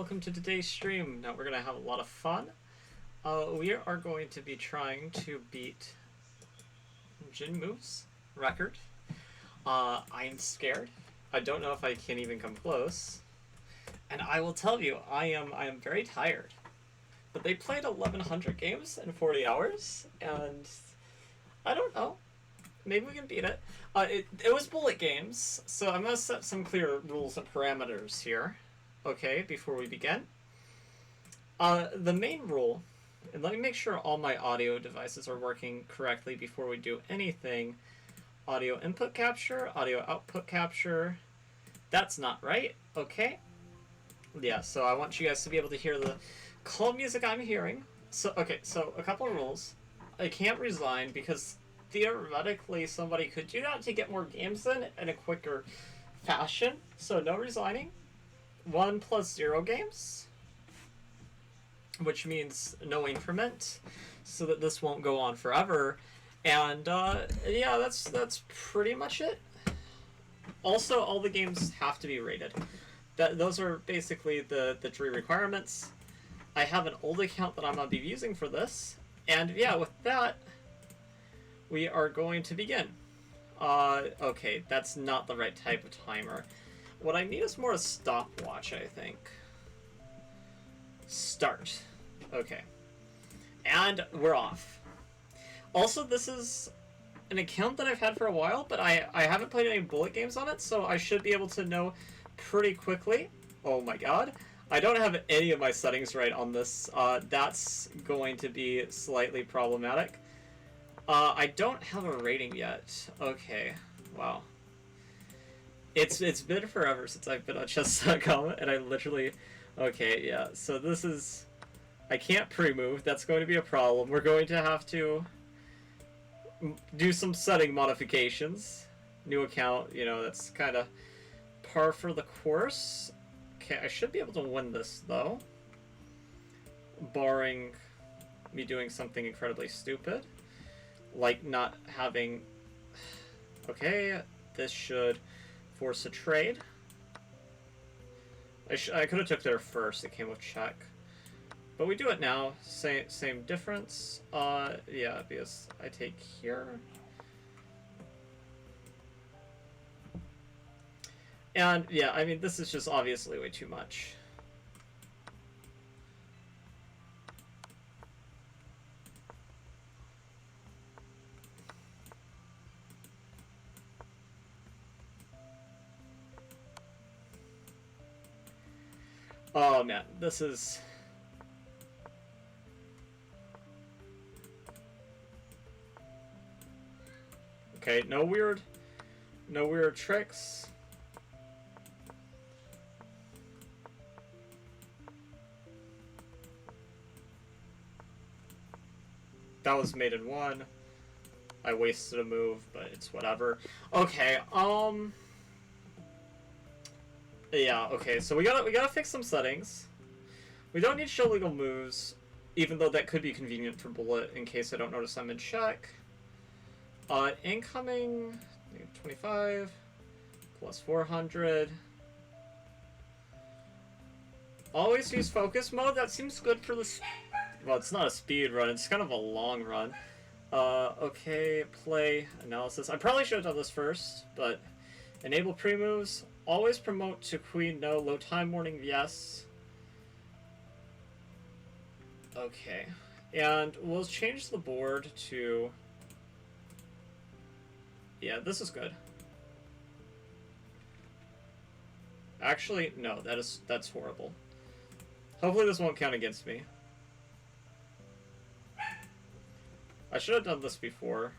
welcome to today's stream. Now we're going to have a lot of fun. We are going to be trying to beat Jinmu's record. I'm scared. I don't know if I can even come close. And I will tell you, I am very tired. But they played 1,100 games in 40 hours, and I don't know. Maybe we can beat it. It was bullet games, so I'm going to set some clear rules and parameters here. Okay, before we begin. The main rule, and let me make sure all my audio devices are working correctly before we do anything. Audio input capture, audio output capture. That's not right, okay? Yeah, so I want you guys to be able to hear the calm music I'm hearing. So, okay, so a couple of rules. I can't resign because theoretically somebody could do that to get more games in a quicker fashion. So no resigning. 1 plus 0 games, which means no increment, so that this won't go on forever. And yeah, that's pretty much it. Also, all the games have to be rated. Those are basically the 3 requirements. I have an old account that I'm going to be using for this, and yeah, with that, we are going to begin. Okay, that's not the right type of timer. What I need is more a stopwatch, I think. Start. Okay. And we're off. Also, this is an account that I've had for a while, but I haven't played any bullet games on it, so I should be able to know pretty quickly. Oh my god. I don't have any of my settings right on this. That's going to be slightly problematic. I don't have a rating yet. Okay. Wow. It's been forever since I've been on chess.com, and I literally... Okay, yeah, so this is... I can't pre-move, that's going to be a problem. We're going to have to do some setting modifications. New account, you know, that's kind of par for the course. Okay, I should be able to win this, though. Barring me doing something incredibly stupid. Like not having... Okay, this should... force a trade. I could have took there first. It came with check, but we do it now. Same difference. Yeah, because I take here, and yeah, I mean this is just obviously way too much. Oh man, this is... Okay, no weird tricks. That was mate in 1. I wasted a move, but it's whatever. Okay, yeah, okay, so we gotta fix some settings. We don't need show legal moves, even though that could be convenient for bullet in case I don't notice I'm in check. Incoming, 25, plus 400. Always use focus mode, that seems good for this. Well, it's not a speed run, it's kind of a long run. Okay, play, analysis. I probably should have done this first, but enable pre-moves. Always promote to queen, no. Low time warning, yes. Okay. And we'll change the board to... Yeah, this is good. Actually, no, that's horrible. Hopefully this won't count against me. I should have done this before.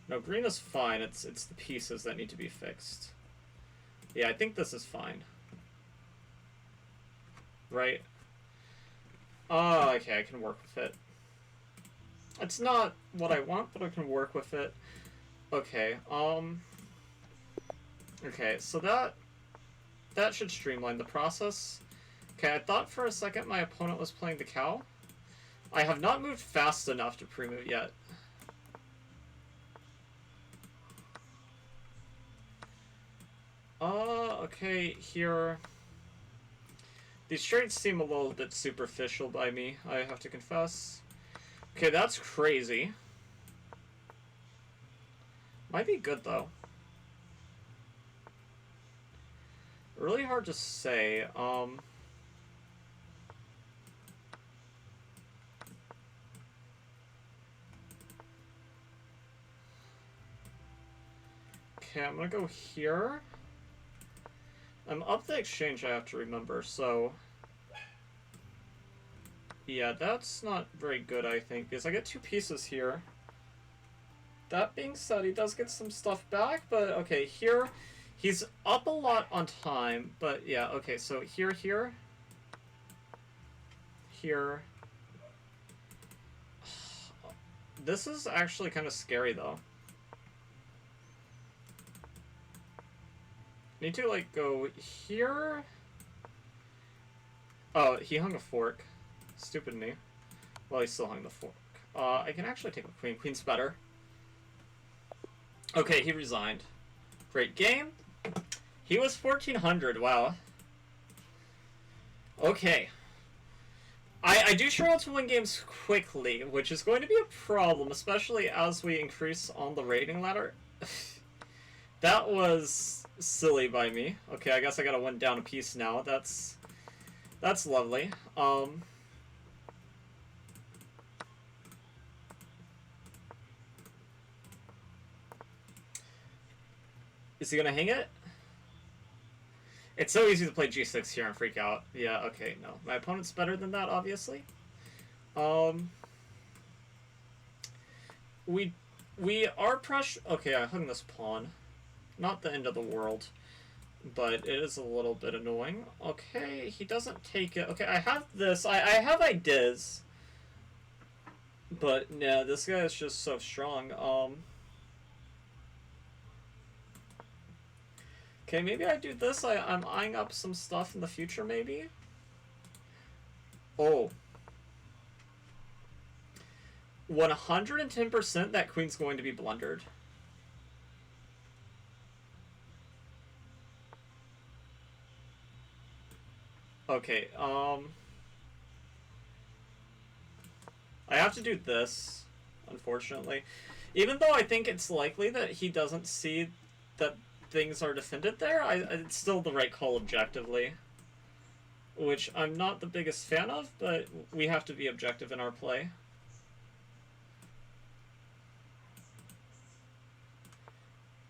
No, green is fine. It's the pieces that need to be fixed. Yeah, I think this is fine. Right? Oh, okay, I can work with it. It's not what I want, but I can work with it. Okay, okay, so that should streamline the process. Okay, I thought for a second my opponent was playing the cow. I have not moved fast enough to pre-move yet. Okay, here. These trades seem a little bit superficial by me, I have to confess. Okay, that's crazy. Might be good, though. Really hard to say. Okay, I'm gonna go here. I'm up the exchange, I have to remember, so... Yeah, that's not very good, I think, because I get 2 pieces here. That being said, he does get some stuff back, but okay, here... He's up a lot on time, but yeah, okay, so here. This is actually kind of scary, though. Need to, like, go here. Oh, he hung a fork. Stupid me. Well, he still hung the fork. I can actually take a queen. Queen's better. Okay, he resigned. Great game. He was 1400. Wow. Okay. I do struggle to win games quickly, which is going to be a problem, especially as we increase on the rating ladder. That was silly by me. Okay, I guess I gotta win down a piece now. That's lovely. Is he gonna hang it? It's so easy to play g6 here and freak out. Yeah, okay, no. My opponent's better than that, obviously. We are pressure... Okay, I hung this pawn. Not the end of the world, but it is a little bit annoying. Okay, he doesn't take it. Okay, I have this. I have ideas. But, yeah, this guy is just so strong. Okay, maybe I do this. I'm eyeing up some stuff in the future, maybe? Oh. 110% that queen's going to be blundered. Okay, I have to do this, unfortunately. Even though I think it's likely that he doesn't see that things are defended there, it's still the right call objectively. Which I'm not the biggest fan of, but we have to be objective in our play.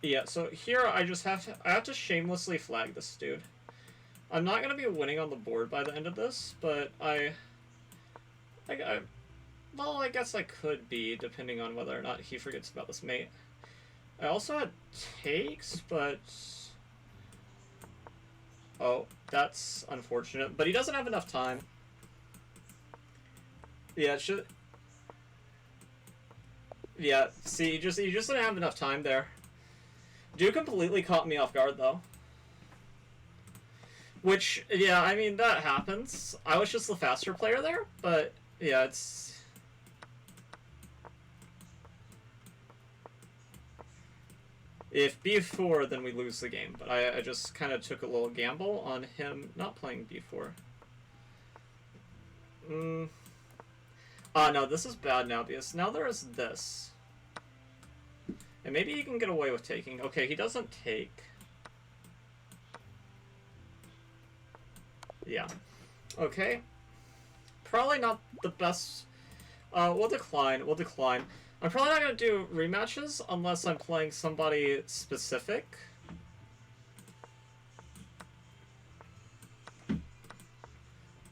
Yeah, so here I have to shamelessly flag this dude. I'm not going to be winning on the board by the end of this, but well, I guess I could be, depending on whether or not he forgets about this mate. I also had takes, but... Oh, that's unfortunate. But he doesn't have enough time. Yeah, it should... Yeah, see, he just didn't have enough time there. Dude completely caught me off guard, though. Which, yeah, I mean, that happens. I was just the faster player there, but, yeah, it's... If b4, then we lose the game, but I just kind of took a little gamble on him not playing b4. No, this is bad now, because now there is this. And maybe he can get away with taking. Okay, he doesn't take. Yeah. Okay. Probably not the best. We'll decline. We'll decline. I'm probably not going to do rematches unless I'm playing somebody specific.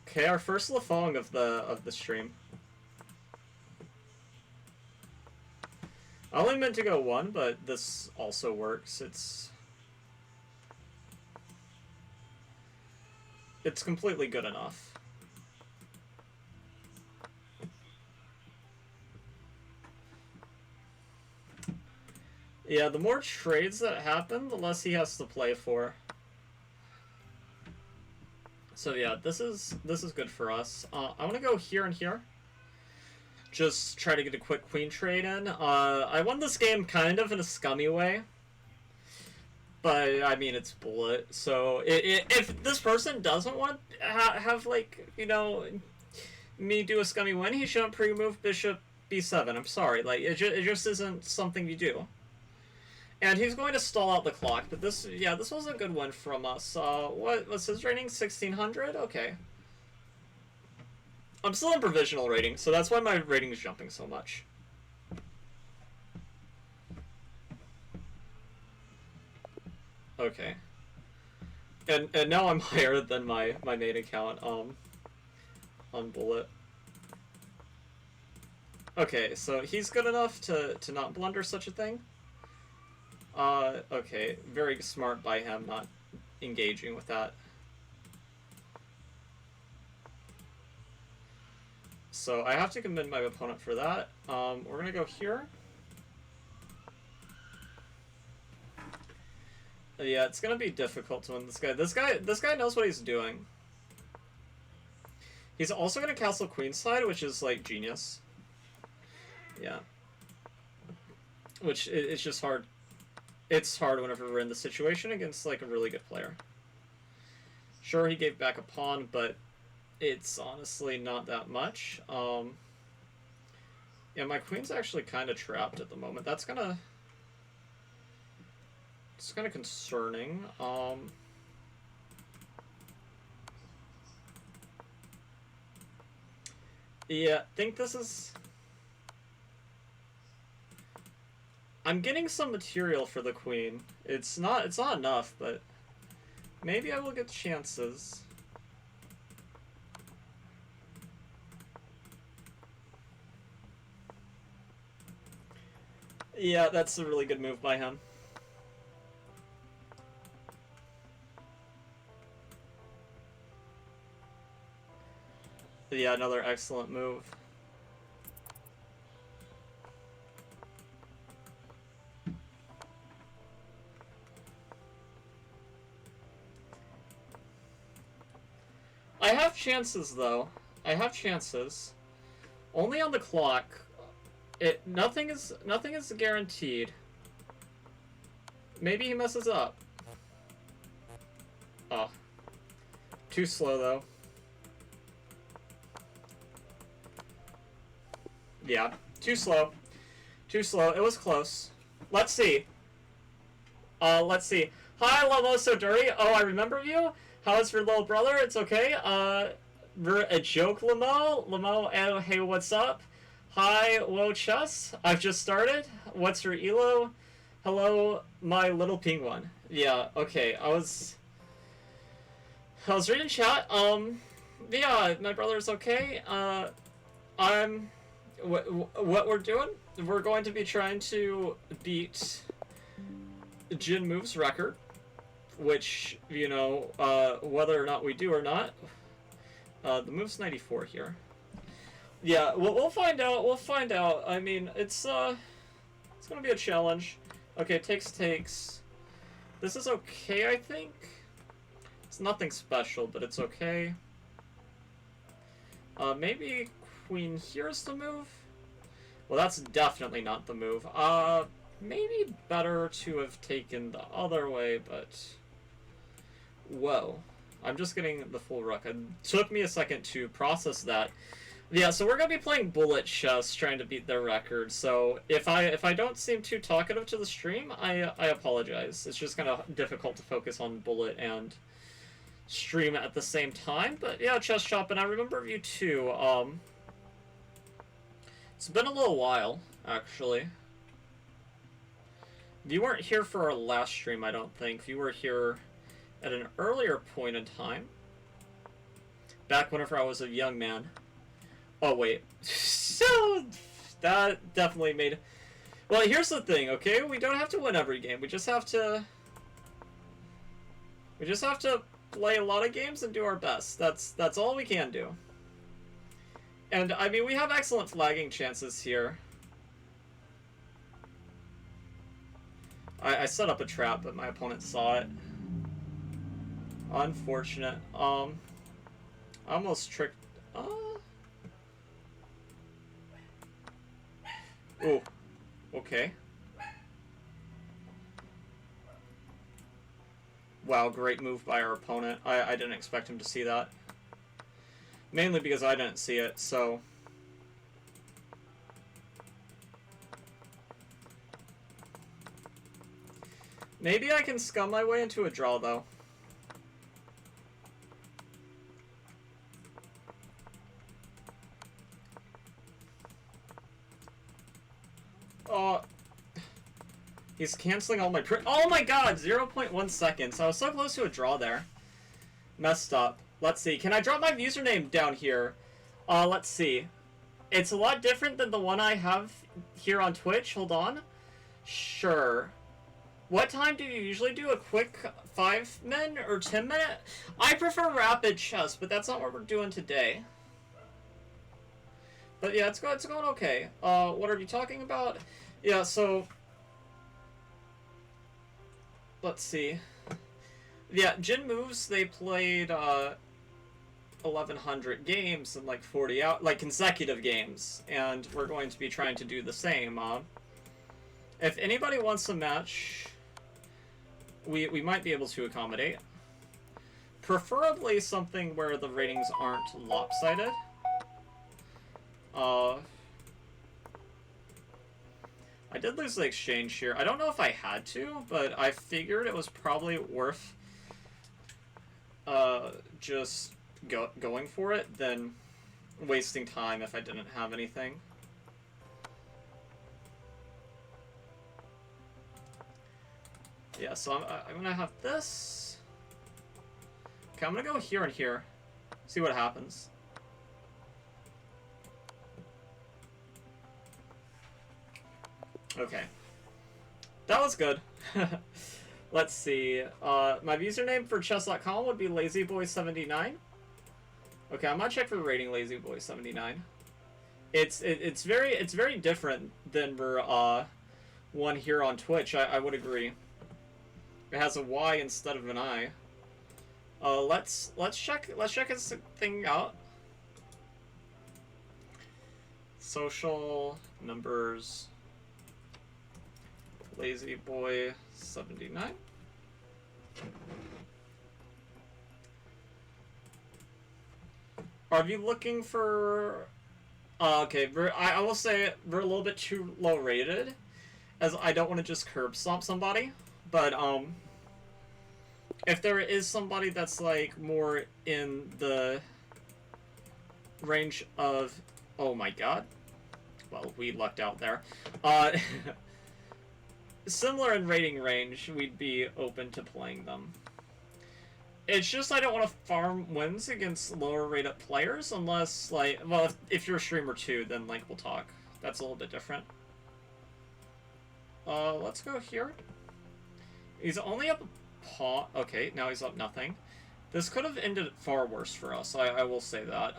Okay, our first Lafong of the stream. I only meant to go one, but this also works. It's completely good enough. Yeah, the more trades that happen, the less he has to play for. So yeah, this is good for us. I want to go here and here. Just try to get a quick queen trade in. I won this game kind of in a scummy way. But I mean, it's bullet. So if this person doesn't want to have like me do a scummy win, he shouldn't pre-move bishop b7. I'm sorry, like it just isn't something you do. And he's going to stall out the clock. But this was a good one from us. What was his rating? 1600. Okay. I'm still in provisional rating, so that's why my rating is jumping so much. Okay. And now I'm higher than my main account on bullet. Okay, so he's good enough to not blunder such a thing. Okay, very smart by him not engaging with that. So I have to commend my opponent for that. We're gonna go here. Yeah, it's gonna be difficult to win this guy. This guy knows what he's doing. He's also gonna castle queenside, which is like genius. Yeah. Which it's just hard. It's hard whenever we're in the situation against like a really good player. Sure, he gave back a pawn, but it's honestly not that much. Yeah, my queen's actually kind of trapped at the moment. It's kind of concerning. Yeah, I think this is... I'm getting some material for the queen. It's not enough, but maybe I will get chances. Yeah, that's a really good move by him. Yeah, another excellent move. I have chances, though. I have chances. Only on the clock. Nothing is guaranteed. Maybe he messes up. Oh. Too slow, though. Yeah, too slow. Too slow. It was close. Let's see. Let's see. Hi, Lamoso Dirty. Oh, I remember you. How's your little brother? It's okay. We're a joke, Lamo. Lamo, oh, hey, what's up? Hi, whoa, Chess. I've just started. What's your elo? Hello, my little penguin. Yeah, okay. I was reading chat. Yeah, my brother's okay. What we're doing? We're going to be trying to beat Jin Move's record, which, whether or not we do or not, the move's 94 here. Yeah, we'll find out. We'll find out. I mean, it's gonna be a challenge. Okay, takes. This is okay, I think. It's nothing special, but it's okay. Maybe queen here's the move. Well, that's definitely not the move. Maybe better to have taken the other way, but... Whoa. I'm just getting the full rook. It took me a second to process that. Yeah, so we're going to be playing bullet chess, trying to beat their record. So if I don't seem too talkative to the stream, I apologize. It's just kind of difficult to focus on bullet and stream at the same time. But yeah, Chess Shop, and I remember you too. It's been a little while, actually. You weren't here for our last stream, I don't think. You were here at an earlier point in time. Back whenever I was a young man. Oh, wait. So, that definitely made... Well, here's the thing, okay? We don't have to win every game. We just have to play a lot of games and do our best. That's all we can do. And, I mean, we have excellent flagging chances here. I set up a trap, but my opponent saw it. Unfortunate. I almost tricked... Ooh. Okay. Wow, great move by our opponent. I didn't expect him to see that. Mainly because I didn't see it, so... Maybe I can scum my way into a draw, though. Oh... He's canceling all my oh my god! 0.1 seconds. I was so close to a draw there. Messed up. Let's see. Can I drop my username down here? Let's see. It's a lot different than the one I have here on Twitch. Hold on. Sure. What time do you usually do? A quick 5-minute or 10-minute? I prefer rapid chess, but that's not what we're doing today. But yeah, it's going okay. What are you talking about? Yeah, so... Let's see. Yeah, Jin Moves, they played 1,100 games in like 40 hours, like consecutive games, and we're going to be trying to do the same. If anybody wants a match, we might be able to accommodate. Preferably something where the ratings aren't lopsided. I did lose the exchange here. I don't know if I had to, but I figured it was probably worth just going for it than wasting time if I didn't have anything. Yeah, so I'm gonna have this. Okay, I'm gonna go here and here. See what happens. Okay. That was good. Let's see. My username for chess.com would be lazyboy79. Okay, I'm gonna check for rating lazyboy79. It's very different than for one here on Twitch. I would agree. It has a Y instead of an I. Let's check this thing out. Social numbers. Lazyboy79. Are you looking for... okay, I will say we're a little bit too low rated, as I don't want to just curb stomp somebody, but if there is somebody that's like more in the range of... Oh my god. Well, we lucked out there. Similar in rating range, we'd be open to playing them. It's just I don't want to farm wins against lower rated players unless, like, well, if you're a streamer too, then, like, we'll talk. That's a little bit different. Let's go here. He's only up a pawn. Okay, now he's up nothing. This could have ended far worse for us, I will say that.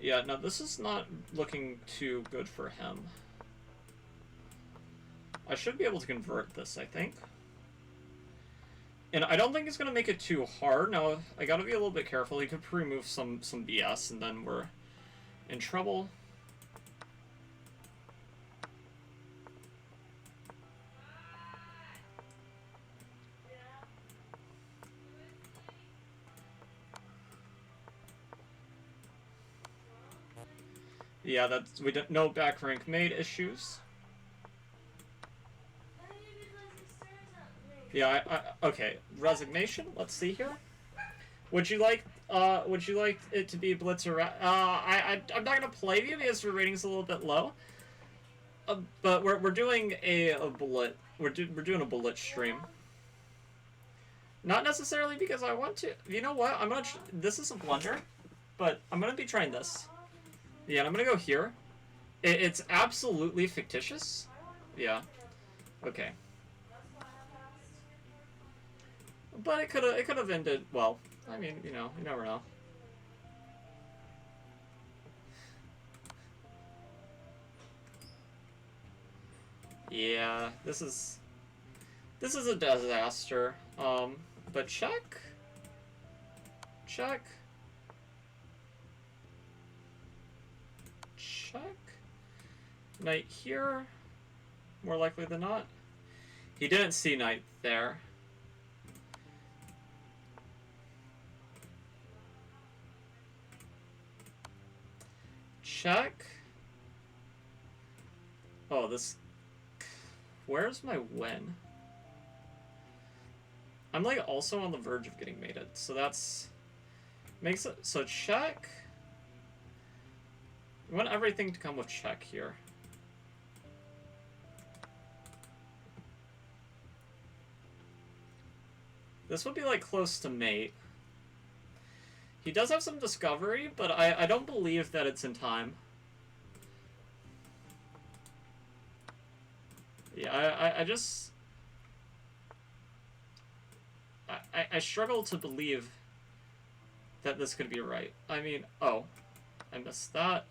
Yeah, no, this is not looking too good for him. I should be able to convert this, I think. And I don't think he's going to make it too hard. Now, I got to be a little bit careful. He could remove some BS, and then we're in trouble. Yeah, that's we don't no back rank made issues. Yeah, okay. Resignation. Let's see here. Would you like it to be Blitzer? I'm not gonna play you because your rating's a little bit low. But we're doing a bullet. We're doing a bullet stream. Not necessarily because I want to. You know what? I'm gonna. This is a blunder, but I'm gonna be trying this. Yeah, and I'm gonna go here. It's absolutely fictitious. Yeah. Okay. But it could have ended well. I mean, you know, you never know. Yeah, this is a disaster. But check. Check. Check. Knight here. more likely than not. He didn't see knight there. Check. Oh, this... Where's my win? I'm like also on the verge of getting mated, so that's... Makes it... So check. We want everything to come with check here. This would be like close to mate. He does have some discovery, but I don't believe that it's in time. Yeah, I just... I struggle to believe that this could be right. I mean, oh, I missed that.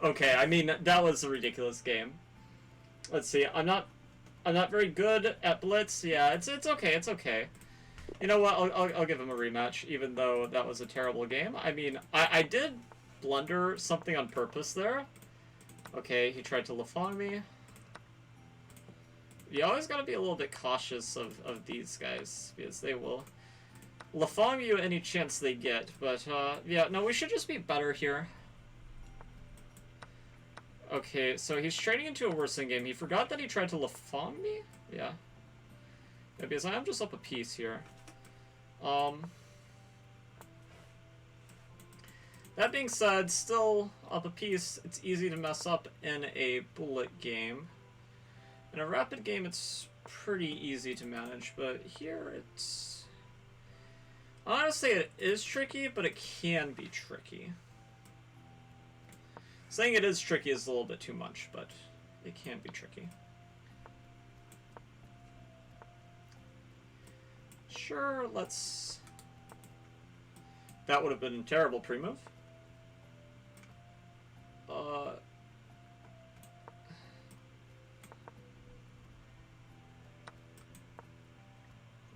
Okay, I mean, that was a ridiculous game. Let's see, I'm not very good at Blitz. Yeah, it's okay, it's okay. You know what, I'll give him a rematch, even though that was a terrible game. I mean, I did blunder something on purpose there. Okay, he tried to Lafong me. You always gotta be a little bit cautious of these guys, because they will Lafong you any chance they get. But, yeah, no, we should just be better here. Okay, so he's trading into a worsening game. He forgot that he tried to Lafong me? Yeah. Yeah, because I am just up a piece here. That being said, still up a piece. It's easy to mess up in a bullet game. In a rapid game, it's pretty easy to manage, but here it's... I don't want to say it is tricky, but it can be tricky. Saying it is tricky is a little bit too much, but it can be tricky. Sure, let's... That would have been a terrible pre-move.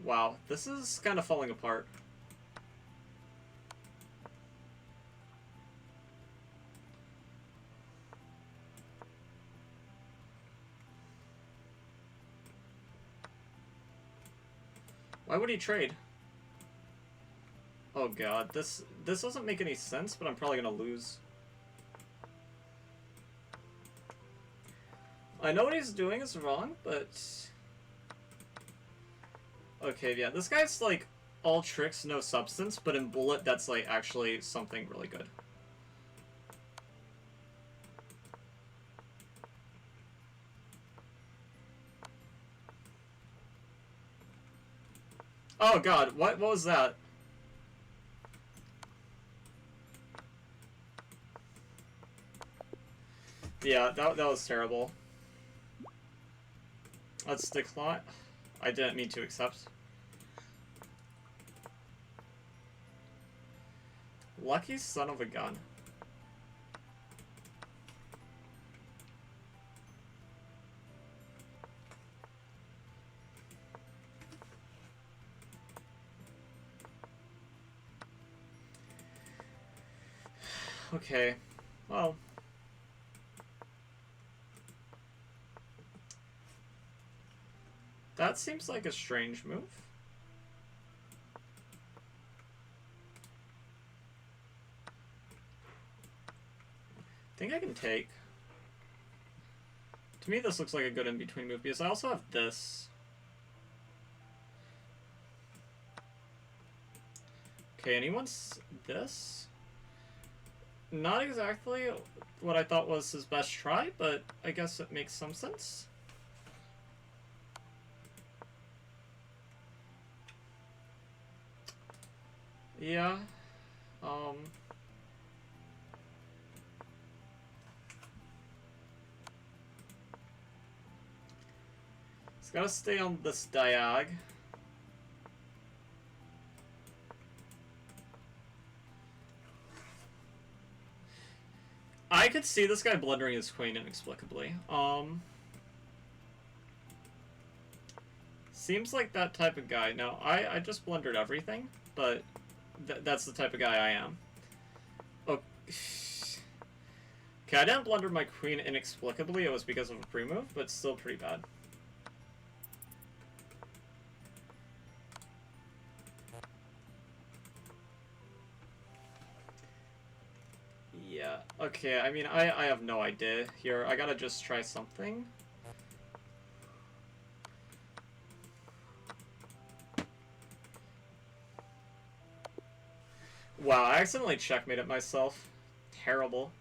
Wow, this is kind of falling apart. Why would he trade? Oh god, this doesn't make any sense, but I'm probably gonna lose. I know what he's doing is wrong, but... Okay, yeah, this guy's like all tricks, no substance, but in bullet, that's like actually something really good. Oh god, what was that? Yeah, that was terrible. Let's decline. I didn't mean to accept. Lucky son of a gun. Okay, well. That seems like a strange move. I think I can take. To me, this looks like a good in-between move, because I also have this. Okay, and he wants this. Not exactly what I thought was his best try, but I guess it makes some sense. Yeah. It's gotta stay on this diag. could see this guy blundering his queen inexplicably. Seems like that type of guy. Now, I just blundered everything, but that's the type of guy I am. Oh. Okay, I didn't blunder my queen inexplicably. It was because of a pre-move, but still pretty bad. Yeah, okay, I mean, I have no idea here. I gotta just try something. Wow, I accidentally checkmated myself. Terrible.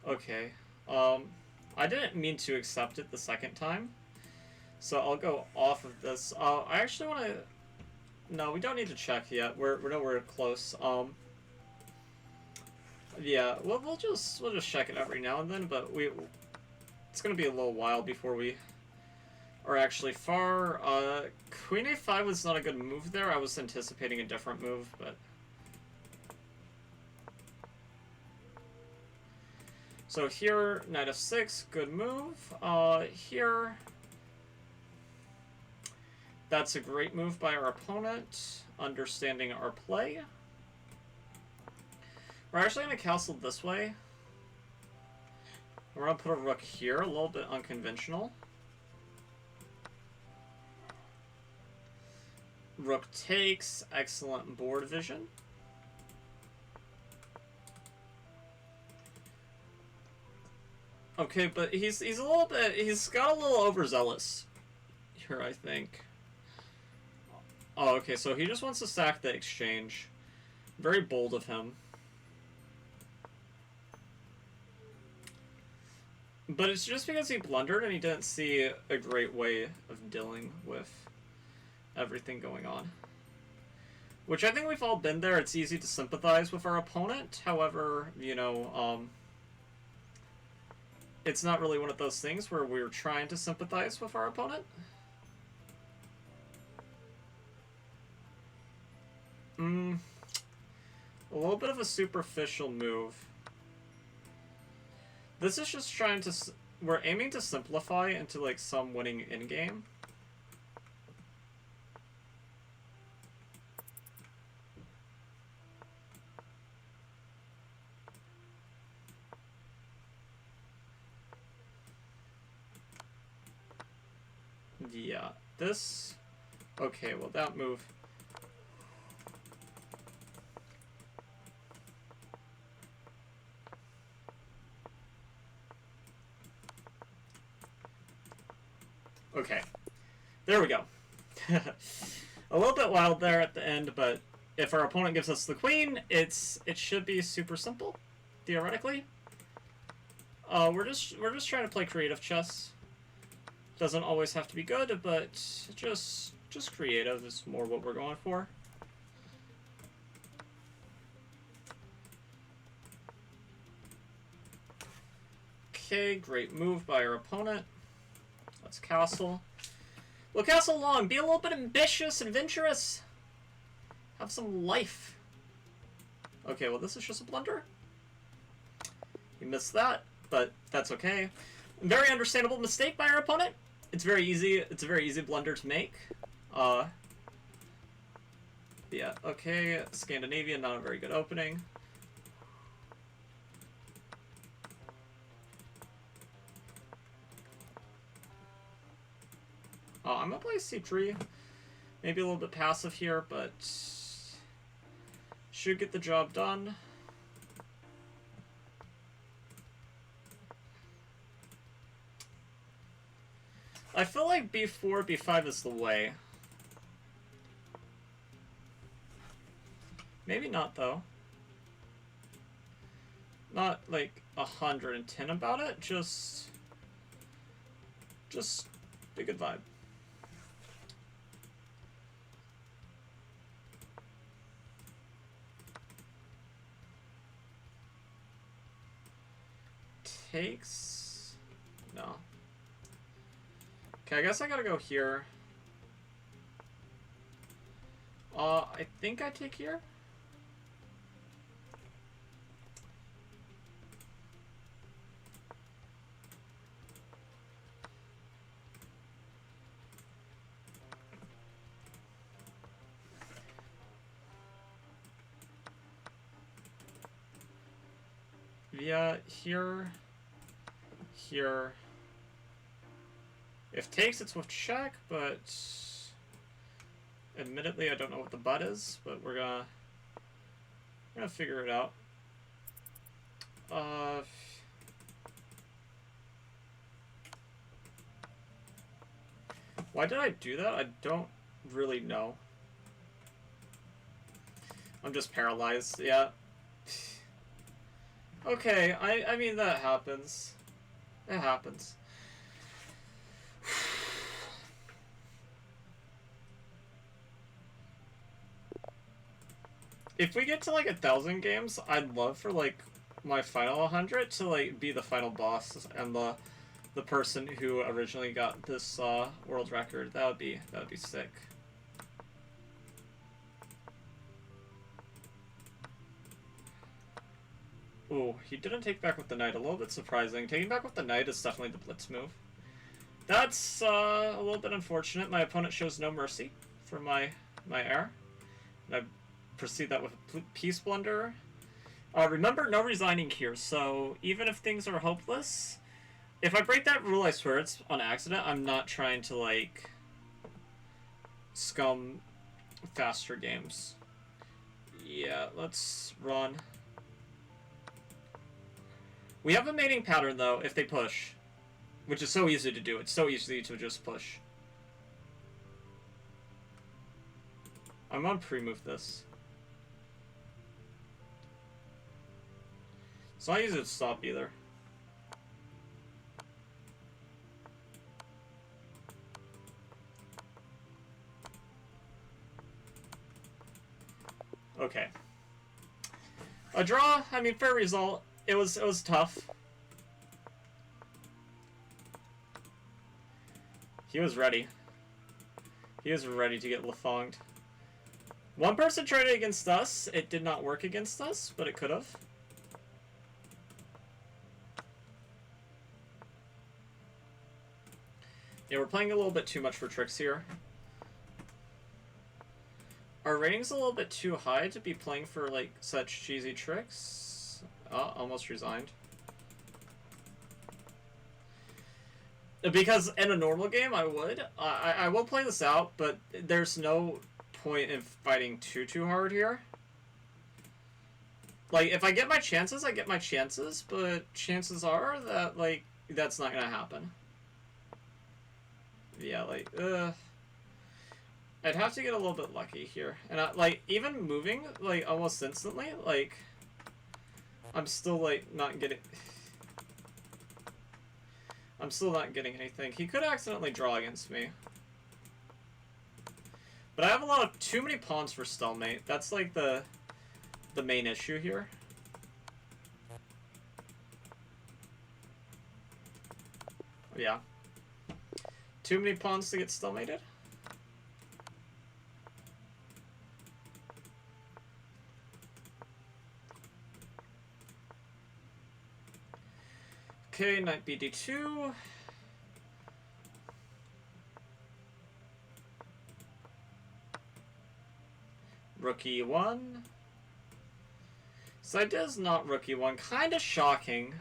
Okay. I didn't mean to accept it the second time. So I'll go off of this. I actually want to... No, we don't need to check yet. We're nowhere close. Yeah, we'll just check it every now and then, but it's gonna be a little while before we are actually far. Queen A5 was not a good move there. I was anticipating a different move, but... So here, knight f6, good move. Here, that's a great move by our opponent, understanding our play. We're actually going to castle this way. We're going to put a rook here, a little bit unconventional. Rook takes, excellent board vision. Okay, but he's a little bit, he's got a little overzealous here, I think. Oh, okay, so he just wants to sack the exchange. Very bold of him. But it's just because he blundered and he didn't see a great way of dealing with everything going on. Which I think we've all been there. It's easy to sympathize with our opponent. However, you know, it's not really one of those things where we're trying to sympathize with our opponent. A little bit of a superficial move. This is just trying to... We're aiming to simplify into, like, some winning in-game. Yeah, this... Okay, well, that move... Okay, there we go. A little bit wild there at the end, but if our opponent gives us the queen, it should be super simple, theoretically. We're just trying to play creative chess. Doesn't always have to be good, but just creative is more what we're going for. Okay, great move by our opponent. Let's castle. We'll castle long. Be a little bit ambitious, adventurous. Have some life. Okay, well, this is just a blunder. We missed that, but that's okay. Very understandable mistake by our opponent. It's very easy. It's a very easy blunder to make. Yeah, okay. Scandinavia, not a very good opening. I'm gonna play c3. Maybe a little bit passive here, but should get the job done. I feel like b4, b5 is the way. Maybe not, though. Not, like, 110 about it, just a good vibe. Takes... No. Okay, I guess I gotta go here. I think I take here. Yeah, here. Here. If takes, it's with check, but admittedly, I don't know what the butt is, but we're gonna figure it out. Why did I do that? I don't really know. I'm just paralyzed. Yeah. Okay, I mean, that happens. It happens. If we get to like 1,000 games, I'd love for like my final 100 to like be the final boss and the person who originally got this world record. That would be sick. Ooh, he didn't take back with the knight. A little bit surprising. Taking back with the knight is definitely the blitz move. That's a little bit unfortunate. My opponent shows no mercy for my heir. And I proceed that with Peace Blunder. Remember, no resigning here, so even if things are hopeless, if I break that rule, I swear it's on accident. I'm not trying to, like, scum faster games. Yeah, let's run. We have a mating pattern, though, if they push. Which is so easy to do. It's so easy to just push. I'm on pre-move this. It's not easy to stop either. Okay. A draw, I mean, fair result. It was tough. He was ready. He was ready to get lafonged. One person tried it against us. It did not work against us, but it could have. Yeah, we're playing a little bit too much for tricks here. Our rating's a little bit too high to be playing for, like, such cheesy tricks. Oh, almost resigned. Because in a normal game, I would. I will play this out, but there's no point in fighting too hard here. Like, if I get my chances, I get my chances, but chances are that, like, that's not gonna happen. Yeah, like, I'd have to get a little bit lucky here. And, like, even moving, like, almost instantly, like, I'm still, like, not getting... I'm still not getting anything. He could accidentally draw against me. But I have a lot of too many pawns for stalemate. That's like the main issue here. Yeah. Too many pawns to get stalemated. Okay, knight bd2. Rook e1. So it is not rook e1. Kind of shocking.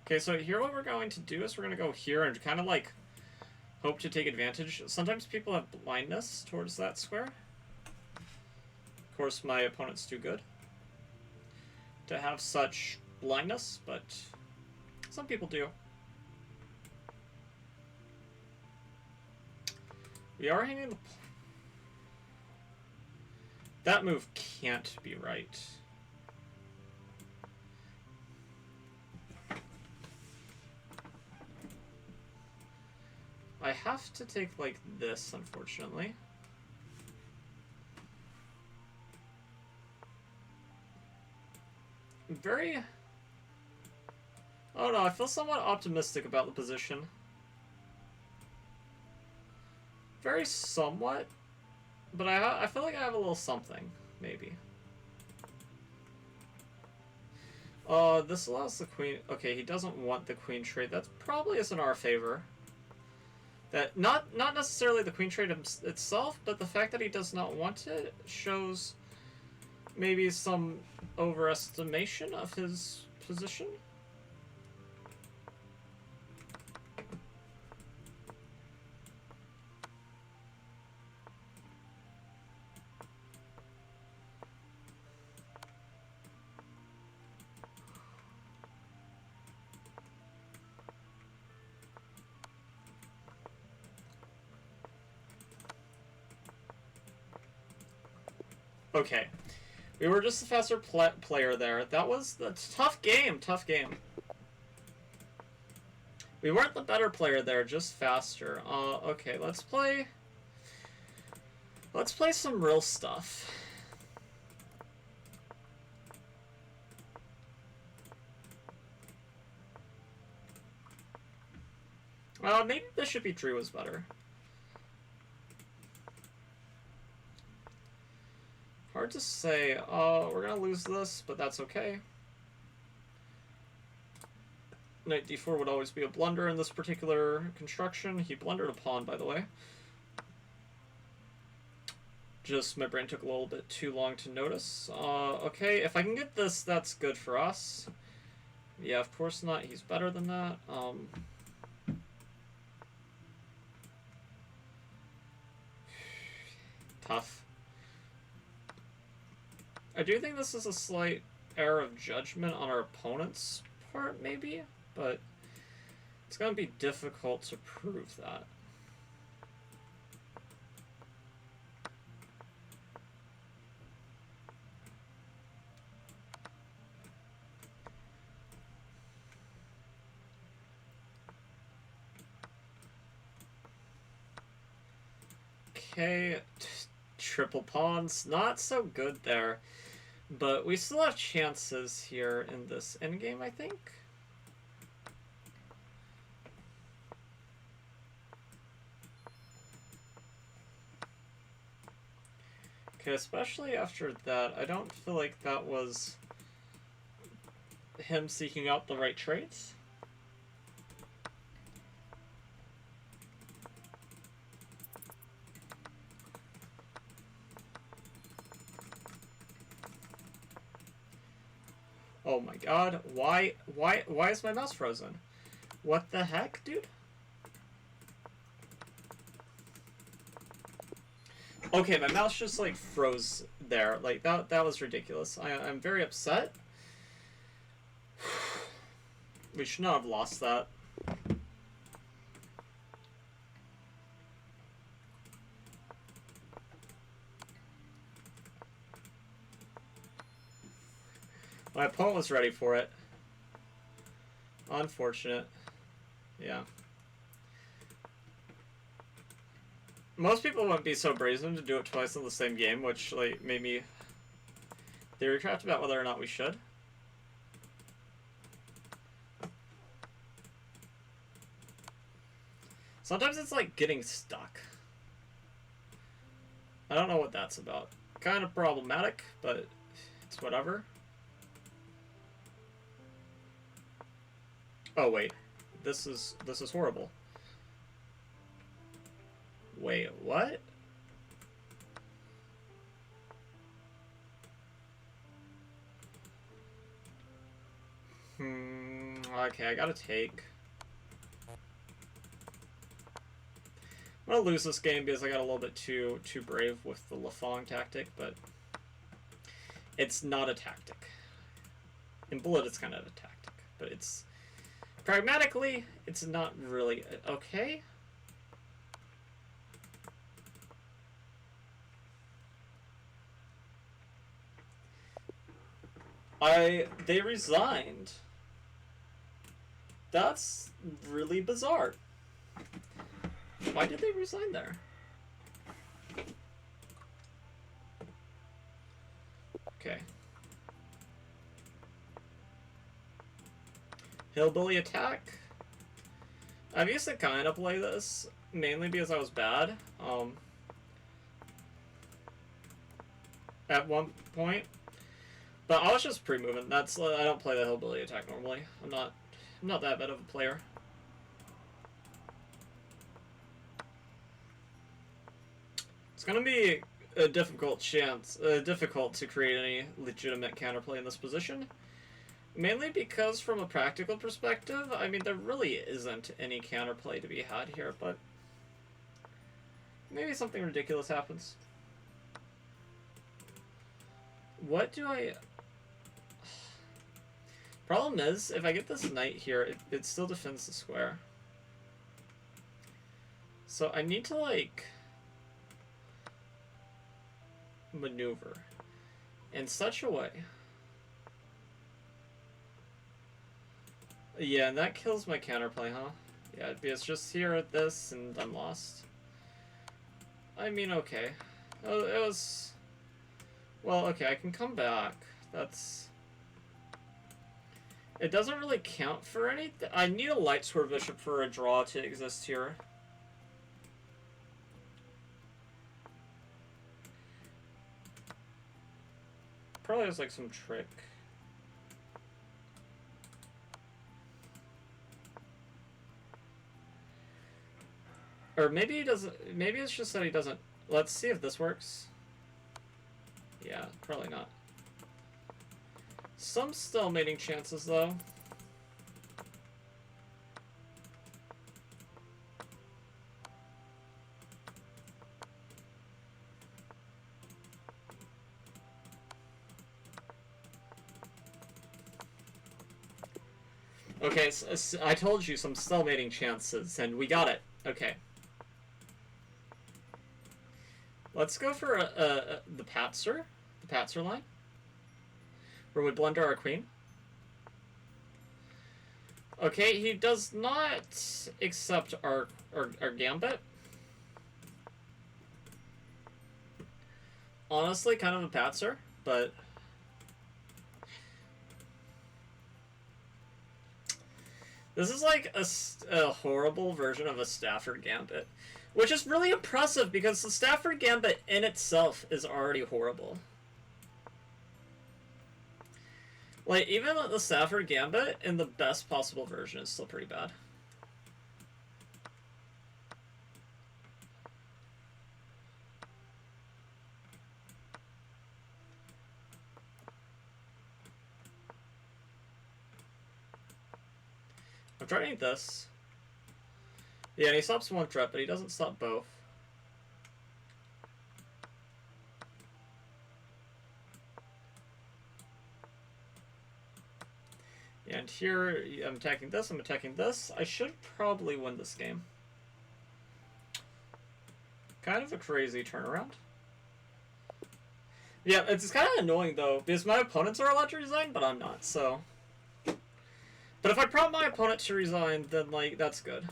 Okay, so here what we're going to do is we're going to go here and kind of like hope to take advantage. Sometimes people have blindness towards that square. Of course, my opponent's too good to have such blindness, but some people do. We are hanging the... That move can't be right. I have to take, like, this, unfortunately. Very... Oh no, I feel somewhat optimistic about the position. Very somewhat. But I feel like I have a little something, maybe. This allows the queen... Okay, he doesn't want the queen trade. That probably is in our favor. That not necessarily the queen trade itself, but the fact that he does not want it shows maybe some overestimation of his position. Okay, we were just a faster player there. That's a tough game, tough game. We weren't the better player there, just faster. Okay, let's play some real stuff. Maybe Bishop E3 was better. Hard to say. We're gonna lose this, but that's okay. Knight d4 would always be a blunder in this particular construction. He blundered a pawn, by the way. Just my brain took a little bit too long to notice. Okay, if I can get this, that's good for us. Yeah, of course not. He's better than that. Tough. I do think this is a slight error of judgment on our opponent's part, maybe, but it's going to be difficult to prove that. Okay, triple pawns, not so good there. But we still have chances here in this endgame, I think. Okay, especially after that, I don't feel like that was him seeking out the right traits. Oh my god, why is my mouse frozen? What the heck, dude? Okay, my mouse just like froze there. Like that was ridiculous. I'm very upset. We should not have lost that. My opponent was ready for it. Unfortunate. Yeah. Most people wouldn't be so brazen to do it twice in the same game, which like made me theorycraft about whether or not we should. Sometimes it's like getting stuck. I don't know what that's about. Kind of problematic, but it's whatever. Oh wait, this is horrible. Wait, what? Okay, I gotta take. I'm gonna lose this game because I got a little bit too brave with the Lafong tactic, but it's not a tactic. In Bullet, it's kind of a tactic, but it's pragmatically, it's not really okay. They resigned. That's really bizarre. Why did they resign there? Okay. Hillbilly attack. I've used to kind of play this, mainly because I was bad. At one point. But I was just pre-moving. That's I don't play the hillbilly attack normally. I'm not that bad of a player. It's gonna be a difficult to create any legitimate counterplay in this position. Mainly because, from a practical perspective, I mean, there really isn't any counterplay to be had here, but maybe something ridiculous happens. What do I... Problem is, if I get this knight here, it still defends the square. So I need to, like, maneuver in such a way. Yeah, and that kills my counterplay, huh? Yeah, it's just here at this, and I'm lost. I mean, okay. It was... Well, okay, I can come back. That's... It doesn't really count for anything. I need a light square bishop for a draw to exist here. Probably has, like, some trick. Or maybe he doesn't... Maybe it's just that he doesn't... Let's see if this works. Yeah, probably not. Some stalemating chances, though. Okay, so I told you some stalemating chances, and we got it. Okay. Let's go for the Patzer line, where we blunder our queen. Okay, he does not accept our gambit. Honestly, kind of a Patzer, but this is like a horrible version of a Stafford gambit. Which is really impressive, because the Stafford Gambit in itself is already horrible. Like, even the Stafford Gambit in the best possible version is still pretty bad. I'm trying this. Yeah, and he stops one threat, but he doesn't stop both. And here, I'm attacking this, I'm attacking this. I should probably win this game. Kind of a crazy turnaround. Yeah, it's kind of annoying, though, because my opponents are allowed to resign, but I'm not, so... But if I prompt my opponent to resign, then, like, that's good.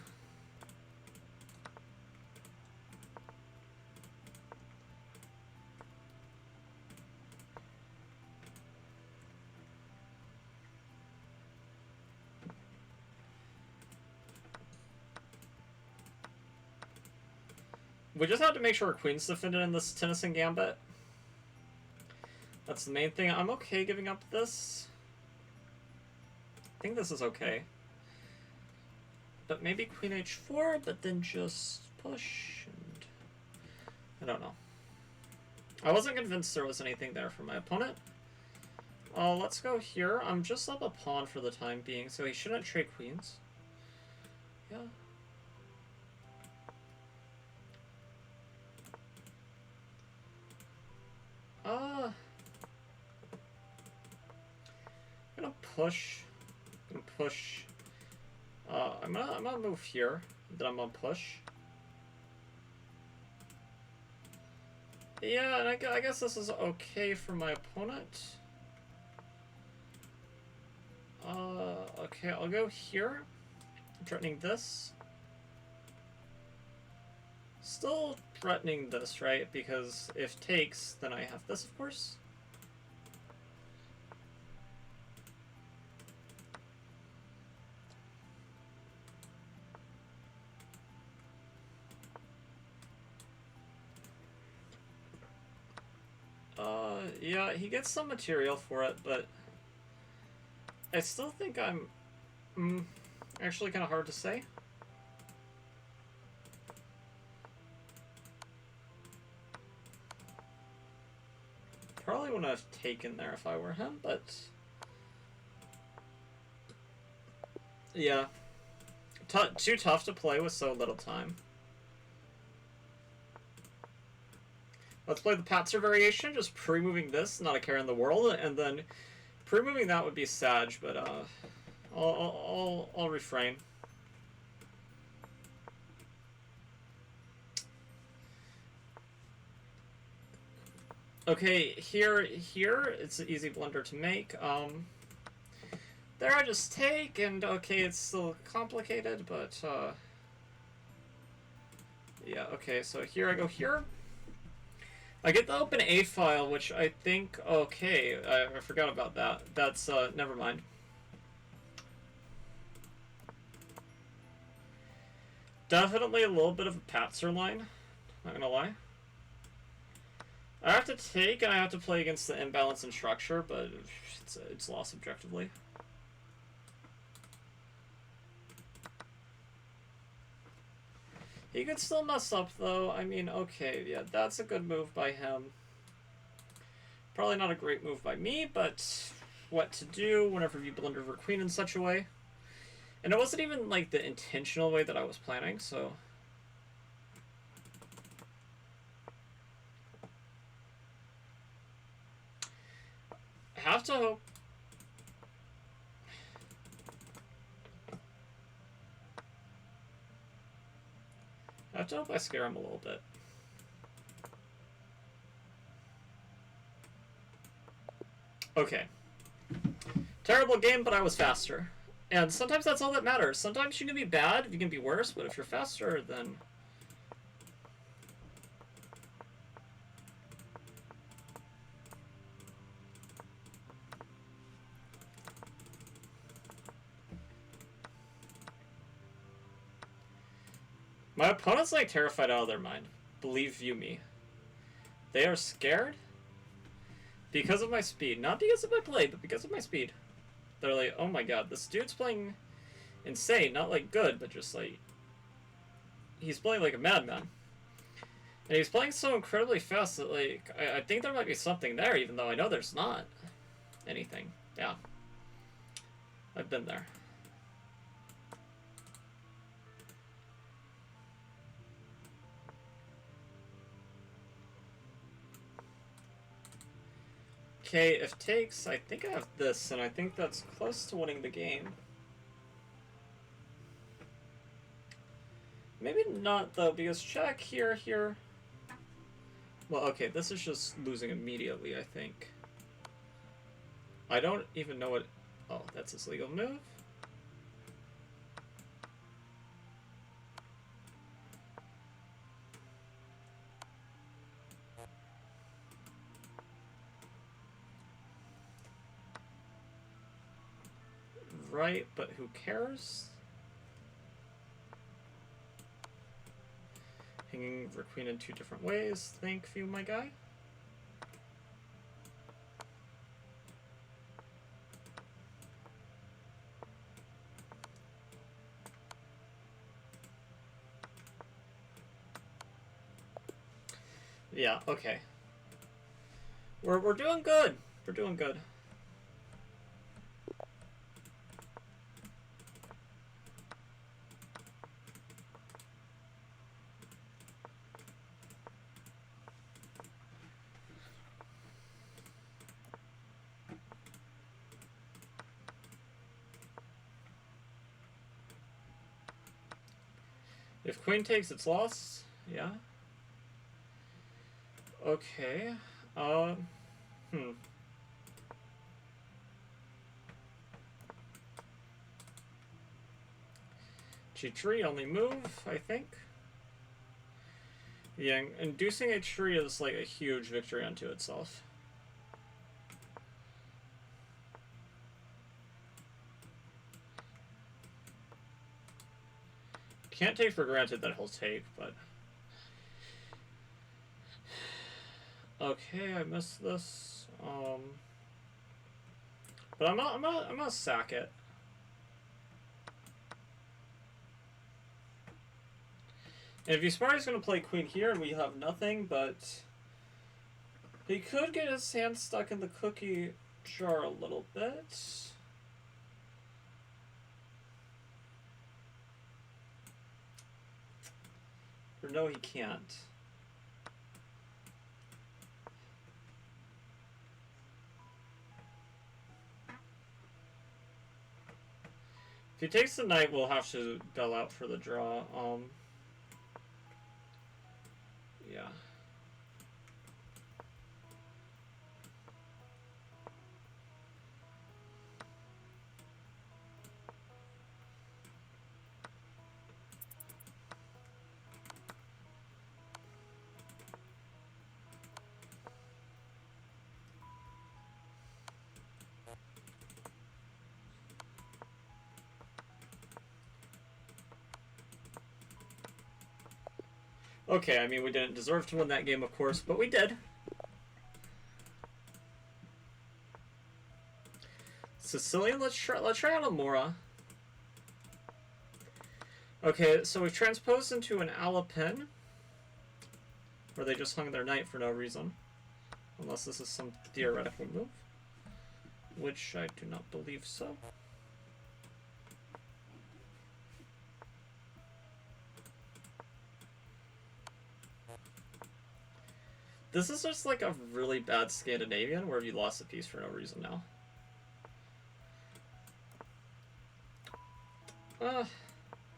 We just have to make sure our queen's defended in this Tennyson Gambit. That's the main thing. I'm okay giving up this. I think this is okay. But maybe queen h4, but then just push and... I don't know. I wasn't convinced there was anything there for my opponent. Let's go here. I'm just up a pawn for the time being, so he shouldn't trade queens. Yeah. I'm gonna push. I'm gonna move here. Then I'm gonna push. Yeah, and I guess this is okay for my opponent. Okay, I'll go here. I'm threatening this. Still threatening this, right? Because if takes, then I have this, of course. Yeah, he gets some material for it, but I still think I'm actually kind of hard to say. probably wouldn't have taken there if I were him, but yeah, too tough to play with so little time. Let's play the Patzer variation, just pre-moving this, not a care in the world, and then pre-moving that would be Sag, but I'll refrain. Okay, here it's an easy blunder to make. There I just take, and okay, it's still complicated, but yeah, okay, so here I go here. I get the open A file, which I think, okay, I forgot about that. That's, never mind. Definitely a little bit of a Patzer line, not gonna lie. I have to take, and I have to play against the imbalance in structure, but it's lost objectively. He could still mess up, though. I mean, okay, yeah, that's a good move by him. Probably not a great move by me, but what to do whenever you blunder over queen in such a way. And it wasn't even, like, the intentional way that I was planning, so... I have to hope... I have to hope I scare him a little bit. Okay. Terrible game, but I was faster. And sometimes that's all that matters. Sometimes you can be bad, you can be worse, but if you're faster, then... My opponent's like terrified out of their mind. Believe you me. They are scared because of my speed. Not because of my play, but because of my speed. They're like, oh my god, this dude's playing insane. Not like good, but just like... He's playing like a madman. And he's playing so incredibly fast that like, I think there might be something there, even though I know there's not anything. Yeah. I've been there. Okay, if takes, I think I have this, and I think that's close to winning the game. Maybe not, though, because check here. Well, okay, this is just losing immediately, I think. I don't even know what... Oh, that's his legal move. Right, but who cares? Hanging for queen in two different ways. Thank you, my guy. Yeah, okay. We're doing good. We're doing good. If queen takes, it's lost. Yeah. Okay. G3 only move, I think. Yeah, inducing H3 is like a huge victory unto itself. Can't take for granted that he'll take, but... Okay, I missed this. But I'm gonna sack it. And if you smart, he's gonna play queen here, and we have nothing, but... He could get his hand stuck in the cookie jar a little bit. Or no, he can't. If he takes the knight, we'll have to bail out for the draw. Yeah. Okay, I mean, we didn't deserve to win that game, of course, but we did. Sicilian, let's try out a Mora. Okay, so we've transposed into an Alapin, where they just hung their knight for no reason. Unless this is some theoretical move, which I do not believe so. This is just like a really bad Scandinavian where you lost a piece for no reason now.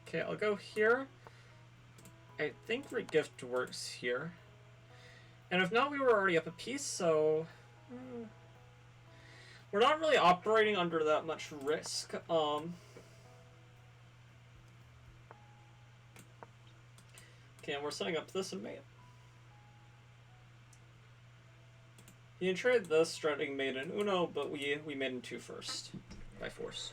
Okay, I'll go here. I think regift works here. And if not, we were already up a piece, so... we're not really operating under that much risk. Okay, and we're setting up this in mate. He entrained this, starting made in Uno, but we made in 2 first, by force.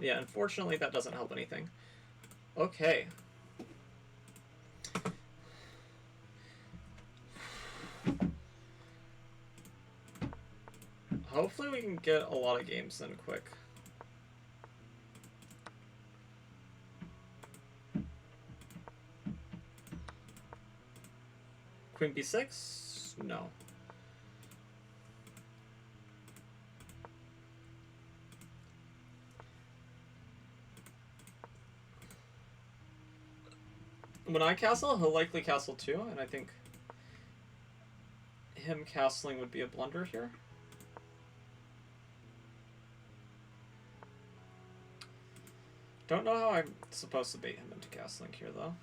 Yeah, unfortunately that doesn't help anything. Okay. Hopefully we can get a lot of games in quick. Queen b6? No. When I castle, he'll likely castle too, and I think him castling would be a blunder here. Don't know how I'm supposed to bait him into castling here, though.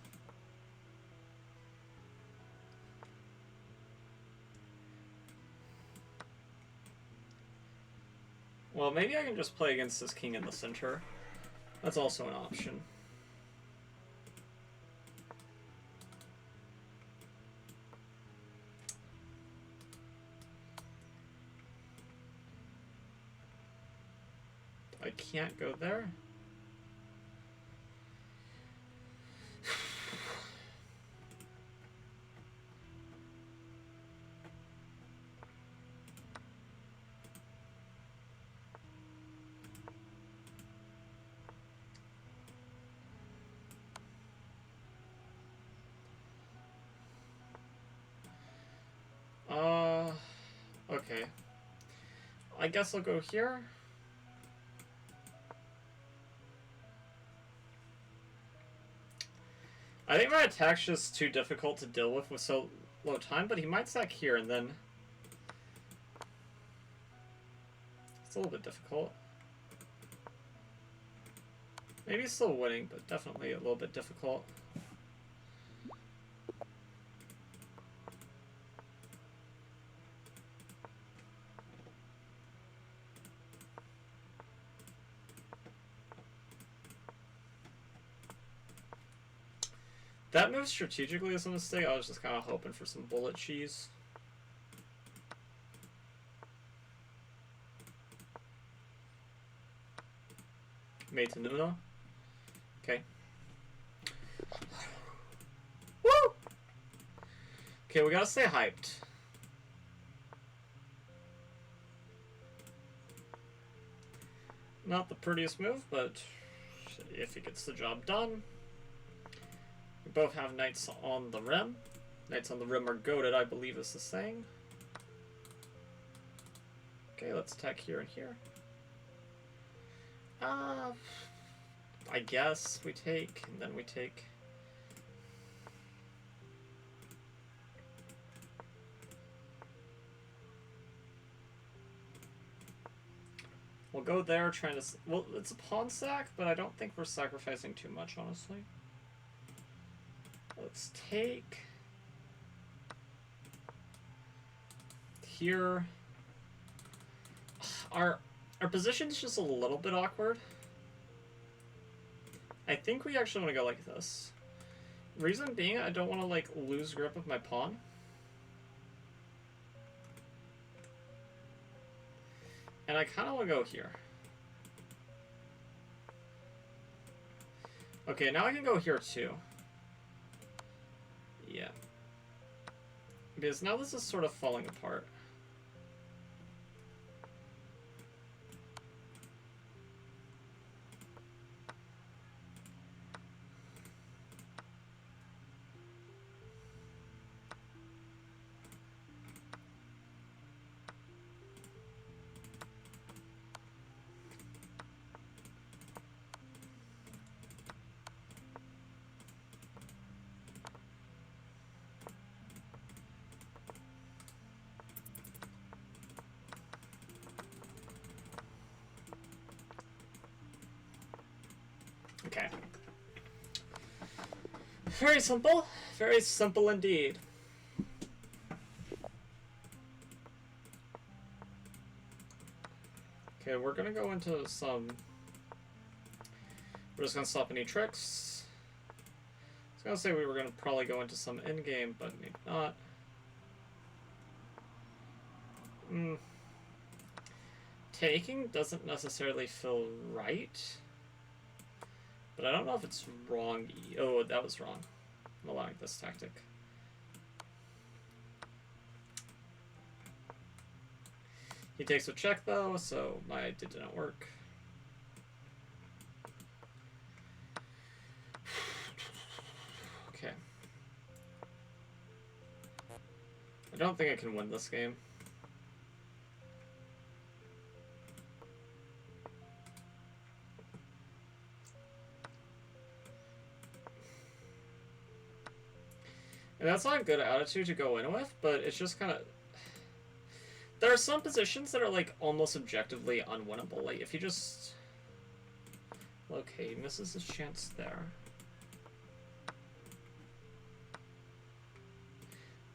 Well, maybe I can just play against this king in the center. That's also an option. I can't go there. Okay. I guess I'll go here. I think my attack's just too difficult to deal with so low time, but he might sack here and then... It's a little bit difficult. Maybe he's still winning, but definitely a little bit difficult. That move strategically is a mistake. I was just kind of hoping for some bullet cheese. Made to Nuno. Okay. Woo! Okay, we gotta stay hyped. Not the prettiest move, but if he gets the job done. We both have knights on the rim. Knights on the rim are goated, I believe is the saying. Okay, let's attack here and here. I guess we take, and then we take. We'll go there trying to... Well, it's a pawn sack, but I don't think we're sacrificing too much, honestly. Let's take... Here... Our position's just a little bit awkward. I think we actually want to go like this. Reason being, I don't want to, like, lose grip of my pawn. And I kind of want to go here. Okay, now I can go here too. Yeah. Because now this is sort of falling apart. Okay. Very simple. Very simple indeed. Okay, we're gonna go into some... We're just gonna stop any tricks. I was gonna say we were gonna probably go into some endgame, but maybe not. Taking doesn't necessarily feel right. But I don't know if it's wrong. Oh, that was wrong. I'm allowing this tactic. He takes a check though, so my idea did not work. Okay. I don't think I can win this game. And that's not a good attitude to go in with, but it's just kind of... There are some positions that are, like, almost objectively unwinnable. Like, if you just... Okay, he misses his chance there.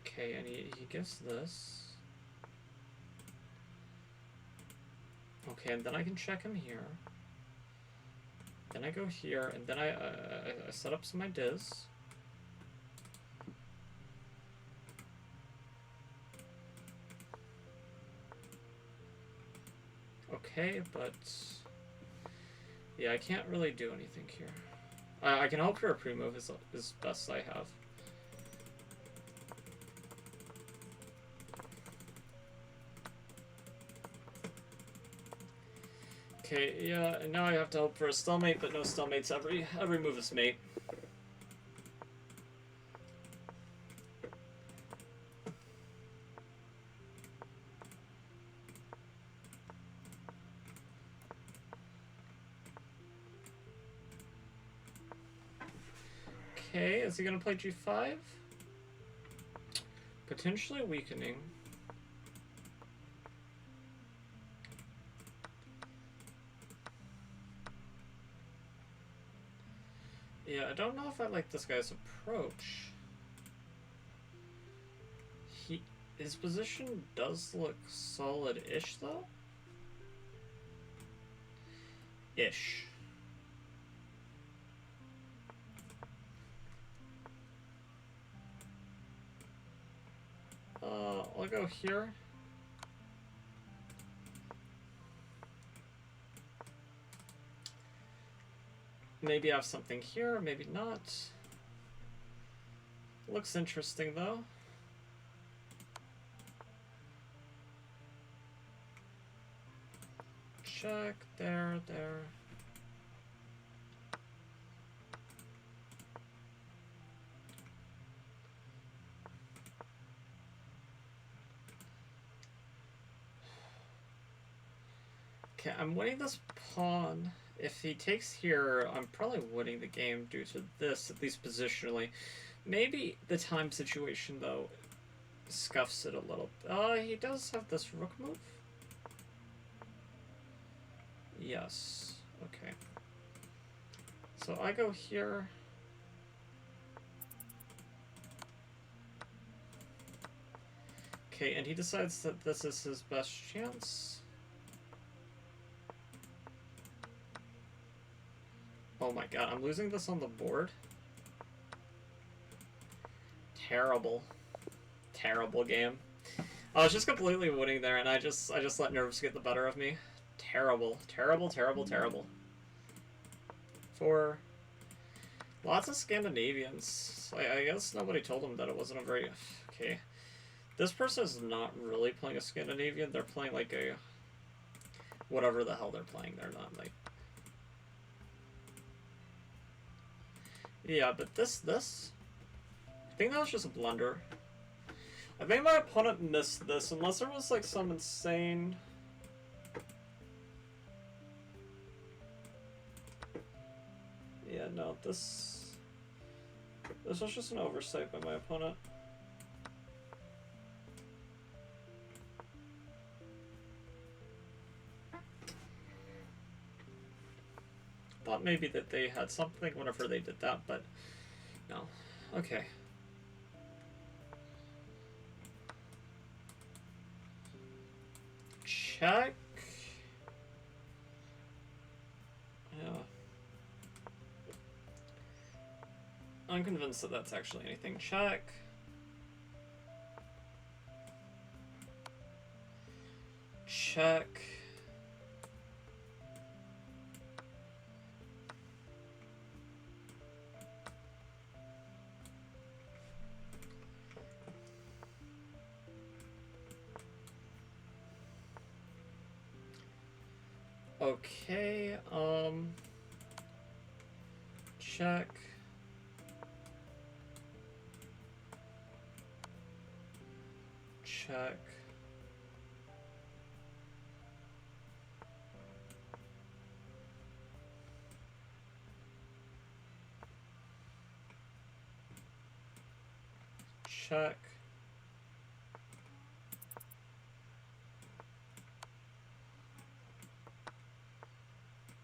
Okay, and he gives this. Okay, and then I can check him here. Then I go here, and then I set up some ideas. Okay, but yeah, I can't really do anything here. I can hope for a pre-move is best I have. Okay, yeah, and now I have to hope for a stalemate, but no stalemates. Every move is mate. Okay, is he gonna play g5? Potentially weakening. Yeah, I don't know if I like this guy's approach. His position does look solid-ish, though. Ish. I'll go here. Maybe I have something here, maybe not. Looks interesting, though. Check, there. Okay, I'm winning this pawn. If he takes here, I'm probably winning the game due to this, at least positionally. Maybe the time situation, though, scuffs it a little. He does have this rook move. Yes. Okay. So I go here. Okay, and he decides that this is his best chance. Oh my god, I'm losing this on the board. Terrible. Terrible game. I was just completely winning there, and I just let nerves get the better of me. Terrible. Terrible, terrible, terrible. For lots of Scandinavians. I guess nobody told them that it wasn't a very... Okay. This person is not really playing a Scandinavian. They're playing like a... whatever the hell they're playing. They're not like... Yeah, but this... I think that was just a blunder. I think my opponent missed this, unless there was like some insane... Yeah, no, this was just an oversight by my opponent. Thought maybe that they had something whenever they did that, but no. Okay. Check. Yeah. I'm convinced that that's actually anything. Check. Check. Okay, check. Check. Check.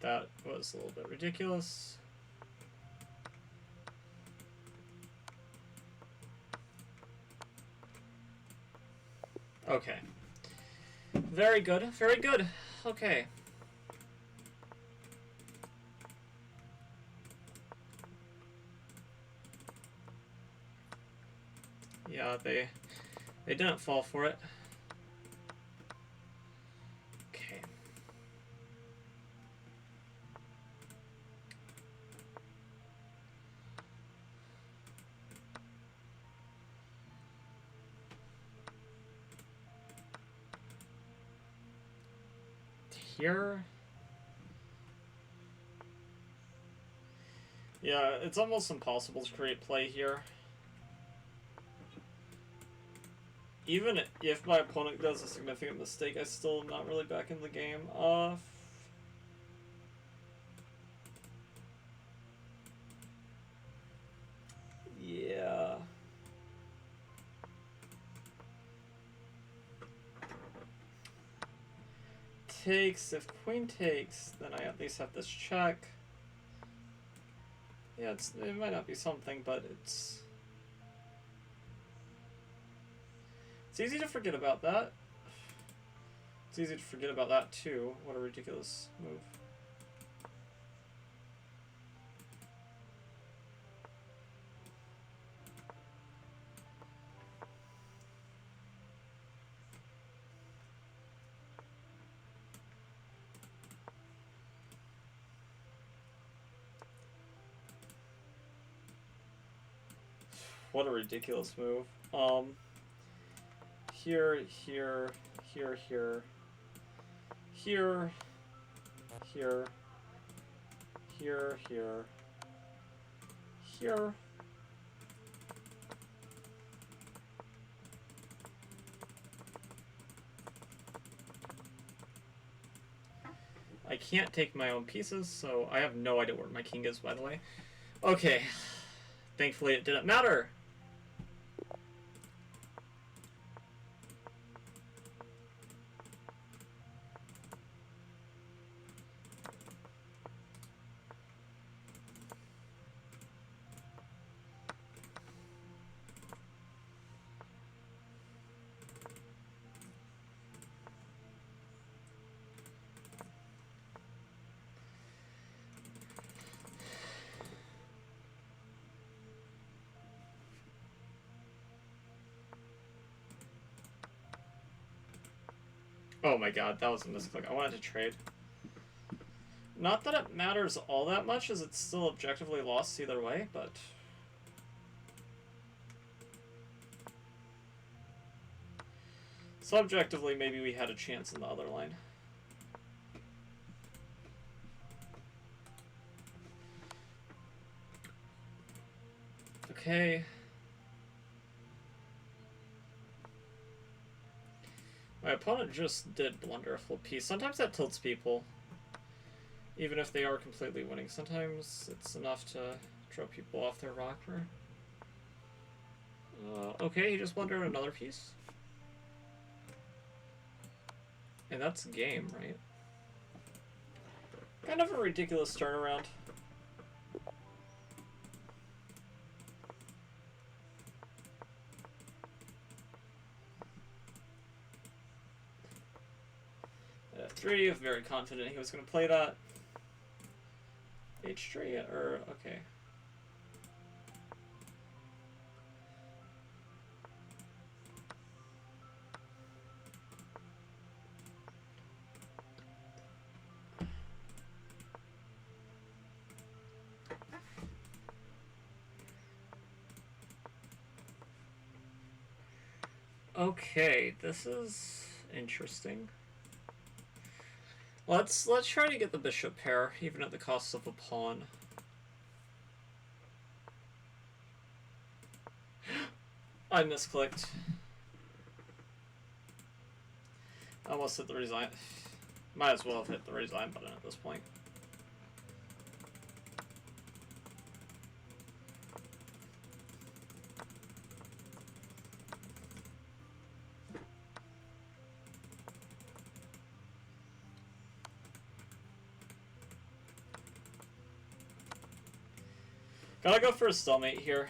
That was a little bit ridiculous. Okay. Very good, very good. Okay. Yeah, they didn't fall for it. Okay. Here. Yeah, it's almost impossible to create play here. Even if my opponent does a significant mistake, I still am not really back in the game. Yeah. Takes. If queen takes, then I at least have this check. Yeah, it might not be something, but it's easy to forget about that. It's easy to forget about that too. What a ridiculous move. What a ridiculous move. Here, here, here, here, here, here, here, here, here. I can't take my own pieces, so I have no idea where my king is, by the way. Okay. Thankfully it didn't matter. Oh my god, that was a misclick. I wanted to trade. Not that it matters all that much, as it's still objectively lost either way, but... subjectively, maybe we had a chance in the other line. Okay. My opponent just did blunder a full piece. Sometimes that tilts people, even if they are completely winning. Sometimes it's enough to throw people off their rocker. Okay, he just blundered another piece. And that's game, right? Kind of a ridiculous turnaround. H3, very confident he was going to play that. H3, or, okay. Okay, this is interesting. Let's try to get the bishop pair, even at the cost of a pawn. I misclicked. I almost hit the resign. Might as well have hit the resign button at this point. Gotta go for a stalemate here.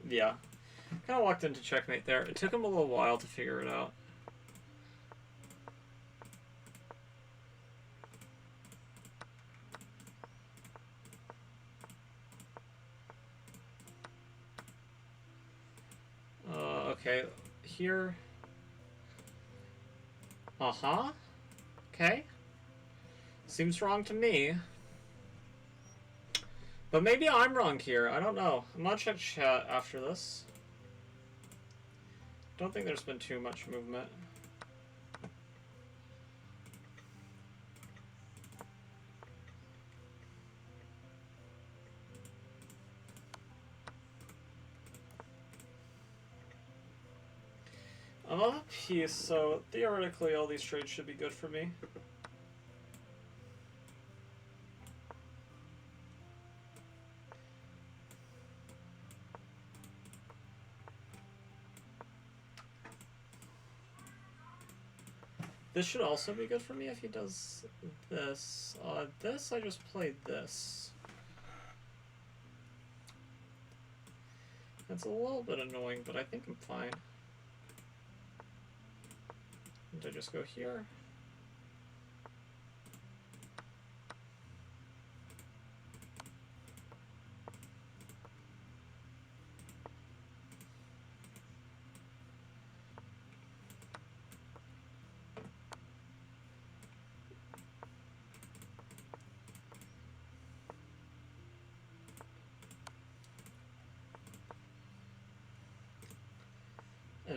Yeah. Kind of walked into checkmate there. It took him a little while to figure it out. Okay, here. Uh-huh. Okay. Seems wrong to me. But maybe I'm wrong here. I don't know. I'm gonna check chat after this. Don't think there's been too much movement. I'm on a piece, so theoretically all these trades should be good for me. This should also be good for me if he does this. This, I just played this. That's a little bit annoying, but I think I'm fine. Did I just go here?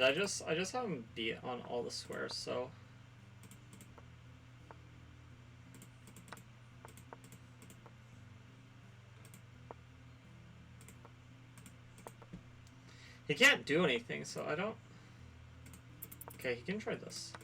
And I just have him beat on all the squares, so he can't do anything, so I don't. Okay, he can try this.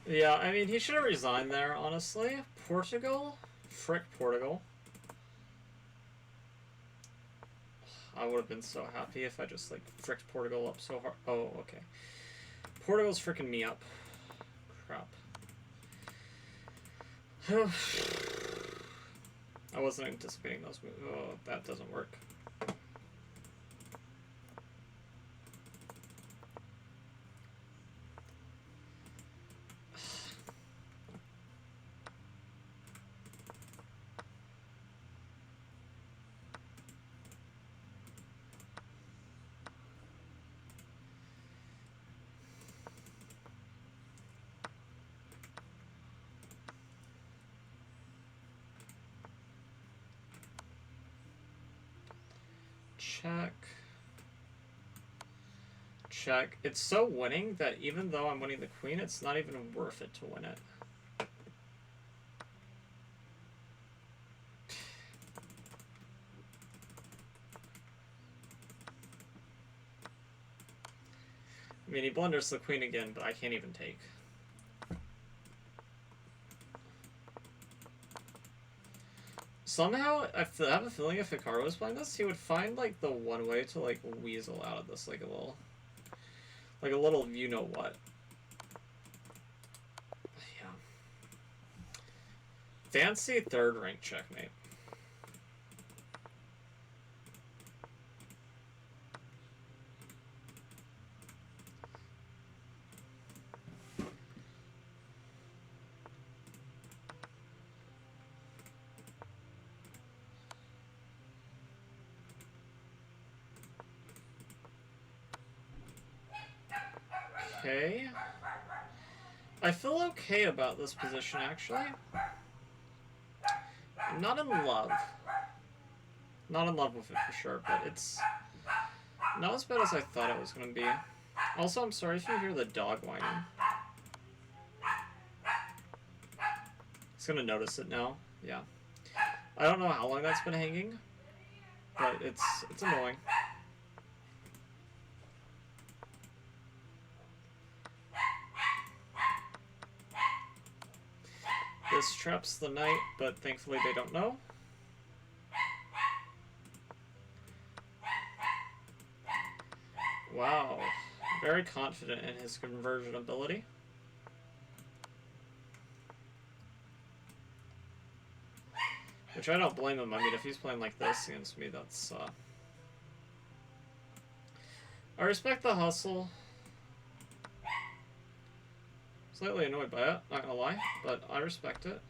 Yeah, I mean, he should have resigned there, honestly. Portugal? Frick Portugal. I would have been so happy if I just, like, fricked Portugal up so hard. Oh, okay. Portugal's fricking me up. Crap. I wasn't anticipating those moves. Oh, that doesn't work. Check. Check. It's so winning that even though I'm winning the queen, it's not even worth it to win it. I mean, he blunders the queen again, but I can't even take. Somehow, I have a feeling if Hikaru was playing this, he would find, like, the one way to, like, weasel out of this, like a little you-know-what. Yeah. Fancy third rank checkmate. Okay. I feel okay about this position, actually. I'm not in love. Not in love with it for sure, but it's not as bad as I thought it was going to be. Also, I'm sorry if you hear the dog whining. He's going to notice it now. Yeah. I don't know how long that's been hanging, but it's annoying. This traps the knight, but thankfully they don't know. Wow. Very confident in his conversion ability. Which I don't blame him. I mean, if he's playing like this against me, that's, I respect the hustle. Slightly annoyed by it, not gonna lie, but I respect it.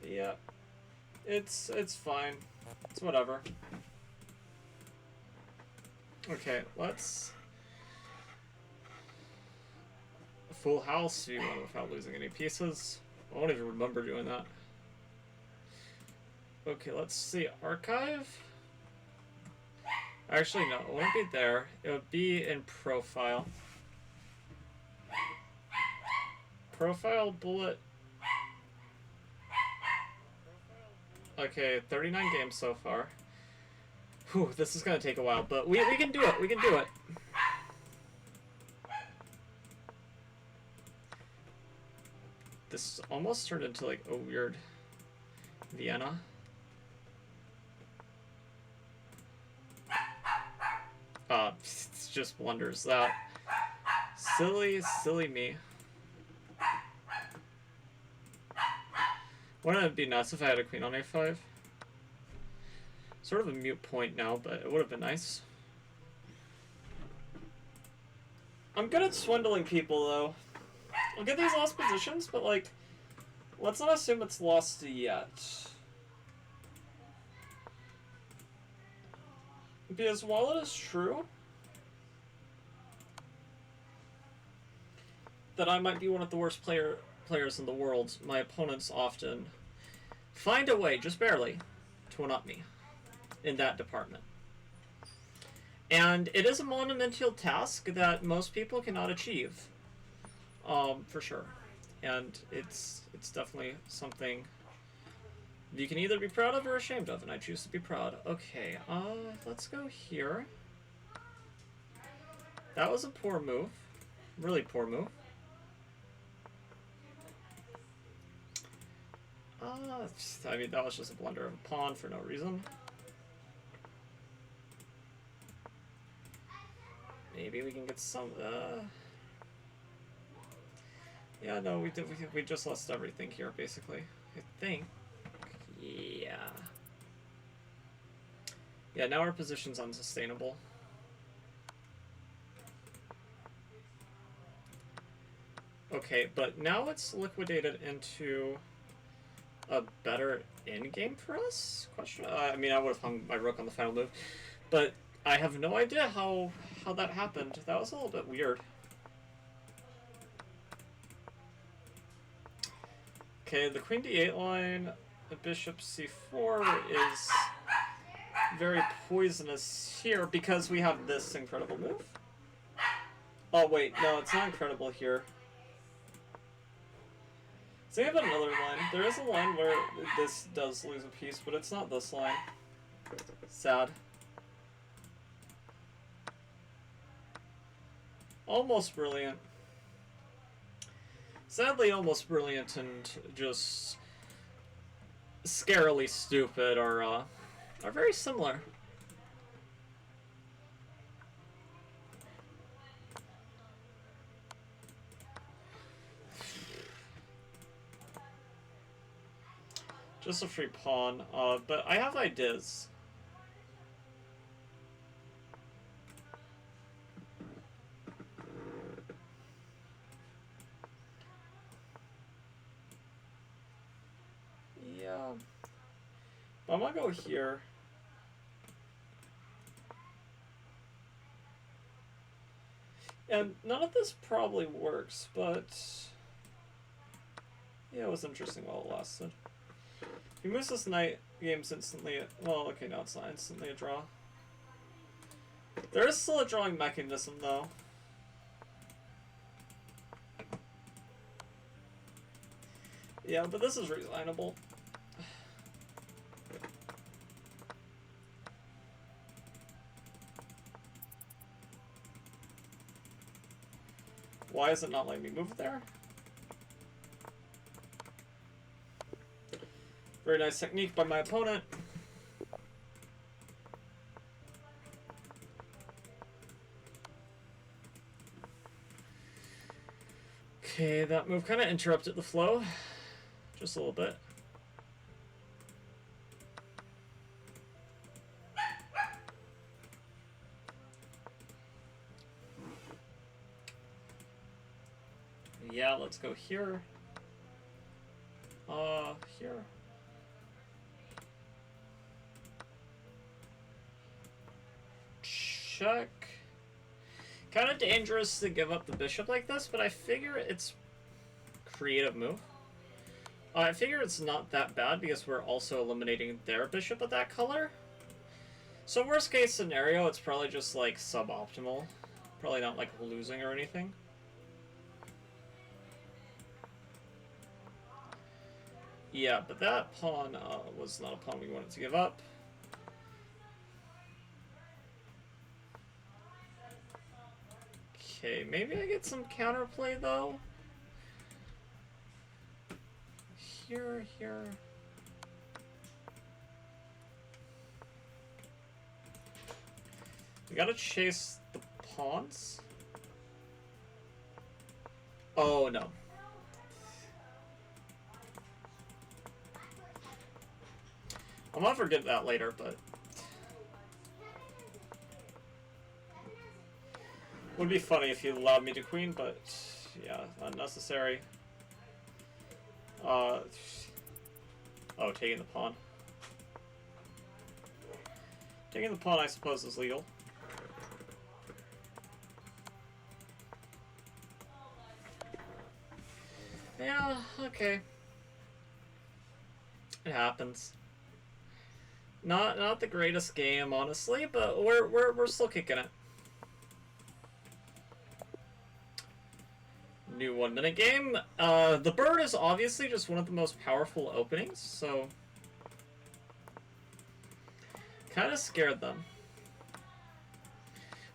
Yeah, it's fine. It's whatever. Okay, let's full house V1 without losing any pieces. I won't even remember doing that. Okay, let's see. Archive? Actually, no, it wouldn't be there. It would be in profile. Profile bullet. Okay, 39 games so far. Whew, this is gonna take a while, but we can do it. We can do it. This almost turned into like a weird Vienna. It's just blunders that. Silly me. Wouldn't it be nuts if I had a queen on a5? Sort of a mute point now, but it would have been nice. I'm good at swindling people, though. I'll get these lost positions, but, like, let's not assume it's lost yet. Because while it is true that I might be one of the worst players in the world, my opponents often find a way, just barely, to one-up me in that department. And it is a monumental task that most people cannot achieve, for sure. And it's definitely something you can either be proud of or ashamed of, and I choose to be proud. Okay, let's go here. That was a poor move. Really poor move. I mean, that was just a blunder of a pawn for no reason. Maybe we can get some, yeah, no, we just lost everything here, basically. I think. Yeah. Yeah, now our position's unsustainable. Okay, but now it's liquidated into a better in-game for us? Question. I mean, I would have hung my rook on the final move, but I have no idea how that happened. That was a little bit weird. Okay, the queen d8 line, the bishop c4 is very poisonous here because we have this incredible move. Oh wait, no, it's not incredible here. Think about another line. There is a line where this does lose a piece, but it's not this line. Sad. Almost brilliant. Sadly, almost brilliant and just scarily stupid are very similar. Just a free pawn, but I have ideas. Yeah. I'm gonna go here. And none of this probably works, but yeah, it was interesting while it lasted. He moves this knight, game's instantly, well, okay, now it's not instantly a draw. There is still a drawing mechanism, though. Yeah, but this is resignable. Why is it not letting me move there? Very nice technique by my opponent. Okay, that move kind of interrupted the flow. Just a little bit. Yeah, let's go here. Here. Check. Kind of dangerous to give up the bishop like this, but I figure it's creative move. I figure it's not that bad because we're also eliminating their bishop of that color. So worst case scenario, it's probably just like suboptimal. Probably not like losing or anything. Yeah, but that pawn was not a pawn we wanted to give up. Okay, maybe I get some counterplay though. Here. We gotta chase the pawns. Oh no. I'm gonna forget that later, but Would be funny if he allowed me to queen, but yeah, unnecessary. Oh, taking the pawn. Taking the pawn, I suppose, is legal. Yeah, okay. It happens. Not the greatest game, honestly, but we're still kicking it. New 1 minute game. The bird is obviously just one of the most powerful openings, so kind of scared them.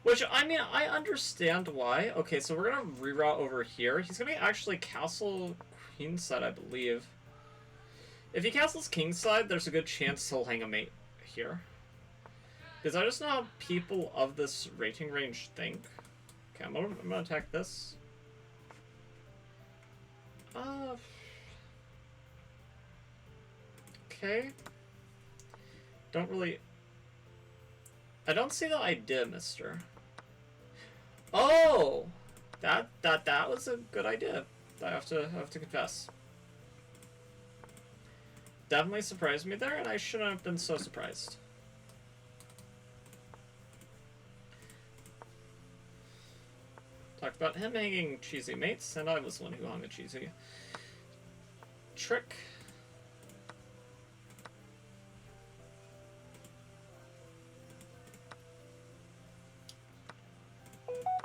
Which, I mean, I understand why. Okay, so we're gonna reroute over here. He's gonna be actually castle queenside, I believe. If he castles kingside, there's a good chance he'll hang a mate here. Because I just know how people of this rating range think. Okay, I'm gonna attack this. Okay. Don't really... I don't see the idea, mister. Oh! That was a good idea. I have to confess. Definitely surprised me there, and I shouldn't have been so surprised. Talked about him hanging cheesy mates, and I was the one who hung a cheesy trick.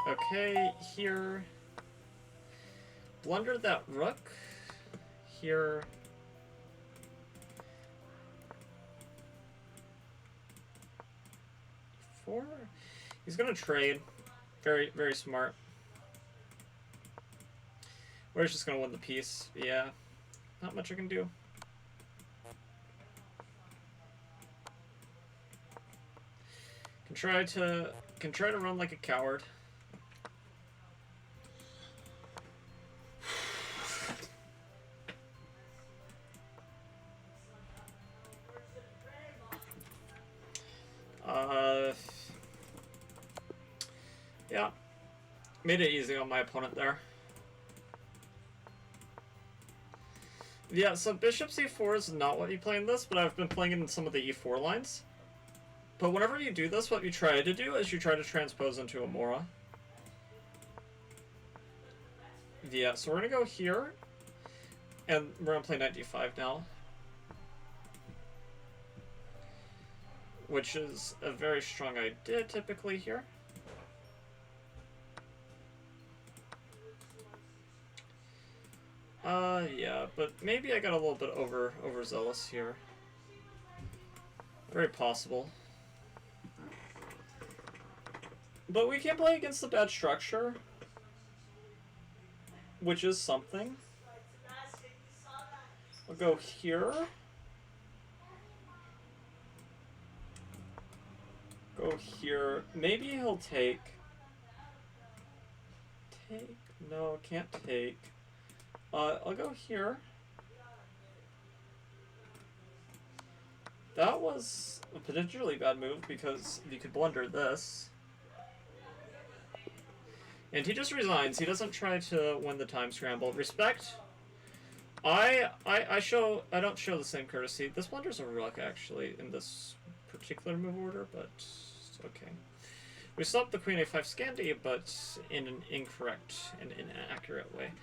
Okay, here. Blunder that rook. Here. Four. He's gonna trade. Very, very smart. We're just gonna win the piece. Yeah. Not much I can do. Can try to run like a coward. Yeah. Made it easy on my opponent there. Yeah, so bishop c4 is not what you play in this, but I've been playing it in some of the e4 lines. But whenever you do this, what you try to do is you try to transpose into a Mora. Yeah, so we're gonna go here, and we're gonna play knight d5 now. Which is a very strong idea typically here. Yeah, but maybe I got a little bit overzealous here. Very possible. But we can play against the bad structure, which is something. I'll go here. Go here. Maybe he'll take. No, can't take. I'll go here. That was a potentially bad move because you could blunder this. And he just resigns. He doesn't try to win the time scramble. Respect. I don't show the same courtesy. This blunder's a rook actually in this particular move order, but it's okay. We stopped the queen a5 Scandi, but in an incorrect and inaccurate way.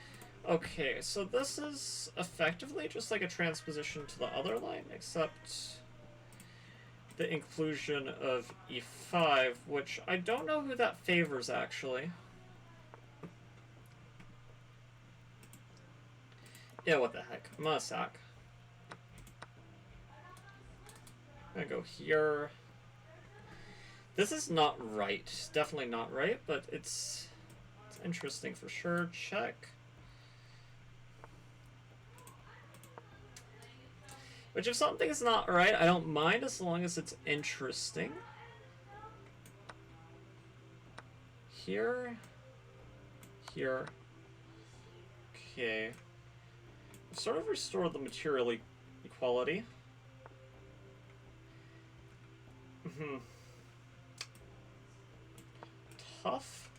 Okay, so this is effectively just like a transposition to the other line, except the inclusion of e5, which I don't know who that favors, actually. Yeah, what the heck. I'm gonna sack. I'm gonna go here. This is not right. Definitely not right, but it's interesting for sure. Check. Which, if something's not right, I don't mind as long as it's interesting. Here. Here. Okay. Sort of restore the material equality. Tough.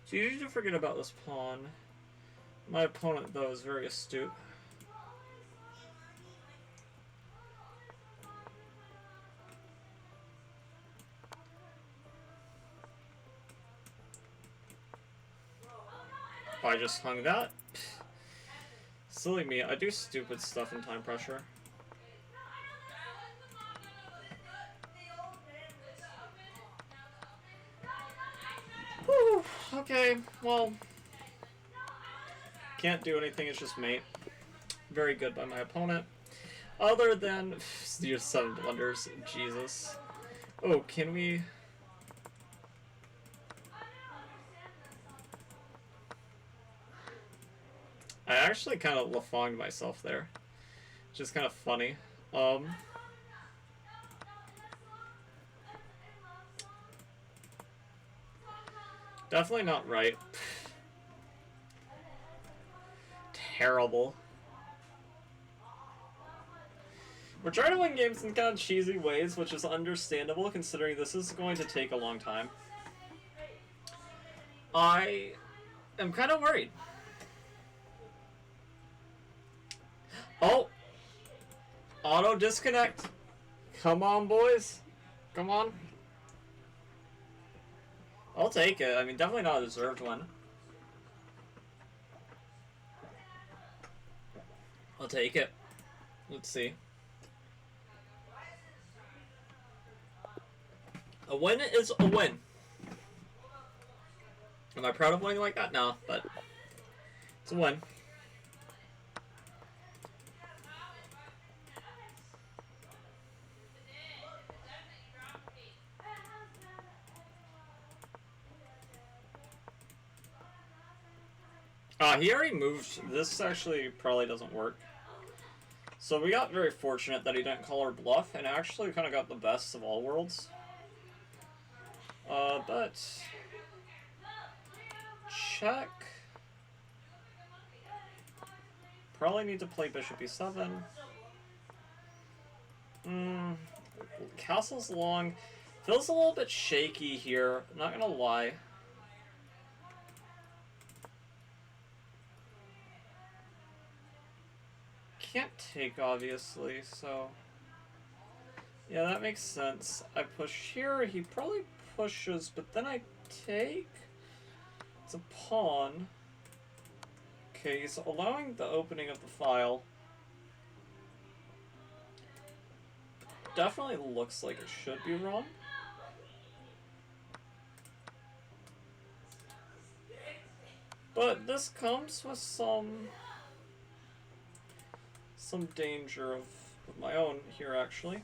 It's easy to forget about this pawn. My opponent, though, is very astute. Oh, I just hung that? Silly me, I do stupid stuff in time pressure. Whew, okay, well... Can't do anything, it's just mate. Very good by my opponent. Other than... Use 7 blunders, Jesus. Oh, can we... I actually kind of lafonged myself there. Just kind of funny. Definitely not right. Terrible. We're trying to win games in kind of cheesy ways, which is understandable considering this is going to take a long time. I am kind of worried. Oh! Auto disconnect. Come on, boys. Come on. I'll take it. I mean, definitely not a deserved one. I'll take it. Let's see. A win is a win. Am I proud of winning like that? No, but it's a win. He already moved. This actually probably doesn't work. So we got very fortunate that he didn't call our bluff and actually kind of got the best of all worlds. But... Check. Probably need to play bishop e7. Castle's long. Feels a little bit shaky here, not gonna lie. Can't take, obviously, so... Yeah, that makes sense. I push here, he probably pushes, but then I take... It's a pawn. Okay, he's allowing the opening of the file. Definitely looks like it should be wrong. But this comes with some danger of my own here, actually.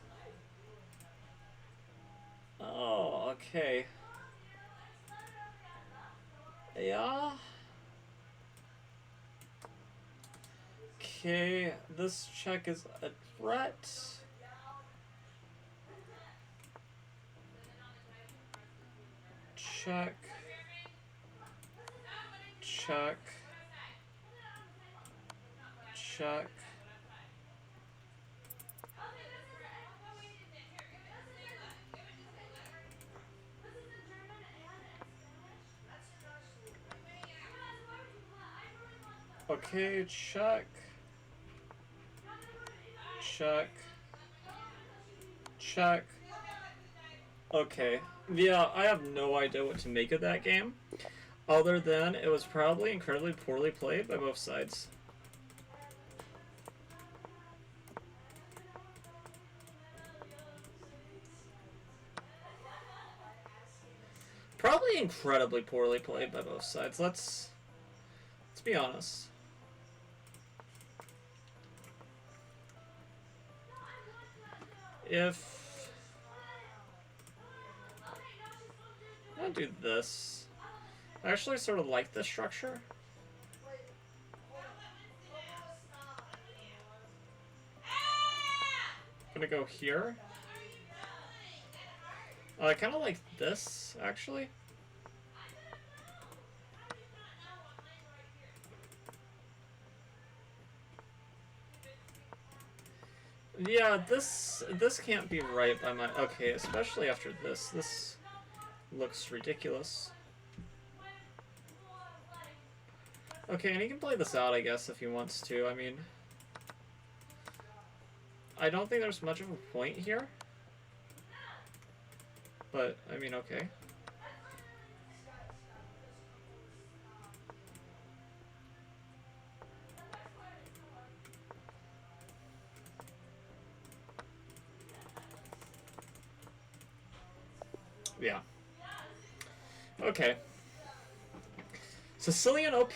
Oh, okay. Yeah. Okay, this check is a threat. Check. Check. Check. Okay, check. Check. Check. Okay. Yeah, I have no idea what to make of that game. Other than it was probably incredibly poorly played by both sides. Probably incredibly poorly played by both sides. Let's be honest. If I do this, I actually sort of like this structure. I'm gonna go here. I kind of like this, actually. Yeah, this can't be right by my... Okay, especially after this. This looks ridiculous. Okay, and he can play this out, I guess, if he wants to. I mean, I don't think there's much of a point here. But, I mean, okay. Yeah. Okay. Sicilian OP.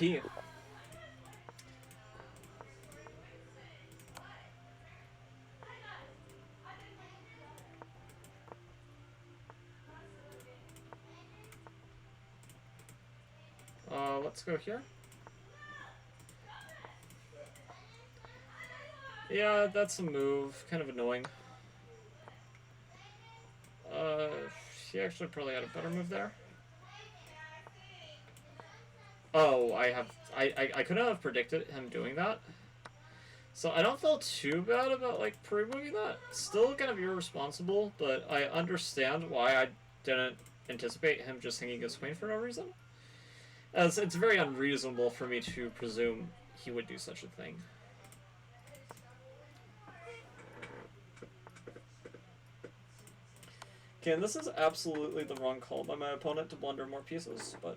Let's go here. Yeah, that's a move. Kind of annoying. He actually probably had a better move there. Oh, I couldn't have predicted him doing that. So I don't feel too bad about, like, pre-moving that. Still kind of irresponsible, but I understand why I didn't anticipate him just hanging his queen for no reason. As it's very unreasonable for me to presume he would do such a thing. Okay, and this is absolutely the wrong call by my opponent to blunder more pieces, but...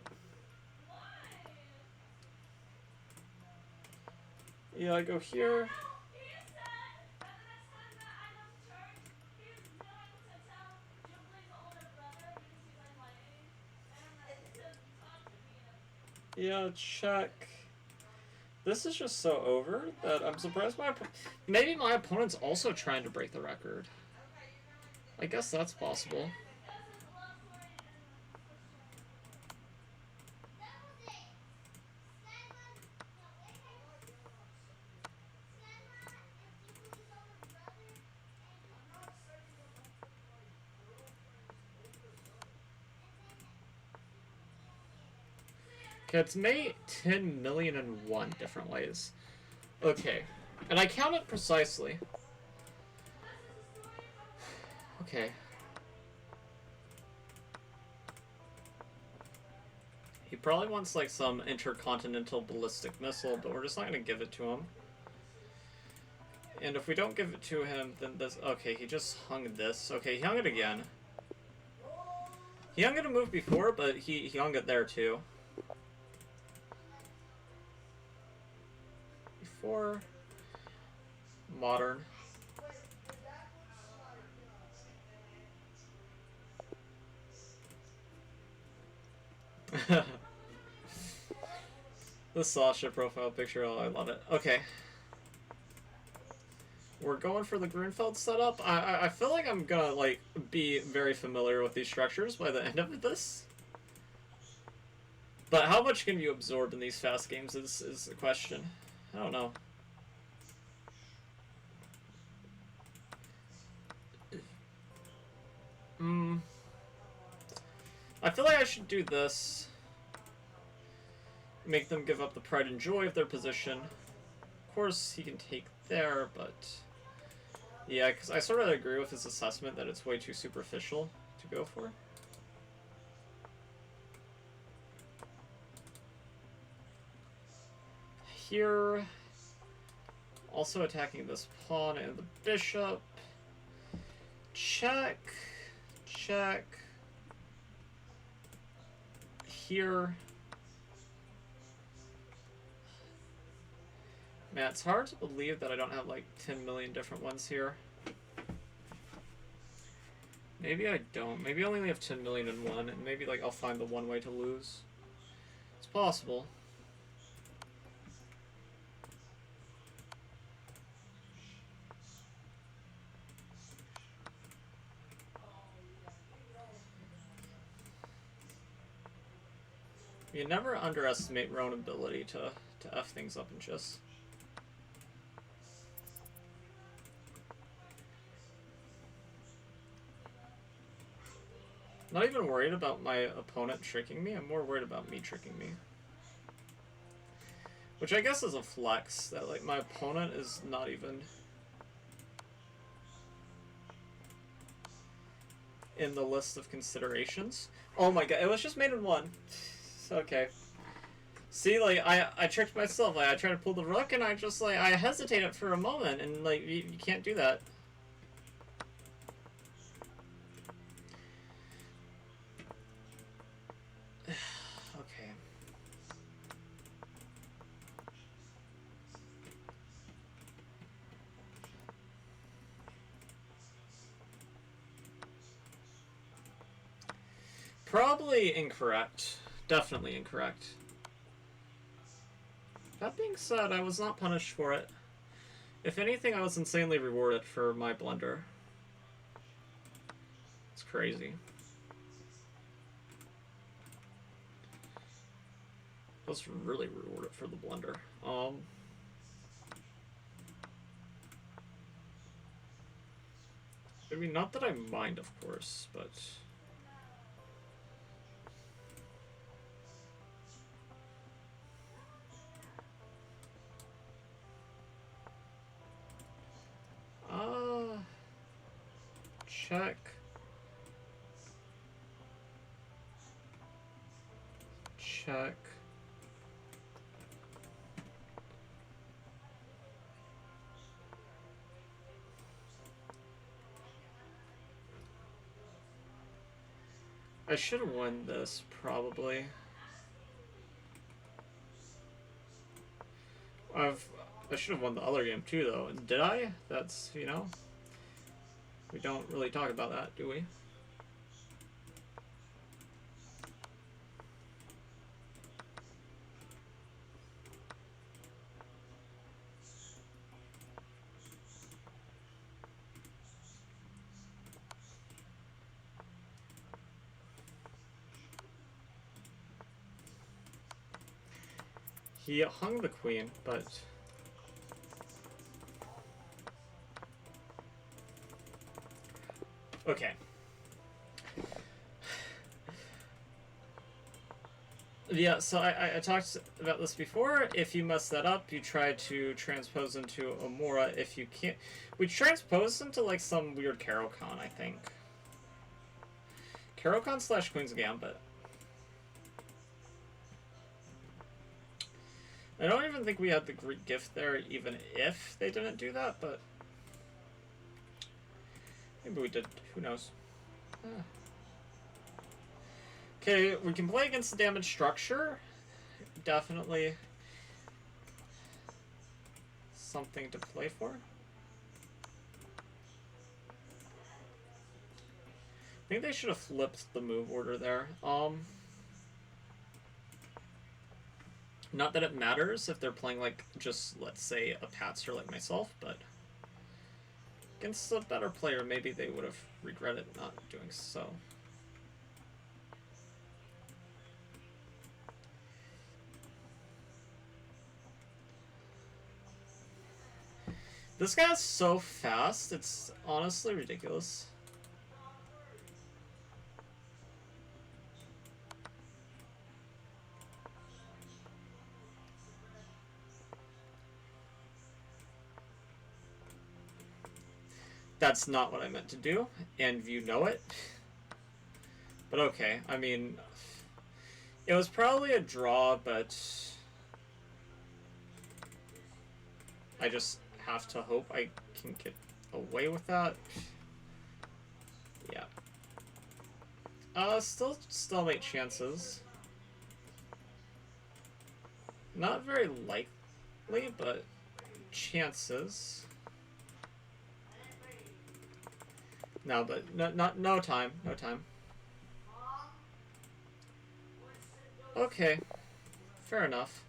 yeah, I go here. Yeah, check. This is just so over that I'm surprised maybe my opponent's also trying to break the record. I guess that's possible. Okay, it's made 10,000,001 different ways. Okay, and I count it precisely. Okay. He probably wants, like, some intercontinental ballistic missile, but we're just not going to give it to him. And if we don't give it to him, then this... okay, he just hung this. Okay, he hung it again. He hung it a move before, but he hung it there, too. Before... modern. The Sasha profile picture, oh, I love it. Okay. We're going for the Grunfeld setup. I feel like I'm gonna, like, be very familiar with these structures by the end of this. But how much can you absorb in these fast games is the question. I don't know. I feel like I should do this. Make them give up the pride and joy of their position. Of course, he can take there, but... yeah, because I sort of agree with his assessment that it's way too superficial to go for. Here... also attacking this pawn and the bishop. Check. Check. Here. Man, it's hard to believe that I don't have like 10 million different ones here. Maybe I don't. Maybe I only have 10 million in one, and maybe like I'll find the one way to lose. It's possible. You never underestimate your own ability to F things up in chess. Not even worried about my opponent tricking me, I'm more worried about me tricking me. Which I guess is a flex, that like my opponent is not even in the list of considerations. Oh my god, it was just made in one. Okay. See, like, I tricked myself. Like, I tried to pull the rook, and I just, like, I hesitated for a moment, and, like, you can't do that. Okay. Probably incorrect. Definitely incorrect. That being said, I was not punished for it. If anything, I was insanely rewarded for my blunder. It's crazy. I was really rewarded for the blunder. I mean, not that I mind, of course, but... check. Check. I should have won this, probably. I should have won the other game too, though. Did I? That's, you know... We don't really talk about that, do we? He hung the queen, but... Okay. Yeah, so I talked about this before. If you mess that up, you try to transpose into Amora. If you can't... We transpose into, like, some weird Caro-Kann, I think. Caro-Kann / Queen's Gambit. I don't even think we had the Greek gift there, even if they didn't do that, but... Maybe we did. Who knows? Okay, we can play against the damage structure. Definitely something to play for. I think they should have flipped the move order there. Not that it matters if they're playing, like, just, let's say, a Patzer like myself, but against a better player, maybe they would have regretted not doing so. This guy's so fast, it's honestly ridiculous. That's not what I meant to do, and you know it. But okay, I mean, it was probably a draw, but I just have to hope I can get away with that. Yeah. Still make chances. Not very likely, but chances. No, but no time. Okay, fair enough.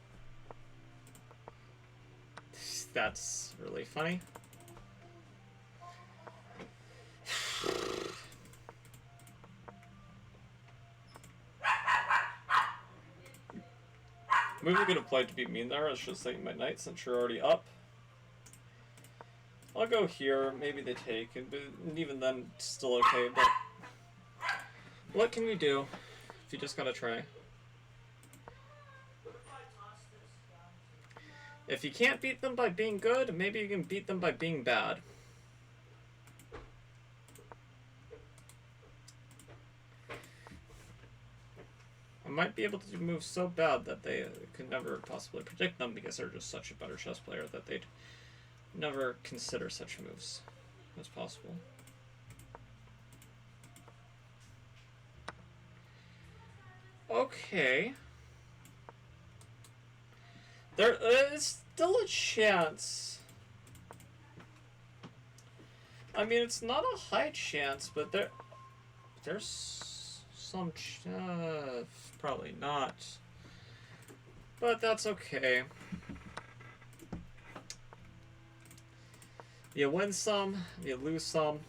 That's really funny. Move we could have played to beat me in there. I was just taking my knight since you're already up. I'll go here. Maybe they take, and even then, still okay. But what can we do if you just gotta try? If you can't beat them by being good, maybe you can beat them by being bad. I might be able to do moves so bad that they could never possibly predict them because they're just such a better chess player that they'd never consider such moves as possible. Okay. There is still a chance. I mean, it's not a high chance, but there's some probably not. But that's okay. You win some, you lose some.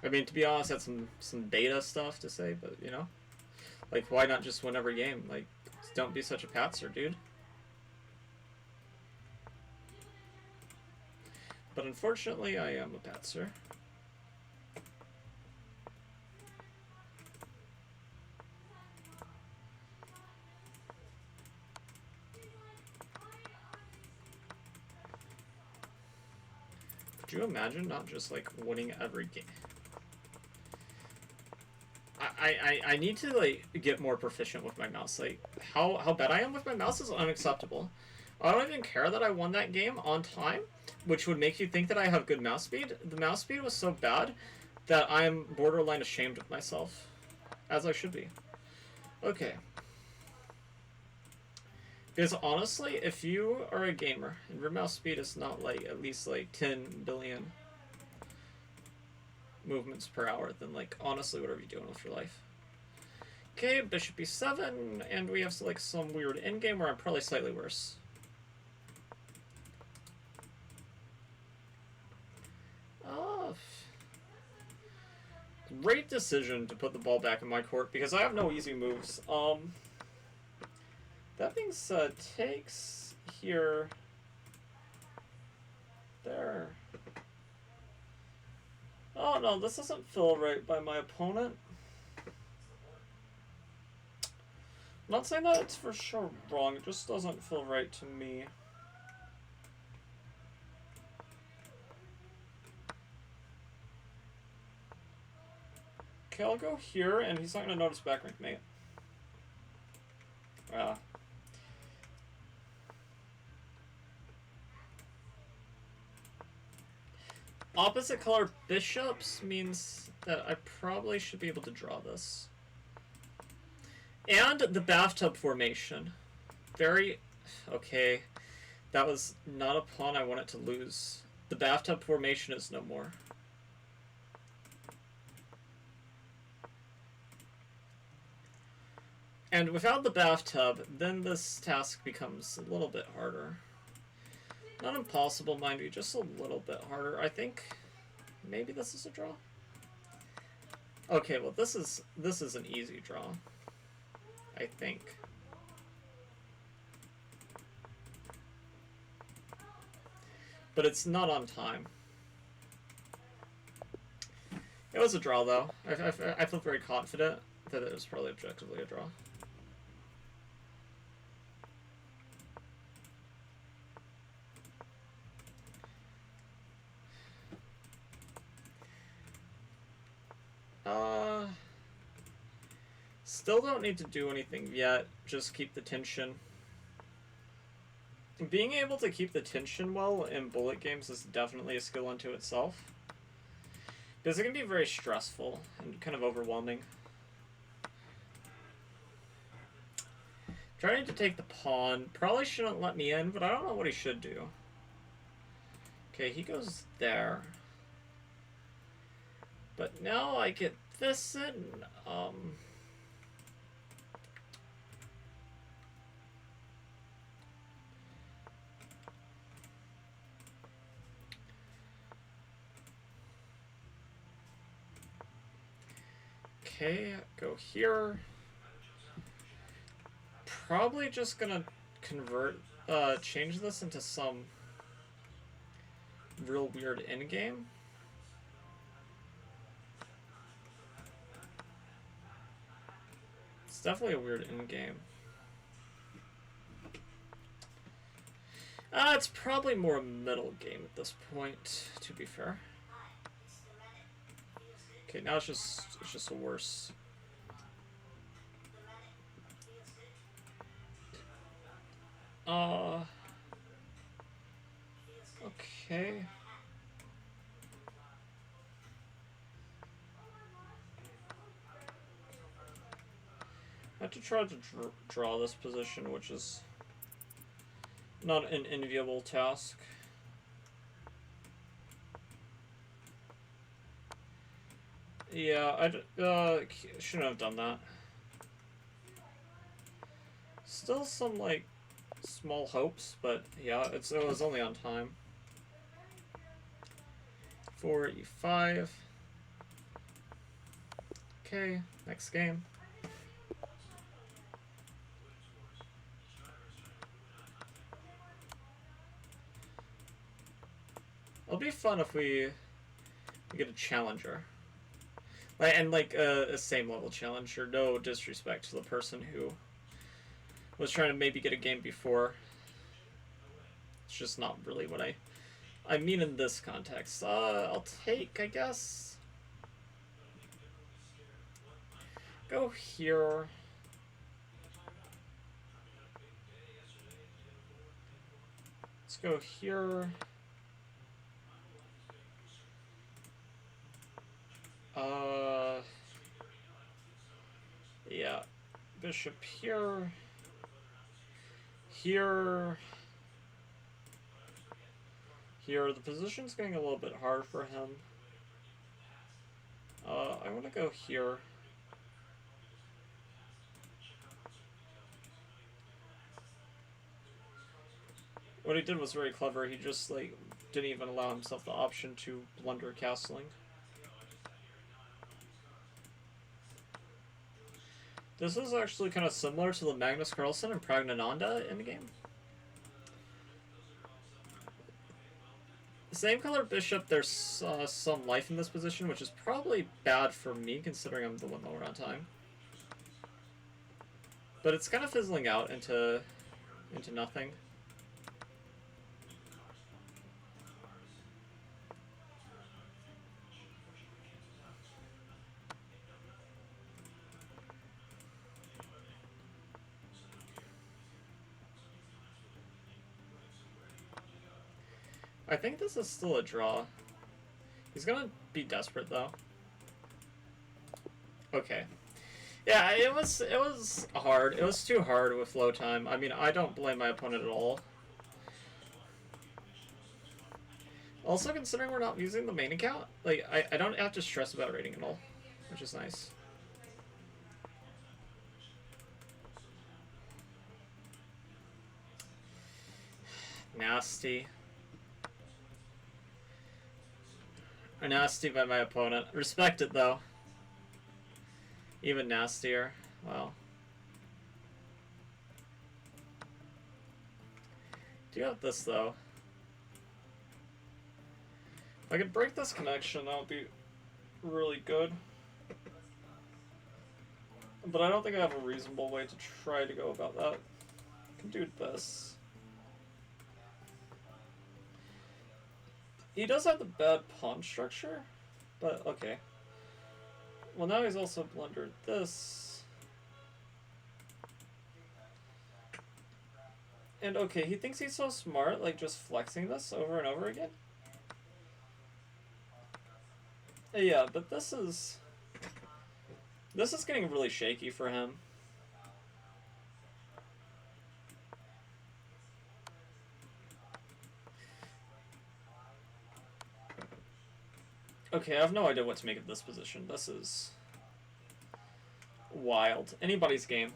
I mean, to be honest, that's some data stuff to say, but you know, like, why not just win every game? Like, don't be such a patzer, dude. But unfortunately, I am a patzer. Could you imagine not just, like, winning every game? I need to, like, get more proficient with my mouse. Like, how bad I am with my mouse is unacceptable. I don't even care that I won that game on time, which would make you think that I have good mouse speed. The mouse speed was so bad that I'm borderline ashamed of myself, as I should be. Okay. Because honestly, if you are a gamer and your mouse speed is not like at least like 10 billion movements per hour, then like honestly, what are you doing with your life? Okay, bishop e7, and we have like some weird endgame where I'm probably slightly worse. Great decision to put the ball back in my court because I have no easy moves. That being said, takes here, there. Oh no, this doesn't feel right by my opponent. I'm not saying that it's for sure wrong, it just doesn't feel right to me. Okay, I'll go here, and he's not going to notice back rank mate. Opposite color bishops means that I probably should be able to draw this. And the bathtub formation. Very... Okay. That was not a pawn I wanted to lose. The bathtub formation is no more. And without the bathtub, then this task becomes a little bit harder. Not impossible, mind you, just a little bit harder. I think maybe this is a draw. Okay, well this is an easy draw. I think. But it's not on time. It was a draw though. I feel very confident that it was probably objectively a draw. Still don't need to do anything yet, just keep the tension. Being able to keep the tension well in bullet games is definitely a skill unto itself. Because it can be very stressful and kind of overwhelming. Trying to take the pawn, probably shouldn't let me in, but I don't know what he should do. Okay, he goes there. But now I get this in, okay, go here. Probably just gonna change this into some real weird endgame. It's definitely a weird endgame. It's probably more a middle game at this point, to be fair. Okay, now it's just a worse. Uh, okay. I have to try to draw this position, which is not an enviable task. Yeah, I shouldn't have done that. Still some, like, small hopes, but yeah, it was only on time. 4 e5. Okay, next game. It'll be fun if we get a challenger. And like a same level challenger. No disrespect to the person who was trying to maybe get a game before. It's just not really what I mean in this context. I'll take, I guess. Go here. Let's go here. Yeah. Bishop here. Here. Here. The position's getting a little bit hard for him. I want to go here. What he did was very clever. He just, like, didn't even allow himself the option to blunder castling. This is actually kind of similar to the Magnus Carlsen and Pragnananda in the game. Same color bishop, there's some life in this position, which is probably bad for me considering I'm the one lower on time. But it's kind of fizzling out into nothing. I think this is still a draw. He's gonna be desperate though. Okay. Yeah, it was hard. It was too hard with low time. I mean, I don't blame my opponent at all. Also, considering we're not using the main account, like, I don't have to stress about rating at all, which is nice. Nasty. Nasty by my opponent. Respect it, though. Even nastier. Wow. Do you have this, though? If I could break this connection, that would be really good. But I don't think I have a reasonable way to try to go about that. I can do this. He does have the bad pawn structure, but okay. Well, now he's also blundered this. And okay, he thinks he's so smart, like just flexing this over and over again. Yeah, but this is getting really shaky for him. Okay, I have no idea what to make of this position. This is wild. Anybody's game.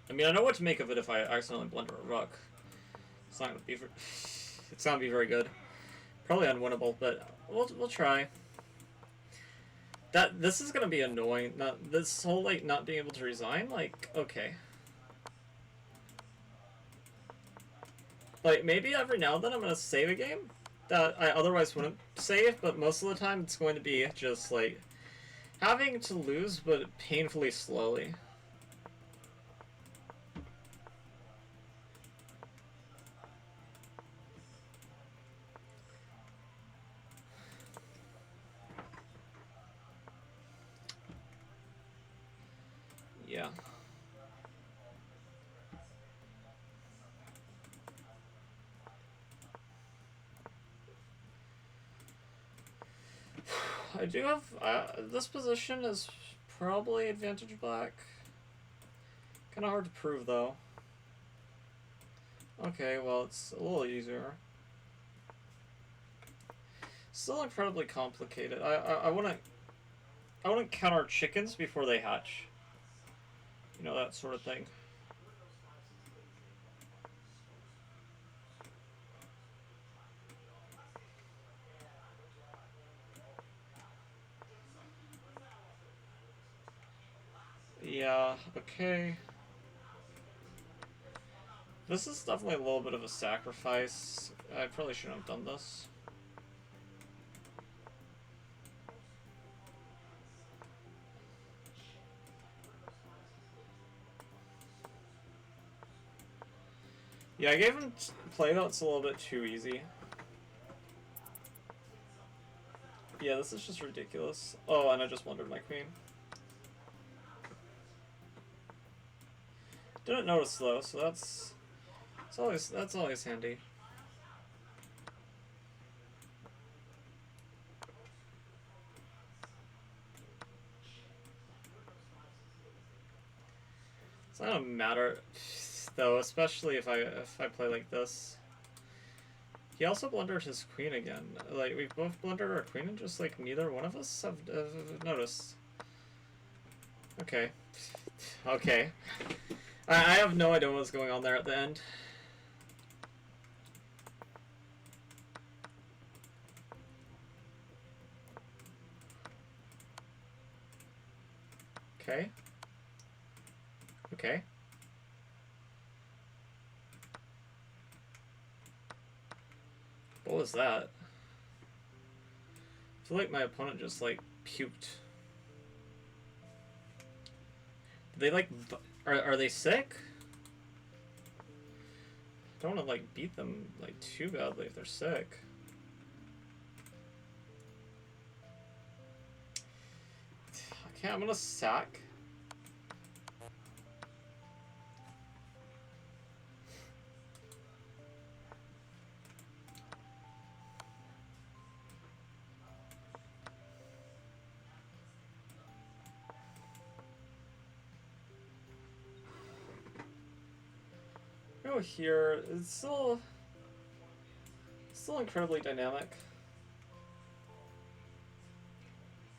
I mean, I know what to make of it if I accidentally blunder a rook. It's not gonna be it's not gonna be very good. Probably unwinnable, but we'll try. This is gonna be annoying. This whole like not being able to resign. Like, okay. Like maybe every now and then I'm gonna save a game that I otherwise wouldn't save, but most of the time it's going to be just like having to lose, but painfully slowly. I do have... this position is probably advantage black. Kind of hard to prove, though. Okay, well, it's a little easier. Still incredibly complicated. I wouldn't count our chickens before they hatch. You know, that sort of thing. Yeah, okay. This is definitely a little bit of a sacrifice. I probably shouldn't have done this. Yeah, I gave him playouts a little bit too easy. Yeah, this is just ridiculous. Oh, and I just blundered my queen. Didn't notice though, so that's always handy. It's not gonna matter though, especially if I play like this. He also blundered his queen again. Like, we've both blundered our queen and just, like, neither one of us have noticed. Okay. Okay. I have no idea what's going on there at the end. Okay. Okay. What was that? I feel like my opponent just, like, puked. They, like, are they sick? I don't want to, like, beat them, like, too badly if they're sick. Okay, I'm gonna sack. Go here. It's still incredibly dynamic.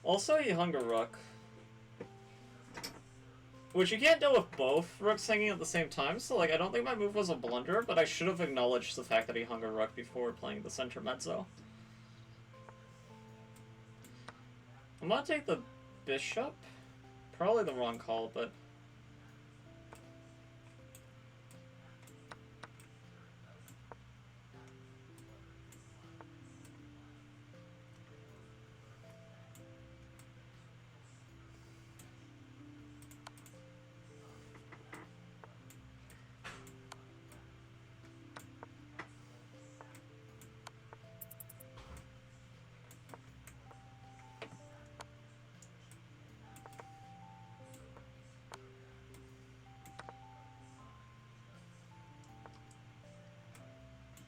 Also, he hung a rook. Which you can't deal with both rooks hanging at the same time, so like I don't think my move was a blunder, but I should have acknowledged the fact that he hung a rook before playing the center mezzo. I'm gonna take the bishop. Probably the wrong call, but...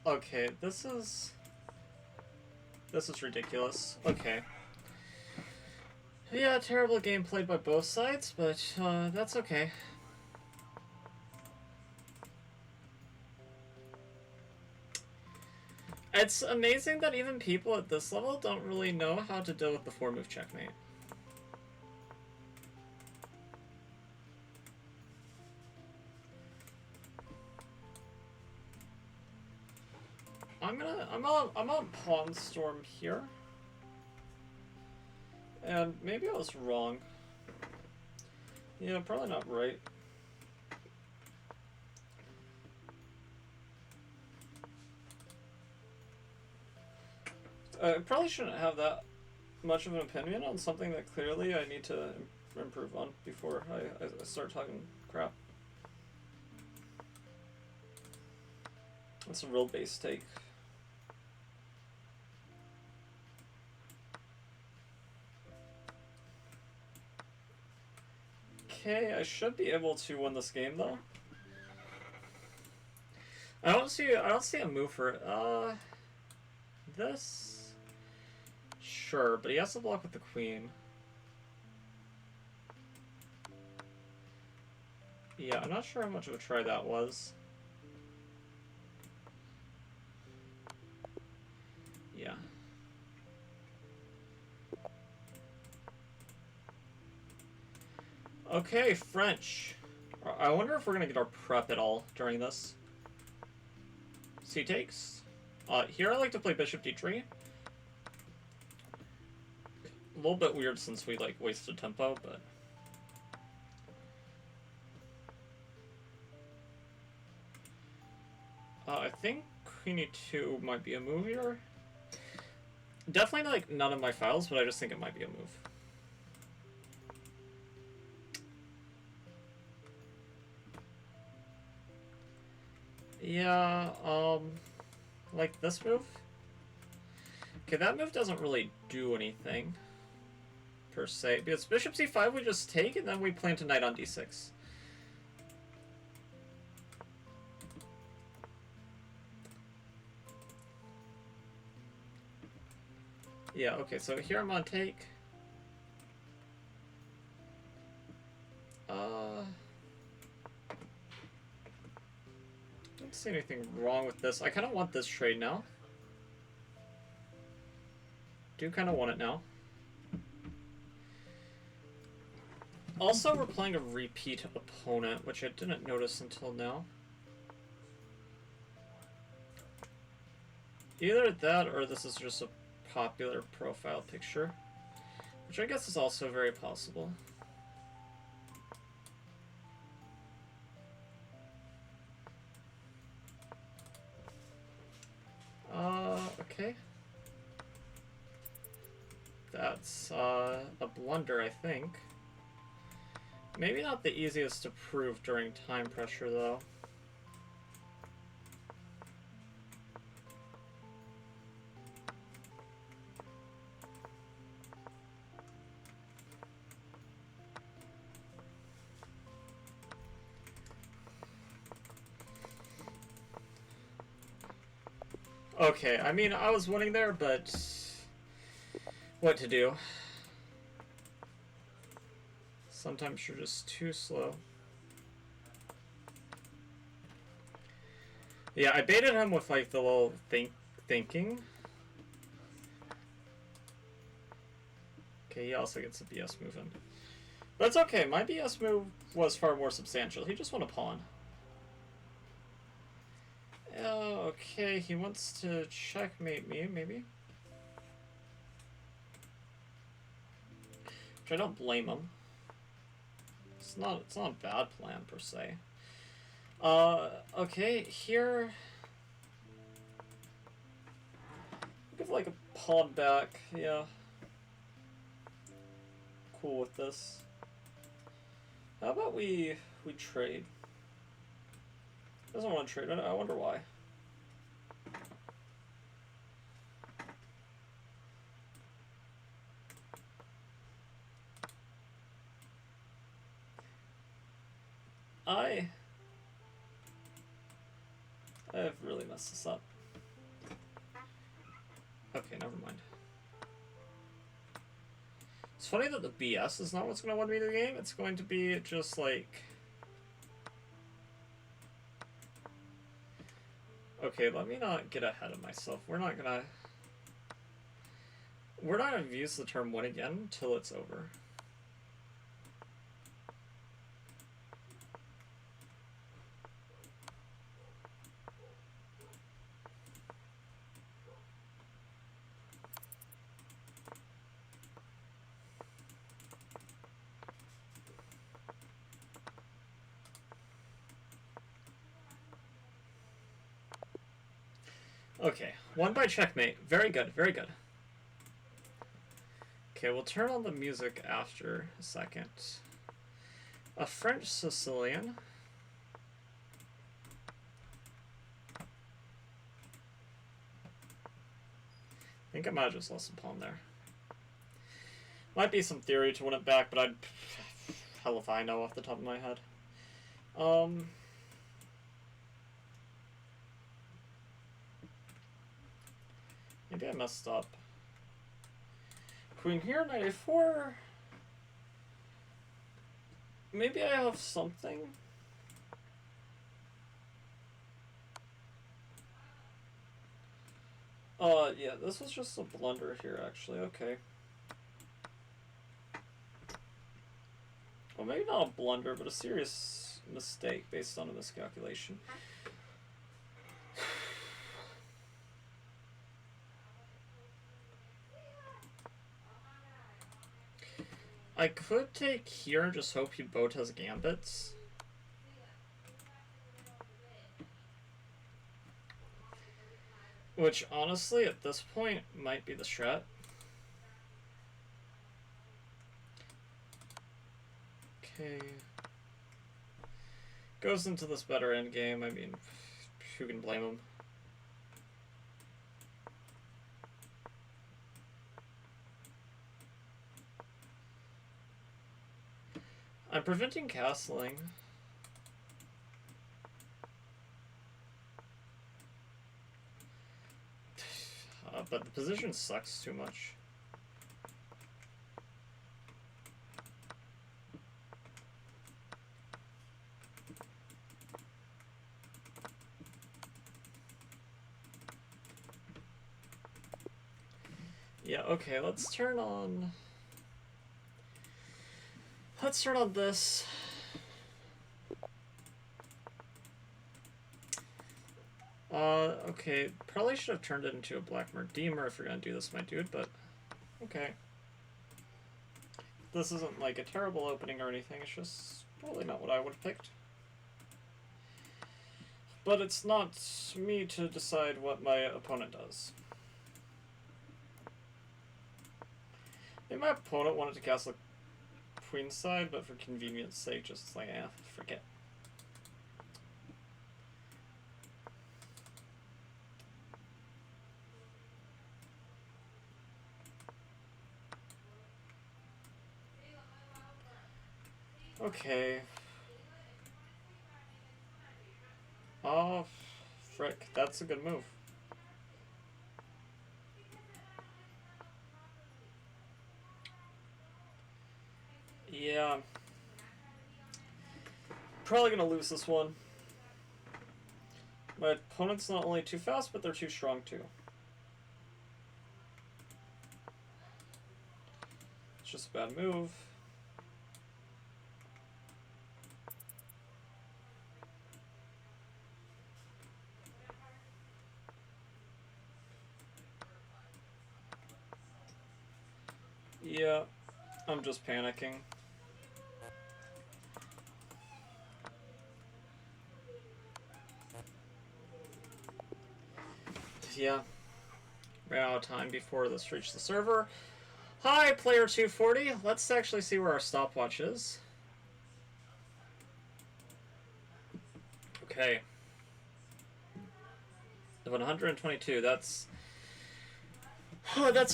Okay, this is ridiculous. Okay. Yeah, terrible game played by both sides, but that's okay. It's amazing that even people at this level don't really know how to deal with the 4-move checkmate. I'm on Pawn Storm here. And maybe I was wrong. Yeah, probably not right. I probably shouldn't have that much of an opinion on something that clearly I need to improve on before I start talking crap. That's a real base take. Okay, I should be able to win this game though. I don't see a move for it. This. Sure, but he has to block with the queen. Yeah, I'm not sure how much of a try that was. Yeah. Okay, French. I wonder if we're gonna get our prep at all during this. C takes. Here I like to play bishop d3. A little bit weird since we like wasted tempo, but I think queen e2 might be a move here. Definitely like none of my files, but I just think it might be a move. Yeah, like this move. Okay, that move doesn't really do anything, per se. Because bishop c5 we just take, and then we plant a knight on d6. Yeah, okay, so here I'm on take. Don't see anything wrong with this. I kind of want this trade now. Do kind of want it now. Also, we're playing a repeat opponent, which I didn't notice until now. Either that or this is just a popular profile picture, which I guess is also very possible. Okay. That's a blunder, I think. Maybe not the easiest to prove during time pressure, though. Okay, I mean, I was winning there, but what to do? Sometimes you're just too slow. Yeah, I baited him with like the little thinking. Okay, he also gets a BS move in. But it's okay, my BS move was far more substantial. He just won a pawn. Okay, he wants to checkmate me, maybe. Which I don't blame him. It's not a bad plan per se. Okay, here give like a pawn back, yeah. Cool with this. How about we trade? Doesn't want to trade. I wonder why. I've really messed this up. Okay, never mind. It's funny that the BS is not what's going to win me the game. It's going to be just like... Okay, let me not get ahead of myself. We're not gonna use the term win again until it's over. Okay, won by checkmate. Very good, very good. Okay, we'll turn on the music after a second. A French Sicilian. I think I might have just lost a pawn there. Might be some theory to win it back, but hell if I know off the top of my head. Um... Maybe I messed up. Queen here, knight a4. Maybe I have something. Yeah, this was just a blunder here, actually. Okay. Well, maybe not a blunder, but a serious mistake based on a miscalculation. I could take here and just hope he both has gambits. Which, honestly, at this point, might be the strat. Okay. Goes into this better endgame. I mean, who can blame him? I'm preventing castling. But the position sucks too much. Yeah, okay, let's turn on this. Okay, probably should have turned it into a black Redeemer if we're gonna do this, my dude, but okay. This isn't like a terrible opening or anything, it's just probably not what I would have picked. But it's not me to decide what my opponent does. Maybe my opponent wanted to castle queenside, but for convenience sake, just like, forget. Okay. Oh, frick. That's a good move. Yeah. Probably gonna lose this one. My opponent's not only too fast, but they're too strong too. It's just a bad move. Yeah, I'm just panicking. Yeah. Ran out of time before this reached the server. Hi, player 240. Let's actually see where our stopwatch is. Okay. 122. That's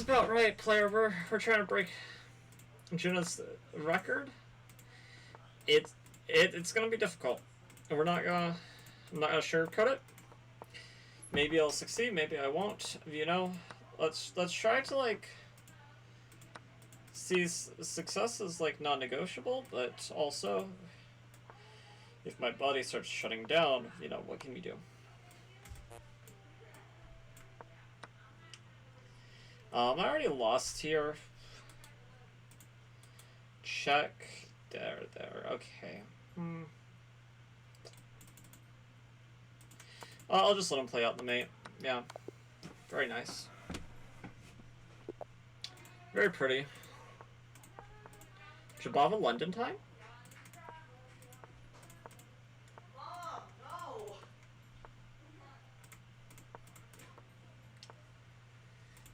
about right, player. We're trying to break Juna's record. It's gonna be difficult. And I'm not gonna sugarcoat it. Maybe I'll succeed, maybe I won't. You know, let's try to like see success as like non-negotiable, but also if my body starts shutting down, you know, what can you do? I already lost here. Check. There. Okay. I'll just let him play out the mate. Yeah. Very nice. Very pretty. Jabava London time?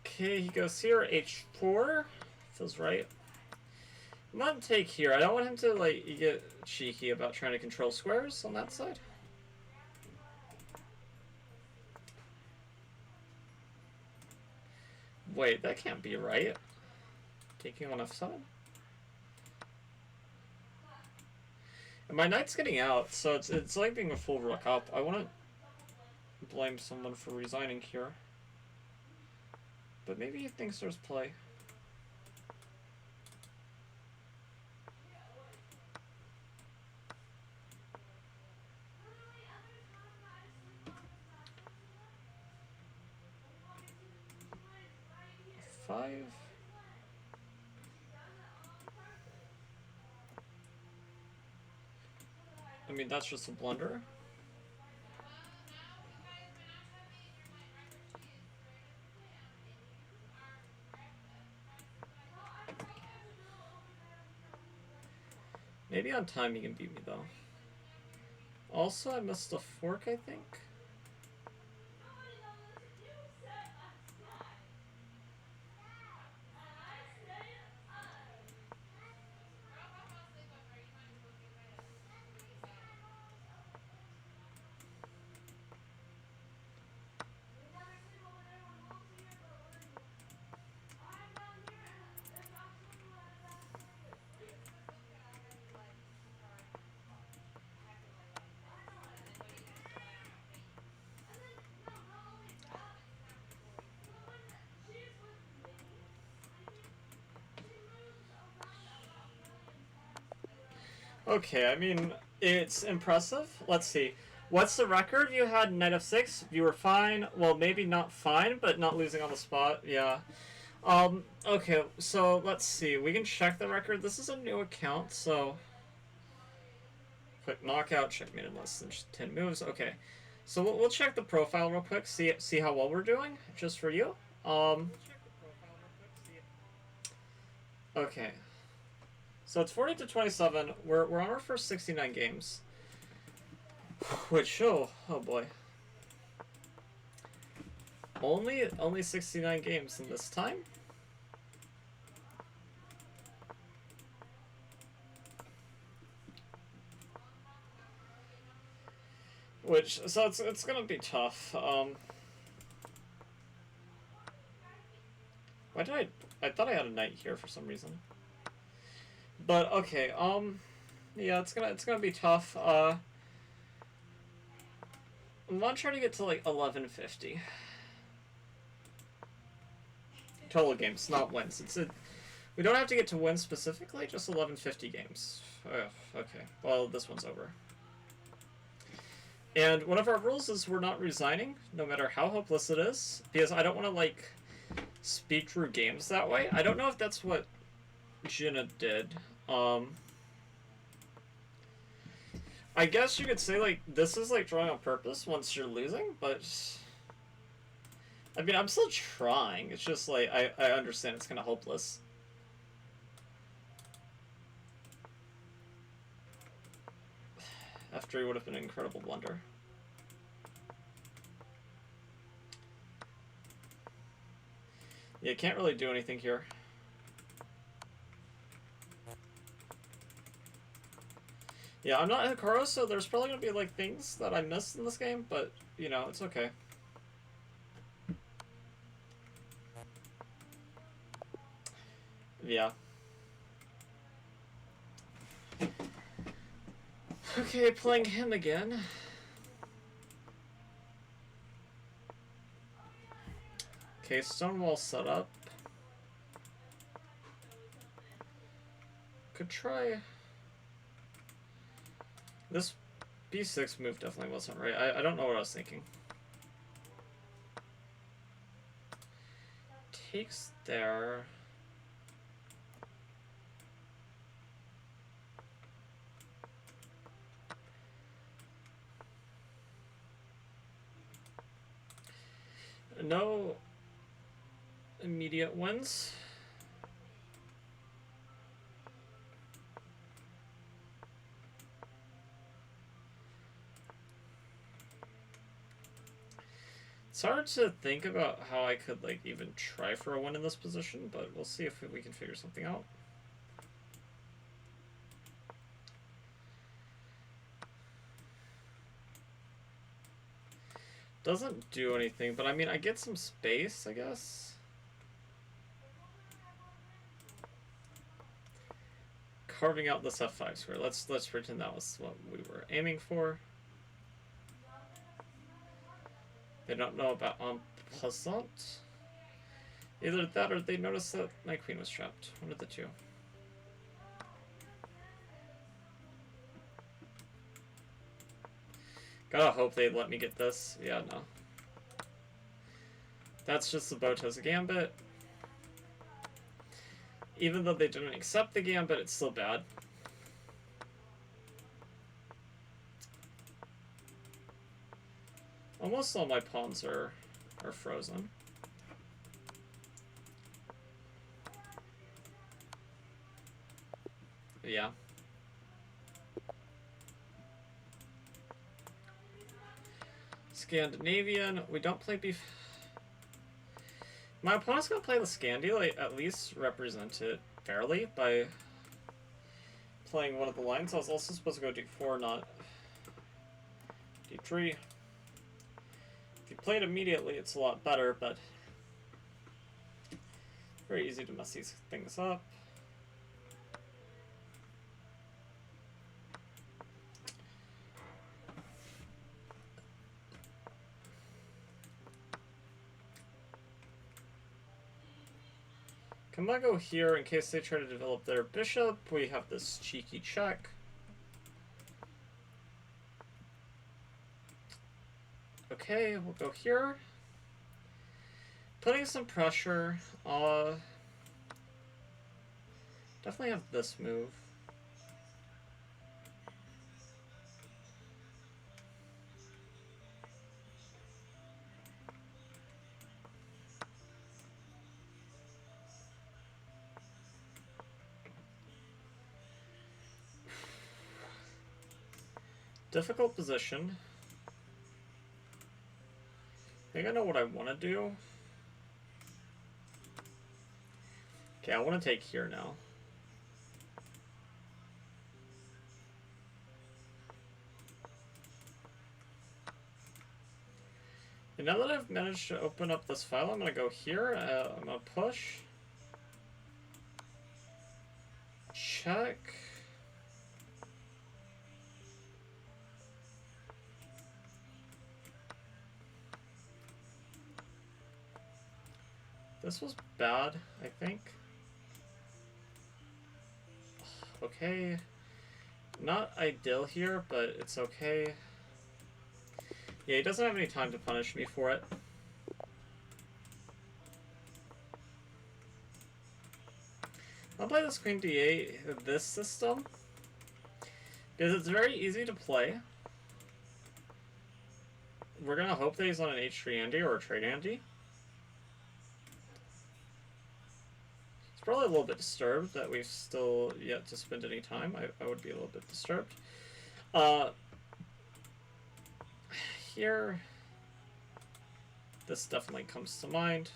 Okay, he goes here, h4. Feels right. I'm gonna take here. I don't want him to like get cheeky about trying to control squares on that side. Wait, that can't be right. Taking on f7? And my knight's getting out, so it's like being a full rook up. I want to blame someone for resigning here. But maybe he thinks there's play. Five. I mean, that's just a blunder. Maybe on time he can beat me, though. Also, I missed a fork, I think. Okay, I mean, it's impressive. Let's see. What's the record? You had knight f6. You were fine. Well, maybe not fine, but not losing on the spot. Yeah. Okay, so let's see. We can check the record. This is a new account, so... Quick knockout, checkmate in less than 10 moves. Okay. So we'll check the profile real quick, see how well we're doing, just for you. Okay. So it's 40 to 27. We're on our first 69 games. Which, oh boy. Only 69 games in this time. Which, so it's gonna be tough. Why did I thought I had a knight here for some reason. But okay, yeah, it's gonna be tough. I'm gonna try to get to like 1150 total games, not wins. We don't have to get to wins specifically, just 1150 games. Okay, well this one's over. And one of our rules is we're not resigning, no matter how hopeless it is, because I don't want to like speed through games that way. I don't know if that's what Jinna did. I guess you could say, like, this is, like, drawing on purpose once you're losing, but... I mean, I'm still trying. It's just, like, I understand it's kind of hopeless. F3 would have been an incredible blunder. Yeah, can't really do anything here. Yeah, I'm not Hikaru, so there's probably gonna be like things that I missed in this game, but you know, it's okay. Yeah. Okay, playing him again. Okay, Stonewall set up. Could try... This b6 move definitely wasn't right. I don't know what I was thinking. Takes there. No immediate wins. It's hard to think about how I could like even try for a win in this position, but we'll see if we can figure something out. Doesn't do anything, but I mean, I get some space, I guess. carving out this f5 square. Let's pretend that was what we were aiming for. They don't know about en passant. Either that or they noticed that my queen was trapped. One of the two. Gotta hope they let me get this. Yeah, no. That's just the Boto's gambit. Even though they didn't accept the gambit, it's still bad. Almost all my pawns are frozen. Yeah. Scandinavian. We don't play beef. My opponent's gonna play the Scandi, like, at least represent it fairly by playing one of the lines. I was also supposed to go d4, not d3. If you play it immediately, it's a lot better, but very easy to mess these things up. Can I go here in case they try to develop their bishop? We have this cheeky check. Okay, we'll go here. Putting some pressure. Definitely have this move. Difficult position. I think I know what I want to do. Okay, I want to take here now. And now that I've managed to open up this file, I'm going to go here. I'm going to push. Check. This was bad, I think. Okay. Not ideal here, but it's okay. Yeah, he doesn't have any time to punish me for it. I'll play this queen d8, this system, because it's very easy to play. We're gonna hope that he's on an h3 ante or a trade ante. It's probably a little bit disturbed that we've still yet to spend any time. I would be a little bit disturbed. Here, this definitely comes to mind.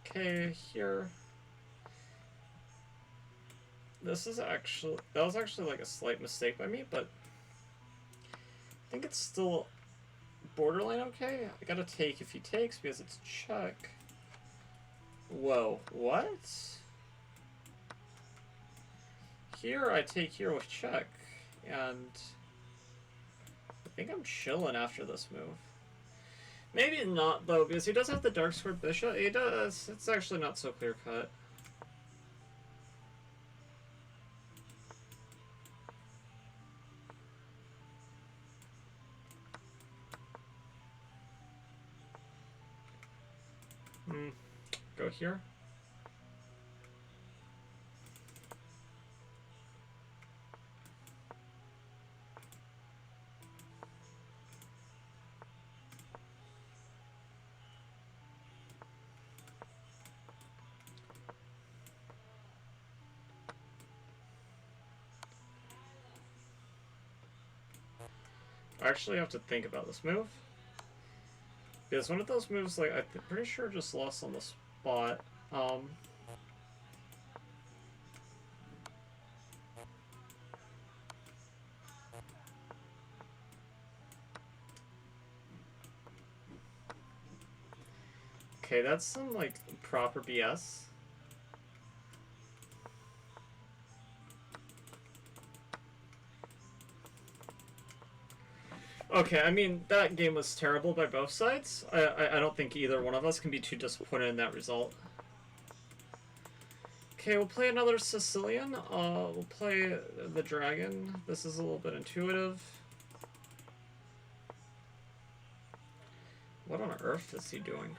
Okay, here. This is actually, that was actually like a slight mistake by me, but I think it's still borderline okay. I gotta take if he takes because it's check. Whoa, what? Here I take here with check, and I think I'm chilling after this move. Maybe not, though, because he does have the dark squared bishop. He does. It's actually not so clear cut. Go here. I actually have to think about this move. Because one of those moves, like, I'm pretty sure just lost on the spot. Okay, that's some, like, proper BS. Okay, I mean, that game was terrible by both sides. I don't think either one of us can be too disappointed in that result. Okay, we'll play another Sicilian. We'll play the dragon. This is a little bit intuitive. What on earth is he doing?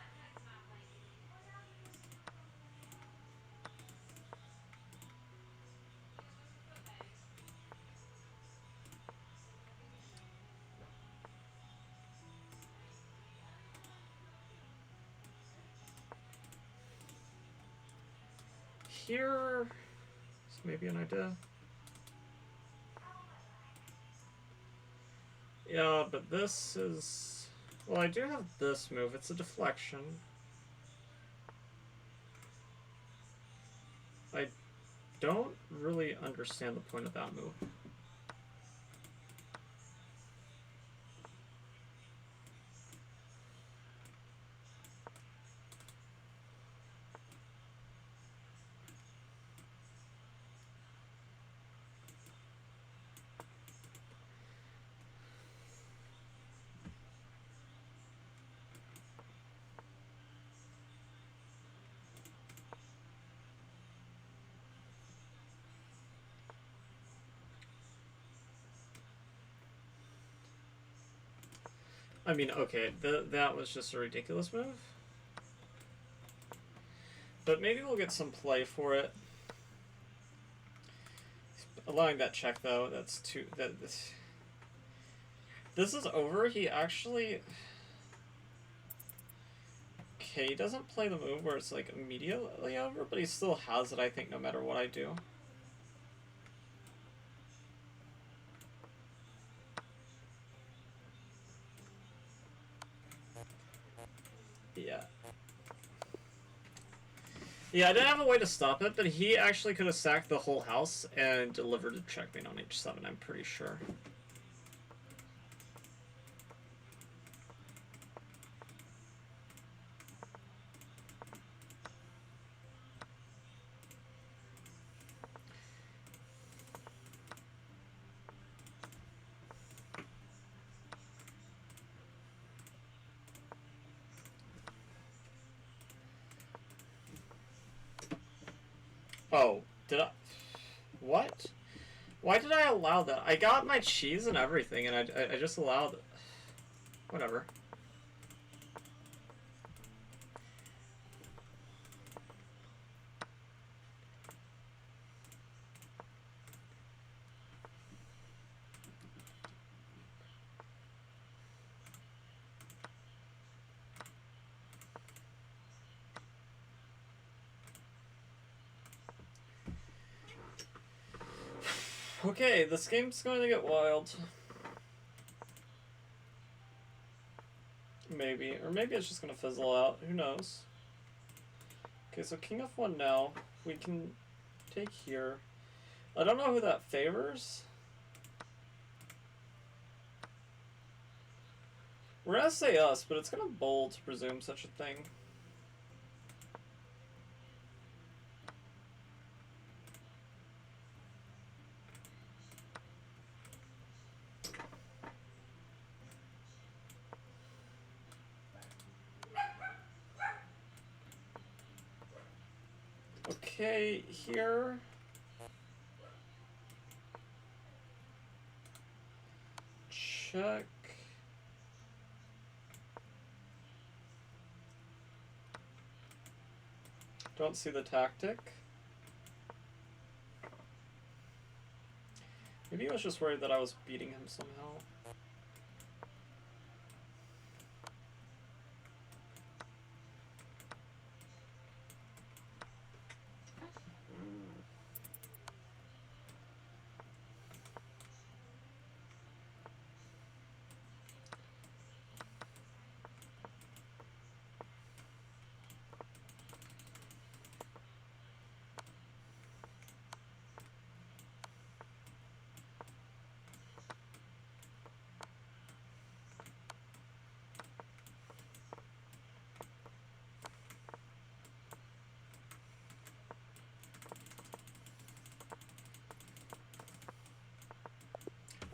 Here is maybe an idea. Yeah, but this is... Well, I do have this move. It's a deflection. I don't really understand the point of that move. I mean, okay, that was just a ridiculous move. But maybe we'll get some play for it. Allowing that check, though, that's too... This is over. He actually... Okay, he doesn't play the move where it's, like, immediately over, but he still has it, I think, no matter what I do. Yeah. Yeah, I didn't have a way to stop it, but he actually could have sacked the whole house and delivered a checkmate on h7, I'm pretty sure. Oh, did I... What? Why did I allow that? I got my cheese and everything, and I just allowed... Whatever. Okay, this game's going to get wild. Maybe. Or maybe it's just going to fizzle out. Who knows? Okay, so king f1 now. We can take here. I don't know who that favors. We're going to say us, but it's going to bold to presume such a thing. Okay, here. Check. Don't see the tactic. Maybe he was just worried that I was beating him somehow.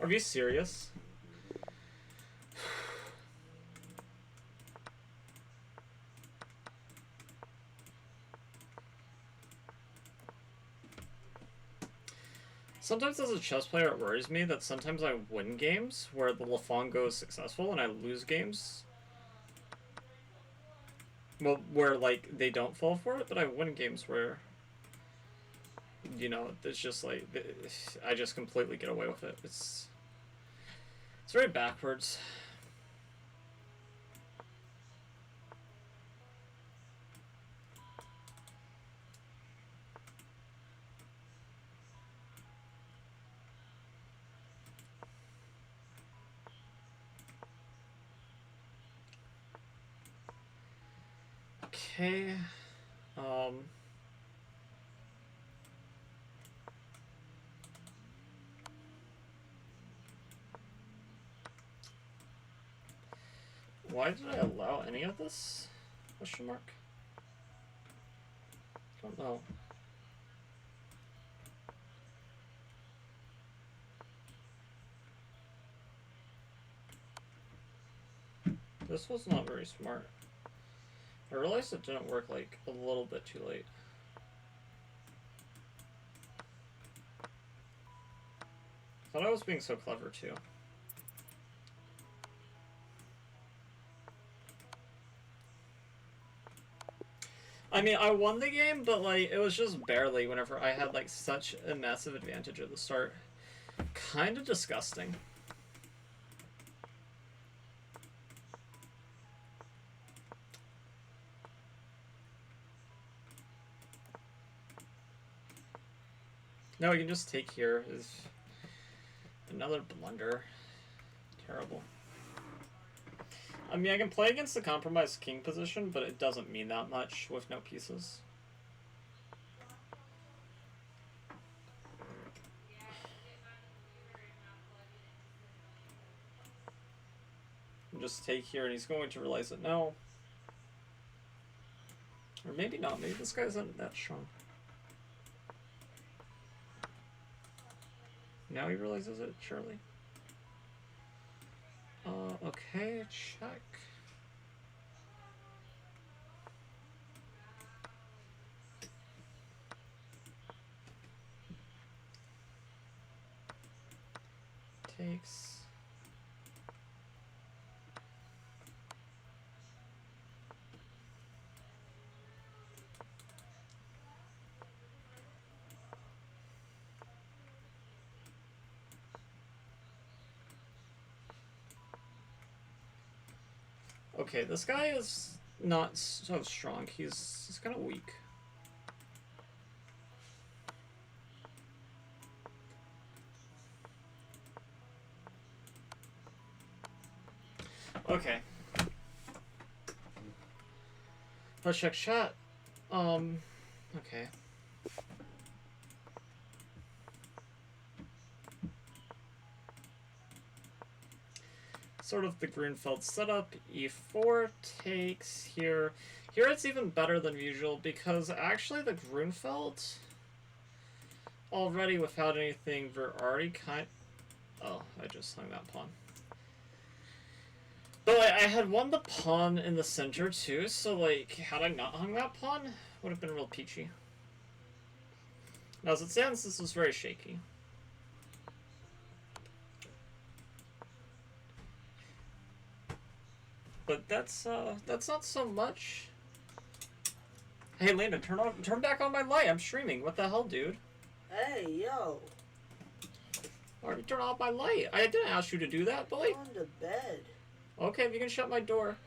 Are you serious? Sometimes as a chess player, it worries me that sometimes I win games where the Lafongo is successful and I lose games. Well, where, like, they don't fall for it, but I win games where, you know, it's just like, I just completely get away with it. It's very backwards. Okay. Why did I allow any of this? Question mark? Don't know. This was not very smart. I realized it didn't work, like, a little bit too late. I thought I was being so clever, too. I mean, I won the game, but, like, it was just barely whenever I had, like, such a massive advantage at the start. Kind of disgusting. No, we can just take here. Is another blunder. Terrible. I mean, I can play against the compromised king position, but it doesn't mean that much with no pieces. Just take here, and he's going to realize that no. Or maybe not. Maybe this guy isn't that strong. Now he realizes it, surely. Okay, check. Takes. Okay, this guy is not so strong. He's kind of weak. Okay. Let's check chat. Okay. Sort of the Grunfeld setup. E4 takes here. Here it's even better than usual because actually the Grunfeld already without anything we're already kind. Oh, I just hung that pawn. But like, I had won the pawn in the center too, so like had I not hung that pawn, would have been real peachy. Now as it stands, this was very shaky. But that's not so much. Hey Lena, turn back on my light. I'm streaming. What the hell, dude? Hey, yo. Or turn off my light. I didn't ask you to do that, but like. Go on to bed. Okay, if you can shut my door.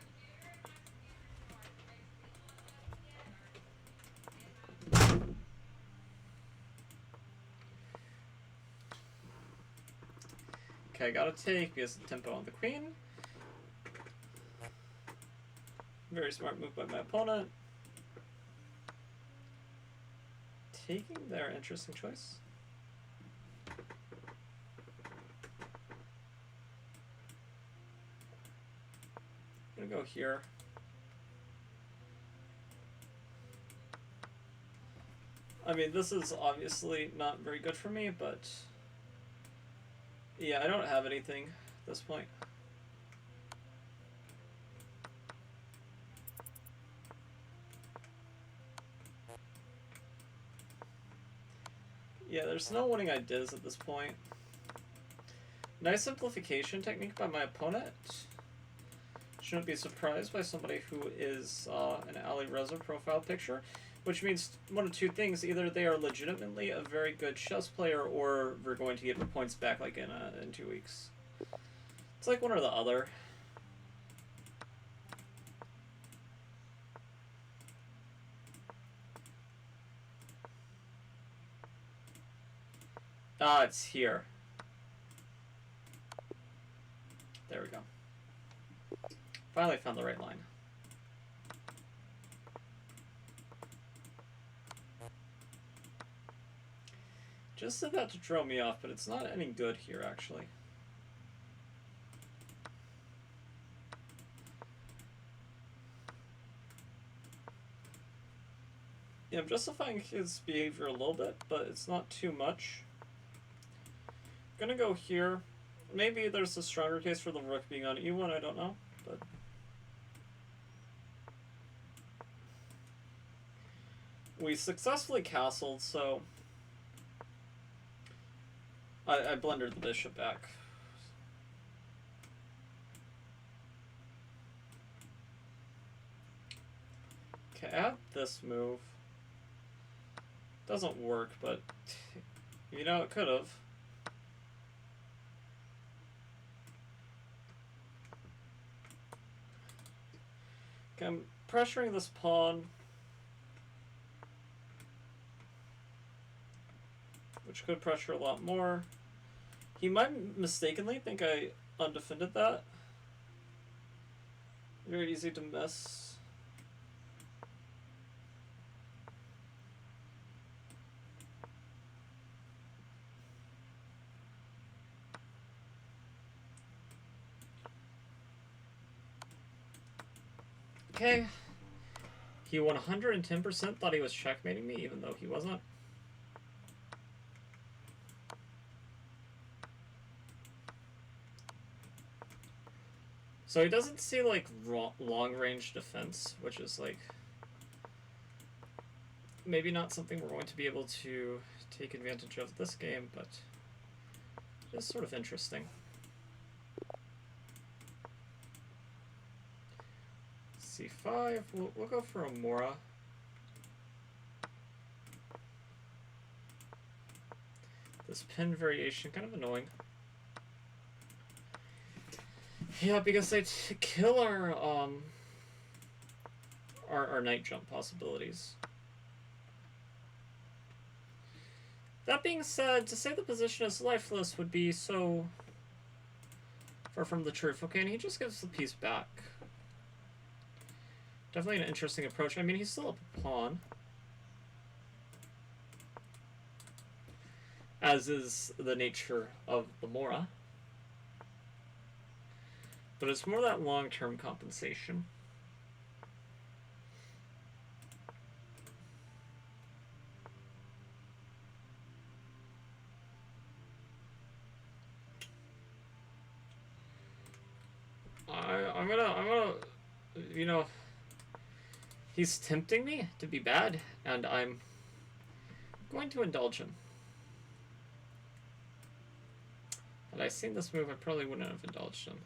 Okay, gotta take because the tempo on the queen. Very smart move by my opponent. Taking their interesting choice. I'm gonna go here. I mean, this is obviously not very good for me, but yeah, I don't have anything at this point. Yeah, there's no winning ideas at this point. Nice simplification technique by my opponent. Shouldn't be surprised by somebody who is an Ali Reza profile picture, which means one of two things: either they are legitimately a very good chess player, or we're going to get the points back like in 2 weeks. It's like one or the other. Ah, it's here. There we go. Finally found the right line. Just about to throw me off, but it's not any good here, actually. Yeah, I'm justifying his behavior a little bit, but it's not too much. I'm gonna go here. Maybe there's a stronger case for the rook being on e1, I don't know, but... We successfully castled, so... I blundered the bishop back. Okay, add this move. Doesn't work, but... You know, it could have. Okay, I'm pressuring this pawn. Which could pressure a lot more. He might mistakenly think I undefended that. Very easy to miss. Okay. He 110% thought he was checkmating me, even though he wasn't. So he doesn't see, like, long-range defense, which is, like, maybe not something we're going to be able to take advantage of this game, but it's sort of interesting. C5, we'll go for a Mora. This pin variation, kind of annoying. Yeah, because they kill our knight jump possibilities. That being said, to say the position is lifeless would be so far from the truth. Okay, and he just gives the piece back. Definitely an interesting approach. I mean, he's still up a pawn. As is the nature of the Mora. But it's more that long-term compensation. I'm gonna, you know, he's tempting me to be bad, and I'm going to indulge him. Had I seen this move, I probably wouldn't have indulged him.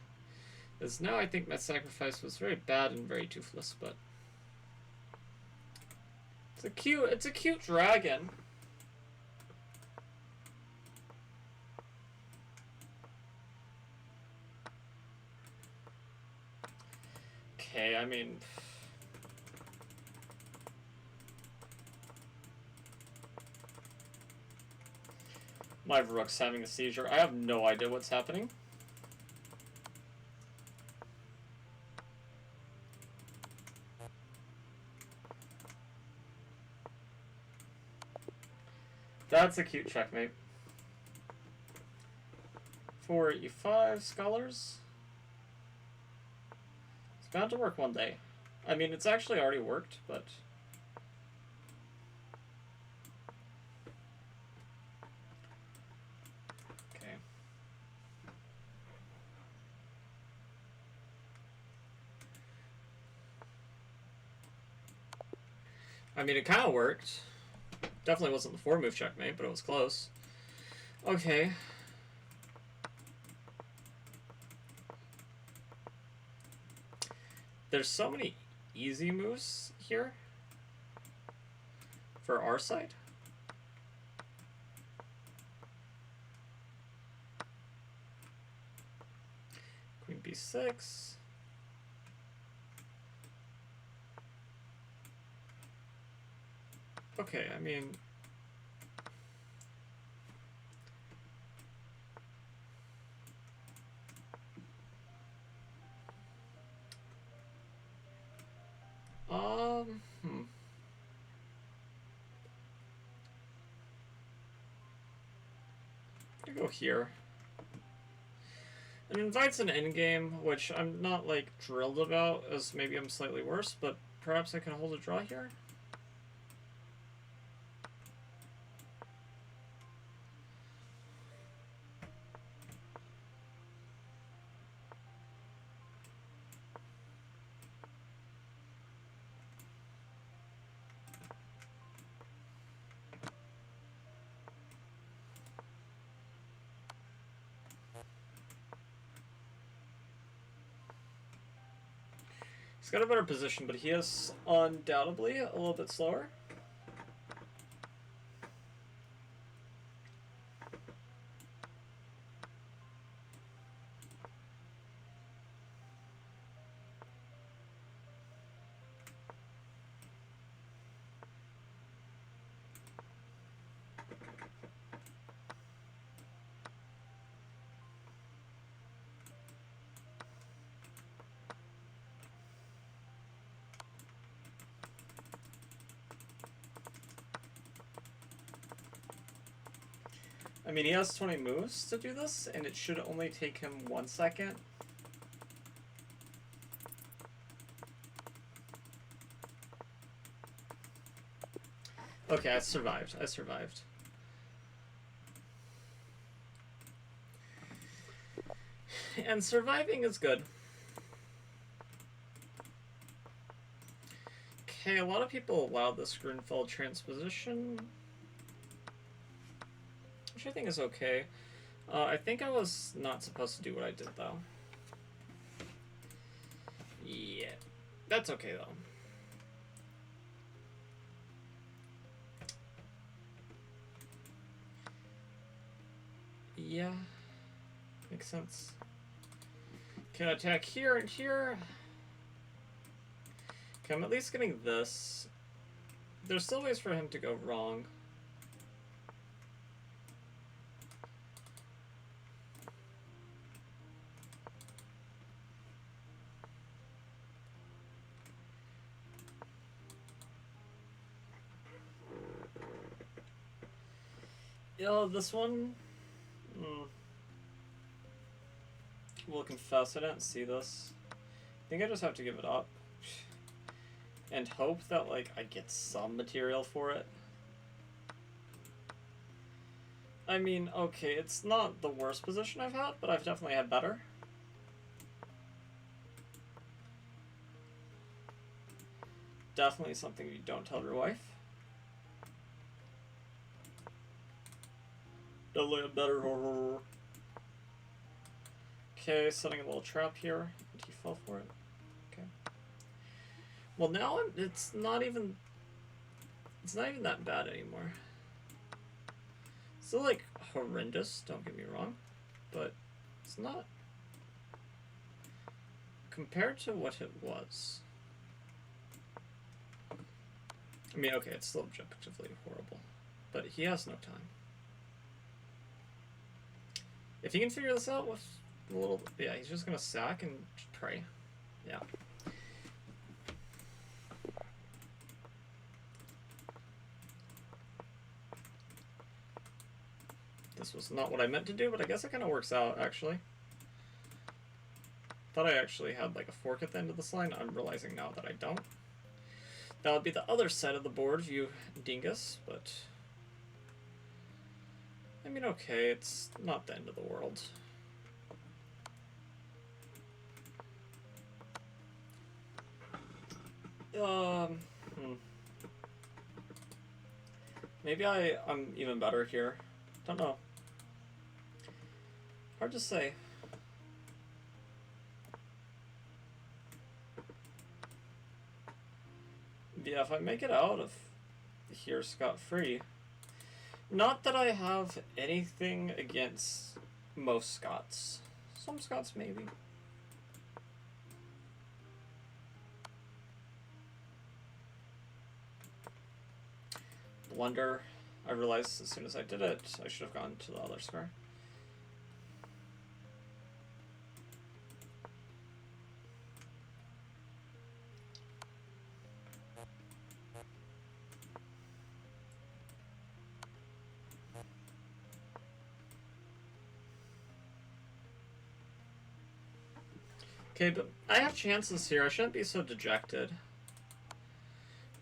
Because now I think my sacrifice was very bad and very toothless, but it's a cute dragon. Okay, I mean, my rook's having a seizure. I have no idea what's happening. That's a cute checkmate. 4 e5, scholars. It's bound to work one day. I mean, it's actually already worked, but... Okay. I mean, it kind of worked. Definitely wasn't the 4-move checkmate, but it was close. Okay. There's so many easy moves here for our side. Queen b6. Okay, I mean... Hmm. I'm gonna go here. It invites an endgame, which I'm not, like, drilled about, as maybe I'm slightly worse, but perhaps I can hold a draw here? He's got a better position, but he is undoubtedly a little bit slower. I mean, he has 20 moves to do this, and it should only take him 1 second. Okay, I survived. I survived. And surviving is good. Okay, a lot of people allow this Grunfeld transposition, which I think is okay. I think I was not supposed to do what I did, though. Yeah, that's okay, though. Yeah, makes sense. Can attack here and here. Okay, I'm at least getting this. There's still ways for him to go wrong. Yeah, this one... Will confess I didn't see this. I think I just have to give it up. And hope that, like, I get some material for it. I mean, okay, it's not the worst position I've had, but I've definitely had better. Definitely something you don't tell your wife. Definitely had better. Okay, setting a little trap here. And he fell for it. Okay. Well, now it's not even that bad anymore. Still, like, horrendous, don't get me wrong, but it's not compared to what it was. I mean, okay, it's still objectively horrible, but he has no time. If he can figure this out with a little... Yeah, he's just gonna sack and pray. Yeah. This was not what I meant to do, but I guess it kind of works out, actually. Thought I actually had, like, a fork at the end of this line. I'm realizing now that I don't. That would be the other side of the board, you dingus, but... I mean, okay, it's not the end of the world. Maybe I'm even better here. Don't know. Hard to say. Yeah, if I make it out of here scot-free. Not that I have anything against most Scots. Some Scots, maybe. Blunder. I realized as soon as I did it, I should have gone to the other square. Okay, but I have chances here. I shouldn't be so dejected.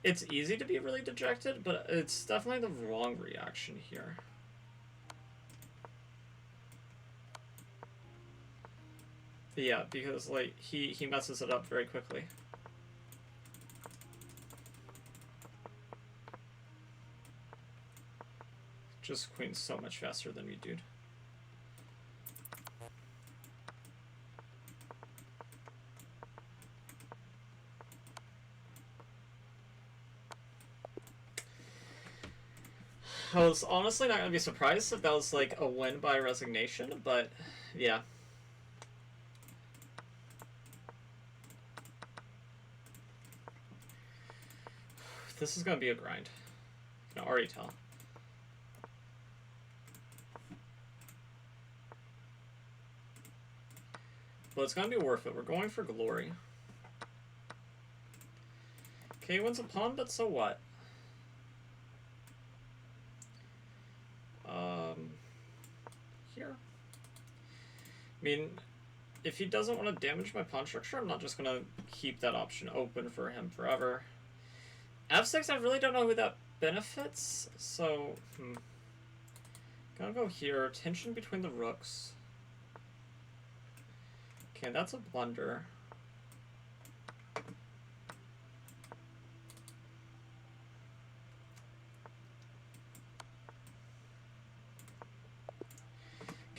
It's easy to be really dejected, but it's definitely the wrong reaction here. But yeah, because like he messes it up very quickly. Just queen's so much faster than me, dude. I was honestly not gonna be surprised if that was like a win by resignation, but yeah. This is gonna be a grind. I can already tell. But it's gonna be worth it. We're going for glory. Okay, he wins a pawn, but so what? Here. I mean, if he doesn't want to damage my pawn structure, I'm not just gonna keep that option open for him forever. F6, I really don't know who that benefits, so gonna go here. Tension between the rooks. Okay, that's a blunder.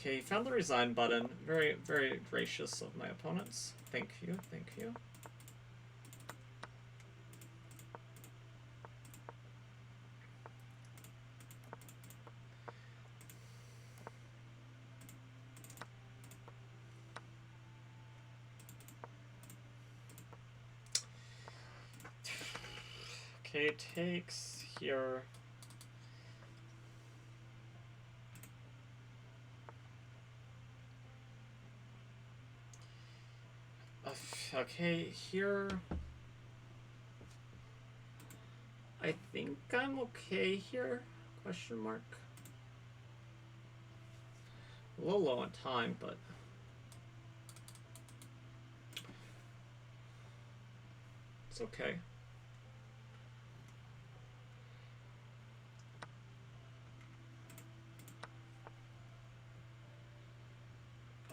Okay, found the resign button. Very, very gracious of my opponents. Thank you, thank you. Okay, takes here. Okay, here. I think I'm okay here? Question mark. A little low on time, but it's okay.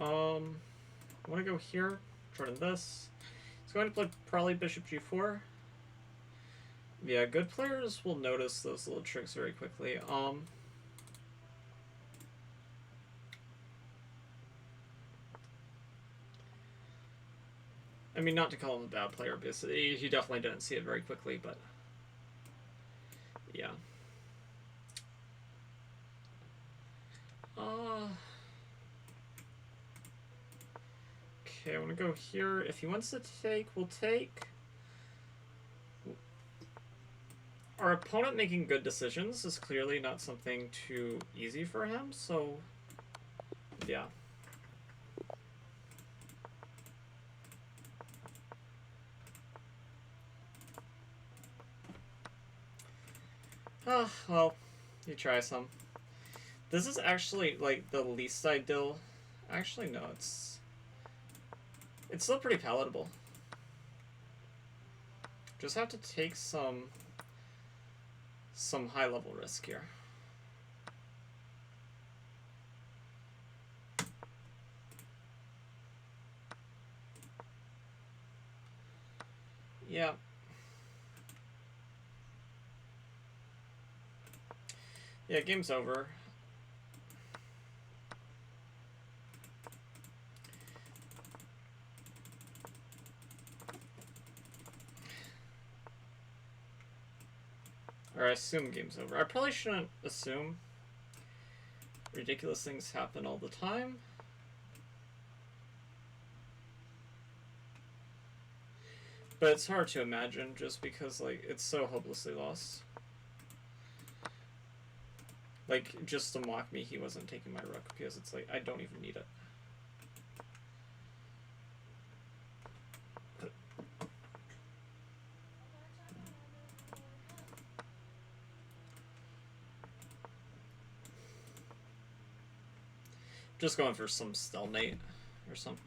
I want to go here, turn in this. He's going to play probably bishop g4. Yeah, good players will notice those little tricks very quickly. I mean, not to call him a bad player, because he definitely didn't see it very quickly, but yeah. Okay, I want to go here. If he wants to take, we'll take. Our opponent making good decisions is clearly not something too easy for him, so yeah. Oh, well, you try some. This is actually, like, the least ideal. Actually, no, it's still pretty palatable. Just have to take some high-level risk here. Yeah. Yeah, game's over. Or I assume game's over. I probably shouldn't assume. Ridiculous things happen all the time. But it's hard to imagine just because, like, it's so hopelessly lost. Like, just to mock me, he wasn't taking my rook because it's like, I don't even need it. Just going for some stalemate or something.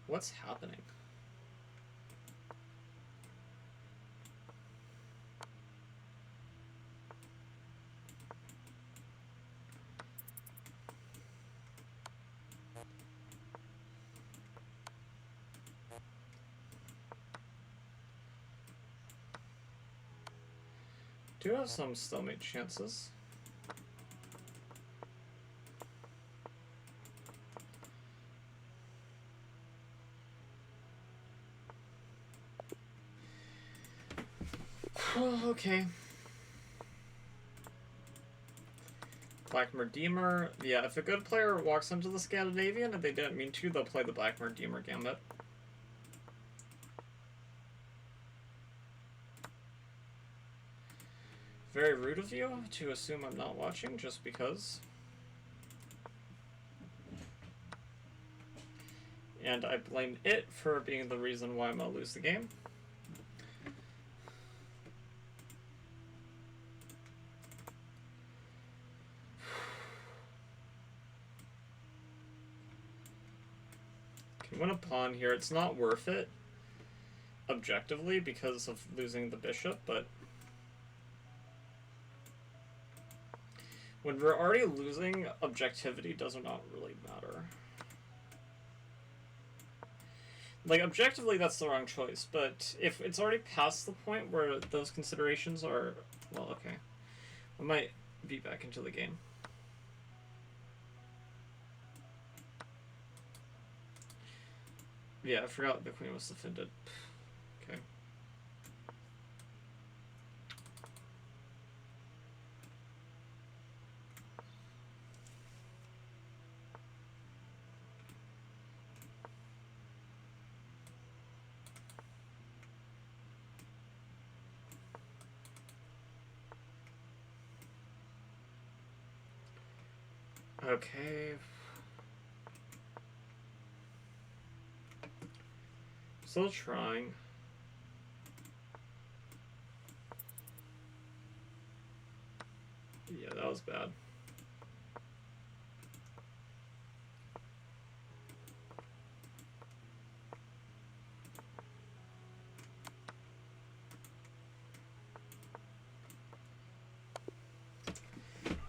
What's happening? Do have some stalemate chances. Oh, okay. Black Redeemer. Yeah, if a good player walks into the Scandinavian and they didn't mean to, they'll play the Black Redeemer gambit. Very rude of you to assume I'm not watching just because. And I blame it for being the reason why I'm gonna lose the game. Can win a pawn here. It's not worth it objectively because of losing the bishop, but when we're already losing, objectivity does not really matter. Like, objectively, that's the wrong choice, but if it's already past the point where those considerations are... Well, okay. I might be back into the game. Yeah, I forgot the queen was defended. Okay. Okay. Still trying. Yeah, that was bad.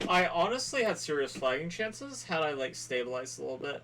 I honestly had serious flagging chances had I, like, stabilized a little bit.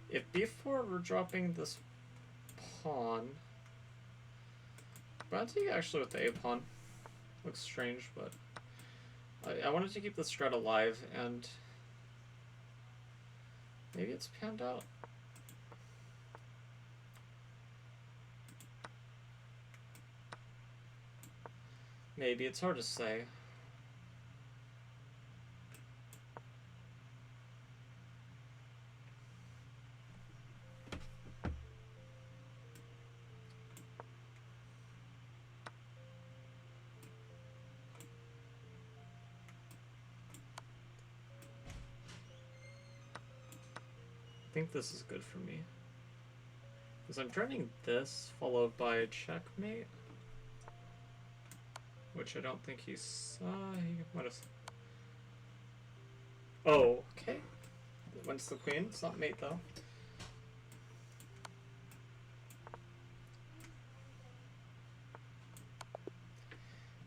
If b4 we're dropping this pawn, but I think actually with the a pawn looks strange, but I wanted to keep the strat alive, and maybe it's panned out. Maybe, it's hard to say. I think this is good for me. Because I'm threatening this, followed by a checkmate. Which I don't think he might have... Oh, okay. When's the queen? It's not mate though.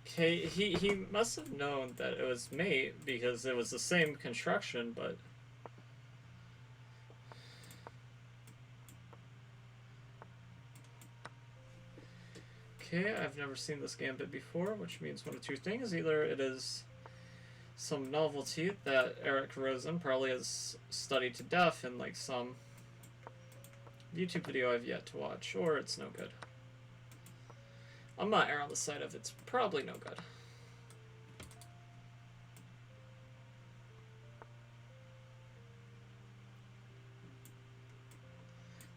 Okay, he must have known that it was mate because it was the same construction, but okay, I've never seen this gambit before, which means one of two things. Either it is some novelty that Eric Rosen probably has studied to death in like some YouTube video I've yet to watch, or it's no good. I'm not err on the side of it's probably no good.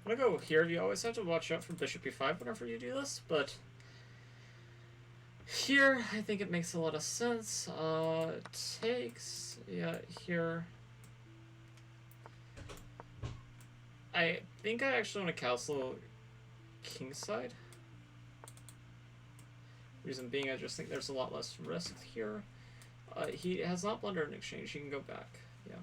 I'm gonna go here. You always have to watch out for bishop e5 whenever you do this, but here I think it makes a lot of sense. Takes, yeah, here. I think I actually want to castle kingside. Reason being, I just think there's a lot less risk here. He has not blundered an exchange. He can go back. Yeah.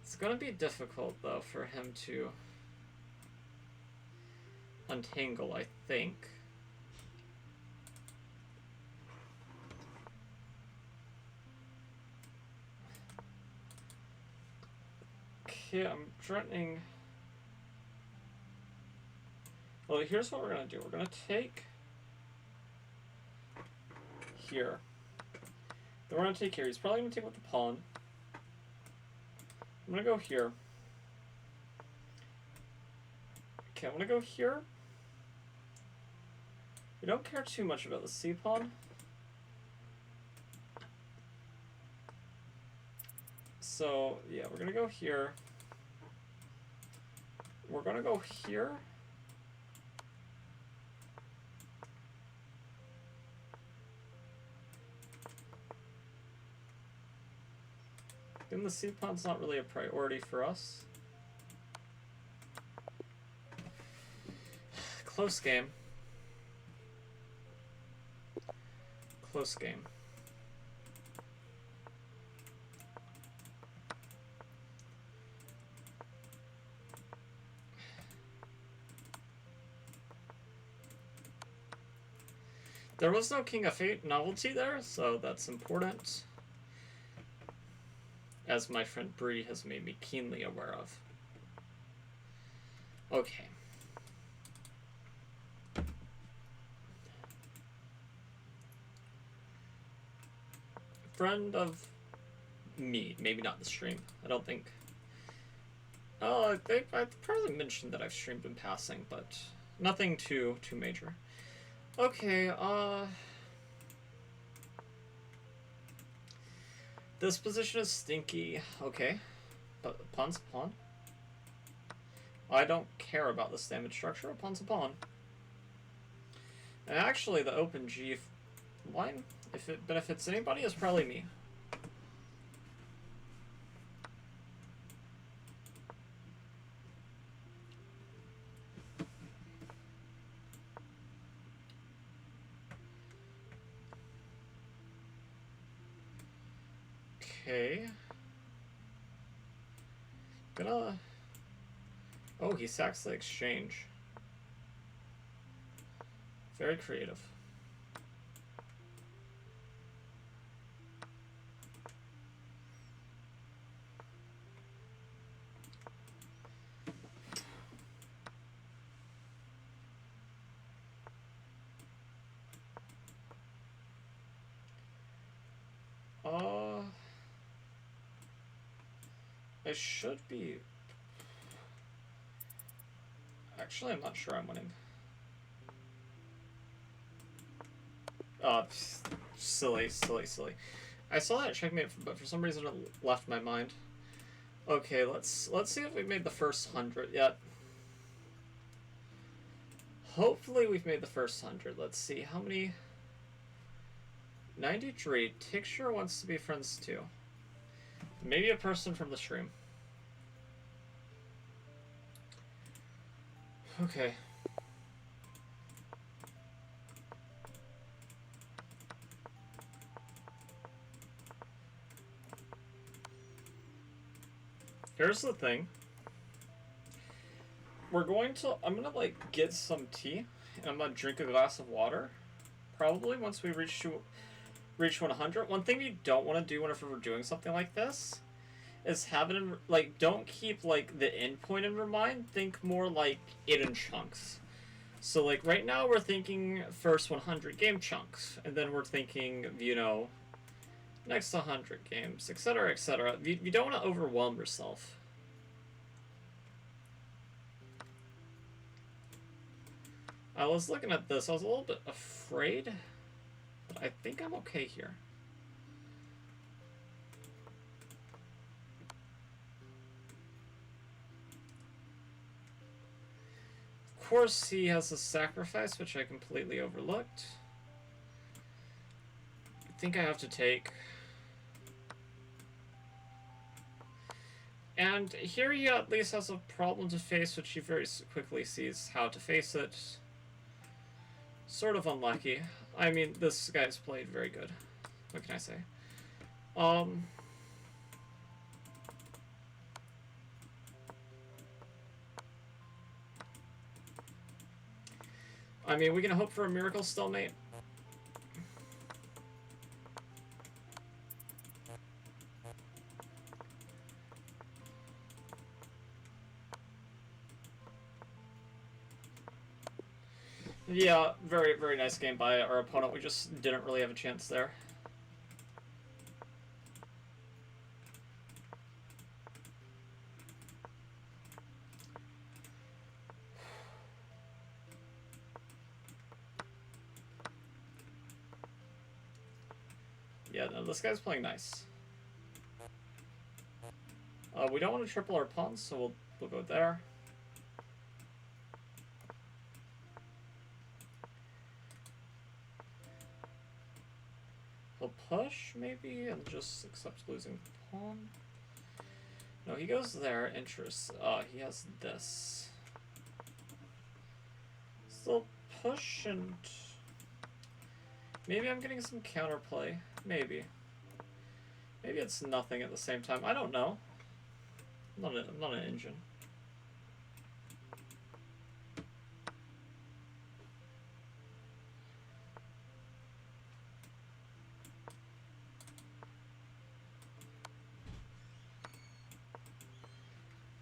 It's gonna be difficult though for him to untangle, I think. Okay, I'm threatening. Well, here's what we're gonna do. We're gonna take here. Then we're gonna take here. He's probably gonna take with the pawn. I'm gonna go here. Okay, I'm gonna go here. We don't care too much about the C pawn. So, yeah, we're gonna go here. We're gonna go here. And the C pawn's not really a priority for us. Close game. Close game. There was no King of Fate novelty there, so that's important. As my friend Bree has made me keenly aware of. Okay. Friend of me, maybe not the stream. I don't think. Oh, I've probably mentioned that I've streamed in passing, but nothing too major. Okay, this position is stinky. Okay, but pawn's a pawn. I don't care about this damage structure. A pawn's a pawn. And actually, the open G line, if it benefits anybody, is probably me. Okay. Gonna. Oh, he sacks the exchange. Very creative. I should be. Actually, I'm not sure I'm winning. Silly. I saw that checkmate, but for some reason it left my mind. Okay, let's see if we've made the first 100 yet. Hopefully we've made the first 100. Let's see how many. 93. Tixture wants to be friends too. Maybe a person from the stream. Okay. Here's the thing. I'm gonna like get some tea, and I'm gonna drink a glass of water. Probably once we reach 100. One thing you don't want to do whenever we're doing something like this is have it in, like, don't keep like the end point in your mind. Think more like it in chunks. So like right now we're thinking first 100 game chunks, and then we're thinking, you know, next 100 games, etc., etc. You don't want to overwhelm yourself. I was looking at this, I was a little bit afraid, but I think I'm okay here. Of course, he has a sacrifice, which I completely overlooked. I think I have to take. And here he at least has a problem to face, which he very quickly sees how to face it. Sort of unlucky. I mean, this guy's played very good. What can I say? I mean, we can hope for a miracle still, mate. Yeah, very, very nice game by our opponent. We just didn't really have a chance there. Yeah, no, this guy's playing nice. We don't want to triple our pawns, so we'll go there. He'll push, maybe, and just accept losing the pawn. No, he goes there. Interest. He has this. Still push, and maybe I'm getting some counterplay. Maybe. Maybe it's nothing at the same time. I don't know. I'm not an engine.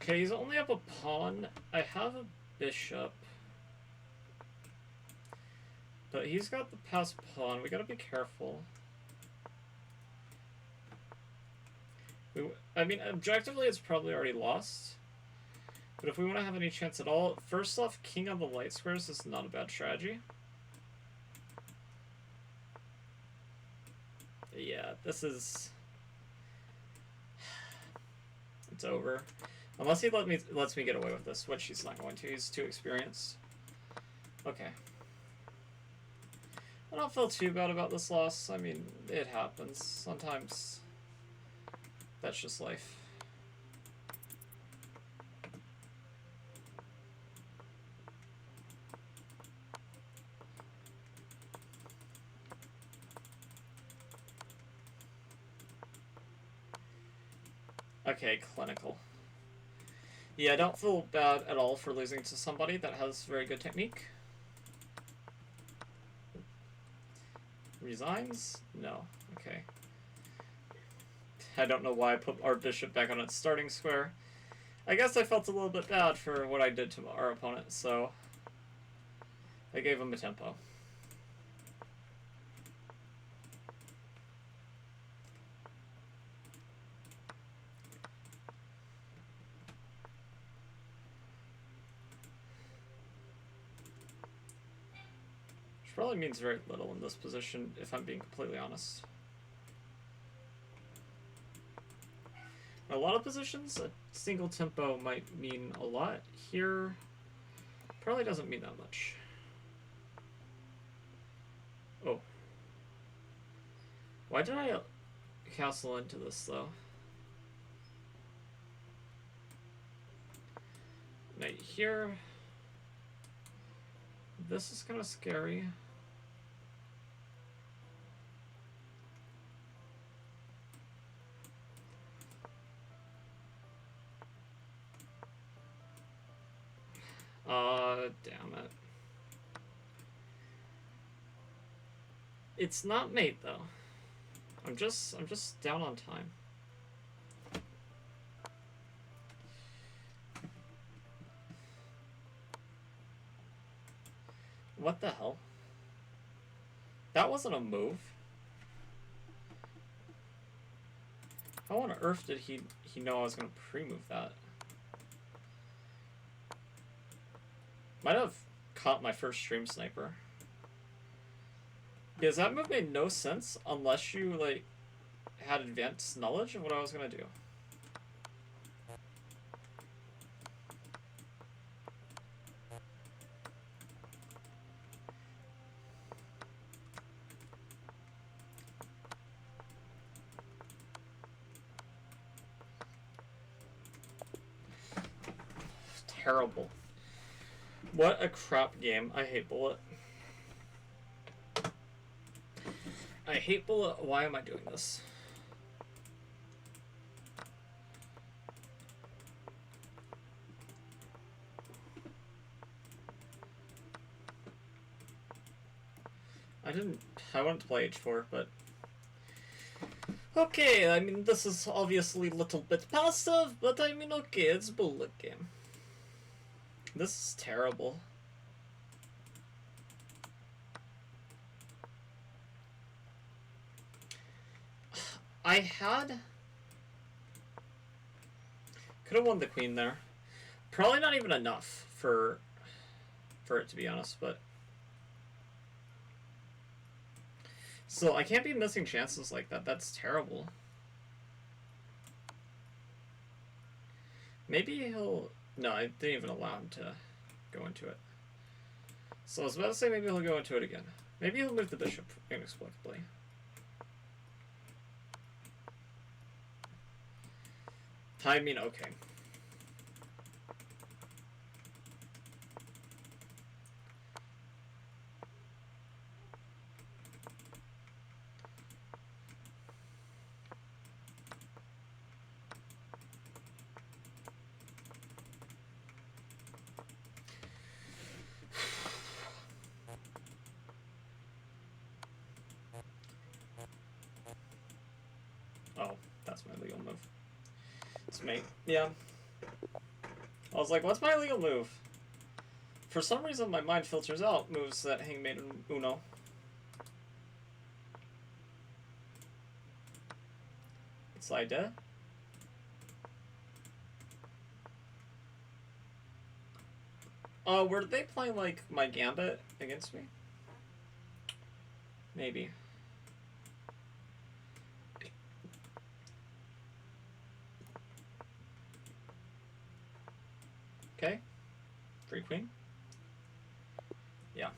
Okay, he's only up a pawn. I have a bishop. But he's got the passed pawn. We gotta be careful. I mean, objectively, it's probably already lost. But if we want to have any chance at all, first off, king on the light squares is not a bad strategy. Yeah, this is... It's over. Unless he lets me get away with this, which he's not going to. He's too experienced. Okay. I don't feel too bad about this loss. I mean, it happens. Sometimes that's just life. Okay, clinical. Yeah, I don't feel bad at all for losing to somebody that has very good technique. Resigns? No. Okay. I don't know why I put our bishop back on its starting square. I guess I felt a little bit bad for what I did to our opponent, so I gave him a tempo. Which probably means very little in this position, if I'm being completely honest. In a lot of positions, a single tempo might mean a lot. Here, probably doesn't mean that much. Oh. Why did I castle into this, though? Knight here. This is kind of scary. God damn it. It's not mate though. I'm just down on time. What the hell? That wasn't a move. How on earth did he know I was gonna pre-move that? Might have caught my first stream sniper. Because that move made no sense unless you, like, had advanced knowledge of what I was gonna do. Terrible. What a crap game. I hate Bullet. I hate Bullet. Why am I doing this? I wanted to play H4, but... Okay, I mean, this is obviously a little bit passive, but I mean, okay, it's a Bullet game. This is terrible. I could have won the queen there. Probably not even enough for it, to be honest, but... So I can't be missing chances like that. That's terrible. Maybe he'll... No, I didn't even allow him to go into it. So I was about to say maybe he'll go into it again. Maybe he'll move the bishop inexplicably. I mean, okay. Oh, that's my legal move. It's mate. Yeah. I was like, what's my legal move? For some reason, my mind filters out moves that hang mate and Uno. It's like that. Were they playing, like, my gambit against me? Maybe. Okay. Free queen. Yeah.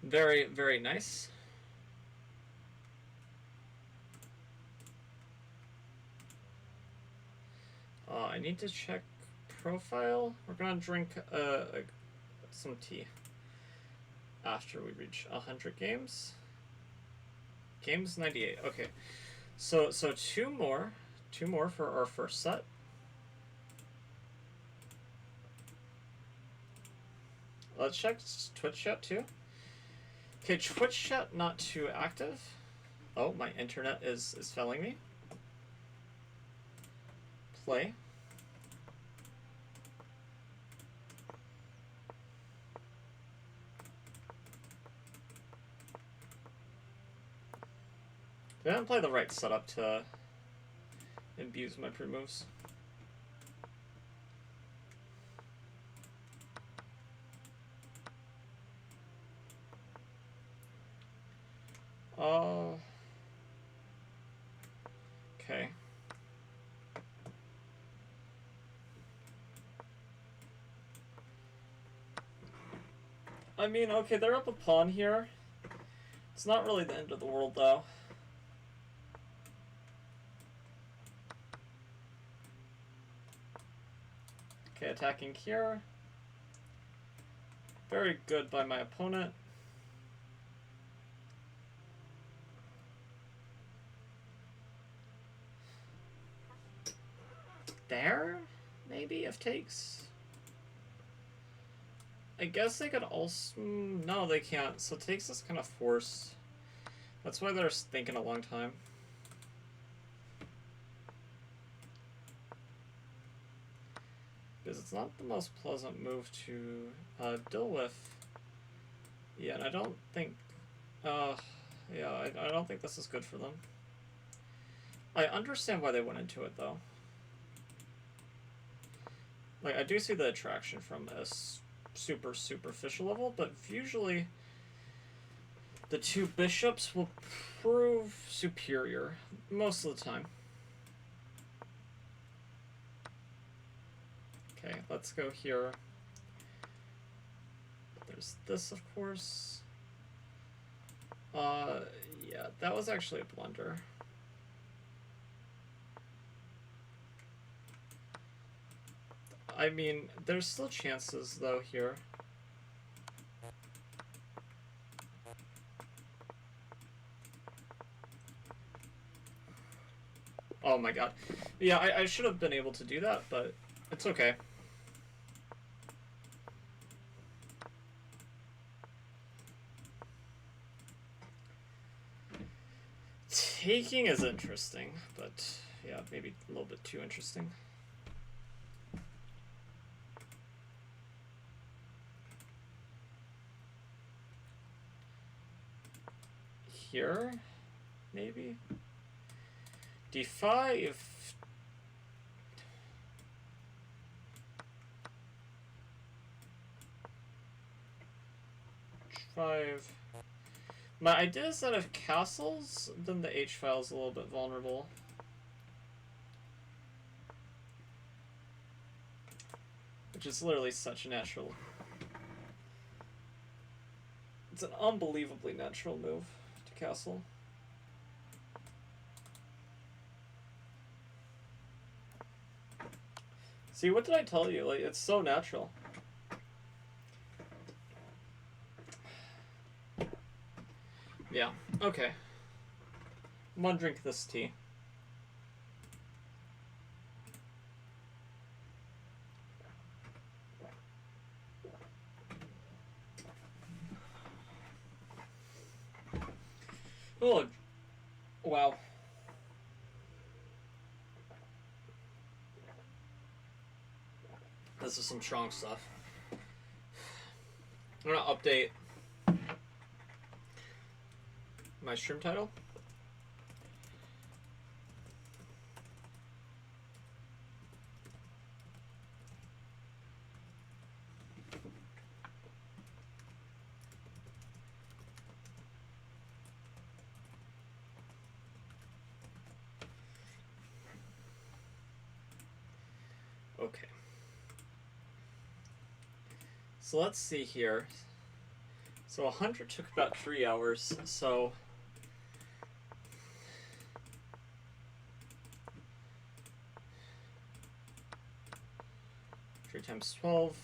Very, very nice. I need to check profile. We're gonna drink some tea after we reach 100 games. Games 98. Okay. So two more for our first set. Let's check Twitch chat too. Okay, Twitch chat not too active. Oh, my internet is failing me. Play. I didn't play the right setup to abuse my pre-moves. Okay. I mean, okay, they're up a pawn here. It's not really the end of the world, though. Okay, attacking here. Very good by my opponent. There? Maybe, if takes. I guess they could also... No, they can't. So takes is kind of forced. That's why they're thinking a long time. Because it's not the most pleasant move to deal with. Yeah, and I don't think... yeah, I don't think this is good for them. I understand why they went into it, though. Like, I do see the attraction from a super superficial level, but usually the two bishops will prove superior most of the time. Okay, let's go here. There's this, of course. Yeah, that was actually a blunder. I mean, there's still chances, though, here. Oh my god. Yeah, I should have been able to do that, but it's okay. Taking is interesting, but yeah, maybe a little bit too interesting. Here, maybe? D5. 5. My idea is that if castles, then the H file is a little bit vulnerable. Which is literally such a natural... It's an unbelievably natural move to castle. See, what did I tell you? Like, it's so natural. Yeah, okay. I'm gonna drink this tea. Oh, wow. This is some strong stuff. I'm gonna update my stream title. Okay. So let's see here. So 100 took about 3 hours, so... 3 times 12.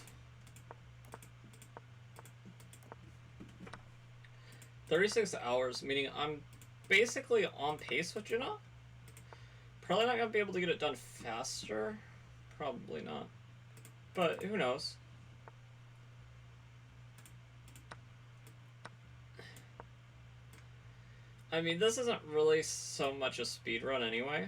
36 hours, meaning I'm basically on pace with Juno. Probably not going to be able to get it done faster. Probably not. But who knows? I mean, this isn't really so much a speedrun anyway.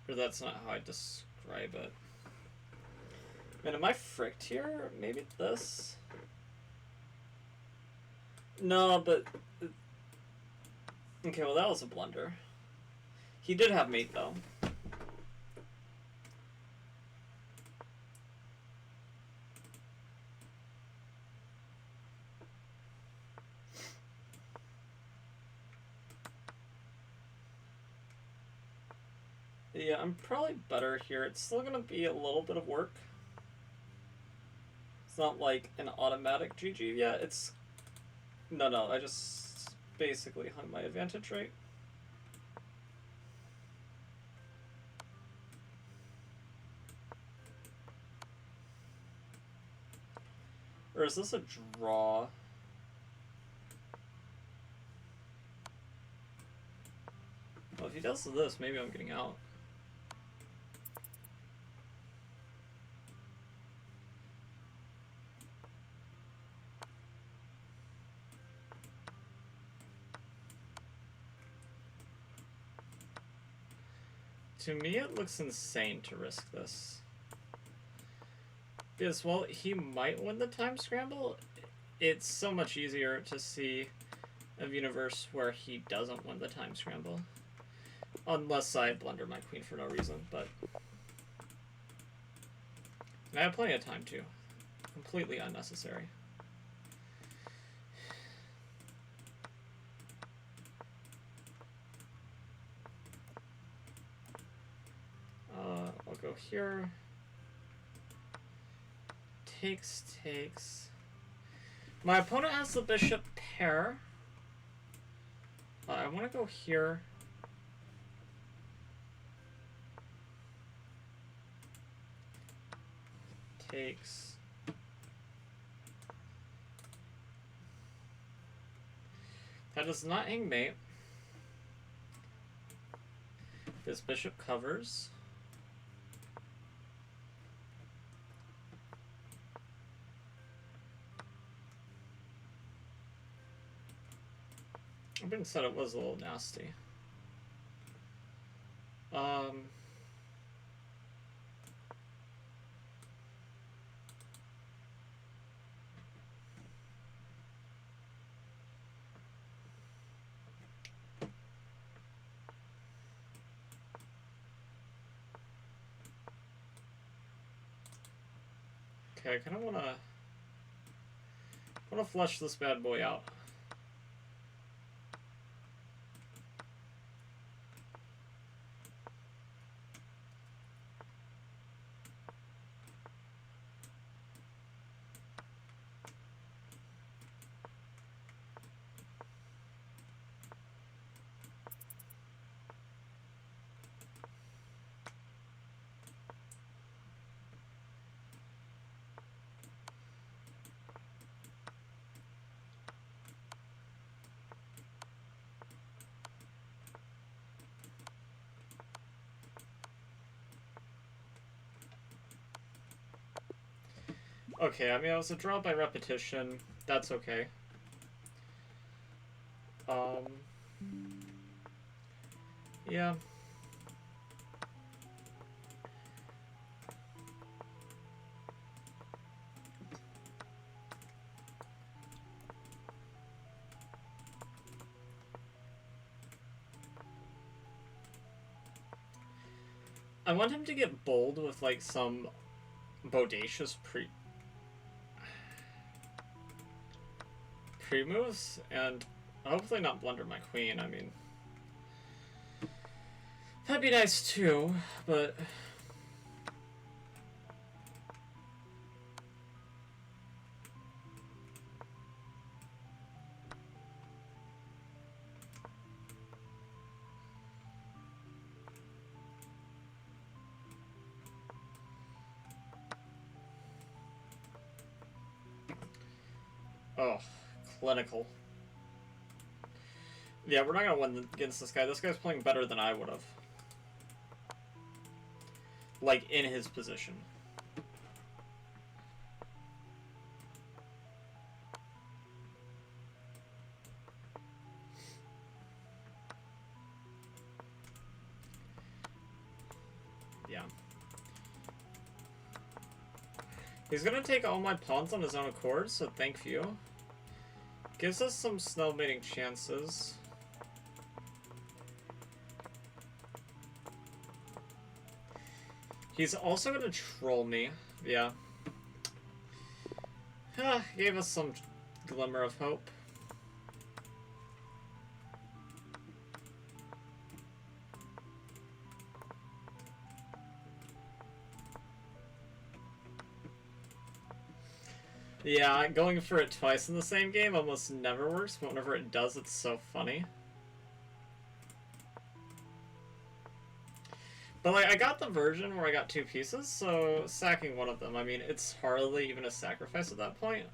Or that's not how I describe it. Man, am I fricked here? Maybe this? No, but... Okay, well that was a blunder. He did have mate, though. Yeah, I'm probably better here. It's still gonna be a little bit of work. It's not like an automatic GG yet. It's... No, I just basically hung my advantage right. Or is this a draw? Well, if he does this, maybe I'm getting out. To me, it looks insane to risk this. Because, well, he might win the time scramble. It's so much easier to see a universe where he doesn't win the time scramble. Unless I blunder my queen for no reason, but... I have plenty of time, too. Completely unnecessary. I'll go here. Takes. My opponent has the bishop pair. I want to go here. Takes. That is not hang mate. This bishop covers. I been said it was a little nasty. Okay, I kind of wanna flush this bad boy out. Okay, I mean, it was a draw by repetition. That's okay. Yeah. I want him to get bold with, like, some bodacious pre-moves, and hopefully not blunder my queen. I mean, that'd be nice too, but... Oh, clinical. Yeah, we're not gonna win against this guy. This guy's playing better than I would have. Like, in his position. Yeah. He's gonna take all my pawns on his own accord, so thank you. Gives us some snell mating chances. He's also gonna troll me. Yeah. Gave us some glimmer of hope. Yeah, going for it twice in the same game almost never works, but whenever it does, it's so funny. But, like, I got the version where I got two pieces, so sacking one of them, I mean, it's hardly even a sacrifice at that point.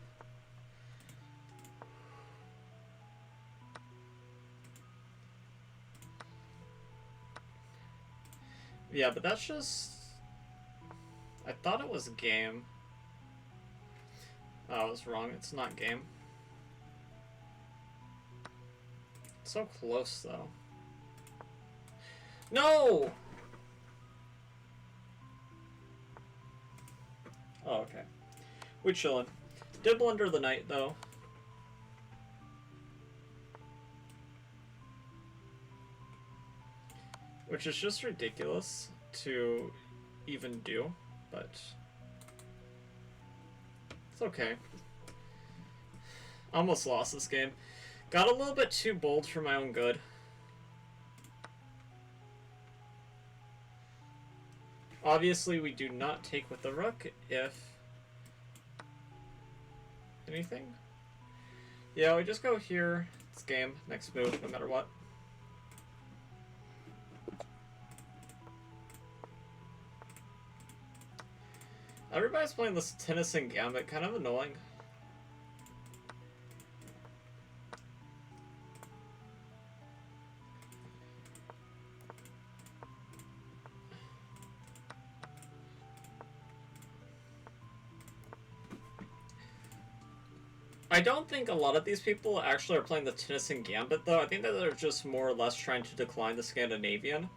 Yeah, but that's just... I thought it was game. Oh, I was wrong. It's not game. So close, though. No! Oh, okay. We chillin'. Did blunder the knight, though. Which is just ridiculous to even do, but it's okay. Almost lost this game. Got a little bit too bold for my own good. Obviously, we do not take with the rook if anything. Yeah, we just go here. It's game. Next move, no matter what. Everybody's playing this Tennyson Gambit, kind of annoying. I don't think a lot of these people actually are playing the Tennyson Gambit, though. I think that they're just more or less trying to decline the Scandinavian,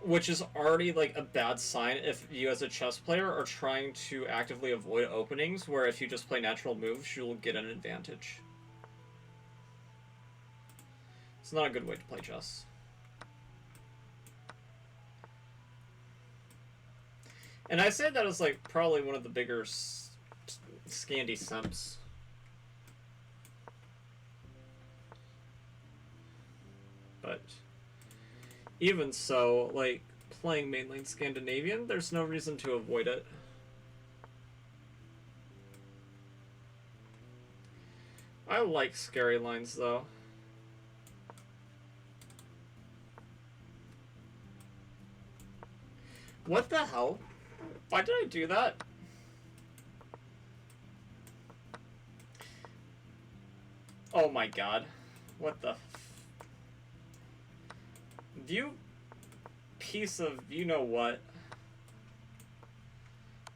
which is already like a bad sign if you as a chess player are trying to actively avoid openings, where if you just play natural moves, you'll get an advantage. It's not a good way to play chess. And I say that as like probably one of the bigger Scandi simps. But even so, like, playing mainline Scandinavian, there's no reason to avoid it. I like scary lines, though. What the hell? Why did I do that? Oh my god. What the... You piece of you-know-what.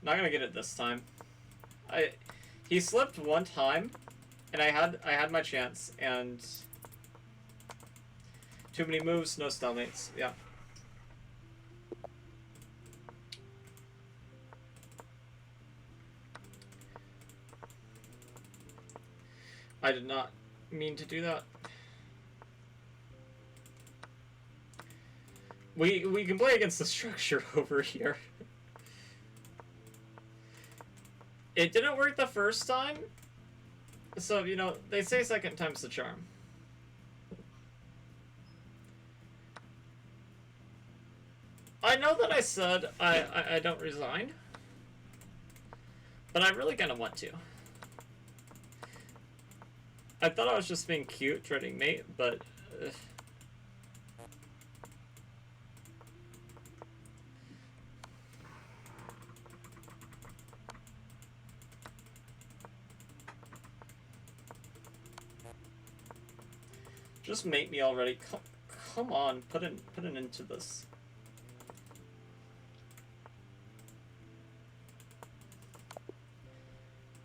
Not gonna get it this time. He slipped one time, and I had my chance, and too many moves, no stalemates. Yeah. I did not mean to do that. We can play against the structure over here. It didn't work the first time, so, you know, they say second time's the charm. I know that I said I don't resign, but I really kind of want to. I thought I was just being cute, trading mate, but... Just mate me already. Come on, put an into this.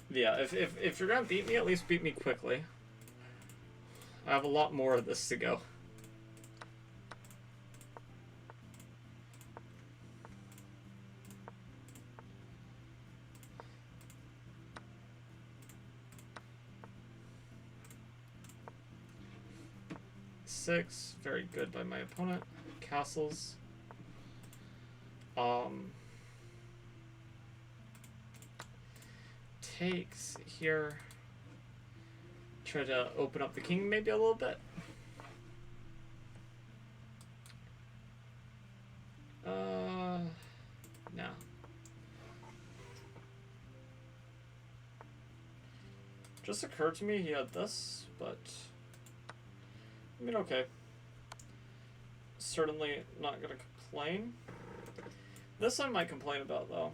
Yeah, if you're gonna beat me, at least beat me quickly. I have a lot more of this to go. Six, very good by my opponent. Castles. Takes here. Try to open up the king maybe a little bit. No. Just occurred to me he had this, but I mean, okay. Certainly not gonna complain. This I might complain about, though.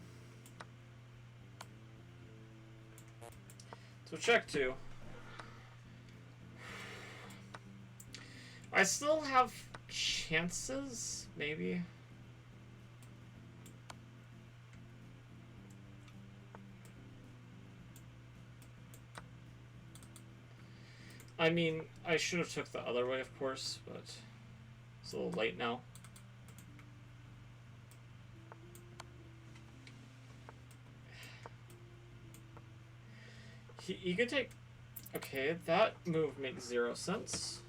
So check 2. I still have chances, maybe. I mean, I should have took the other way, of course, but it's a little late now. He could take... Okay, that move makes 0 sense.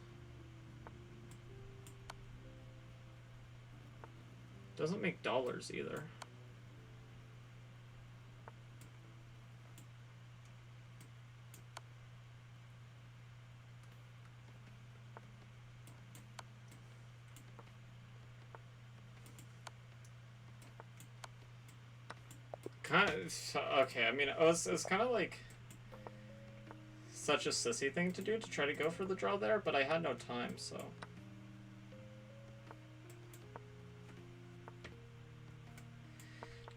Doesn't make dollars either. Kind of, okay, I mean, it's kind of like such a sissy thing to do to try to go for the draw there, but I had no time, so.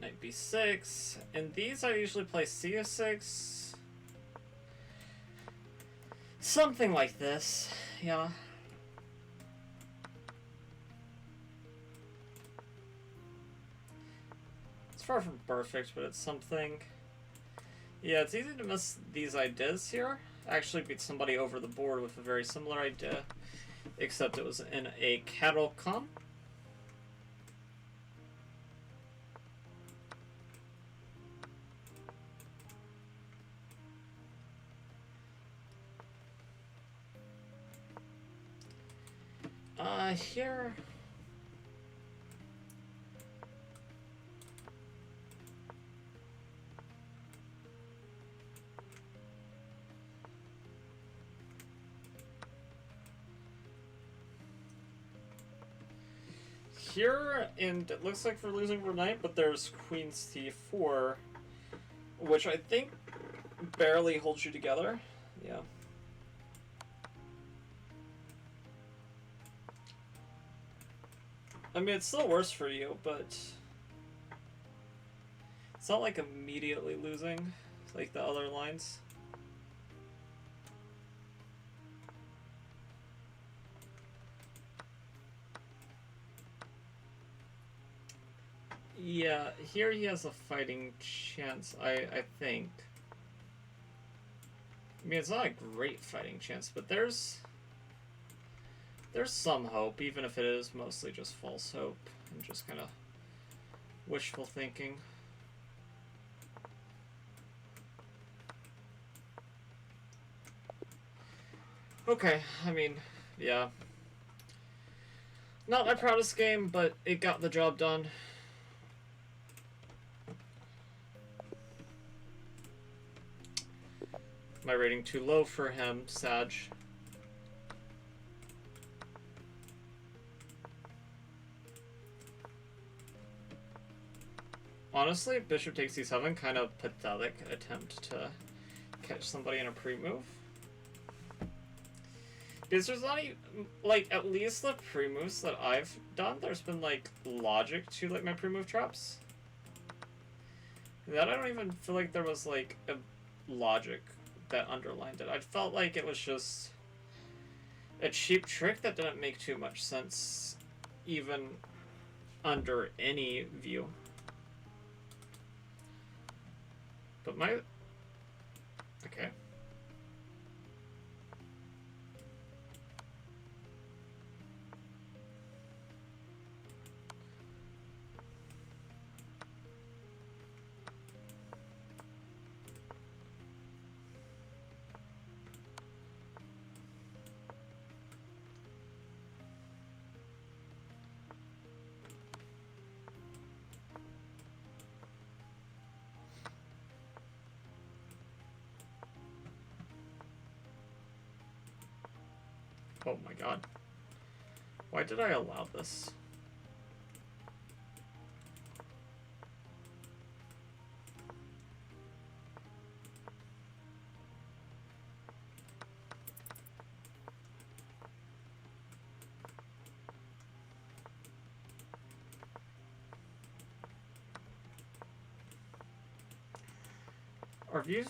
Knight b6, and these I usually play c6. Something like this, yeah. It's far from perfect, but it's something. Yeah, it's easy to miss these ideas here. Actually beat somebody over the board with a very similar idea, except it was in a cattle comp. Here. Here, and it looks like we're losing for knight, but there's queen c4, which I think barely holds you together. Yeah. I mean, it's still worse for you, but it's not like immediately losing like the other lines. Yeah, here he has a fighting chance, I think. I mean, it's not a great fighting chance, but there's some hope, even if it is mostly just false hope and just kind of wishful thinking. Okay, I mean, yeah. Not my proudest game, but it got the job done. My rating too low for him, Sag. Honestly, bishop takes c7, kind of pathetic attempt to catch somebody in a pre-move. Because there's not even, like, at least the pre-moves that I've done, there's been, like, logic to, like, my pre-move traps. That I don't even feel like there was, like, a logic that underlined it. I felt like it was just a cheap trick that didn't make too much sense, even under any view. But my... Okay. Oh my god. Why did I allow this? Our views...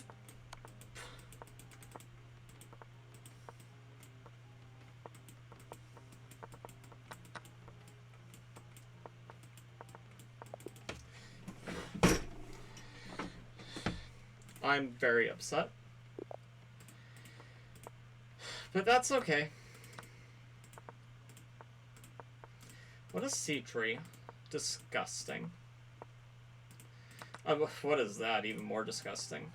I'm very upset. But that's okay. What is C3? Disgusting. What is that? Even more disgusting.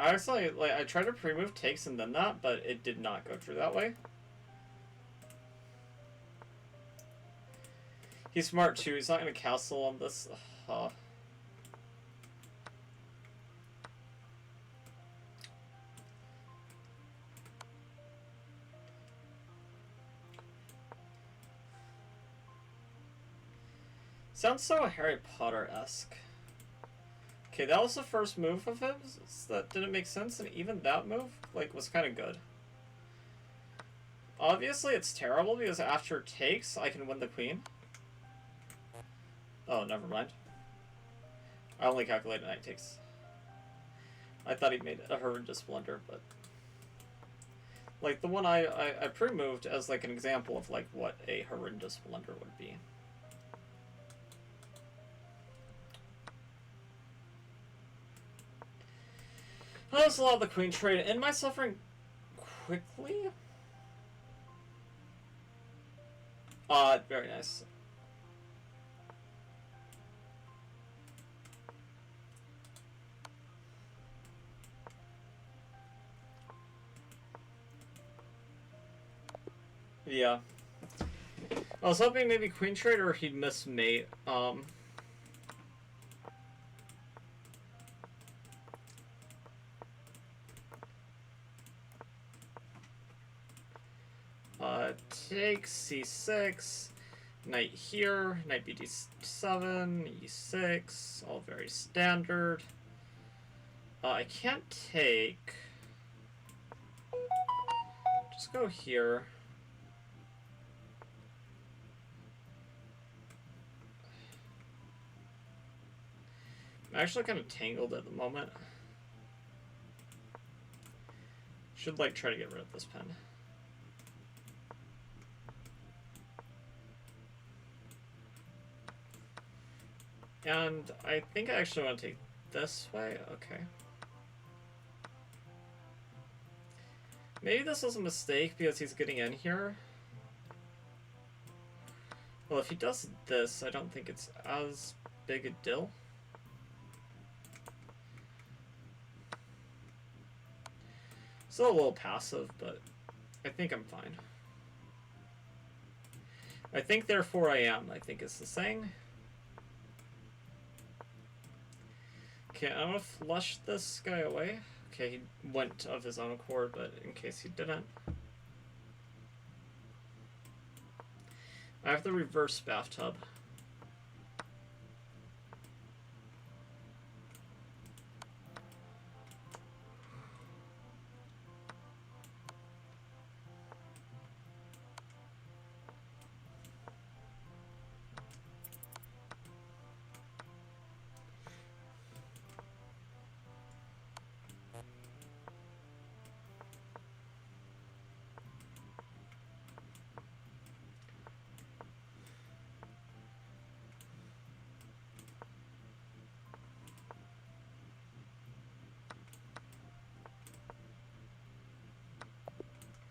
I actually, like, I tried to pre-move takes and then that, but it did not go through that way. He's smart too. He's not gonna castle on this. Sounds so Harry Potter-esque. Okay, that was the first move of his that didn't make sense, and even that move, like, was kind of good. Obviously, it's terrible because after takes, I can win the queen. Oh, never mind. I only calculated knight takes. I thought he made a horrendous blunder, but... Like, the one I pre-moved as, like, an example of, like, what a horrendous blunder would be. I just allow the queen trade. End my suffering quickly? Very nice. Yeah. I was hoping maybe queen trade or he'd miss mate. Take c6, knight here, knight bd7, e6, all very standard. I can't take. Just go here. I'm actually kind of tangled at the moment. Should, like, try to get rid of this pen. And I think I actually want to take this way. Okay. Maybe this was a mistake because he's getting in here. Well, if he does this, I don't think it's as big a deal. Still a little passive, but I think I'm fine. I think therefore I am, I think is the saying. Okay, I'm gonna flush this guy away. Okay, he went of his own accord, but in case he didn't. I have the reverse bathtub.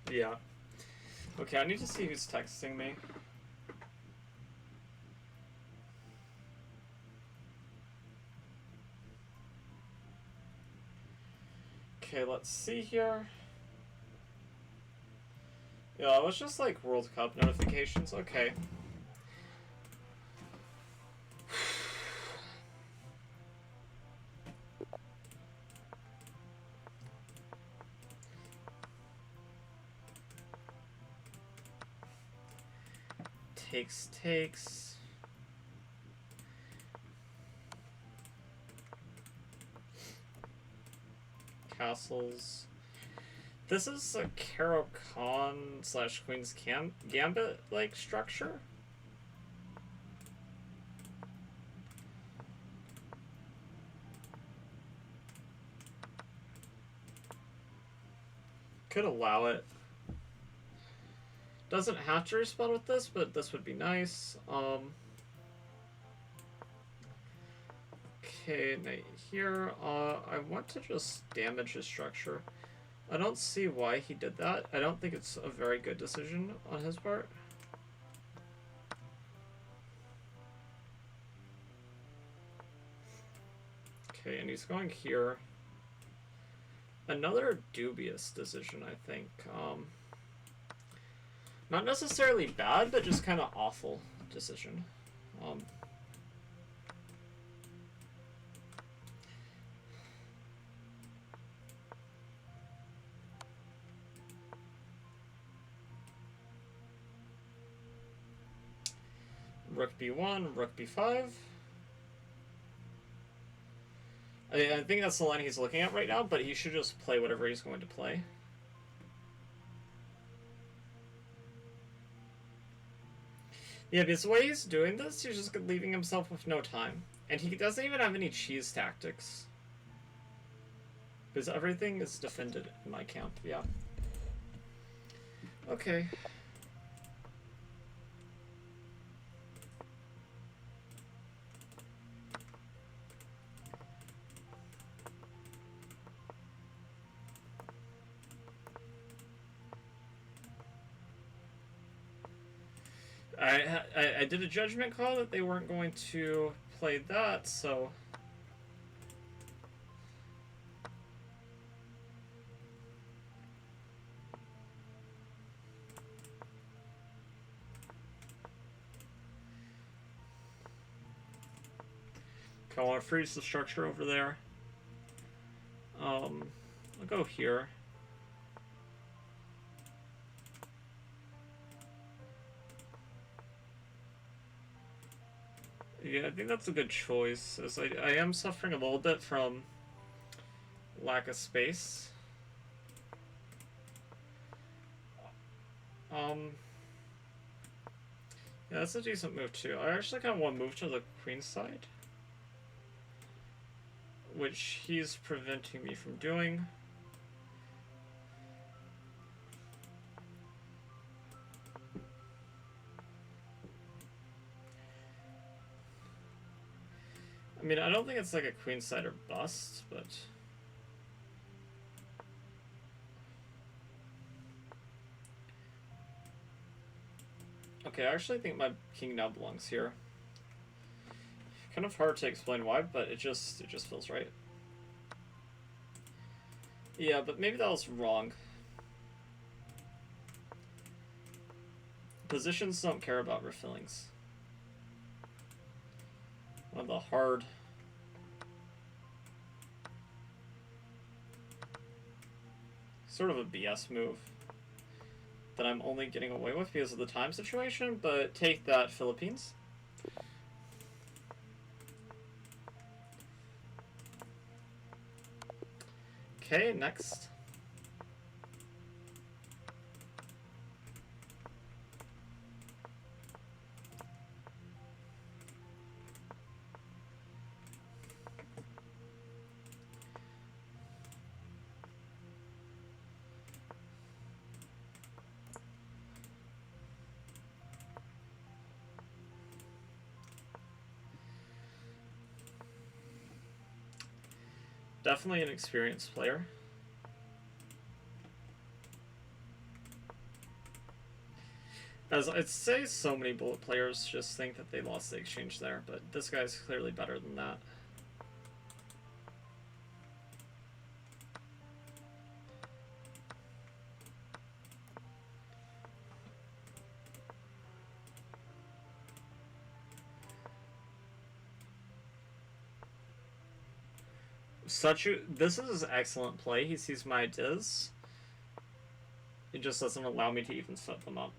Yeah. Okay, I need to see who's texting me. Okay, let's see here. Yeah, it was just like World Cup notifications. Okay. Takes. Castles. This is a Caro-Kann / Queen's Gambit like structure. Could allow it. Doesn't have to respond with this, but this would be nice. Okay, knight here. I want to just damage his structure. I don't see why he did that. I don't think it's a very good decision on his part. Okay, and he's going here. Another dubious decision, I think. Not necessarily bad, but just kind of awful decision. Rook b1, rook b5. I think that's the line he's looking at right now, but he should just play whatever he's going to play. Yeah, because the way he's doing this, he's just leaving himself with no time. And he doesn't even have any cheese tactics. Because everything is defended in my camp, yeah. Okay. I did a judgment call that they weren't going to play that, so... I want to freeze the structure over there. I'll go here. Yeah, I think that's a good choice, as I am suffering a little bit from lack of space. Yeah, that's a decent move too. I actually kind of want to move to the queen side, which he's preventing me from doing. I mean, I don't think it's like a queen side or bust, but... Okay, I actually think my king now belongs here. Kind of hard to explain why, but it just feels right. Yeah, but maybe that was wrong. Positions don't care about refillings. One of the hard... sort of a BS move that I'm only getting away with because of the time situation, but take that, Philippines. Okay, next. Definitely an experienced player. As I'd say, so many bullet players just think that they lost the exchange there, but this guy's clearly better than that. This is an excellent play. He sees my ideas. It just doesn't allow me to even set them up.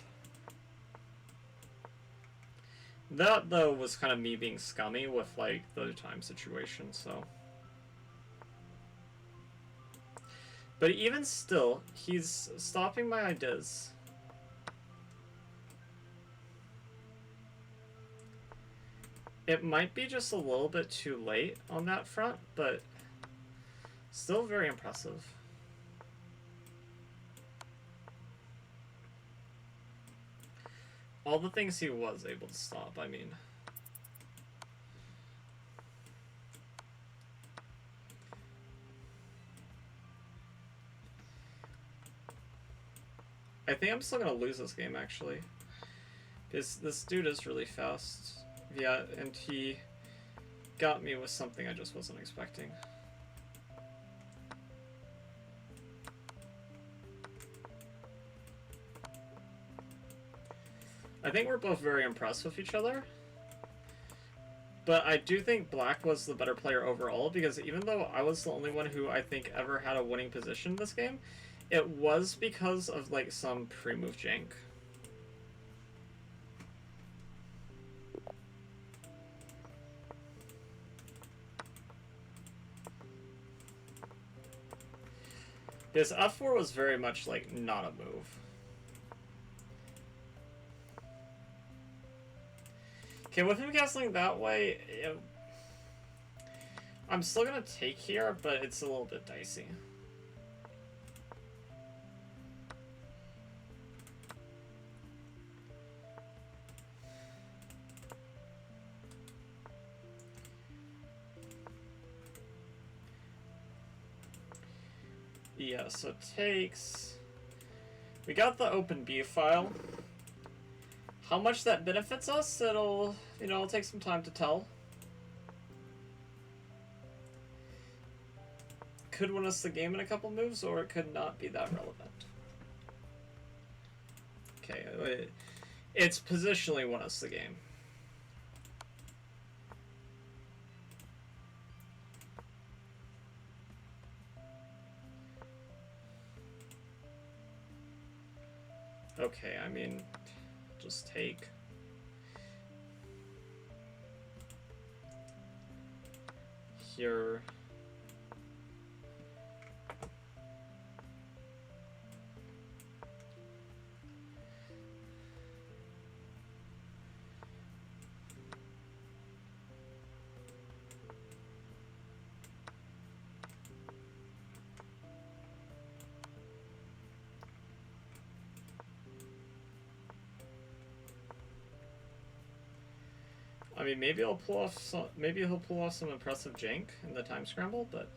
That, though, was kind of me being scummy with, like, the time situation, so... But even still, he's stopping my ideas. It might be just a little bit too late on that front, but still very impressive. All the things he was able to stop, I mean. I think I'm still gonna lose this game, actually. Because this dude is really fast. Yeah, and he got me with something I just wasn't expecting. I think we're both very impressed with each other. But I do think Black was the better player overall, because even though I was the only one who I think ever had a winning position in this game, it was because of like some pre-move jank. Because F4 was very much like not a move. Okay, with him castling that way, I'm still gonna take here, but it's a little bit dicey. Yeah, so it takes... We got the open B file. How much that benefits us, it'll take some time to tell. Could win us the game in a couple moves, or it could not be that relevant. Okay, it's positionally won us the game. Okay, I mean, just take. Here. I mean, maybe he'll pull off some impressive jank in the time scramble, but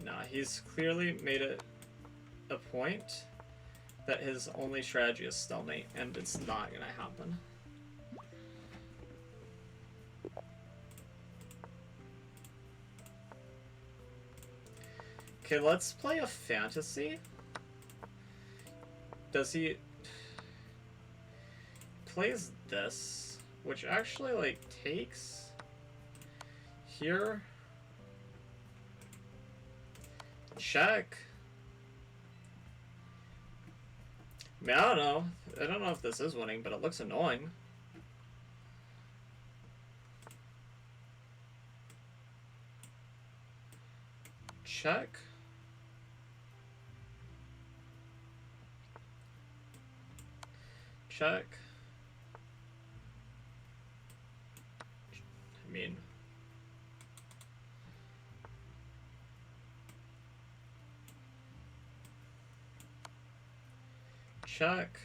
nah, he's clearly made it a point that his only strategy is stalemate, and it's not gonna happen. Okay, let's play a fantasy. Does he... Plays this, which actually, like, takes... Here. Check. I mean, I don't know. I don't know if this is winning, but it looks annoying. Check. Check. I mean... Check.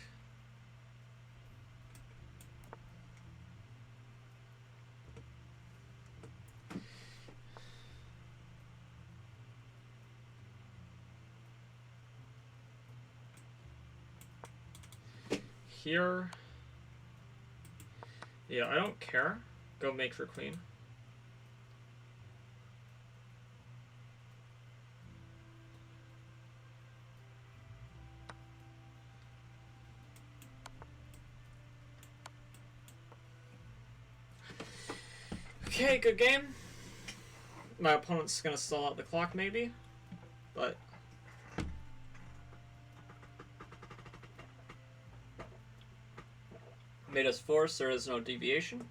Here. Yeah, I don't care. Go make for queen. Okay, good game. My opponent's gonna stall out the clock maybe, but made us force, there is no deviation.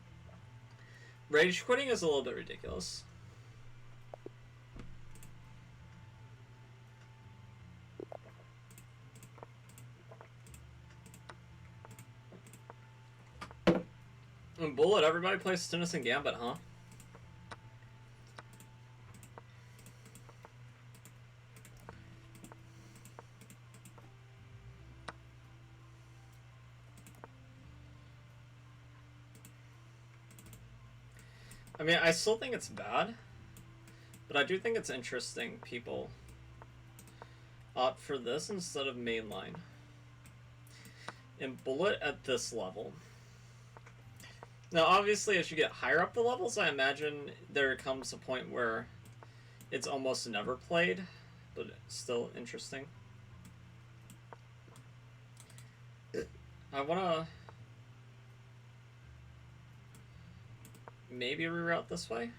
Rage quitting is a little bit ridiculous. And Bullet, everybody plays Tennis and Gambit, huh? I mean, I still think it's bad, but I do think it's interesting people opt for this instead of mainline. And Bullet at this level. Now, obviously, as you get higher up the levels, I imagine there comes a point where it's almost never played, but it's still interesting. I want to maybe reroute this way.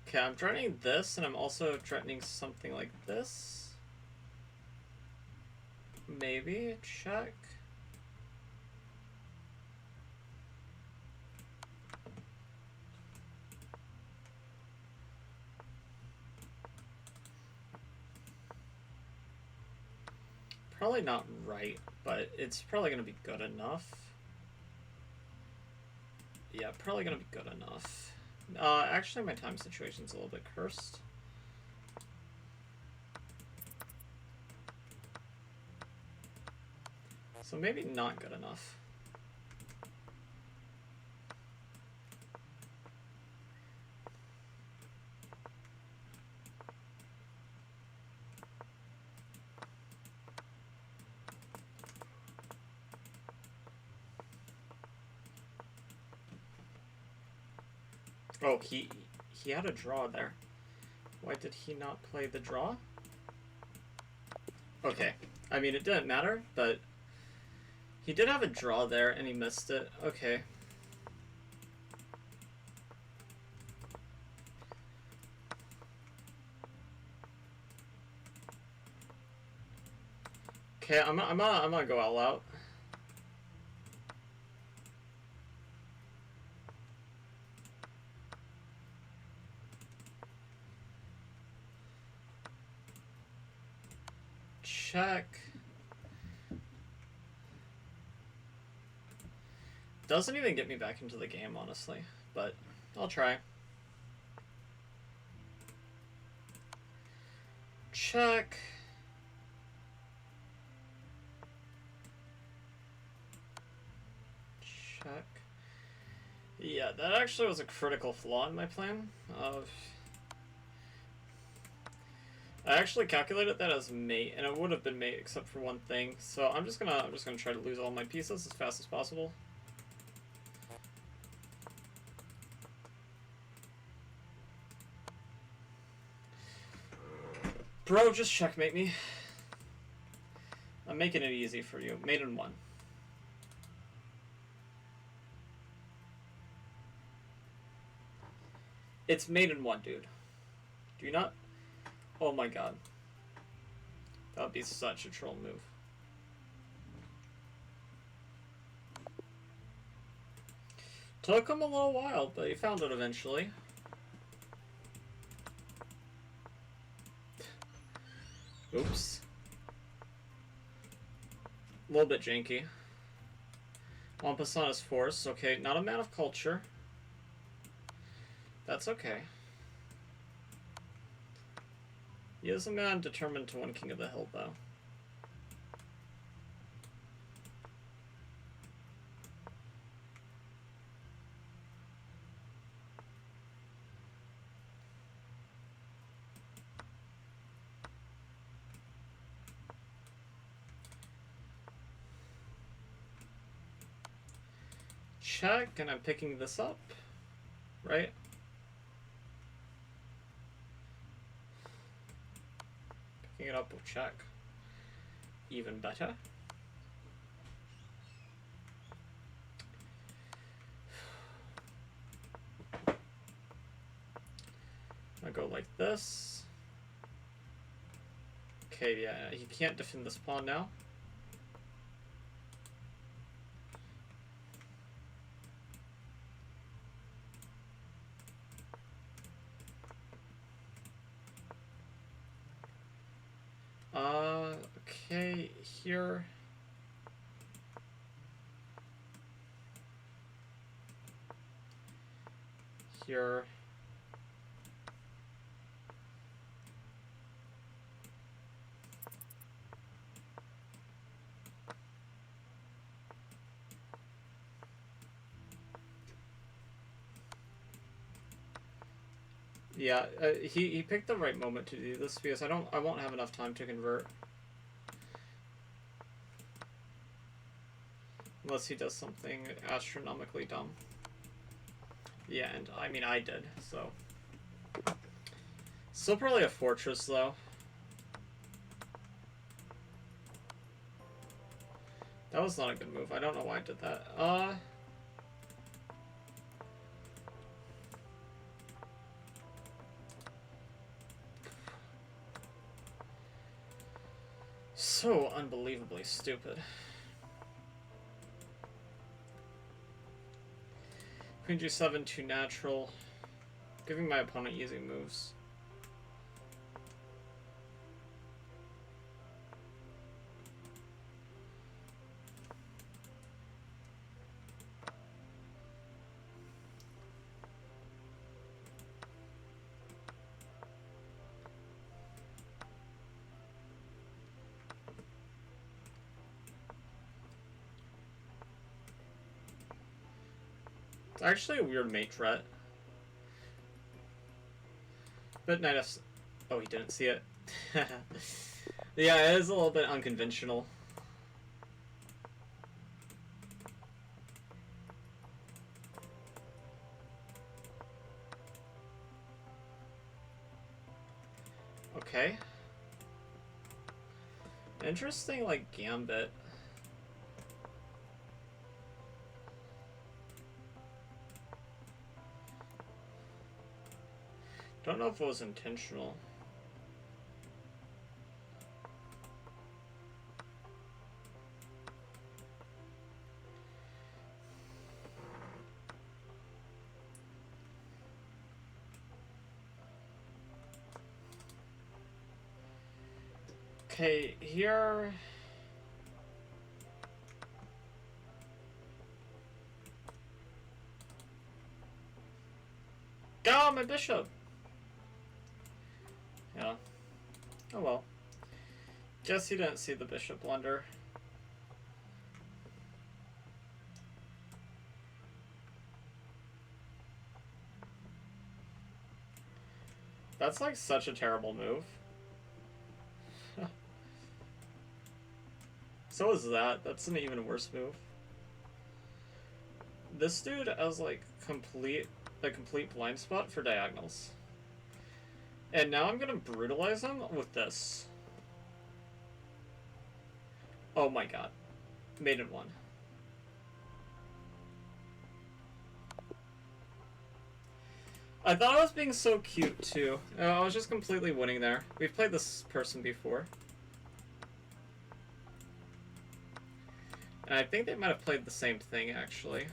Okay, I'm threatening this, and I'm also threatening something like this. Maybe. Check. Probably not right, but it's probably going to be good enough. Yeah, probably going to be good enough. Actually, my time situation's a little bit cursed. So maybe not good enough. Oh, he had a draw there. Why did he not play the draw? Okay. I mean, it didn't matter, but he did have a draw there, and he missed it. Okay. Okay, I'm gonna go all out. Check. Doesn't even get me back into the game, honestly, but I'll try. Check. Check. Yeah, that actually was a critical flaw in my plan. I actually calculated that as mate, and it would have been mate except for one thing. So I'm just gonna try to lose all my pieces as fast as possible. Bro, just checkmate me. I'm making it easy for you. Mate in one. It's mate in one, dude. Do you not? Oh my god. That would be such a troll move. Took him a little while, but he found it eventually. Oops. A little bit janky. Wampus on his force. Okay, not a man of culture. That's okay. He is a man determined to win King of the Hill, though. Check, and I'm picking this up, right? Picking it up with check. Even better. I go like this. Okay, yeah, he can't defend this pawn now. Okay, here. Here. Yeah, he picked the right moment to do this because I won't have enough time to convert. Unless he does something astronomically dumb. Yeah, and I mean I did, so. Still probably a fortress though. That was not a good move. I don't know why I did that. So unbelievably stupid. Queen G7, 2 natural. Giving my opponent easy moves. It's actually a weird mate threat. But Knight F... Oh, he didn't see it. Yeah, it is a little bit unconventional. Okay. Interesting, like, gambit. Don't know if it was intentional. Okay, here... Oh, my bishop! Yeah. Oh well. Guess he didn't see the bishop blunder. That's like such a terrible move. So is that. That's an even worse move. This dude has like a complete blind spot for diagonals. And now I'm gonna brutalize him with this. Oh my god. Maiden 1. I thought I was being so cute too. I was just completely winning there. We've played this person before. And I think they might have played the same thing actually.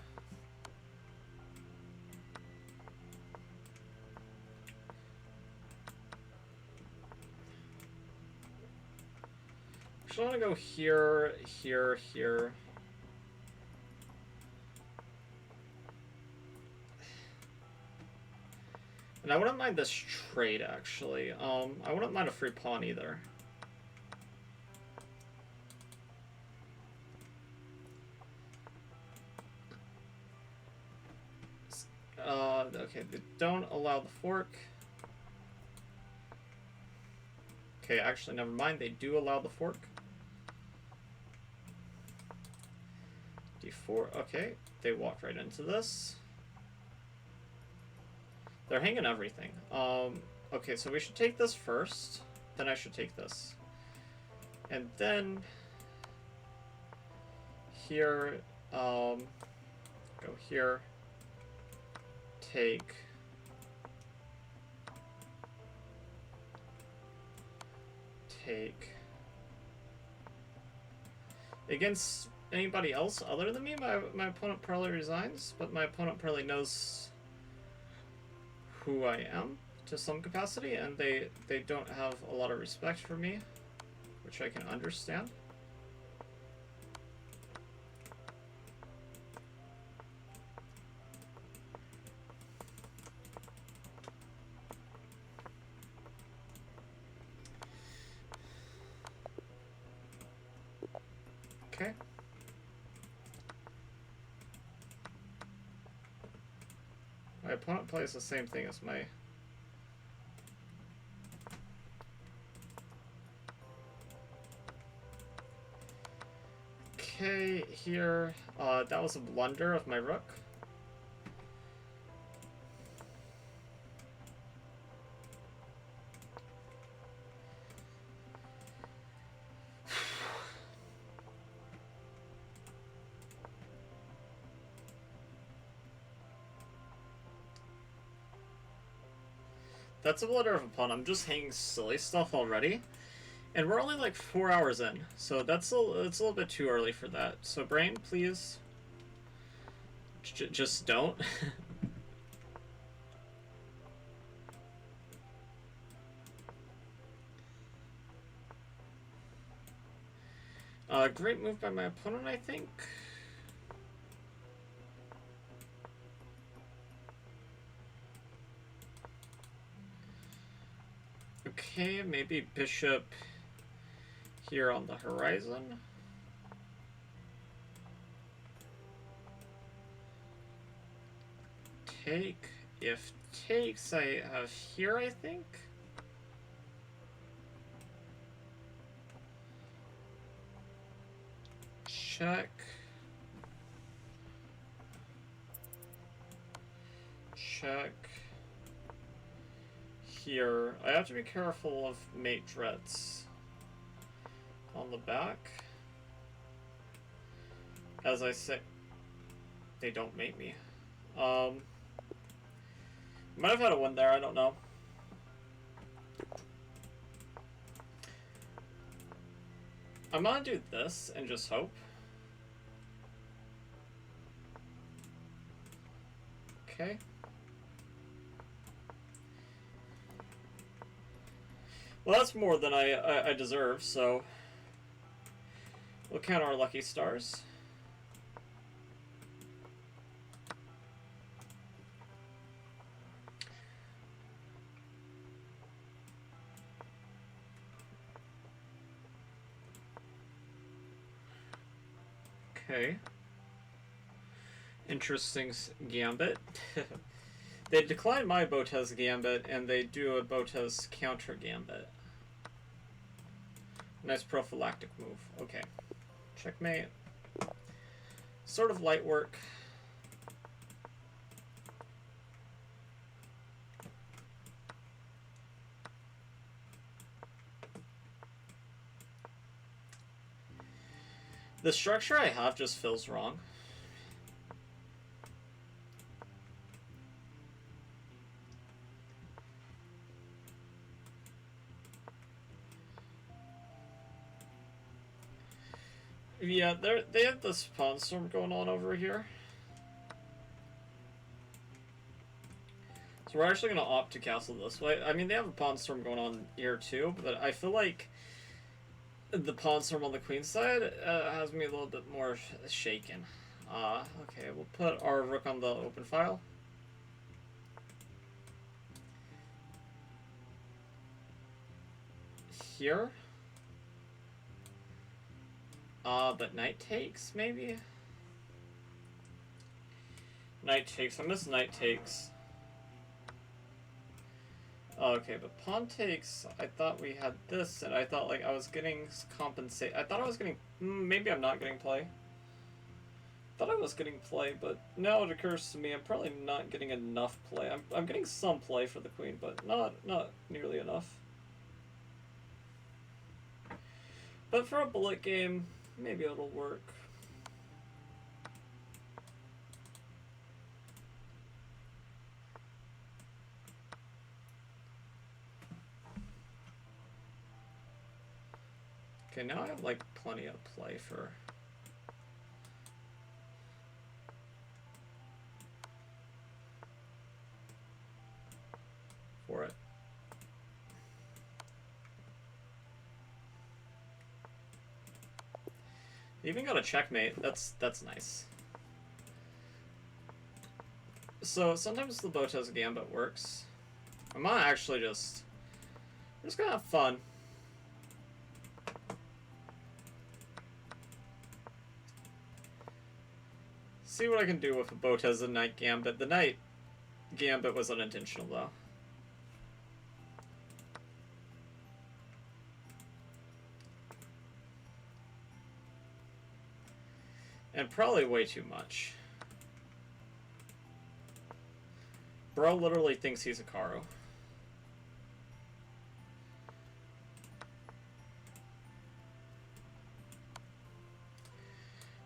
I want to go here, here, here. And I wouldn't mind this trade, actually. I wouldn't mind a free pawn, either. Okay, they don't allow the fork. Okay, actually, never mind. They do allow the fork. D4, okay. They walk right into this. They're hanging everything. Okay, so we should take this first. Then I should take this. And then... Here, go here. Take... Take... Against anybody else other than me, my opponent probably resigns, but my opponent probably knows who I am to some capacity, and they don't have a lot of respect for me, which I can understand. Okay. My opponent plays the same thing as my Okay, here. That was a blunder of my rook. That's a blunder of a pawn. I'm just hanging silly stuff already. And we're only like 4 hours in, so it's a little bit too early for that. So brain, please, just don't. Great move by my opponent, I think. Okay, maybe bishop here on the horizon. Take. If takes, I have here, I think. Check. Check. Here. I have to be careful of mate dreads on the back. As I say, they don't mate me. Might have had a win there, I don't know. I'm gonna do this and just hope. Okay. Well, that's more than I deserve, so we'll count our lucky stars. Okay. Interesting gambit. They decline my Botez gambit, and they do a Botez counter gambit. Nice prophylactic move. Okay. Checkmate. Sort of light work. The structure I have just feels wrong. Yeah, they have this pawn storm going on over here. So we're actually going to opt to castle this way. I mean, they have a pawn storm going on here too, but I feel like the pawn storm on the queen side has me a little bit more shaken. Okay, we'll put our rook on the open file. Here. But knight takes, maybe? Knight takes. I miss knight takes. Okay, but pawn takes, I thought we had this, and I thought, like, I was getting compensate. I thought I was getting... maybe I'm not getting play. Thought I was getting play, but now it occurs to me I'm probably not getting enough play. I'm getting some play for the queen, but not nearly enough. But for a bullet game, maybe it'll work. Okay, now I have like plenty of play for it. You even got a checkmate. That's nice. So sometimes the Botez gambit works. I'm gonna actually we're just gonna have fun. See what I can do with a Botez and knight gambit. The knight gambit was unintentional though. And probably way too much. Bro literally thinks he's a Karu.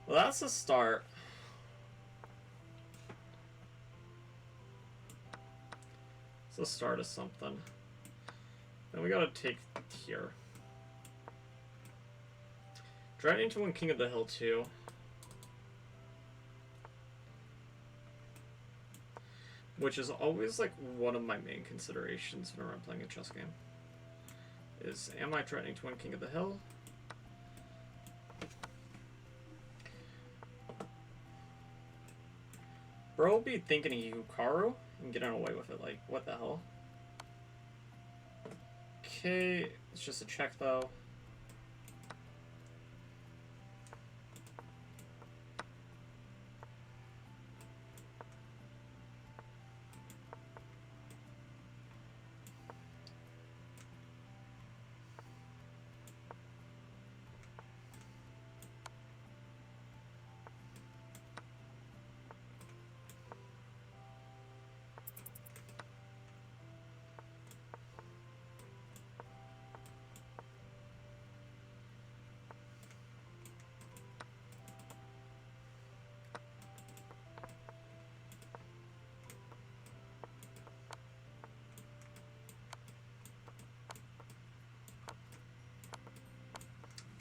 Well, that's a start. It's the start of something. Then we gotta take here. Dragging to win King of the Hill too. Which is always like one of my main considerations whenever I'm playing a chess game. Is, am I threatening to win King of the Hill? Bro will be thinking he Hukaru and getting away with it. Like, what the hell? Okay, it's just a check though.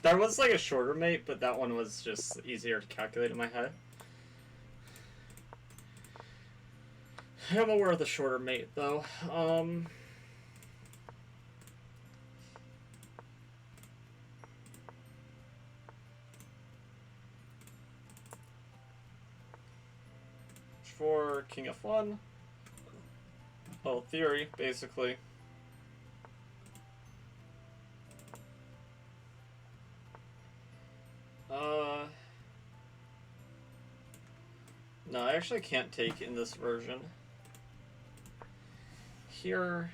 There was like a shorter mate, but that one was just easier to calculate in my head. I'm aware of the shorter mate though. For King F1. Well, theory, basically. No, I actually can't take in this version. Here.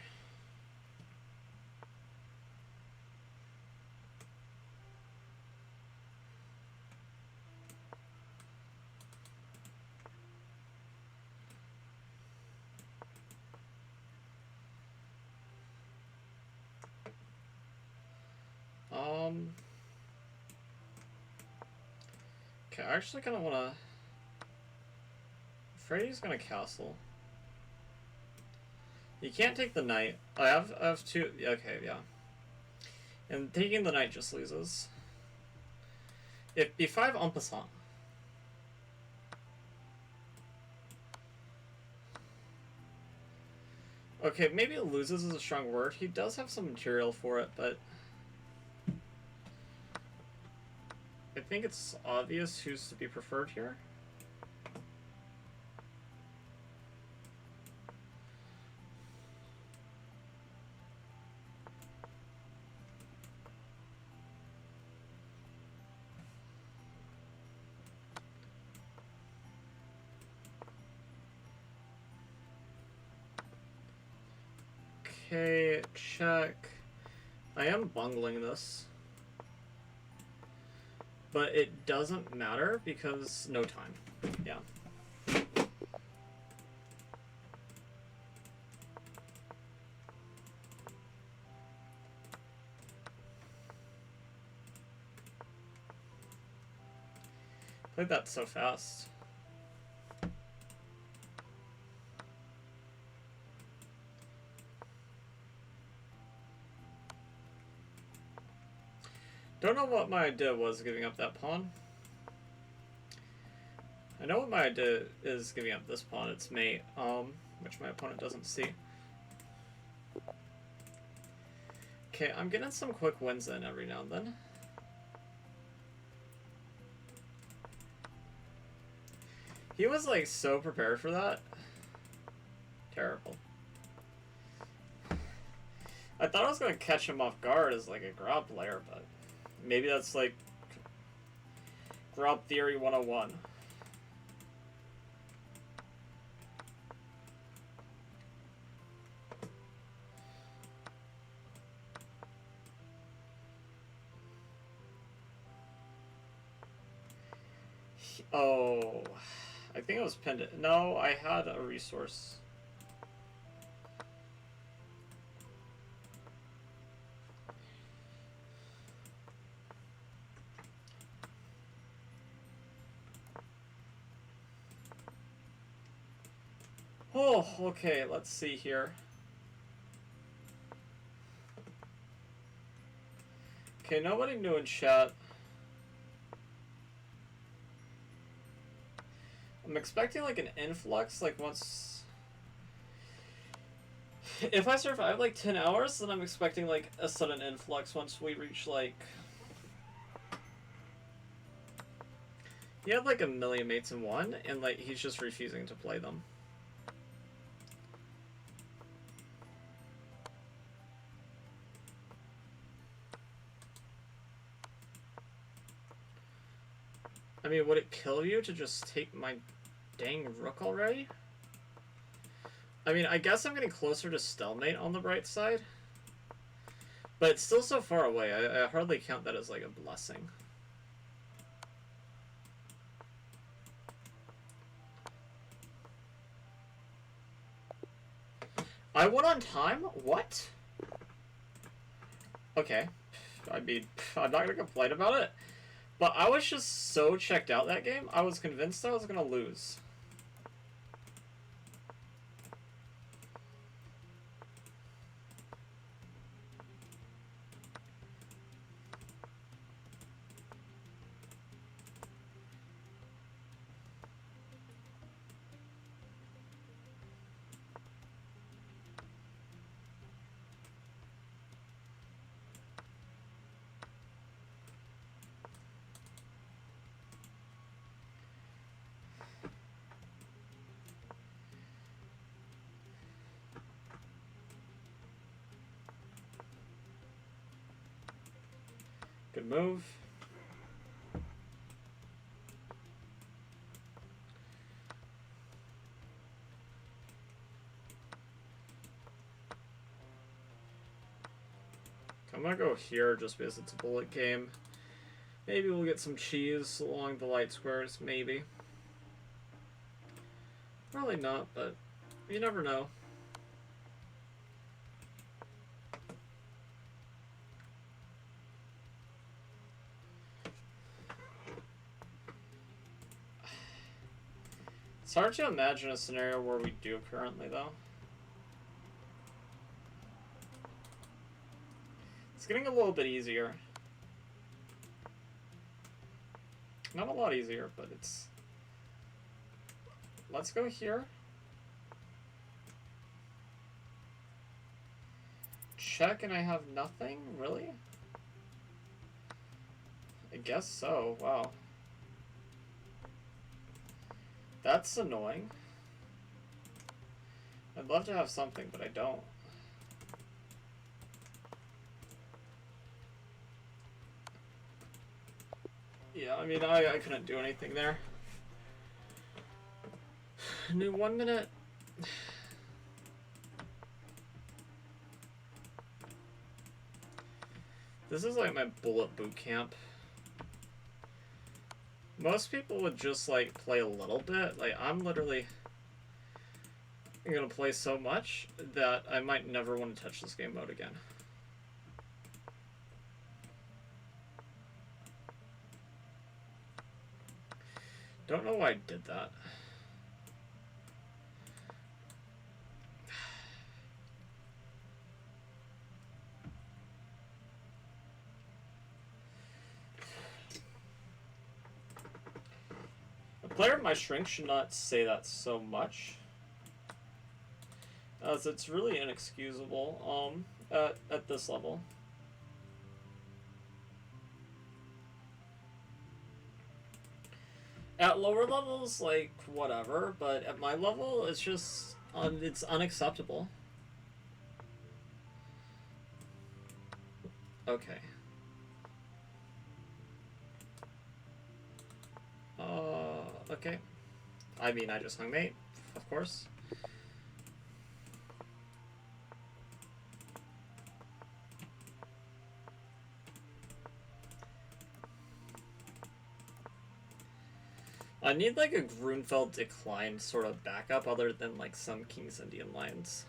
Okay, I actually kind of want to... Freddy's gonna castle. You can't take the knight. I have two... Okay, yeah. And taking the knight just loses. If b5 en passant. Okay, maybe it loses is a strong word. He does have some material for it, but... I think it's obvious who's to be preferred here. Okay, check. I am bungling this. But it doesn't matter because no time. Yeah. Played that so fast. Don't know what my idea was giving up that pawn. I know what my idea is giving up this pawn. It's mate, which my opponent doesn't see. Okay, I'm getting some quick wins in every now and then. He was like so prepared for that. Terrible. I thought I was gonna catch him off guard as like a Grob player, but maybe that's like Grob Theory 101. Oh, I think I was pinned. No, I had a resource. Oh, okay, let's see here. Okay, nobody new in chat. I'm expecting like an influx, like once... If I survive like 10 hours, then I'm expecting like a sudden influx once we reach like... He had like 1,000,000 mates in one, and like he's just refusing to play them. I mean, would it kill you to just take my dang rook already? I mean, I guess I'm getting closer to stalemate on the bright side. But it's still so far away, I hardly count that as like a blessing. I won on time? What? Okay. I mean, I'm not gonna complain about it. But I was just so checked out that game, I was convinced I was gonna lose. Good move. I'm gonna go here just because it's a bullet game. Maybe we'll get some cheese along the light squares, maybe. Probably not, but you never know. It's hard to imagine a scenario where we do currently, though. It's getting a little bit easier. Not a lot easier, but it's... Let's go here. Check and I have nothing? Really? I guess so. Wow. That's annoying. I'd love to have something, but I don't. Yeah, I mean, I couldn't do anything there. New 1 minute. This is like my bullet boot camp. Most people would just like play a little bit. Like I'm literally gonna play so much that I might never want to touch this game mode again. Don't know why I did that. A player of my strength should not say that so much, as it's really inexcusable at this level. At lower levels, like, whatever, but at my level, it's just, it's unacceptable. Okay. Okay. I mean, I just hung mate, of course. I need like a Grunfeld decline sort of backup other than like some King's Indian lines.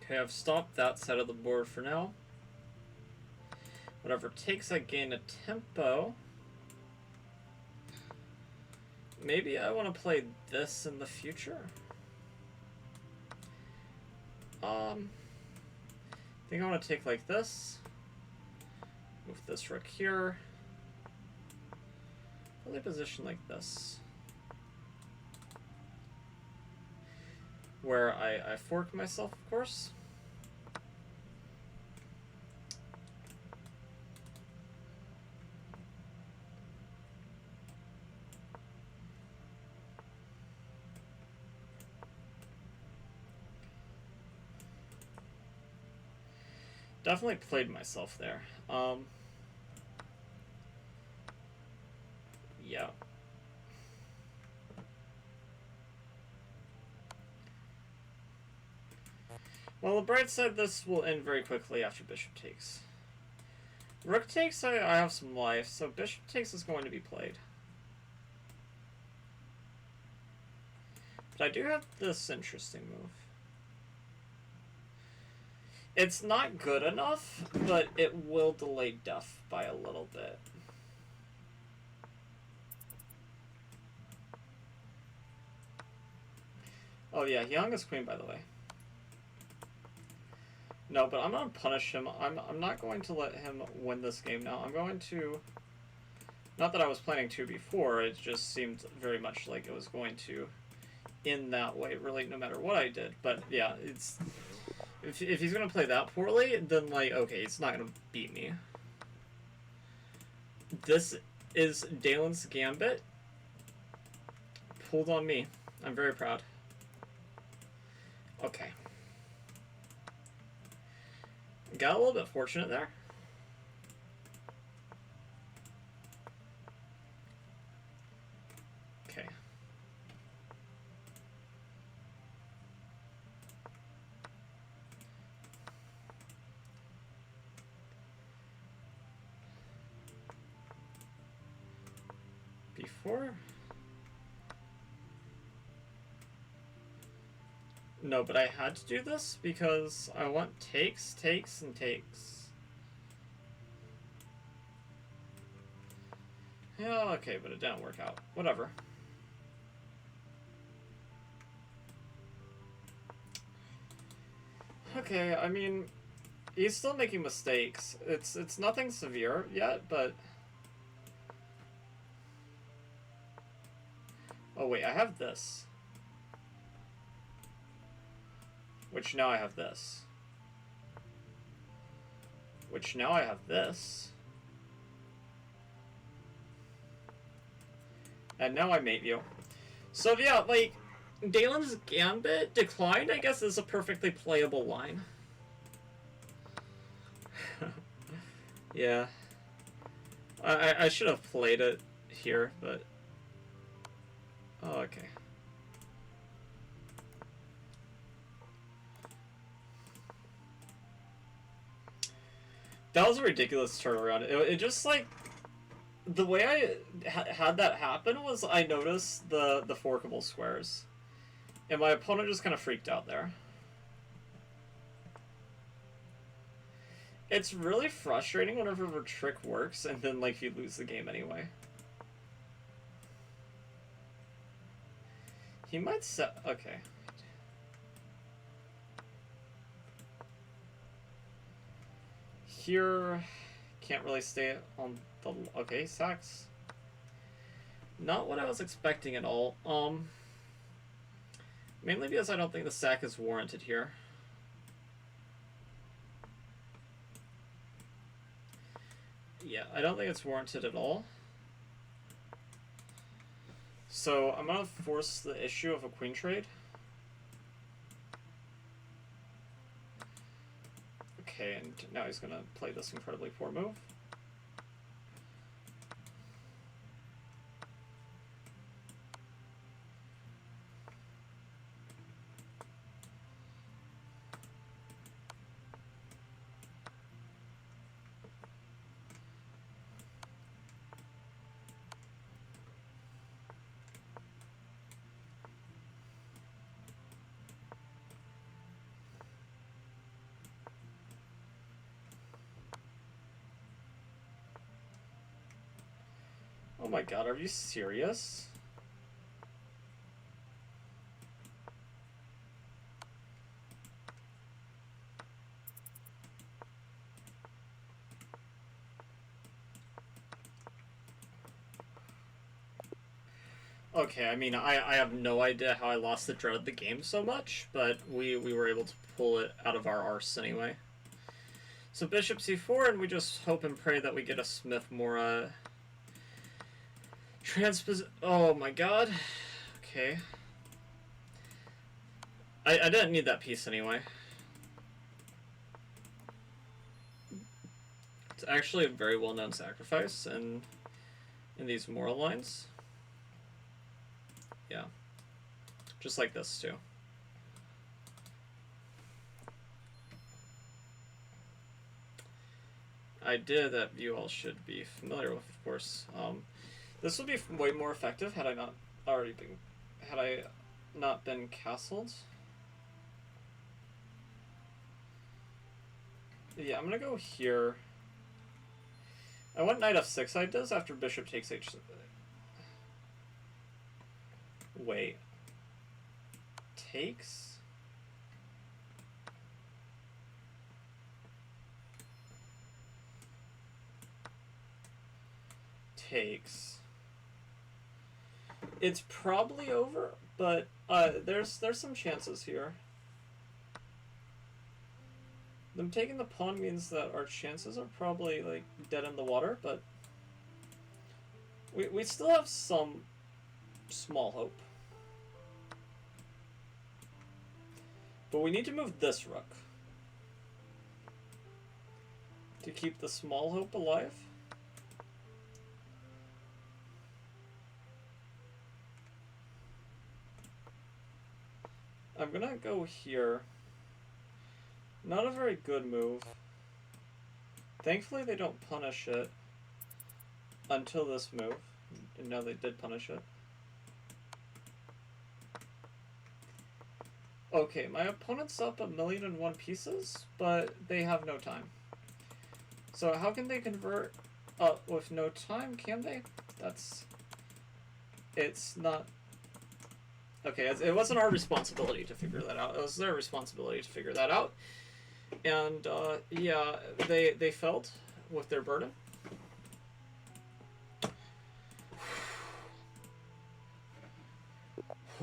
Okay, I've stopped that side of the board for now. Whatever takes, I gain a tempo. Maybe I want to play this in the future. I think I want to take like this. Move this rook here. Probably position like this. Where I fork myself, of course. Definitely played myself there. Yeah. Well, the bright side, this will end very quickly after bishop takes. Rook takes, I have some life, so bishop takes is going to be played. But I do have this interesting move. It's not good enough, but it will delay death by a little bit. Oh yeah, he hung his queen, by the way. No, but I'm gonna punish him. I'm not going to let him win this game now. I'm going to... Not that I was planning to before, it just seemed very much like it was going to end that way, really, no matter what I did. But yeah, it's... If he's gonna play that poorly, then like, okay, he's not gonna beat me. This is Dalen's gambit. Pulled on me. I'm very proud. Okay. Got a little bit fortunate there. Okay. Before? No, but I had to do this because I want takes, takes, and takes. Yeah, okay, but it didn't work out. Whatever. Okay, I mean, he's still making mistakes. It's nothing severe yet, but... Oh wait, I have this. Which now I have this. Which now I have this. And now I mate you. So yeah, like, Dalen's gambit declined, I guess, is a perfectly playable line. Yeah. I should have played it here, but... Oh, okay. That was a ridiculous turnaround. It just, like... The way I had that happen was I noticed the forkable squares. And my opponent just kind of freaked out there. It's really frustrating whenever a trick works and then, like, you lose the game anyway. He might set... Okay. Here... Can't really stay on the... Okay, sacks. Not what I was expecting at all. Mainly because I don't think the sack is warranted here. Yeah, I don't think it's warranted at all. So I'm gonna force the issue of a queen trade. Okay, and now he's gonna play this incredibly poor move. Oh my god, are you serious? Okay, I mean, I have no idea how I lost the dread of the game so much, but we were able to pull it out of our arse anyway. So bishop c4, and we just hope and pray that we get a Smith Mora Oh my god. Okay. I didn't need that piece anyway. It's actually a very well-known sacrifice in these moral lines. Yeah. Just like this, too. Idea that you all should be familiar with, of course. This would be way more effective had I not been castled. Yeah, I'm gonna go here. I went knight f6 ideas after bishop takes h. Wait. Takes? Takes. It's probably over, but there's some chances here. Them taking the pawn means that our chances are probably like dead in the water, but we still have some small hope. But we need to move this rook to keep the small hope alive. I'm gonna go here. Not a very good move. Thankfully they don't punish it until this move. And now they did punish it. Okay, my opponent's up 1,000,001 pieces, but they have no time. So how can they convert with no time? Can they? It's not... Okay, it wasn't our responsibility to figure that out. It was their responsibility to figure that out. And, yeah, they felt with their burden.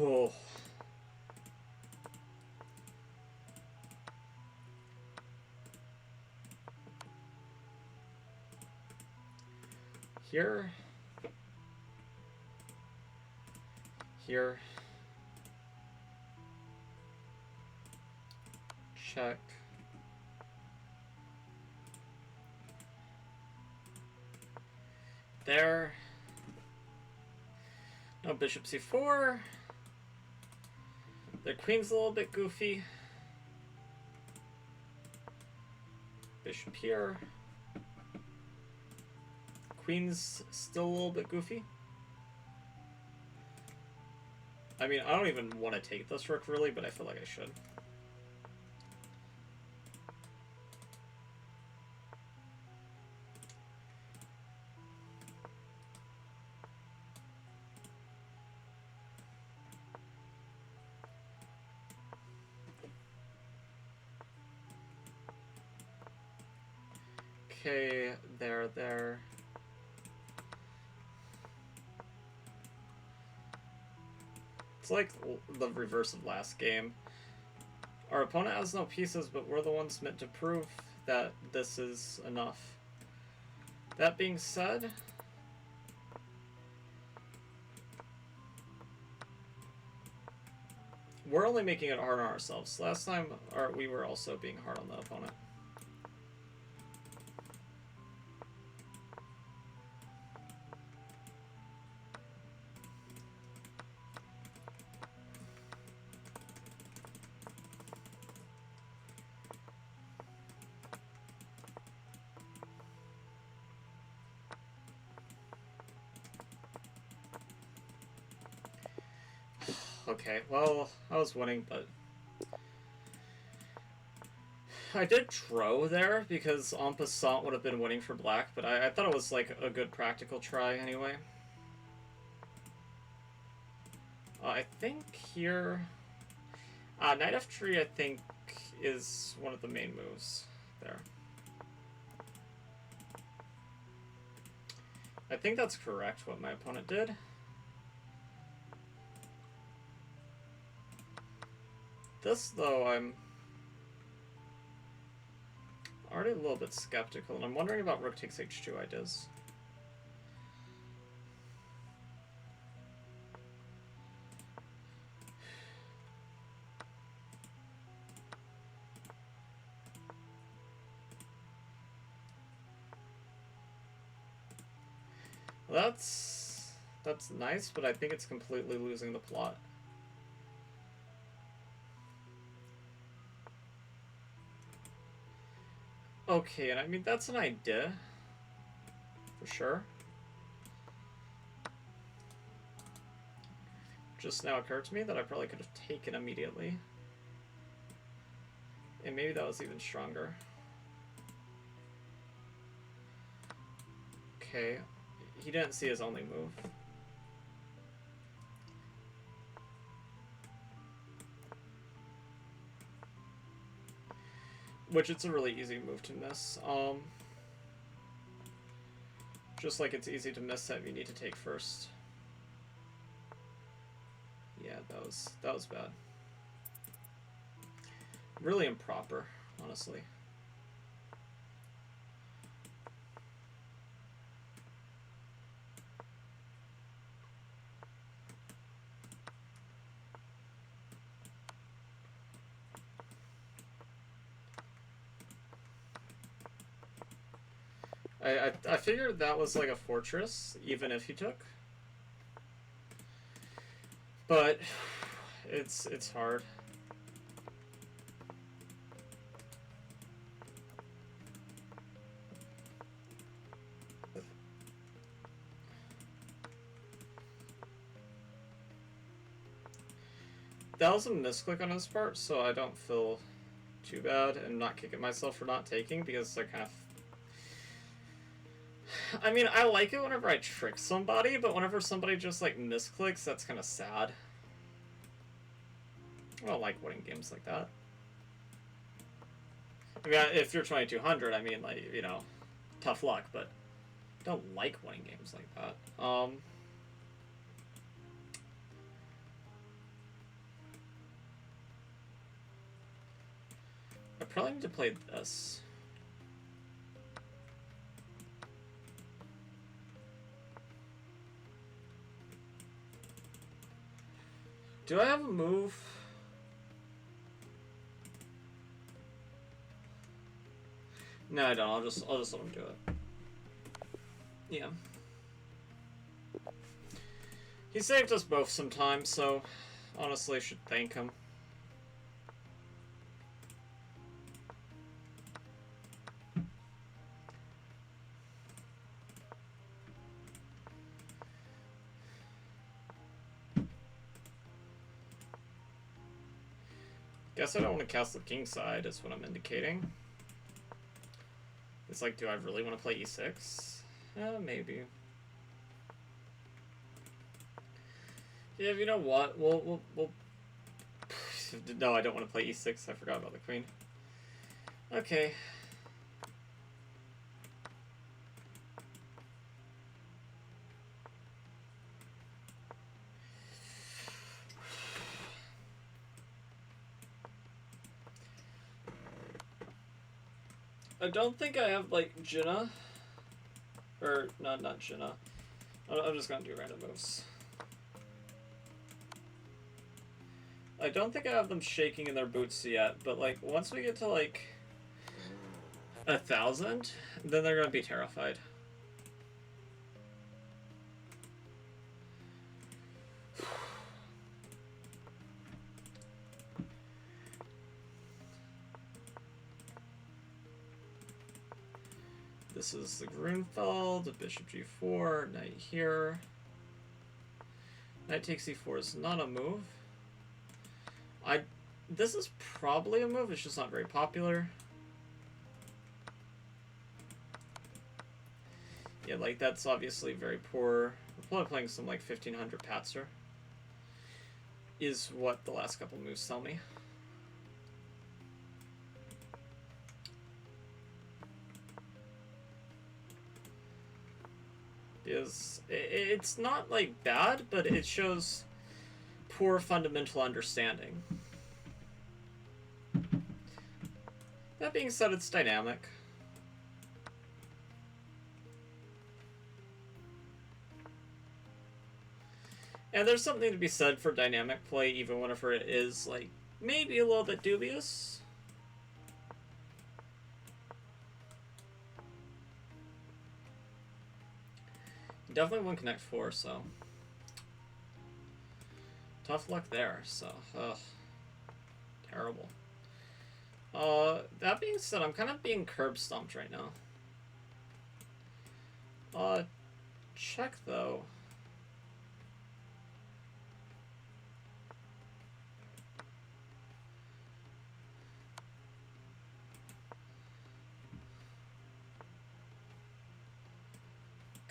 Oh. Here. Here. Check. There. No bishop c4. Their queen's a little bit goofy. Bishop here. Queen's still a little bit goofy. I mean, I don't even want to take this rook really, but I feel like I should. Okay, there. It's like the reverse of last game. Our opponent has no pieces, but we're the ones meant to prove that this is enough. That being said, we're only making it hard on ourselves. Last time, we were also being hard on the opponent. Okay, well, I was winning, but I did throw there because en passant would have been winning for black, but I thought it was like a good practical try anyway. I think here... Knight F3, I think, is one of the main moves there. I think that's correct, what my opponent did. This, though, I'm already a little bit skeptical, and I'm wondering about rook takes h2 ideas. That's nice, but I think it's completely losing the plot. Okay, and I mean, that's an idea, for sure. Just now occurred to me that I probably could have taken immediately. And maybe that was even stronger. Okay, he didn't see his only move. Which it's a really easy move to miss. Just like it's easy to miss that you need to take first. Yeah, that was bad. Really improper, honestly. I figured that was like a fortress, even if he took. But it's hard. That was a misclick on his part, so I don't feel too bad and not kicking myself for not taking, because I kind of... I mean, I like it whenever I trick somebody, but whenever somebody just, like, misclicks, that's kind of sad. I don't like winning games like that. I mean, if you're 2200, I mean, like, you know, tough luck, but I don't like winning games like that. I probably need to play this. Do I have a move? No, I don't. I'll just let him do it. Yeah. He saved us both some time, so honestly, I should thank him. Guess I don't want to cast the king side, is what I'm indicating. It's like, do I really want to play e6? Maybe. Yeah, you know what? We'll... No, I don't want to play e6. I forgot about the queen. Okay. I don't think I have, like, Jinnah. Or, not Jinnah. I'm just gonna do random moves. I don't think I have them shaking in their boots yet, but, like, once we get to, like, 1,000, then they're gonna be terrified. This is the Grunfeld, bishop g4, knight here. Knight takes e4 is not a move. This is probably a move, it's just not very popular. Yeah, like, that's obviously very poor. We're probably playing some, like, 1500 Patzer. is what the last couple moves tell me. It's not like bad, but it shows poor fundamental understanding. That being said, it's dynamic. And there's something to be said for dynamic play, even whenever it is, like, maybe a little bit dubious. Definitely won't connect 4, so tough luck there. So, terrible. That being said, I'm kind of being curb stomped right now. Check though.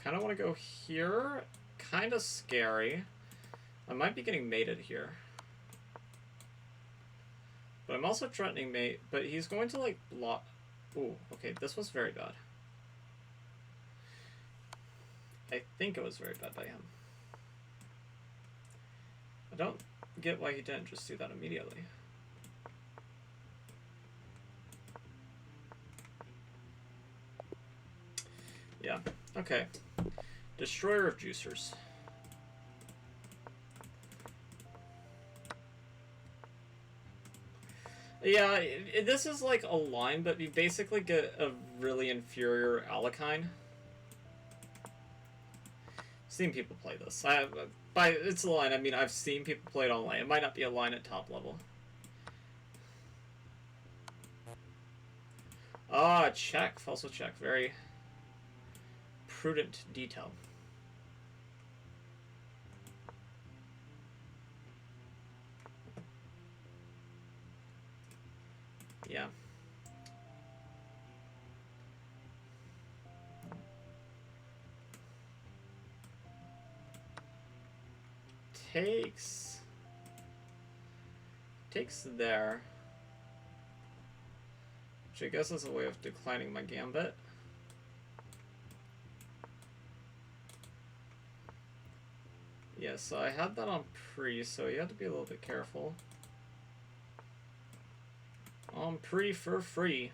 Kind of want to go here. Kind of scary. I might be getting mated here. But I'm also threatening mate. But he's going to, like, block. Ooh, okay, this was very bad. I think it was very bad by him. I don't get why he didn't just do that immediately. Yeah, okay. Destroyer of Juicers. Yeah, this is like a line, but you basically get a really inferior Alakine. Seen people play this. By it's a line, I mean I've seen people play it online. It might not be a line at top level. Ah, check. Falso check. Very prudent detail. Yeah. Takes there. Which I guess is a way of declining my gambit. Yeah, so I had that on pre, so you had to be a little bit careful. On pre for free.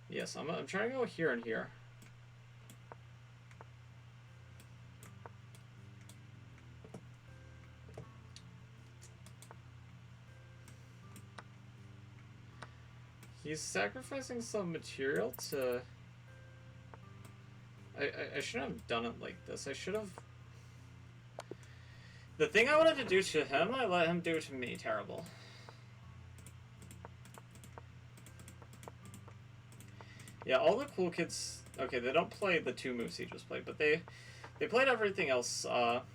Yes, I'm trying to go here and here. He's sacrificing some material to... I shouldn't have done it like this. I should have... The thing I wanted to do to him, I let him do to me. Terrible. Yeah, all the cool kids... Okay, they don't play the 2 moves he just played, but they played everything else up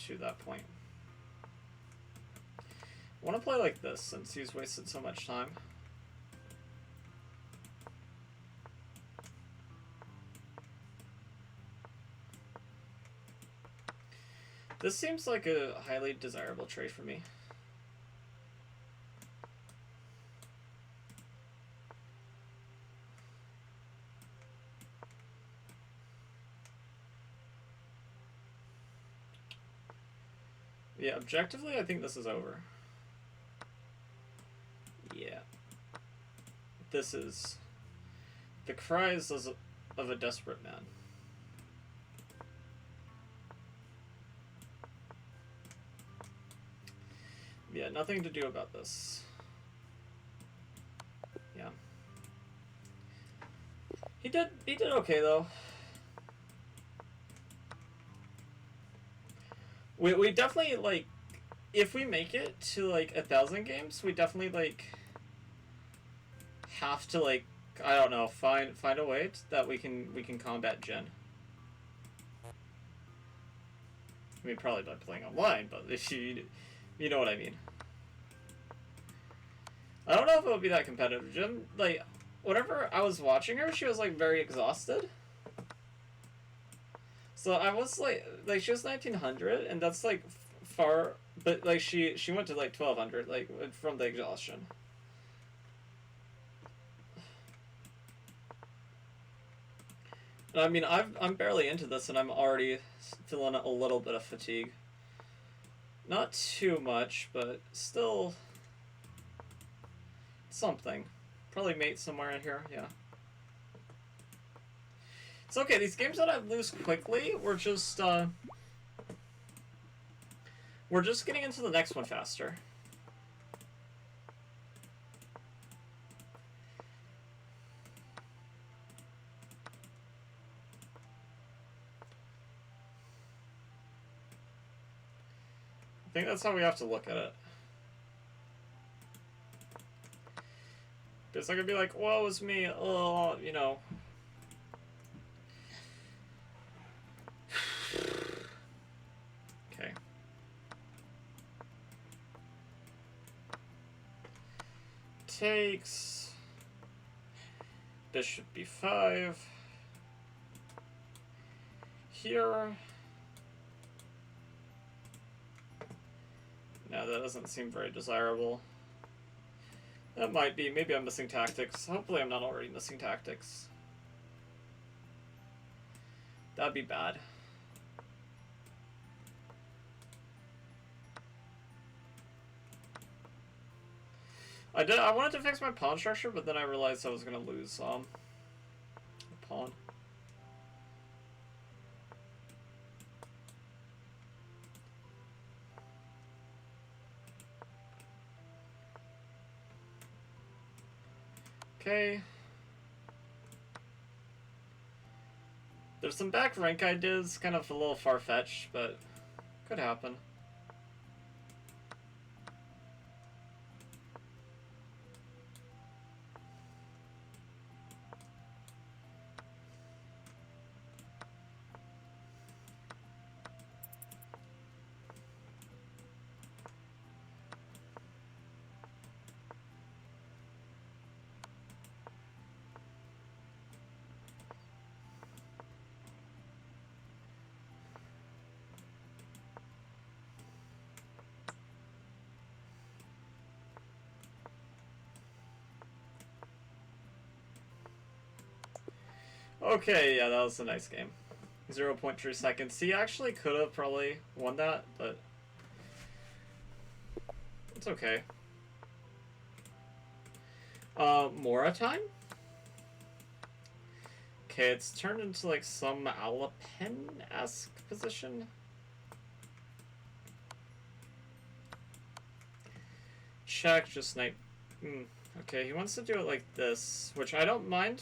to that point. I want to play like this, since he's wasted so much time. This seems like a highly desirable trade for me. Yeah, objectively, I think this is over. Yeah. This is the cries of a desperate man. Yeah, nothing to do about this. Yeah. He did okay though. We definitely, like, if we make it to like 1,000 games, we definitely like have to, like, I don't know, find a way that we can combat Jin. I mean, probably by playing online, but if you know what I mean. I don't know if it would be that competitive. Jin, like, whenever I was watching her, she was like very exhausted. So I was like she was 1900, and that's like far, but like she went to like 1200 like from the exhaustion. And I mean, I'm barely into this, and I'm already feeling a little bit of fatigue. Not too much, but still something. Probably mate somewhere in here, yeah. It's okay, these games that I lose quickly, we're just getting into the next one faster. I think that's how we have to look at it. It's not gonna be like, woe is me, oh, you know. Okay. Takes. Bishop b5. Here. No, that doesn't seem very desirable. That might be. Maybe I'm missing tactics. Hopefully I'm not already missing tactics. That'd be bad. I wanted to fix my pawn structure, but then I realized I was gonna lose a pawn. Okay. There's some back rank ideas, kind of a little far-fetched, but could happen. Okay, yeah, that was a nice game. 0.3 seconds. He actually could have probably won that, but it's okay. Mora time? Okay, it's turned into like some Alapen-esque position. Check, just knight. Okay, he wants to do it like this, which I don't mind.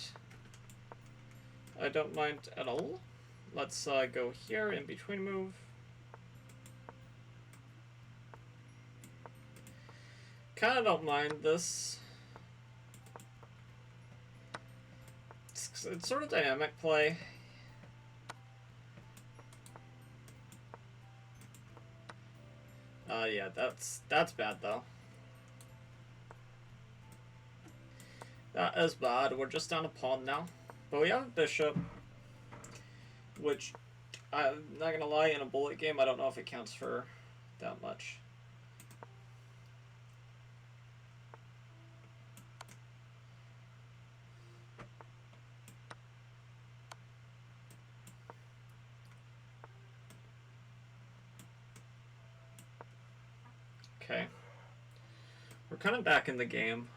I don't mind at all. Let's go here, in between move. Kinda don't mind this. It's sort of dynamic play. Yeah, that's bad though. That is bad. We're just down a pawn now. But we have a bishop, which, I'm not gonna lie, in a bullet game, I don't know if it counts for that much. Okay. We're kind of back in the game.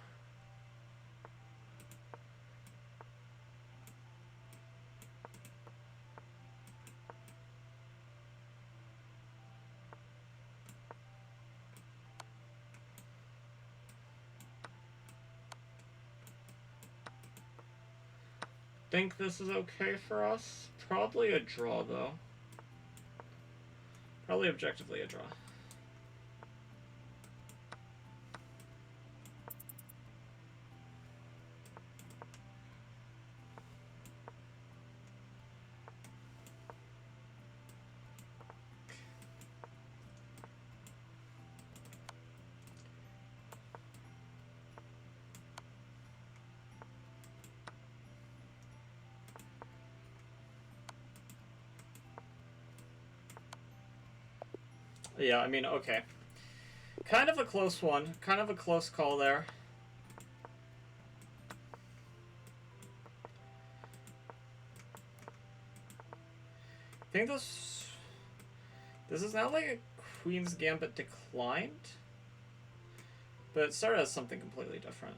Think this is okay for us? Probably a draw, though. Probably objectively a draw. Yeah, I mean, okay. Kind of a close one. Kind of a close call there. I think this is now like a Queen's Gambit declined, but it started as something completely different.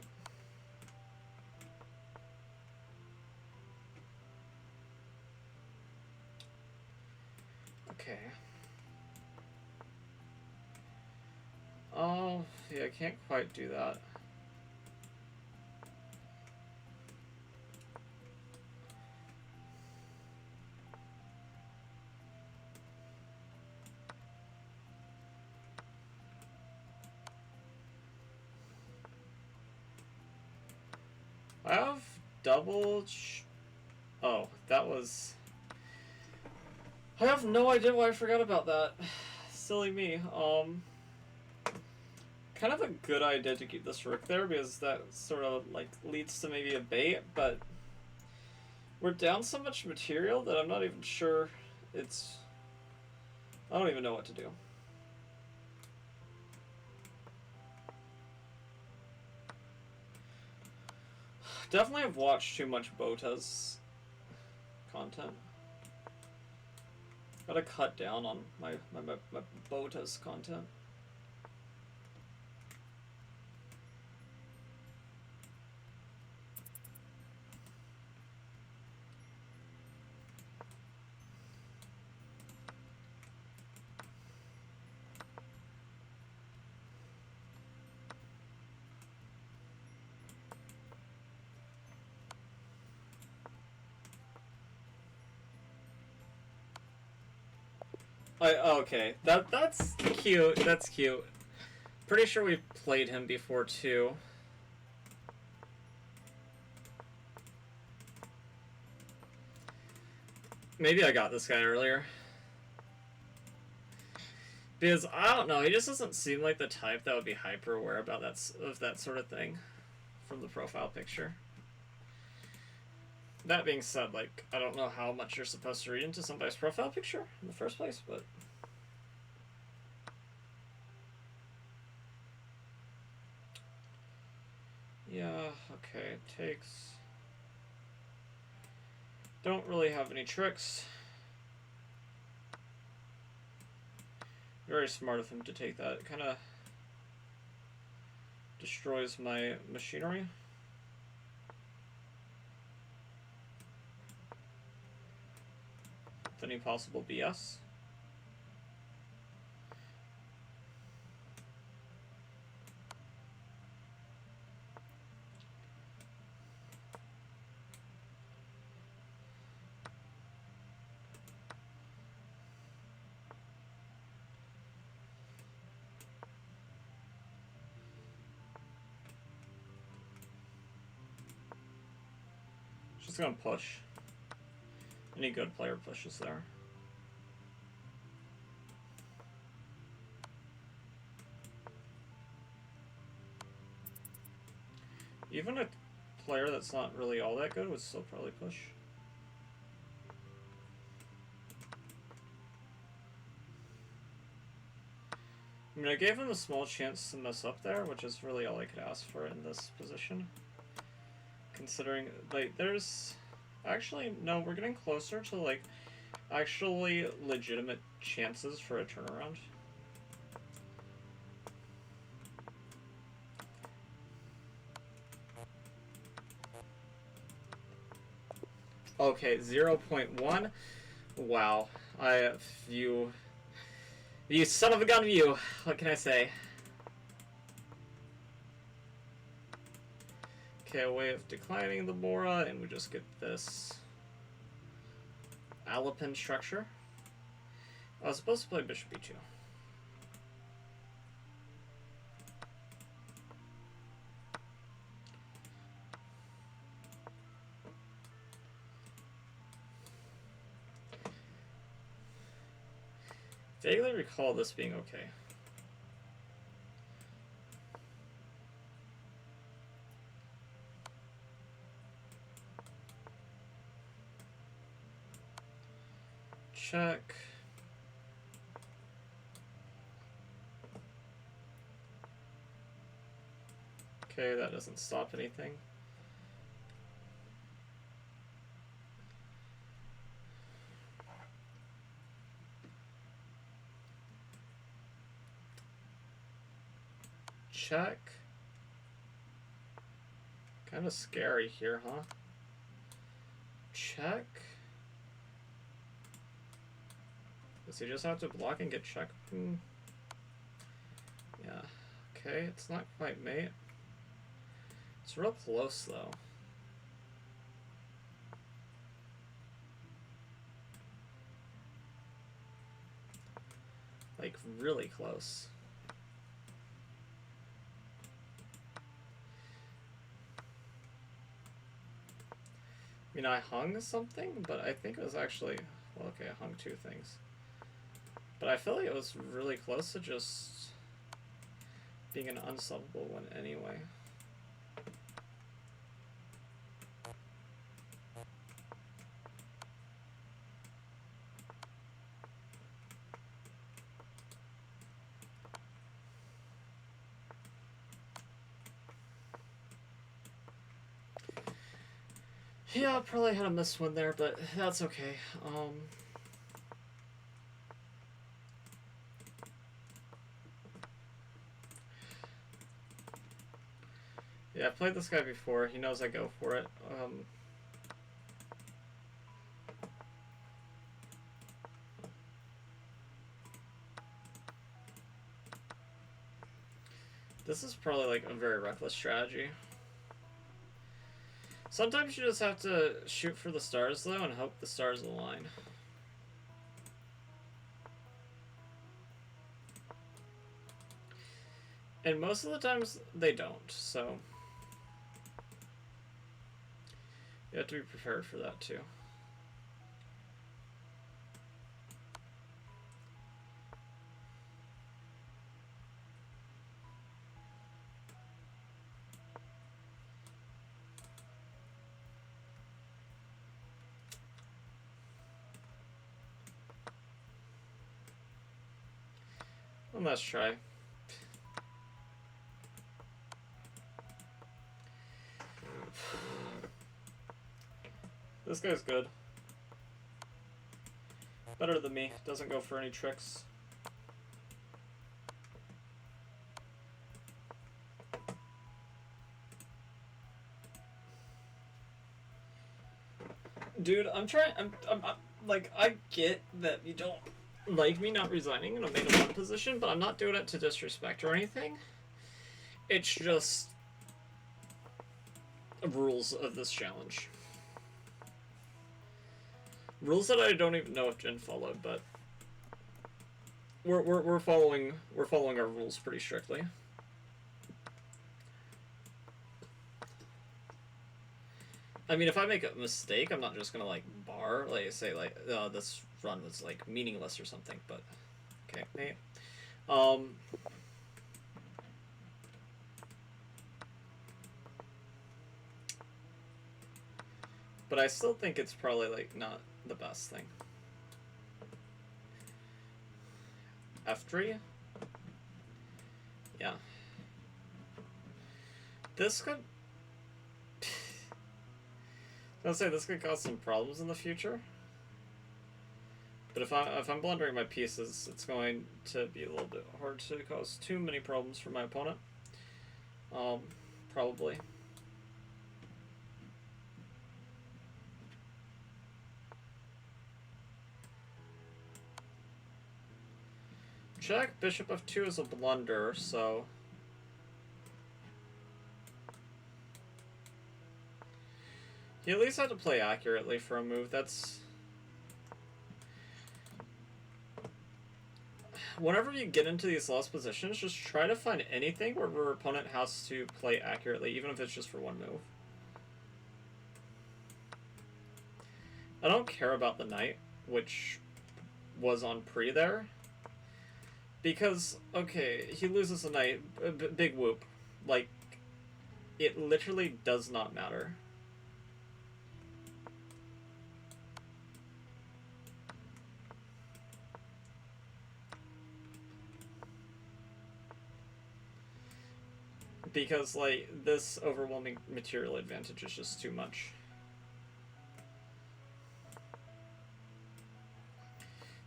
Okay. Oh, yeah, I can't quite do that. I have double... Oh, that was... I have no idea why I forgot about that. Silly me. Kind of a good idea to keep this rook there because that sort of like leads to maybe a bait, but we're down so much material that I'm not even sure it's... I don't even know what to do. Definitely have watched too much Bota's content. Gotta cut down on my Bota's content. Okay, that's cute. That's cute. Pretty sure we've played him before too. Maybe I got this guy earlier. Because I don't know, he just doesn't seem like the type that would be hyper aware about that sort of thing from the profile picture. That being said, like, I don't know how much you're supposed to read into somebody's profile picture in the first place, but... Yeah, okay, it takes... Don't really have any tricks. Very smart of him to take that. It kind of destroys my machinery. With any possible BS. Just gonna push. Any good player pushes there. Even a player that's not really all that good would still probably push. I mean, I gave him a small chance to mess up there, which is really all I could ask for in this position. Considering, like, there's... Actually, no, we're getting closer to, like, actually legitimate chances for a turnaround. Okay, 0.1. Wow. You son of a gun, you. What can I say? Okay, a way of declining the Mora, and we just get this Alapin structure. I was supposed to play Bishop E2. Vaguely recall this being okay. Check. Okay, that doesn't stop anything. Check. Kind of scary here, huh? Check. Does he just have to block and get check? Yeah. Okay, it's not quite mate. It's real close, though. Like, really close. I mean, I hung something, but I think it was actually... Well, okay, I hung 2 things. But I feel like it was really close to just being an unsolvable one anyway. Yeah, I probably had a missed one there, but that's okay. Yeah, I've played this guy before. He knows I go for it. This is probably like a very reckless strategy. Sometimes you just have to shoot for the stars, though, and hope the stars align. And most of the times, they don't, so... You have to be prepared for that, too. One last try. This guy's good. Better than me. Doesn't go for any tricks. Dude, I'm like, I get that you don't like me not resigning in a main event position, but I'm not doing it to disrespect or anything. It's just rules of this challenge. Rules that I don't even know if Jen followed, but we're following our rules pretty strictly. I mean, if I make a mistake, I'm not just gonna like bar, like say like this run was like meaningless or something. But okay, mate. But I still think it's probably like not the best thing. F3? Yeah. This could... I'll say this could cause some problems in the future. But if I'm blundering my pieces, it's going to be a little bit hard to cause too many problems for my opponent. Probably. Check. Bishop f2 is a blunder, so... He at least had to play accurately for a move. That's... Whenever you get into these lost positions, just try to find anything where your opponent has to play accurately, even if it's just for one move. I don't care about the knight, which was on pre there. Because, okay, he loses a knight, big whoop. Like, it literally does not matter. Because, like, this overwhelming material advantage is just too much.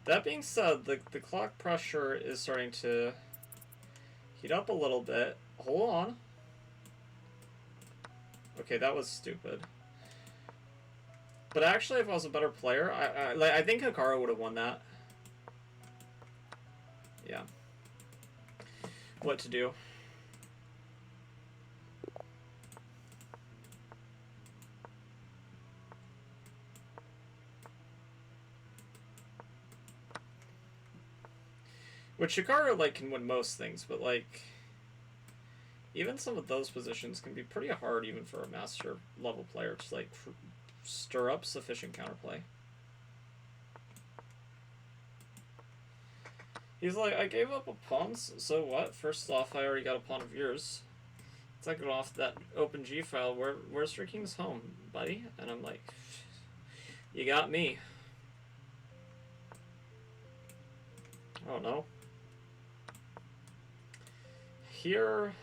That being said, the clock pressure is starting to heat up a little bit. Hold on. Okay, that was stupid. But actually, if I was a better player, I think Hikaru would have won that. Yeah. What to do? Which Hikaru, like, can win most things, but, like, even some of those positions can be pretty hard even for a master level player to, like, stir up sufficient counterplay. He's like, I gave up a pawn, so what? First off, I already got a pawn of yours. Second off, that open G file, where's your king's home, buddy? And I'm like, you got me. I don't know. Here,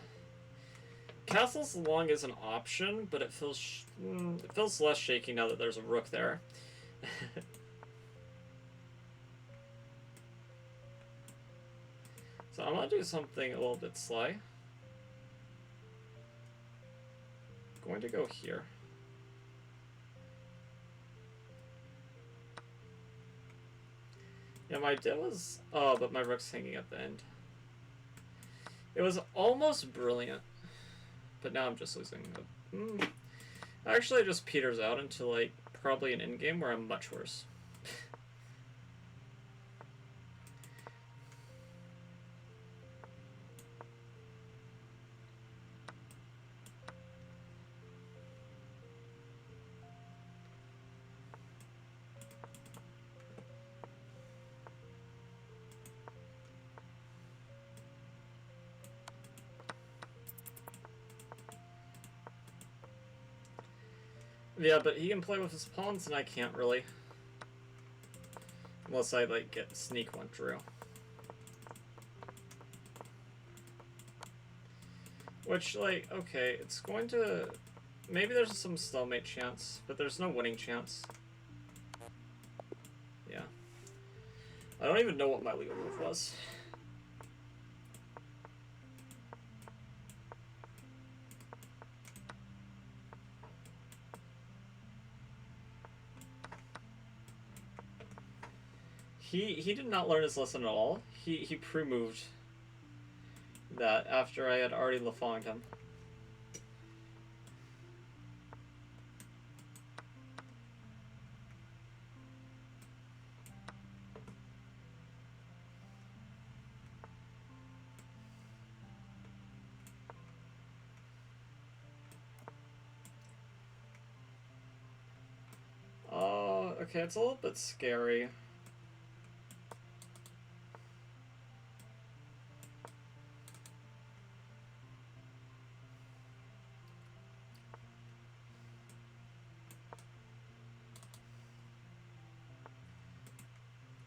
castles long is an option, but it feels less shaky now that there's a rook there. So I'm gonna do something a little bit sly. Going to go here. Yeah, my idea was... Oh, but my rook's hanging at the end. It was almost brilliant. But now I'm just losing. Actually, it just peters out into, like, probably an endgame where I'm much worse. Yeah, but he can play with his pawns, and I can't really. Unless I, like, get sneak one through. Which, like, okay, it's going to... Maybe there's some stalemate chance, but there's no winning chance. Yeah. I don't even know what my legal move was. He did not learn his lesson at all. He pre-moved that after I had already lafonged him. Oh, okay, it's a little bit scary.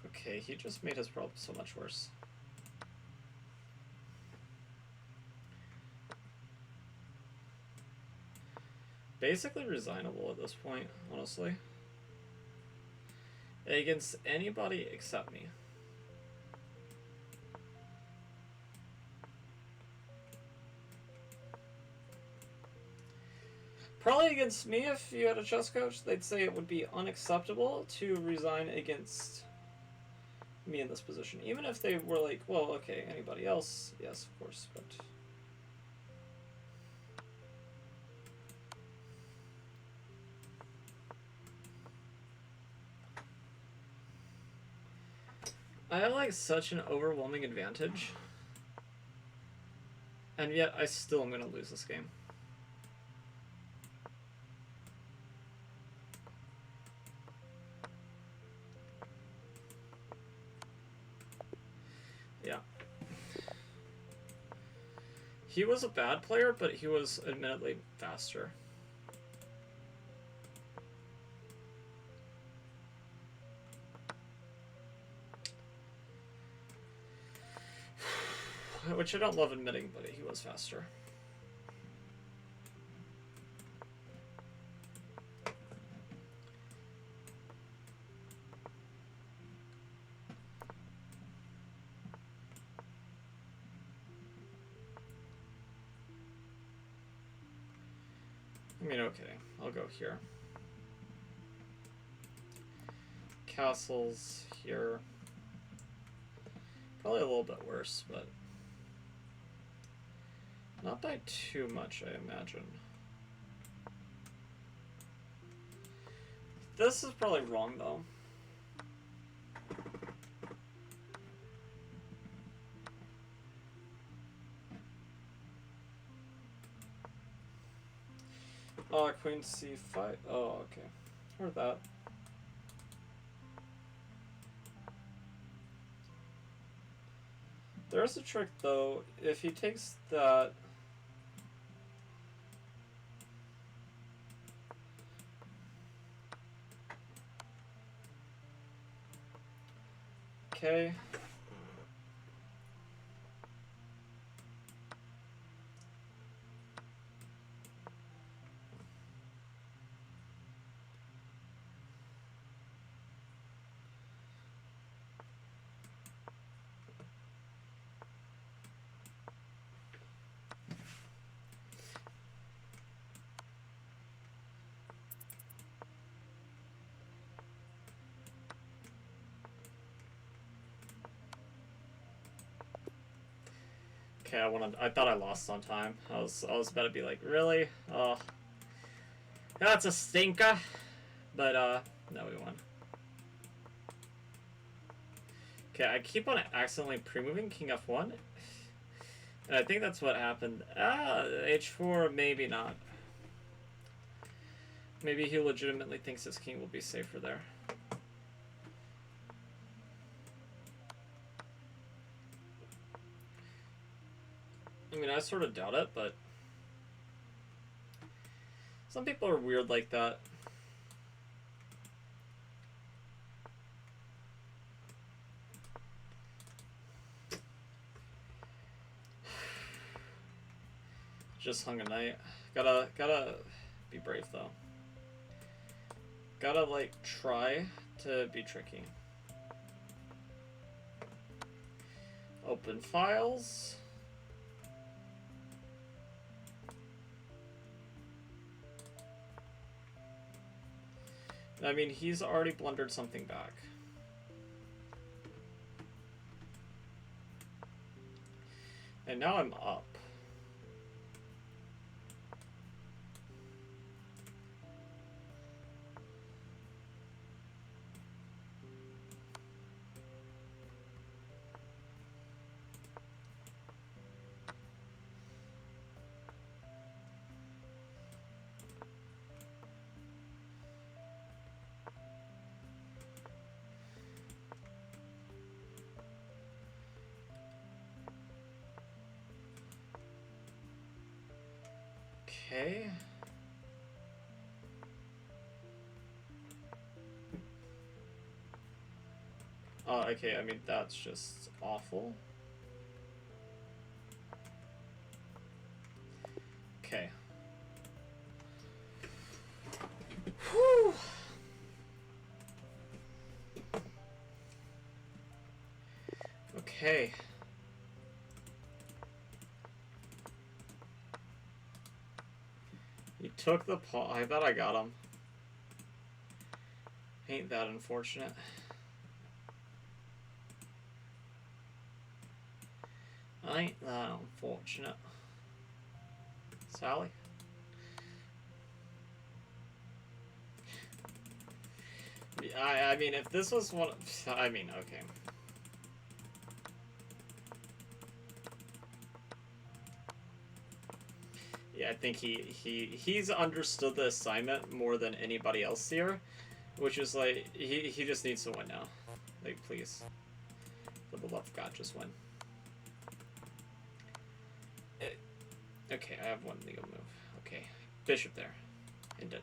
Okay, he just made his problem so much worse. Basically resignable at this point, honestly. Against anybody except me. Probably against me, if you had a chess coach, they'd say it would be unacceptable to resign against me in this position. Even if they were like, well, okay, anybody else, yes, of course, but... I have, like, such an overwhelming advantage. And yet, I still am gonna lose this game. Yeah. He was a bad player, but he was admittedly faster. Which I don't love admitting, but he was faster. I mean, okay, I'll go here. Castles here. Probably a little bit worse, but not by too much, I imagine. This is probably wrong, though. Queen c5. Oh, okay. Heard that. There's a trick, though. If he takes that... Okay. Okay, I thought I lost on time. I was about to be like, really? Oh, that's a stinker. But no, we won. Okay, I keep on accidentally pre-moving King F1, and I think that's what happened. H4, maybe not. Maybe he legitimately thinks his king will be safer there. I mean, I sort of doubt it, but some people are weird like that. Just hung a knight. Gotta be brave though. Gotta like try to be tricky. Open files. I mean, he's already blundered something back. And now I'm up. Okay. Oh, okay, I mean, that's just awful. Okay. Whew. Okay. He took the paw. I bet I got him. Ain't that unfortunate. Ain't that unfortunate. Sally? I mean, if this was one... I mean, okay. Yeah, I think he's understood the assignment more than anybody else here, which is like, he just needs to win now. Like, please. For the love of God, just win. Okay, I have one legal move. Okay, bishop there. Ended.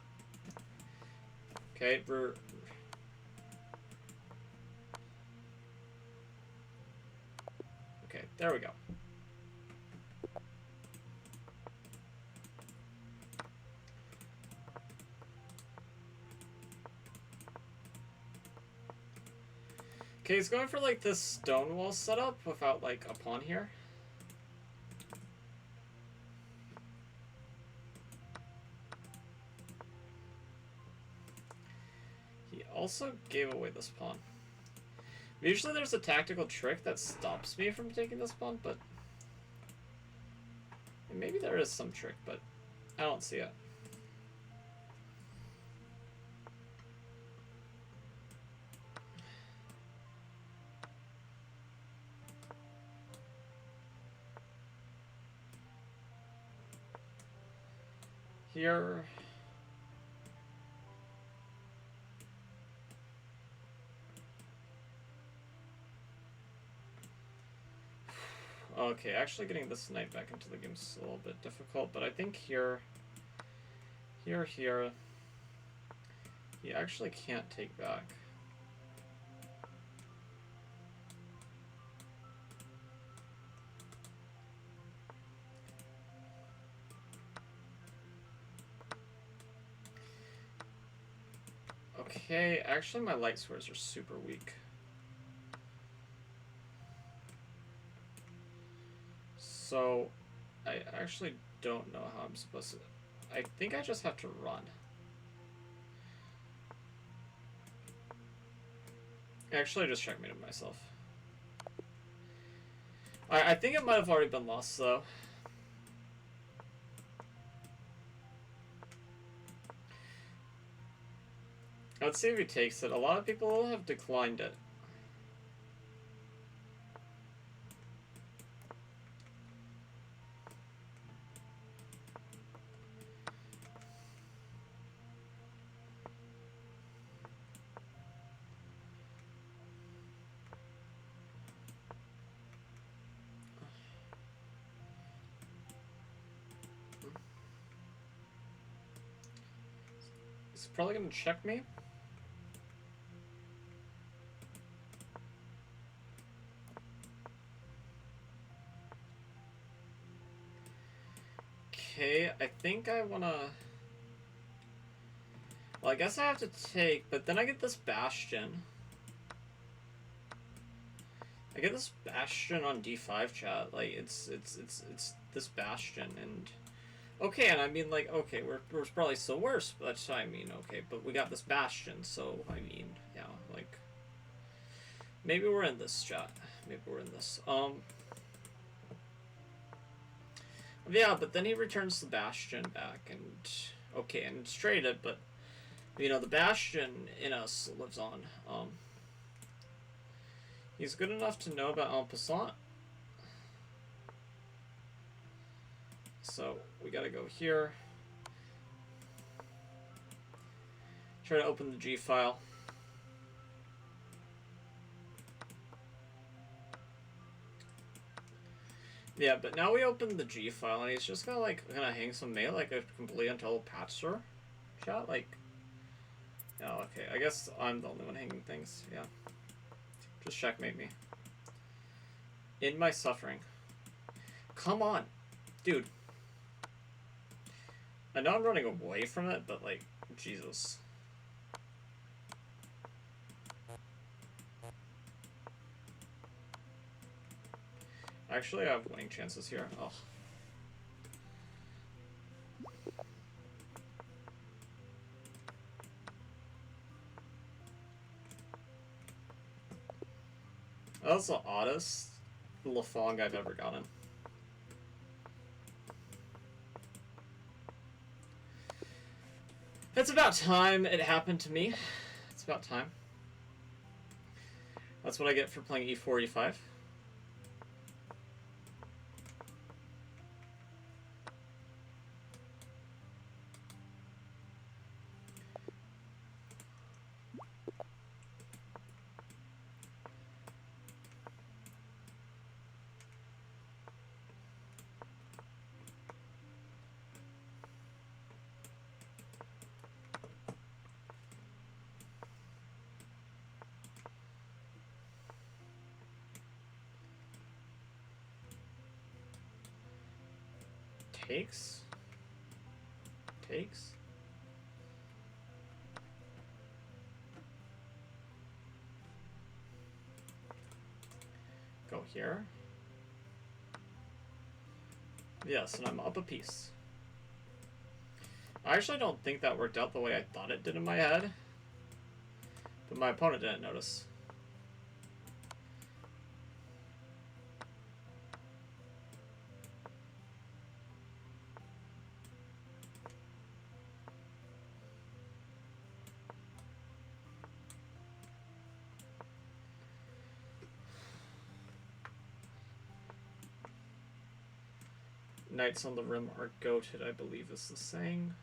Okay, we're... Okay, there we go. Okay, he's going for like this stone wall setup without like a pawn here. also gave away this pawn. Usually there's a tactical trick that stops me from taking this pawn, but maybe there is some trick, but I don't see it. Here. Okay, actually getting this knight back into the game is a little bit difficult, but I think here, he actually can't take back. Okay, actually my light squares are super weak. So, I actually don't know how I'm supposed to... I think I just have to run. Actually, I just checkmated myself. I think it might have already been lost, though. Let's see if he takes it. A lot of people have declined it. He's probably going to check me. Okay, I think I want to... Well, I guess I have to take, but then I get this bastion. I get this bastion on d5 chat. Like, it's this bastion, and... Okay, and I mean, like, okay, we're probably still worse, but I mean, okay, but we got this bastion, so, I mean, yeah, like... Maybe we're in this, chat. Maybe we're in this. Yeah, but then he returns the bastion back, and... Okay, and it's traded, but... You know, the bastion in us lives on. He's good enough to know about en passant. So, we gotta go here. Try to open the G file. Yeah, but now we open the G file, and he's just gonna hang some mail like a complete untold patcher shot. Like, oh, okay. I guess I'm the only one hanging things. Yeah, just checkmate me. In my suffering. Come on, dude. I know I'm running away from it, but like, Jesus. Actually, I have winning chances here. Oh. That's the oddest Lafong I've ever gotten. It's about time it happened to me. It's about time. That's what I get for playing e4, e5. Takes. Go here. Yes, and I'm up a piece. I actually don't think that worked out the way I thought it did in my head. But my opponent didn't notice. Knights on the rim are goated, I believe is the saying.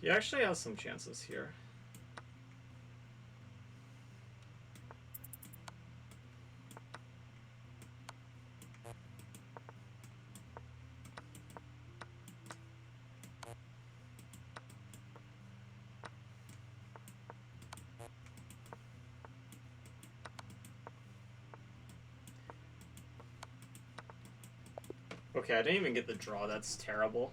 He actually has some chances here. Okay, I didn't even get the draw. That's terrible.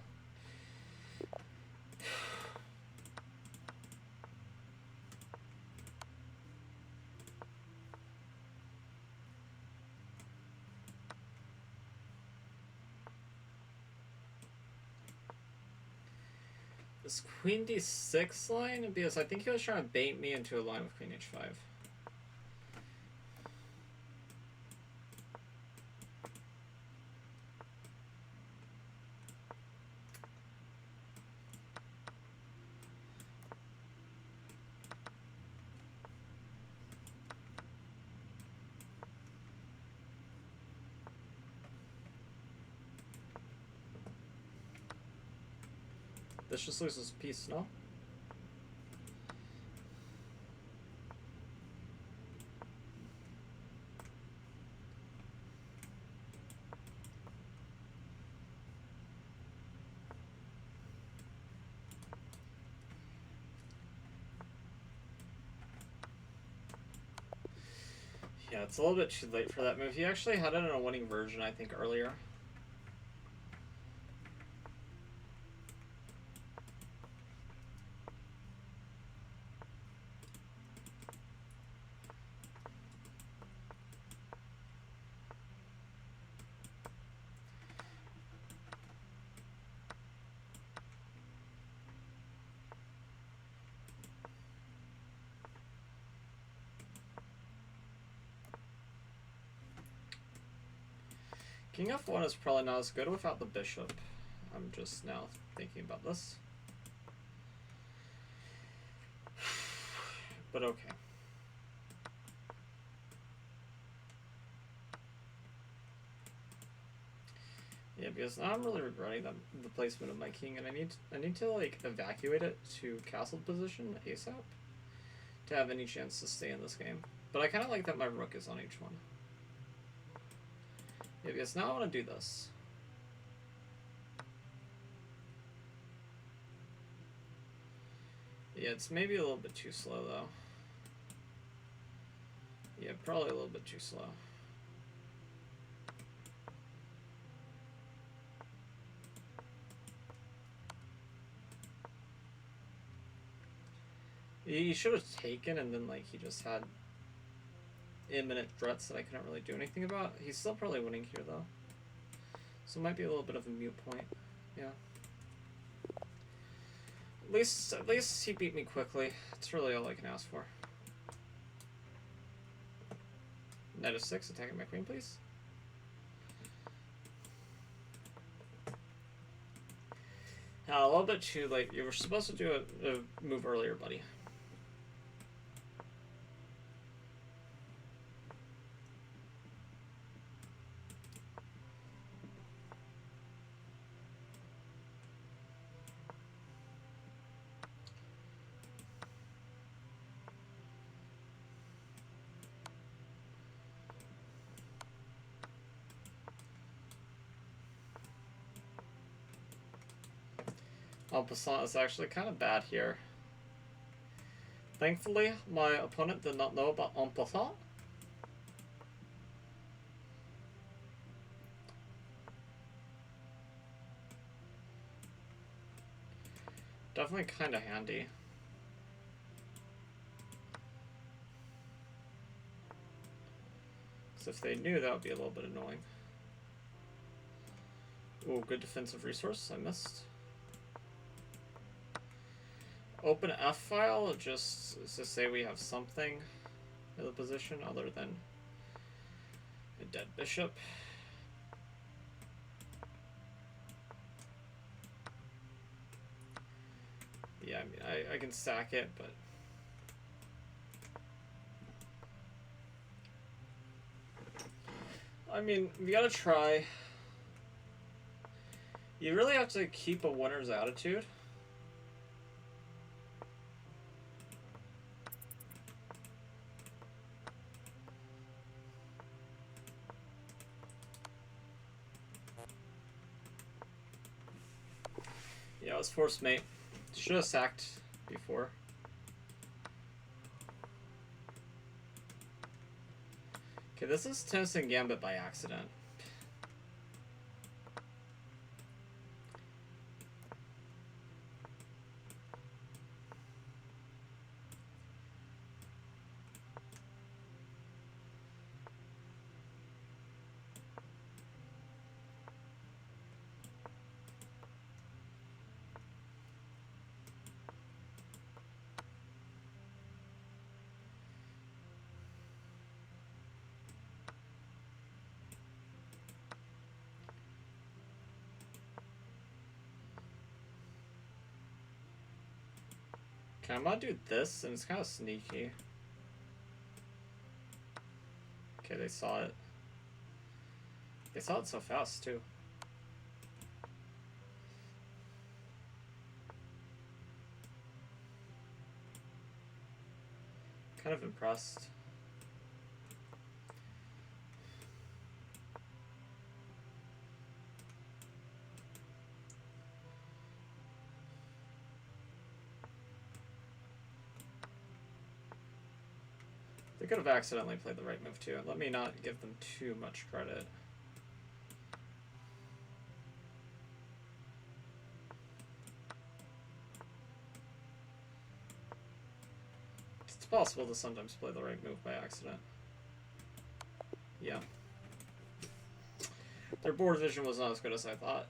This queen d6 line? Because I think he was trying to bait me into a line with queen h5. This just loses a piece, no? Yeah, it's a little bit too late for that move. He actually had it in a winning version, I think, earlier. King f1 is probably not as good without the bishop. I'm just now thinking about this. But okay. Yeah, because now I'm really regretting the placement of my king, and I need to like evacuate it to castle position ASAP to have any chance to stay in this game. But I kind of like that my rook is on h1. Yeah, because now I want to do this. Yeah, it's maybe a little bit too slow though. Yeah, probably a little bit too slow. He should have taken, and then like he just had imminent threats that I couldn't really do anything about. He's still probably winning here though, so it might be a little bit of a mute point. Yeah. At least he beat me quickly. That's really all I can ask for. Knight f6, attacking my queen, please. A little bit too late. You were supposed to do a move earlier, buddy. En passant is actually kind of bad here. Thankfully, my opponent did not know about en passant. Definitely kind of handy. So if they knew, that would be a little bit annoying. Ooh, good defensive resource. I missed. Open F file just to say we have something in the position other than a dead bishop. Yeah, I mean, I can sack it, but I mean, we gotta try. You really have to keep a winner's attitude. Yeah, it was forced mate. Should have sacked before. Okay, this is Tennyson Gambit by accident. Okay, I'm gonna do this, and it's kind of sneaky. Okay, they saw it. They saw it so fast, too. Kind of impressed. They could have accidentally played the right move too. Let me not give them too much credit. It's possible to sometimes play the right move by accident. Yeah. Their board vision was not as good as I thought.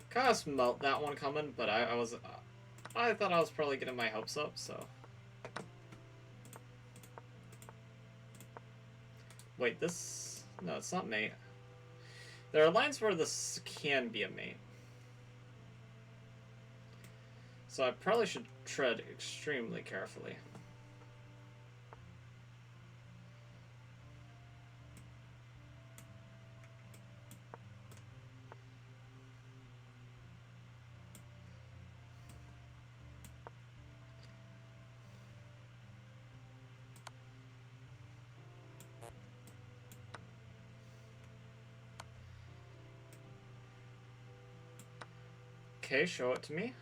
Kind of smelt that one coming, but I thought I was probably getting my hopes up, so. Wait, this... No, it's not mate. There are lines where this can be a mate. So I probably should tread extremely carefully. Okay, show it to me.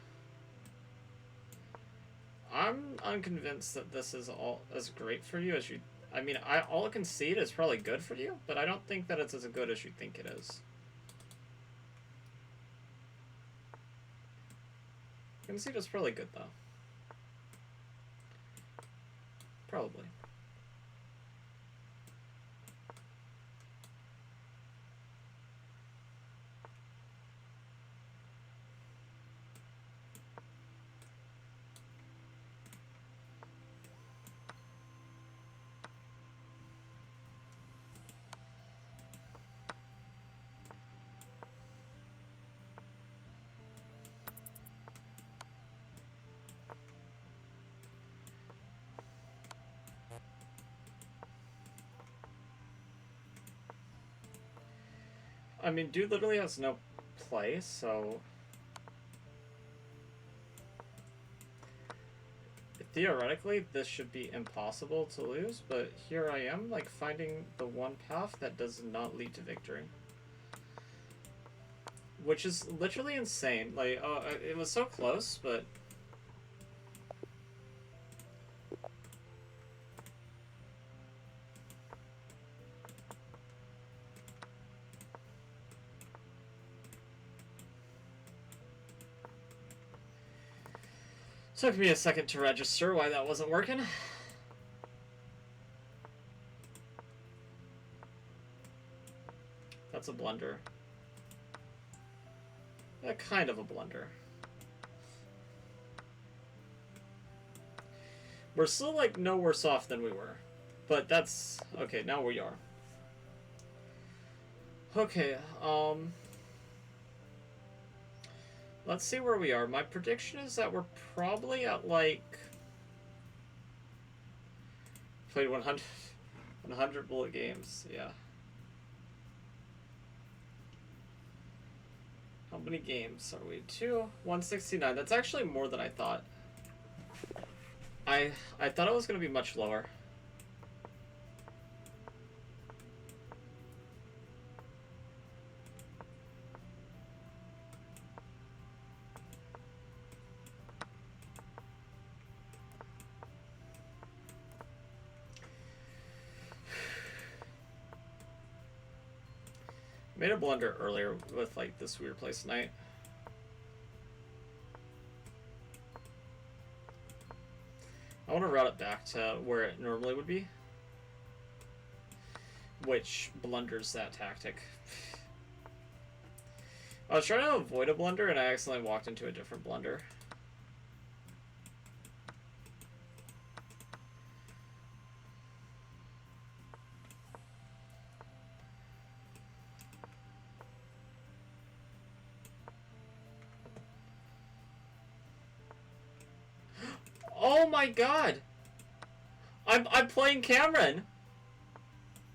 I'm unconvinced that this is all as great for you as you... I mean, I'll concede it's probably good for you, but I don't think that it's as good as you think it is. Concede is probably good, though. Probably. I mean, dude literally has no play, so... Theoretically, this should be impossible to lose, but here I am, like, finding the one path that does not lead to victory. Which is literally insane. Like, it was so close, but... Took me a second to register why that wasn't working. That's a blunder. Yeah, kind of a blunder. We're still, like, no worse off than we were. But that's... Okay, now we are. Okay, let's see where we are. My prediction is that we're probably at, like... Played 100 bullet games, yeah. How many games are we? 169. That's actually more than I thought. I thought it was going to be much lower. Made a blunder earlier with, like, this weird place tonight. I want to route it back to where it normally would be. Which blunders that tactic. I was trying to avoid a blunder and I accidentally walked into a different blunder. Oh my god! I'm playing Cameron!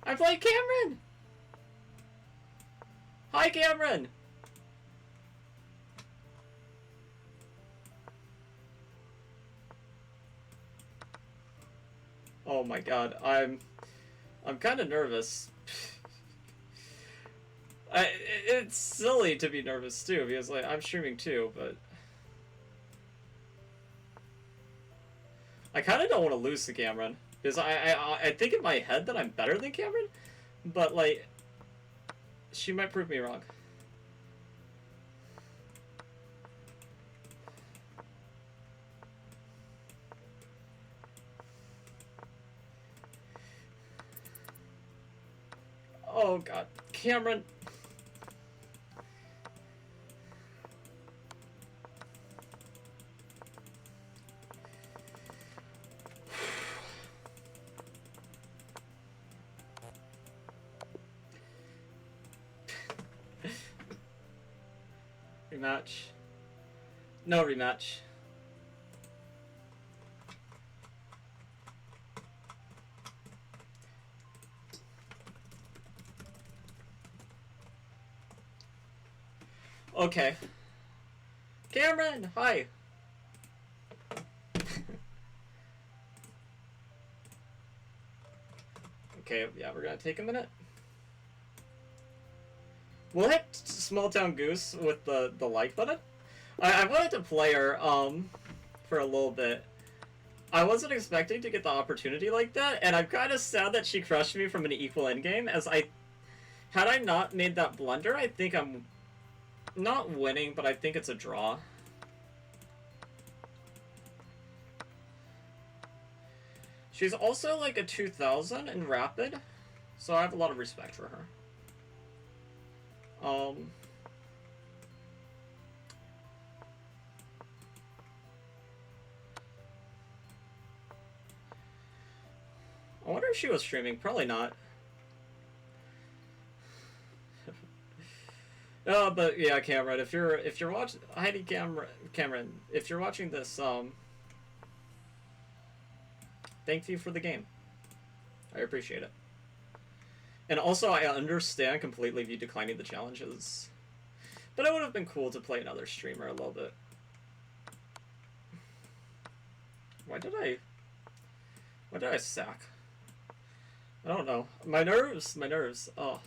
I'm playing Cameron! Hi, Cameron! Oh my god, I'm kind of nervous. It's silly to be nervous too, because, like, I'm streaming too, but... I kind of don't want to lose to Cameron, because I think in my head that I'm better than Cameron, but, like, she might prove me wrong. Oh god, Cameron. Rematch. No rematch. Okay. Cameron, hi. Okay, yeah, we're gonna take a minute. We'll hit Small Town Goose with the like button. I wanted to play her for a little bit. I wasn't expecting to get the opportunity like that, and I'm kind of sad that she crushed me from an equal endgame, as had I not made that blunder, I think I'm not winning, but I think it's a draw. She's also like a 2000 in Rapid, so I have a lot of respect for her. I wonder if she was streaming. Probably not. But yeah, Cameron, if you're watching, Heidi Cameron, if you're watching this, thank you for the game. I appreciate it. And also, I understand completely you declining the challenges, but it would have been cool to play another streamer a little bit. Why did I sack? I don't know. My nerves. Oh.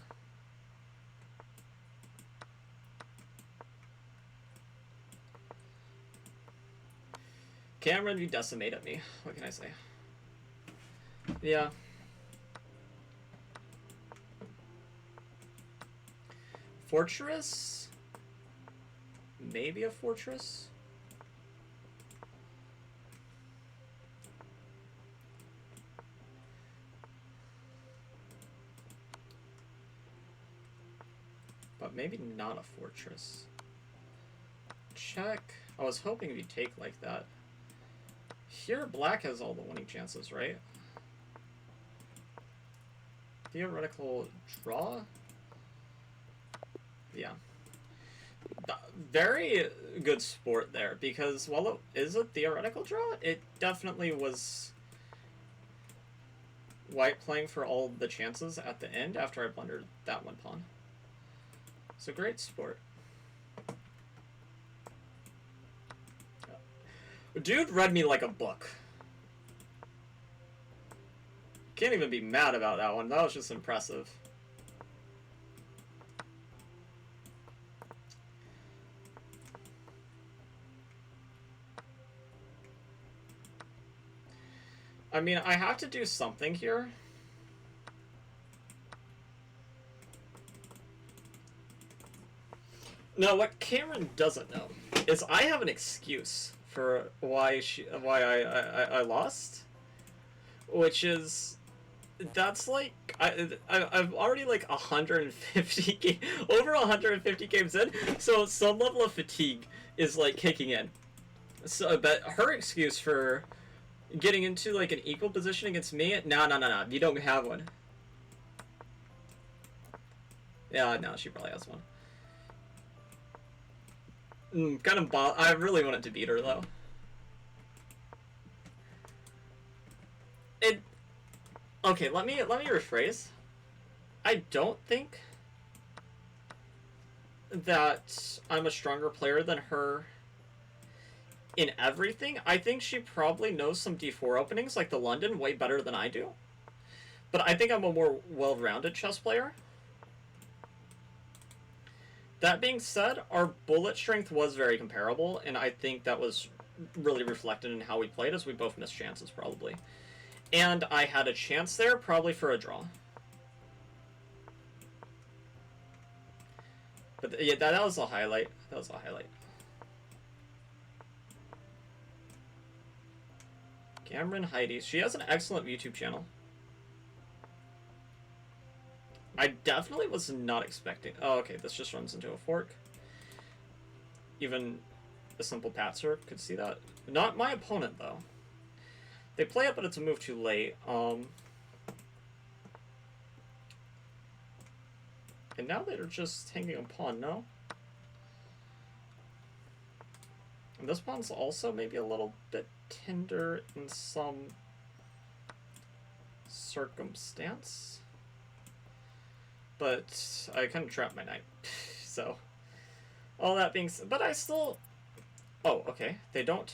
Cameron, you decimated me. What can I say? Yeah. Fortress? Maybe a fortress? but maybe not a fortress. Check. I was hoping you'd take like that. Here, black has all the winning chances, right? Theoretical draw? Yeah. Very good sport there, because while it is a theoretical draw, it definitely was white playing for all the chances at the end after I blundered that one pawn. So great sport. Dude read me like a book. Can't even be mad about that one. That was just impressive. I mean, I have to do something here. No, what Cameron doesn't know is I have an excuse for why I lost, which is that's like I've already like 150 over 150 games in, so some level of fatigue is like kicking in. So, but her excuse for getting into like an equal position against me, no, you don't have one. Yeah, no, she probably has one. Kind of I really wanted to beat her though. Okay, let me rephrase. I don't think that I'm a stronger player than her in everything. I think she probably knows some d4 openings like the London way better than I do. But I think I'm a more well-rounded chess player. That being said, our bullet strength was very comparable, and I think that was really reflected in how we played, as we both missed chances, probably. And I had a chance there, probably for a draw. But yeah, that was a highlight. That was a highlight. Cameron Heidi. She has an excellent YouTube channel. I definitely was not expecting... Oh, okay, this just runs into a fork. Even a simple patzer could see that. Not my opponent, though. They play it, but it's a move too late. And now they're just hanging a pawn, no? And this pawn's also maybe a little bit tender in some circumstance. But I kind of trapped my knight. So, all that being said, but I still... Oh, okay. They don't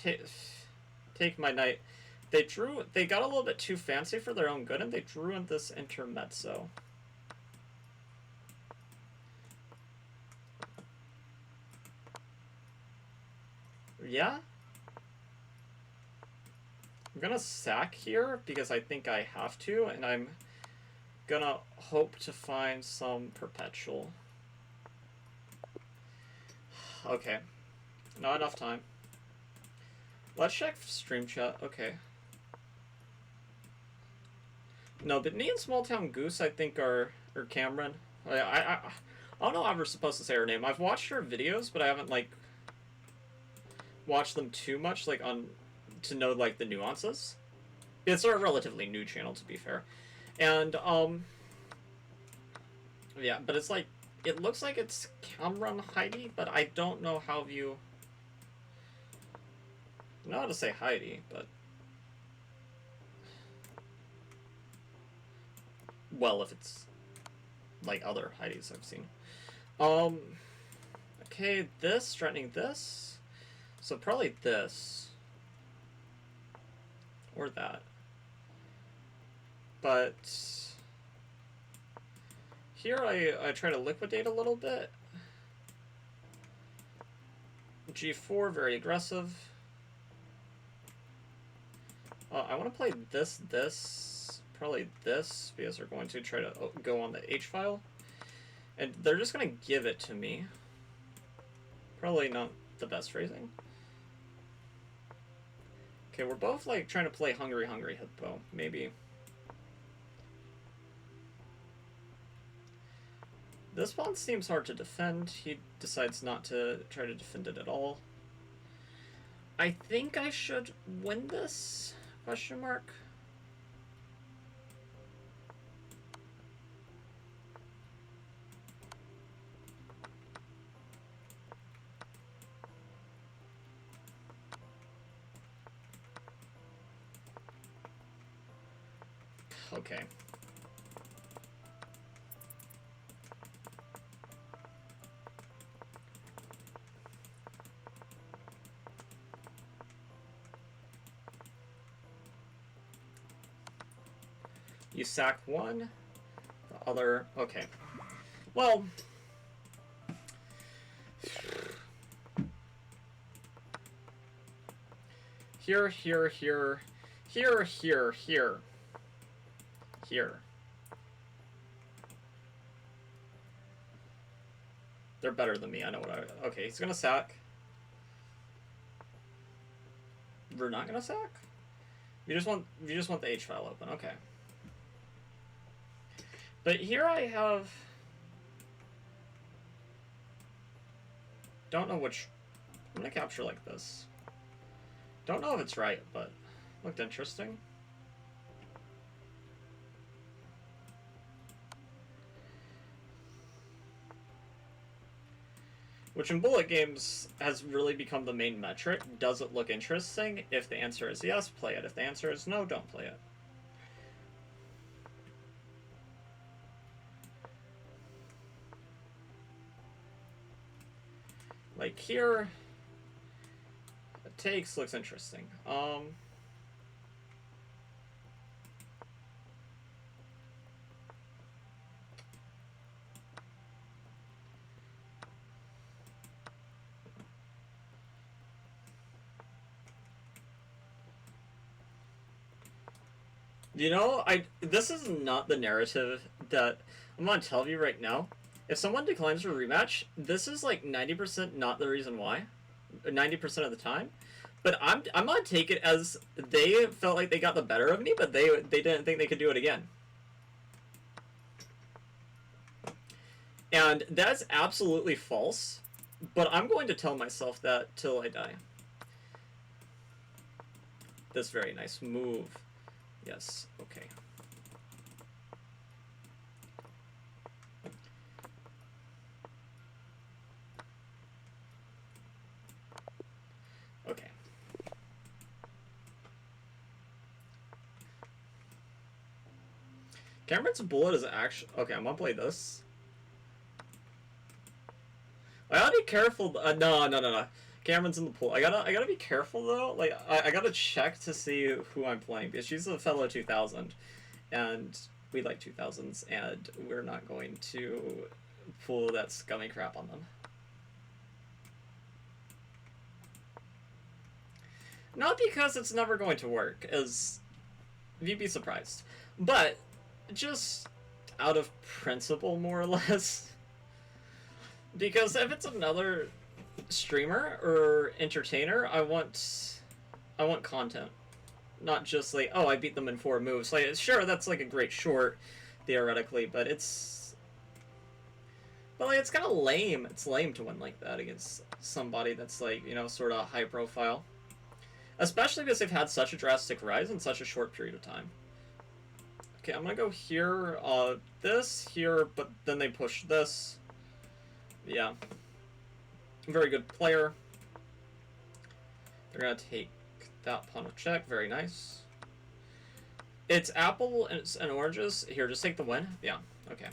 take my knight. They got a little bit too fancy for their own good, and they drew in this intermezzo. Yeah? I'm gonna sack here because I think I have to, and I'm gonna hope to find some perpetual. Okay. Not enough time. Let's check stream chat. Okay. No, but Me and Small Town Goose, I think, or Cameron. I don't know how we're supposed to say her name. I've watched her videos, but I haven't, like, watched them too much, like, to know, like, the nuances. It's a relatively new channel, to be fair. And, yeah, but it's like, it looks like it's Cameron Heidi, but I don't know how you... I know how to say Heidi, but... Well, if it's like other Heidis I've seen. Okay, this, threatening this. So probably this. Or that. But... Here I try to liquidate a little bit. G4, very aggressive. I want to play this, probably this, because they're going to try to go on the H file. And they're just going to give it to me. Probably not the best phrasing. Okay, we're both like trying to play Hungry Hungry Hippo, maybe. This pawn seems hard to defend. He decides not to try to defend it at all. I think I should win this? Question mark. Okay. You sack one, the other. Okay. Well, here, here, here, here, here, here, here. They're better than me. I know what I. Okay, he's gonna sack. We're not gonna sack. You just want the H file open. Okay. But here I have. Don't know which. I'm gonna capture like this. Don't know if it's right, but looked interesting. Which in bullet games has really become the main metric. Does it look interesting? If the answer is yes, play it. If the answer is no, don't play it. Like here, it takes, looks interesting. You know, this is not the narrative that I'm gonna tell you right now. If someone declines a rematch, this is like 90% not the reason why, 90% of the time. But I'm gonna take it as they felt like they got the better of me, but they didn't think they could do it again. And that's absolutely false. But I'm going to tell myself that till I die. This very nice move. Yes, okay. Okay. Cameron's bullet is actually... Okay, I'm gonna play this. I gotta be careful... No. Cameron's in the pool. I gotta be careful though. Like I gotta check to see who I'm playing because she's a fellow 2000, and we like 2000s, and we're not going to pull that scummy crap on them. Not because it's never going to work, as you'd be surprised, but just out of principle, more or less. Because if it's another streamer or entertainer, I want content, not just like, oh, I beat them in 4 moves. Like, sure, that's like a great short theoretically, but it's kind of lame. It's lame to win like that against somebody that's like, you know, sort of high profile, especially because they've had such a drastic rise in such a short period of time. Okay, I'm gonna go here, this here, but then they push this. Yeah. Very good player. They're gonna take that pawn of check. Very nice. It's apple and oranges. Here, just take the win. Yeah. Okay.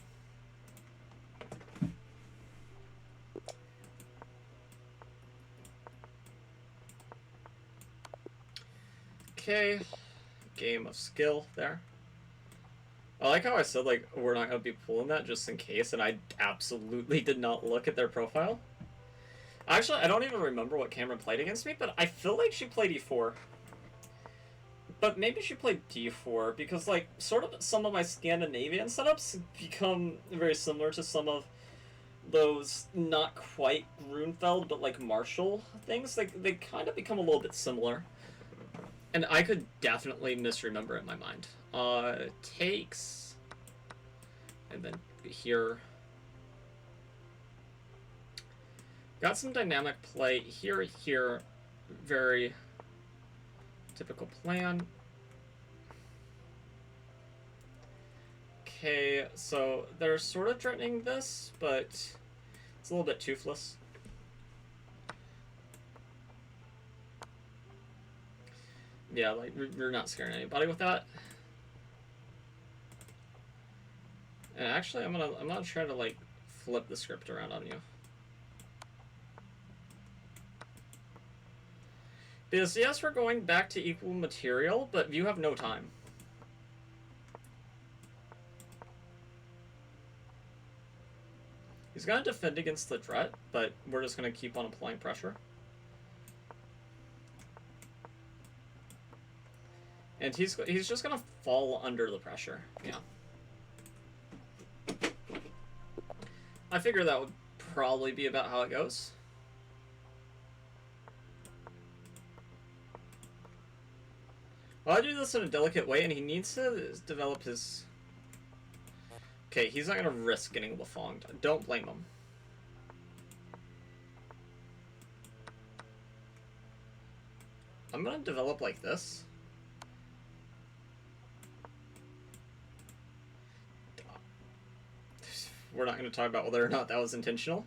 Okay. Game of skill there. I like how I said, like, we're not gonna be pulling that just in case, and I absolutely did not look at their profile. Actually, I don't even remember what Cameron played against me, but I feel like she played e4. But maybe she played d4, because, like, sort of some of my Scandinavian setups become very similar to some of those not quite Grunfeld, but, like, Marshall things. Like, they kind of become a little bit similar. And I could definitely misremember it in my mind. Takes... And then here... Got some dynamic play here, here. Very typical plan. Okay, so they're sort of threatening this, but it's a little bit toothless. Yeah, like, you're not scaring anybody with that. And actually, I'm gonna try to, like, flip the script around on you. Because, yes, we're going back to equal material, but you have no time. He's gonna defend against the threat, but we're just gonna keep on applying pressure. And he's just gonna fall under the pressure. Yeah. I figure that would probably be about how it goes. Well, I do this in a delicate way, and he needs to develop his... Okay, he's not gonna risk getting Lafonged. Don't blame him. I'm gonna develop like this. We're not gonna talk about whether or not that was intentional.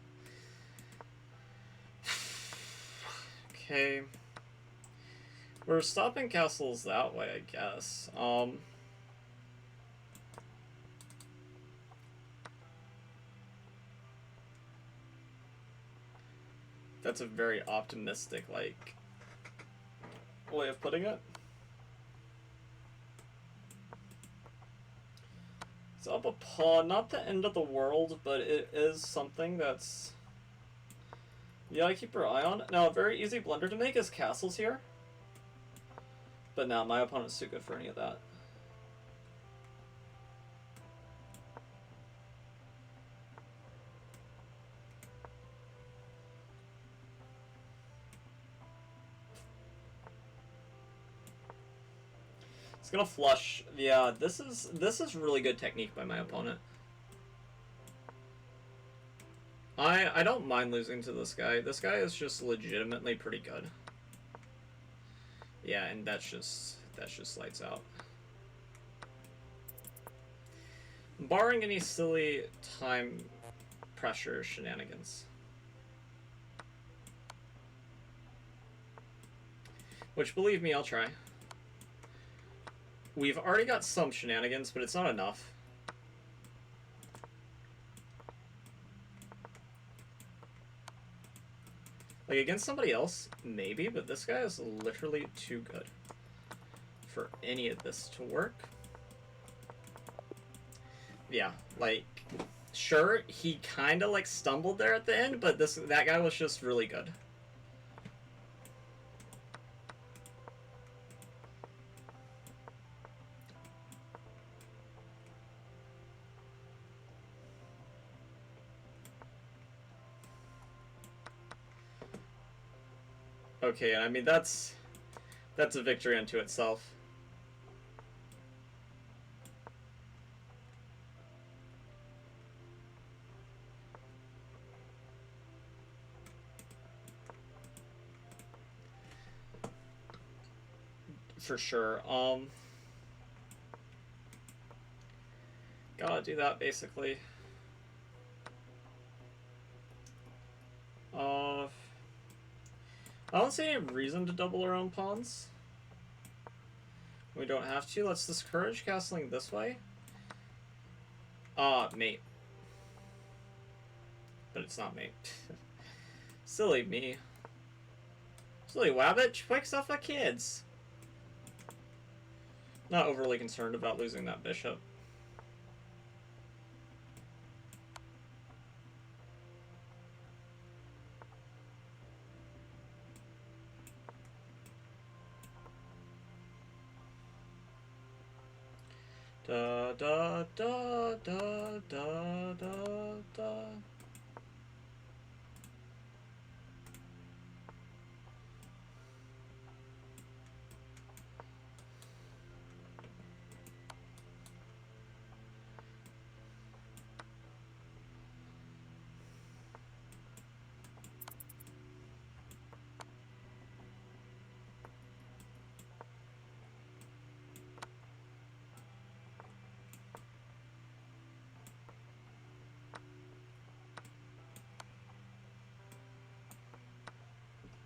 Okay. We're stopping castles that way, I guess. That's a very optimistic, like, way of putting it. It's up a pawn, not the end of the world, but it is something that's... Yeah, I keep your eye on. Now, a very easy blunder to make is castles here. But now, my opponent's too good for any of that. It's gonna flush. Yeah, this is really good technique by my opponent. I don't mind losing to this guy. This guy is just legitimately pretty good. Yeah, and that's just lights out. Barring any silly time pressure shenanigans. Which, believe me, I'll try. We've already got some shenanigans, but it's not enough. Like, against somebody else, maybe, but this guy is literally too good for any of this to work. Yeah, like, sure, he kind of, like, stumbled there at the end, but that guy was just really good. Okay, and I mean, that's a victory unto itself. For sure. Gotta do that, basically. I don't see any reason to double our own pawns. We don't have to. Let's discourage castling this way. Mate. But it's not mate. Silly me. Silly Wabbit, wakes up the kids. Not overly concerned about losing that bishop. Da da da da da da da.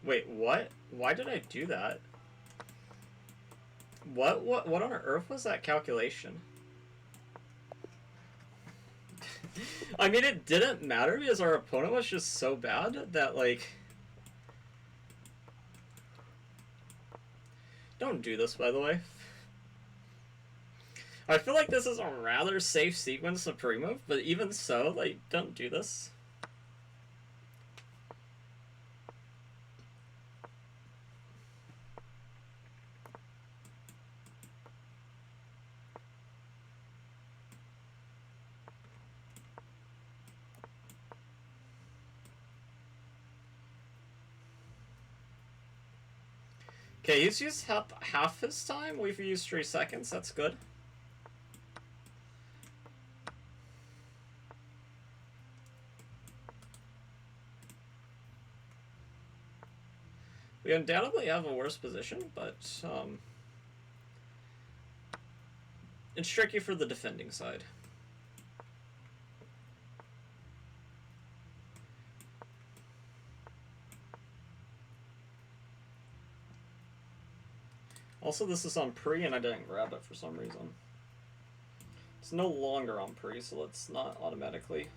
Wait, what? Why did I do that? What on earth was that calculation? I mean, it didn't matter because our opponent was just so bad that, like... Don't do this, by the way. I feel like this is a rather safe sequence of pre-move, but even so, like, don't do this. Okay, he's used half his time. We've used 3 seconds. That's good. We undoubtedly have a worse position, but it's tricky for the defending side. Also, this is on pre, and I didn't grab it for some reason. It's no longer on pre, so let's not automatically...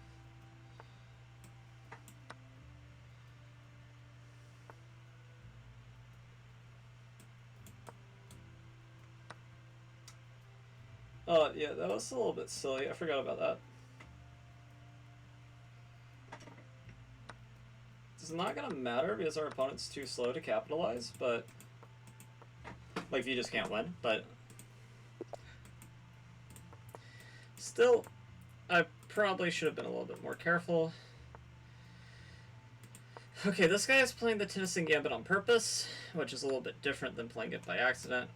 Oh, yeah, that was a little bit silly. I forgot about that. It's not gonna matter because our opponent's too slow to capitalize, but... Like, you just can't win, but... Still, I probably should have been a little bit more careful. Okay, this guy is playing the Tennyson Gambit on purpose, which is a little bit different than playing it by accident.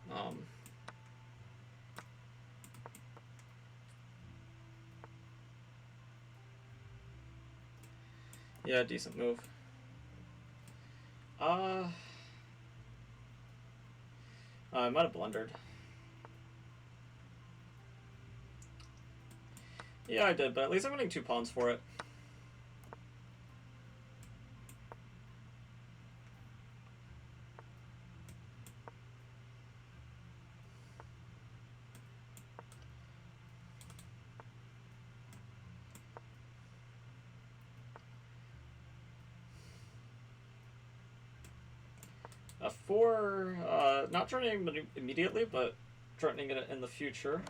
Yeah, decent move. I might have blundered. Yeah, I did, but at least I'm winning 2 pawns for it. For not threatening it immediately, but threatening it in the future.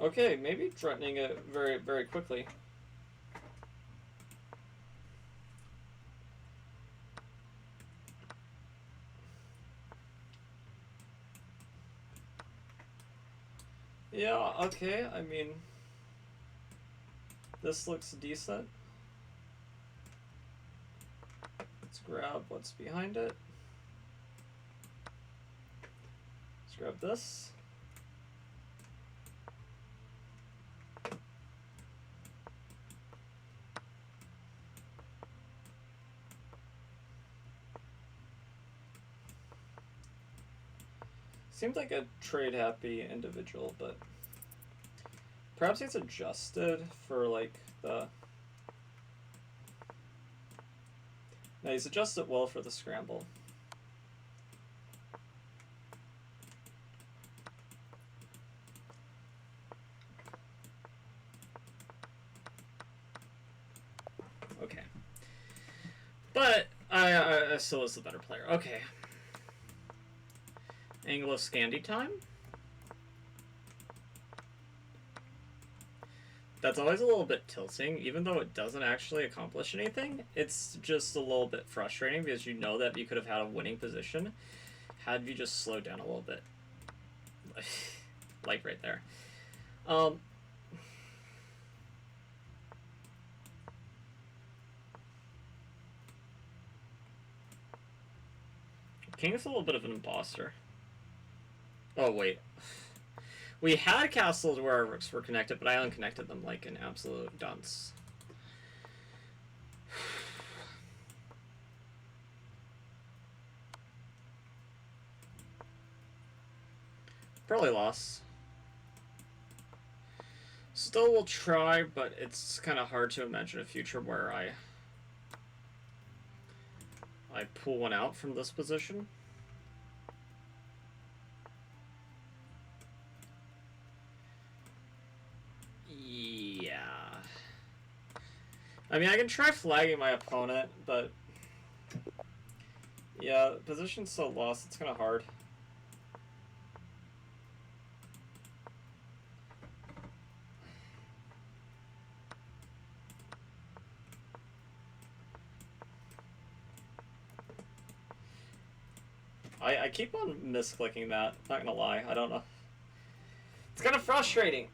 Okay, maybe threatening it very, very quickly. Yeah, okay, I mean, this looks decent. Let's grab what's behind it. Let's grab this. Seems like a trade-happy individual, but perhaps he's adjusted for, like, the... No, he's adjusted well for the scramble. Okay. But I still was the better player. Okay. Anglo-Scandi time? That's always a little bit tilting, even though it doesn't actually accomplish anything. It's just a little bit frustrating because you know that you could have had a winning position had you just slowed down a little bit. Like right there. King is a little bit of an imposter. Oh, wait. We had castles where our rooks were connected, but I unconnected them like an absolute dunce. Probably lost. Still will try, but it's kind of hard to imagine a future where I pull one out from this position. Yeah. I mean, I can try flagging my opponent, but yeah, position's so lost, it's kind of hard. I keep on misclicking that, not gonna lie, I don't know. It's kind of frustrating.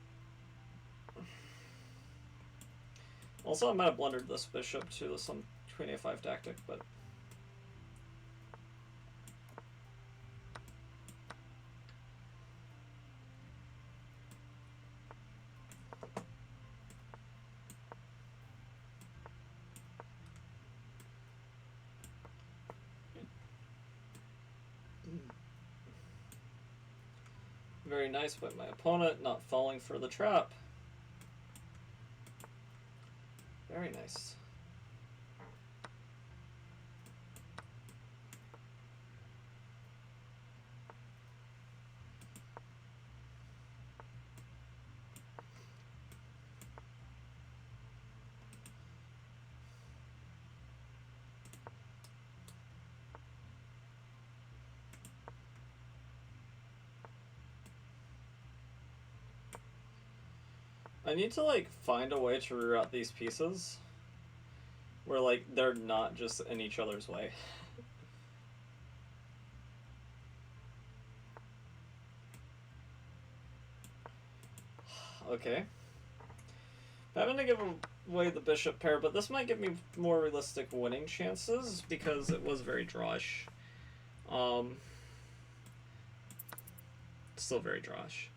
Also, I might have blundered this bishop to some queen a5 tactic, but... Very nice by my opponent, not falling for the trap. Very nice. I need to, like, find a way to reroute these pieces where, like, they're not just in each other's way. Okay. I'm gonna give away the bishop pair, but this might give me more realistic winning chances because it was very drawish. Still very drawish.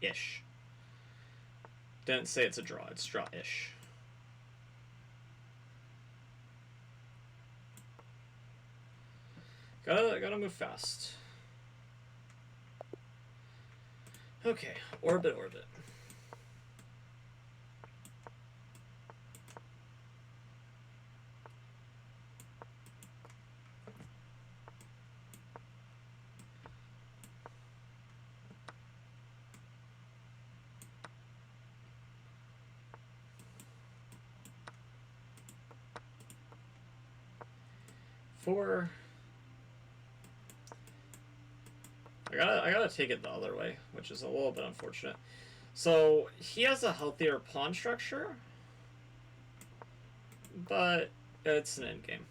Ish. Didn't say it's a draw, it's draw-ish. Gotta move fast. Okay, orbit. 4. I gotta take it the other way, which is a little bit unfortunate. So he has a healthier pawn structure, but it's an endgame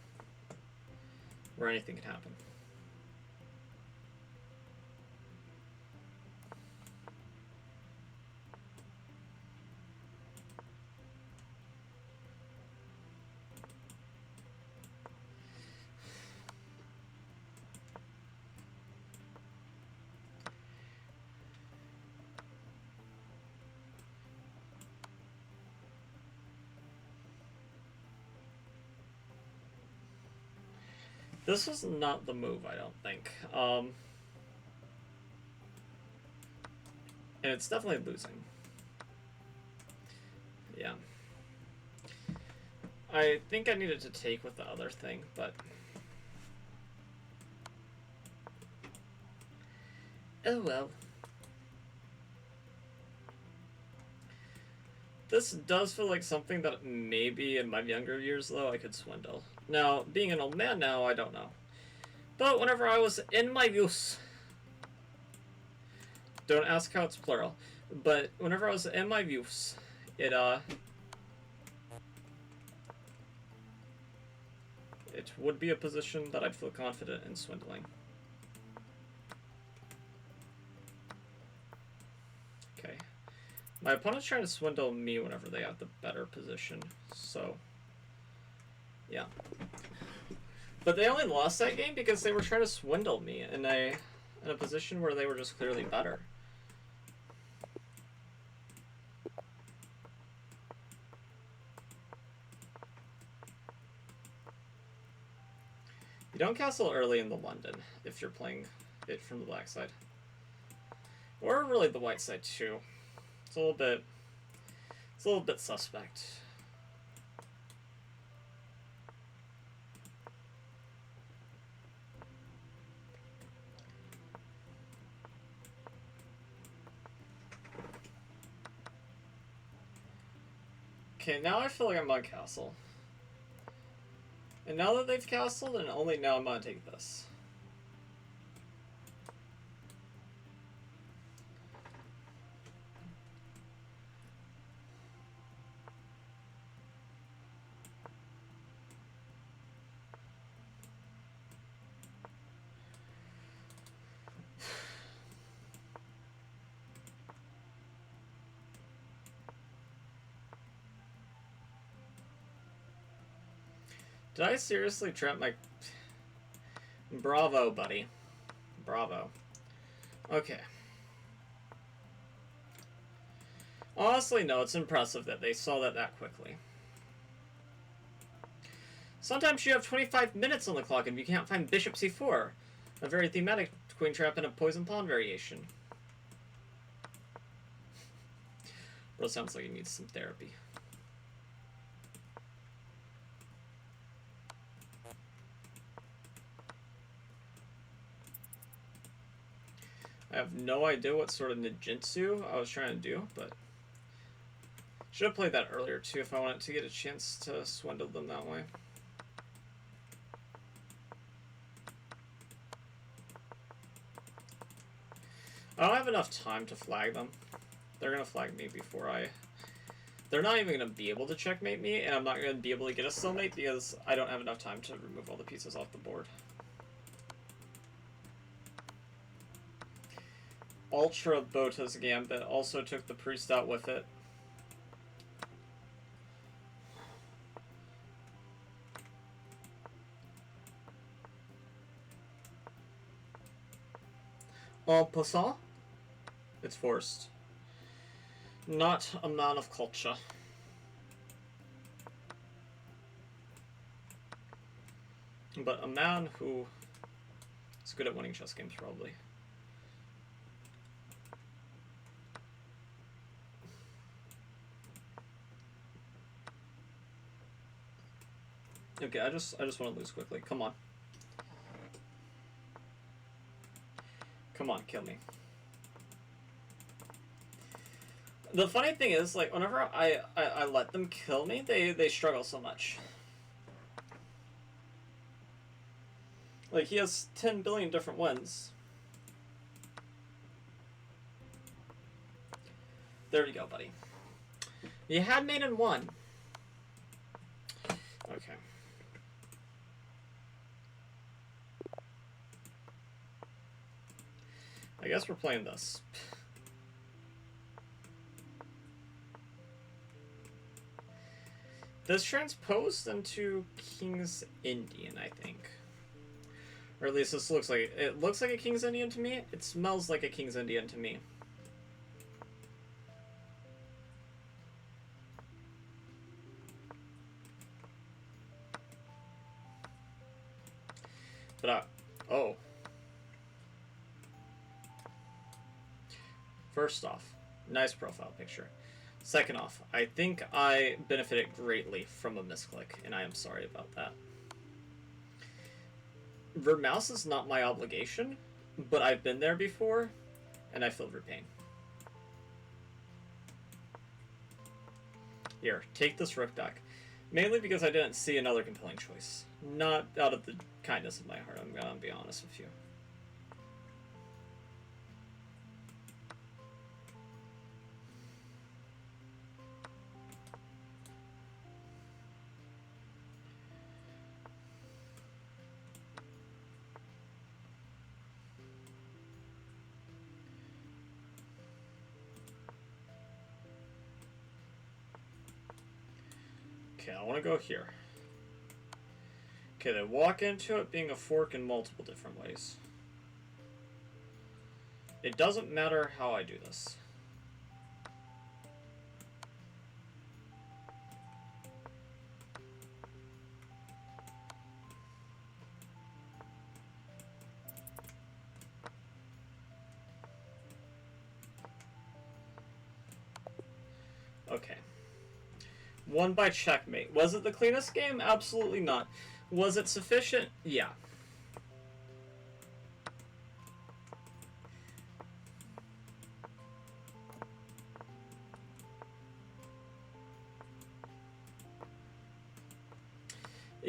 where anything can happen. This was not the move, I don't think. And it's definitely losing. Yeah. I think I needed to take with the other thing, but... oh well. This does feel like something that maybe in my younger years, though, I could swindle. Now, being an old man now, I don't know. But whenever I was in my youth... don't ask how it's plural. But whenever I was in my youth, it would be a position that I'd feel confident in swindling. Okay. My opponent's trying to swindle me whenever they have the better position, so... yeah. But they only lost that game because they were trying to swindle me in a position where they were just clearly better. You don't castle early in the London if you're playing it from the black side. Or really the white side too. It's a little bit suspect. Okay, now I feel like I'm on castle. And now that they've castled, and only now I'm gonna take this. Did I seriously trap my... Bravo, buddy. Bravo. Okay. Honestly, no, it's impressive that they saw that quickly. Sometimes you have 25 minutes on the clock and you can't find Bishop C4. A very thematic queen trap and a poison pawn variation. Bro sounds like he needs some therapy. I have no idea what sort of ninjutsu I was trying to do, but should have played that earlier too if I wanted to get a chance to swindle them that way. I don't have enough time to flag them. They're gonna flag me before I... They're not even gonna be able to checkmate me, and I'm not gonna be able to get a stalemate because I don't have enough time to remove all the pieces off the board. Ultra Bota's Gambit also took the priest out with it. En passant, it's forced. Not a man of culture. But a man who is good at winning chess games, probably. Okay, I just want to lose quickly. Come on. Come on, kill me. The funny thing is, like, whenever I let them kill me, they struggle so much. Like, he has 10 billion different wins. There you go, buddy. You had mate in one. Okay. I guess we're playing this. This transposed into King's Indian, I think. Or at least this looks like it looks like a King's Indian to me. It smells like a King's Indian to me. But oh. First off, nice profile picture. Second off, I think I benefited greatly from a misclick, and I am sorry about that. Vermouse is not my obligation, but I've been there before, and I feel your pain. Here, take this rook back. Mainly because I didn't see another compelling choice. Not out of the kindness of my heart, I'm gonna be honest with you. Okay, I want to go here. Okay, they walk into it being a fork in multiple different ways. It doesn't matter how I do this. Okay. Won by checkmate. Was it the cleanest game? Absolutely not. Was it sufficient? Yeah.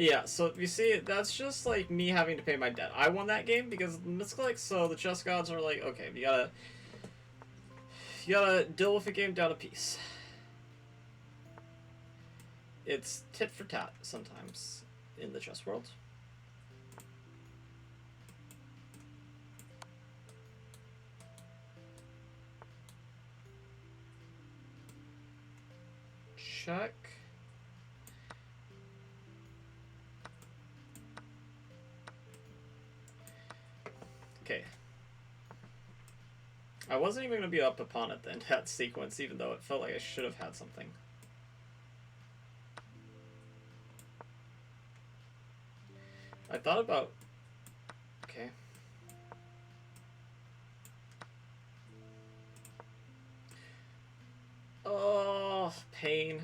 Yeah, so you see, that's just like me having to pay my debt. I won that game because misclick, so the chess gods are like, okay, you gotta deal with the game down a piece. It's tit for tat sometimes in the chess world. Check. Okay. I wasn't even going to be up upon it then, that sequence, even though it felt like I should have had something. I thought about... Okay. Oh, pain.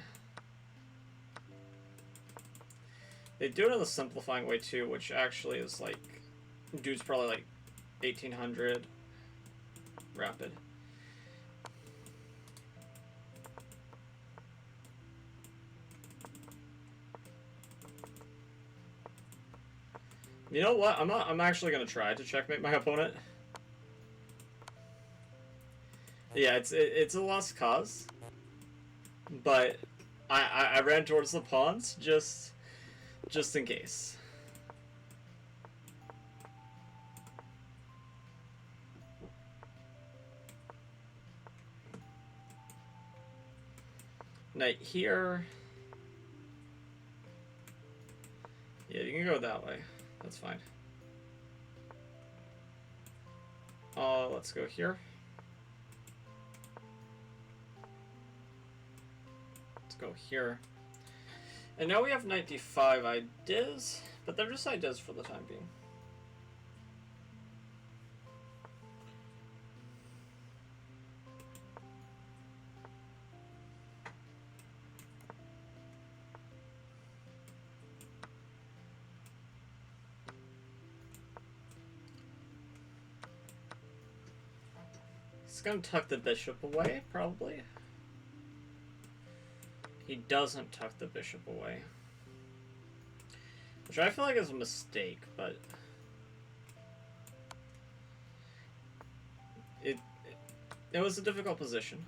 They do it in the simplifying way too, which actually is like... Dude's probably like 1800 rapid. You know what? I'm actually gonna try to checkmate my opponent. Yeah, it's a lost cause, but I ran towards the pawns just in case. Knight here. Yeah, you can go that way. That's fine. Let's go here. Let's go here. And now we have knight d5 ideas, but they're just ideas for the time being. He's gonna tuck the bishop away, probably. He doesn't tuck the bishop away. Which I feel like is a mistake, but... It was a difficult position.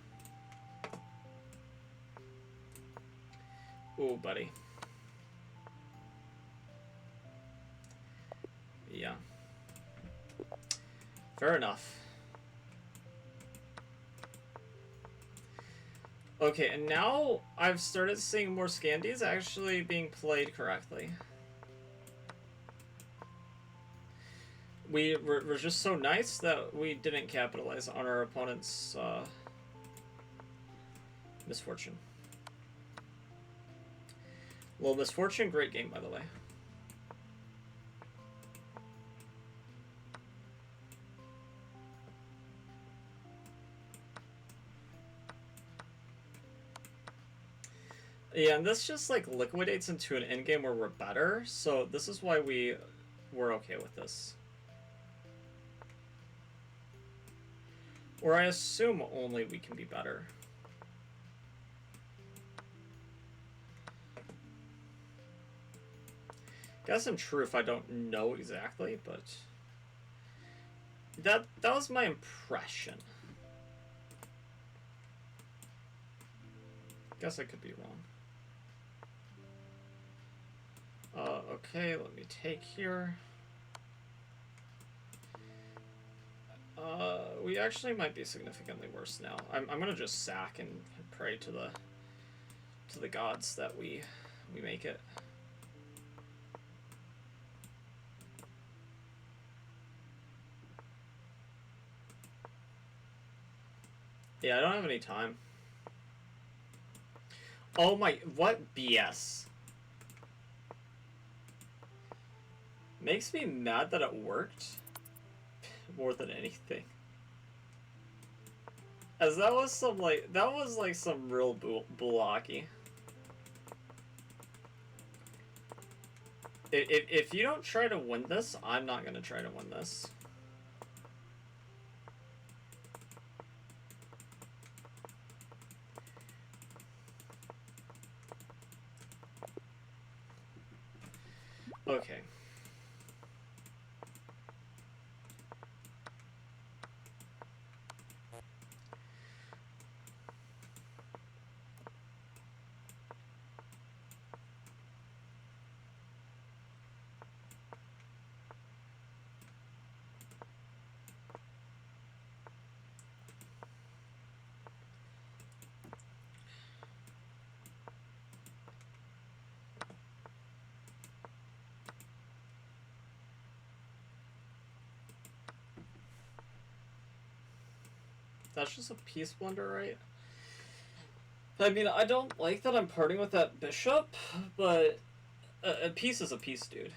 Ooh, buddy. Yeah. Fair enough. Okay, and now I've started seeing more Scandies actually being played correctly. We're just so nice that we didn't capitalize on our opponent's misfortune. Well, misfortune, great game, by the way. Yeah, and this just like liquidates into an endgame where we're better, so this is why we're okay with this. Or I assume only we can be better. Guess in truth I don't know exactly, but that was my impression. Guess I could be wrong. Okay, let me take here. We actually might be significantly worse now. I'm gonna just sack and pray to the gods that we make it. Yeah, I don't have any time. Oh my, what BS? Makes me mad that it worked more than anything. As that was some like some real blocky. If you don't try to win this, I'm not gonna try to win this. Okay. That's just a piece blunder, right? I mean, I don't like that I'm parting with that bishop, but a piece is a piece, dude.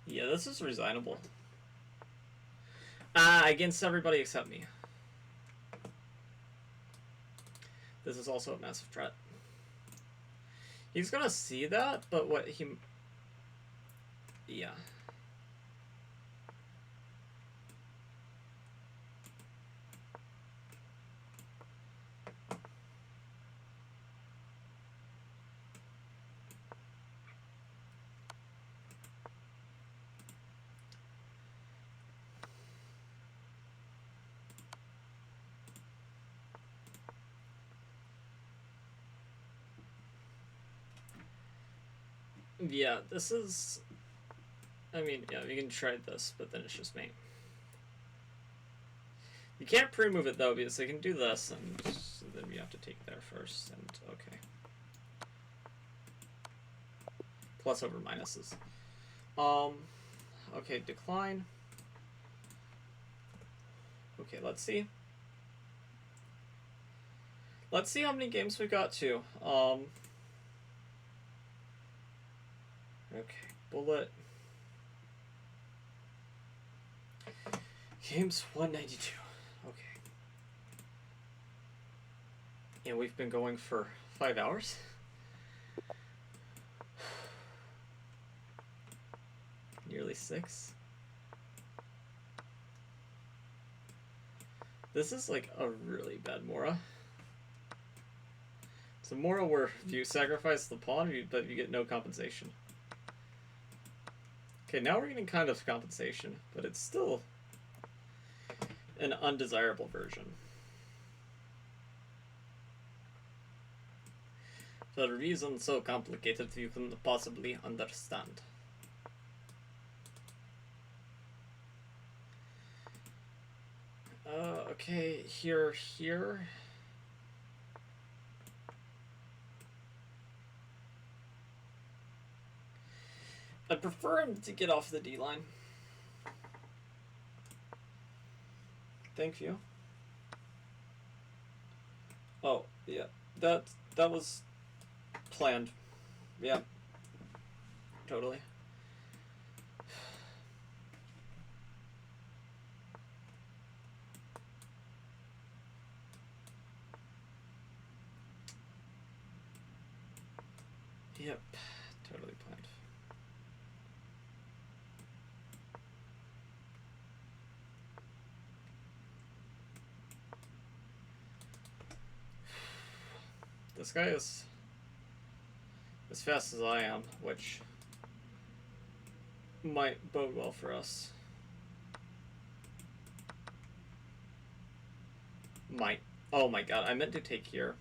Yeah, this is resignable. Against everybody except me. This is also a massive threat. He's gonna see that, but what he... Yeah. Yeah, this is... I mean, yeah, you can try this, but then it's just me. You can't pre-move it, though, because they can do this, and then we have to take there first, and okay. Plus over minuses. Okay, decline. Okay, let's see. Let's see how many games we got to. Okay, bullet. Games 192. Okay. Yeah, we've been going for 5 hours. Nearly 6. This is like a really bad Mora. It's a Mora where if you sacrifice the pawn, but you get no compensation. Okay, now we're getting kind of compensation, but it's still an undesirable version. The reason so complicated you can possibly understand. Okay, here. I prefer him to get off the D line. Thank you. Oh, yeah. That was planned. Yeah. Totally. Yep. Totally planned. This guy is as fast as I am, which might bode well for us. Might. Oh my god, I meant to take here.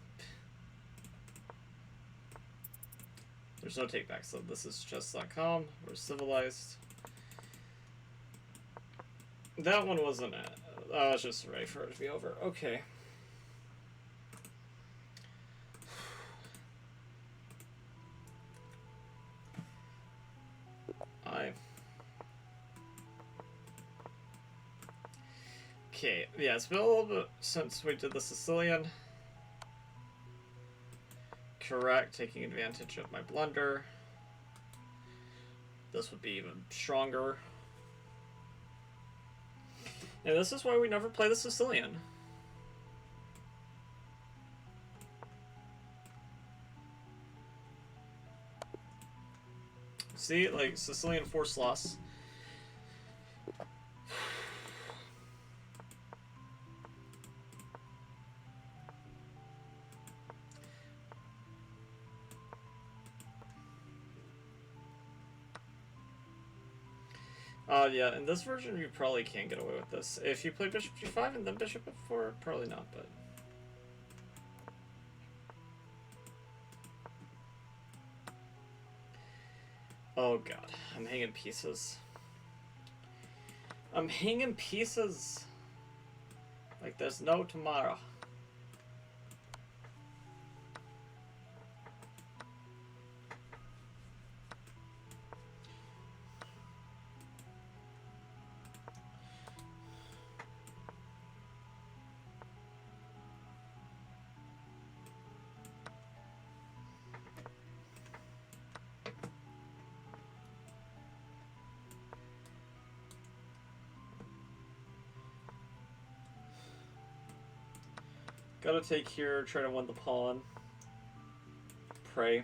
There's no take back, so this is chess.com. We're civilized. That one wasn't it. I was just ready for it to be over. Okay. Okay, yeah, it's been a little bit since we did the Sicilian. Correct, taking advantage of my blunder. This would be even stronger. And this is why we never play the Sicilian. See, like, Sicilian force loss. Yeah, in this version you probably can't get away with this. If you play bishop g5 and then bishop f4, probably not, but... Oh god, I'm hanging pieces. I'm hanging pieces! Like there's no tomorrow. Gotta take here, try to win the pawn. Pray.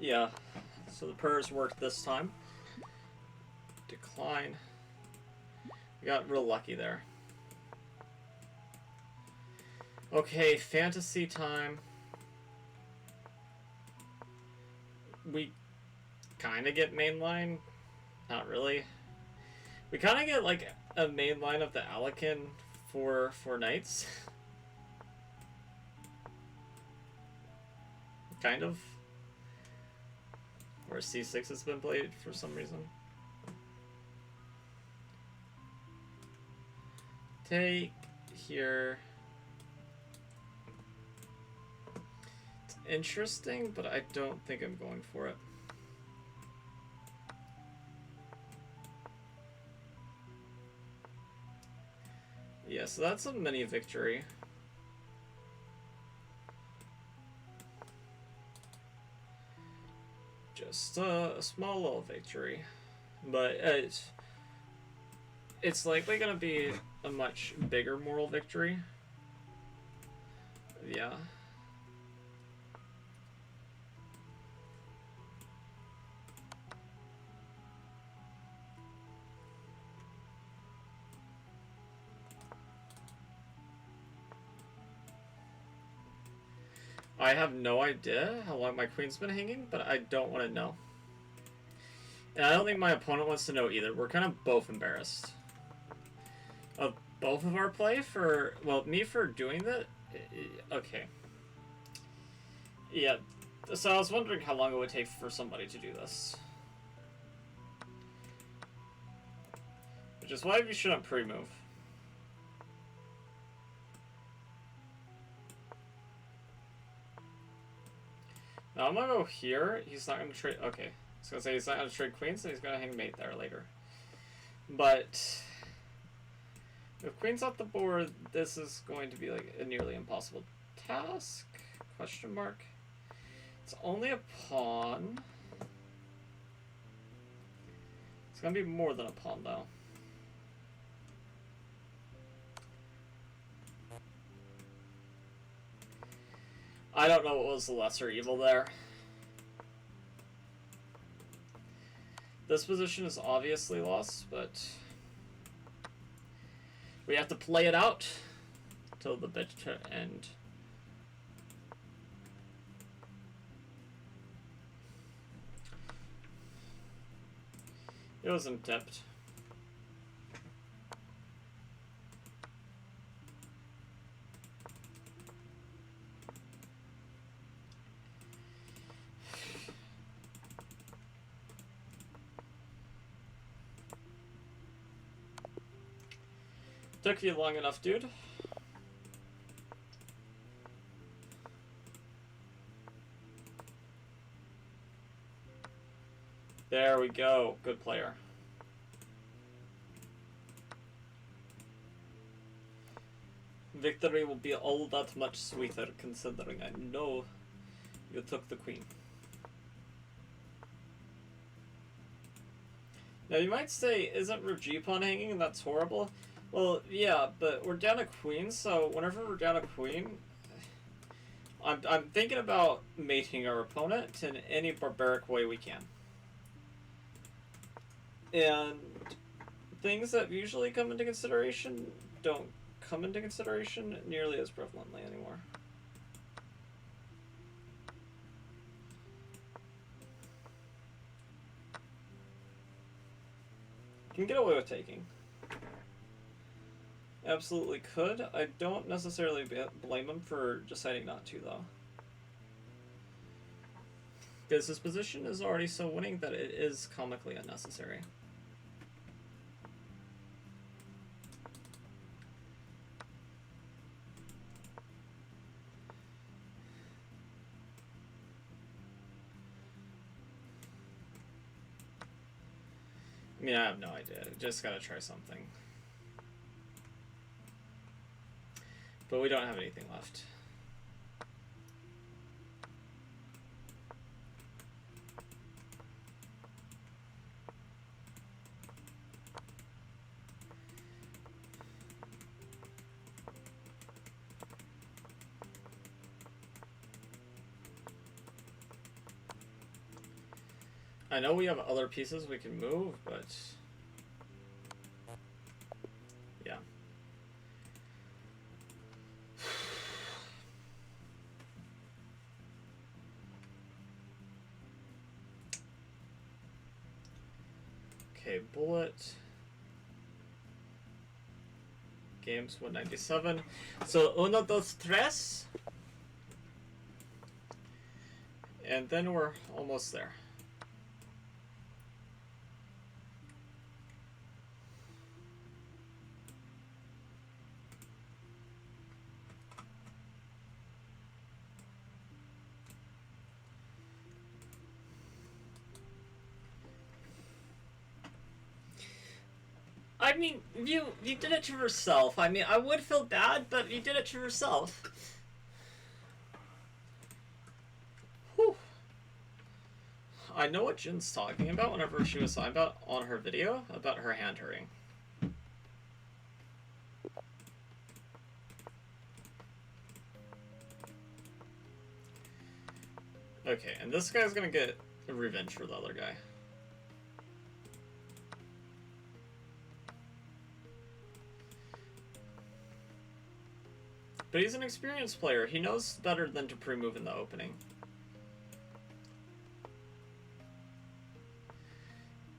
Yeah, so the prayers worked this time. Decline. We got real lucky there. Okay, fantasy time. We kind of get mainline. Not really. We kind of get like a mainline of the Alekin for knights. Kind of. Where c6 has been played for some reason. Take here. It's interesting, but I don't think I'm going for it. Yeah, so that's a mini victory. Just a small little victory. But it's likely gonna be a much bigger moral victory. Yeah. I have no idea how long my queen's been hanging, but I don't want to know. And I don't think my opponent wants to know either. We're kind of both embarrassed of both of our play for, well, me for doing that. Okay. Yeah, so I was wondering how long it would take for somebody to do this. Which is why you shouldn't pre-move. Now I'm gonna go here. He's not gonna trade. Okay, I was gonna say he's not gonna trade queens, so he's gonna hang mate there later. But if queen's off the board, this is going to be like a nearly impossible task? Question mark. It's only a pawn. It's gonna be more than a pawn though. I don't know what was the lesser evil there. This position is obviously lost, but we have to play it out till the bitter end. It wasn't tipped. Took you long enough, dude. There we go. Good player. Victory will be all that much sweeter considering I know you took the queen. Now you might say, isn't rook g-pawn hanging and that's horrible? Well, yeah, but we're down a queen, so whenever we're down a queen, I'm thinking about mating our opponent in any barbaric way we can. And things that usually come into consideration don't come into consideration nearly as prevalently anymore. Can get away with taking. Absolutely could. I don't necessarily blame him for deciding not to, though. Because his position is already so winning that it is comically unnecessary. I mean, I have no idea. Just gotta try something. But we don't have anything left. I know we have other pieces we can move, but yeah. Okay, bullet. Games 197. So uno, dos, tres. And then we're almost there. I mean, you did it to yourself. I mean, I would feel bad, but you did it to yourself. Whew. I know what Jin's talking about whenever she was talking about on her video about her hand hurting. Okay, and this guy's gonna get revenge for the other guy. But he's an experienced player. He knows better than to pre-move in the opening.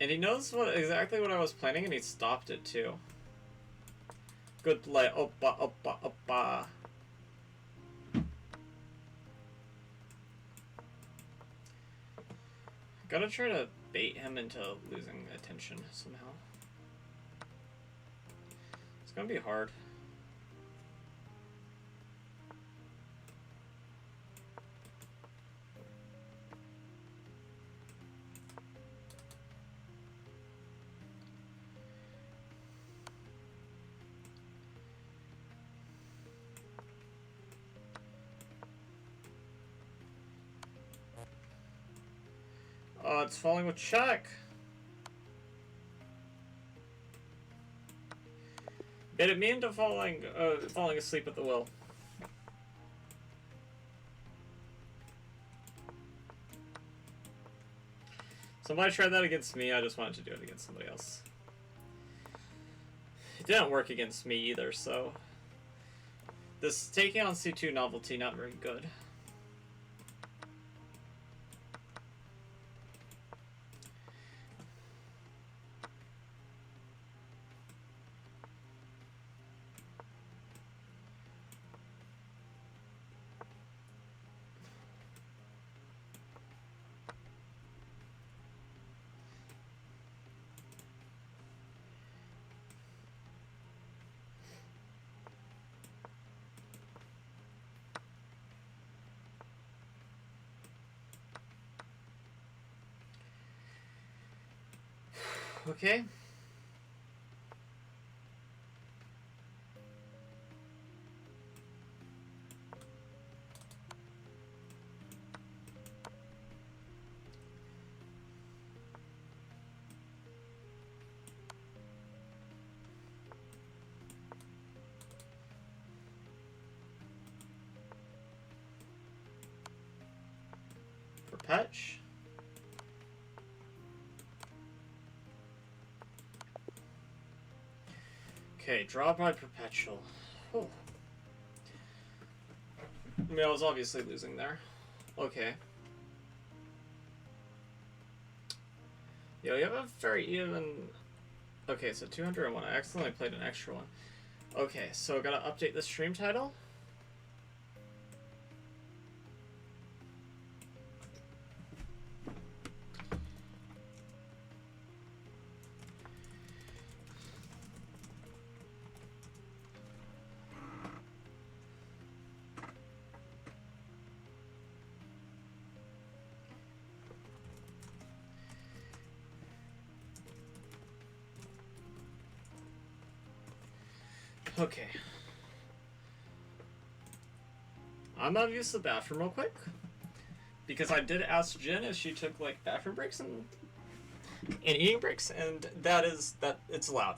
And he knows exactly what I was planning, and he stopped it too. Good play. Oppa, oppa, oppa. Gotta try to bait him into losing attention somehow. It's gonna be hard. Oh, it's falling with check. Bait it me into falling asleep at the wheel. Somebody tried that against me. I just wanted to do it against somebody else. It didn't work against me either, so this taking on C2 novelty not very good. Okay. For patch. Okay, draw by perpetual. Whew. I mean, I was obviously losing there. Okay. Yo, you have a very even... Okay, so 201. I accidentally played an extra one. Okay, so gotta update the stream title. Okay. I'm gonna use the bathroom real quick. Because I did ask Jen if she took, like, bathroom breaks and eating breaks, and that it's allowed.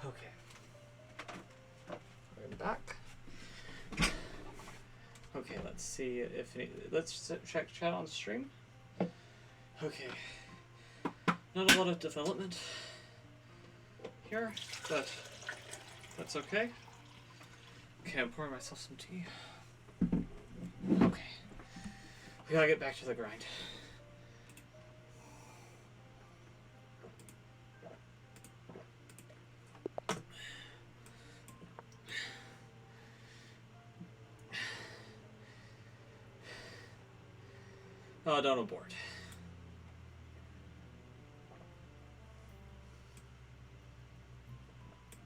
Okay. We're back. Okay, let's see if let's check chat on stream. Okay. Not a lot of development here, but that's okay. Okay, I'm pouring myself some tea. Okay. We gotta get back to the grind. Oh, don't abort.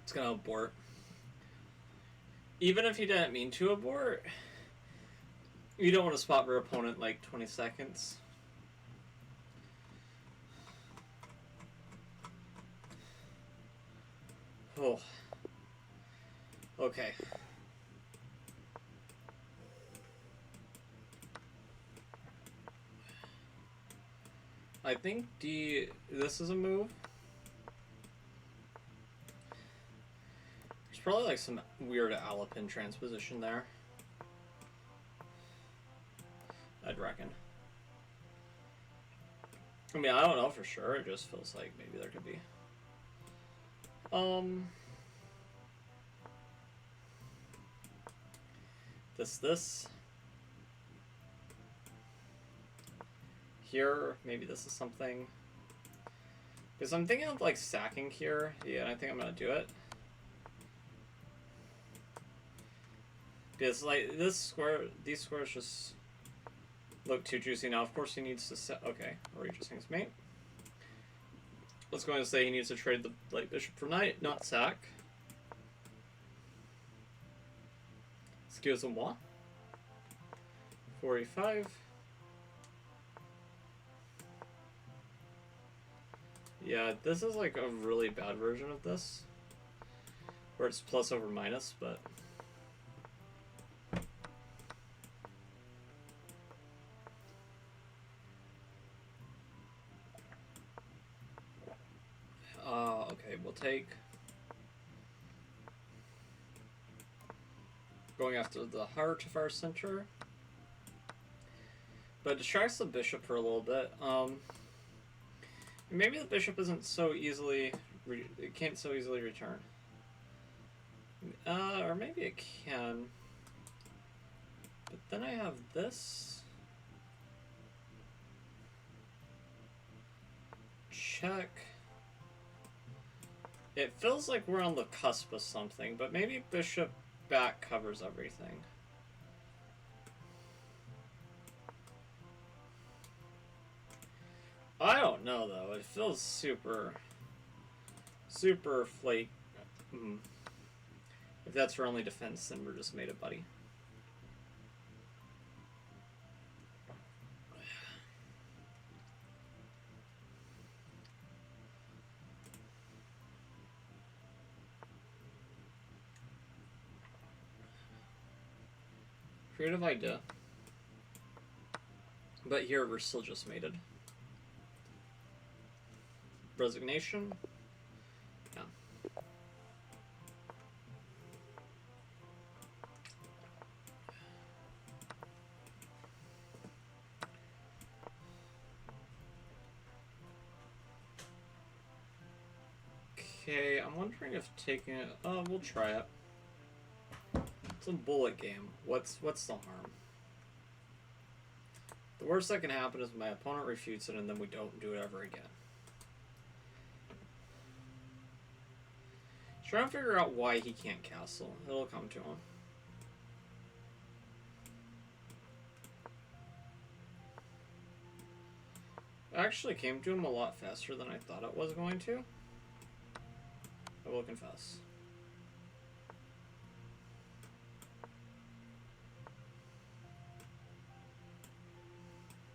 It's gonna abort. Even if you didn't mean to abort, you don't want to spot your opponent like 20 seconds. Oh. Okay. I think this is a move. There's probably like some weird Alapin transposition there. I'd reckon. I mean, I don't know for sure. It just feels like maybe there could be. This. Here, maybe this is something. Because I'm thinking of like sacking here. Yeah, I think I'm gonna do it. Because like this square, these squares just look too juicy. Now, of course, he needs to set. Okay, Outrageous King's Mate. Let's go ahead and say he needs to trade the like bishop for knight, not sack. Excuse-moi. 45. Yeah, this is like a really bad version of this. Where it's plus over minus, but... okay, we'll take... Going after the heart of our center. But it distracts the bishop for a little bit. Maybe the bishop isn't so easily... it can't so easily return. Or maybe it can. But then I have this. Check. It feels like we're on the cusp of something, but maybe bishop back covers everything. I don't know though. It feels super flake. If that's our only defense, then we're just made it, buddy. Creative idea. But here we're still just mated. Resignation. Yeah. Okay, I'm wondering if taking it... Oh, we'll try it. It's a bullet game. What's the harm? The worst that can happen is my opponent refutes it and then we don't do it ever again. Try and figure out why he can't castle. It'll come to him. It actually came to him a lot faster than I thought it was going to. I will confess.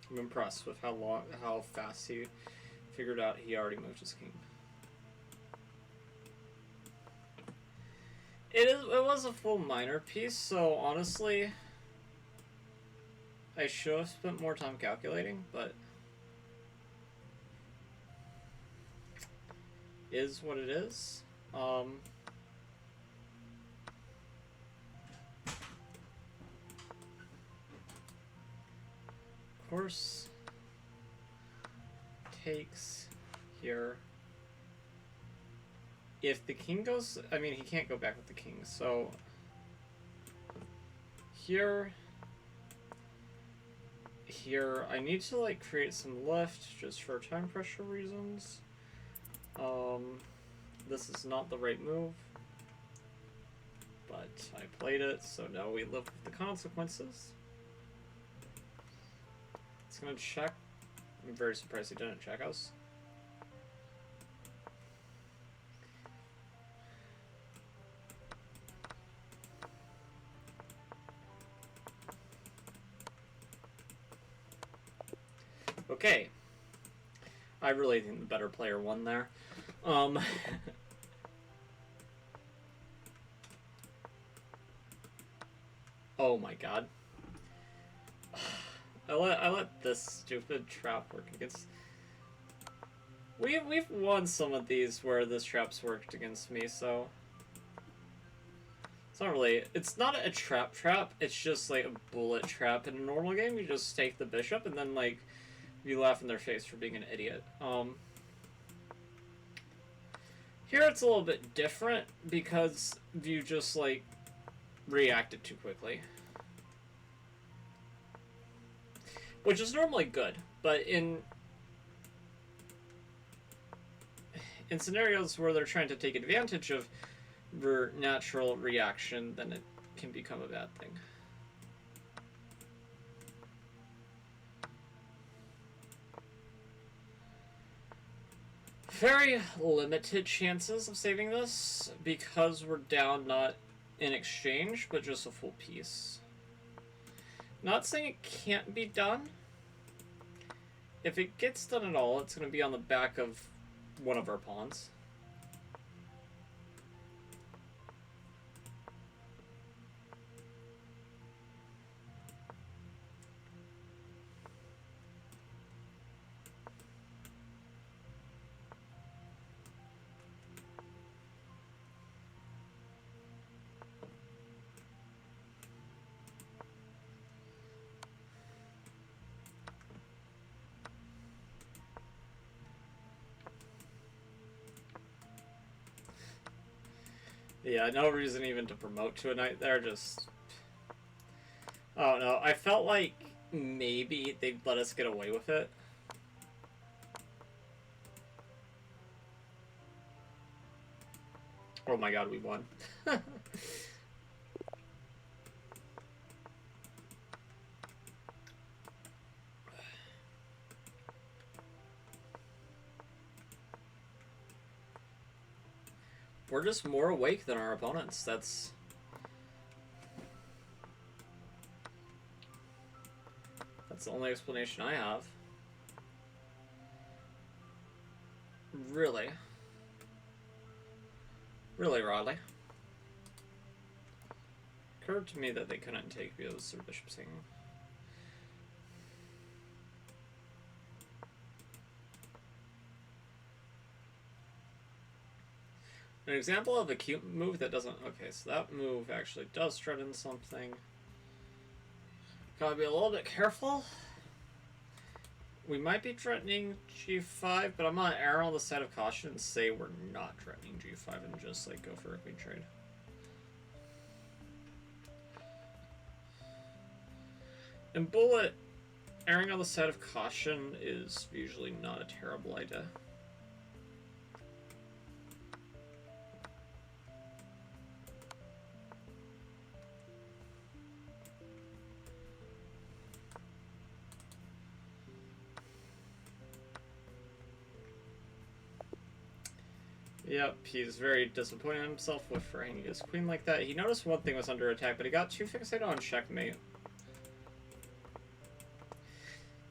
I'm impressed with how fast he figured out he already moved his king. It was a full minor piece, so honestly, I should have spent more time calculating, but is what it is. Of course, takes here. If the king goes, I mean, he can't go back with the king, so here, I need to like create some lift just for time pressure reasons. This is not the right move, but I played it, so now we live with the consequences. It's gonna check. I'm very surprised he didn't check us. Okay. I really think the better player won there. Oh my god. I let this stupid trap work against... We've won some of these where this trap's worked against me, so... It's not really... It's not a trap, it's just like a bullet trap. In a normal game, you just take the bishop and then, like, you laugh in their face for being an idiot. Here it's a little bit different because you just, like, reacted too quickly. Which is normally good, but in scenarios where they're trying to take advantage of your natural reaction, then it can become a bad thing. Very limited chances of saving this because we're down not in exchange, but just a full piece. Not saying it can't be done. If it gets done at all, it's going to be on the back of one of our pawns. Yeah, no reason even to promote to a knight there, just... I don't know, I felt like maybe they'd let us get away with it. Oh my god, we won. We're just more awake than our opponents. That's the only explanation I have. Really? Really, Riley? Occurred to me that they couldn't take because their bishop's hanging. An example of a cute move that doesn't... Okay, so that move actually does threaten something. Gotta be a little bit careful. We might be threatening g5, but I'm gonna err on the side of caution and say we're not threatening g5 and just like go for a queen trade. And bullet, erring on the side of caution is usually not a terrible idea. Yep, he's very disappointed in himself with for hanging his queen like that. He noticed one thing was under attack, but he got too fixated on checkmate.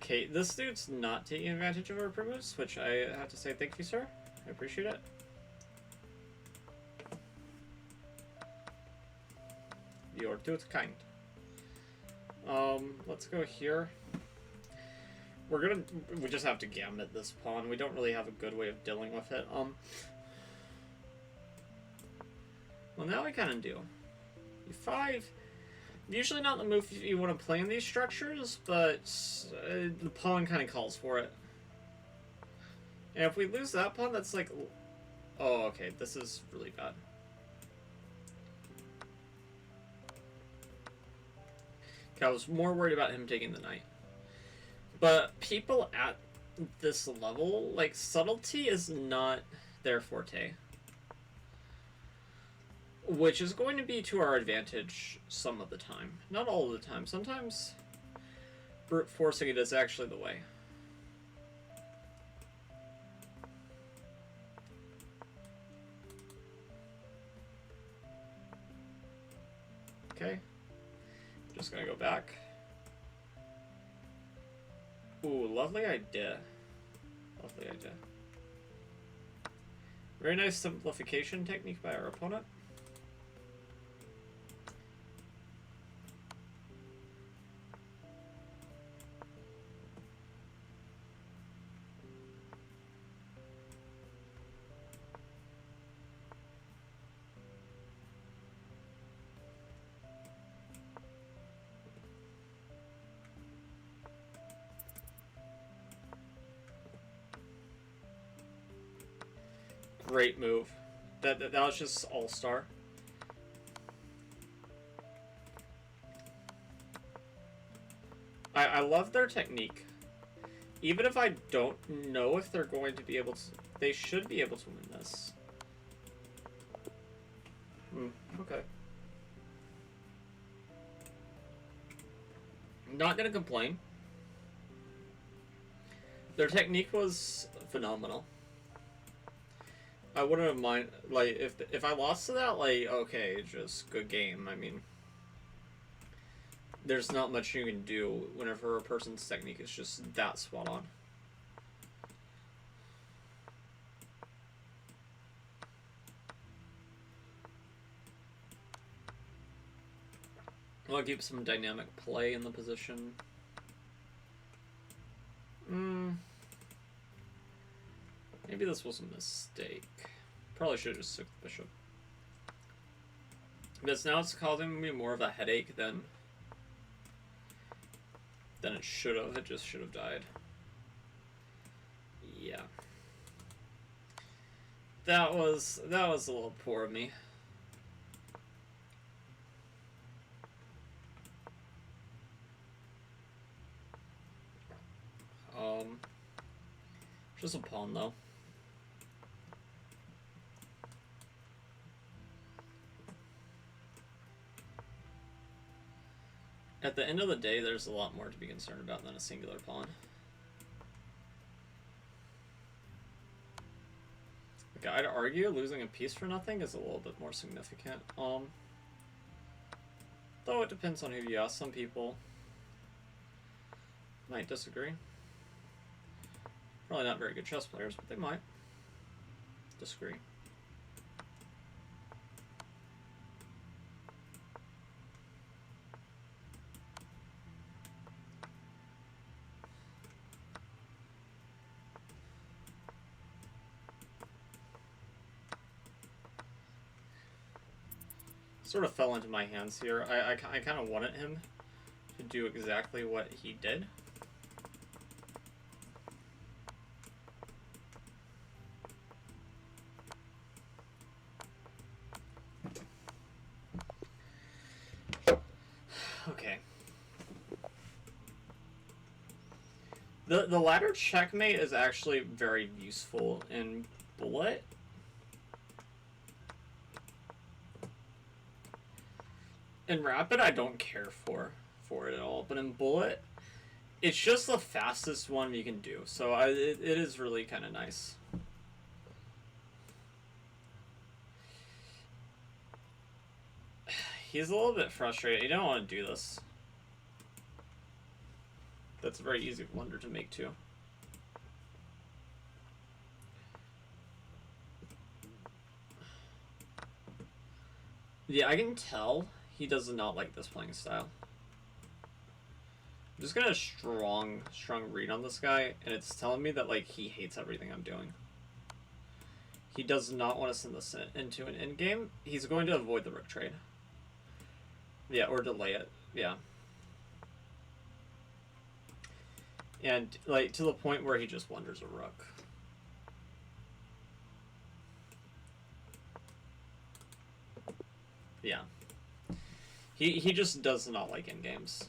Okay, this dude's not taking advantage of our privilege, which I have to say thank you, sir. I appreciate it. You're too kind. Let's go here. We just have to gambit this pawn. We don't really have a good way of dealing with it. Well, now we kind of do. E5. Usually not the move you want to play in these structures, but the pawn kind of calls for it. And if we lose that pawn, that's like... Oh, okay. This is really bad. Okay, I was more worried about him taking the knight. But people at this level, like, subtlety is not their forte. Which is going to be to our advantage some of the time. Not all of the time. Sometimes brute forcing it is actually the way. Okay. Just gonna go back. Ooh, lovely idea. Lovely idea. Very nice simplification technique by our opponent. Great move. That was just all-star. I love their technique. Even if I don't know if they're going to be able to... They should be able to win this. Okay. Not gonna complain. Their technique was phenomenal. I wouldn't have mind, like, if I lost to that, like, okay, just good game. I mean, there's not much you can do whenever a person's technique is just that spot on. I want to keep some dynamic play in the position. Maybe this was a mistake. Probably should have just took the bishop. Because now it's causing me more of a headache than it should have. It just should have died. Yeah. That was a little poor of me. Just a pawn though. At the end of the day, there's a lot more to be concerned about than a singular pawn. Like, I'd argue losing a piece for nothing is a little bit more significant. Though it depends on who you ask. Some people might disagree. Probably not very good chess players, but they might disagree. Sort of fell into my hands here. I kind of wanted him to do exactly what he did. Okay. The ladder checkmate is actually very useful in bullet. In rapid, I don't care for it at all, but in bullet, it's just the fastest one you can do. So it is really kind of nice. He's a little bit frustrated. You don't want to do this. That's a very easy blunder to make too. Yeah, I can tell he does not like this playing style. I'm just gonna strong read on this guy, and it's telling me that like he hates everything I'm doing. He does not want to send this into an endgame. He's going to avoid the rook trade. Yeah, or delay it. Yeah. And like to the point where he just blunders a rook. Yeah. He just does not like endgames.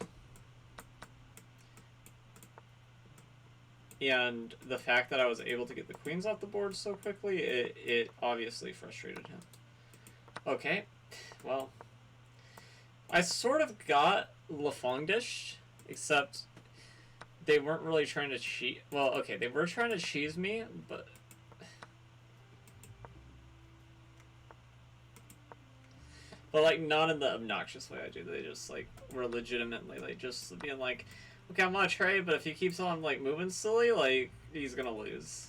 And the fact that I was able to get the queens off the board so quickly, it obviously frustrated him. Okay, well, I sort of got Lafongdish, except they weren't really trying to cheat. Well, okay, they were trying to cheese me, but like not in the obnoxious way I do. They just like were legitimately like just being like, okay, I'm gonna trade, but if he keeps on like moving silly, like he's gonna lose.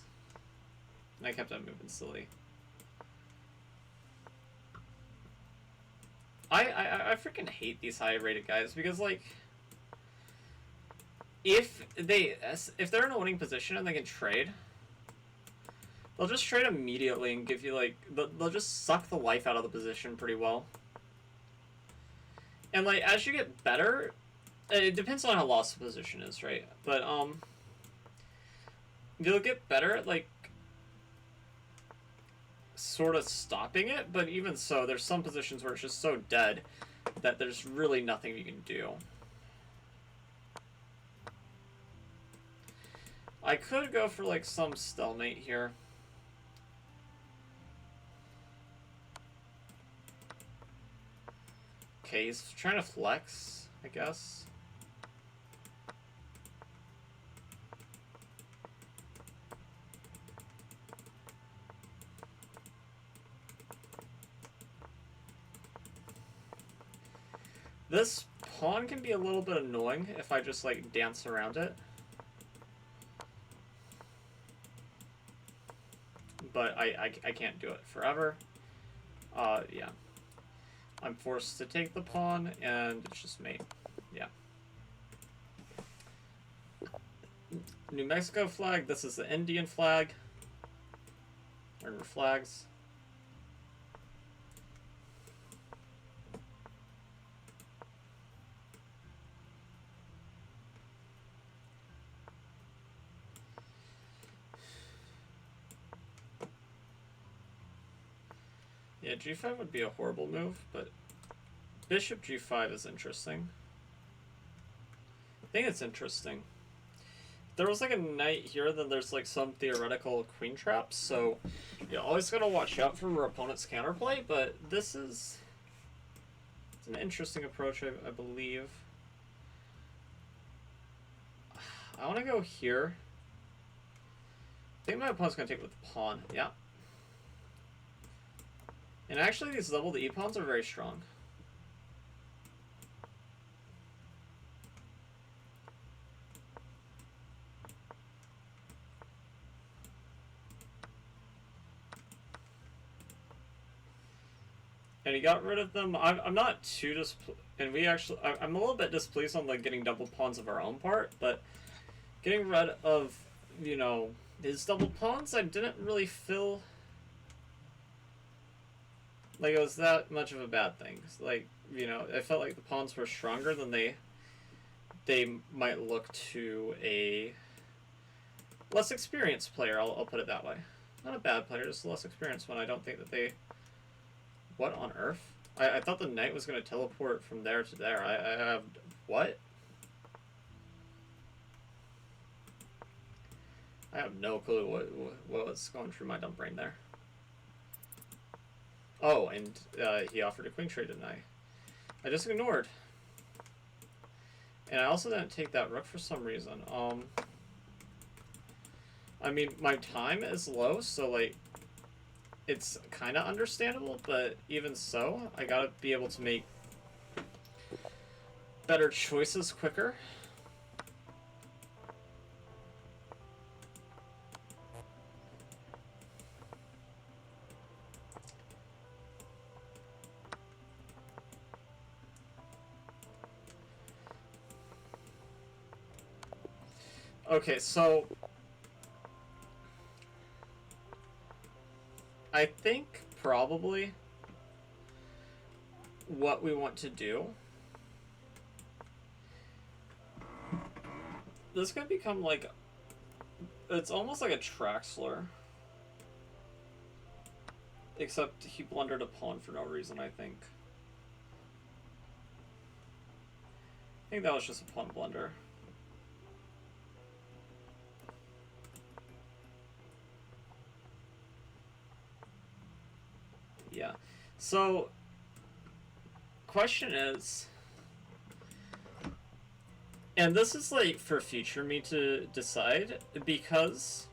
And I kept on moving silly. I freaking hate these high rated guys because like if they're in a winning position and they can trade, they'll just trade immediately and give you like they'll just suck the life out of the position pretty well. And like as you get better, it depends on how lost the position is, right? But you'll get better at like sort of stopping it, but even so, there's some positions where it's just so dead that there's really nothing you can do. I could go for like some stalemate here. Okay, he's trying to flex, I guess. This pawn can be a little bit annoying if I just like dance around it. But I can't do it forever. Yeah. I'm forced to take the pawn, and it's just mate. Yeah. New Mexico flag. This is the Indian flag. Or flags. Yeah, g5 would be a horrible move, but bishop g5 is interesting. I think it's interesting. There was like a knight here, then there's like some theoretical queen traps, so you always gotta watch out for your opponent's counterplay, but this is it's an interesting approach, I believe. I want to go here. I think my opponent's gonna take with the pawn, yeah. And actually these doubled e-pawns are very strong. And he got rid of them. I'm not too displeased, and I'm a little bit displeased on like getting double pawns of our own part, but getting rid of, you know, his double pawns, I didn't really feel like it was that much of a bad thing. Like, you know, I felt like the pawns were stronger than they might look to a less experienced player. I'll put it that way. Not a bad player, just a less experienced one. I don't think that they. What on earth? I thought the knight was going to teleport from there to there. I have... What? I have no clue what was going through my dumb brain there. Oh, and he offered a queen trade, didn't I just ignored. And I also didn't take that rook for some reason. I mean, my time is low, so, like, it's kind of understandable, but even so, I gotta be able to make better choices quicker. Okay, so I think probably what we want to do, this could become like, it's almost like a Traxler, except he blundered a pawn for no reason, I think. I think that was just a pawn blunder. Yeah. So, question is, and this is like for future me to decide, because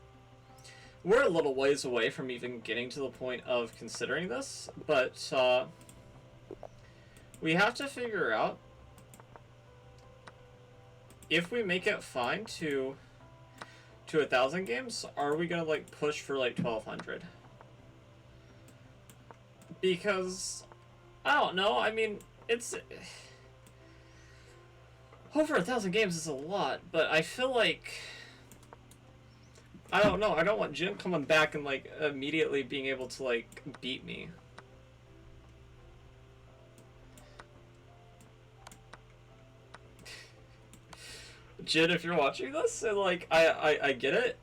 we're a little ways away from even getting to the point of considering this, but we have to figure out if we make it fine to 1,000 games, are we gonna like push for like 1,200? Because, I don't know, I mean, it's... Over 1,000 games is a lot, but I feel like... I don't know, I don't want Jim coming back and, like, immediately being able to, like, beat me. Jin, if you're watching this, and, like, I get it.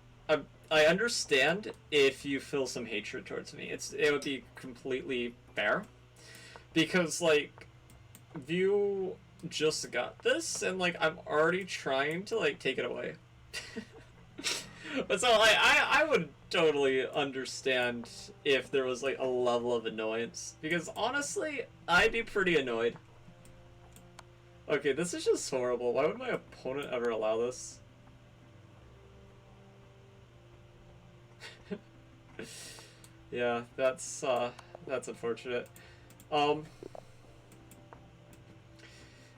I understand if you feel some hatred towards me. It would be completely fair. Because, like, you just got this, and, like, I'm already trying to, like, take it away. But so, I would totally understand if there was, like, a level of annoyance. Because, honestly, I'd be pretty annoyed. Okay, this is just horrible. Why would my opponent ever allow this? Yeah, that's unfortunate.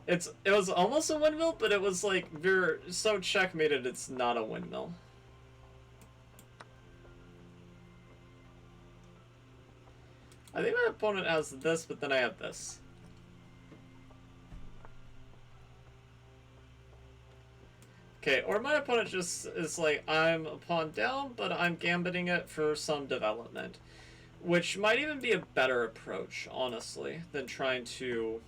It was almost a windmill, but it was like we're so checkmated it's not a windmill. I think my opponent has this, but then I have this. Okay, or my opponent just is like, I'm a pawn down, but I'm gambiting it for some development. Which might even be a better approach, honestly, than trying to...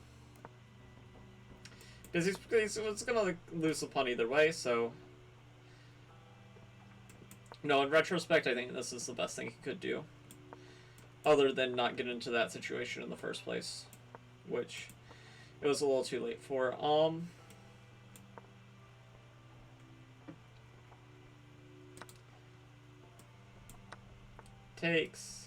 Because he's gonna like, lose the pawn either way, so... No, in retrospect, I think this is the best thing he could do. Other than not get into that situation in the first place. Which it was a little too late for. Takes.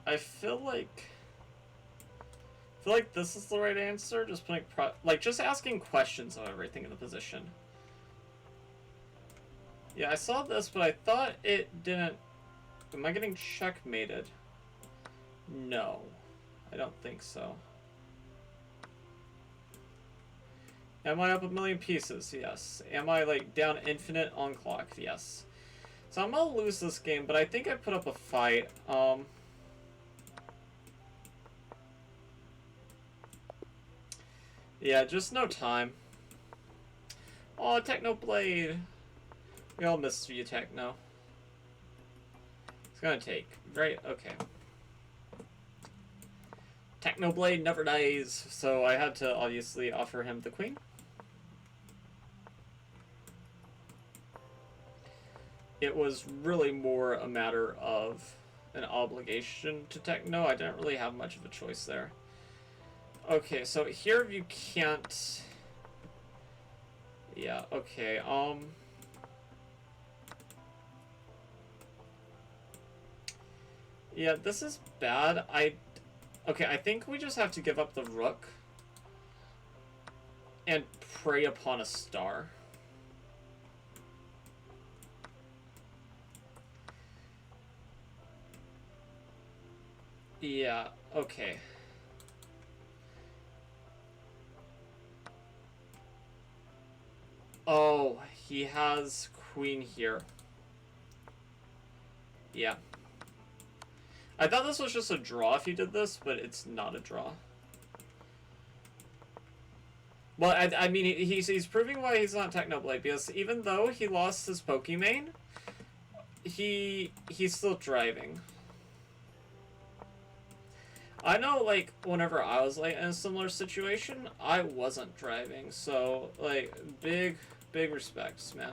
I feel like this is the right answer. Just putting just asking questions of everything in the position. Yeah, I saw this, but I thought it didn't. Am I getting checkmated? No, I don't think so. Am I up a million pieces? Yes. Am I like down infinite on clock? Yes. So I'm gonna lose this game, but I think I put up a fight. Yeah, just no time. Oh, Technoblade. We all missed you, Techno. It's gonna take. Right, okay. Technoblade never dies, so I had to obviously offer him the queen. It was really more a matter of an obligation to Techno. I didn't really have much of a choice there. Okay, so here you can't... Yeah, okay, yeah, this is bad. Okay, I think we just have to give up the rook and prey upon a star. Yeah, okay. Oh, he has queen here. Yeah. I thought this was just a draw if he did this, but it's not a draw. Well, I mean, he's proving why he's not Technoblade, because even though he lost his Pokemon, he's still driving. I know, like, whenever I was, like, in a similar situation, I wasn't driving, so, like, big respects, man.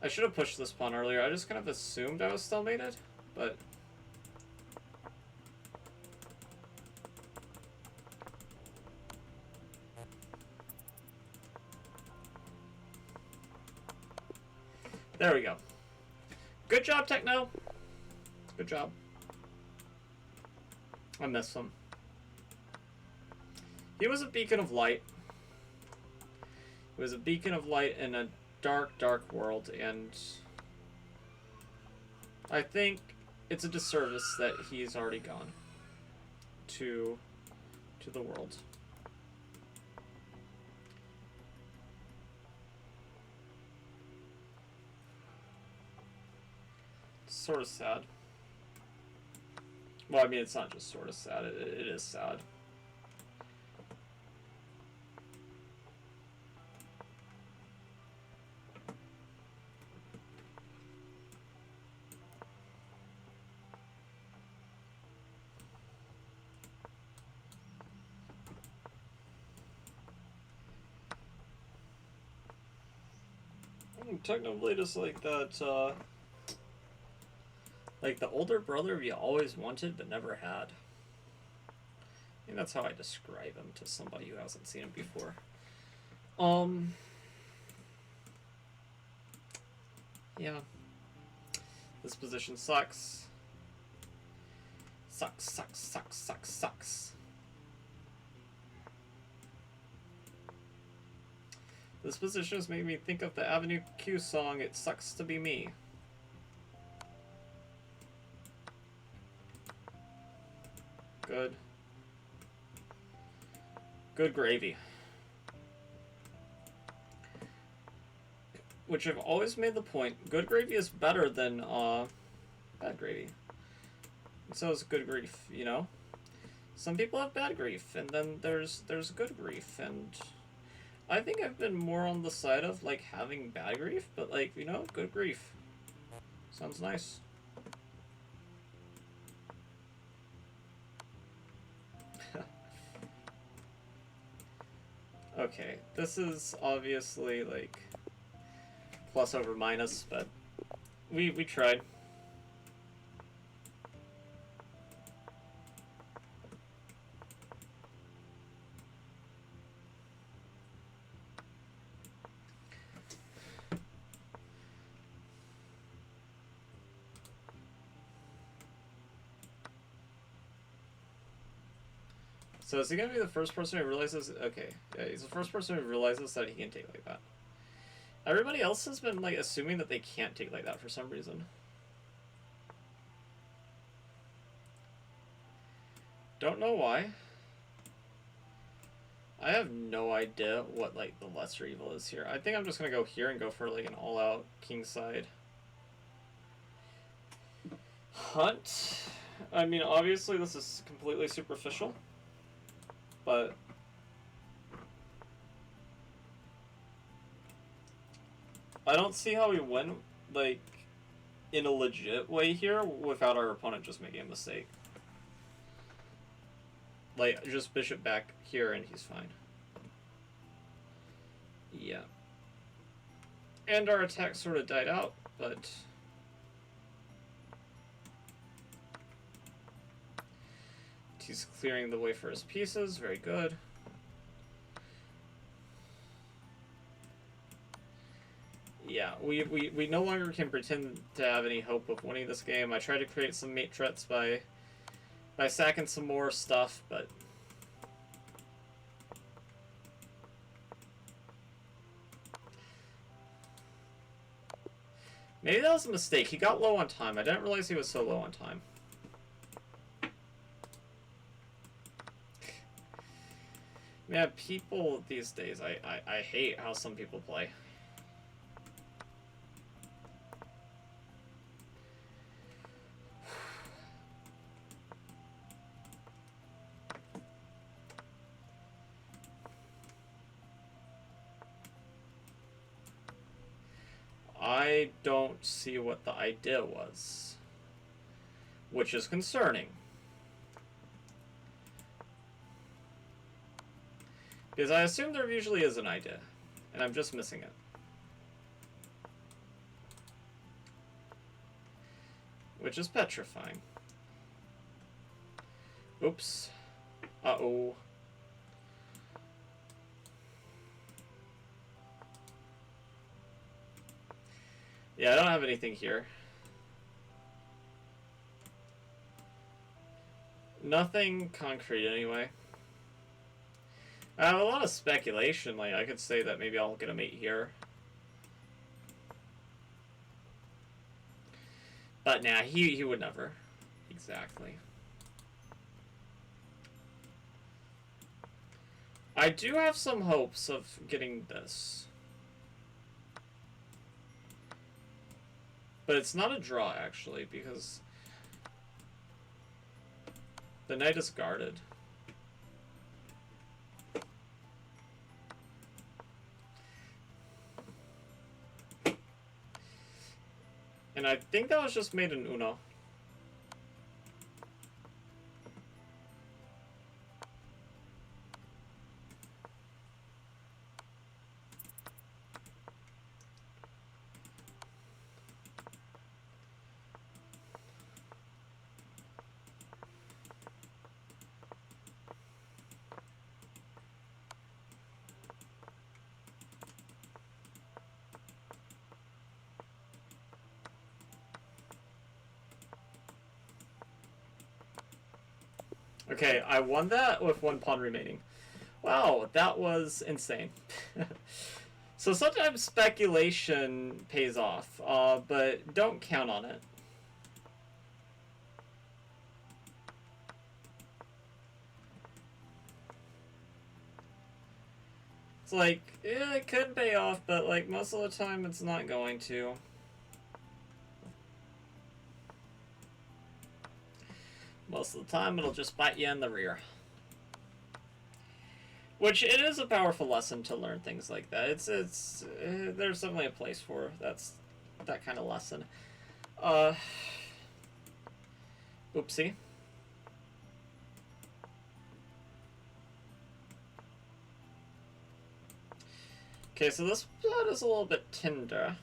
I should have pushed this pawn earlier. I just kind of assumed I was stalemated, but... There we go. Good job, Techno. Good job. I missed him. He was a beacon of light. He was a beacon of light in a dark, dark world, and I think it's a disservice that he's already gone to the world. It's sort of sad. Well, I mean, it's not just sort of sad. It is sad. Technoblade is like that, like the older brother you always wanted but never had. I think that's how I describe him to somebody who hasn't seen him before. Yeah. This position sucks. Sucks. This position has made me think of the Avenue Q song, It Sucks to Be Me. Good. Good gravy. Which I've always made the point, good gravy is better than bad gravy. And so is good grief, you know? Some people have bad grief, and then there's good grief, and I think I've been more on the side of, like, having bad grief, but, like, you know, good grief. Sounds nice. Okay, this is obviously, like, plus over minus, but we tried. So is he gonna be the first person who realizes? Okay, yeah, he's the first person who realizes that he can take like that. Everybody else has been like assuming that they can't take like that for some reason. Don't know why. I have no idea what like the lesser evil is here. I think I'm just gonna go here and go for like an all-out kingside hunt. I mean, obviously this is completely superficial. But I don't see how we win, like, in a legit way here without our opponent just making a mistake. Like, just bishop back here and he's fine. Yeah. And our attack sort of died out, but he's clearing the way for his pieces. Very good. Yeah, we no longer can pretend to have any hope of winning this game. I tried to create some mate threats by sacking some more stuff, but maybe that was a mistake. He got low on time. I didn't realize he was so low on time. Man, people these days, I hate how some people play. I don't see what the idea was, which is concerning. Because I assume there usually is an idea, and I'm just missing it. Which is petrifying. Oops. Uh-oh. Yeah, I don't have anything here. Nothing concrete, anyway. I have a lot of speculation. Like, I could say that maybe I'll get a mate here. But nah, he would never. Exactly. I do have some hopes of getting this. But it's not a draw, actually, because the knight is guarded. And I think that was just made in Uno. Okay, I won that with one pawn remaining. Wow, that was insane. So sometimes speculation pays off, but don't count on it. It's like, yeah, it could pay off, but like most of the time it's not going to. Most of the time it'll just bite you in the rear. Which, it is a powerful lesson to learn things like that. There's definitely a place for that kind of lesson. Oopsie. Okay, so this blood is a little bit tender.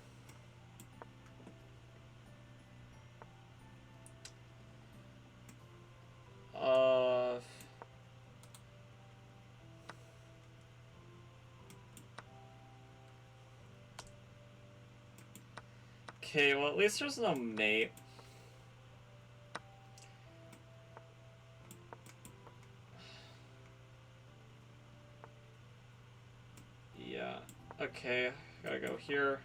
Okay, well at least there's no mate. Yeah, okay, gotta go here.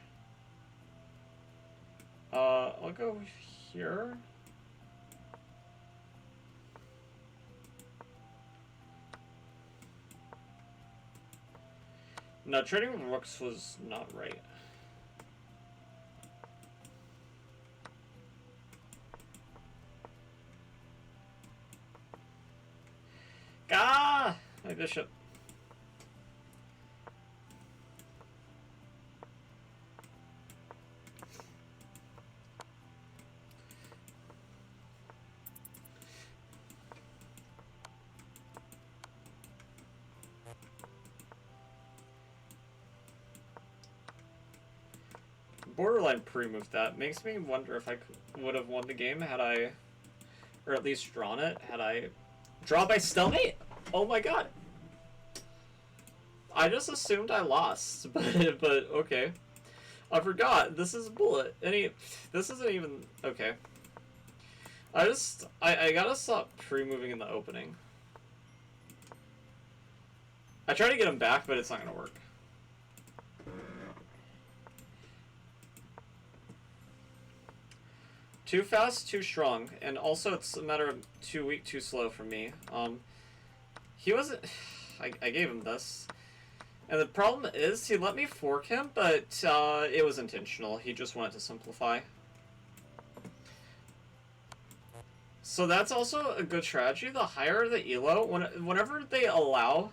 I'll go here. No, trading rooks was not right. Ah! My bishop. Borderline pre-moved that. Makes me wonder if I would have won the game had I, or at least drawn it, had I draw by stalemate. Oh my god. I just assumed I lost, but okay. I forgot. This is a bullet. This isn't even okay. I gotta stop pre-moving in the opening. I try to get him back, but it's not gonna work. Too fast, too strong, and also it's a matter of too weak, too slow for me. He wasn't. I gave him this, and the problem is he let me fork him, but it was intentional. He just wanted to simplify. So that's also a good strategy. The higher the elo, whenever they allow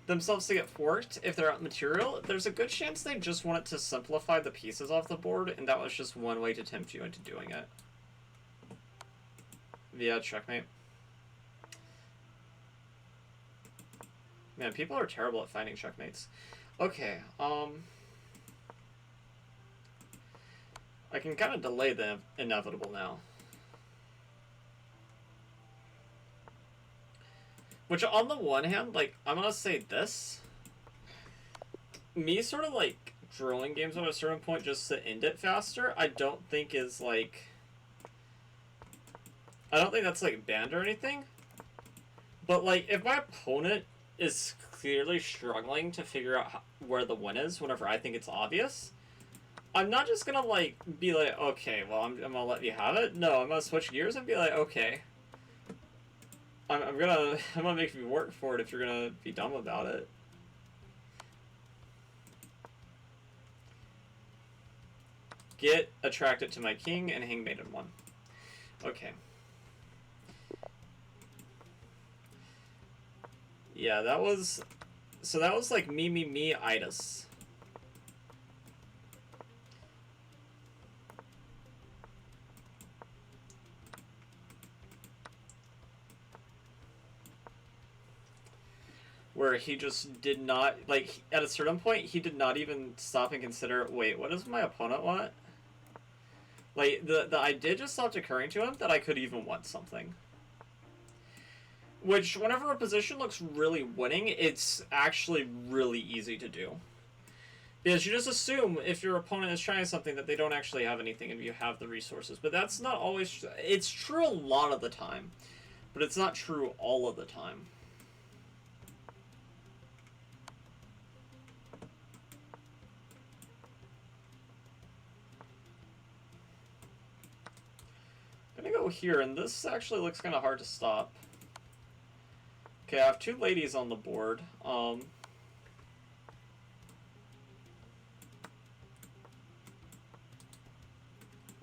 themselves to get forked, if they're out material, there's a good chance they just want it to simplify the pieces off the board, and that was just one way to tempt you into doing it. Yeah, checkmate. Man, people are terrible at finding checkmates. Okay, I can kind of delay the inevitable now. Which, on the one hand, like, I'm gonna say this. Me sort of, like, drawing games at a certain point just to end it faster, I don't think is, like... I don't think that's, like, banned or anything. But, like, if my opponent is clearly struggling to figure out where the win is whenever I think it's obvious, I'm not just gonna, like, be like, okay, well, I'm gonna let you have it. No, I'm gonna switch gears and be like, okay. I'm gonna make you work for it if you're gonna be dumb about it. Get attracted to my king and hang maiden one. Okay. Yeah, that was... So that was like me-itis. Where he just did not... Like, at a certain point, he did not even stop and consider, wait, what does my opponent want? Like, the idea just stopped occurring to him that I could even want something. Which, whenever a position looks really winning, it's actually really easy to do. Because you just assume if your opponent is trying something that they don't actually have anything and you have the resources. But that's not always... It's true a lot of the time. But it's not true all of the time. I'm gonna go here, and this actually looks kind of hard to stop. Okay, I have two ladies on the board.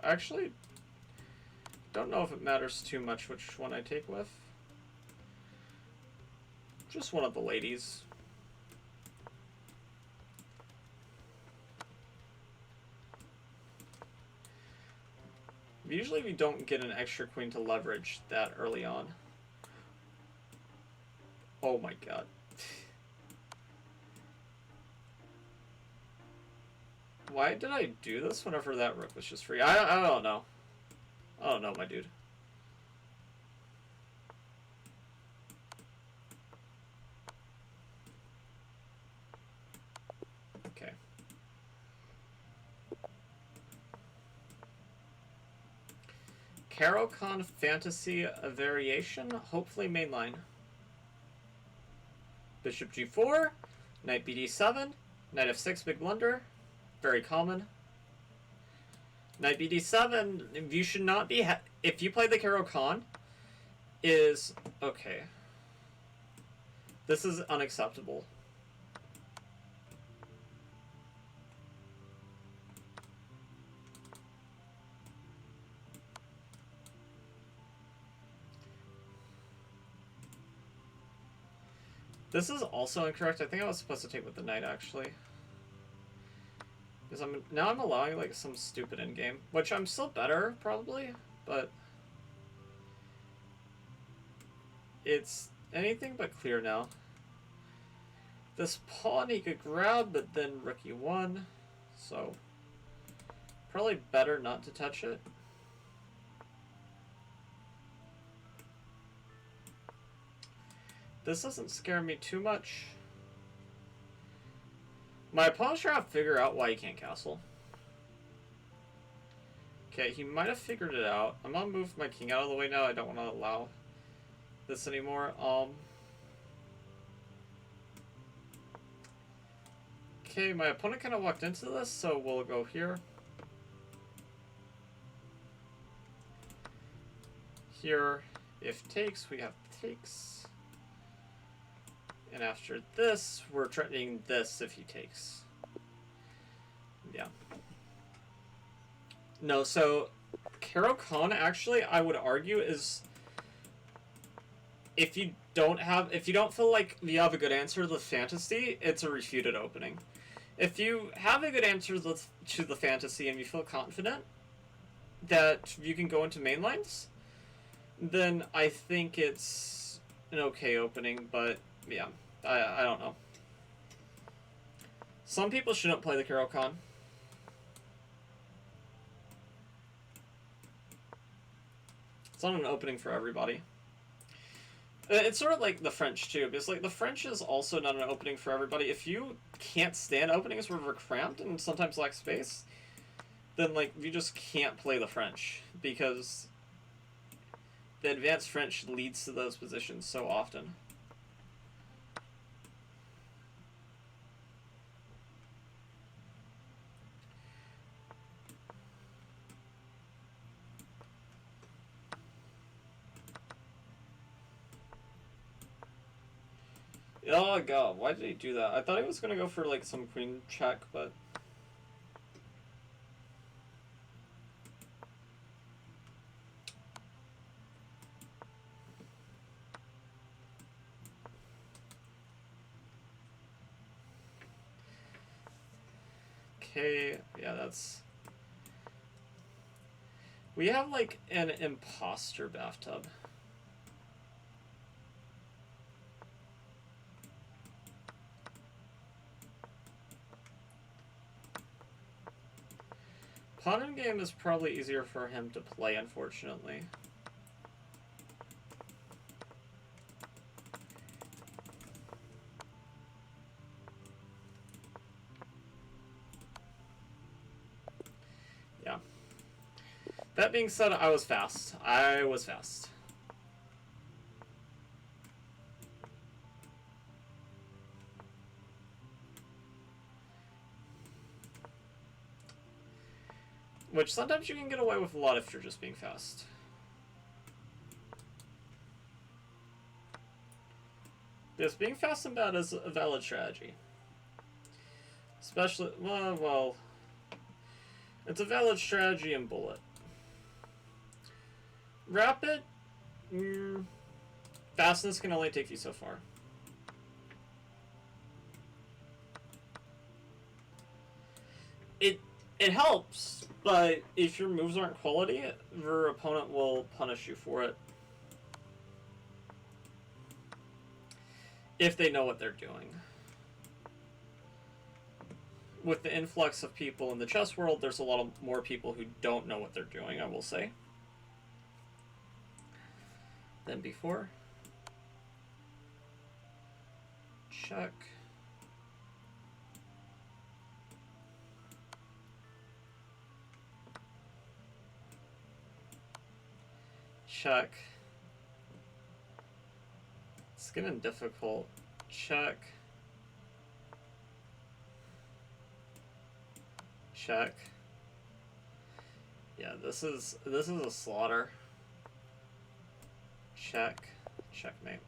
I actually don't know if it matters too much which one I take with. Just one of the ladies. Usually we don't get an extra queen to leverage that early on. Oh my god. Why did I do this whenever that rook was just free? I don't know. I don't know, my dude. Okay. Caro-Kann Fantasy a variation, hopefully mainline. Bishop g4, knight bd7, knight f6, big blunder, very common. Knight bd7, you should not be, if you play the Caro-Kann, is, okay. This is unacceptable. This is also incorrect. I think I was supposed to take with the knight, actually. Because now I'm allowing, like, some stupid endgame. Which I'm still better, probably. But it's anything but clear now. This pawn he could grab, but then rook e1. So, probably better not to touch it. This doesn't scare me too much. My opponent's trying to figure out why he can't castle. Okay, he might have figured it out. I'm gonna move my king out of the way now. I don't want to allow this anymore. Okay, my opponent kind of walked into this, so we'll go here. Here, if takes, we have takes. And after this, we're threatening this if he takes. Yeah. No, so Caro-Kann actually, I would argue, is if you don't feel like you have a good answer to the fantasy, it's a refuted opening. If you have a good answer to the fantasy and you feel confident that you can go into main lines, then I think it's an okay opening, but yeah. I don't know. Some people shouldn't play the Caro-Kann. It's not an opening for everybody. It's sort of like the French too, because like the French is also not an opening for everybody. If you can't stand openings where we're cramped and sometimes lack space, then like you just can't play the French, because the advanced French leads to those positions so often. Oh god, why did he do that? I thought he was gonna go for like some queen check, but okay, yeah, that's... We have like an imposter bathtub. Pawn in game is probably easier for him to play, unfortunately. Yeah. That being said, I was fast. I was fast. Which sometimes you can get away with a lot if you're just being fast. Because being fast and bad is a valid strategy. Especially, well, it's a valid strategy in bullet. Rapid, fastness can only take you so far. It helps, but if your moves aren't quality, your opponent will punish you for it. If they know what they're doing. With the influx of people in the chess world, there's a lot of more people who don't know what they're doing, I will say, than before. Check. Check. It's getting difficult. Check. Check. Yeah, this is a slaughter. Check. Checkmate.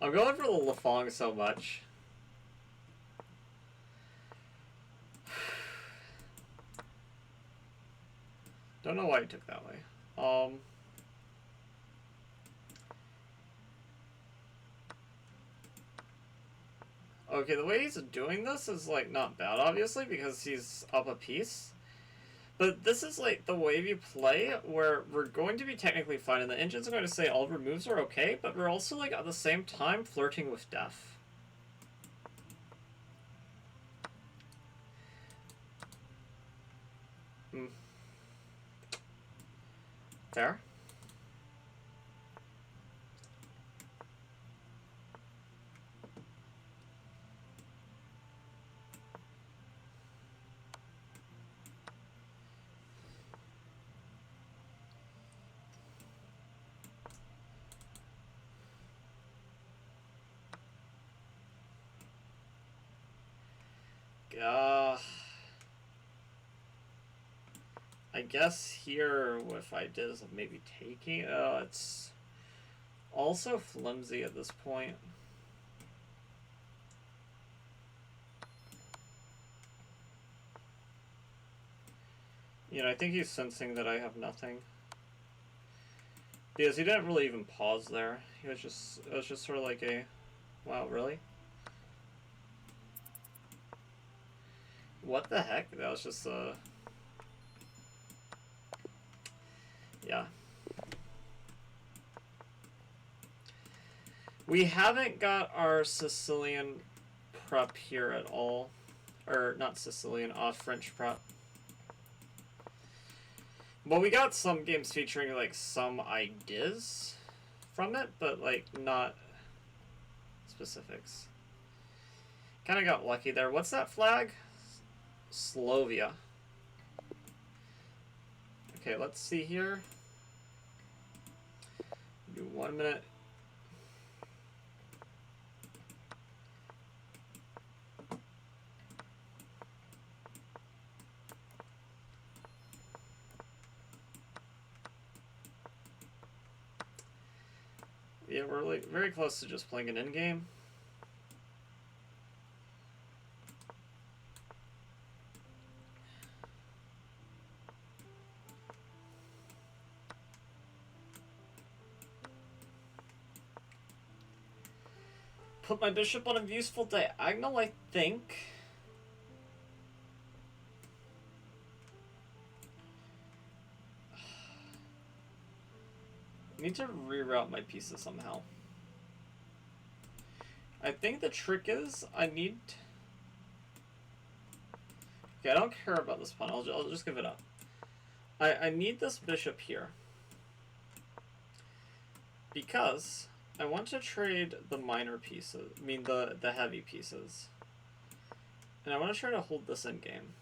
I'm going for the Lafong so much. Don't know why he took that way. Okay, the way he's doing this is, like, not bad, obviously, because he's up a piece. But this is, like, the wave you play, where we're going to be technically fine, and the engine's going to say all of our moves are okay, but we're also, like, at the same time flirting with death. Fair. I guess here, if I did is maybe taking, it's also flimsy at this point. You know, I think he's sensing that I have nothing. Because he didn't really even pause there. It was just sort of like a, wow, really? What the heck? That was just yeah. We haven't got our Sicilian prep here at all. Or, not Sicilian, French prep. Well, we got some games featuring, like, some ideas from it, but, like, not specifics. Kind of got lucky there. What's that flag? Slovia. Okay, let's see here. Do 1 minute. Yeah, we're like very close to just playing an endgame. Put my bishop on a useful diagonal, I think. I need to reroute my pieces somehow. I think the trick is I need... Okay, I don't care about this pawn. I'll just give it up. I need this bishop here. Because I want to trade the minor pieces. I mean, the heavy pieces. And I want to try to hold this in game.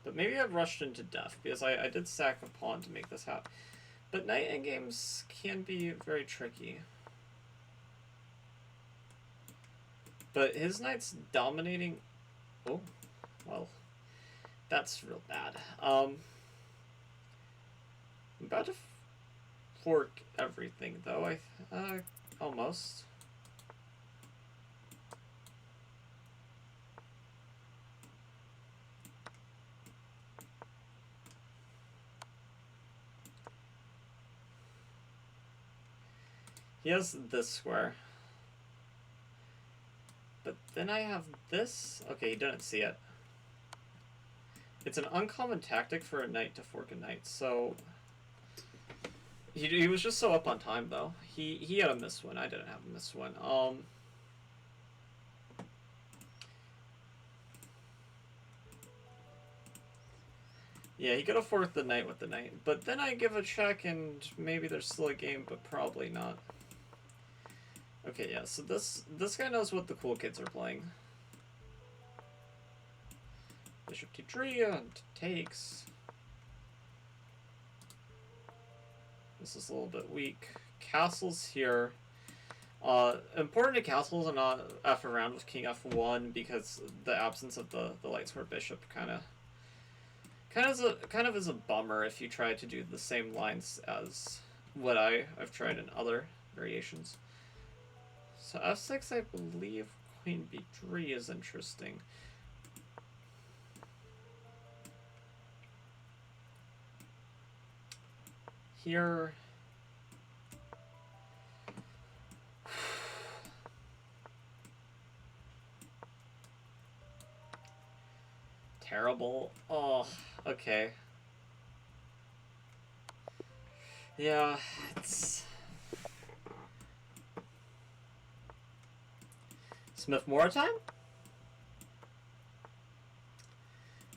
But maybe I've rushed into death, because I did sack a pawn to make this happen. But knight endgames can be very tricky. But his knight's dominating... Oh, well, that's real bad. I'm about to fork everything, though. Almost. He has this square. But then I have this. Okay, he didn't see it. It's an uncommon tactic for a knight to fork a knight, so... He was just so up on time, though. He had a miss win. I didn't have a miss win. Yeah, he could have forked the knight with the knight. But then I give a check and maybe there's still a game, but probably not. Okay, yeah, so this guy knows what the cool kids are playing. Bishop d3 and takes. This is a little bit weak. Castles here. Important to castles and not after round with king f1 because the absence of the light square bishop kind of is a bummer if you try to do the same lines as what I've tried in other variations. So f6, I believe queen b3 is interesting. Here, terrible. Oh, okay. Yeah, it's Smith-Morra time.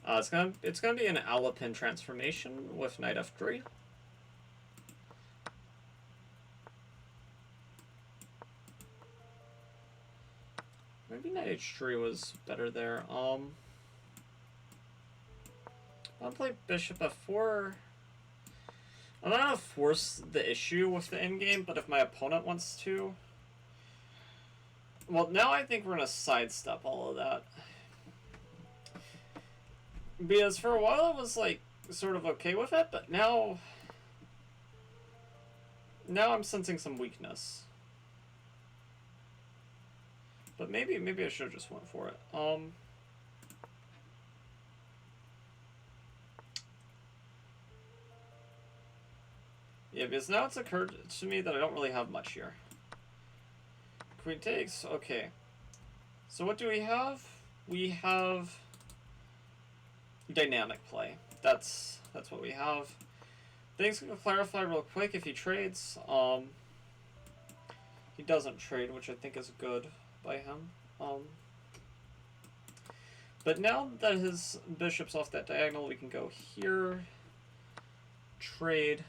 It's gonna be an Alapin transformation with knight f3. Maybe knight h3 was better there. I'll play bishop f4. I'm not gonna force the issue with the endgame, but if my opponent wants to... Well, now I think we're gonna sidestep all of that. Because for a while I was, like, sort of okay with it, but now... Now I'm sensing some weakness. But maybe I should have just went for it. Yeah, because now it's occurred to me that I don't really have much here. Queen takes, okay. So what do we have? We have dynamic play. That's what we have. Things can clarify real quick if he trades. He doesn't trade, which I think is good by him. But now that his bishop's off that diagonal, we can go here, trade.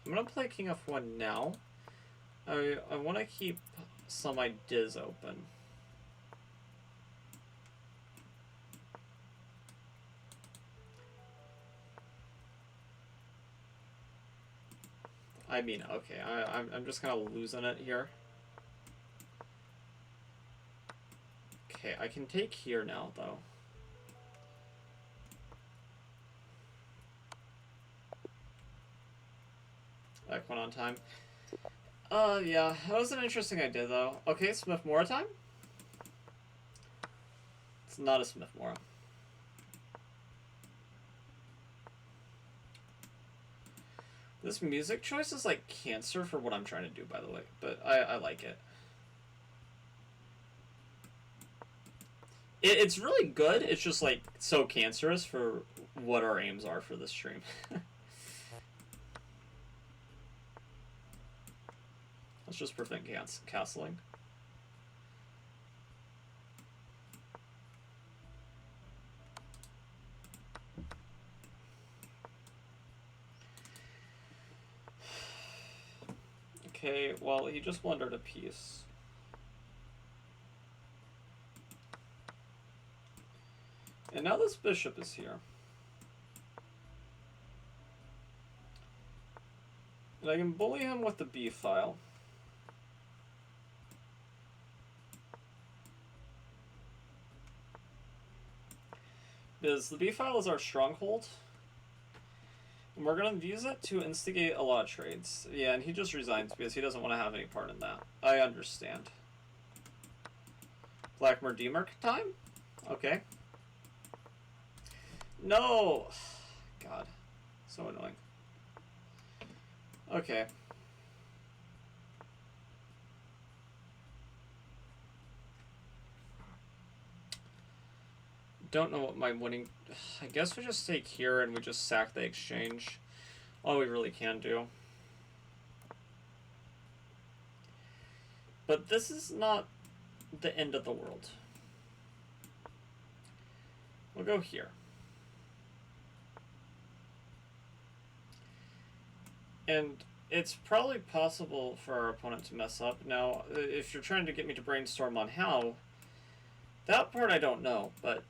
I'm gonna play king f1 now. I want to keep some ideas open. I mean, okay, I'm just kind of losing it here. Okay, I can take here now, though. Back one on time. Yeah, that was an interesting idea, though. Okay, Smith-Morra time? It's not a Smith-Morra. This music choice is like cancer for what I'm trying to do, by the way, but I like it. It's really good, it's just like so cancerous for what our aims are for this stream. Let's just prevent castling. Okay, well, he just blundered a piece. And now this bishop is here. And I can bully him with the b file. Because the b file is our stronghold. And we're going to use it to instigate a lot of trades. Yeah, and he just resigns because he doesn't want to have any part in that. I understand. Blackmer Demark time? Okay. No! God. So annoying. Okay. Don't know what my winning... I guess we just take here and we just sack the exchange. All we really can do. But this is not the end of the world. We'll go here. And it's probably possible for our opponent to mess up. Now, if you're trying to get me to brainstorm on how, that part I don't know, but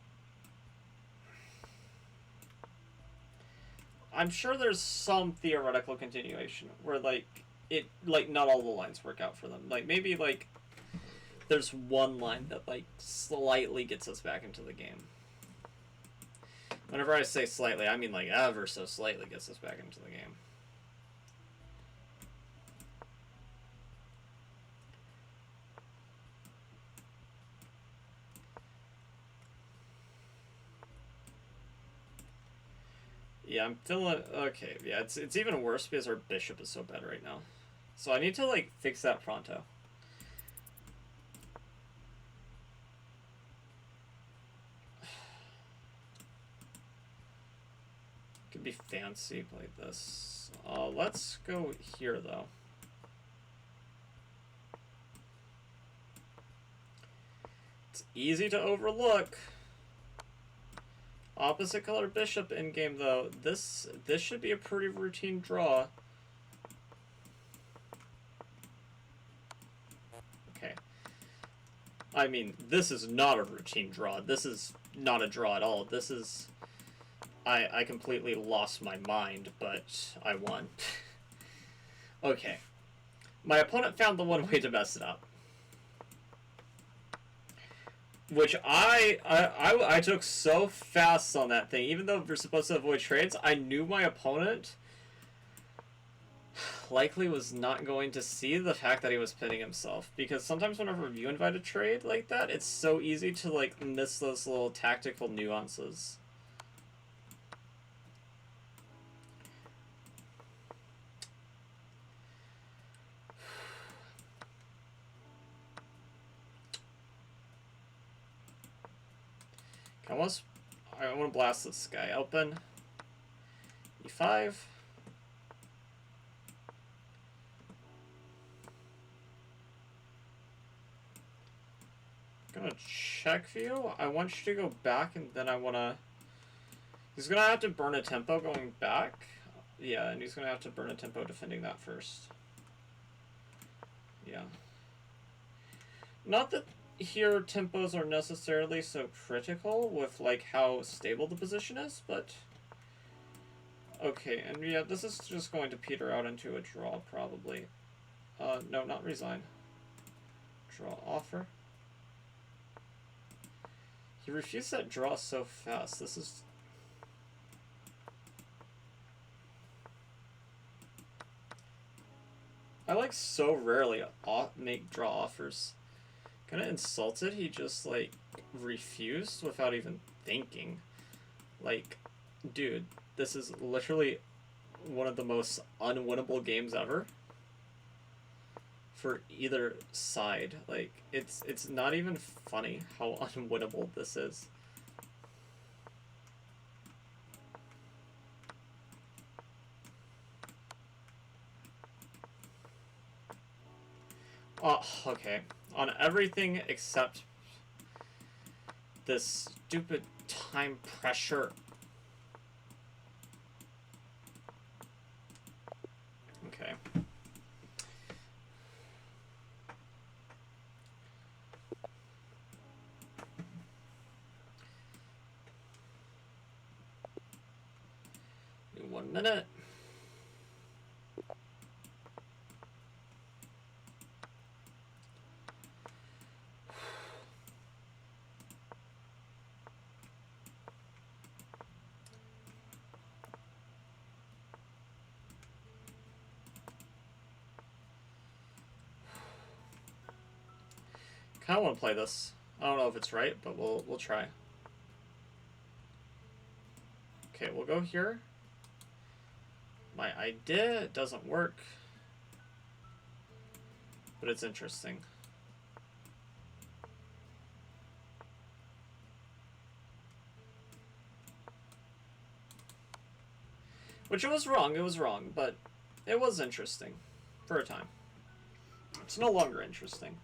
I'm sure there's some theoretical continuation where, like, not all the lines work out for them. Like, maybe, like, there's one line that, like, slightly gets us back into the game. Whenever I say slightly, I mean, like, ever so slightly gets us back into the game. Yeah, I'm feeling... Okay, yeah, it's even worse because our bishop is so bad right now. So I need to, like, fix that pronto. Could be fancy like this. Let's go here, though. It's easy to overlook. Opposite color bishop in game, though. This should be a pretty routine draw. Okay. I mean, this is not a routine draw. This is not a draw at all. This is... I completely lost my mind, but I won. Okay. My opponent found the one way to mess it up. Which I took so fast on that thing. Even though we're supposed to avoid trades, I knew my opponent likely was not going to see the fact that he was pinning himself. Because sometimes whenever you invite a trade like that, it's so easy to, like, miss those little tactical nuances. I want to blast this guy open. E5. Gonna check for you. I want you to go back, and then I wanna... He's gonna have to burn a tempo going back. Yeah, and he's gonna have to burn a tempo defending that first. Yeah. Not that here tempos are necessarily so critical with, like, how stable the position is, but... Okay, and yeah, this is just going to peter out into a draw, probably. No, not resign. Draw offer. He refused that draw so fast. This is... I, like, so rarely make draw offers. Kinda insulted he just, like, refused without even thinking. Like, dude, this is literally one of the most unwinnable games ever. For either side. Like, it's not even funny how unwinnable this is. Oh, okay. On everything except this stupid time pressure. Okay. In 1 minute. Kind of want to play this. I don't know if it's right, but we'll try. Okay, we'll go here. my idea doesn't work, but it's interesting. Which it was wrong, but it was interesting for a time. It's no longer interesting.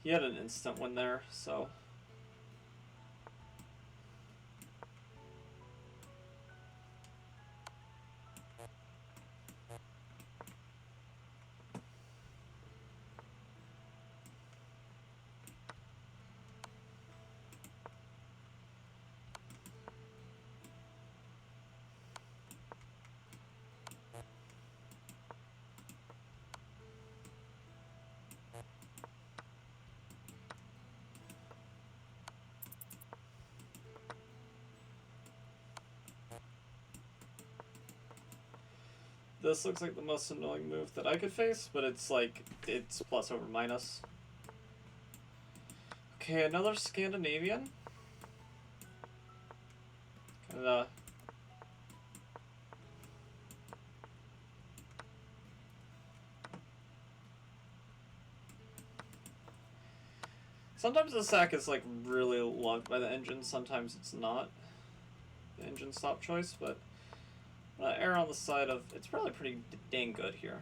He had an instant win there, so... This looks like the most annoying move that I could face, but it's like, it's plus over minus. Okay, another Scandinavian. Kinda... Sometimes the sack is like really loved by the engine, sometimes it's not the engine stop choice, but err on the side of it's probably pretty dang good here.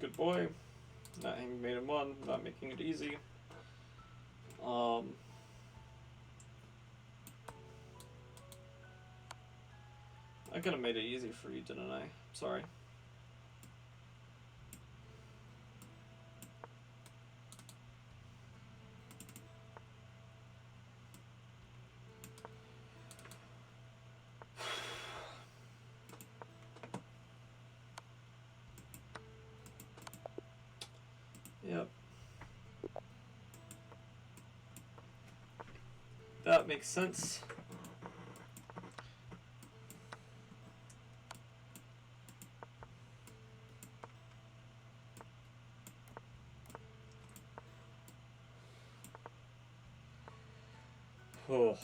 Good boy. Not having made him one, not making it easy. I could have made it easy for you, didn't I? Sorry. Yep. That makes sense. Oh.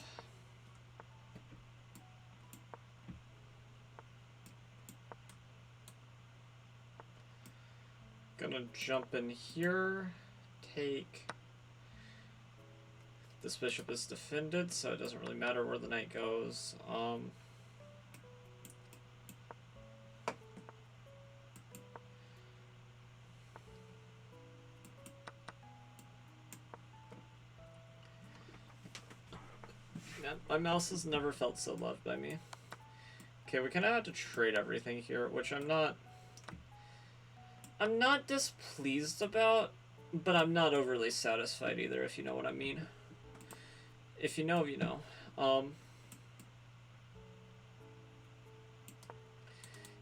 Gonna jump in here, take... This bishop is defended, so it doesn't really matter where the knight goes. Yeah, my mouse has never felt so loved by me. Okay, we kind of had to trade everything here, which I'm not displeased about, but I'm not overly satisfied either, if you know what I mean. If you know, you know.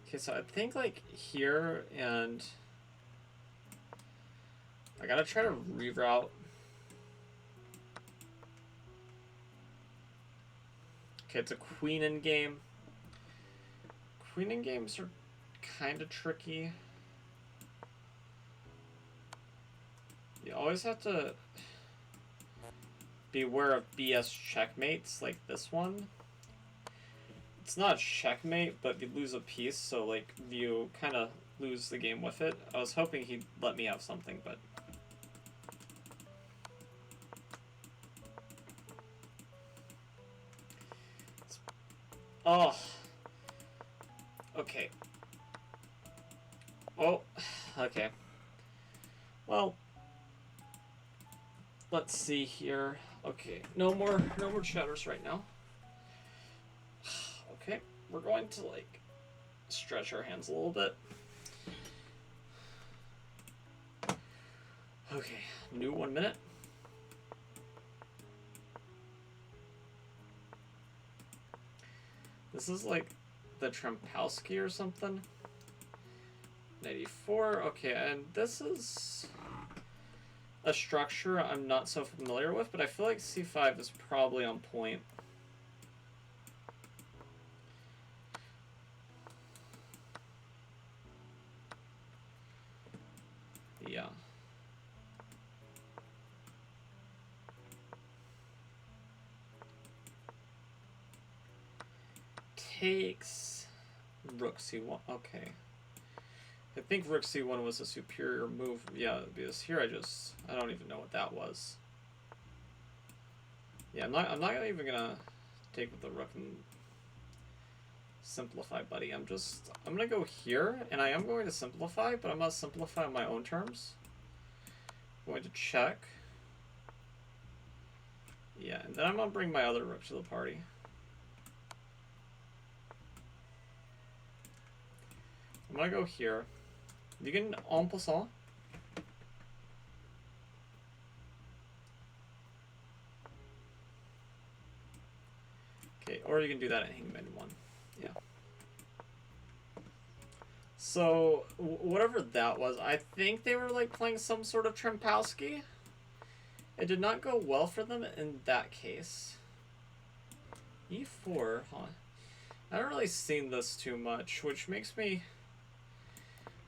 Okay, so I think like here, and I gotta try to reroute. Okay, it's a queen in game. Queen in games are kind of tricky. You always have to beware of BS checkmates like this one. It's not checkmate, but you lose a piece, so like you kind of lose the game with it. I was hoping he'd let me have something, but... Oh. Okay. Oh. Okay. Well, let's see here. Okay, no more chatters right now. Okay, we're going to like stretch our hands a little bit. Okay, new 1 minute. This is like the Trempowski or something. 94, okay, and this is a structure I'm not so familiar with, but I feel like C5 is probably on point. Yeah. Takes Rook C1, okay. I think Rook C1 was a superior move. Yeah, because here I don't even know what that was. Yeah, I'm not even gonna take with the Rook and simplify, buddy. I'm gonna go here, and I am going to simplify, but I'm gonna simplify on my own terms. I'm going to check. Yeah, and then I'm gonna bring my other Rook to the party. I'm gonna go here. You can en passant. Okay, or you can do that at Hangman 1. Yeah. So, whatever that was, I think they were like playing some sort of Trempowski. It did not go well for them in that case. E4, huh? I haven't really seen this too much, which makes me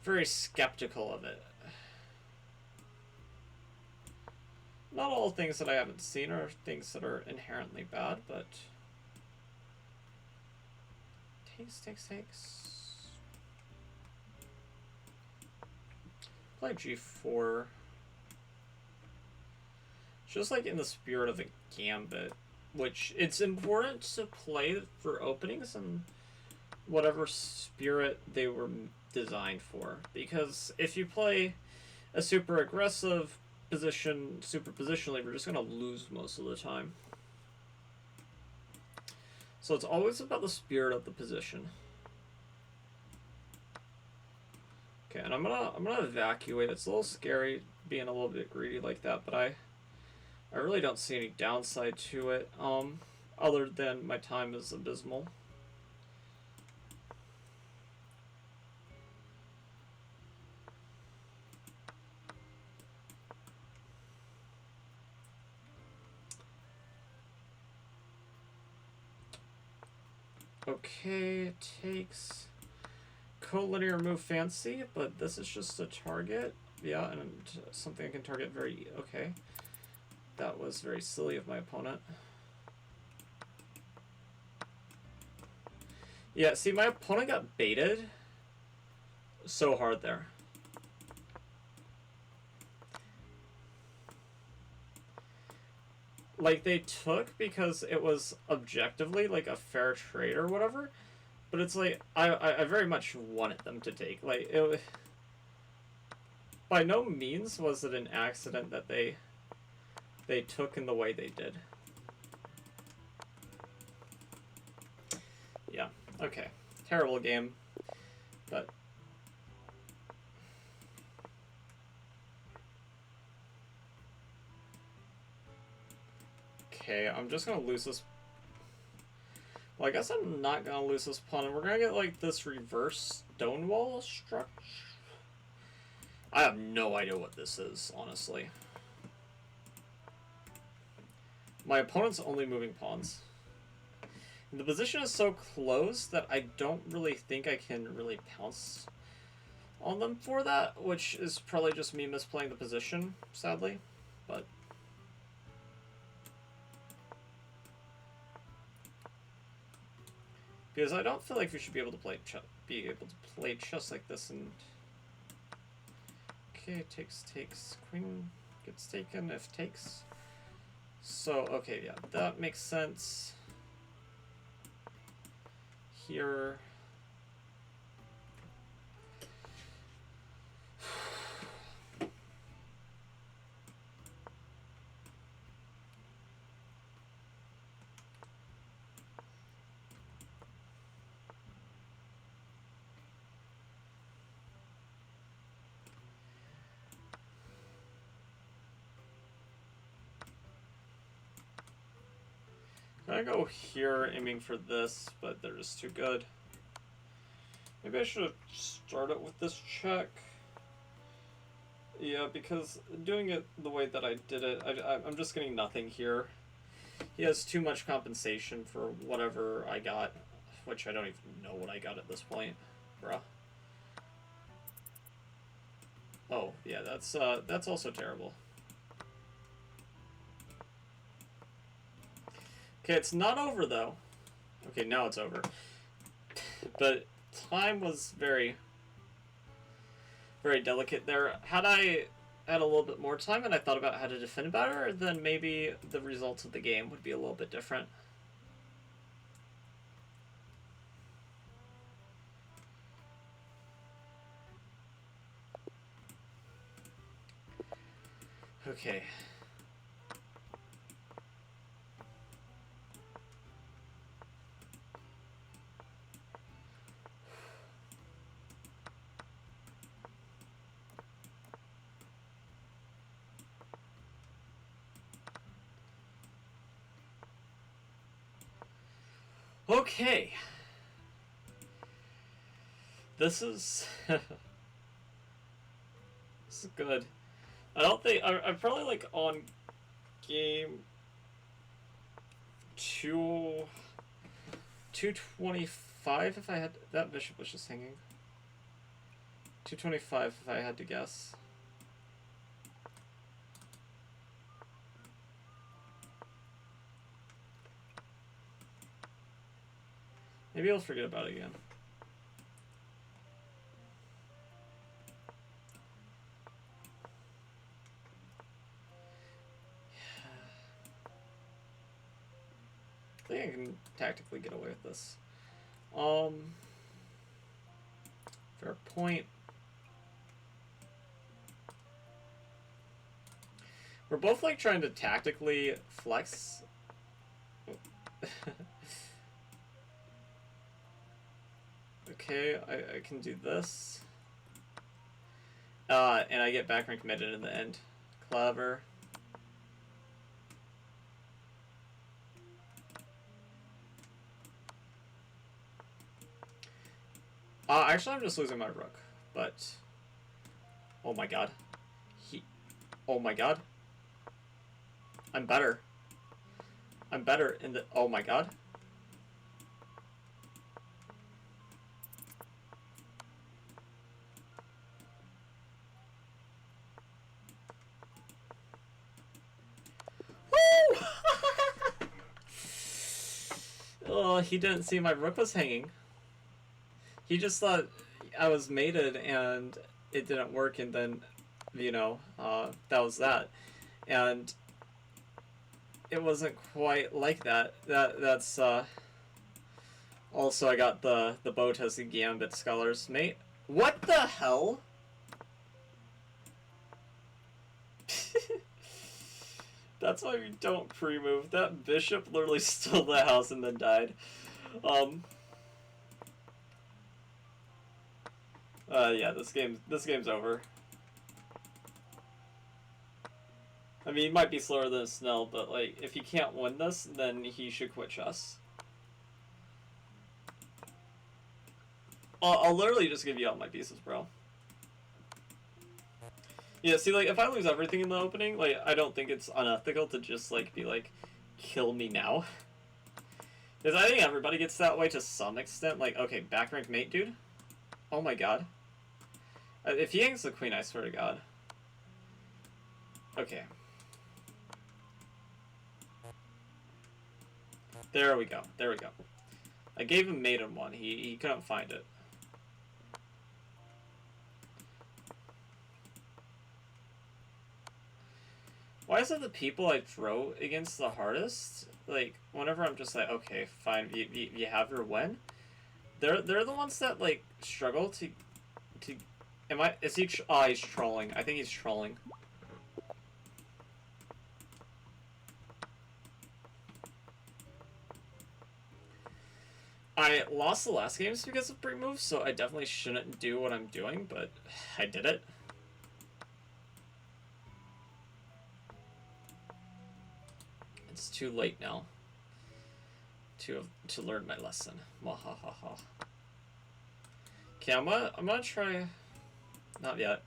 very skeptical of it. Not all things that I haven't seen are things that are inherently bad, but... Takes. Play G4. Just like in the spirit of a gambit, which it's important to play for openings and whatever spirit they were designed for. Because if you play a super aggressive position, super positionally, we're just going to lose most of the time. So it's always about the spirit of the position. Okay, and I'm gonna evacuate. It's a little scary being a little bit greedy like that, but I really don't see any downside to it, other than my time is abysmal. Okay, takes collinear move fancy, but this is just a target. Yeah, and something I can target very... Okay. That was very silly of my opponent. Yeah, see, my opponent got baited so hard there. Like, they took because it was objectively, like, a fair trade or whatever. But it's like, I very much wanted them to take. Like, it... By no means was it an accident that they took in the way they did. Yeah, okay. Terrible game. But... Okay, I'm just gonna lose this. Well, I guess I'm not gonna lose this pawn, and we're gonna get like this reverse stonewall structure. I have no idea what this is, honestly. My opponent's only moving pawns. And the position is so close that I don't really think I can really pounce on them for that, which is probably just me misplaying the position, sadly. But... Because I don't feel like we should be able to play chess like this. And okay, takes. Queen gets taken if takes. So okay, yeah, that makes sense. Here. I go here aiming for this, but they're just too good. Maybe I should have started with this check. Yeah, because doing it the way that I did it, I'm just getting nothing here. He has too much compensation for whatever I got, which I don't even know what I got at this point, bruh. Oh, yeah, that's also terrible. Okay, it's not over, though. Okay, now it's over. But time was very, very delicate there. Had I had a little bit more time and I thought about how to defend better, then maybe the results of the game would be a little bit different. Okay. Okay. This is... this is good. I don't think... I'm probably, like, on game 225 if I had... That bishop was just hanging. 225 if I had to guess. Maybe I'll forget about it again. I think I can tactically get away with this. Fair point. We're both like trying to tactically flex. Okay, I can do this. And I get back rank committed in the end. Clever. Actually, I'm just losing my rook, but... Oh my god. Oh my god. I'm better. I'm better in the... Oh my god. Woo! Oh, he didn't see my rook was hanging. He just thought I was mated and it didn't work, and then, you know, that was that. And it wasn't quite like that. That's also I got the boat has the gambit scholars mate. What the hell? That's why we don't pre-move. That bishop literally stole the house and then died. Yeah, this game's over. I mean, he might be slower than Snell, but like, if he can't win this, then he should quit chess. I'll literally just give you all my pieces, bro. Yeah, see, like, if I lose everything in the opening, like, I don't think it's unethical to just, like, be like, kill me now. Because I think everybody gets that way to some extent. Like, okay, back rank mate, dude. Oh my god. If he hangs the queen, I swear to god. Okay. There we go. There we go. I gave him mate on one. He couldn't find it. Why is it the people I throw against the hardest? Like, whenever I'm just like, okay, fine, you have your win. They're the ones that like struggle to. Is he? Oh, he's trolling. I think he's trolling. I lost the last games because of pre-moves, so I definitely shouldn't do what I'm doing, but I did it. It's too late now. to learn my lesson. Wahahaha. Okay, I'm gonna try. Not yet.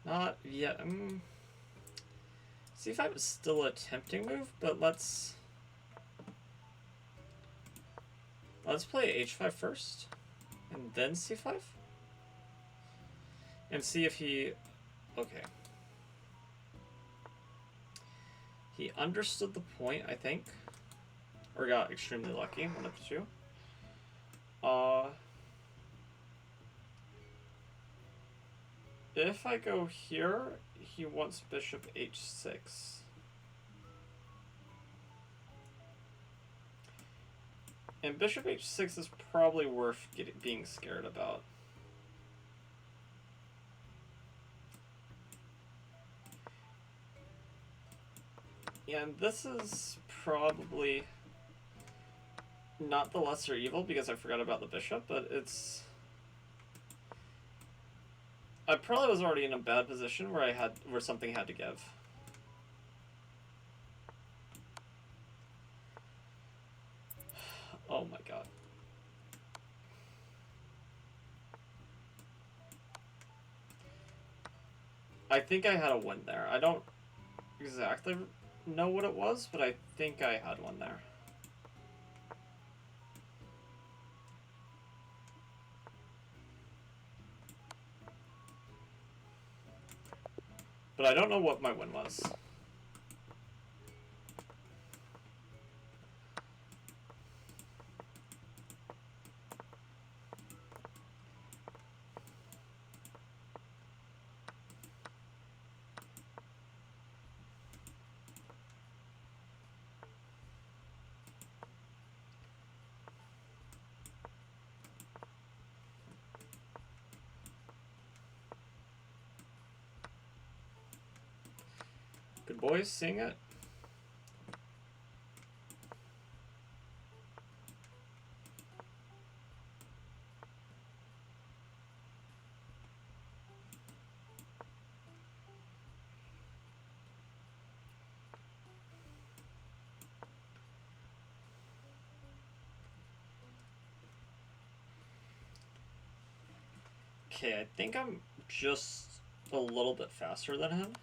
Not yet. C5 is still a tempting move, but let's play H5 first, and then C5, and see if he. Okay. He understood the point, I think, or got extremely lucky. One of the two. If I go here, he wants bishop h6. And bishop h6 is probably worth being scared about. And this is probably not the lesser evil because I forgot about the bishop, but it's... I probably was already in a bad position where something had to give. Oh my god. I think I had a win there. I don't exactly know what it was, but I think I had one there. But I don't know what my win was. Good boys, sing it. Okay, I think I'm just a little bit faster than him.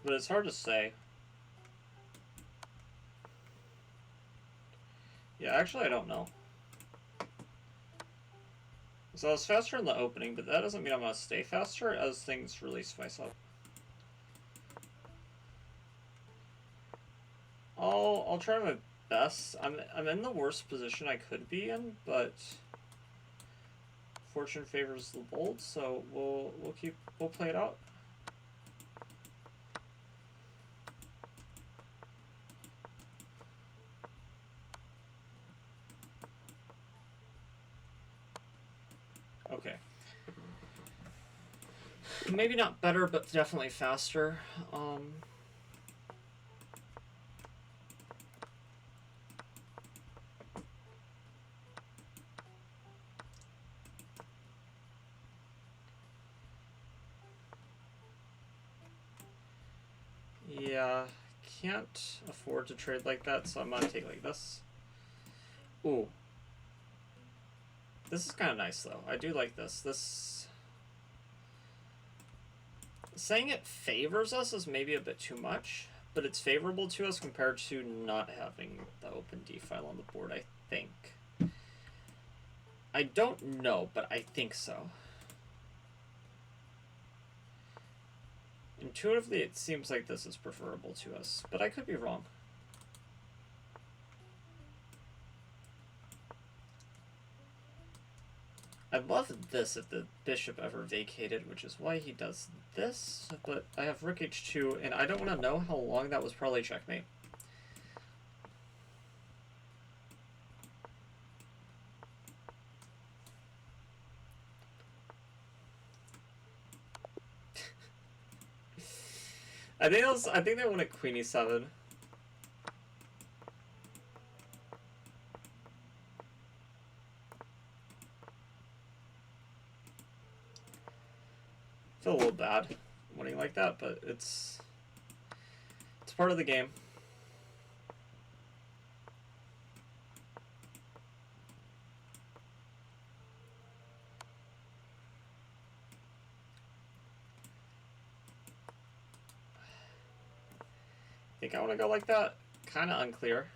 But it's hard to say. Yeah, actually I don't know. So I was faster in the opening, but that doesn't mean I'm going to stay faster as things really spice up. I'll try my best. I'm in the worst position I could be in, but fortune favors the bold, so we'll play it out. Okay. Maybe not better, but definitely faster. Yeah, can't afford to trade like that, so I'm gonna take like this. Ooh. This is kind of nice, though. I do like this. Saying it favors us is maybe a bit too much, but it's favorable to us compared to not having the open D file on the board, I think. I don't know, but I think so. Intuitively, it seems like this is preferable to us, but I could be wrong. I'd love this if the bishop ever vacated, which is why he does this, but I have rook h2, and I don't want to know how long that was probably checkmate. I think they won at queen e7. feel a little bad winning like that, but it's part of the game. Think I want to go like that? Kind of unclear.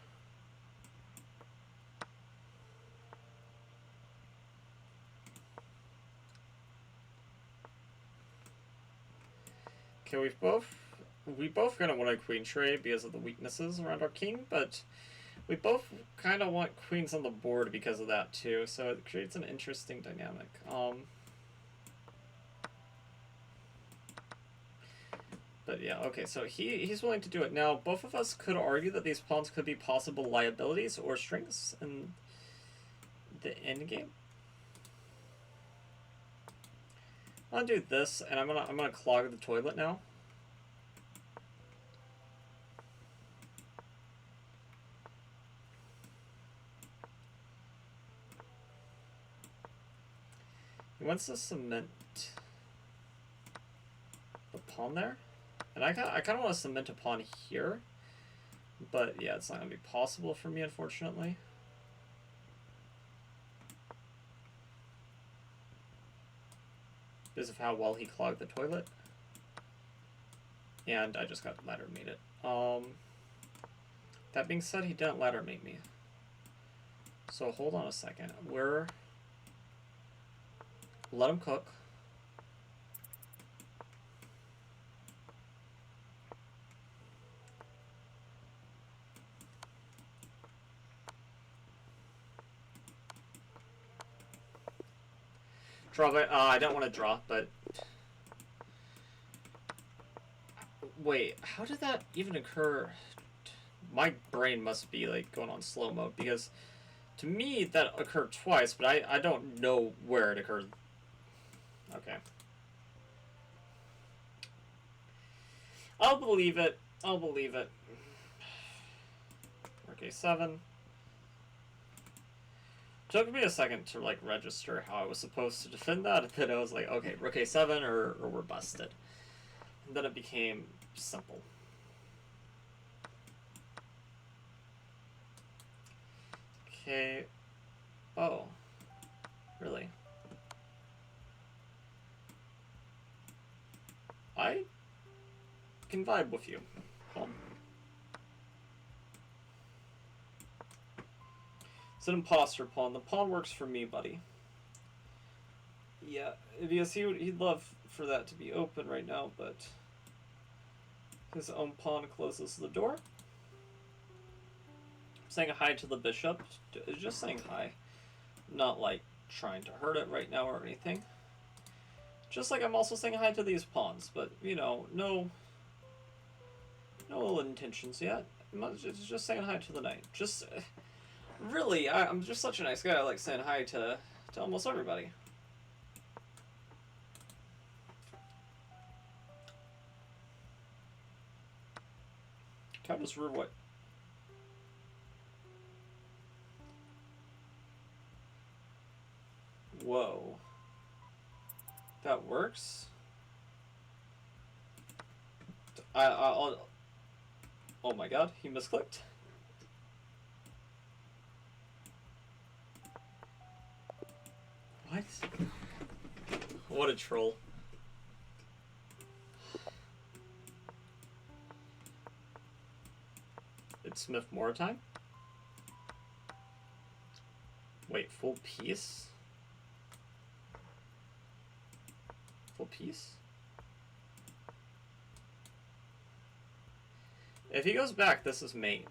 Okay, we both gonna want a queen trade because of the weaknesses around our king, but we both kind of want queens on the board because of that too, so it creates an interesting dynamic. But yeah, okay, so he's willing to do it. Now, both of us could argue that these pawns could be possible liabilities or strengths in the endgame. I'll do this, and I'm gonna clog the toilet now. He wants to cement the pawn there. And I kind of want to cement a pawn here. But yeah, it's not going to be possible for me, unfortunately. Because of how well he clogged the toilet. And I just got ladder mated. That being said, he didn't ladder mate me. So hold on a second. Let him cook. Draw, but I don't want to draw, but wait, how did that even occur? My brain must be like going on slow mode because to me that occurred twice, but I don't know where it occurred. Okay. I'll believe it. I'll believe it. Rook A7. Took me a second to like register how I was supposed to defend that, and then I was like, okay, Rook A7 or we're busted. And then it became simple. Okay. Oh. Really? I can vibe with you. Cool. It's an imposter pawn. The pawn works for me, buddy. Yeah, because he'd love for that to be open right now, but his own pawn closes the door. Saying hi to the bishop. Just saying hi. Not like trying to hurt it right now or anything. Just like I'm also saying hi to these pawns, but you know, no ill intentions yet. I'm just saying hi to the knight. Just really, I'm just such a nice guy. I like saying hi to almost everybody. How does what? Whoa. That works? I'll... Oh my god, he misclicked. What? What a troll. It's Smith more time? Wait, full piece? Full piece? If he goes back, this is mate.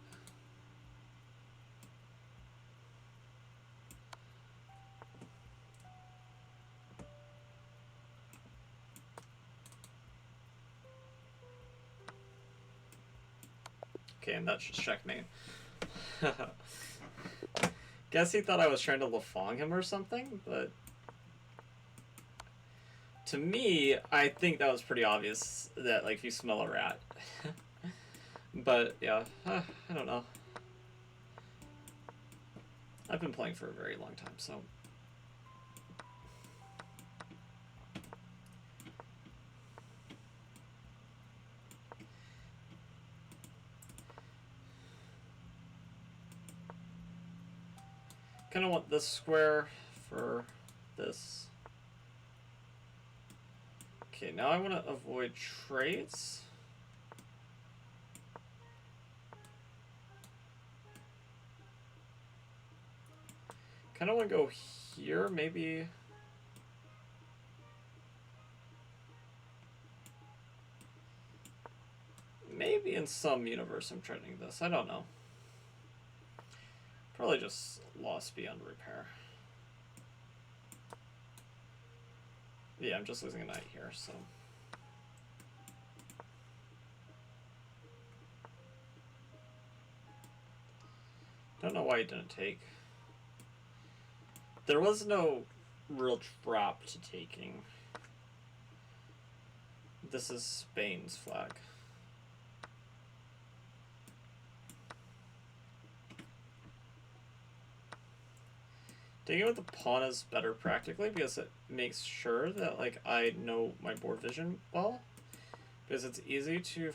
Okay, and that's just checkmate. Guess he thought I was trying to Lafong him or something, but to me, I think that was pretty obvious that, like, you smell a rat. But, yeah, I don't know. I've been playing for a very long time, so... kind of want this square for this. Okay, now I want to avoid traits. Kind of want to go here, maybe. Maybe in some universe I'm trending this. I don't know. Probably just lost beyond repair. Yeah, I'm just losing a knight here, so. Don't know why he didn't take. There was no real trap to taking. This is Spain's flag. Taking with the pawn is better practically because it makes sure that like I know my board vision well. Because it's easy to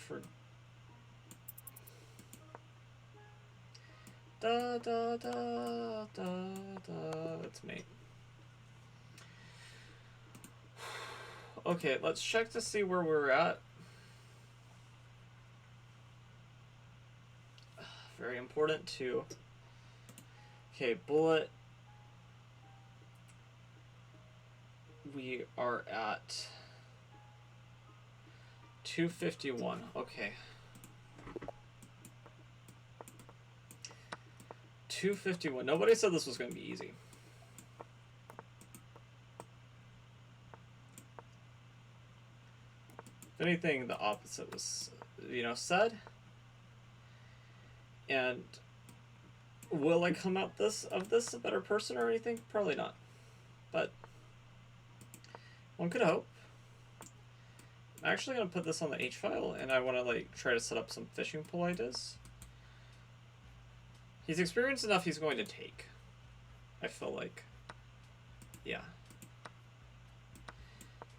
da da da da da. It's mate. Okay, let's check to see where we're at. Very important too. Okay, bullet. We are at 251. Okay. 251. Nobody said this was going to be easy. If anything, the opposite was, said. And will I come out of this a better person or anything? Probably not. But one could hope. I'm actually going to put this on the H file, and I want to try to set up some fishing pole ideas. He's experienced enough, he's going to take. I feel like. Yeah.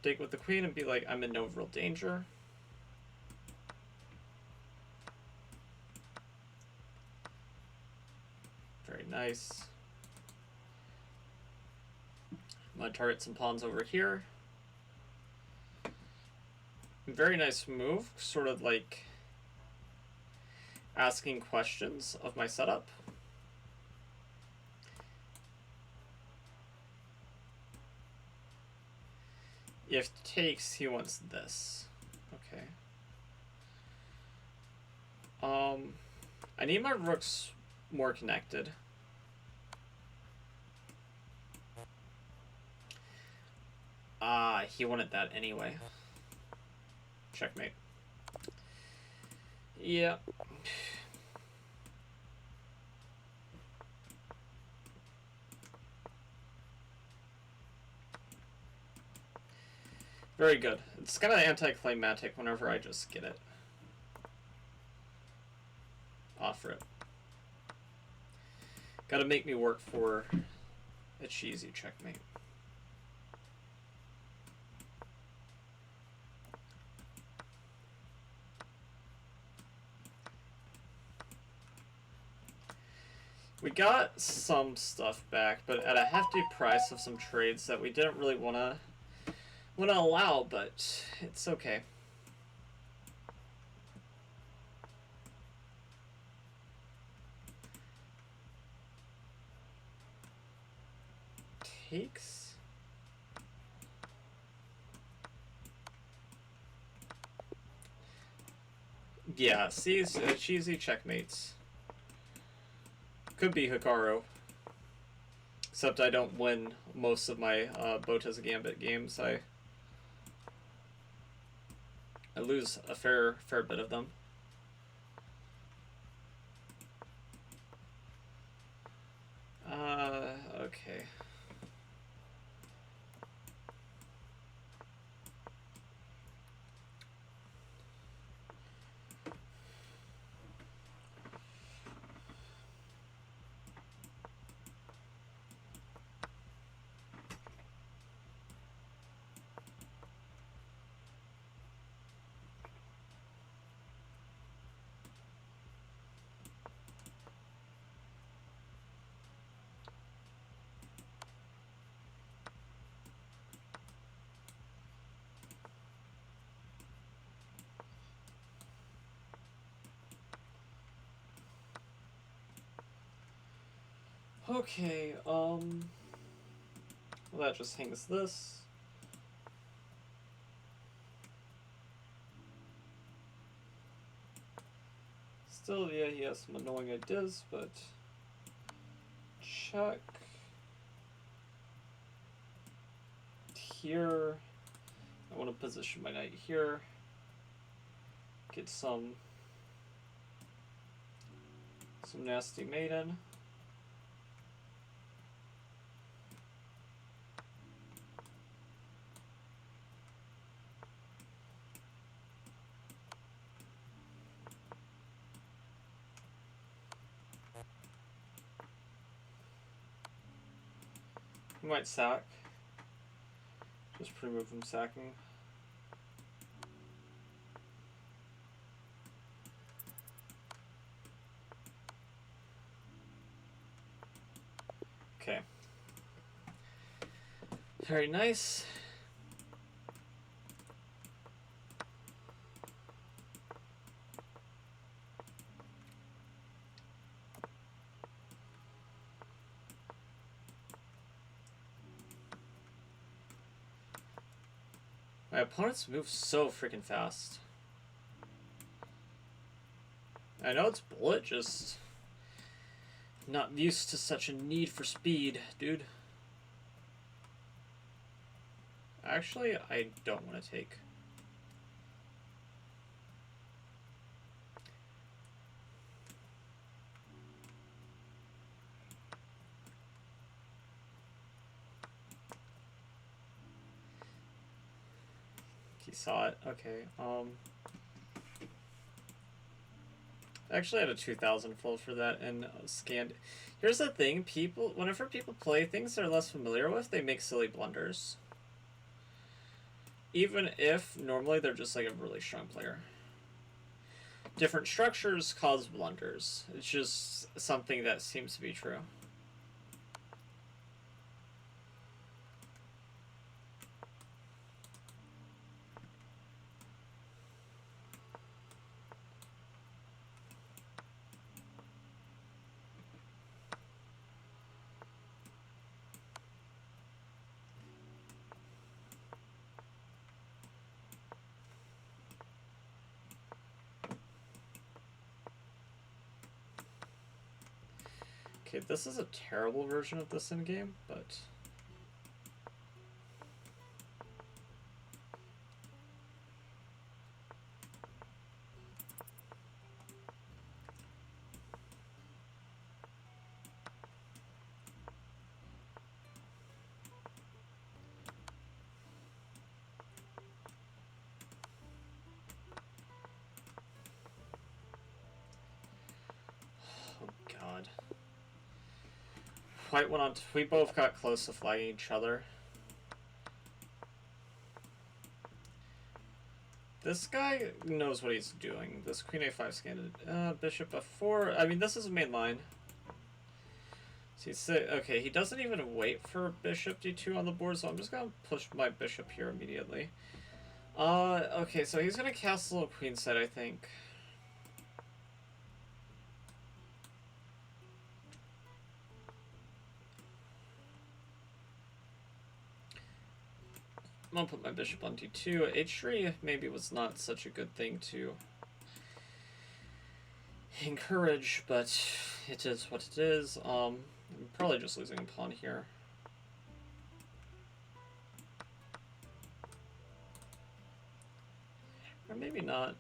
Take with the queen and be like, I'm in no real danger. Very nice. I'm going to target some pawns over here. Very nice move, sort of like asking questions of my setup. If takes, he wants this. Okay. I need my rooks more connected. He wanted that anyway. Checkmate. Yeah. Very good. It's kind of anticlimactic whenever I just get it. Offer it. Gotta make me work for a cheesy checkmate. We got some stuff back, but at a hefty price of some trades that we didn't really want to allow, but it's okay. Takes. Yeah, see, cheesy checkmates. Could be Hikaru. Except I don't win most of my Bota's Gambit games. I lose a fair bit of them. Okay. Okay, well, that just hangs this. Still, yeah, he has some annoying ideas, but check. Here, I want to position my knight here. Get some nasty maiden. He might sack. Just remove him sacking. Okay. Very nice. My opponents move so freaking fast. I know it's bullet, just not used to such a need for speed, dude. Actually, I don't want to take. He saw it. Okay. Actually, I had a 2000 full for that and scanned. Here's the thing: whenever people play things they're less familiar with, they make silly blunders. Even if normally they're just like a really strong player. Different structures cause blunders. It's just something that seems to be true. Okay, this is a terrible version of this in-game, but... Oh, God. White went on. We both got close to flagging each other. This guy knows what he's doing. This Queen A5 scanned Bishop F4. I mean, this is main line. So he's okay, he doesn't even wait for Bishop D2 on the board, so I'm just gonna push my Bishop here immediately. Okay, so he's gonna castle Queenside, I think. I'm gonna put my bishop on d2. h3 maybe was not such a good thing to encourage, but it is what it is. I'm probably just losing a pawn here. Or maybe not.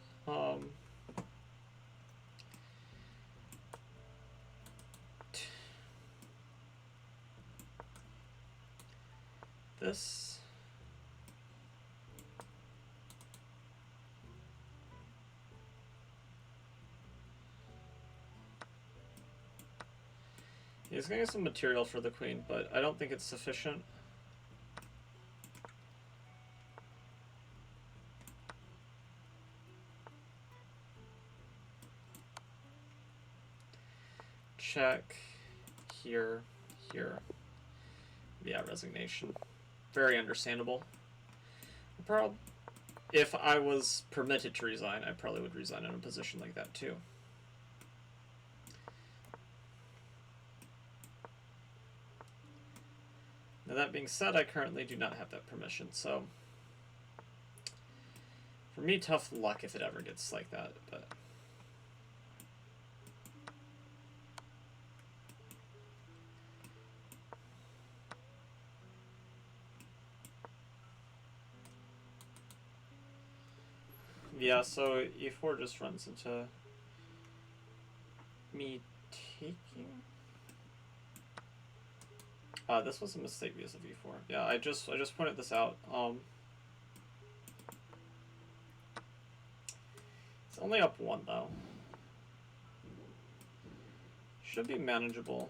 This... He's gonna get some material for the queen, but I don't think it's sufficient. Check. Here. Here. Yeah, resignation. Very understandable. If I was permitted to resign, I probably would resign in a position like that too. And that being said, I currently do not have that permission, so for me, tough luck if it ever gets like that, but yeah, so e4 just runs into me taking. This was a mistake because of e4. Yeah, I just pointed this out. It's only up 1 though. Should be manageable.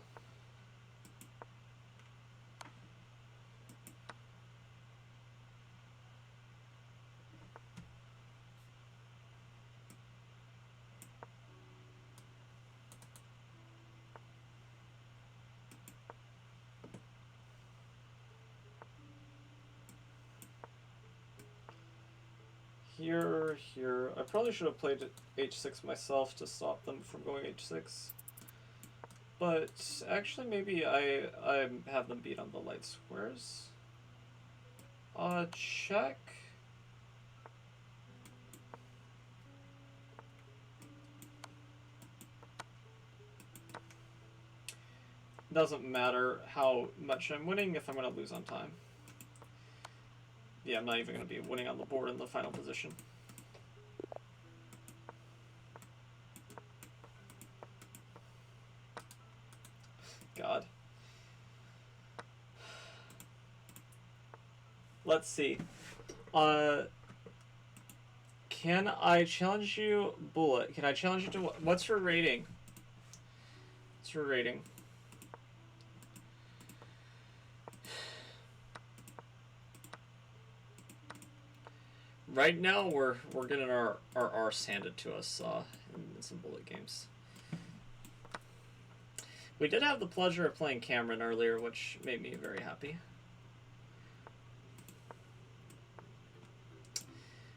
Here. I probably should have played h6 myself to stop them from going h6. But actually, maybe I have them beat on the light squares. Check. Doesn't matter how much I'm winning if I'm going to lose on time. Yeah, I'm not even going to be winning on the board in the final position. God. Let's see. Can I challenge you, Bullet? Can I challenge you to what's your rating? What's your rating? Right now, we're getting our arse handed to us in some Bullet games. We did have the pleasure of playing Cameron earlier, which made me very happy.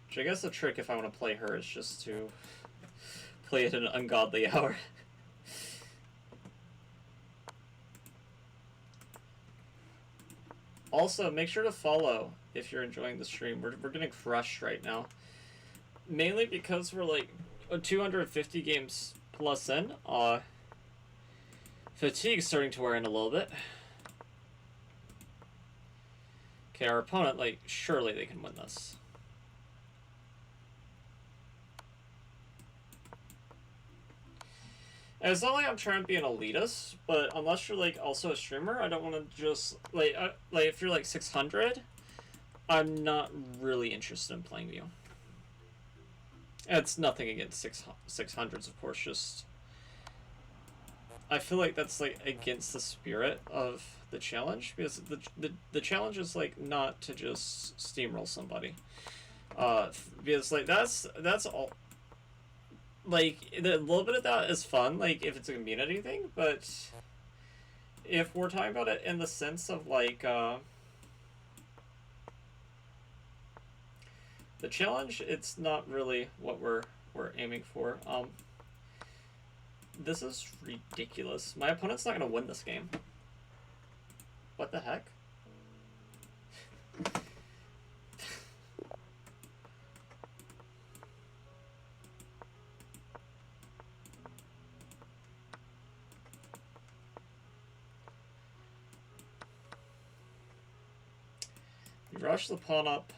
Which I guess the trick if I want to play her is just to play it at an ungodly hour. Also, make sure to follow if you're enjoying the stream. We're getting crushed right now. Mainly because we're like 250 games plus in. Fatigue's starting to wear in a little bit. Okay, our opponent, like, surely they can win this. And it's not like I'm trying to be an elitist, but unless you're like also a streamer, I don't want to just like if you're like 600, I'm not really interested in playing you. And it's nothing against 600s, of course. Just I feel like that's like against the spirit of the challenge, because the challenge is like not to just steamroll somebody. Because like that's all. Like, a little bit of that is fun, like, if it's a community thing, but if we're talking about it in the sense of, like, the challenge, it's not really what we're aiming for. This is ridiculous. My opponent's not going to win this game. What the heck? Rush the pawn up.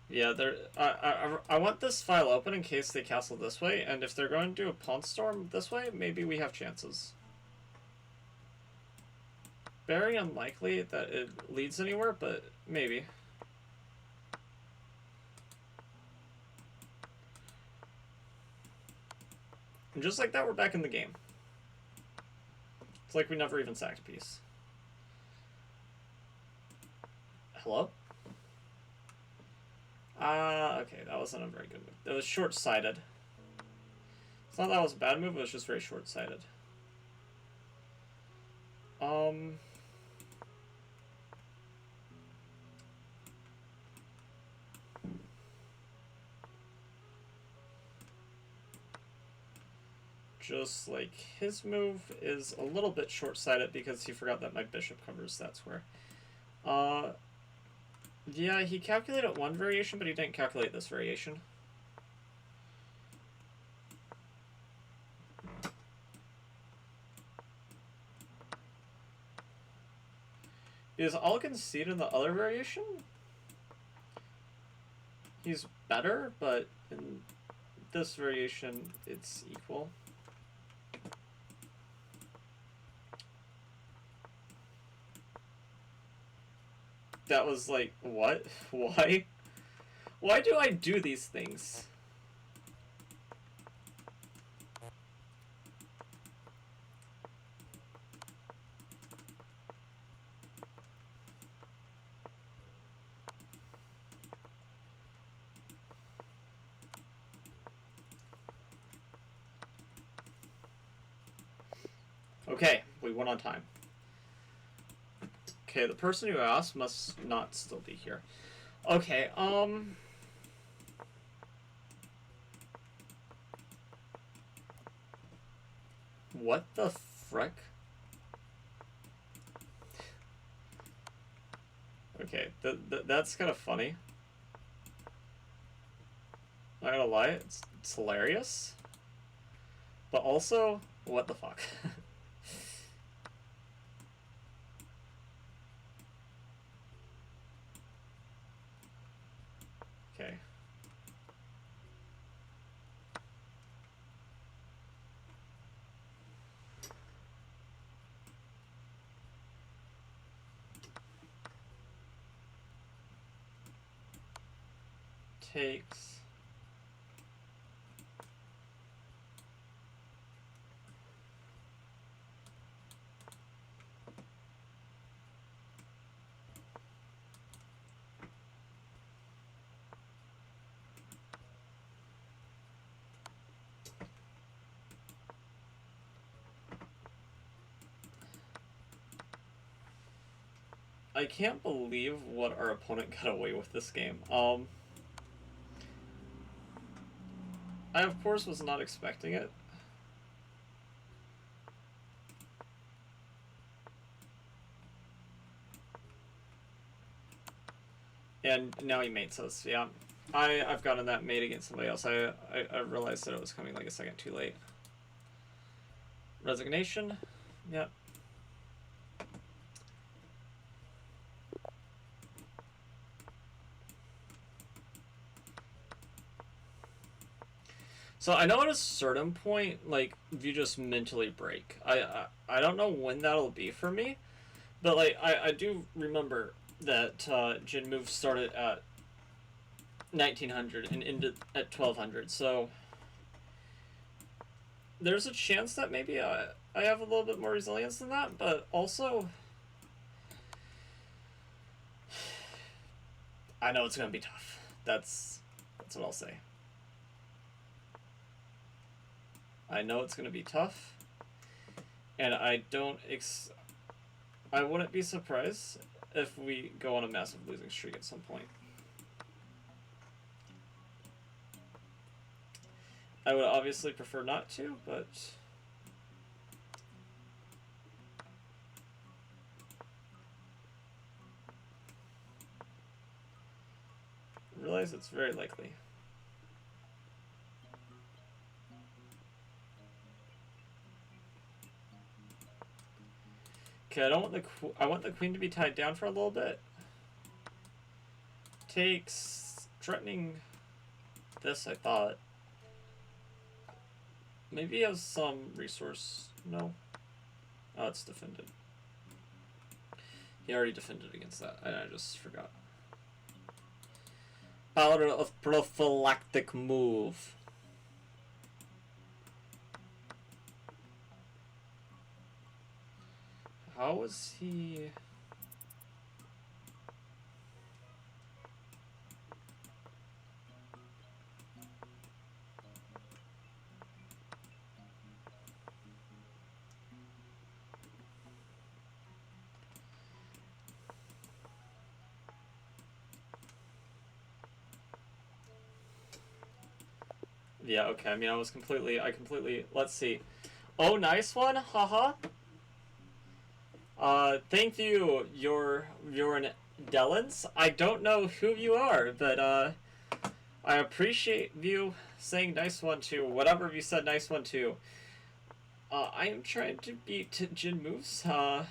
Yeah, I want this file open in case they castle this way, and if they're going to do a pawn storm this way, maybe we have chances. Very unlikely that it leads anywhere, but maybe. And just like that, we're back in the game. It's like we never even sacked a piece. Hello? Okay, that wasn't a very good move. That was short-sighted. It's not that was a bad move, it was just very short-sighted. Just like his move is a little bit short-sighted because he forgot that my bishop covers that square. Uh, yeah, he calculated one variation, but he didn't calculate this variation. Because I'll concede in the other variation, he's better, but in this variation, it's equal. That was like, what? Why? Why do I do these things? Okay, we went on time. Okay, the person who asked must not still be here. Okay, what the frick? Okay, that's kind of funny. Not gonna lie, it's hilarious. But also, what the fuck? Okay. Takes I can't believe what our opponent got away with this game. I of course was not expecting it. And now he mates us, yeah. I've gotten that mate against somebody else. I realized that it was coming like a second too late. Resignation, yep. So I know at a certain point, like, you just mentally break. I don't know when that'll be for me, but like I do remember that Jin Move started at 1900 and ended at 1200. So there's a chance that maybe I have a little bit more resilience than that, but also I know it's gonna be tough. That's what I'll say. I know it's gonna be tough, and I wouldn't be surprised if we go on a massive losing streak at some point. I would obviously prefer not to, but I realize it's very likely. Okay, I want the queen to be tied down for a little bit. Takes threatening this, I thought. Maybe he has some resource. No. Oh, it's defended. He already defended against that. I just forgot. Power of prophylactic move. How was he... Yeah, okay, I mean, I completely, let's see. Oh, nice one, haha. Thank you, you're an Dellins. I don't know who you are, but I appreciate you saying nice one to whatever you said nice one to. I am trying to beat Jin moves. No,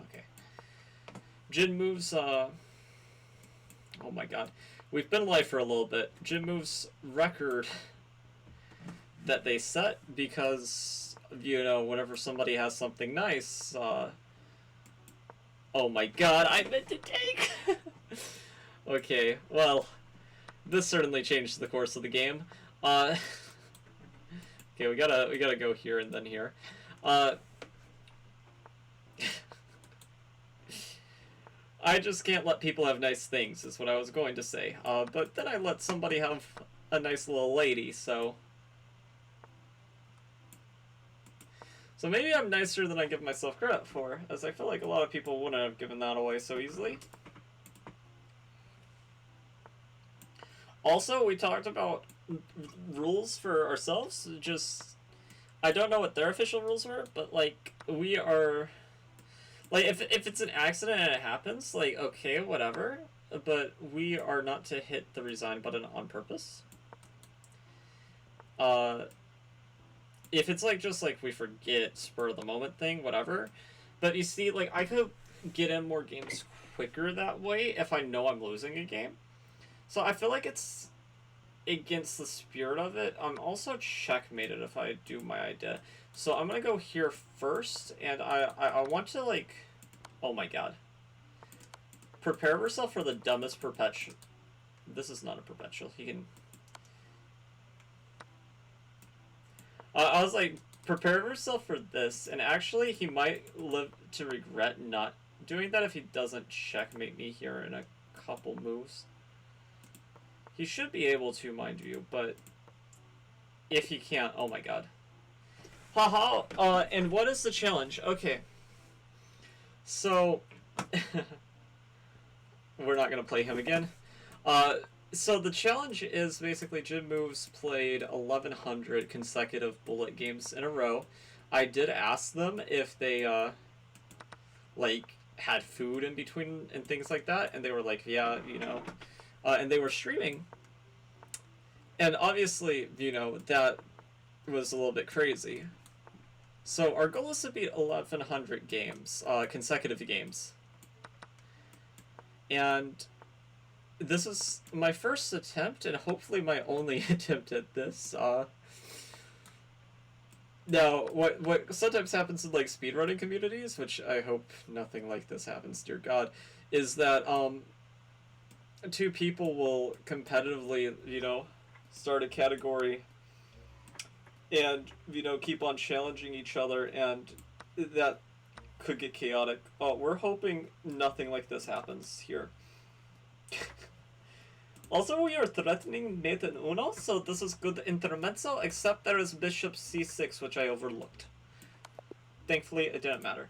okay. Jin moves. Oh my god, we've been live for a little bit. Jin moves record that they set because whenever somebody has something nice. Oh my god, I meant to take. Okay, well, this certainly changed the course of the game. Okay, we gotta go here and then here. I just can't let people have nice things, is what I was going to say. But then I let somebody have a nice little lady, so... So maybe I'm nicer than I give myself credit for, as I feel like a lot of people wouldn't have given that away so easily. Also, we talked about rules for ourselves, I don't know what their official rules were, but, like, we are... Like, if it's an accident and it happens, like, okay, whatever, but we are not to hit the resign button on purpose. If it's, like, just, like, we forget, spur of the moment thing, whatever. But you see, like, I could get in more games quicker that way if I know I'm losing a game. So I feel like it's against the spirit of it. I'm also checkmated if I do my idea. So I'm going to go here first, and I want to, like... Oh my god. Prepare yourself for the dumbest perpetual. This is not a perpetual. He can... I was like, prepare yourself for this, and actually he might live to regret not doing that if he doesn't checkmate me here in a couple moves. He should be able to, mind you, but if he can't, oh my god. Haha, and what is the challenge? Okay. So, we're not going to play him again. So the challenge is basically Jin Moves played 1,100 consecutive bullet games in a row. I did ask them if they, like, had food in between and things like that, and they were like, yeah, and they were streaming. And obviously, that was a little bit crazy. So our goal is to beat 1,100 games, consecutive games. And this is my first attempt, and hopefully my only attempt at this. Now, what sometimes happens in, like, speedrunning communities, which I hope nothing like this happens, dear God, is that, two people will competitively, start a category and, keep on challenging each other, and that could get chaotic. We're hoping nothing like this happens here. Also, we are threatening Nathan Uno, so this is good intermezzo, except there is bishop c6, which I overlooked. Thankfully, it didn't matter.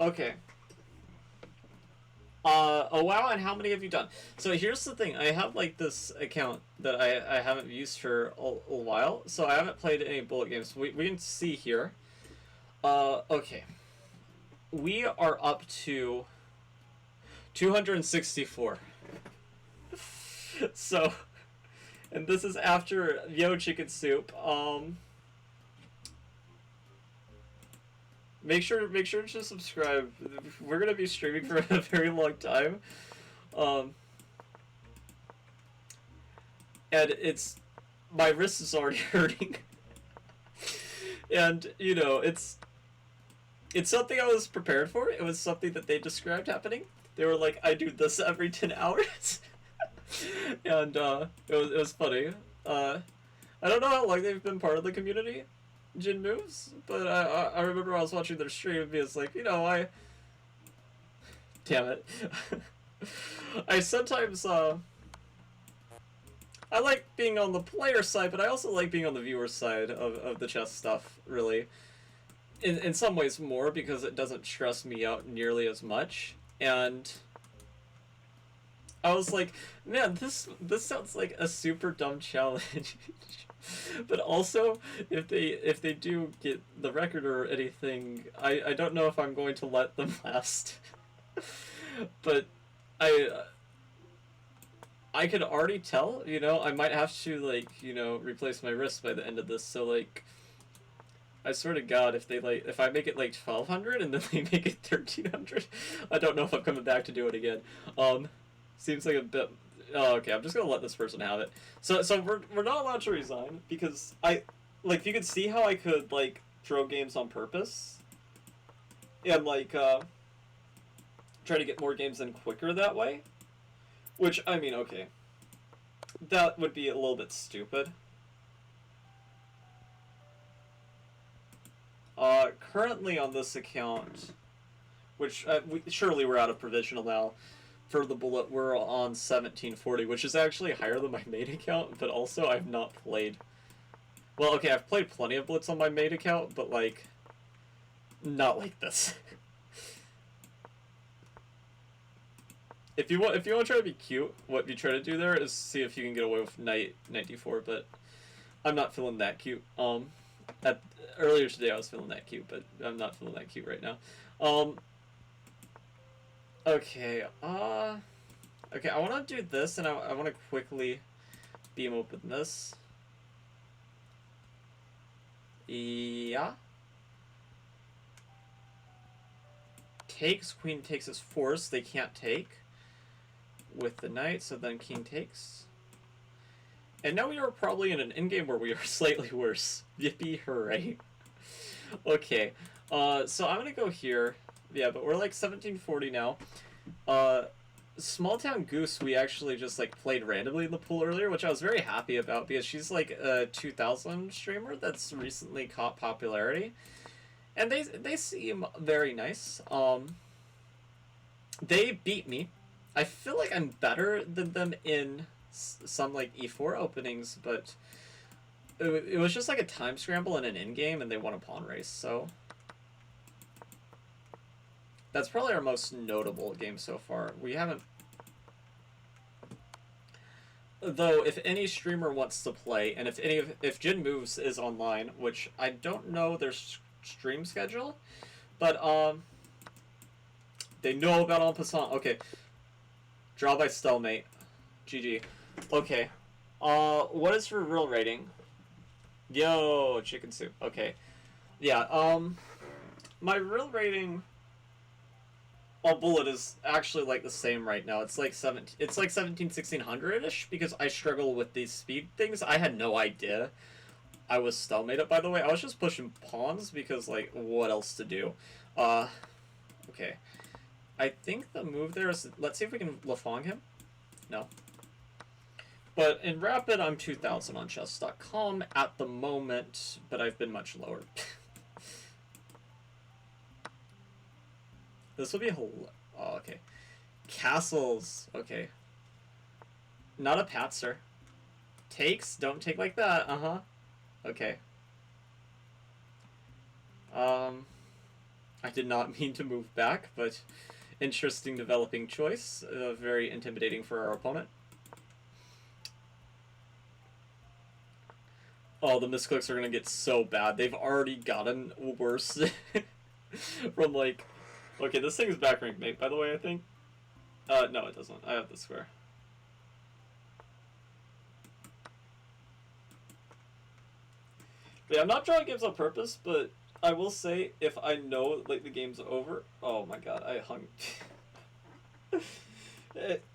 Okay. Oh wow, and how many have you done? So here's the thing, I have, like, this account that I haven't used for a while, so I haven't played any bullet games. We can see here. Okay. We are up to 264. So, and this is after Yo Chicken Soup. Make sure to subscribe. We're gonna be streaming for a very long time. And my wrist is already hurting. And, it's something I was prepared for. It was something that they described happening. They were like, I do this every 10 hours. And, it was funny. I don't know how long they've been part of the community, Jin Moves, but I remember I was watching their stream and it's like, damn it. I sometimes, I like being on the player side, but I also like being on the viewer side of the chess stuff, really. In some ways more, because it doesn't stress me out nearly as much, and I was like, man, this sounds like a super dumb challenge. But also, if they do get the record or anything, I don't know if I'm going to let them last. But I I could already tell, I might have to replace my wrist by the end of this. So I swear to God, if I make it 1200 and then they make it 1300, I don't know if I'm coming back to do it again. Seems like a bit. Oh, okay. I'm just gonna let this person have it. So we're not allowed to resign because you could see how I could throw games on purpose and try to get more games in quicker that way. Which, I mean, okay, that would be a little bit stupid. Currently on this account, which surely we're out of provisional now. For the bullet, we're on 1740, which is actually higher than my main account, but also I've not played. Well, okay, I've played plenty of bullets on my main account, but not like this. If you want to try to be cute, what you try to do there is see if you can get away with knight d4, but I'm not feeling that cute. Earlier today I was feeling that cute, but I'm not feeling that cute right now. Okay, okay, I want to do this, and I want to quickly beam open this. Yeah. Takes, queen takes is forced, they can't take with the knight, so then king takes. And now we are probably in an endgame where we are slightly worse. Yippee hooray. Okay, so I'm gonna go here. Yeah, but we're 1740 now. Small Town Goose, we actually just played randomly in the pool earlier, which I was very happy about because she's a 2000 streamer that's recently caught popularity, and they seem very nice. They beat me. I feel like I'm better than them in some e4 openings, but it was just a time scramble in an in-game, and they won a pawn race, so that's probably our most notable game so far. We haven't... Though, if any streamer wants to play, and if Jin Moves is online, which I don't know their stream schedule, but they know about En Passant. Okay. Draw by Stalemate. GG. Okay. What is your real rating? Yo, chicken soup. Okay. Yeah, my real rating on bullet is actually the same right now. It's 1600-ish because I struggle with these speed things. I had no idea I was stalemated, by the way. I was just pushing pawns because what else to do? Okay. I think the move there is, let's see if we can Lafong him. No. But in Rapid, I'm 2000 on chess.com at the moment, but I've been much lower. This will be oh, okay. Castles. Okay. Not a patzer. Takes. Don't take like that. Uh-huh. Okay. I did not mean to move back, but interesting developing choice. Very intimidating for our opponent. Oh, the misclicks are gonna get so bad. They've already gotten worse from Okay, this thing is back rank mate, by the way, I think. No, it doesn't. I have the square. But yeah, I'm not drawing games on purpose, but I will say if I know the game's over. Oh my god, I hung.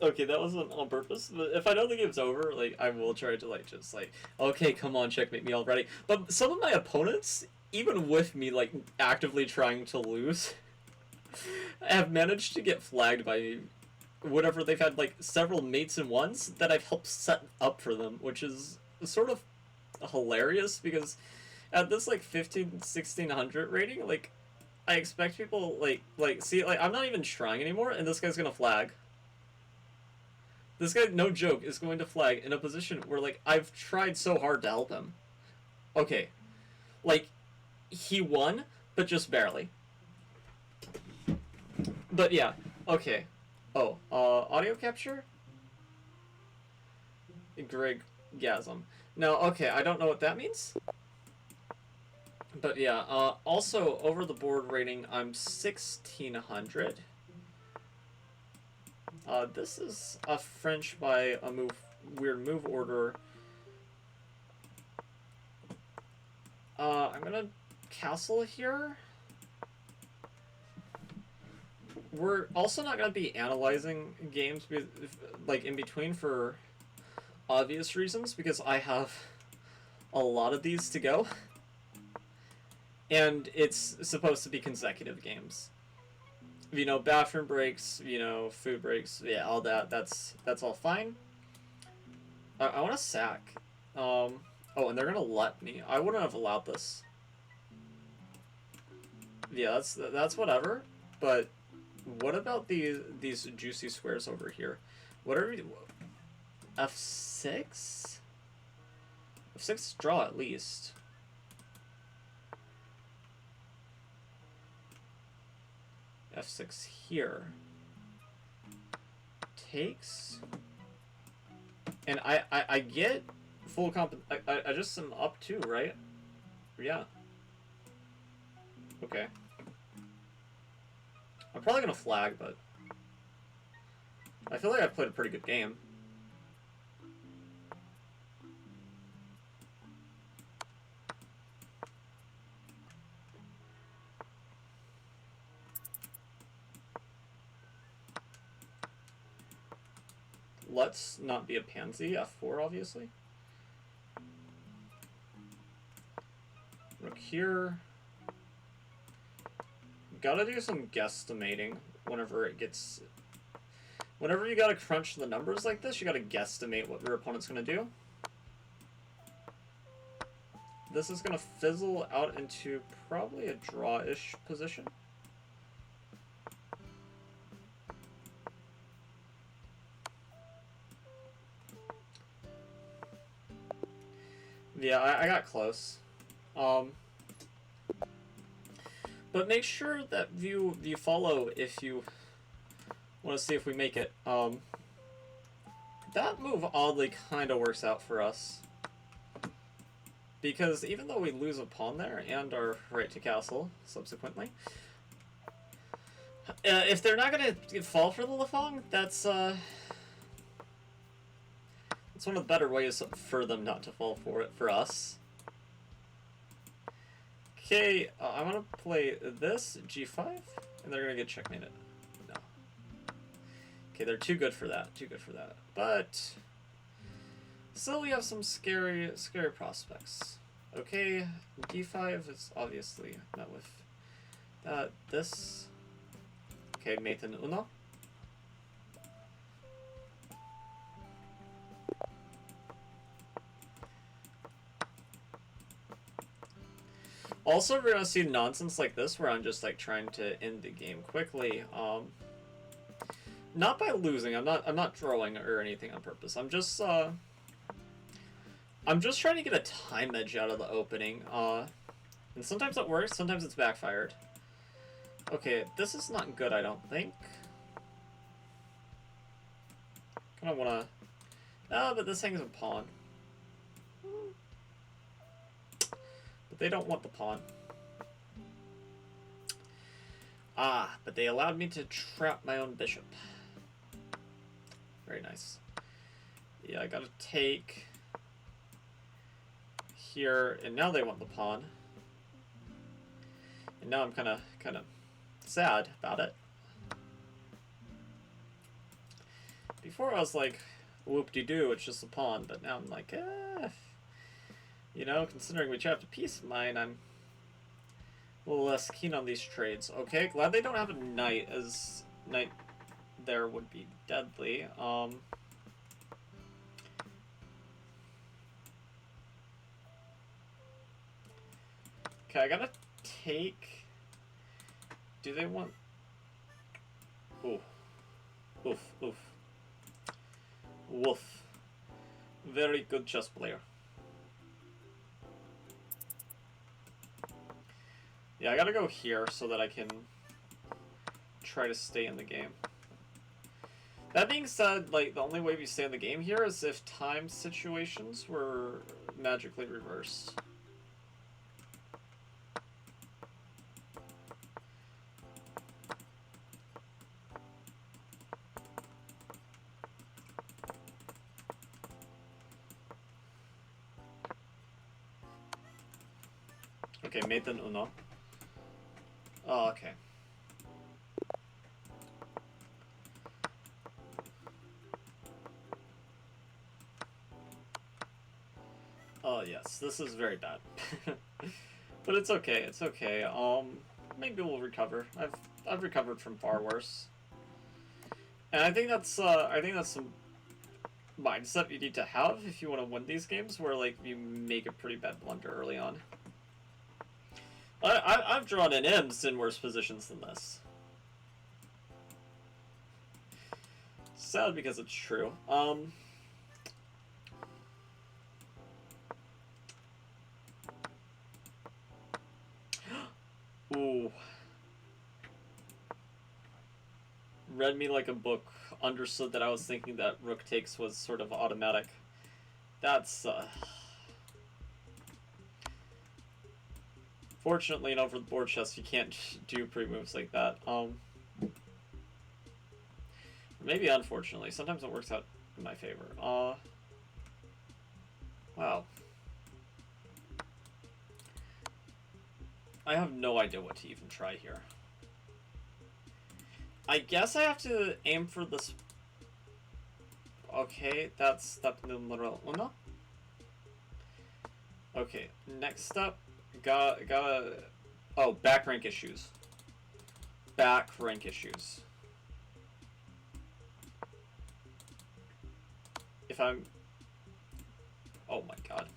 Okay, that wasn't on purpose, but if I know the game's over, I will try to just okay, come on, checkmate me already. But some of my opponents, even with me actively trying to lose, have managed to get flagged by whatever. They've had several mates in ones that I've helped set up for them, which is sort of hilarious because at this 1600 rating, I expect people see I'm not even trying anymore, and this guy's gonna flag. This guy, no joke, is going to flag in a position where I've tried so hard to help him. Okay, he won, but just barely. But yeah, okay. Oh, audio capture? Griggasm. Now, okay, I don't know what that means. But yeah, also over the board rating, I'm 1600. This is a French by a weird move order. I'm gonna castle here. We're also not gonna be analyzing games like in between for obvious reasons, because I have a lot of these to go. And it's supposed to be consecutive games. You know, bathroom breaks, you know, food breaks, yeah, all that. That's all fine. I want to sack. Oh, and they're gonna let me. I wouldn't have allowed this. Yeah, that's whatever. But what about these juicy squares over here? What are we? F6. F6 draw at least. F6 here. Takes. And I get full comp. I just am up too, right? Yeah. Okay. I'm probably gonna flag, but I feel like I've played a pretty good game. Let's not be a pansy. F4, obviously. Rook here. Gotta do some guesstimating whenever it gets... Whenever you gotta crunch the numbers like this, you gotta guesstimate what your opponent's gonna do. This is gonna fizzle out into probably a draw-ish position. Yeah, I got close. But make sure that you follow if you want to see if we make it. That move oddly kind of works out for us. Because even though we lose a pawn there and our right to castle subsequently, if they're not going to fall for the Lafong, that's one of the better ways for them not to fall for it for us. Okay, I'm going to play this, g5, and they're going to get checkmated. No. Okay, they're too good for that, But still we have some scary prospects. Okay, d5 is obviously met with that. This. Okay, Nathan Uno. Also, we're gonna see nonsense like this where I'm just like trying to end the game quickly. Not by losing. I'm not throwing or anything on purpose. I'm just trying to get a time edge out of the opening. And sometimes it works. Sometimes it's backfired. Okay, this is not good. I don't think. Kind of wanna. Oh, but this thing's a pawn. But they don't want the pawn. Ah, but they allowed me to trap my own bishop. Very nice. Yeah, I gotta take here, and now they want the pawn. And now I'm kind of sad about it. Before I was like, whoop-de-doo, it's just a pawn, but now I'm like, you know, considering we trapped a piece of mine, I'm a little less keen on these trades. Okay, glad they don't have a knight, as knight there would be deadly. Okay, I gotta take... Do they want... Ooh. Oof, oof. Woof. Very good chess player. Yeah, I gotta go here so that I can try to stay in the game. That being said, like, the only way we stay in the game here is if time situations were magically reversed. Okay, made then uno. Oh, okay. Oh yes, this is very bad. But it's okay, it's okay. Maybe we'll recover. I've recovered from far worse. And I think that's some mindset you need to have if you want to win these games where like you make a pretty bad blunder early on. I've drawn in M's in worse positions than this. Sad because it's true. Ooh. Read me like a book. Understood that I was thinking that rook takes was sort of automatic. That's, Fortunately, you know, for the board chess, you can't do pre-moves like that. Maybe unfortunately. Sometimes it works out in my favor. Wow. I have no idea what to even try here. I guess I have to aim for this. Okay, that's step numero uno. Okay, next step. Gotta. Oh, back rank issues. Back rank issues. If I'm. Oh my god.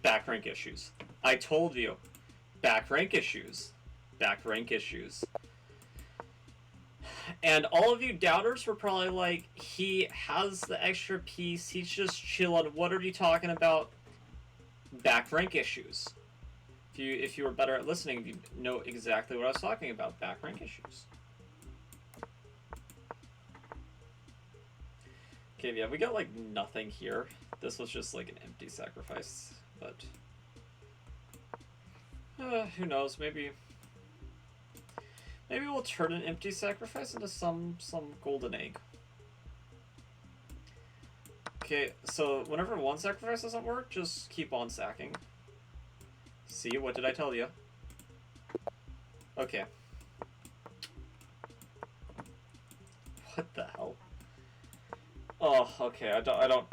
Back rank issues. I told you. Back rank issues. Back rank issues. And all of you doubters were probably like, he has the extra piece, he's just chilling. What are you talking about? Back rank issues. If you were better at listening, you know exactly what I was talking about. Back rank issues. Okay, yeah, we got like nothing here. This was just like an empty sacrifice, but who knows? Maybe we'll turn an empty sacrifice into some golden egg. Okay, so whenever one sacrifice doesn't work, just keep on sacking. See, what did I tell you? Okay. What the hell? Oh, okay. I don't.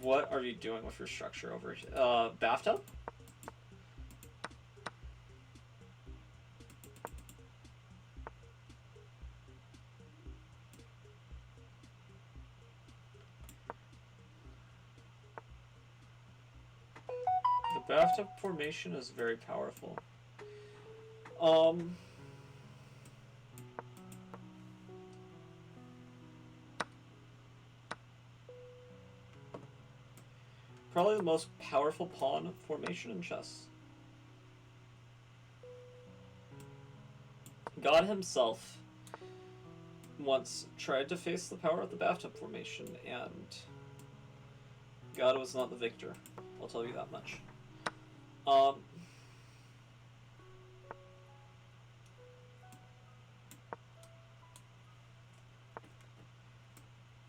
What are you doing with your structure over here? Bathtub? The bathtub formation is very powerful. Probably the most powerful pawn formation in chess. God himself once tried to face the power of the bathtub formation, and God was not the victor. I'll tell you that much.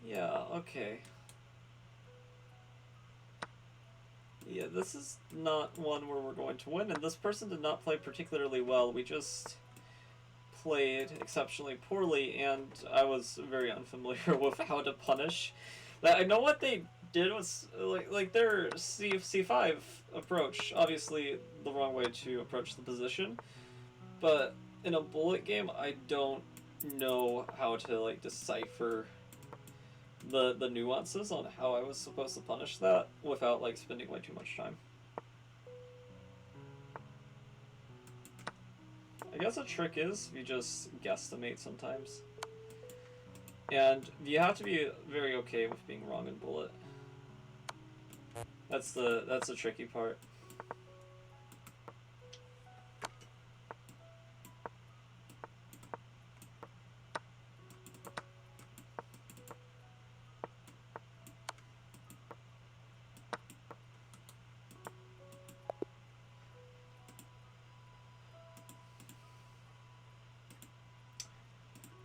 Yeah, okay. Yeah, this is not one where we're going to win, and this person did not play particularly well. We just played exceptionally poorly, and I was very unfamiliar with how to punish. I know what they did was, like their C5 approach, obviously the wrong way to approach the position, but in a bullet game, I don't know how to, like, decipher the nuances on how I was supposed to punish that without, like, spending way too much time. I guess a trick is you just guesstimate sometimes. And you have to be very okay with being wrong in bullet. That's the tricky part.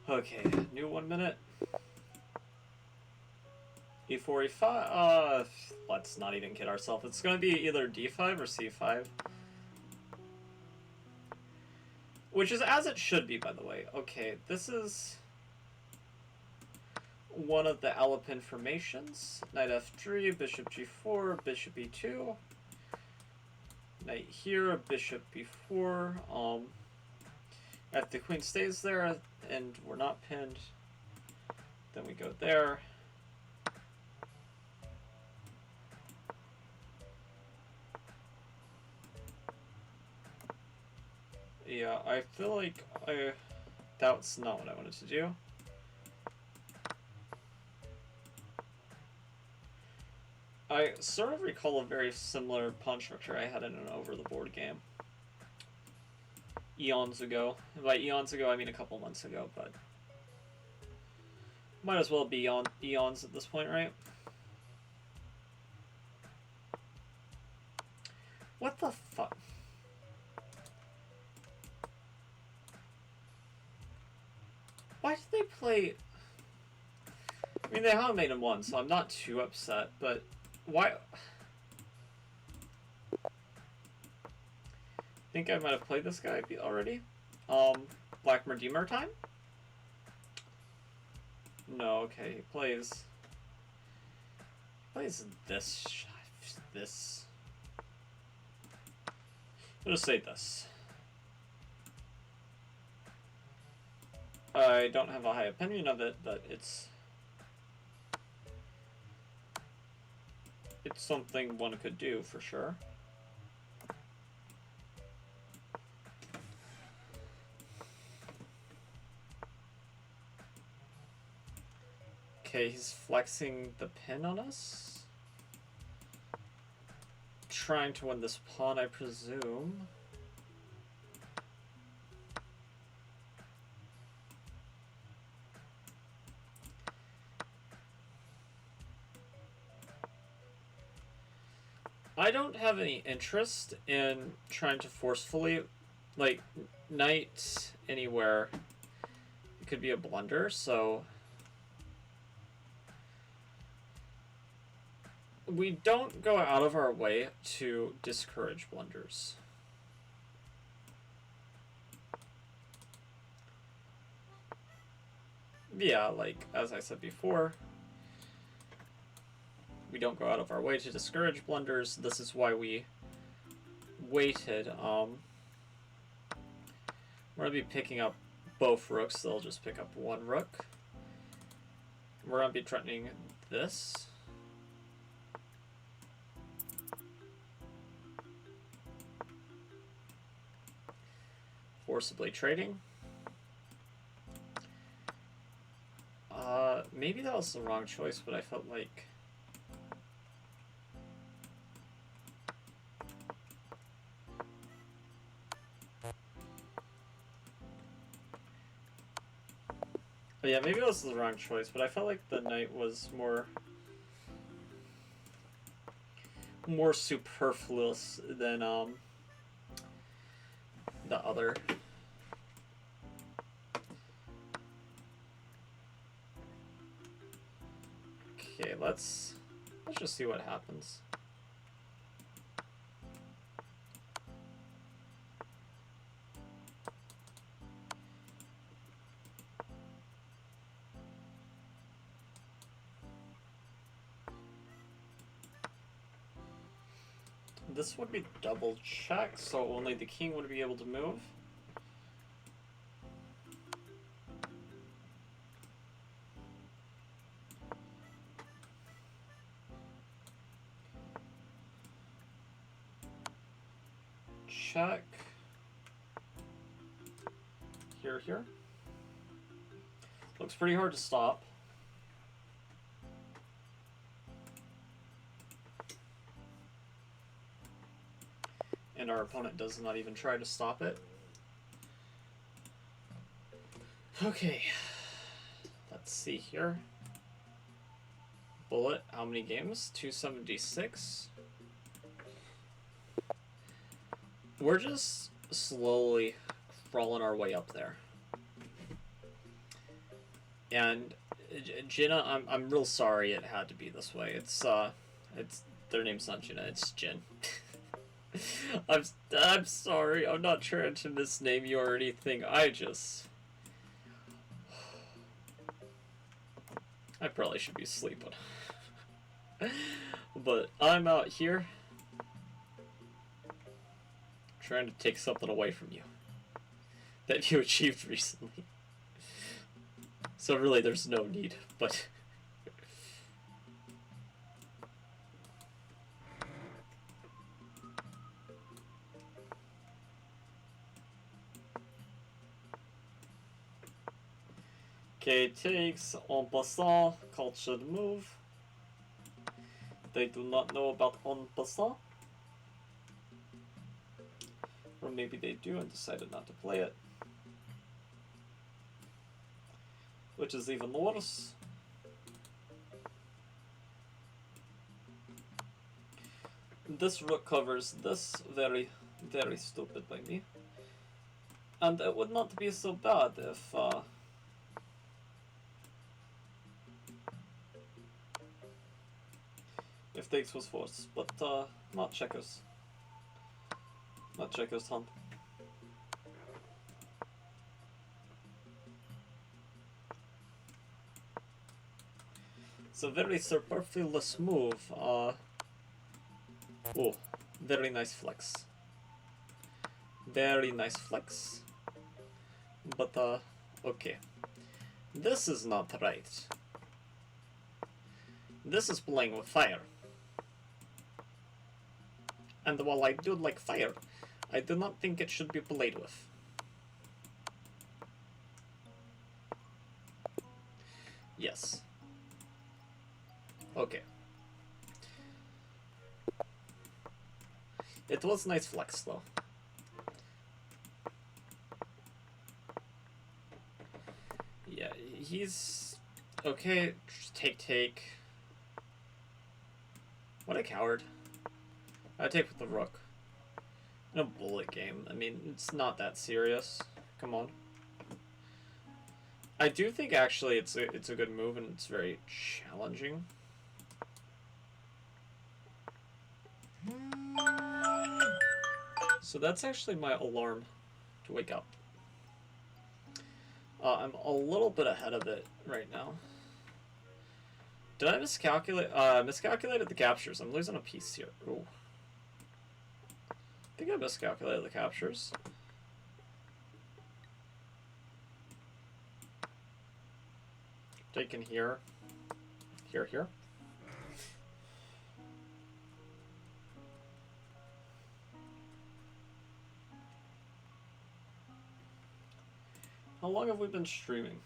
Okay, new 1 minute. E4, E5. Let's not even kid ourselves. It's going to be either D5 or C5. Which is as it should be, by the way. Okay, this is one of the Alapin formations. Knight F3, Bishop G4, Bishop E2. Knight here, Bishop B4. If the queen stays there and we're not pinned, then we go there. Yeah, I feel like that's not what I wanted to do. I sort of recall a very similar pawn structure I had in an over-the-board game. Eons ago. And by eons ago, I mean a couple months ago, but might as well be on eons at this point, right? What the fuck? Why did they play... I mean, they haven't made him one, so I'm not too upset, but why... I think I might have played this guy already. Black Redeemer time? No, okay, he plays this. I'll just say this. I don't have a high opinion of it, but it's something one could do for sure. Okay, he's flexing the pin on us. Trying to win this pawn, I presume. I don't have any interest in trying to forcefully, like, knight anywhere. It could be a blunder, so we don't go out of our way to discourage blunders. Yeah, like, as I said before, we don't go out of our way to discourage blunders. This is why we waited. We're going to be picking up both rooks. They'll just pick up one rook. We're going to be threatening this. Forcibly trading. Maybe that was the wrong choice, but I felt like... Oh, yeah, maybe that was the wrong choice, but I felt like the knight was more superfluous than the other. Okay, let's just see what happens. This would be double check, so only the king would be able to move. Check. here. Looks pretty hard to stop. And our opponent does not even try to stop it. Okay. Let's see here. Bullet, how many games? 276. We're just slowly crawling our way up there. And Jinna, I'm real sorry it had to be this way. It's their name's not Jinna, it's Jin. I'm sorry. I'm not trying to misname you or anything. I probably should be sleeping. But I'm out here trying to take something away from you that you achieved recently. So really there's no need, but okay, takes en passant, cultured move. They do not know about en passant. Or maybe they do and decided not to play it. Which is even worse. This rook covers this, very, very stupid by me. And it would not be so bad if takes was forced, but not checkers. Not checkers, hon. It's a very superfluous move. Oh, very nice flex. Very nice flex. But, okay. This is not right. This is playing with fire. And while I do like fire, I do not think it should be played with. Yes. Okay. It was nice flex, though. Yeah, he's... Okay, take. What a coward. I take with the rook. In a bullet game. I mean, it's not that serious. Come on. I do think actually it's a good move and it's very challenging. So that's actually my alarm to wake up. I'm a little bit ahead of it right now. Did I miscalculate the captures? I'm losing a piece here. Ooh. I think I miscalculated the captures. Taken here. Here. How long have we been streaming?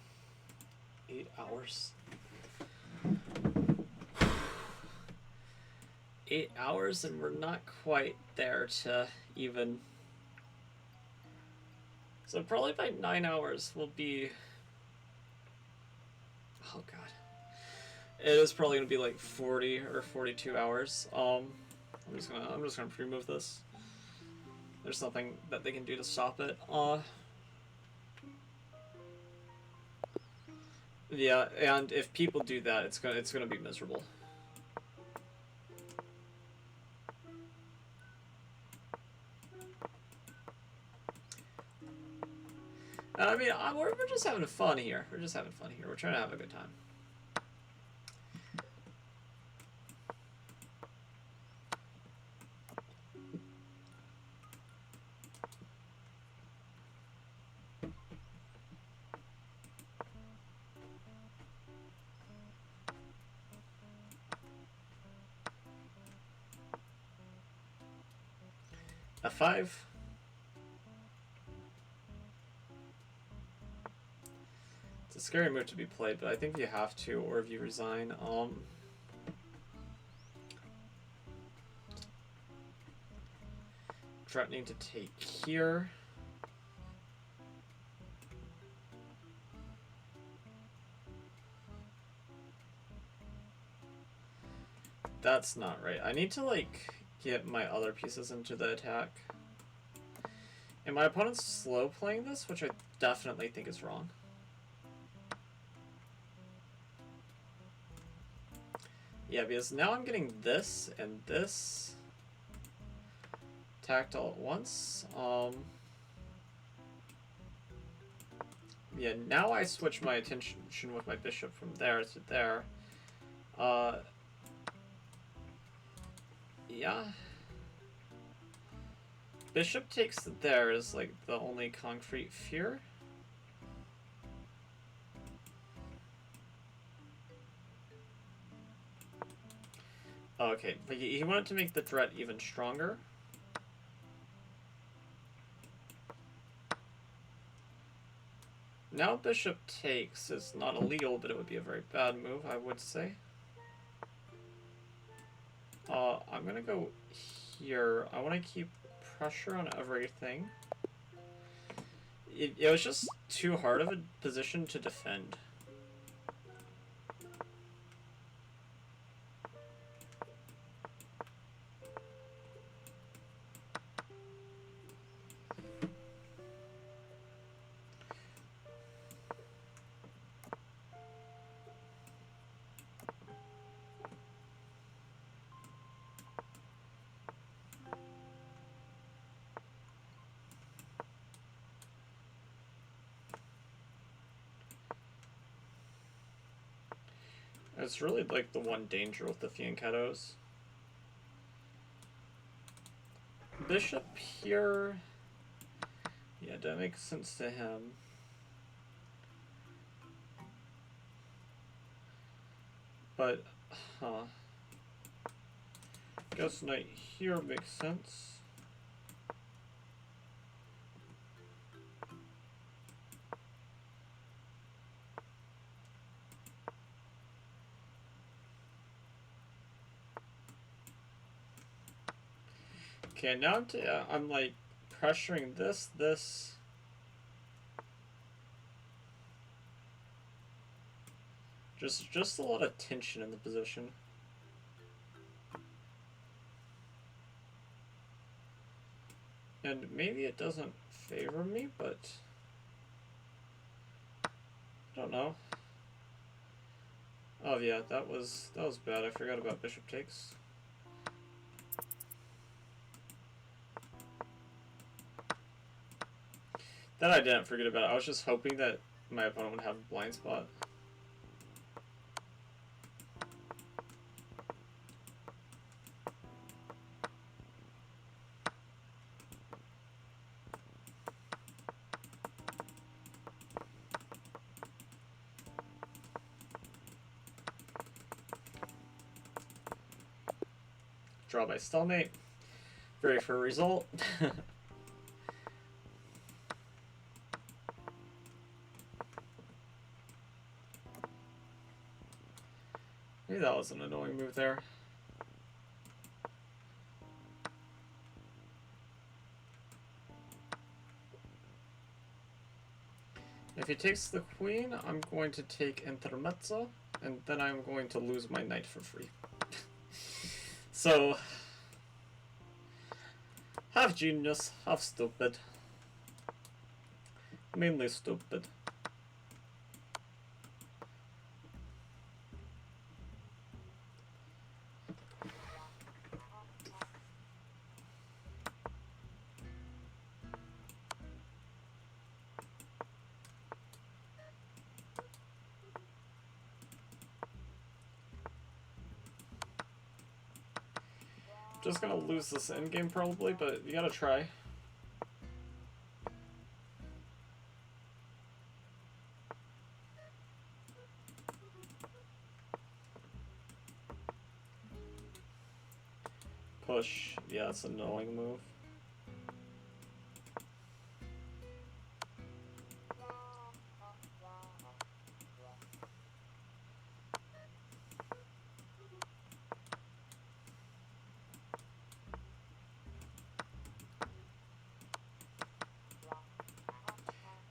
8 hours. 8 hours and we're not quite there to even... So probably by 9 hours we'll be... Oh god. It is probably gonna be like 40 or 42 hours. I'm just gonna pre-move this. There's nothing that they can do to stop it. Yeah, and if people do that, it's gonna be miserable. I mean, we're just having fun here. We're just having fun here. We're trying to have a good time. F5. scary move to be played, but I think you have to, or if you resign. Threatening to take here. That's not right. I need to, like, get my other pieces into the attack. And my opponent's slow playing this, which I definitely think is wrong. Yeah, because now I'm getting this and this attacked all at once. Yeah, now I switch my attention with my bishop from there to there. Yeah. Bishop takes there is like the only concrete fear. Okay, but he wanted to make the threat even stronger. Now bishop takes is not illegal, but it would be a very bad move, I would say. I'm gonna go here. I want to keep pressure on everything. It was just too hard of a position to defend. It's really like the one danger with the fianchettos. Bishop here. Yeah, that makes sense to him. But, guess knight here makes sense. Okay, now I'm like pressuring this. Just a lot of tension in the position. And maybe it doesn't favor me, but I don't know. Oh yeah, that was bad. I forgot about bishop takes. That I didn't forget about. I was just hoping that my opponent would have a blind spot. Draw by stalemate. Very fair result. Maybe that was an annoying move there. If he takes the queen, I'm going to take intermezzo, and then I'm going to lose my knight for free. So, half genius, half stupid. Mainly stupid. Just gonna lose this endgame probably, but you gotta try. Push. Yeah, it's an annoying move.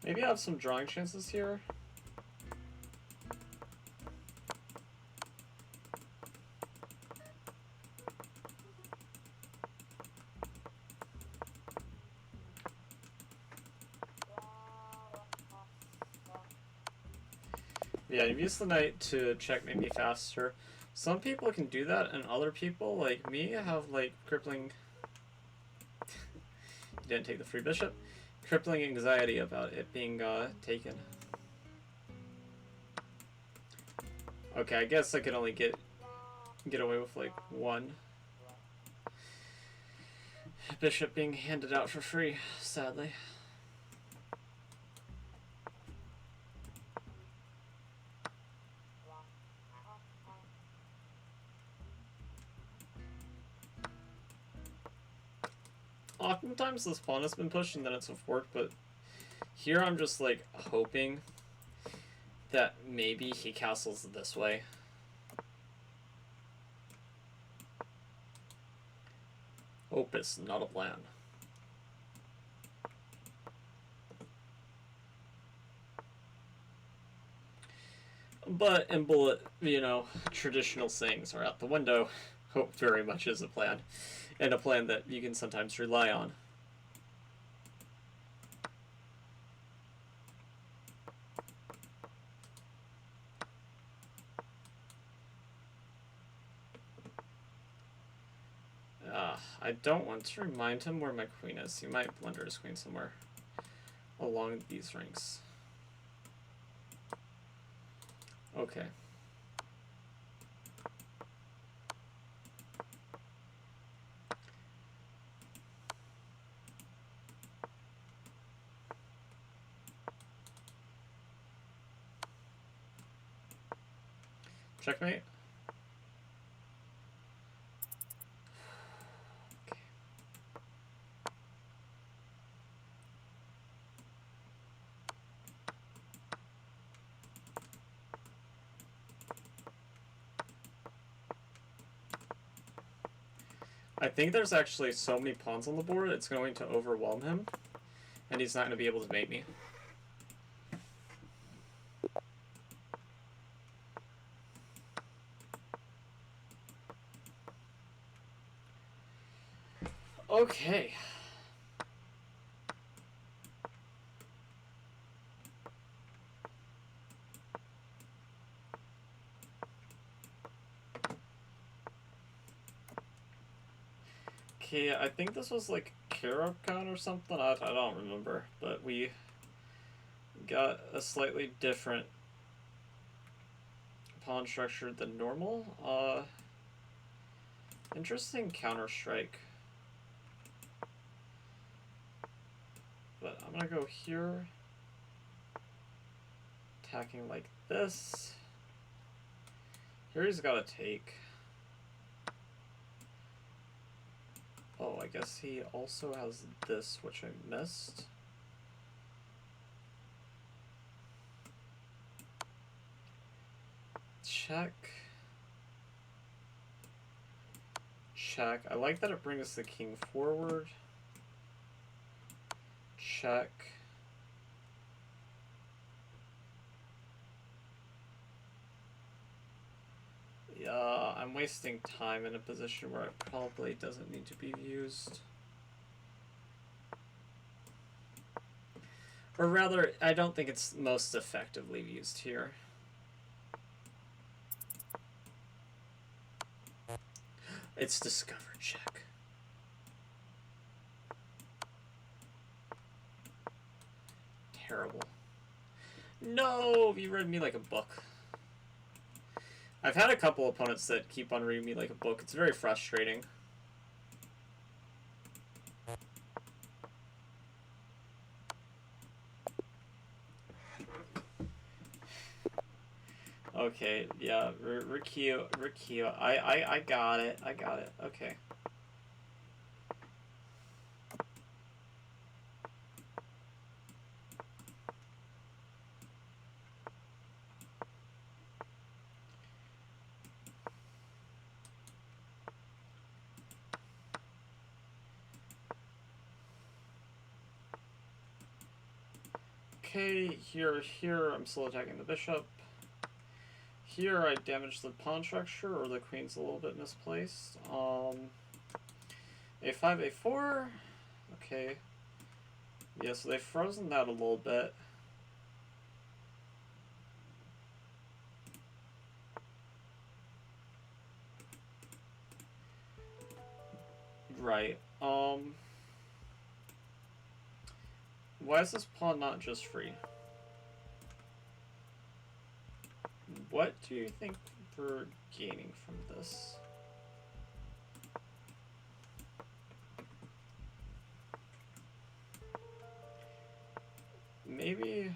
Maybe I have some drawing chances here. Yeah, you've used the knight to checkmate me faster. Some people can do that, and other people, like me, have, like, crippling... You didn't take the free bishop. Crippling anxiety about it being, taken. Okay, I guess I could only get away with, like, one bishop being handed out for free, sadly. Oftentimes this pawn has been pushed and then it's a fork, but here I'm just, like, hoping that maybe he castles this way. Hope it's not a plan. But in bullet, you know, traditional sayings are out the window. Hope very much is a plan, and a plan that you can sometimes rely on. I don't want to remind him where my queen is. He might blunder his queen somewhere along these ranks. Okay. Checkmate. Okay. I think there's actually so many pawns on the board, it's going to overwhelm him, and he's not going to be able to mate me. Okay. Okay, I think this was like Karokon or something. I don't remember, but we got a slightly different pawn structure than normal. Interesting counter-strike. But I'm gonna go here. Attacking like this. Here he's gotta take. Oh, I guess he also has this, which I missed. Check. Check. I like that it brings the king forward. Check. Yeah, I'm wasting time in a position where it probably doesn't need to be used. Or rather, I don't think it's most effectively used here. It's discovered check. Terrible. No, you read me like a book. I've had a couple opponents that keep on reading me like a book. It's very frustrating. Okay, yeah, Rikio. I got it. I got it. Okay. Okay, here, I'm still attacking the bishop. Here, I damage the pawn structure, or the queen's a little bit misplaced. A5, A4. Okay. Yeah, so they've frozen that a little bit. Right. Why is this pawn not just free? What do you think we're gaining from this? Maybe...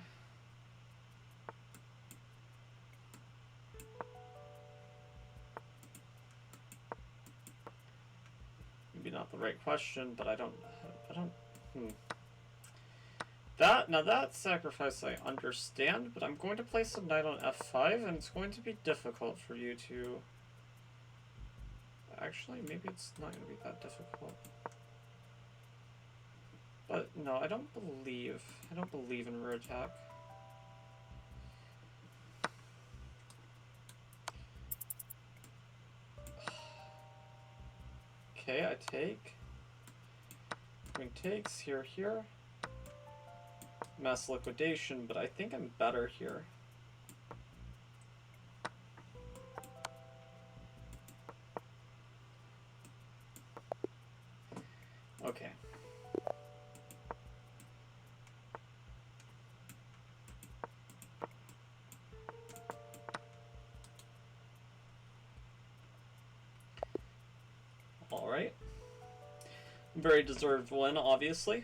Maybe not the right question, but I don't... Now that sacrifice I understand, but I'm going to place a knight on f5, and it's going to be difficult for you to... Actually, maybe it's not going to be that difficult. But no, I don't believe in rear attack. Okay, I take. Queen takes, here. Mass liquidation, but I think I'm better here. Okay. Alright. Very deserved win, obviously.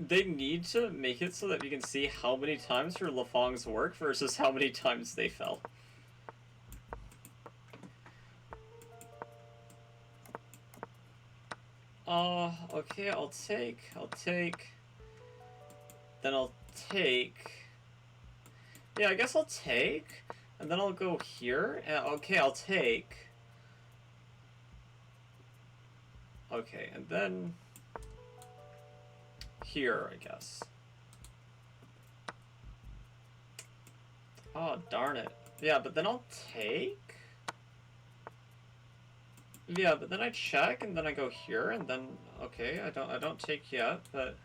They need to make it so that you can see how many times your Lafongs work versus how many times they fell. Okay, I'll take. Then I'll take. Yeah, I guess I'll take. And then I'll go here. Okay, I'll take. Okay, and then... here, I guess. Oh, darn it. Yeah, but then I'll take? Yeah, but then I check, and then I go here, and then... okay, I don't take yet, but...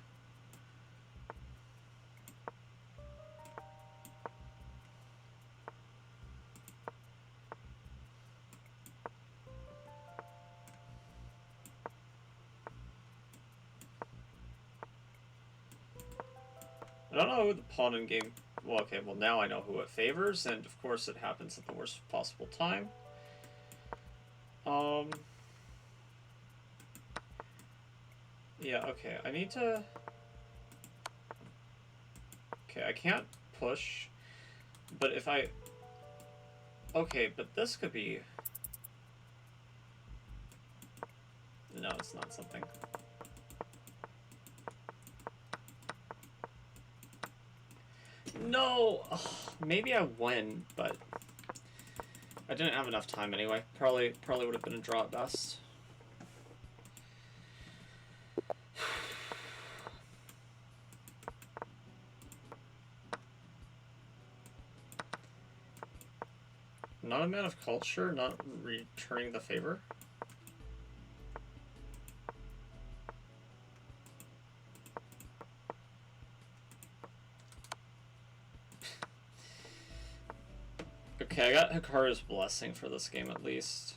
I don't know who the pawn in game... well, okay, well now I know who it favors, and of course it happens at the worst possible time. Yeah, okay, I need to... okay, I can't push, but if I... okay, but this could be... no, it's not something. No! Ugh, maybe I win, but... I didn't have enough time anyway. Probably would have been a draw at best. Not a man of culture, not returning the favor. Okay, I got Hikaru's blessing for this game at least.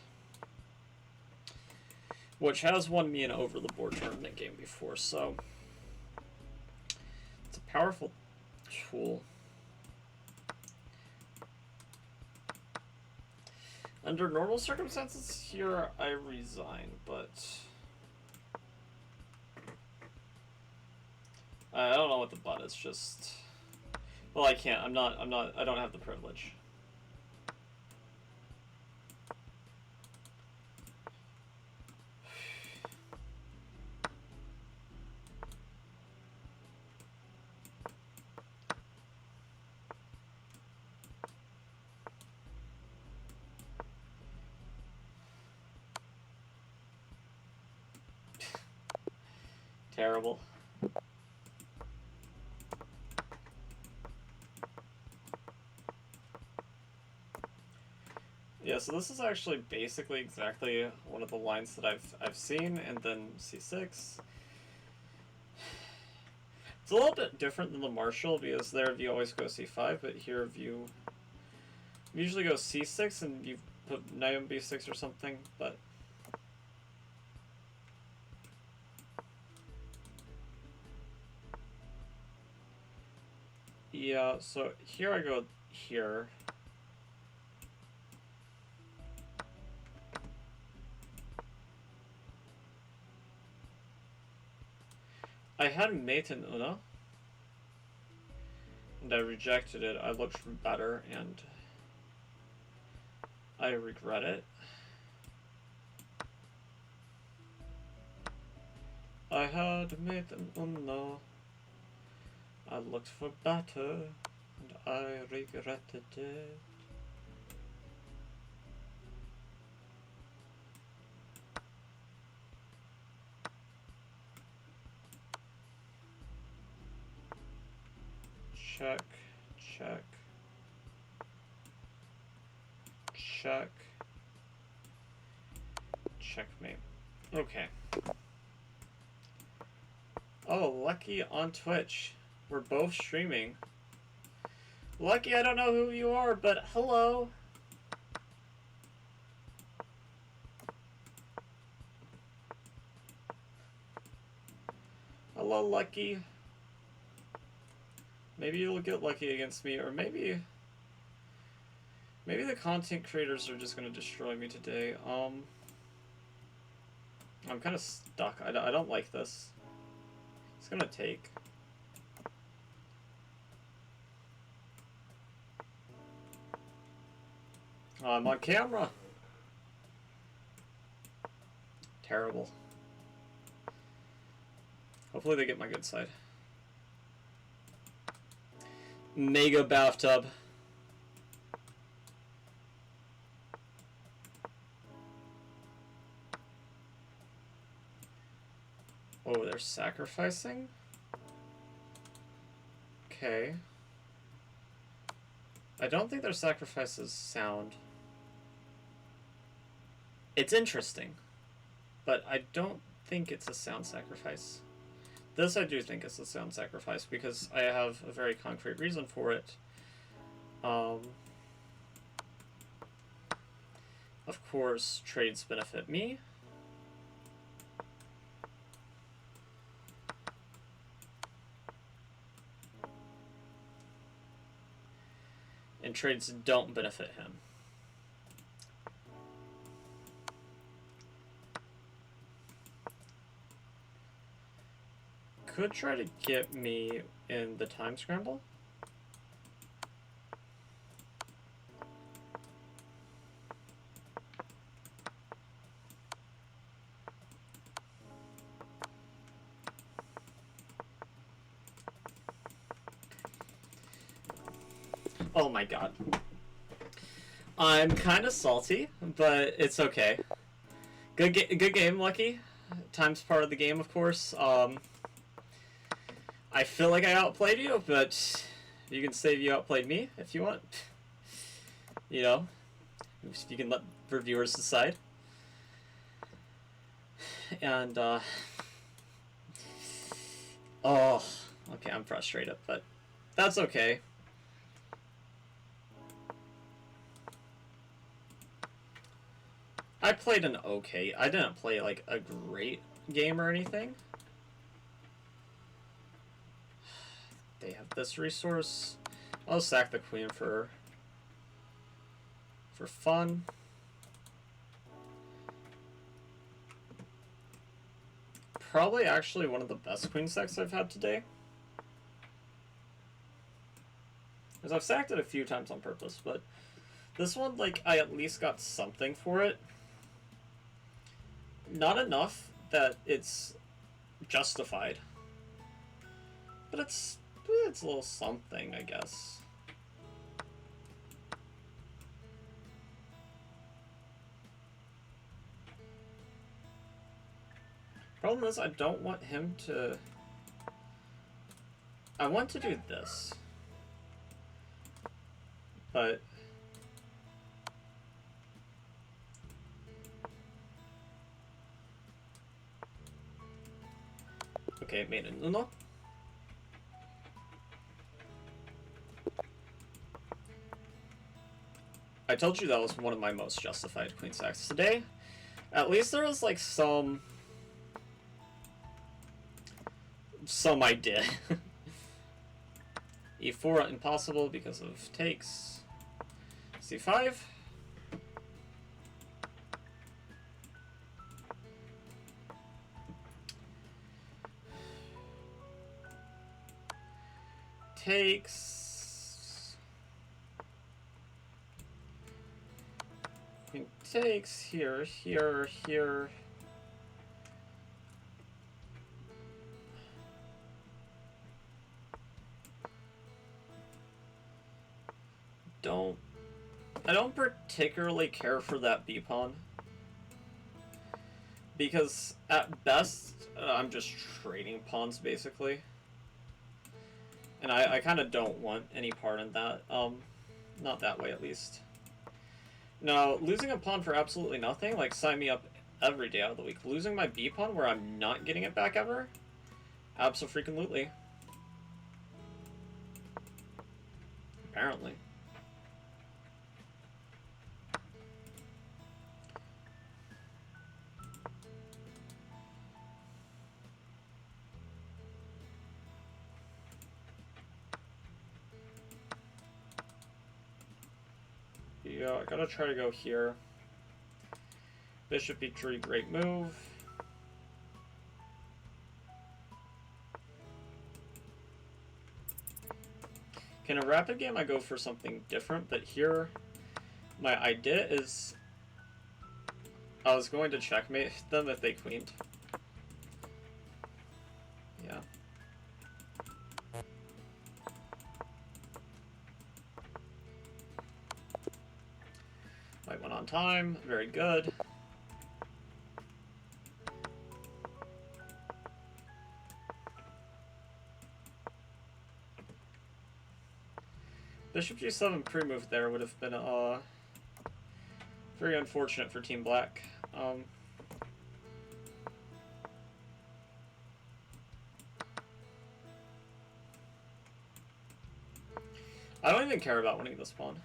Which has won me an over-the-board tournament game before, so... it's a powerful tool. Under normal circumstances here, I resign, but... I don't know what the but is, just... well, I can't, I don't have the privilege. Terrible. Yeah, so this is actually basically exactly one of the lines that I've seen, and then c6. It's a little bit different than the Marshall, because there you always go c5, but here you usually go c6 and you put knight on b6 or something, but yeah, so here I go here. I had mate in Una, and I rejected it. I looked for better, and I regret it. I had mate in Una. I looked for better, and I regretted it. Check, check, check, checkmate. Okay. Oh, Lucky on Twitch. We're both streaming. Lucky, I don't know who you are, but hello. Hello, Lucky. Maybe you'll get lucky against me, or maybe the content creators are just gonna destroy me today. I'm kind of stuck. I don't like this. It's gonna take. I'm on camera. Terrible. Hopefully they get my good side. Mega bathtub. Oh, they're sacrificing? Okay. I don't think their sacrifices sound. It's interesting, but I don't think it's a sound sacrifice. This I do think is a sound sacrifice because I have a very concrete reason for it. Of course, trades benefit me. And trades don't benefit him. Could try to get me in the time scramble. Oh my god. I'm kind of salty, but it's okay. Good game, Lucky. Time's part of the game, of course. I feel like I outplayed you, but you can say you outplayed me if you want. You know, you can let reviewers decide. And, oh, okay, I'm frustrated, but that's okay. I played an okay. I didn't play, like, a great game or anything. They have this resource. I'll sack the queen for fun. Probably actually one of the best queen sacks I've had today. Because I've sacked it a few times on purpose, but this one, like, I at least got something for it. Not enough that it's justified. But it's a little something, I guess. Problem is, I don't want him to... I want to do this. But... Okay, made an uno. I told you that was one of my most justified queen sacks today. At least there was like some idea. E4 impossible because of takes. C5. Takes. Queen takes here, here, here. I don't particularly care for that B pawn. Because at best, I'm just trading pawns basically. And I kind of don't want any part in that. Not that way at least. Now, losing a pawn for absolutely nothing, like sign me up every day out of the week. Losing my B pawn where I'm not getting it back ever? Abso-freaking-lutely. Apparently. Yeah, I gotta try to go here. Bishop e3, great move. In a rapid game, I go for something different, but here, my idea is I was going to checkmate them if they queened. Yeah. White went on time, very good. Bishop g7 pre-move there would have been very unfortunate for Team Black. I don't even care about winning this pawn.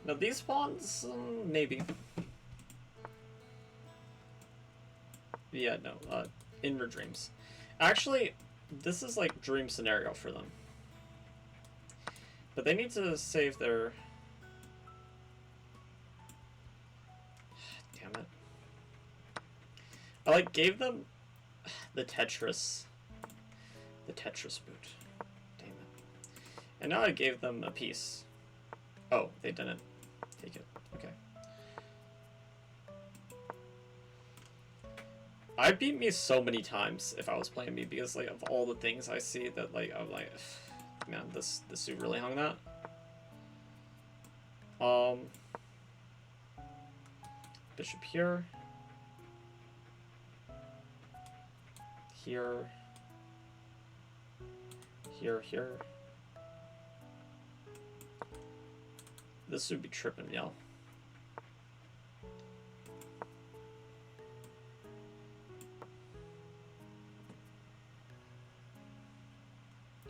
Now these pawns, maybe. Yeah, no, in your dreams. Actually, this is like dream scenario for them. But they need to save their... Damn it. I like gave them the Tetris boot. Damn it. And now I gave them a piece. Oh, they didn't take it. Okay. I'd beat me so many times if I was playing me because like of all the things I see that like I'm like, man, this suit really hung that. Bishop here. Here. Here, here. This would be tripping, y'all.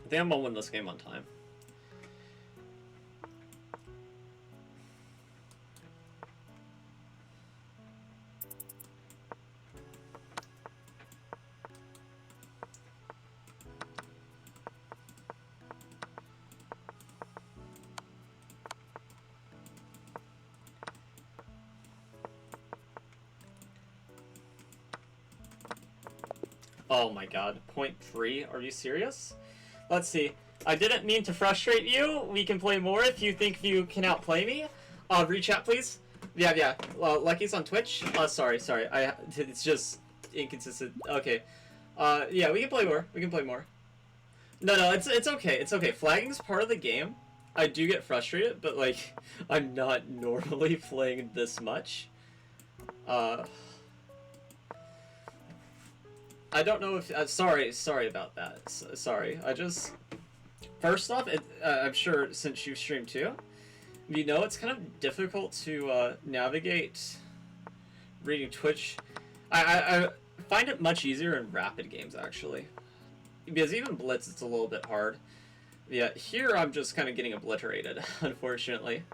I think I'm gonna win this game on time. Oh my god, 0.3? Are you serious? Let's see. I didn't mean to frustrate you. We can play more if you think you can outplay me. Rechat, please. Yeah. Lucky's on Twitch. Sorry. It's just inconsistent. Okay. Yeah, we can play more. No, it's okay. It's okay. Flagging's part of the game. I do get frustrated, but like I'm not normally playing this much. I don't know if sorry about that. Sorry. I just first off, I'm sure since you stream too, you know it's kind of difficult to navigate reading Twitch. I find it much easier in rapid games actually, because even Blitz it's a little bit hard. Yeah, here I'm just kind of getting obliterated, unfortunately.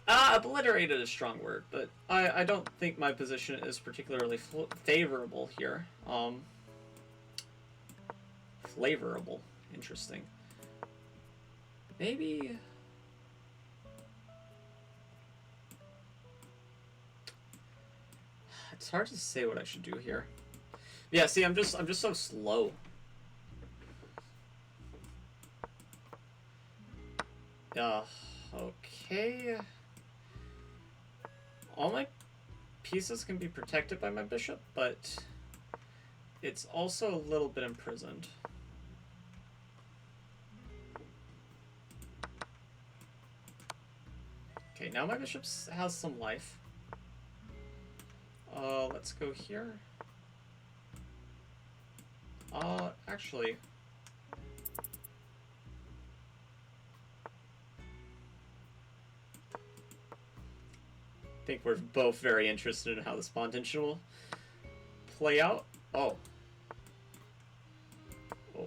Obliterated is a strong word, but I don't think my position is particularly favorable here. Flavorable. Interesting. Maybe... It's hard to say what I should do here. Yeah, see, I'm just so slow. Okay. All my pieces can be protected by my bishop, but it's also a little bit imprisoned. Okay, now my bishop has some life. Let's go here. Actually... I think we're both very interested in how this pawn tension will play out. Oh. Oh.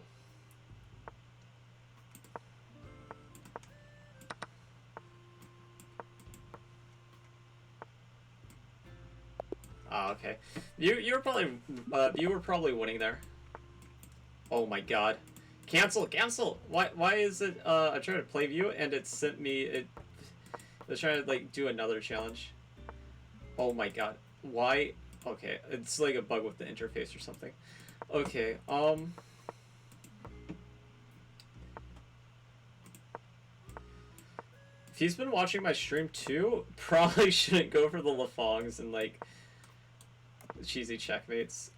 Ah, okay. You were probably winning there. Oh my god. Cancel! Why is it I tried to play view and it sent me it was trying to like do another challenge. Oh my god. Why? Okay, it's like a bug with the interface or something. Okay, if he's been watching my stream too, probably shouldn't go for the Lafongs and like cheesy checkmates.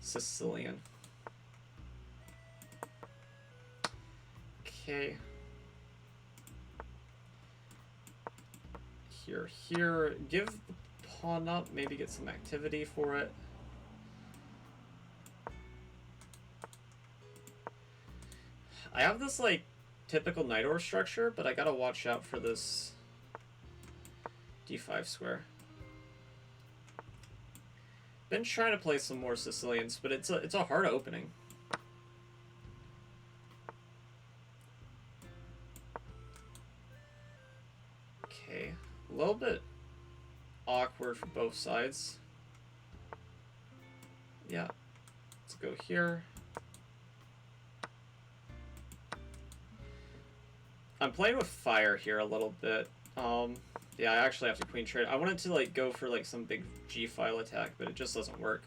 Sicilian. Okay. Here, give the pawn up, maybe get some activity for it. I have this like typical knight or structure, but I gotta watch out for this d5 square. Been trying to play some more Sicilians, but it's a hard opening. Okay, a little bit awkward for both sides. Yeah, let's go here. I'm playing with fire here a little bit. Yeah, I actually have to queen trade. I wanted to like go for like some big G file attack, but it just doesn't work.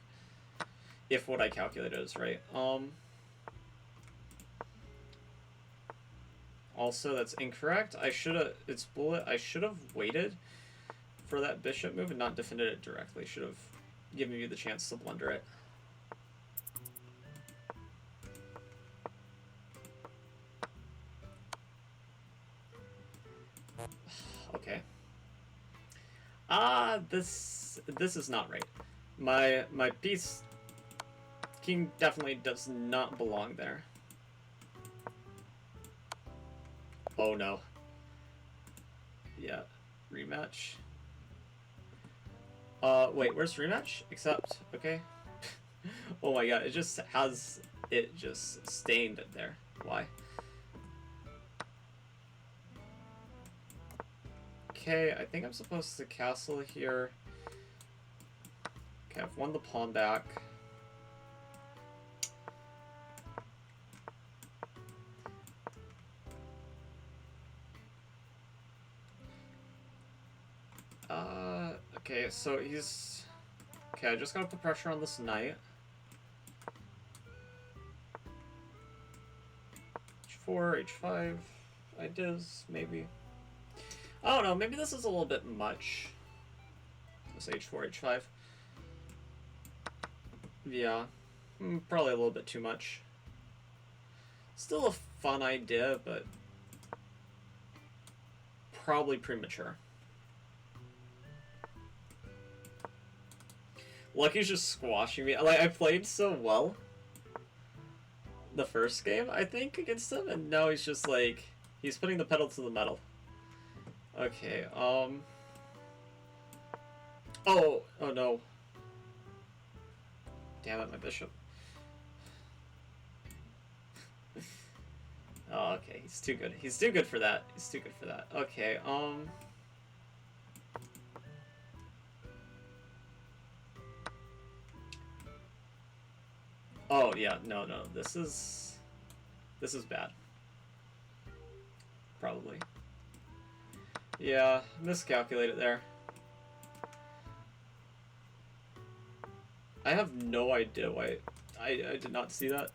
If what I calculated is right. Also, that's incorrect. I should have. It's bullet. I should have waited for that bishop move and not defended it directly. Should have given you the chance to blunder it. Okay. This is not right. My piece, king definitely does not belong there. Oh no. Yeah, rematch. Wait, where's rematch? Accept. Okay. Oh my god, it just has it just stained it there. Why? Okay, I think I'm supposed to castle here. Okay, I've won the pawn back. Okay, so he's... Okay, I just gotta put pressure on this knight. H4, H5, ideas, maybe. I don't know, maybe this is a little bit much. This H4, H5. Yeah, probably a little bit too much. Still a fun idea, but probably premature. Lucky's just squashing me. Like, I played so well the first game, I think, against him, and now he's just like, he's putting the pedal to the metal. Okay, oh no. Damn it, my bishop. Oh, okay, he's too good. He's too good for that. He's too good for that. Okay, oh, yeah, no. This is bad. Probably. Yeah, miscalculated there. I have no idea why I did not see that.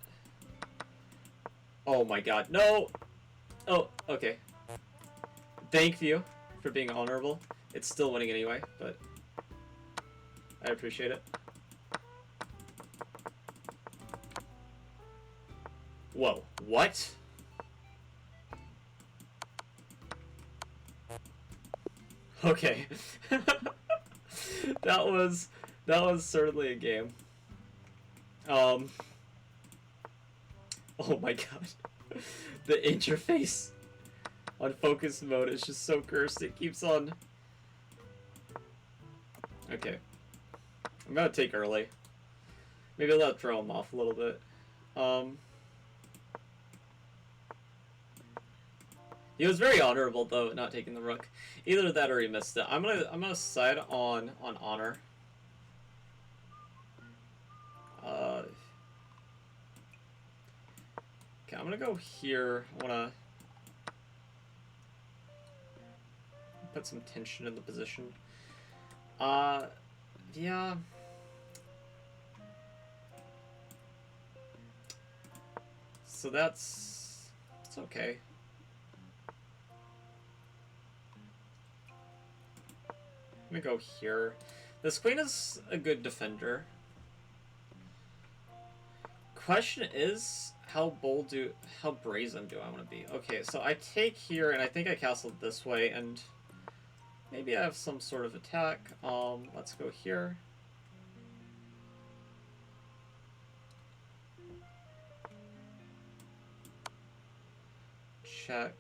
Oh my god, no! Oh, okay. Thank you for being honorable. It's still winning anyway, but I appreciate it. Whoa, what? Okay. that was certainly a game. Oh my god. The interface on focus mode is just so cursed. It keeps on. Okay. I'm gonna take early. Maybe that'll throw him off a little bit. He was very honorable though, not taking the rook. Either that or he missed it. I'm gonna side on honor. Okay, I'm gonna go here. I wanna put some tension in the position. Yeah. So it's okay. I'm gonna go here. This queen is a good defender. Question is, how brazen do I want to be? Okay, so I take here, and I think I castled this way, and maybe I have some sort of attack. Let's go here. Check.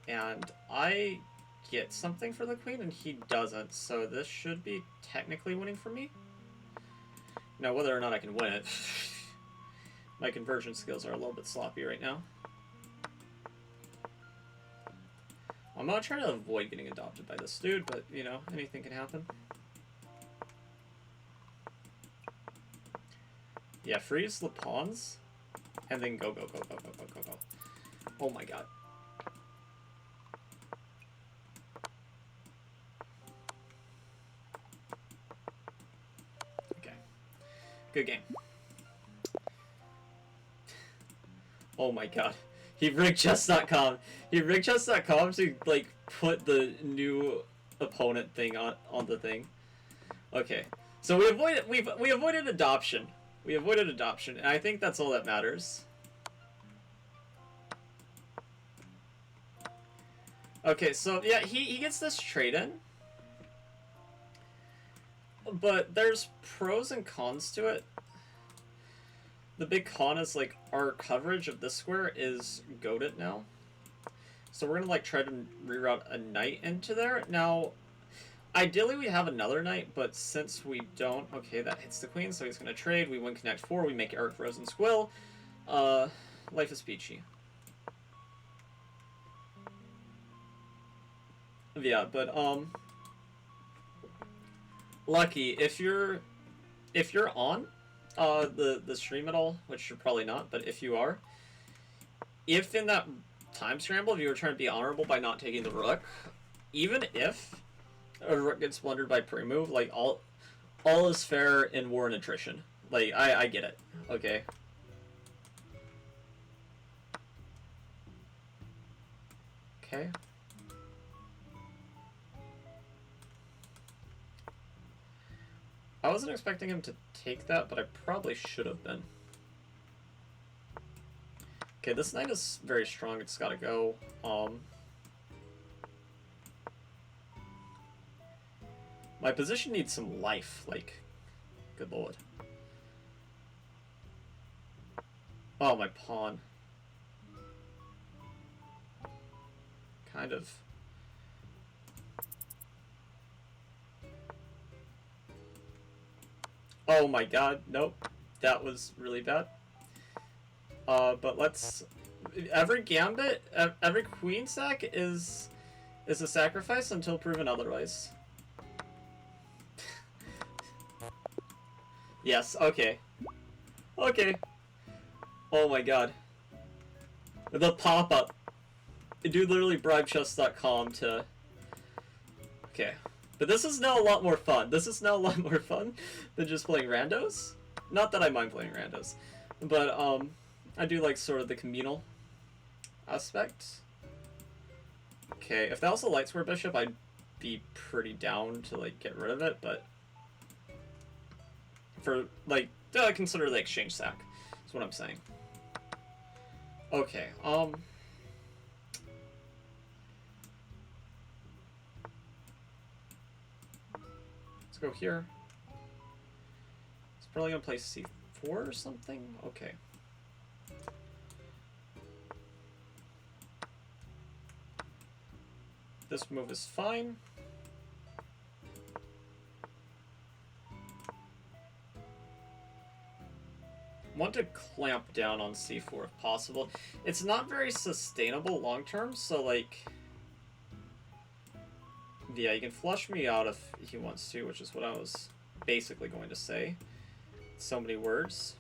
And I get something for the queen, and he doesn't, so this should be technically winning for me. Now, whether or not I can win it, my conversion skills are a little bit sloppy right now. I'm gonna try to avoid getting adopted by this dude, but, you know, anything can happen. Yeah, freeze the pawns, and then go. Oh my god. Okay. Good game. Oh my god. He rigged chess.com. He rigged chess.com to, like, put the new opponent thing on the thing. Okay. So we avoided adoption. We avoided adoption, and I think that's all that matters. Okay, so yeah, he gets this trade in. But there's pros and cons to it. The big con is, like, our coverage of this square is goated now. So we're gonna, like, try to reroute a knight into there. Now, ideally we have another knight, but since we don't... Okay, that hits the queen, so he's gonna trade. We win Connect 4, we make Eric Rosen's Squill. Life is peachy. Yeah, but, Lucky, if you're on the stream at all, which you're probably not, but if you are, if in that time scramble, if you were trying to be honorable by not taking the rook, even if a rook gets blundered by pre-move, like, all is fair in war and attrition. Like, I get it. Okay. Okay. wasn't expecting him to take that, but I probably should have been. Okay, this knight is very strong. It's gotta go. My position needs some life. Like, good lord. Oh, my pawn. Kind of. Oh my god, nope. That was really bad. But let's... Every gambit, every queen sack is a sacrifice until proven otherwise. Yes, okay. Okay. Oh my god. The pop-up. Dude literally bribechess.com to... Okay. But this is now a lot more fun. This is now a lot more fun than just playing randos. Not that I mind playing randos. But, I do like sort of the communal aspect. Okay, if that was a light square bishop, I'd be pretty down to, like, get rid of it, but... For, like, consider the exchange sack. That's what I'm saying. Okay, let's go here. It's probably gonna play c4 or something? Okay. This move is fine. Want to clamp down on c4 if possible. It's not very sustainable long term, so like... Yeah, he can flush me out if he wants to, which is what I was basically going to say. So many words.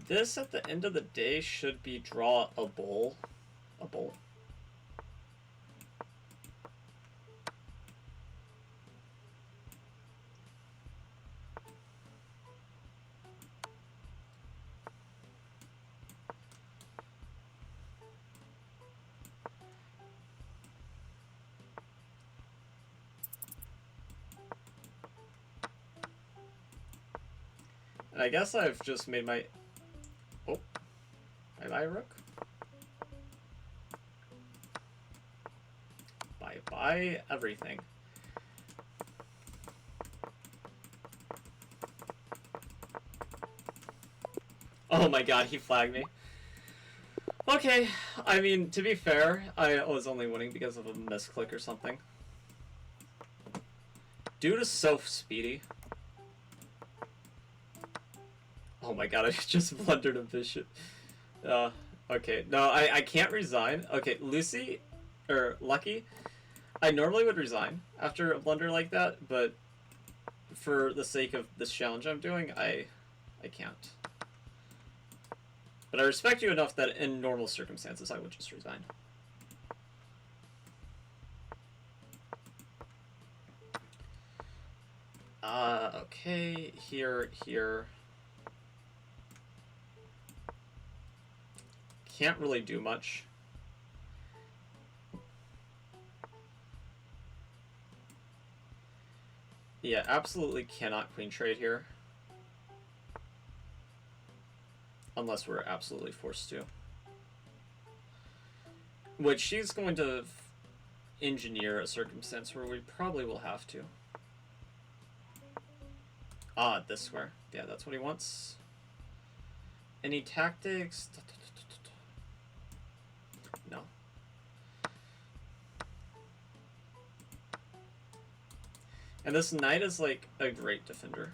This, at the end of the day, should be draw a bull. A bull. And I guess I've just made my... Oh. Bye-bye, rook. Bye-bye, everything. Oh my god, he flagged me. Okay, I mean, to be fair, I was only winning because of a misclick or something. Dude is so speedy. Oh my god, I just blundered a bishop. Okay, no, I can't resign. Okay, Lucy, or Lucky, I normally would resign after a blunder like that, but for the sake of this challenge I'm doing, I can't. But I respect you enough that in normal circumstances I would just resign. Okay, here. Can't really do much. Yeah, absolutely cannot queen trade here. Unless we're absolutely forced to. Which she's going to engineer a circumstance where we probably will have to. Ah, this square. Yeah, that's what he wants. Any tactics? No. And this knight is like a great defender.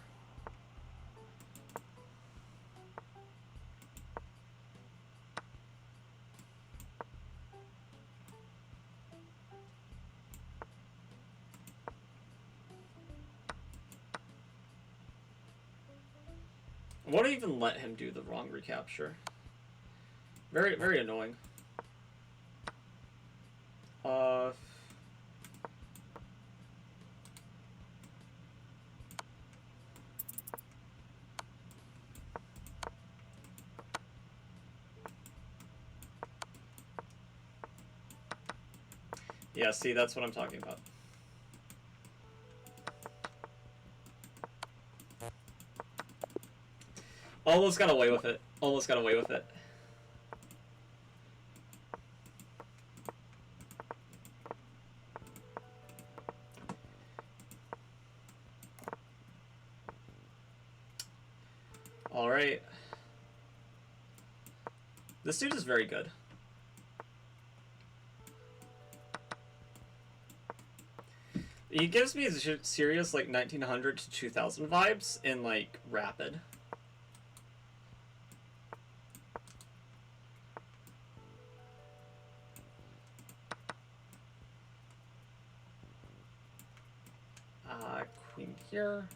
Won't even let him do the wrong recapture. Very, very annoying. Yeah, see, that's what I'm talking about. Almost got away with it. Almost got away with it. Alright. This dude is very good. He gives me serious, like, 1900 to 2000 vibes in, like, rapid. Queen here.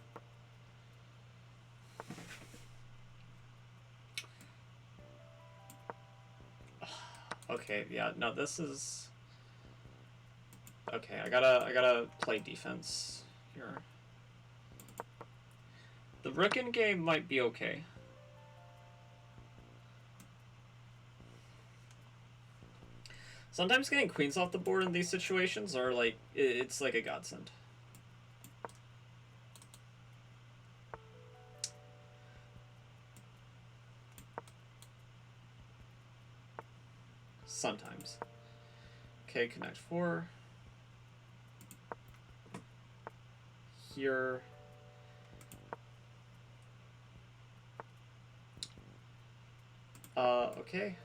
Okay, yeah, no, this is... Okay, I gotta play defense here. The rook in game might be okay. Sometimes getting queens off the board in these situations are like, it's like a godsend. Sometimes. Okay, connect 4. Here. Okay.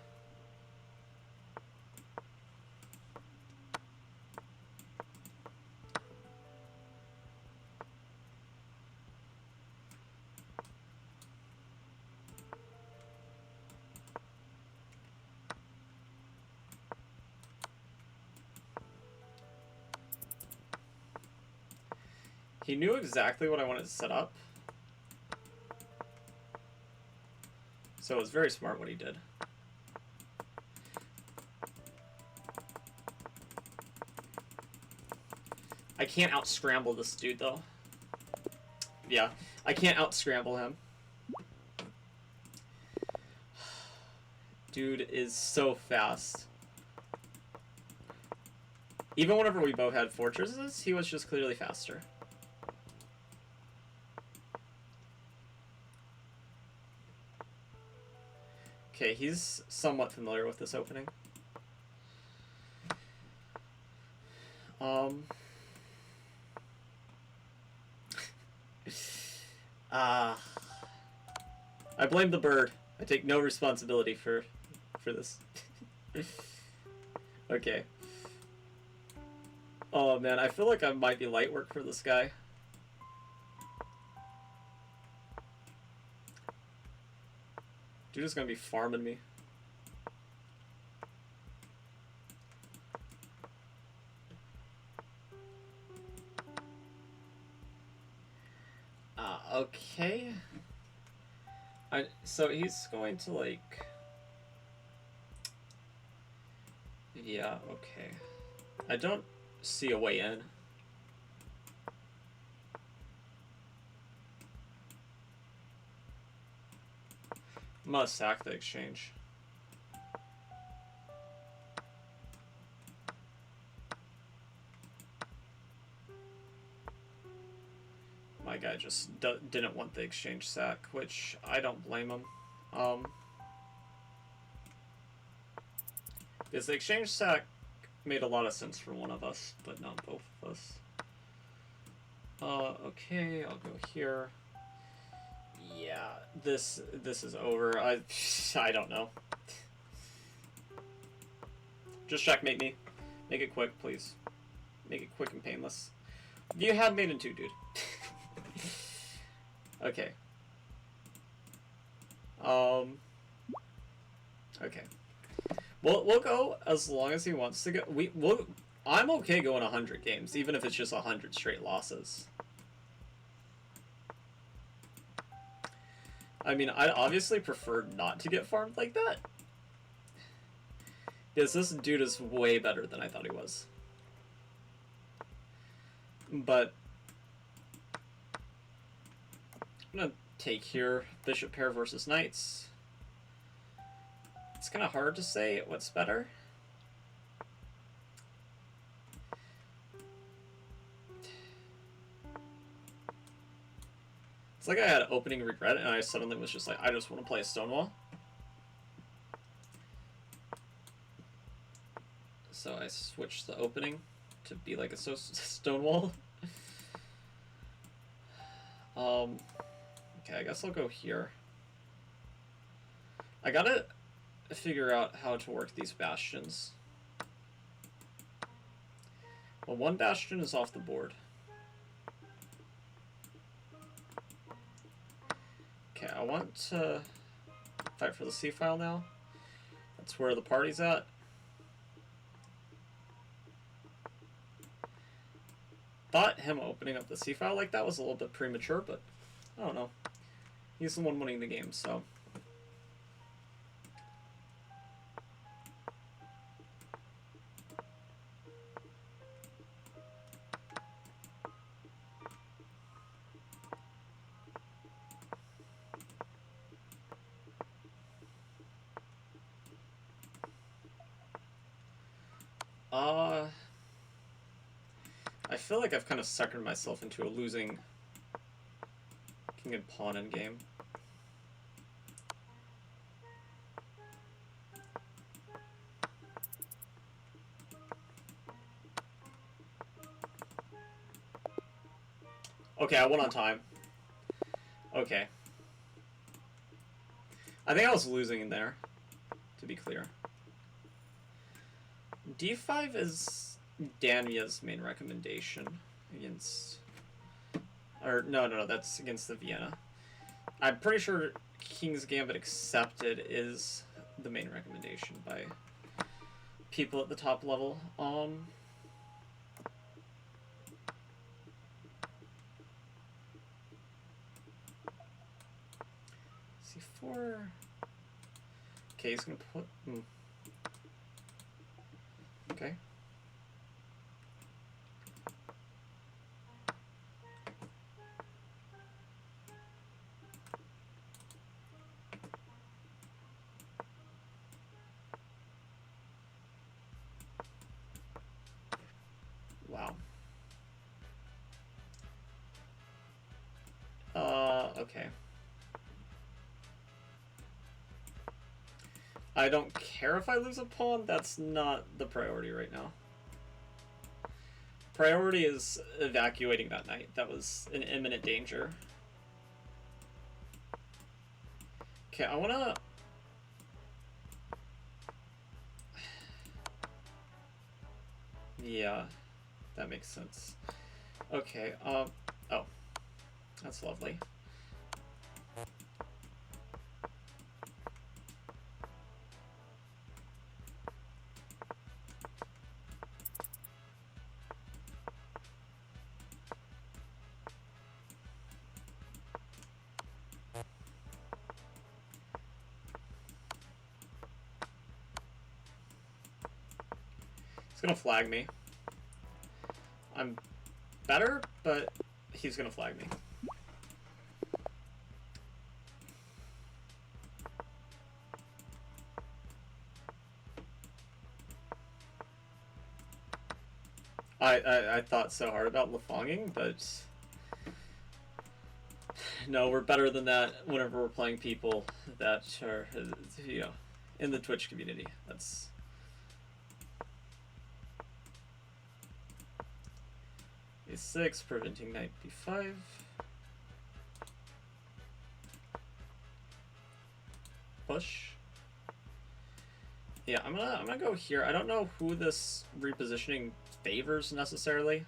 He knew exactly what I wanted to set up. So it was very smart what he did. I can't out-scramble this dude, though. Yeah, I can't out-scramble him. Dude is so fast. Even whenever we both had fortresses, he was just clearly faster. Okay, he's somewhat familiar with this opening. I blame the bird. I take no responsibility for this. Okay. Oh man, I feel like I might be light work for this guy. Dude is gonna be farming me. Okay. So he's going to, like... Yeah, okay. I don't see a way in. I'm gonna sack the exchange. My guy just didn't want the exchange sack, which I don't blame him. Because the exchange sack made a lot of sense for one of us, but not both of us. Okay, I'll go here. Yeah, this is over. I don't know. Just checkmate me. Make it quick, please. Make it quick and painless. You had mate in 2, dude. Okay. Okay. We'll go as long as he wants to go. I'm okay going 100 games, even if it's just 100 straight losses. I mean, I'd obviously prefer not to get farmed like that. Because this dude is way better than I thought he was. But I'm gonna take here bishop pair versus knights. It's kind of hard to say what's better. It's like I had opening regret and I suddenly was just like, I just want to play a Stonewall. So I switched the opening to be like a Stonewall. Okay, I guess I'll go here. I gotta figure out how to work these bastions. Well, one bastion is off the board. Okay, I want to fight for the C-file now. That's where the party's at. Thought him opening up the C-file like that was a little bit premature, but I don't know. He's the one winning the game, so. I feel like I've kind of suckered myself into a losing king and pawn in game. Okay, I won on time. Okay. I think I was losing in there, to be clear. D5 is Danya's main recommendation against... Or, no, that's against the Vienna. I'm pretty sure King's Gambit Accepted is the main recommendation by people at the top level. C4... Okay, he's gonna put... Okay. Wow. Okay. I don't care if I lose a pawn, that's not the priority right now. Priority is evacuating that knight. That was an imminent danger. Okay, I wanna... Yeah, that makes sense. Okay, oh, that's lovely. He's gonna flag me. I'm better, but he's gonna flag me. I thought so hard about Lafonging, but no, we're better than that whenever we're playing people that are, you know, in the Twitch community. That's... A6, preventing knight b5. Push. Yeah, I'm gonna go here. I don't know who this repositioning favors necessarily.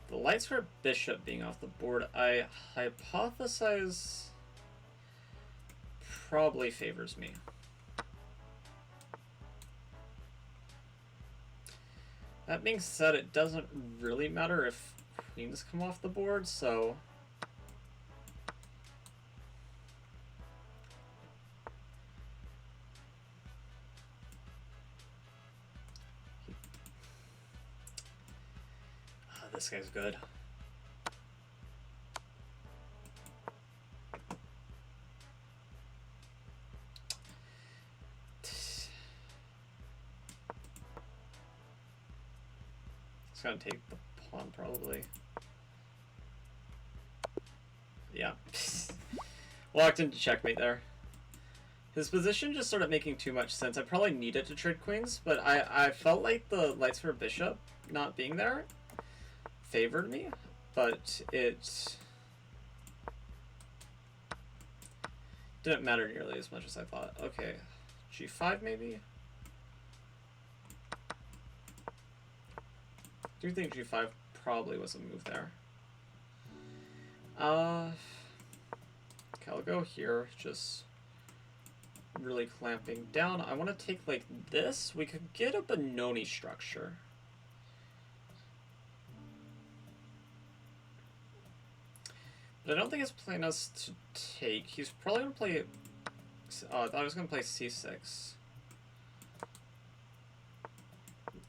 The light square bishop being off the board, I hypothesize probably favors me. That being said, it doesn't really matter if queens come off the board, so... This guy's good. It's gonna take the pawn, probably. Walked into checkmate there. His position just started making too much sense. I probably needed to trade queens, but I felt like the lights for bishop not being there favored me, but it didn't matter nearly as much as I thought. Okay, g5 maybe? I do think g5 probably was a move there. Okay, I'll go here, just really clamping down. I want to take like this. We could get a Benoni structure. But I don't think it's playing us to take. He's probably going to play... I thought he was going to play c6.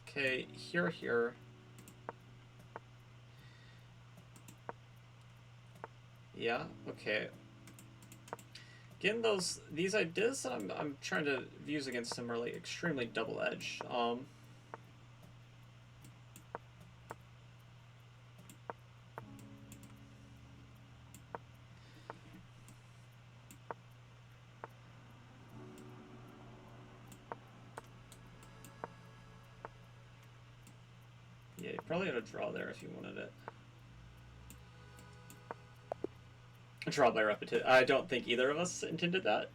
Okay, here. Yeah, okay. Again, these ideas that I'm trying to use against him are like extremely double-edged. Yeah, you probably had a draw there if you wanted it. A draw by repetition. I don't think either of us intended that.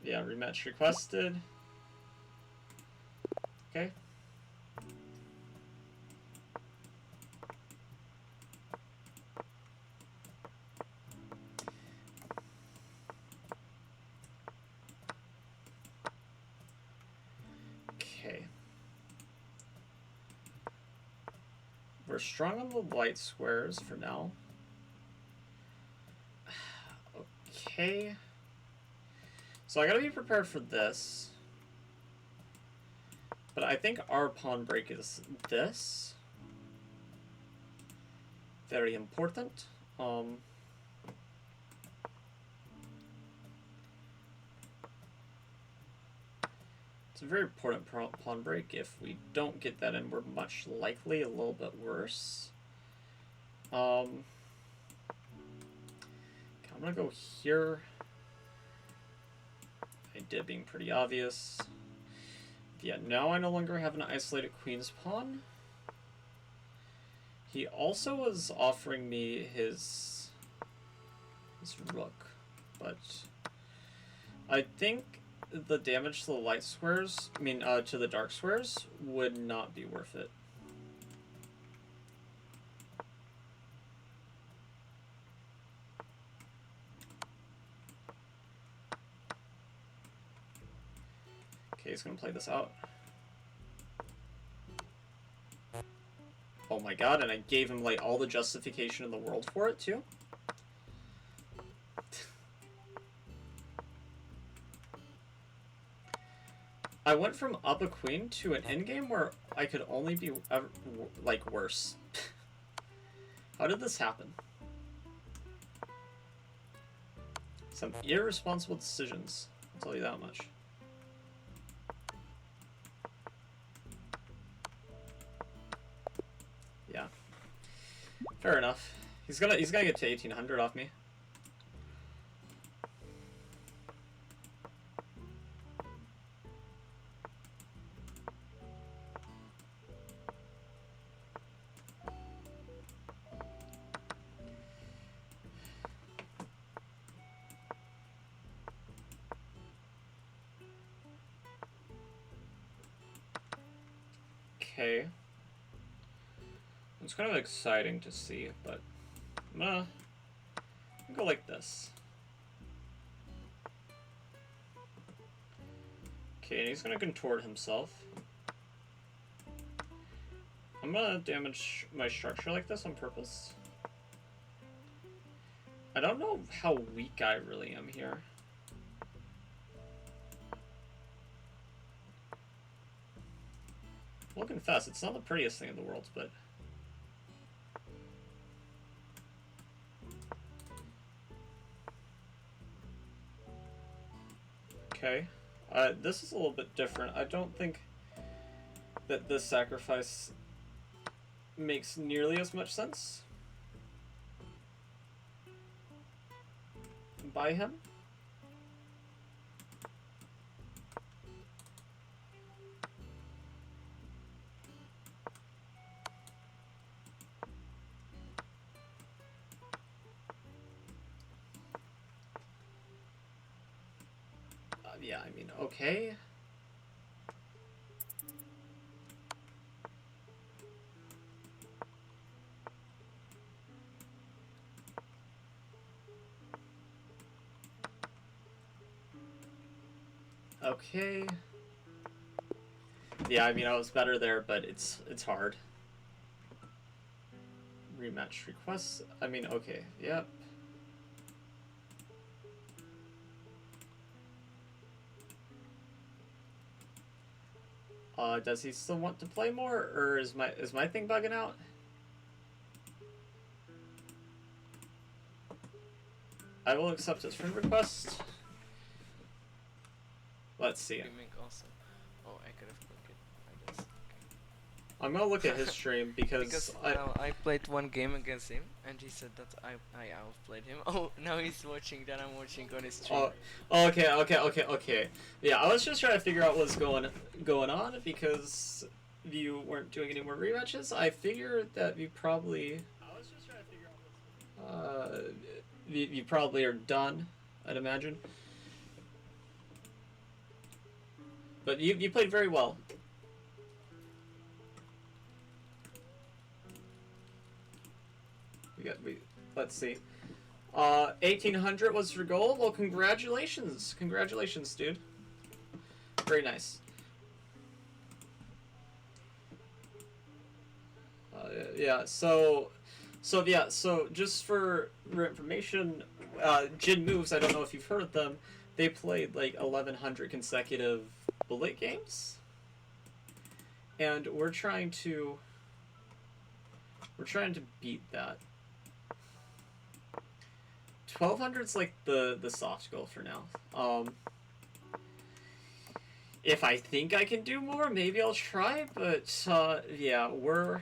Yeah, rematch requested. Okay. Okay. We're strong on the light squares for now. Okay. So I gotta be prepared for this. But I think our pawn break is this. Very important. It's a very important pawn break. If we don't get that in, we're much likely a little bit worse. I'm gonna go here. Idea being pretty obvious. Yeah, now I no longer have an isolated queen's pawn. He also was offering me his rook, but I think the damage to the light squares, to the dark squares, would not be worth it. Okay, he's gonna play this out. Oh my god, and I gave him like all the justification in the world for it too. I went from up a queen to an endgame where I could only be like worse. How did this happen? Some irresponsible decisions, I'll tell you that much. Yeah. Fair enough. He's gonna get to 1800 off me. Okay. It's kind of exciting to see, but I'm gonna go like this. Okay, and he's gonna contort himself. I'm gonna damage my structure like this on purpose. I don't know how weak I really am here. I'll confess, it's not the prettiest thing in the world, but... Okay. This is a little bit different. I don't think that this sacrifice makes nearly as much sense by him. Yeah, I mean, okay. Okay. Yeah, I mean, I was better there, but it's hard. Rematch requests. I mean, okay. Yep. Does he still want to play more, or is my thing bugging out? I will accept his friend request. Let's see. Streaming also. Oh, I could have clicked it. I guess. Okay. I'm gonna look at his stream because I played one game against him, and he said that I outplayed him. Oh, now he's watching that I'm watching on his stream. Oh, okay. Yeah, I was just trying to figure out what's going on because you weren't doing any more rematches. I figured that you probably. I was just trying to figure out what's. You probably are done, I'd imagine. But you played very well. Let's see. 1800 was your goal. Well, congratulations, dude. Very nice. Yeah. So just for your information, Jin Moves. I don't know if you've heard of them. They played like 1100 consecutive bullet games, and we're trying to beat that. 1200's like the soft goal for now. If I think I can do more, maybe I'll try. But yeah, we're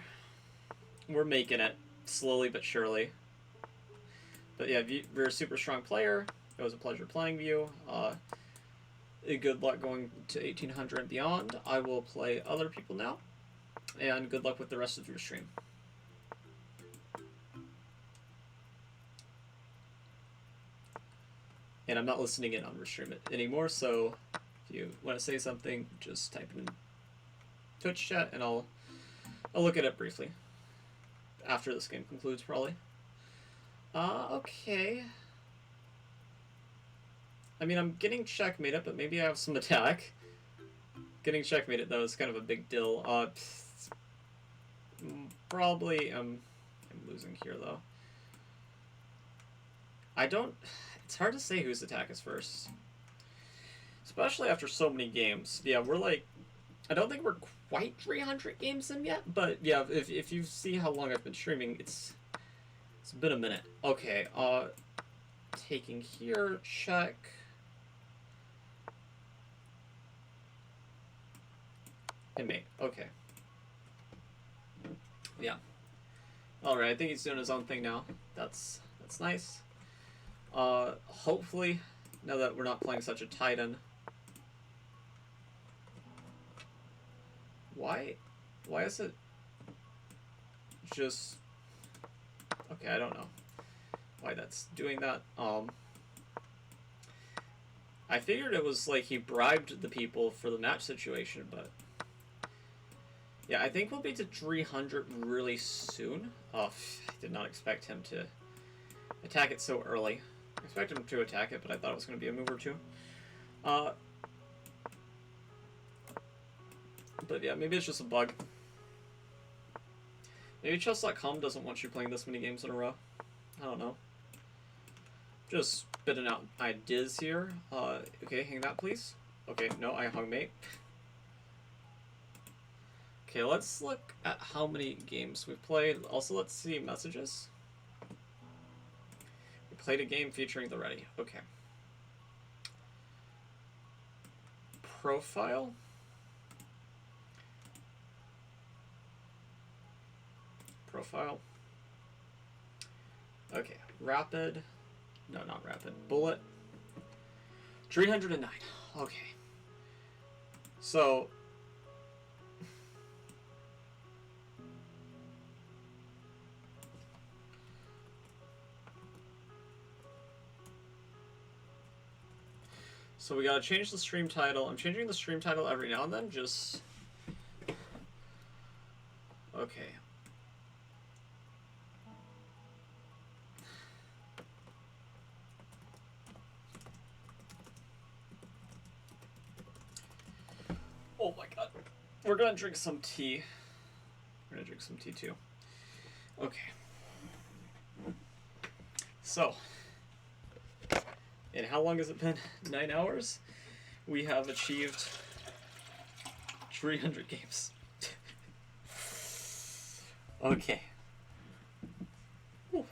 making it slowly but surely. But yeah, you're a super strong player. It was a pleasure playing with you. Good luck going to 1800 and beyond. I will play other people now, and good luck with the rest of your stream. And I'm not listening in on Restream it anymore, so if you want to say something, just type it in Twitch chat, and I'll look at it briefly after this game concludes, probably. Okay. I mean, I'm getting checkmated, but maybe I have some attack. Getting checkmated, though, is kind of a big deal. Probably, I'm losing here, though. It's hard to say whose attack is first. Especially after so many games. Yeah, we're like, I don't think we're quite 300 games in yet, but yeah, if you see how long I've been streaming, it's been a minute. Okay, taking here, check. And mate, okay. Yeah. Alright, I think he's doing his own thing now. That's nice. Hopefully, now that we're not playing such a Titan. Why is it just... Okay, I don't know why that's doing that. I figured it was like he bribed the people for the match situation, but... Yeah, I think we'll be to 300 really soon. Oh, I did not expect him to attack it so early. I expected him to attack it, but I thought it was going to be a move or two. But yeah, maybe it's just a bug. Maybe chess.com doesn't want you playing this many games in a row. I don't know. Just spitting out ideas here. Okay, hang that, please. Okay, no, I hung mate. Okay, let's look at how many games we've played. Also, let's see messages. We played a game featuring the ready. Okay. Profile. profile. Okay, rapid. No, not rapid. Bullet. 309. Okay. So. So we gotta change the stream title. I'm changing the stream title every now and then, just... Okay. Oh my god. We're gonna drink some tea. We're gonna drink some tea too. Okay. So. And how long has it been? 9 hours? We have achieved 300 games. Okay. Whew.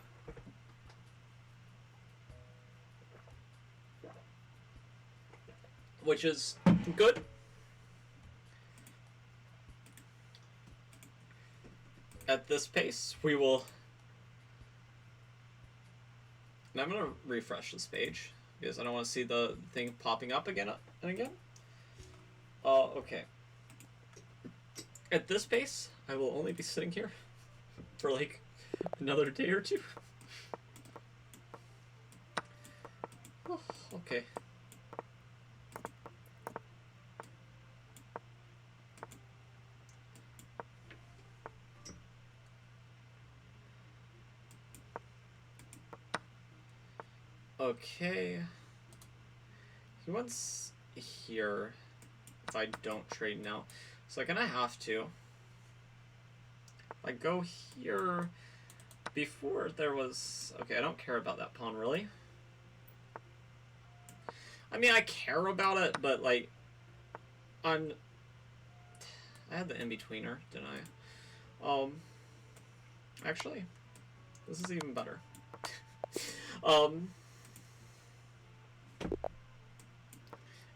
Which is good. At this pace, we will... And I'm going to refresh this page, because I don't want to see the thing popping up again and again. Okay. At this pace, I will only be sitting here for like another day or two. Oh, okay. Okay. He wants here if I don't trade now. So I'm gonna have to. If I go here before there was... Okay, I don't care about that pawn really. I mean, I care about it, but like... I had the in-betweener, didn't I? Actually, this is even better.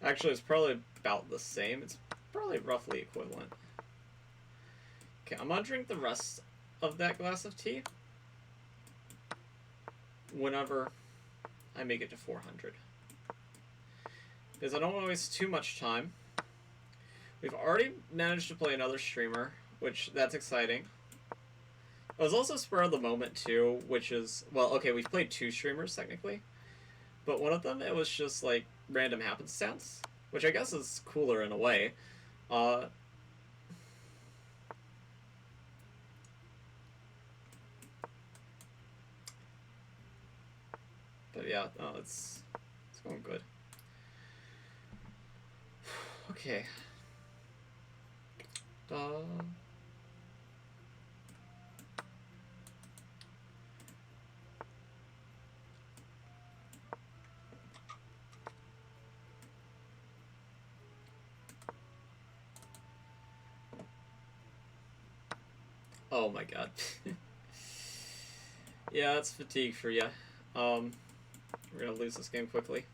Actually, it's probably about the same. It's probably roughly equivalent. Okay, I'm gonna drink the rest of that glass of tea whenever I make it to 400. Because I don't want to waste too much time. We've already managed to play another streamer, which that's exciting. It was also spur of the moment too, which is... Well, okay, we've played 2 streamers technically. But one of them, it was just like random happenstance, which I guess is cooler in a way. But yeah, no, it's going good. Okay. Oh my god. Yeah, that's fatigue for you. We're gonna lose this game quickly.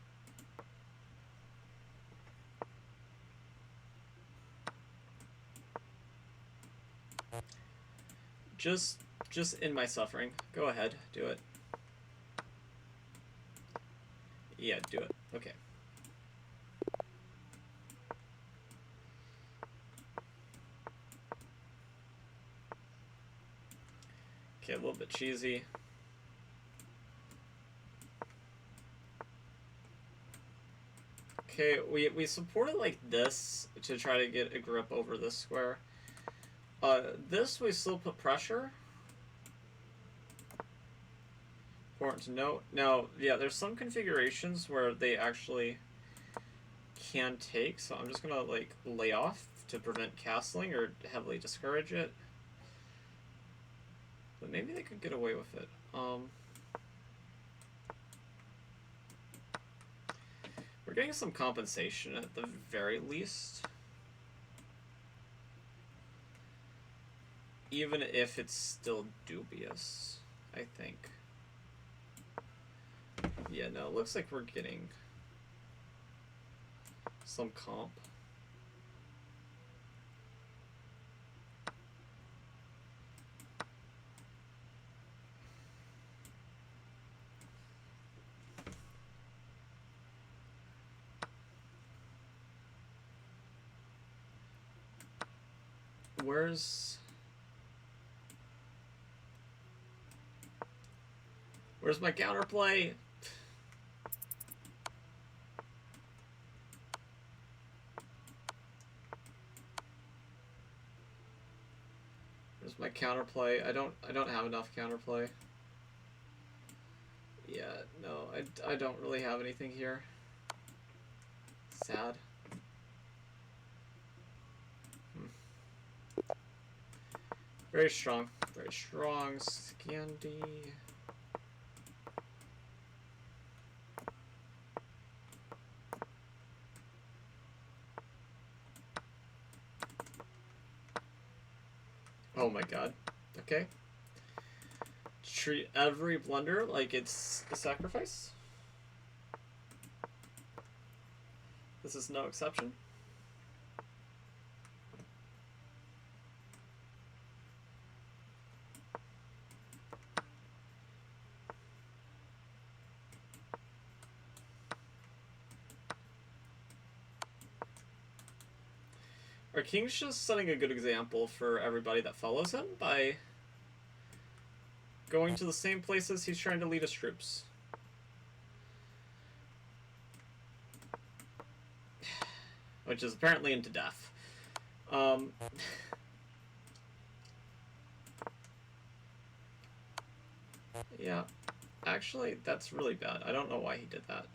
Just in my suffering. Go ahead, do it. Yeah, do it. Okay. Okay, a little bit cheesy. Okay, we support it like this to try to get a grip over this square. This we still put pressure. Important to note. Now, yeah, there's some configurations where they actually can take, so I'm just gonna like lay off to prevent castling or heavily discourage it. But maybe they could get away with it. We're getting some compensation at the very least. Even if it's still dubious, I think. Yeah, no, it looks like we're getting some comp. Where's my counterplay? Where's my counterplay? I don't have enough counterplay. Yeah, no, I don't really have anything here. Sad. Very strong. Very strong. Scandi. Oh my god. Okay. Treat every blunder like it's a sacrifice. This is no exception. Our king's just setting a good example for everybody that follows him by going to the same places he's trying to lead his troops. Which is apparently into death. Yeah. Actually, that's really bad. I don't know why he did that.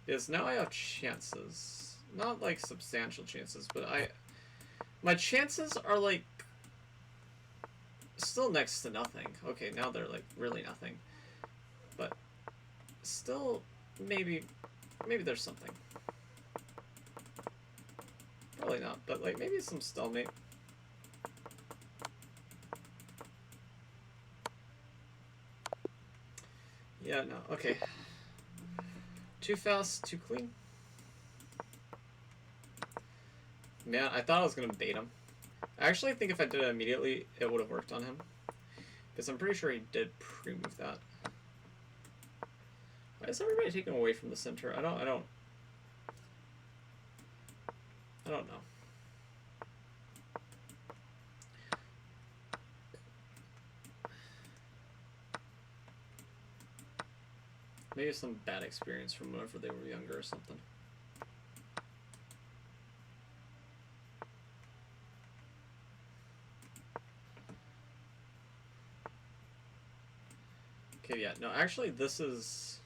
Because now I have chances. Not like substantial chances, but my chances are like still next to nothing. Okay, now they're like really nothing. But still maybe there's something. Probably not, but like maybe some stalemate. Yeah, no, okay. Too fast, too clean. Man, I thought I was gonna bait him. I actually think if I did it immediately, it would have worked on him. Because I'm pretty sure he did pre-move that. Why is everybody taken away from the center? I don't know. Maybe some bad experience from whenever they were younger or something. Okay, yeah, no, actually this is...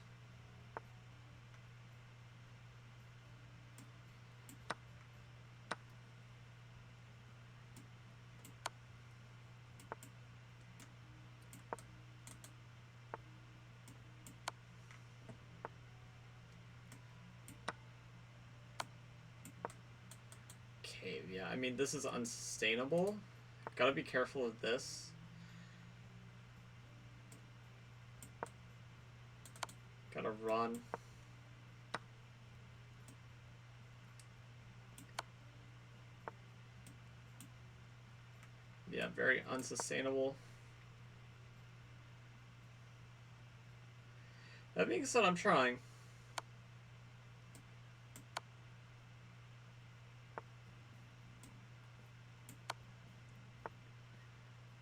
Okay, yeah, I mean, this is unsustainable. Gotta be careful with this. Gotta run. Yeah, very unsustainable. That being said, I'm trying.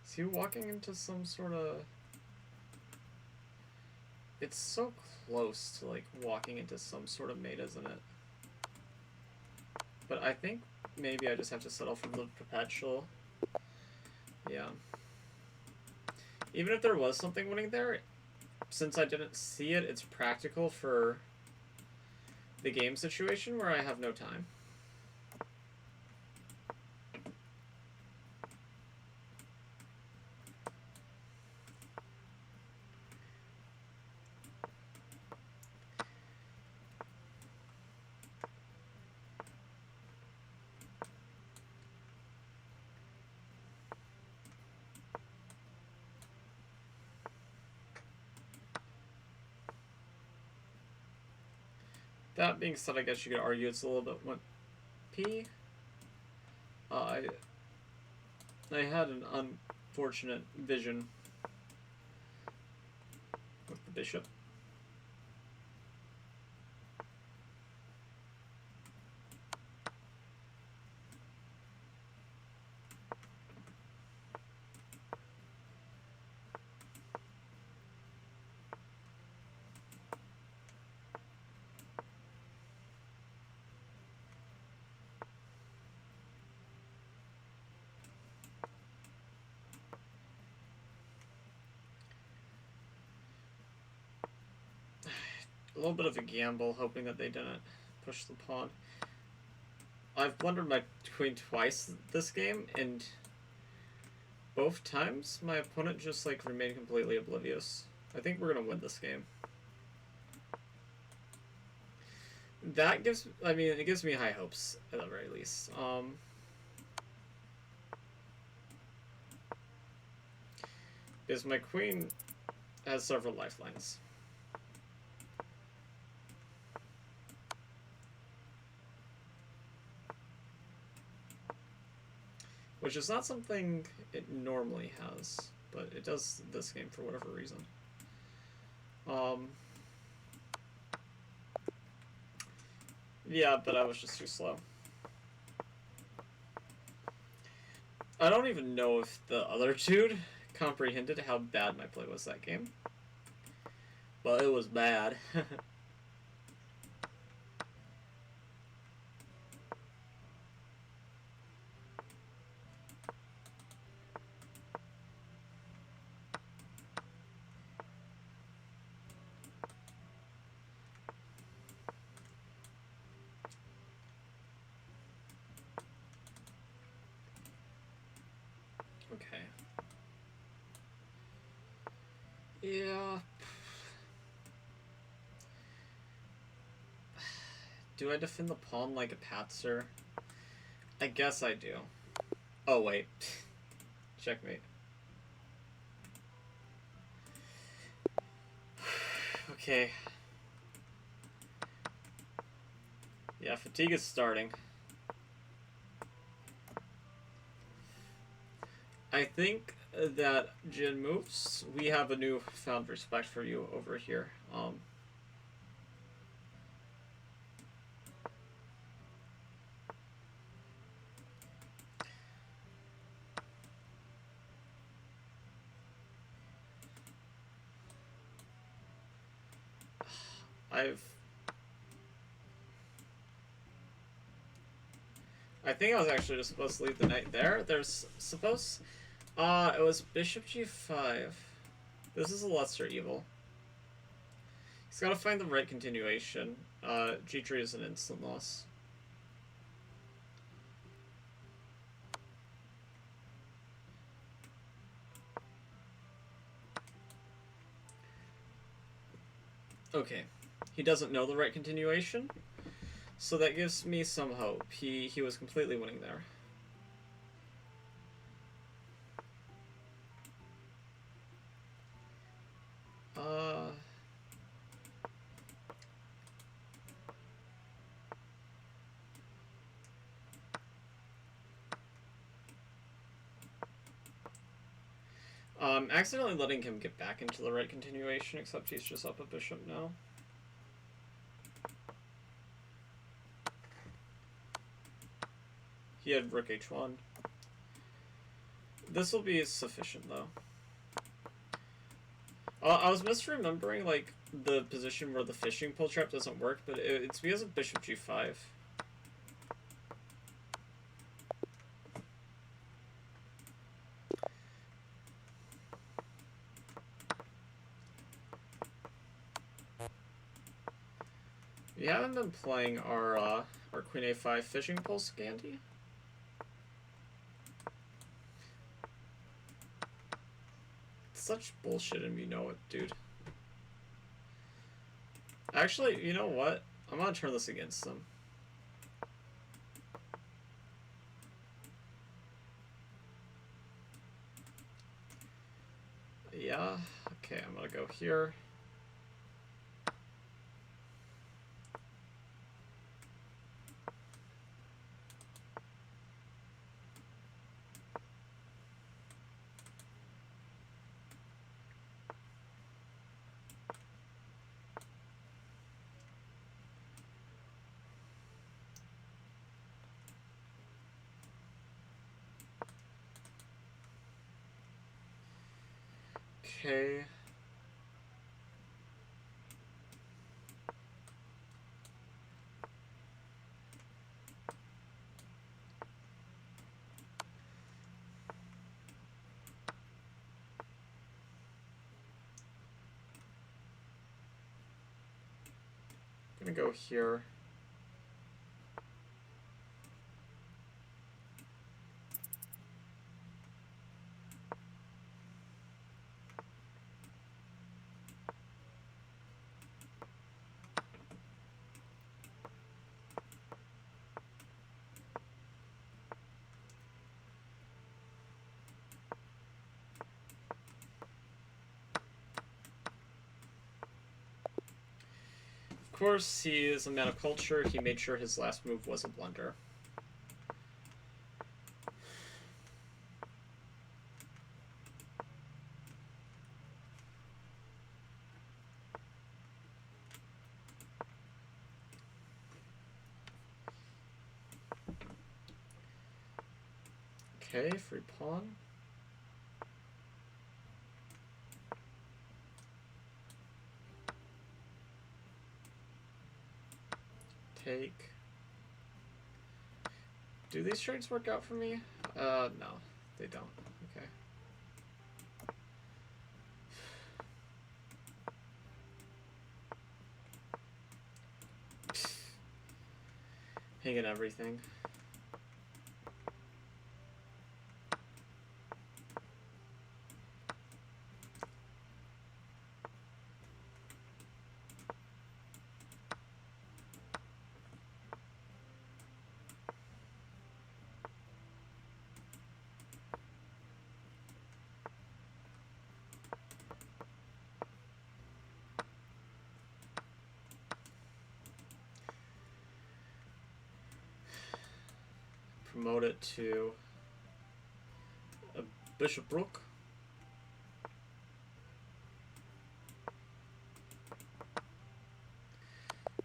Is he walking into some sort of... It's so close to, like, walking into some sort of mate, isn't it? But I think maybe I just have to settle for the perpetual. Yeah. Even if there was something winning there, since I didn't see it, it's practical for the game situation where I have no time. That being said, I guess you could argue it's a little bit what P. I had an unfortunate vision with the bishop. a little bit of a gamble, hoping that they didn't push the pawn. I've blundered my queen twice this game, and both times my opponent just like remained completely oblivious. I think we're gonna win this game. That gives, I mean, it gives me high hopes at the very least. Because my queen has several lifelines. Which is not something it normally has, but it does this game for whatever reason. Yeah, but I was just too slow. I don't even know if the other dude comprehended how bad my play was that game. But it was bad. Okay. Yeah. Do I defend the pawn like a patzer? I guess I do. Oh, wait. Checkmate. Okay. Yeah, fatigue is starting. I think that Jin moves. We have a newfound respect for you over here. I think I was actually just supposed to leave the knight there. There's supposed... it was bishop g5. This is a lesser evil. He's got to find the right continuation. g3 is an instant loss. Okay. He doesn't know the right continuation. So that gives me some hope. He was completely winning there. Accidentally letting him get back into the right continuation, except he's just up a bishop now. He had rook h1. This will be sufficient, though. I was misremembering, like, the position where the fishing pole trap doesn't work, but it's because of bishop g5. We haven't been playing our queen a5 fishing pole Scandi. It's such bullshit and you know it, dude. Actually, you know what? I'm gonna turn this against them. Yeah, okay, I'm gonna go here. Okay. Gonna go here. Of course, he is a man of culture. He made sure his last move was a blunder. Okay, free pawn. Take. Do these trades work out for me? No, they don't. Okay. Hanging everything. Promote it to a bishop rook.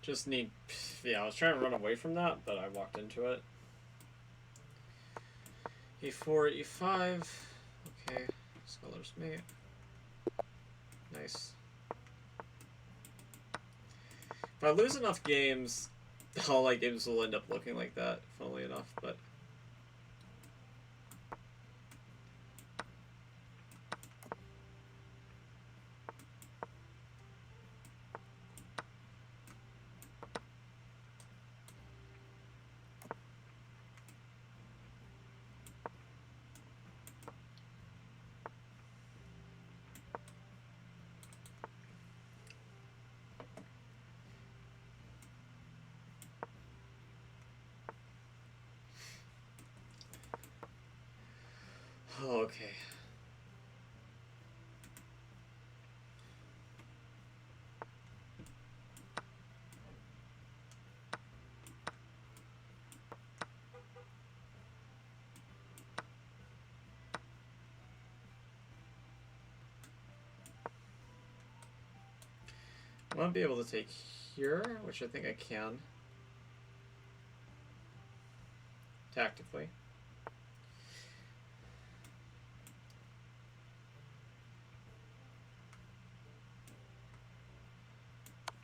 Just need, yeah, I was trying to run away from that, but I walked into it. E4, E5. Okay, scholar's mate. Nice. If I lose enough games, all my games will end up looking like that, funnily enough, but... Okay. I want to be able to take here, which I think I can. Tactically.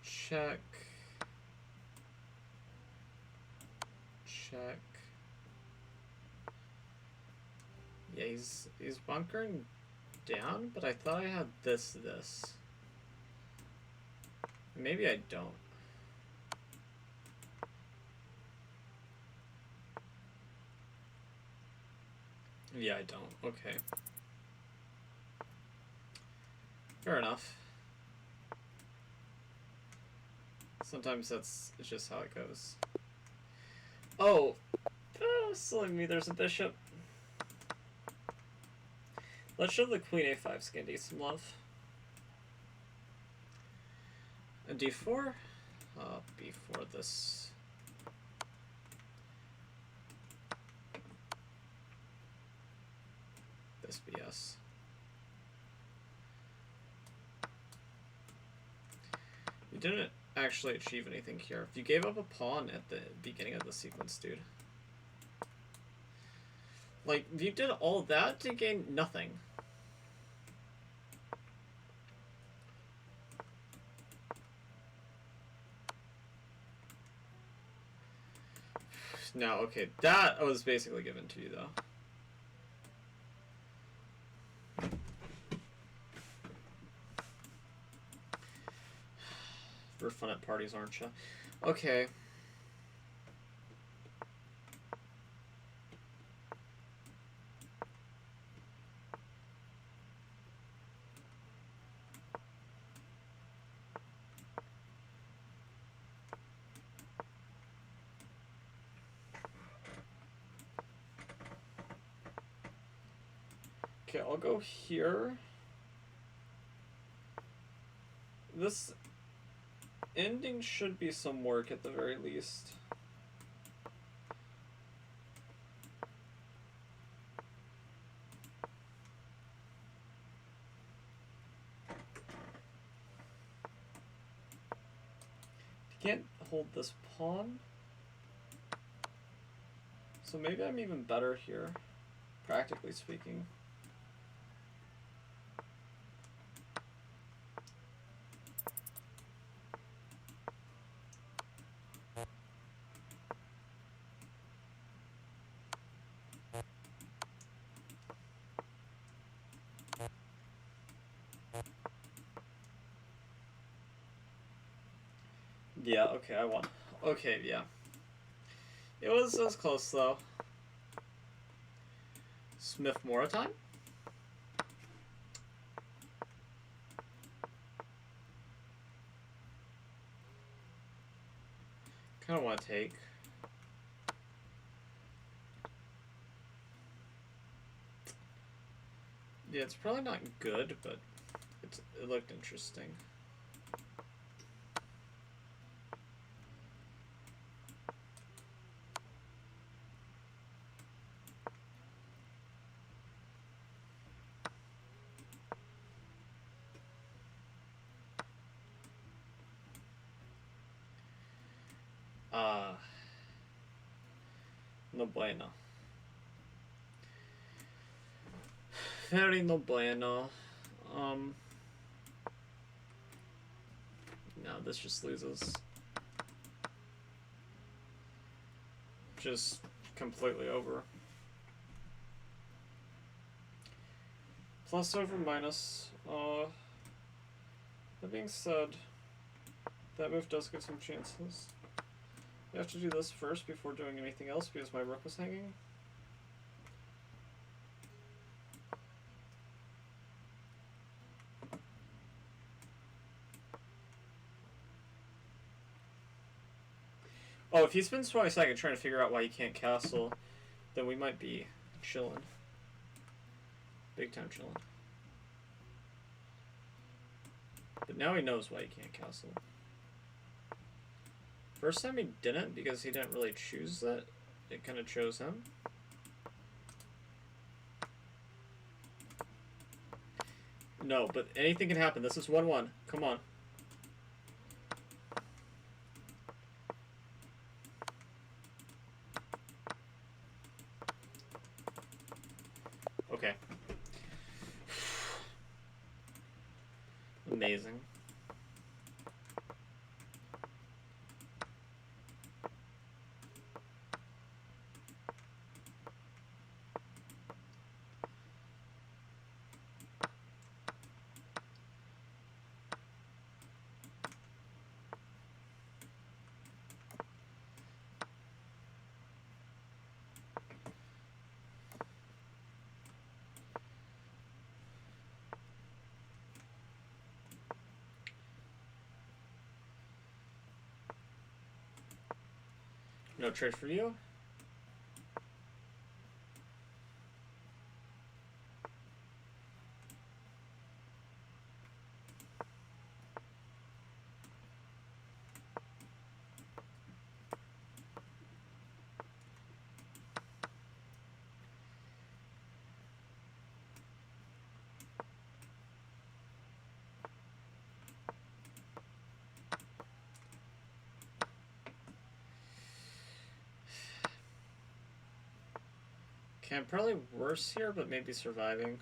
Check. Check. Yeah, he's bunkering down, but I thought I had this. Maybe I don't. Yeah, I don't. Okay. Fair enough. Sometimes it's just how it goes. Oh! Silly me, there's a bishop. Let's show the queen a5 Scandy some love. A d4? B4 this. This BS. You didn't actually achieve anything here. If you gave up a pawn at the beginning of the sequence, dude. Like, you did all that to gain nothing. No, okay, that was basically given to you, though. You're fun at parties, aren't you? Okay. Okay, I'll go here. This ending should be some work at the very least. Can't hold this pawn. So maybe I'm even better here, practically speaking. Yeah, okay, I won. Okay, yeah. It was close though. Smith Mora time? Kinda wanna take. Yeah, it's probably not good, but it looked interesting. No bueno. Very no bueno. No, this just loses. Just completely over. Plus over minus. That being said, that move does get some chances. I have to do this first before doing anything else because my rook was hanging. Oh, if he spends 20 seconds trying to figure out why he can't castle, then we might be chilling. Big time chilling. But now he knows why he can't castle. First time he didn't because he didn't really choose that. It kind of chose him. No, but anything can happen. This is 1-1. Come on. Okay. Amazing. No trade for you? Okay, I'm probably worse here, but maybe surviving.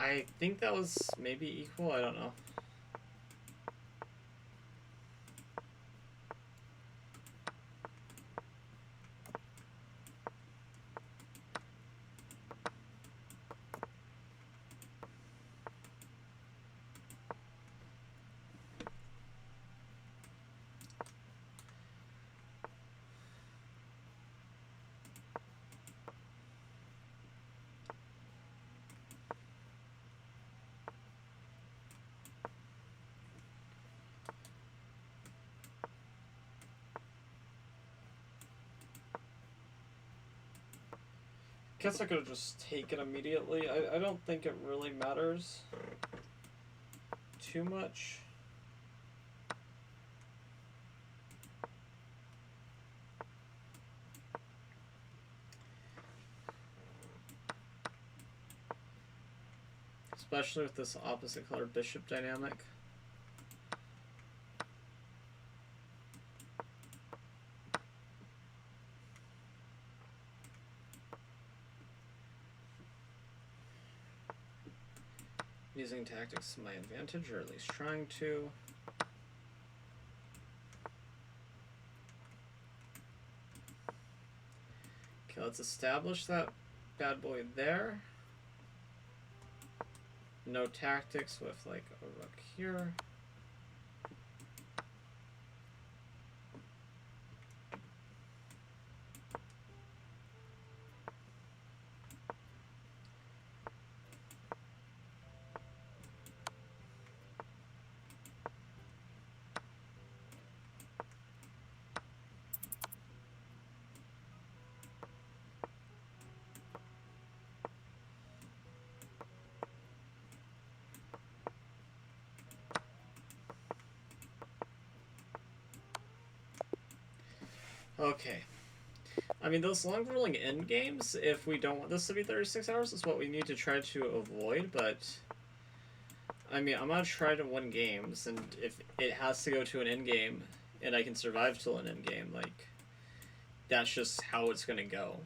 I think that was maybe equal, I don't know. Guess I could have just taken immediately. I don't think it really matters too much. Especially with this opposite color bishop dynamic. Using tactics to my advantage, or at least trying to. Okay, let's establish that bad boy there. No tactics with like a rook here. Okay. I mean, those long rolling end games, if we don't want this to be 36 hours, is what we need to try to avoid, but I mean, I'm gonna try to win games, and if it has to go to an end game and I can survive till an end game, like, that's just how it's gonna go.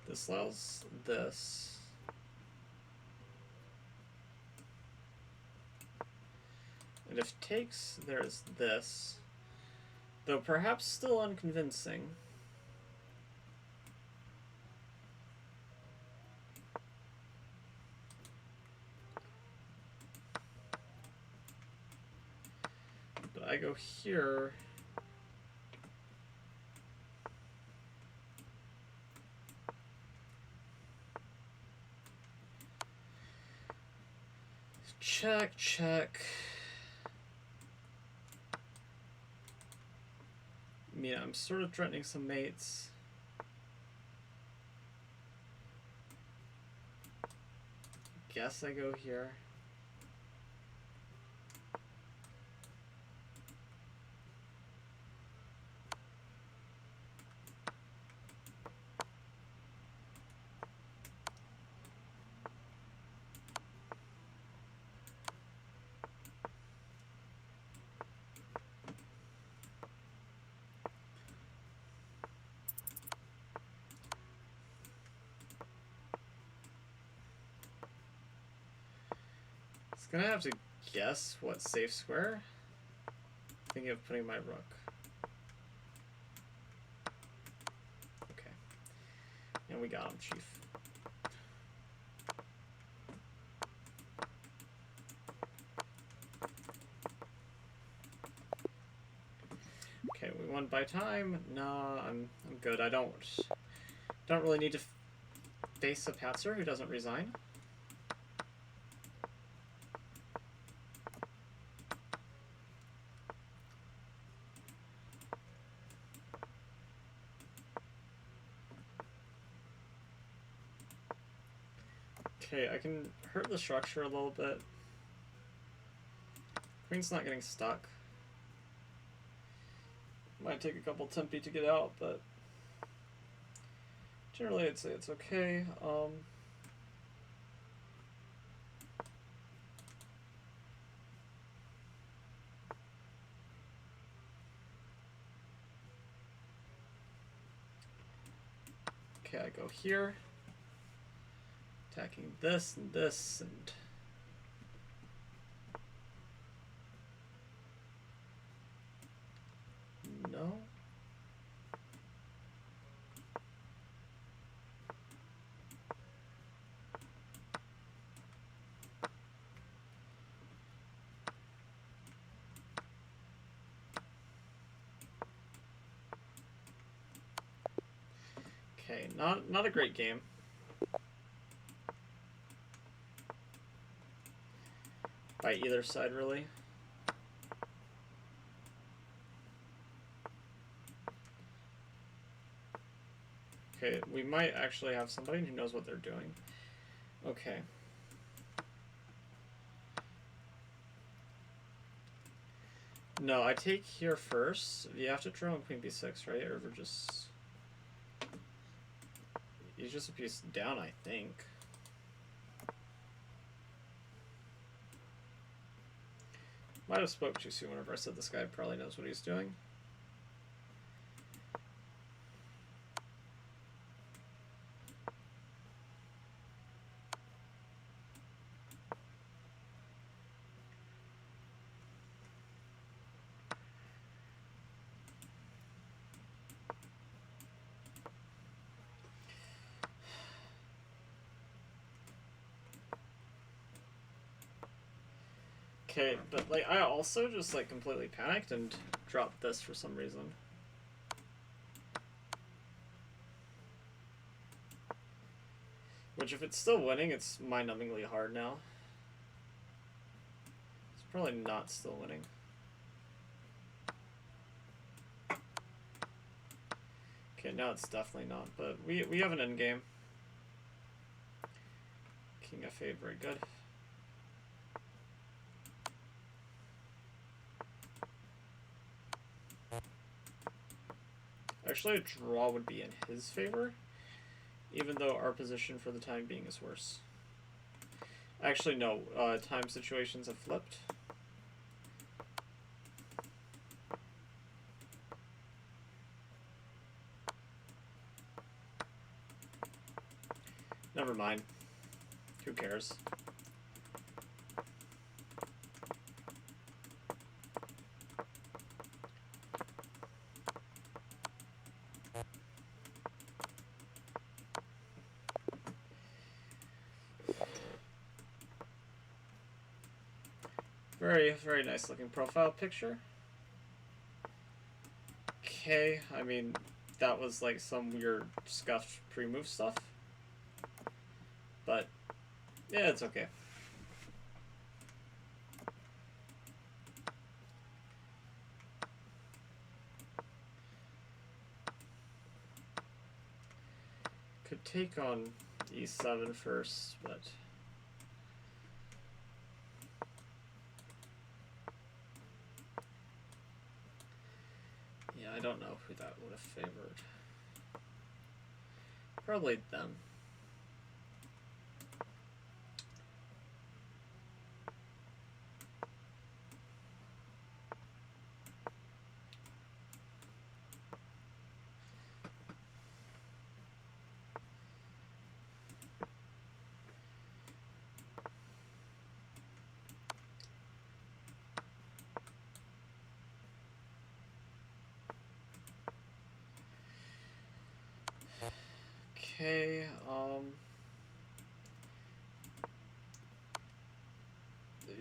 This allows this. And if takes, there's this. Though perhaps still unconvincing. But I go here. Check, check. I mean, I'm sort of threatening some mates. Guess I go here. Gonna have to guess what safe square. Thinking of putting my rook. Okay. And we got him, chief. Okay, we won by time. No, I'm good. I don't really need to face a Patzer who doesn't resign. Okay, I can hurt the structure a little bit. Queen's not getting stuck. Might take a couple tempi to get out, but Generally, I'd say it's okay. Okay, I go here. Attacking this and this and... No? Okay, not a great game. By either side, really. Okay, we might actually have somebody who knows what they're doing. Okay. No, I take here first. You have to draw on queen b6, right? Or we're just... He's just a piece down, I think. Might have spoke too soon whenever I said this guy probably knows what he's doing. Okay, but like I also just like completely panicked and dropped this for some reason. Which if it's still winning, it's mind-numbingly hard now. It's probably not still winning. Okay, now it's definitely not, but we have an endgame. King f8, very good. Actually, a draw would be in his favor, even though our position for the time being is worse. Actually, no. Time situations have flipped. Never mind. Who cares? Very, very nice looking profile picture. Okay, I mean, that was like some weird scuffed pre-move stuff. But, yeah, it's okay. Could take on e7 first, but... I don't know who that would have favored. Probably them. Okay,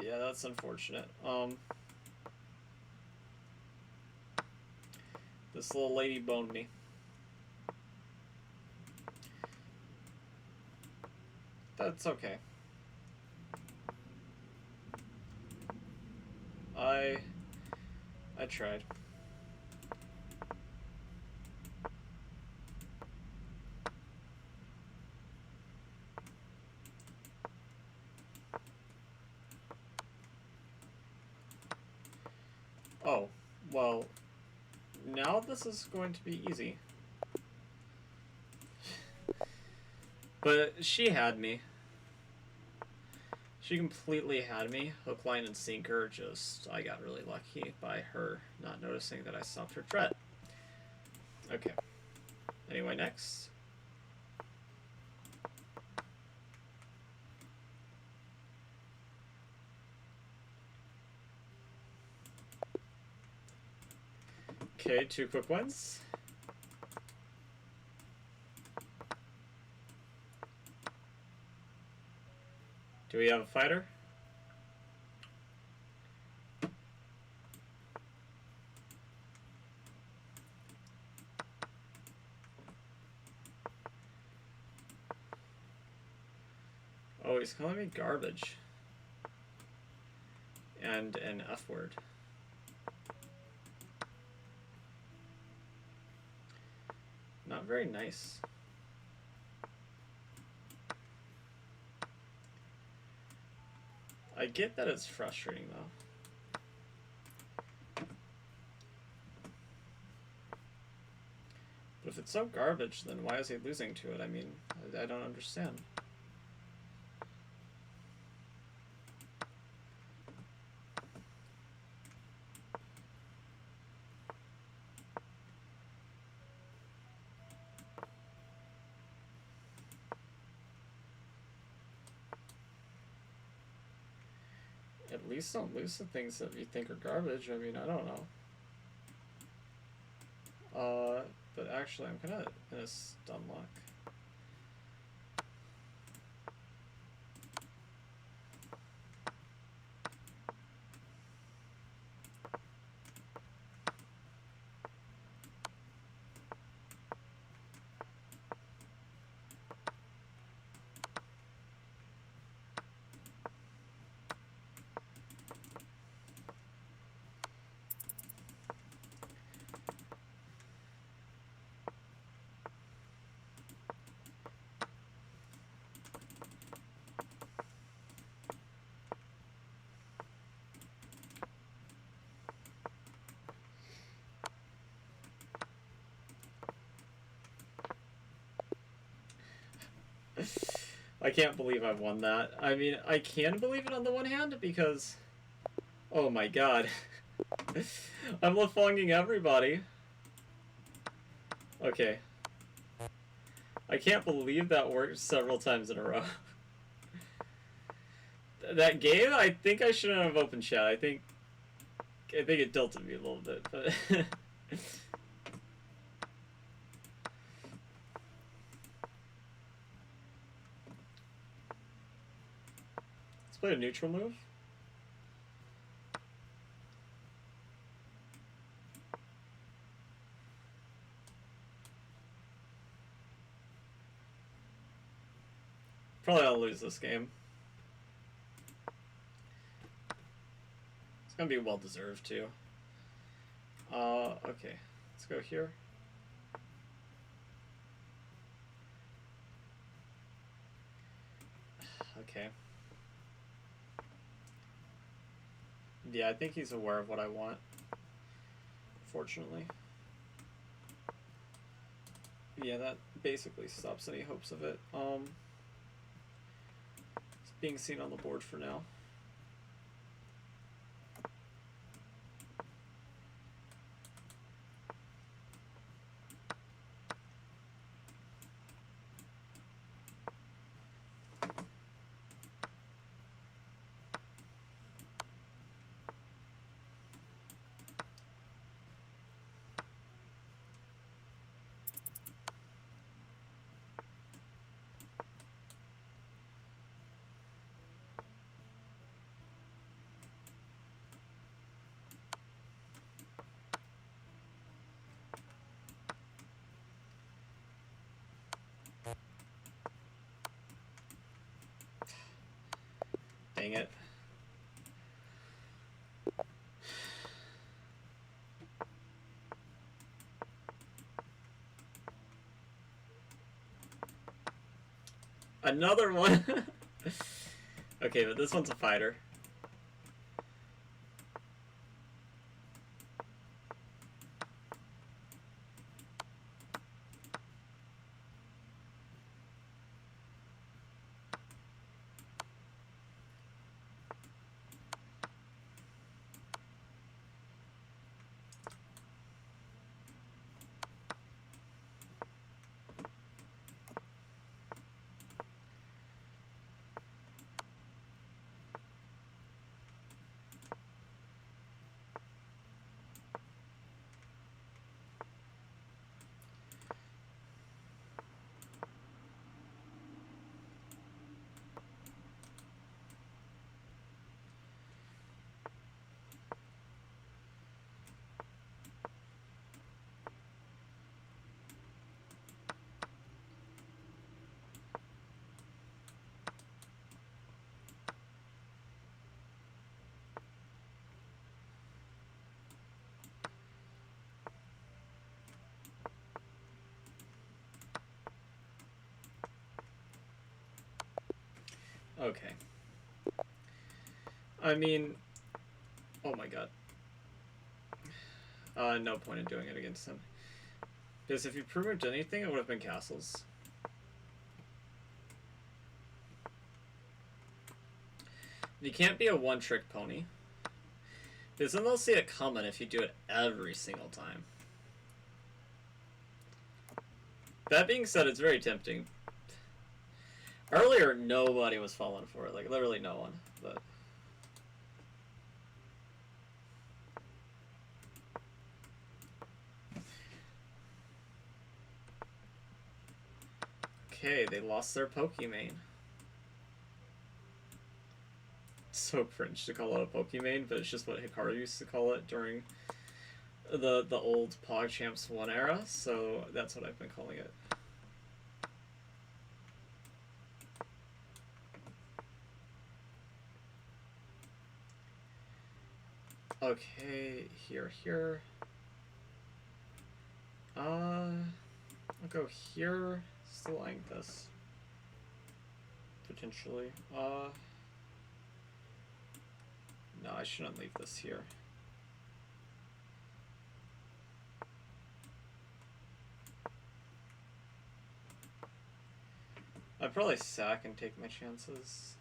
yeah, that's unfortunate. This little lady boned me. That's okay. I tried. Oh, well, now this is going to be easy. But she had me. She completely had me. Hook, line, and sinker. Just, I got really lucky by her not noticing that I stopped her threat. Okay. Anyway, next. Okay, 2 quick ones. Do we have a fighter? Oh, he's calling me garbage. And an F word. Not very nice. I get that it's frustrating, though. But if it's so garbage, then why is he losing to it? I mean, I don't understand. At least don't lose to things that you think are garbage. I mean, I don't know. But actually, I'm kind of in a stun lock. I can't believe I won that. I mean, I can believe it on the one hand because... Oh my god. I'm lefonging everybody. Okay. I can't believe that worked several times in a row. That game, I think I shouldn't have opened chat. I think it tilted me a little bit, but... Let's play a neutral move. Probably I'll lose this game. It's gonna be well deserved too. Okay. Let's go here. Okay. Yeah, I think he's aware of what I want. Fortunately. Yeah, that basically stops any hopes of it. It's being seen on the board for now. Dang it. Another one. Okay, but this one's a fighter. Okay. I mean, oh my god. No point in doing it against him. Because if you proved anything, it would have been castles. You can't be a one-trick pony. Because then they'll see it coming if you do it every single time. That being said, it's very tempting. Earlier, nobody was falling for it. Like, literally no one. But... okay, they lost their Pokemon. So cringe to call it a Pokemon, but it's just what Hikaru used to call it during the old PogChamps 1 era, so that's what I've been calling it. Okay, here. I'll go here. Still eyeing this. Potentially. No, I shouldn't leave this here. I'd probably sack and take my chances.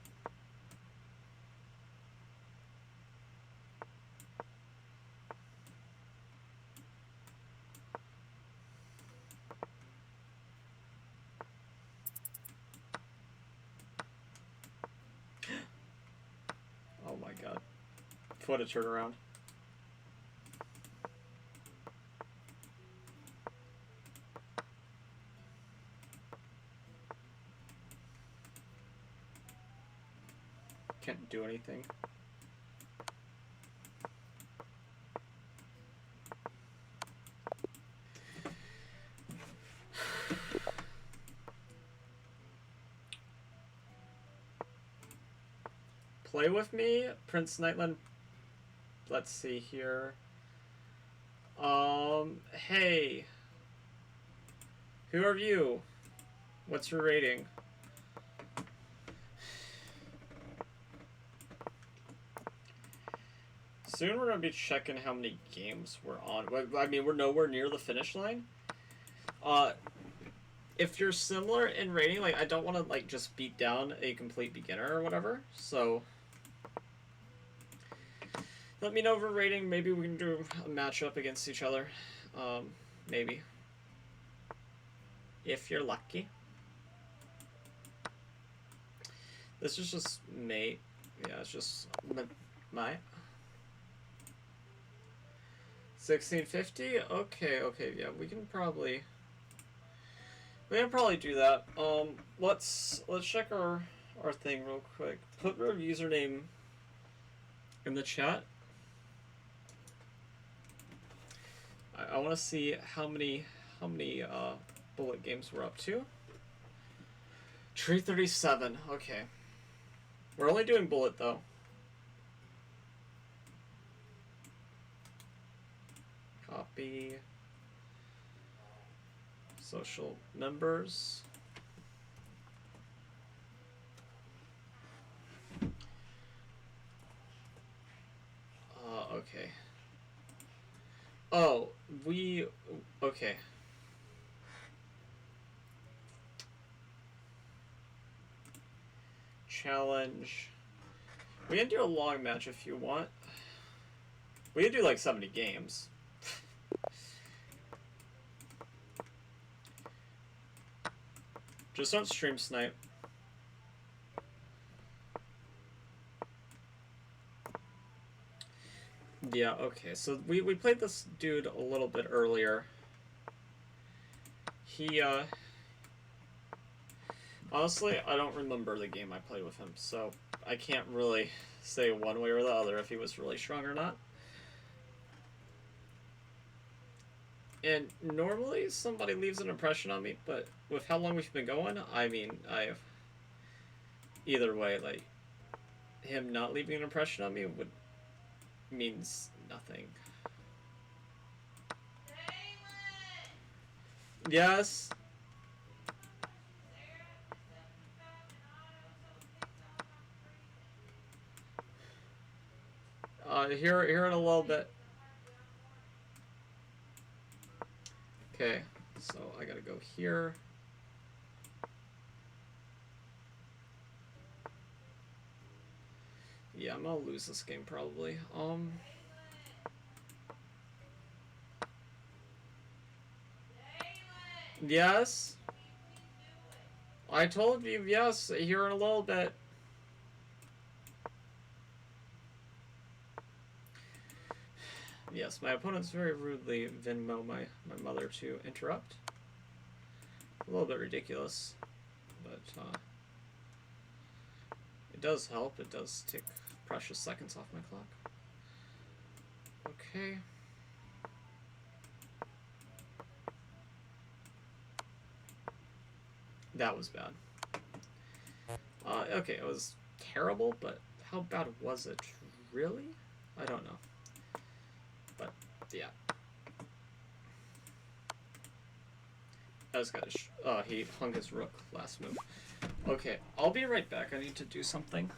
Oh my god. What a turnaround. Can't do anything. Play with me, PrinceNightlen. Let's see here. Hey. Who are you? What's your rating? Soon we're gonna be checking how many games we're on. I mean, we're nowhere near the finish line. If you're similar in rating, like, I don't want to, like, just beat down a complete beginner or whatever, so... let me know over rating. Maybe we can do a matchup against each other. Maybe. If you're lucky. This is just mate. Yeah, it's just mate. 1650? Okay, yeah, we can probably do that. Let's check our thing real quick. Put our username in the chat. I want to see how many bullet games we're up to. 337. Okay. We're only doing bullet though. Copy. Social members. Okay. Oh, okay. Challenge. We can do a long match if you want. We can do like 70 games. Just don't stream snipe. Yeah, okay, so we played this dude a little bit earlier. He, honestly, I don't remember the game I played with him, so I can't really say one way or the other if he was really strong or not. And normally somebody leaves an impression on me, but with how long we've been going, I mean, either way, like, him not leaving an impression on me means nothing. Yes. Here in a little bit. Okay, so I gotta go here. Yeah, I'm gonna lose this game probably. Yes. I told you yes. Here in a little bit. Yes, my opponent's very rudely Venmo my mother to interrupt. A little bit ridiculous, but it does help. It does take precious seconds off my clock. Okay. That was bad. Okay, it was terrible, but how bad was it? Really? I don't know. But, yeah. I just gotta he hung his rook last move. Okay, I'll be right back. I need to do something.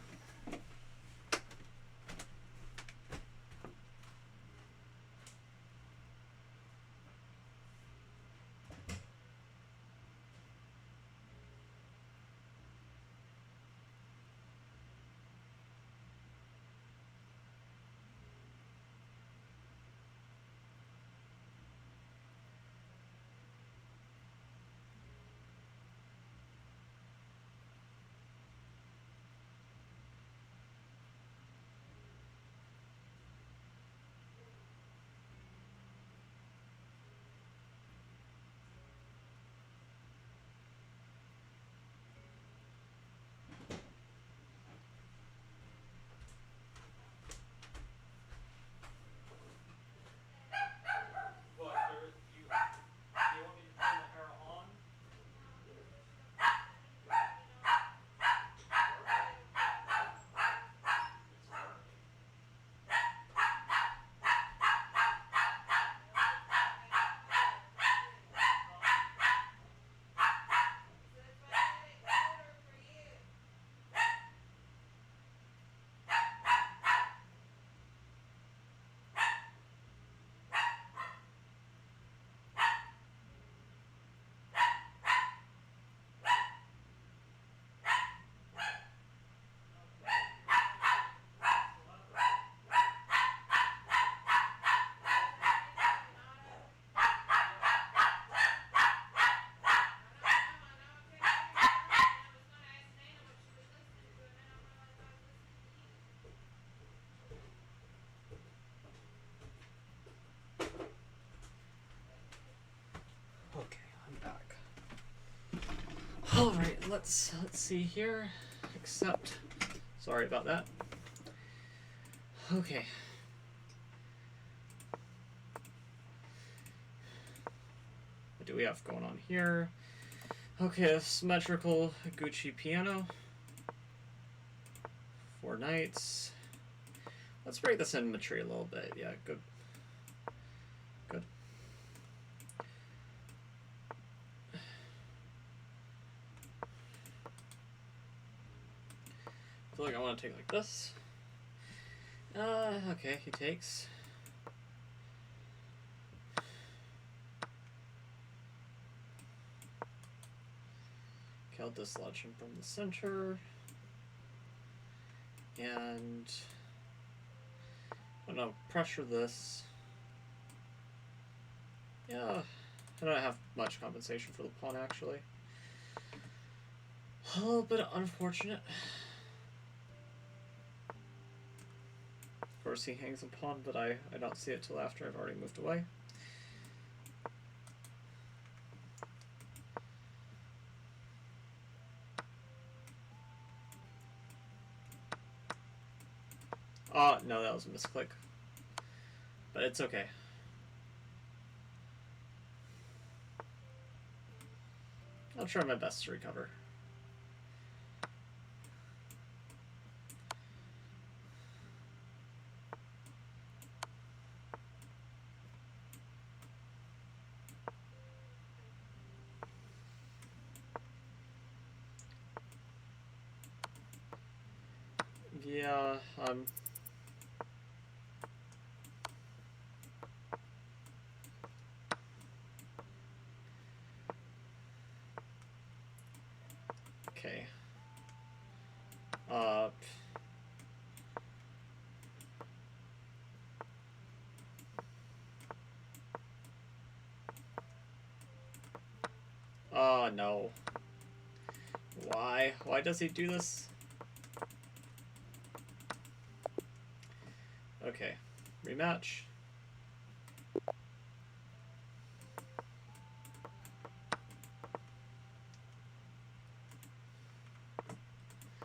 Okay, I'm back. All right, let's see here. Accept. Sorry about that. Okay. What do we have going on here? Okay, a symmetrical Gucci piano. 4 knights. Let's break the symmetry a little bit. Yeah, good. Good. I feel like I want to take like this. Okay, he takes. Okay, I'll dislodge him from the center. And I'm gonna pressure this. Yeah, I don't have much compensation for the pawn actually. A little bit unfortunate. Of course he hangs a pawn, but I don't see it till after I've already moved away. No, that was a misclick. But it's okay. I'll try my best to recover. Yeah, no. Why? Why does he do this? Okay. Rematch.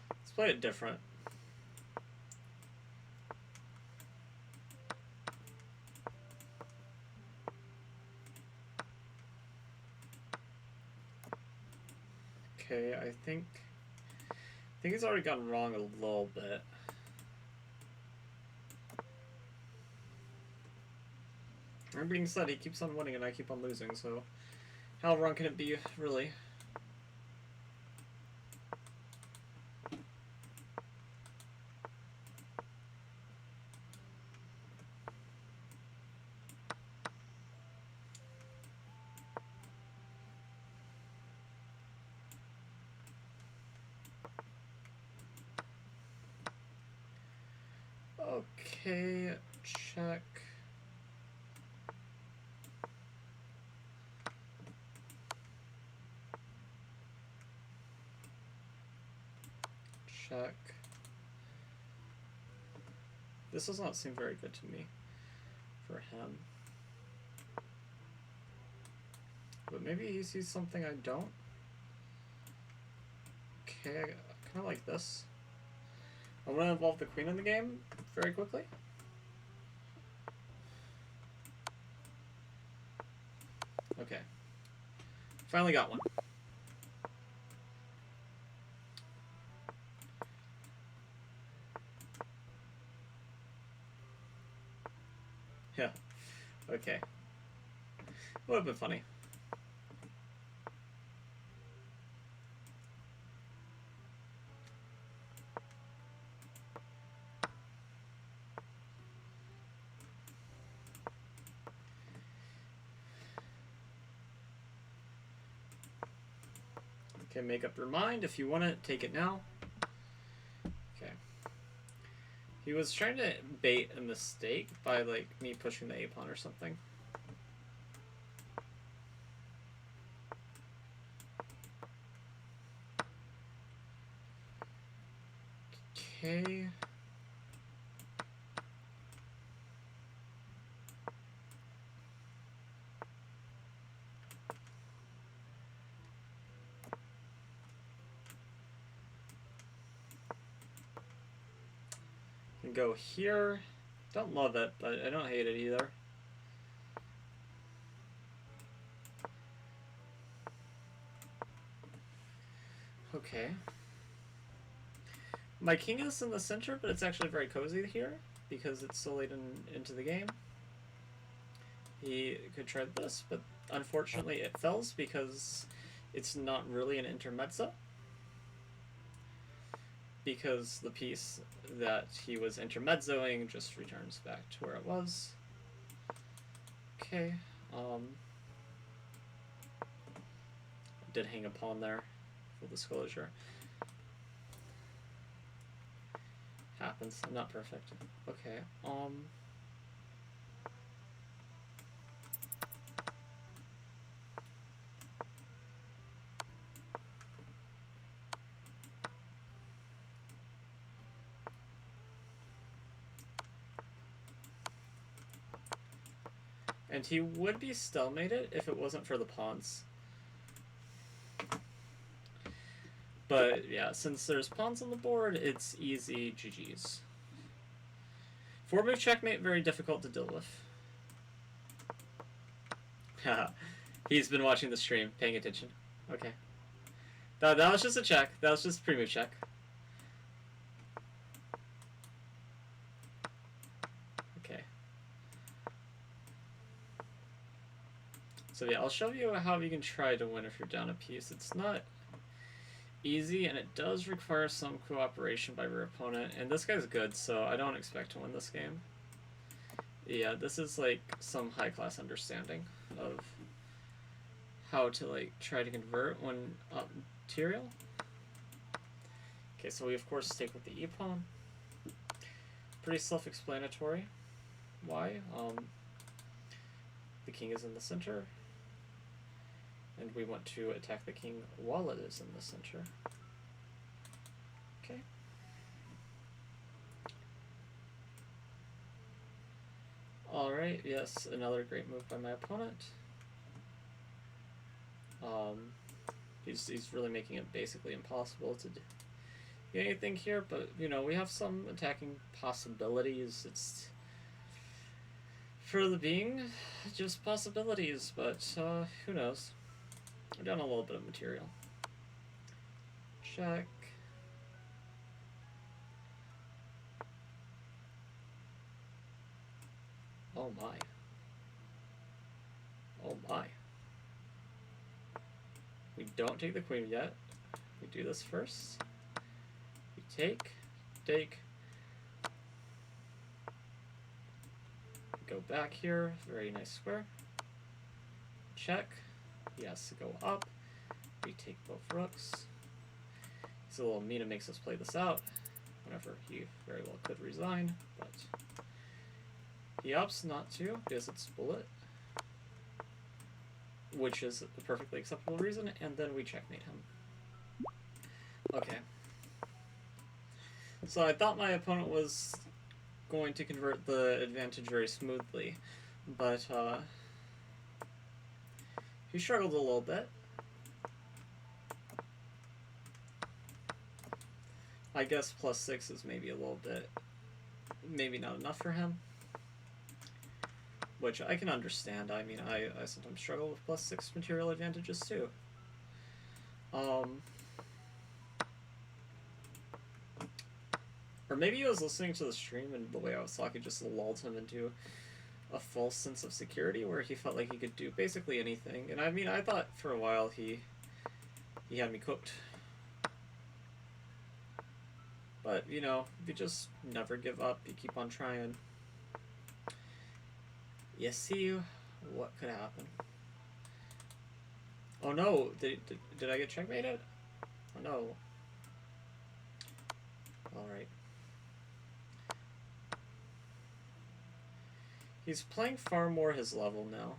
Let's play it different. Okay, I think he's already gotten wrong a little bit. That being said, he keeps on winning and I keep on losing, so how wrong can it be, really? Okay, check. Check. This does not seem very good to me for him. But maybe he sees something I don't. Okay, I kind of like this. I want to involve the queen in the game very quickly. Okay. Finally got one. Yeah. Okay. Would have been funny. Okay, make up your mind. If you want it, take it now. Okay. He was trying to bait a mistake by, like, me pushing the A-pawn or something. Okay. Can go here. Don't love it, but I don't hate it either. Okay. My king is in the center, but it's actually very cozy here because it's so late into the game. He could try this, but unfortunately it fails because it's not really an intermezzo. Because the piece that he was intermezzoing just returns back to where it was. Okay. Did hang a pawn there, full disclosure. Happens. I'm not perfect. Okay. And he would be stalemated if it wasn't for the pawns. But yeah, since there's pawns on the board, it's easy GG's. 4-move checkmate, very difficult to deal with. Haha. He's been watching the stream, paying attention. Okay. That was just a check. That was just a pre-move check. Okay. So yeah, I'll show you how you can try to win if you're down a piece. It's not easy, and it does require some cooperation by your opponent. And this guy's good, so I don't expect to win this game. Yeah, this is like some high-class understanding of how to like try to convert when material. Okay, so we of course take with the e-pawn. Pretty self-explanatory. Why? The king is in the center. And we want to attack the king while it is in the center. Okay. Alright, yes, another great move by my opponent. He's really making it basically impossible to do anything here, but, you know, we have some attacking possibilities. It's, for the being, just possibilities, but, who knows. We're down a little bit of material. Check. Oh my. Oh my. We don't take the queen yet. We do this first. We take. Go back here. Very nice square. Check. He has to go up. We take both rooks. He's a little mean and makes us play this out. Whenever he very well could resign, but he opts not to because it's bullet, which is a perfectly acceptable reason, and then we checkmate him. Okay. So I thought my opponent was going to convert the advantage very smoothly, but he struggled a little bit. I guess +6 is maybe a little bit, maybe not enough for him, which I can understand. I mean, I sometimes struggle with +6 material advantages too. Or maybe he was listening to the stream and the way I was talking just lulled him into a false sense of security where he felt like he could do basically anything. And I mean, I thought for a while he had me cooked. But, you know, you just never give up. You keep on trying. You see what could happen. Oh no, did I get checkmated? Oh no. Alright. He's playing far more his level now.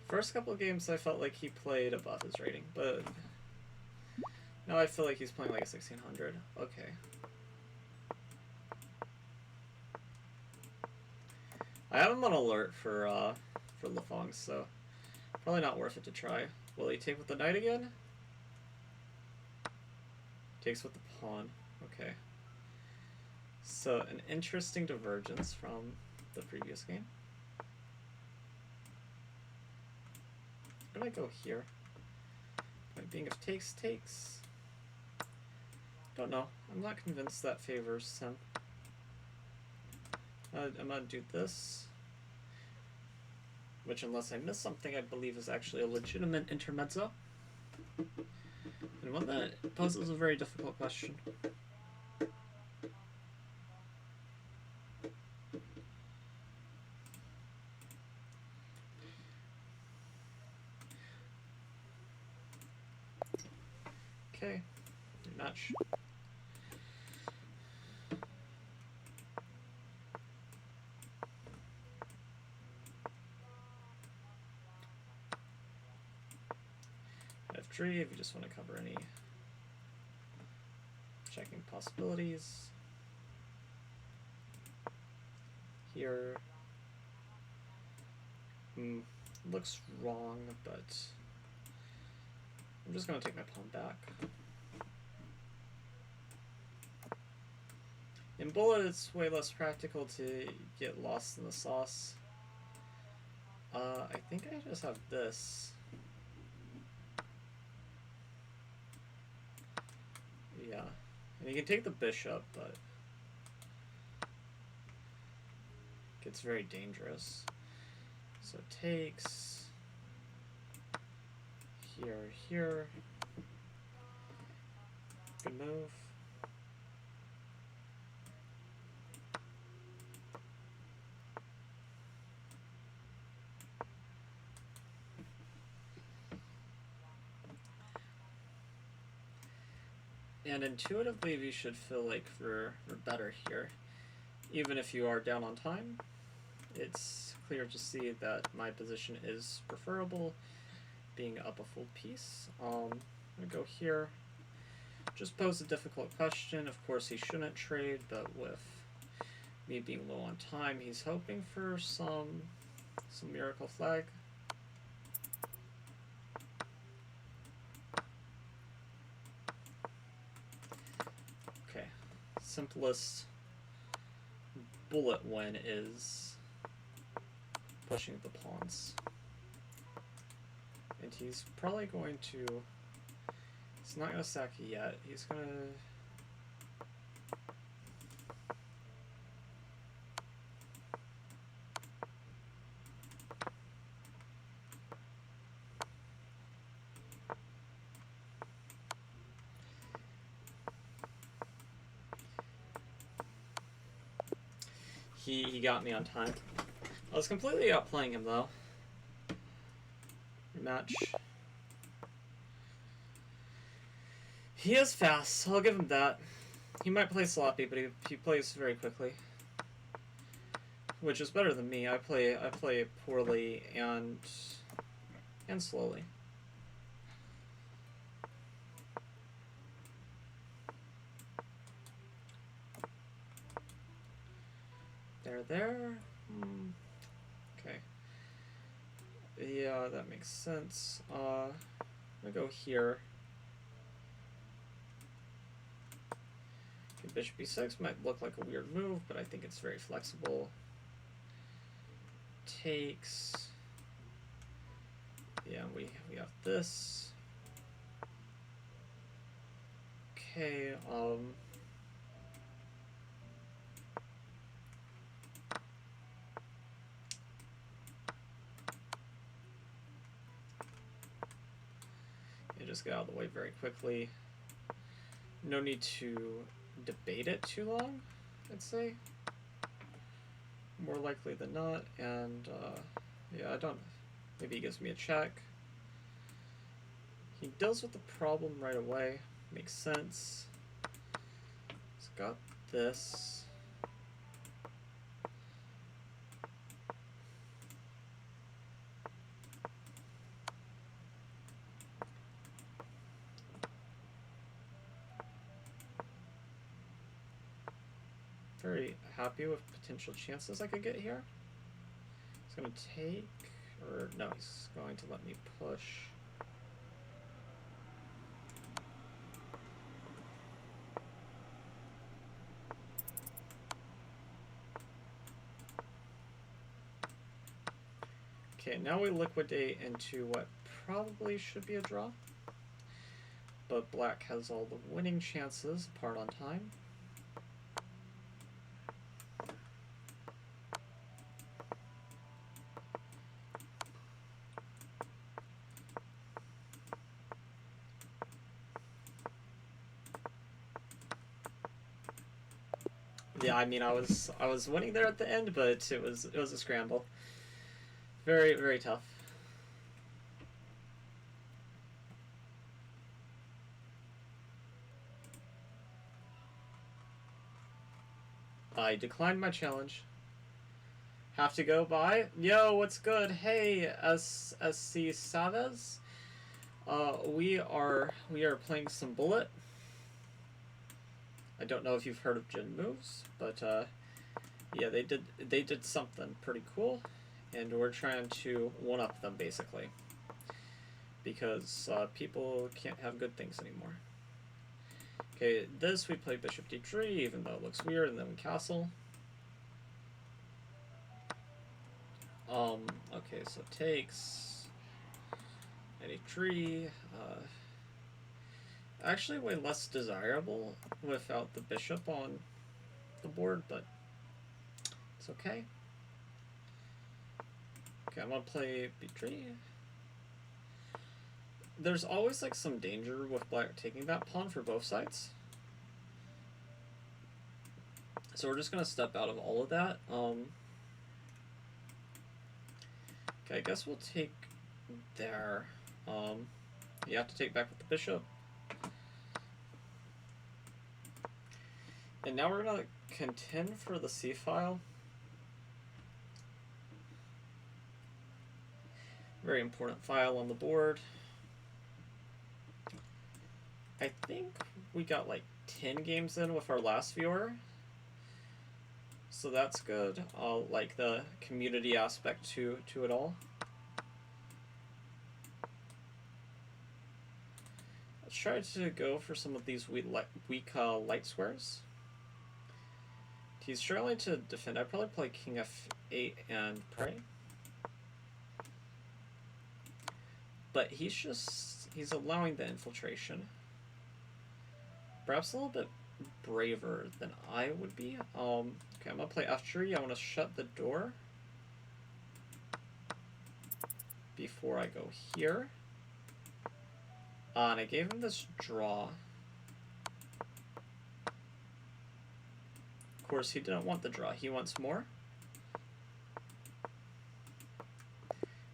First couple of games I felt like he played above his rating, but now I feel like he's playing like a 1600. Okay. I have him on alert for Lafong, so probably not worth it to try. Will he take with the knight again? Takes with the pawn. Okay. So an interesting divergence from the previous game. Where do I go here? Point being, if takes. Don't know. I'm not convinced that favors him. I'm gonna do this. Which, unless I miss something, I believe is actually a legitimate intermezzo. And one that poses a very difficult question. Okay, match. F3 if you just want to cover any checking possibilities. Here. Looks wrong, but I'm just going to take my pawn back. In bullet, it's way less practical to get lost in the sauce. I think I just have this. Yeah, and you can take the bishop, but it gets very dangerous. So it takes here. Good move. And intuitively, we should feel like we're better here. Even if you are down on time, it's clear to see that my position is preferable, being up a full piece. I'm gonna go here. Just pose a difficult question. Of course, he shouldn't trade, but with me being low on time, he's hoping for some miracle flag. Okay, simplest bullet win is pushing the pawns. And he's probably going to... He's not going to sack it yet. He's going to... He got me on time. I was completely outplaying him though. Rematch. He is fast, I'll give him that. He might play sloppy, but he plays very quickly. Which is better than me. I play poorly and slowly. There. Okay. Yeah, that makes sense. I'm gonna go here. Okay, bishop b6 might look like a weird move, but I think it's very flexible. Takes. Yeah, we have this. Okay, just get out of the way very quickly. No need to debate it too long, I'd say. More likely than not, and yeah, I don't... Maybe he gives me a check. He deals with the problem right away. Makes sense. He's got this. Very happy with potential chances I could get here. He's going to take, or no, he's going to let me push. Okay, now we liquidate into what probably should be a draw. But black has all the winning chances, part on time. Yeah, I mean, I was winning there at the end, but it was a scramble. Very, very tough. I declined my challenge. Have to go by. Yo, what's good? Hey, SC Savez. We are playing some Bullet. I don't know if you've heard of Jin moves, but yeah, they did something pretty cool, and we're trying to one-up them basically, because people can't have good things anymore. Okay, this we play bishop d3, even though it looks weird, and then we castle. Okay, so takes d3. Actually, way less desirable without the bishop on the board, but it's okay. Okay, I'm gonna play b3. There's always like some danger with black taking that pawn for both sides. So we're just gonna step out of all of that. Okay, I guess we'll take there. You have to take back with the bishop. And now we're gonna contend for the C file. Very important file on the board. I think we got like 10 games in with our last viewer. So that's good. Like the community aspect to it all. Let's try to go for some of these weak light squares. He's struggling to defend. I'd probably play King F8 and pray. But he's allowing the infiltration. Perhaps a little bit braver than I would be. Okay, I'm gonna play F3. I want to shut the door before I go here. And I gave him this draw. Of course, he didn't want the draw. He wants more.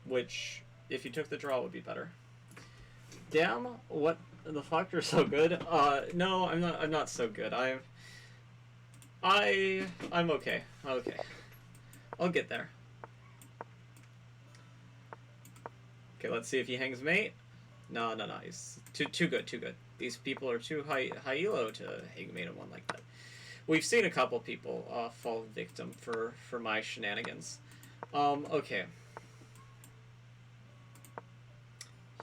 Which, if you took the draw, would be better. Damn, what the fuck, you're so good. No, I'm not so good. I'm okay. Okay. I'll get there. Okay, let's see if he hangs mate. No, he's too good. These people are too high elo to hang mate on one like that. We've seen a couple people fall victim for my shenanigans. Okay.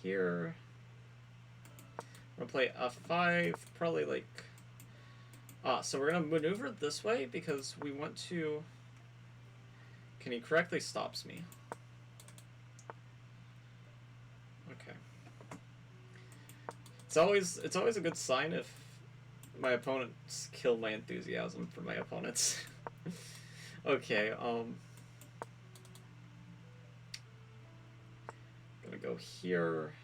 Here, I'm gonna play F5, probably like. So we're gonna maneuver this way because we want to. Can he correctly stops me? Okay. It's always a good sign if my opponents kill my enthusiasm for my opponents. Okay. Gonna go here.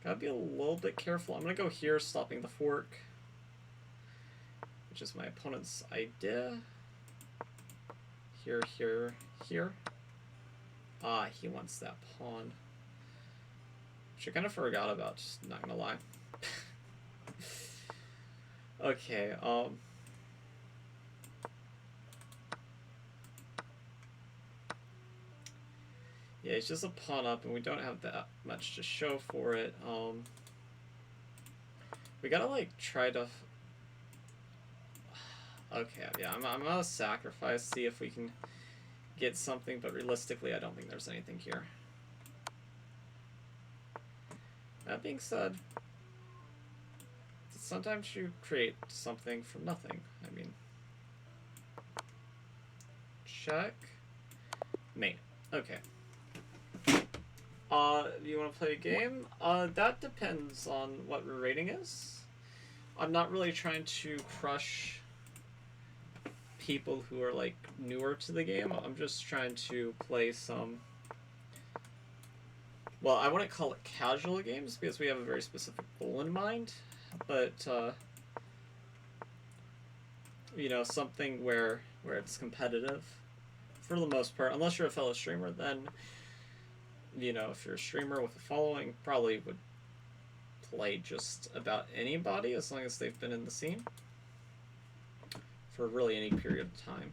Gotta be a little bit careful. I'm gonna go here, stopping the fork, which is my opponent's idea. Here. He wants that pawn, which I kind of forgot about, just not gonna lie. Okay, yeah, it's just a pawn up, and we don't have that much to show for it. We gotta, like, try to... Okay, yeah, I'm gonna sacrifice, see if we can get something, but realistically, I don't think there's anything here. That being said, sometimes you create something from nothing. I mean... Check. Mate. Okay. Do you want to play a game? That depends on what your rating is. I'm not really trying to crush people who are, like, newer to the game. I'm just trying to play some... Well, I wouldn't call it casual games because we have a very specific goal in mind, but, you know, something where it's competitive for the most part. Unless you're a fellow streamer, then... You know, if you're a streamer with a following, probably would play just about anybody as long as they've been in the scene for really any period of time.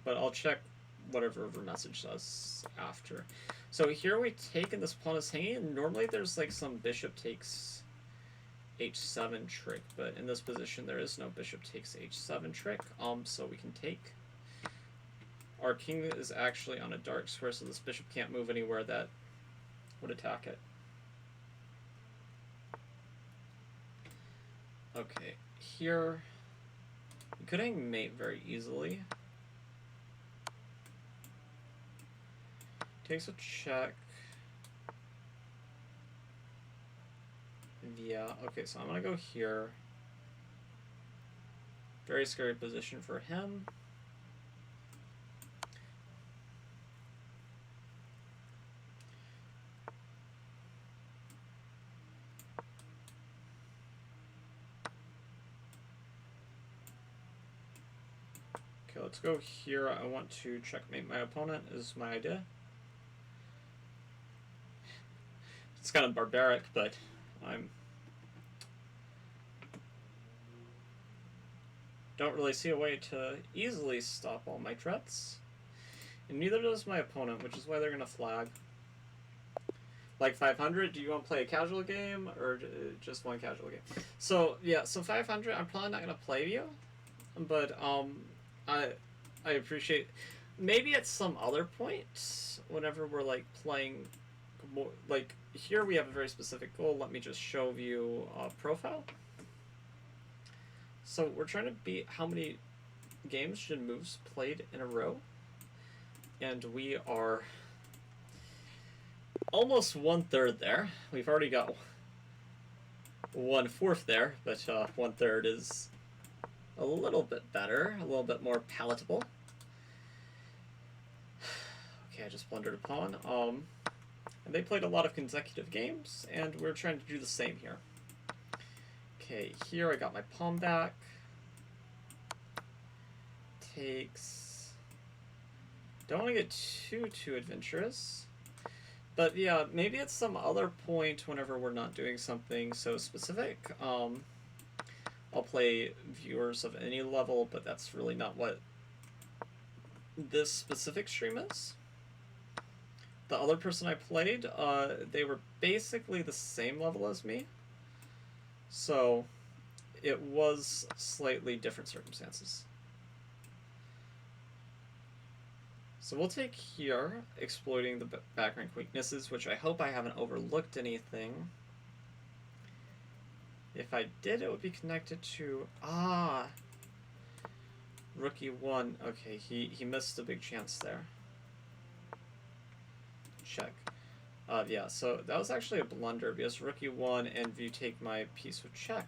But I'll check whatever River Message does after. So here we take, and this pawn is hanging, and normally there's like some bishop takes h7 trick, but in this position there is no bishop takes h7 trick, so we can take. Our king is actually on a dark square, so this bishop can't move anywhere that would attack it. Okay, here we could hang mate very easily. Takes a check. Yeah, okay, so I'm gonna go here. Very scary position for him. Okay, let's go here. I want to checkmate my opponent is my idea. It's kind of barbaric, but I'm don't really see a way to easily stop all my threats. And neither does my opponent, which is why they're going to flag. Like 500, do you want to play a casual game or just one casual game? So, yeah, so 500, I'm probably not going to play you. But, I appreciate... Maybe at some other point, whenever we're, like, playing... More, like, here we have a very specific goal. Let me just show you profile. So, we're trying to beat how many games Jin moves played in a row. And we are... almost 1/3 there. We've already got 1/4 there, but 1/3 is a little bit better, a little bit more palatable. Okay, I just blundered a pawn. And they played a lot of consecutive games, and we're trying to do the same here. Okay, here I got my pawn back. Takes. Don't want to get too adventurous. But yeah, maybe at some other point whenever we're not doing something so specific, I'll play viewers of any level, but that's really not what this specific stream is. The other person I played, they were basically the same level as me. So it was slightly different circumstances. So we'll take here, exploiting the back rank weaknesses, which I hope I haven't overlooked anything. If I did, it would be connected to... Rookie 1. Okay, he missed a big chance there. Check. Yeah, so that was actually a blunder, because Rookie 1 and if you take my piece with check.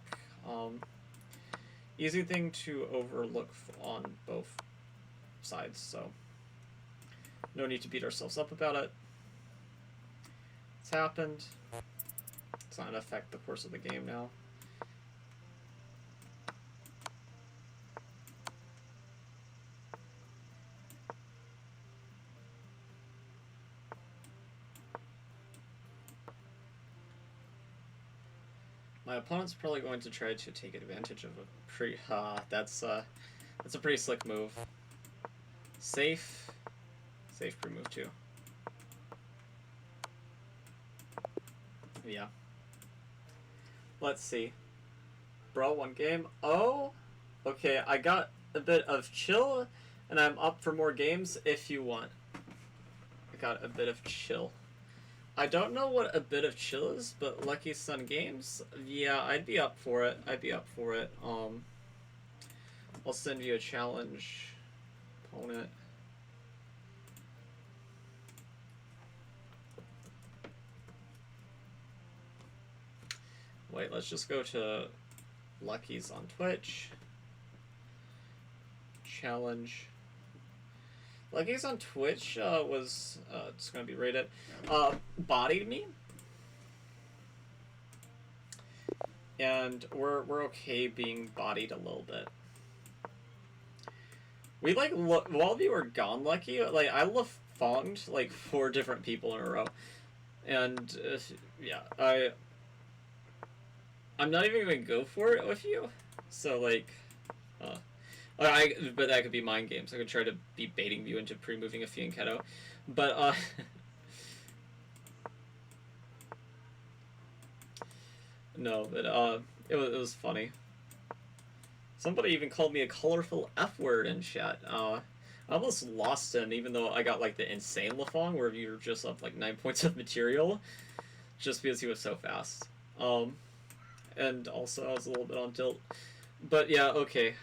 Easy thing to overlook on both sides, so... no need to beat ourselves up about it. It's happened. It's not going to affect the course of the game now. My opponent's probably going to try to take advantage of a pretty... that's a pretty slick move. Safe. Safe pre-move too. Yeah. Let's see. Bro, one game. Oh! Okay, I got a bit of chill, and I'm up for more games if you want. I got a bit of chill. I don't know what a bit of chill is, but Lucky Sun Games, yeah, I'd be up for it. I'd be up for it. I'll send you a challenge. Opponent. Wait, let's just go to Lucky's on Twitch. Challenge. Lucky's on Twitch was it's gonna be rated. Bodied me. And we're okay being bodied a little bit. We like while we were gone, Lucky, like I left-fonged like 4 different people in a row. And yeah, I'm not even gonna go for it with you. So like, but that could be mind games. I could try to be baiting you into pre-moving a fianchetto, but no, but it was funny. Somebody even called me a colorful F word in chat. I almost lost him, even though I got like the insane Lafong, where you're just up like 9 points of material, just because he was so fast. And also I was a little bit on tilt. But yeah, okay.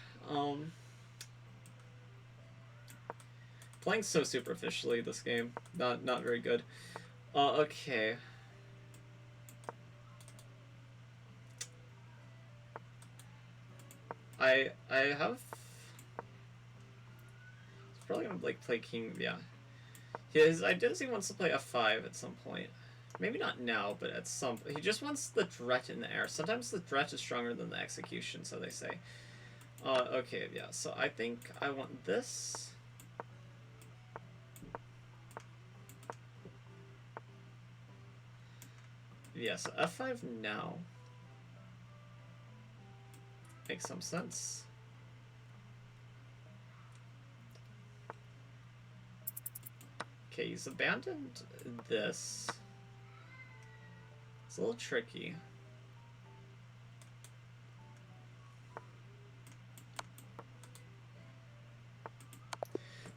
Playing so superficially this game. Not very good. Okay. I have... He's probably gonna like play king, yeah. His idea is he wants to play f5 at some point. Maybe not now, but at some... He just wants the threat in the air. Sometimes the threat is stronger than the execution, so they say. Okay, yeah, so I think I want this. Yeah, so f5 now. Makes some sense. Okay, he's abandoned this. It's a little tricky.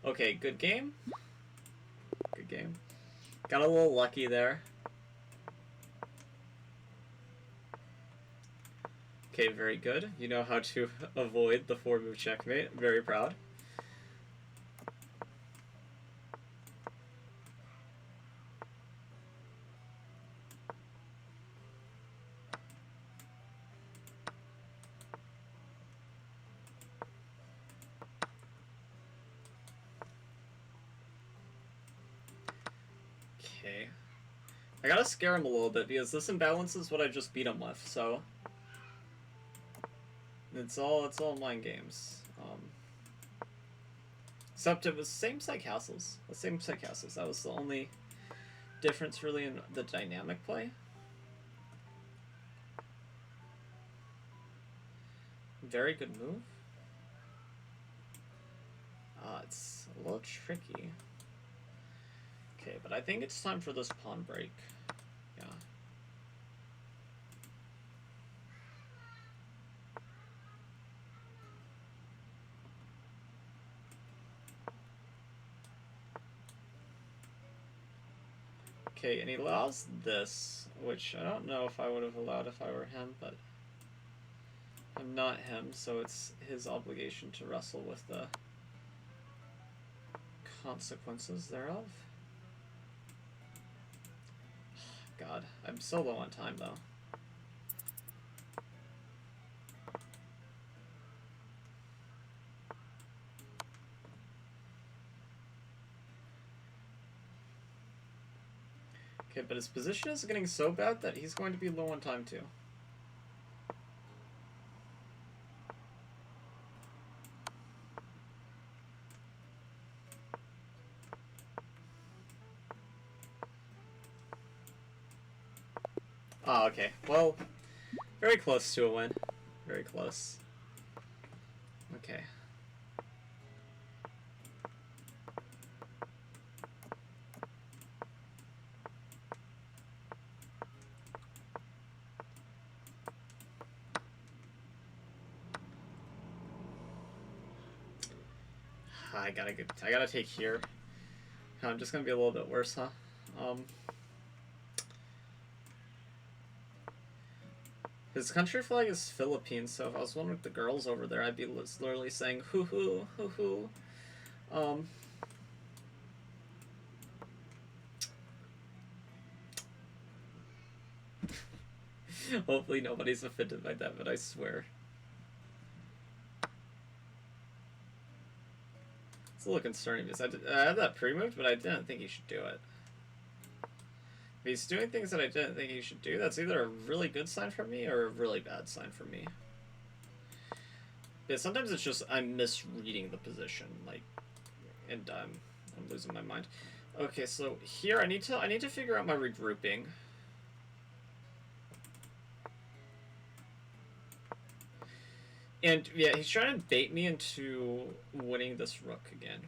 Okay, good game. Good game. Got a little lucky there. Okay, very good. You know how to avoid the 4-move checkmate. Very proud. Okay. I gotta scare him a little bit because this imbalances what I just beat him with, so it's all mind games. Except it was same side castles. The same side castles. That was the only difference really in the dynamic play. Very good move. It's a little tricky. Okay, but I think it's time for this pawn break. Yeah. Okay, and he allows this, which I don't know if I would have allowed if I were him, but I'm not him, so it's his obligation to wrestle with the consequences thereof. God, I'm so low on time, though. Okay, but his position is getting so bad that he's going to be low on time, too. Oh, okay. Well, very close to a win. Very close. Okay. I gotta take here. I'm just gonna be a little bit worse, huh? His country flag is Philippines, so if I was one with the girls over there, I'd be literally saying hoo hoo hoo hoo. Hopefully nobody's offended by that, but I swear. It's a little concerning because I had that pre-moved, but I didn't think he should do it. If he's doing things that I didn't think he should do, that's either a really good sign for me or a really bad sign for me. Yeah, sometimes it's just I'm misreading the position, like, and I'm losing my mind. Okay, so here I need to figure out my regrouping. And yeah, he's trying to bait me into winning this rook again.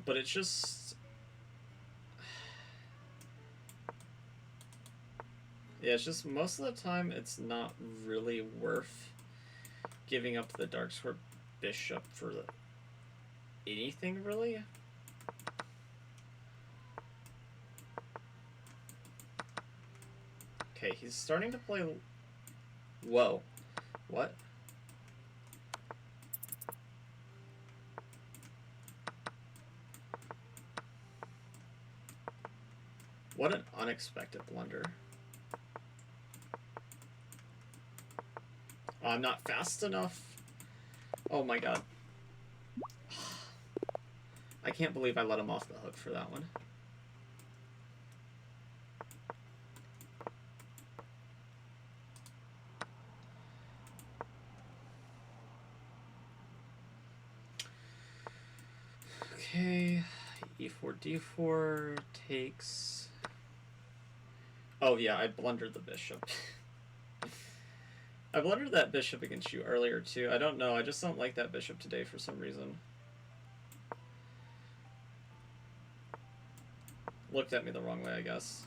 But it's just... yeah, it's just most of the time it's not really worth giving up the dark square bishop for anything, really. Okay, he's starting to play... whoa. What? What an unexpected blunder. Oh, I'm not fast enough. Oh my god. I can't believe I let him off the hook for that one. Okay, e4, d4 takes... oh yeah, I blundered the bishop. I blundered that bishop against you earlier too. I don't know. I just don't like that bishop today for some reason. Looked at me the wrong way, I guess.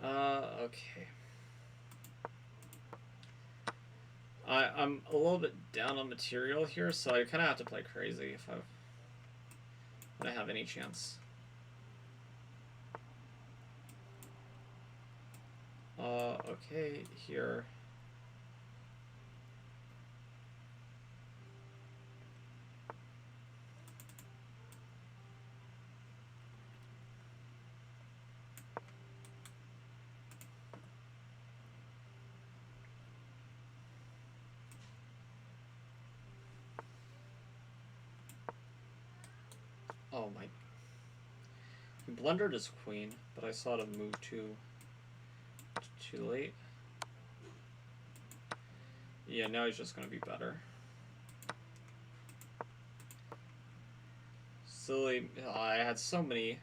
Okay. I'm a little bit down on material here, so I kind of have to play crazy if when I have any chance. Okay, here. Oh my. He blundered his queen, but I saw it move too late. Yeah, now he's just gonna be better. Silly. I had so many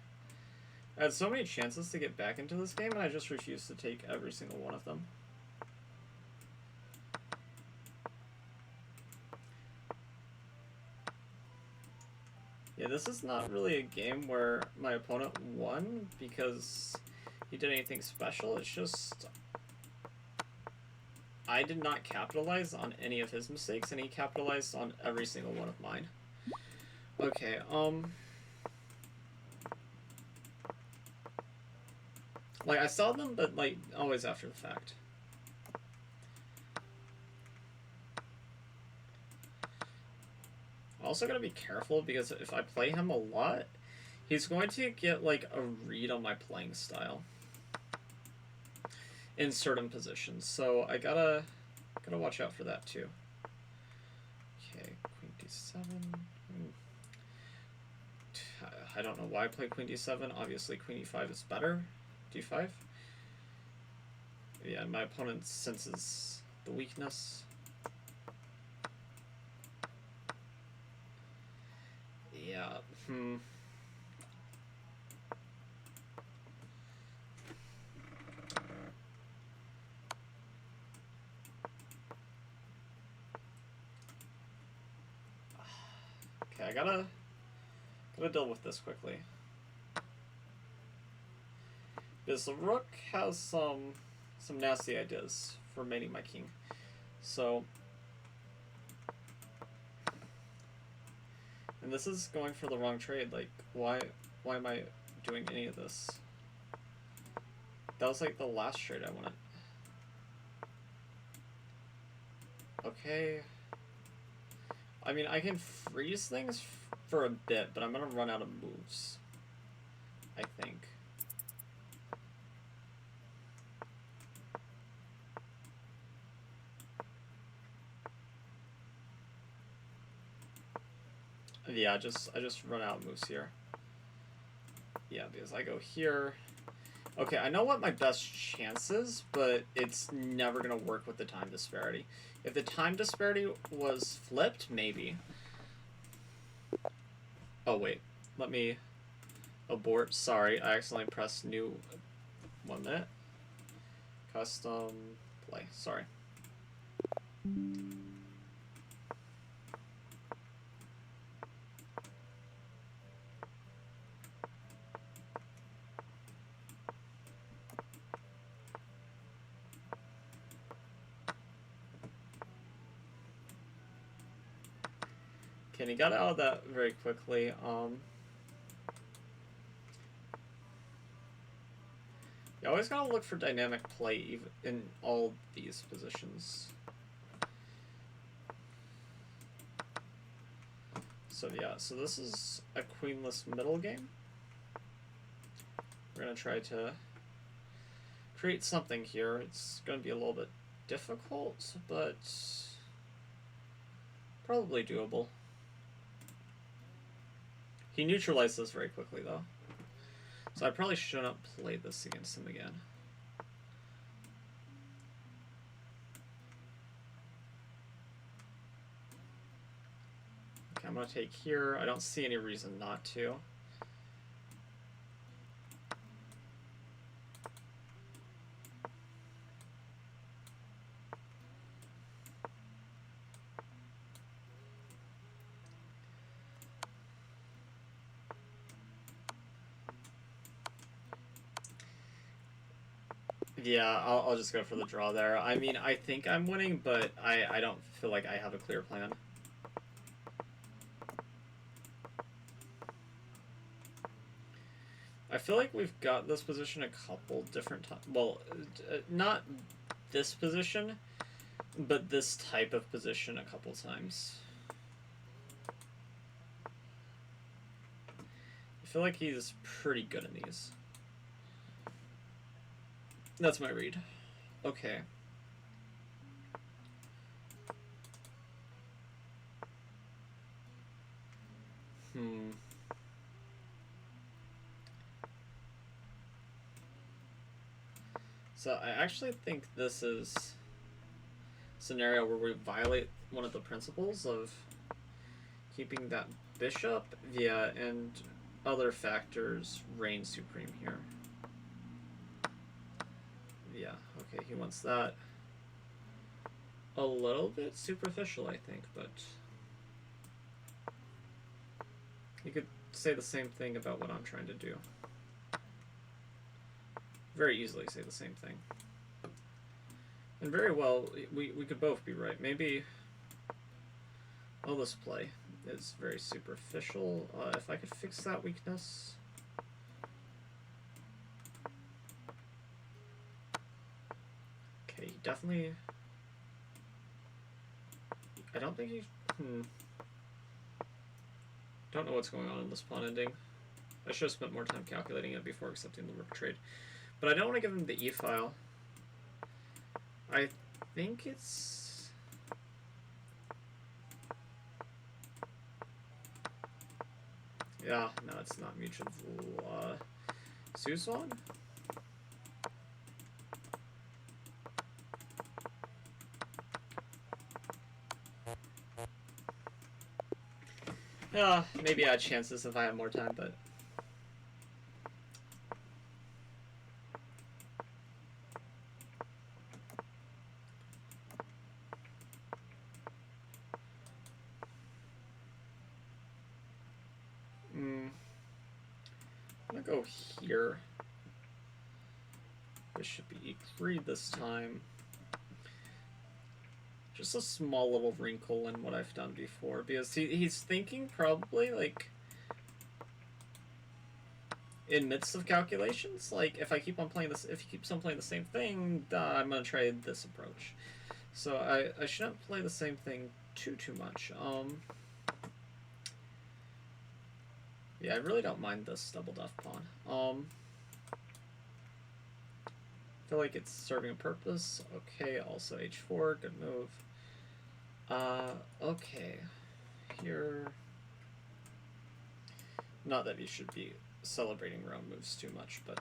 chances to get back into this game, and I just refused to take every single one of them. Yeah, this is not really a game where my opponent won because he did anything special. It's just I did not capitalize on any of his mistakes, and he capitalized on every single one of mine. Okay, like, I saw them, but, like, always after the fact. Also gotta be careful, because if I play him a lot, he's going to get, like, a read on my playing style in certain positions, so I gotta watch out for that, too. Okay, queen d7. I don't know why I play queen d7. Obviously, queen e5 is better. d5. Yeah, my opponent senses the weakness. Yeah, Okay, I gotta deal with this quickly. Because the rook has some nasty ideas for mating my king. So, and this is going for the wrong trade. Like, why am I doing any of this? That was like the last trade I wanted. Okay. I mean, I can freeze things for a bit, but I'm gonna run out of moves, I think. Yeah, I just run out of moves here. Yeah, because I go here. Okay, I know what my best chance is, but it's never gonna work with the time disparity. If the time disparity was flipped, maybe. Oh wait, let me abort. Sorry, I accidentally pressed new. 1 minute. Custom play. Sorry. Okay, and he got out of that very quickly. You always gotta look for dynamic play even in all these positions. So yeah, so this is a queenless middle game. We're gonna try to create something here. It's gonna be a little bit difficult, but probably doable. He neutralized this very quickly though. So I probably shouldn't play this against him again. Okay, I'm gonna take here. I don't see any reason not to. Yeah, I'll just go for the draw there. I mean, I think I'm winning, but I don't feel like I have a clear plan. I feel like we've got this position a couple different times. Well, not this position, but this type of position a couple times. I feel like he's pretty good in these. That's my read. Okay. So I actually think this is a scenario where we violate one of the principles of keeping that bishop, yeah, and other factors reign supreme here. Yeah, okay, he wants that. A little bit superficial, I think, but you could say the same thing about what I'm trying to do. Very easily say the same thing. And very well, we could both be right. Maybe all this play is very superficial. If I could fix that weakness. Okay, he definitely... I don't think he... Don't know what's going on in this pawn ending. I should have spent more time calculating it before accepting the rook trade. But I don't want to give him the e-file. I think it's... Yeah, no, it's not mutual. Suzwan? Yeah, maybe I had chances if I had more time, but... I'm gonna go here. This should be e3 this time. Just a small little wrinkle in what I've done before, because he's thinking probably like in midst of calculations, like if I keep on playing this, if he keeps on playing the same thing, I'm gonna try this approach. So I shouldn't play the same thing too much. Yeah, I really don't mind this double duff pawn. I feel like it's serving a purpose. Okay, also h4, good move. Okay. Here... Not that you should be celebrating round moves too much, but...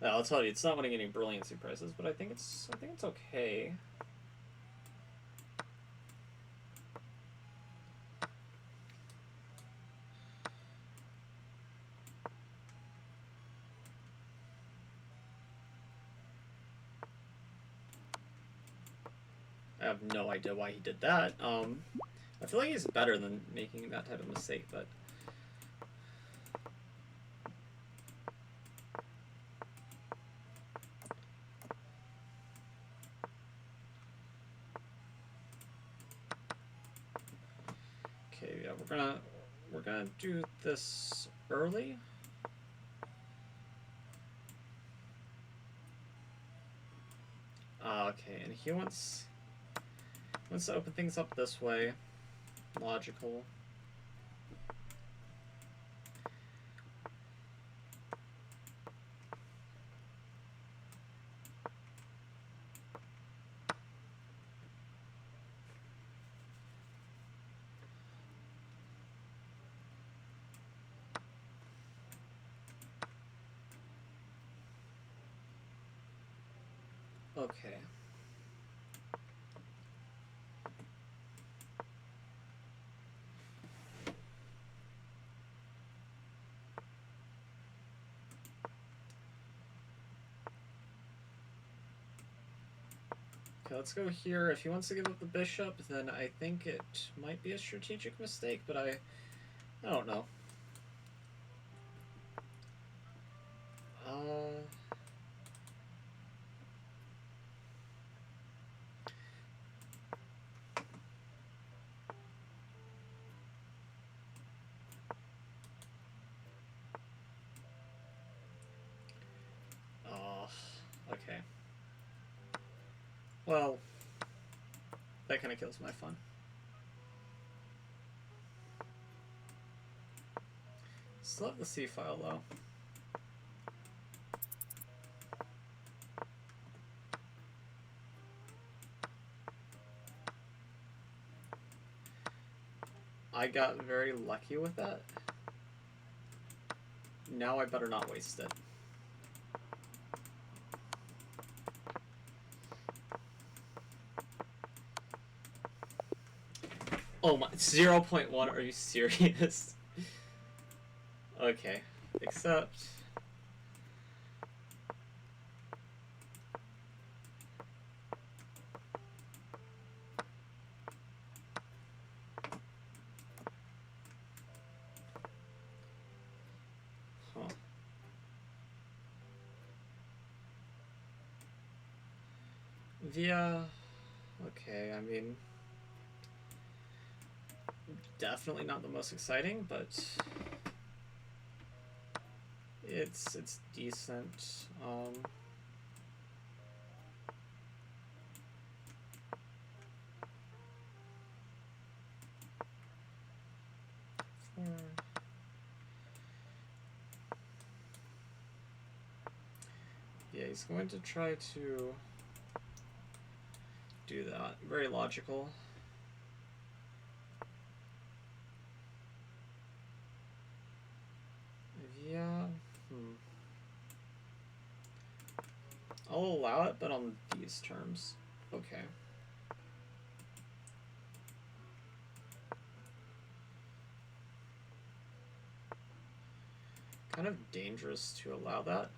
Yeah, I'll tell you, it's not winning any brilliancy prizes, but I think it's okay. I have no idea why he did that. I feel like he's better than making that type of mistake, but... Okay, yeah, we're gonna do this early. Okay, and he wants to open things up this way. Logical. Okay. Okay, let's go here. If he wants to give up the bishop, then I think it might be a strategic mistake, but I don't know. Uh, oh, okay. Well, that kind of kills my fun. Still have the C file though. I got very lucky with that. Now I better not waste it. Oh my, 0.1, are you serious? Okay, except... Huh. Via... Okay, I mean... Definitely not the most exciting, but... It's decent. Yeah, he's going to try to do that. Very logical. Yeah. I'll allow it, but on these terms. Okay. Kind of dangerous to allow that.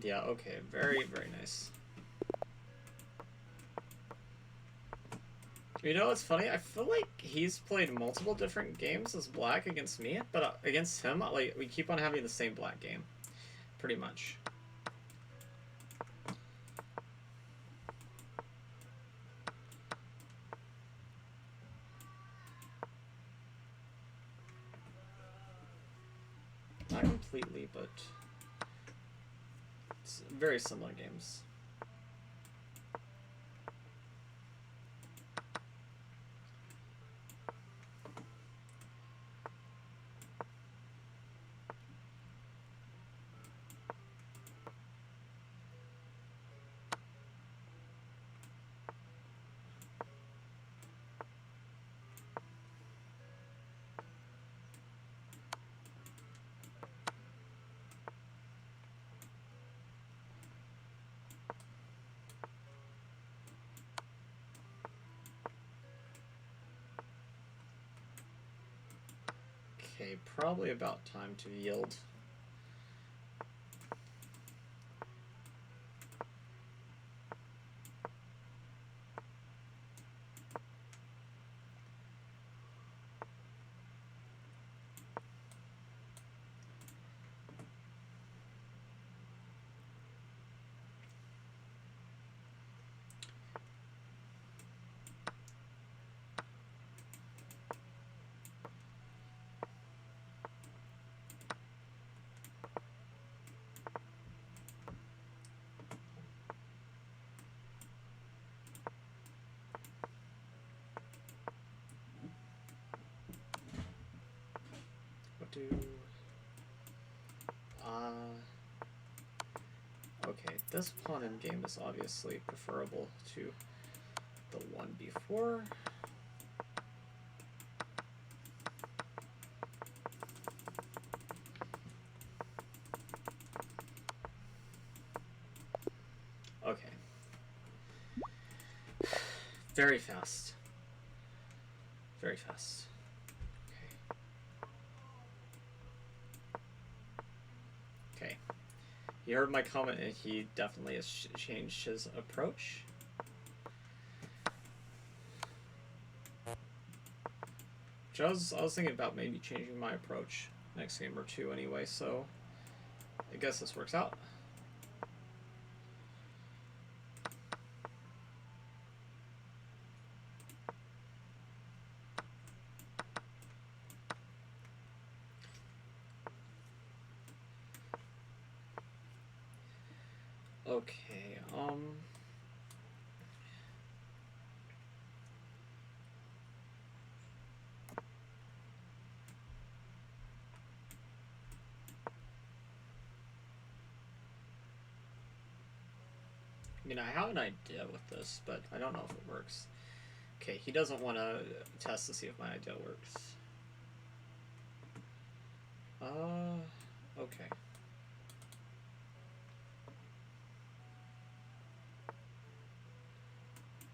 Yeah, okay. Very, very nice. You know what's funny? I feel like he's played multiple different games as black against me, but against him, like, we keep on having the same black game. Pretty much. Not completely, but it's very similar games. Okay, probably about time to yield. What do... Okay, this pawn in game is obviously preferable to the one before. Very fast. Very fast. Okay. Okay. He heard my comment and he definitely has changed his approach. Which I was thinking about maybe changing my approach next game or two anyway, so I guess this works out. Okay, I mean, I have an idea with this, but I don't know if it works. Okay, he doesn't want to test to see if my idea works. Okay.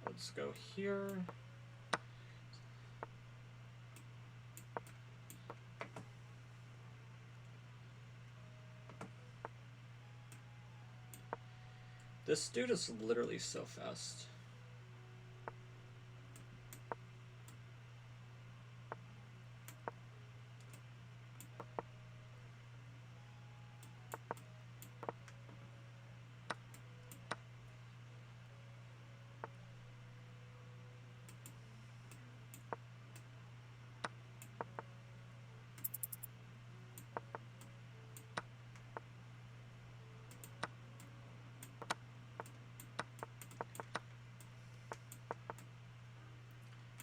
Let's go here. This dude is literally so fast.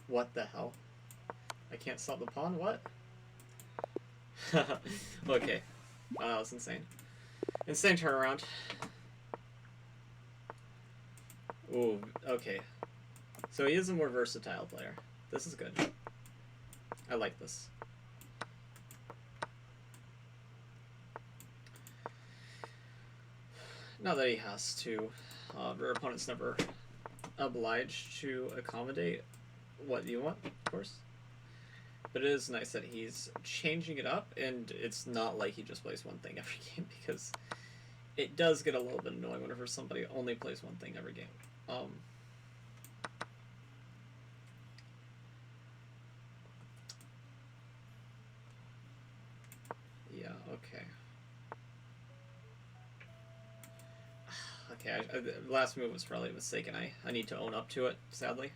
What the hell? I can't stop the pawn? What? Okay. Wow, that was insane. Insane turnaround. Ooh, okay. So he is a more versatile player. This is good. I like this. Not that he has to. Your opponent's never obliged to accommodate what you want, of course. But it is nice that he's changing it up, and it's not like he just plays one thing every game, because it does get a little bit annoying whenever somebody only plays one thing every game. Yeah, okay. Okay, the last move was probably a mistake, and I need to own up to it, sadly.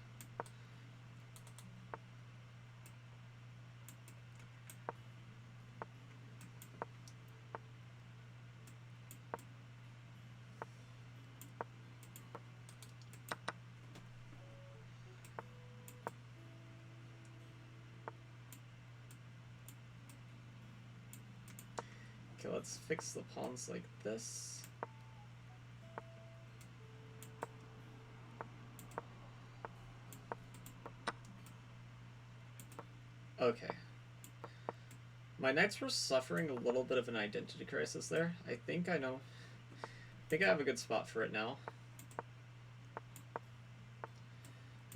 Okay, let's fix the pawns like this. Okay. My knights were suffering a little bit of an identity crisis there. I think I know. I think I have a good spot for it now.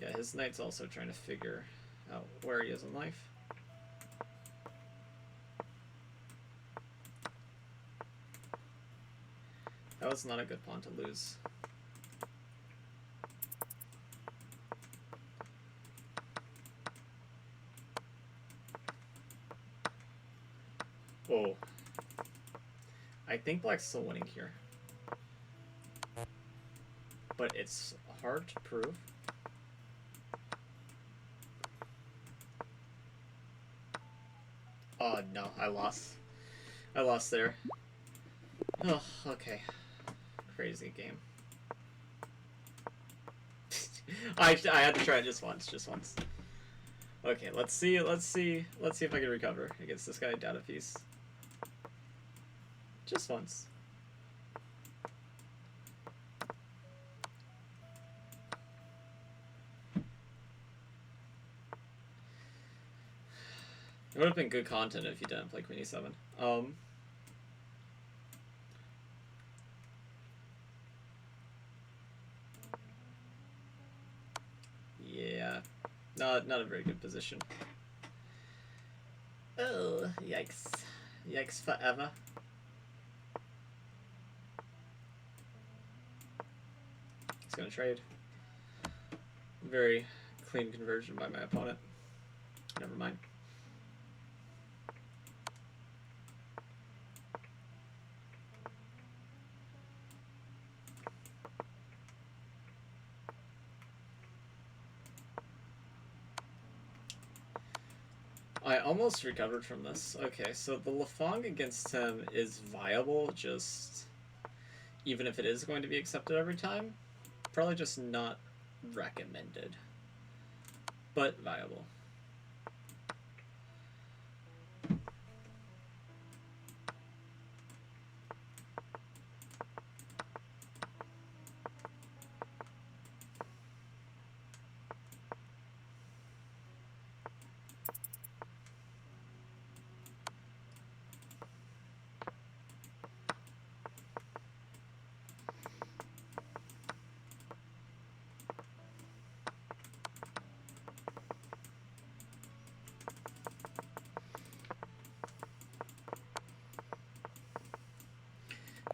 Yeah, his knight's also trying to figure out where he is in life. That was not a good pawn to lose. Oh. I think black's still winning here. But it's hard to prove. Oh no, I lost. I lost there. Oh, okay. Crazy game. I had to try it just once, Okay, let's see if I can recover against this guy down a piece. Just once. It would have been good content if you didn't play Queen E7. Not a very good position. Oh, yikes. Yikes forever. He's gonna trade. Very clean conversion by my opponent. Never mind. I almost recovered from this. Okay, so the Lafong against him is viable, just even if it is going to be accepted every time. Probably just not recommended, but viable.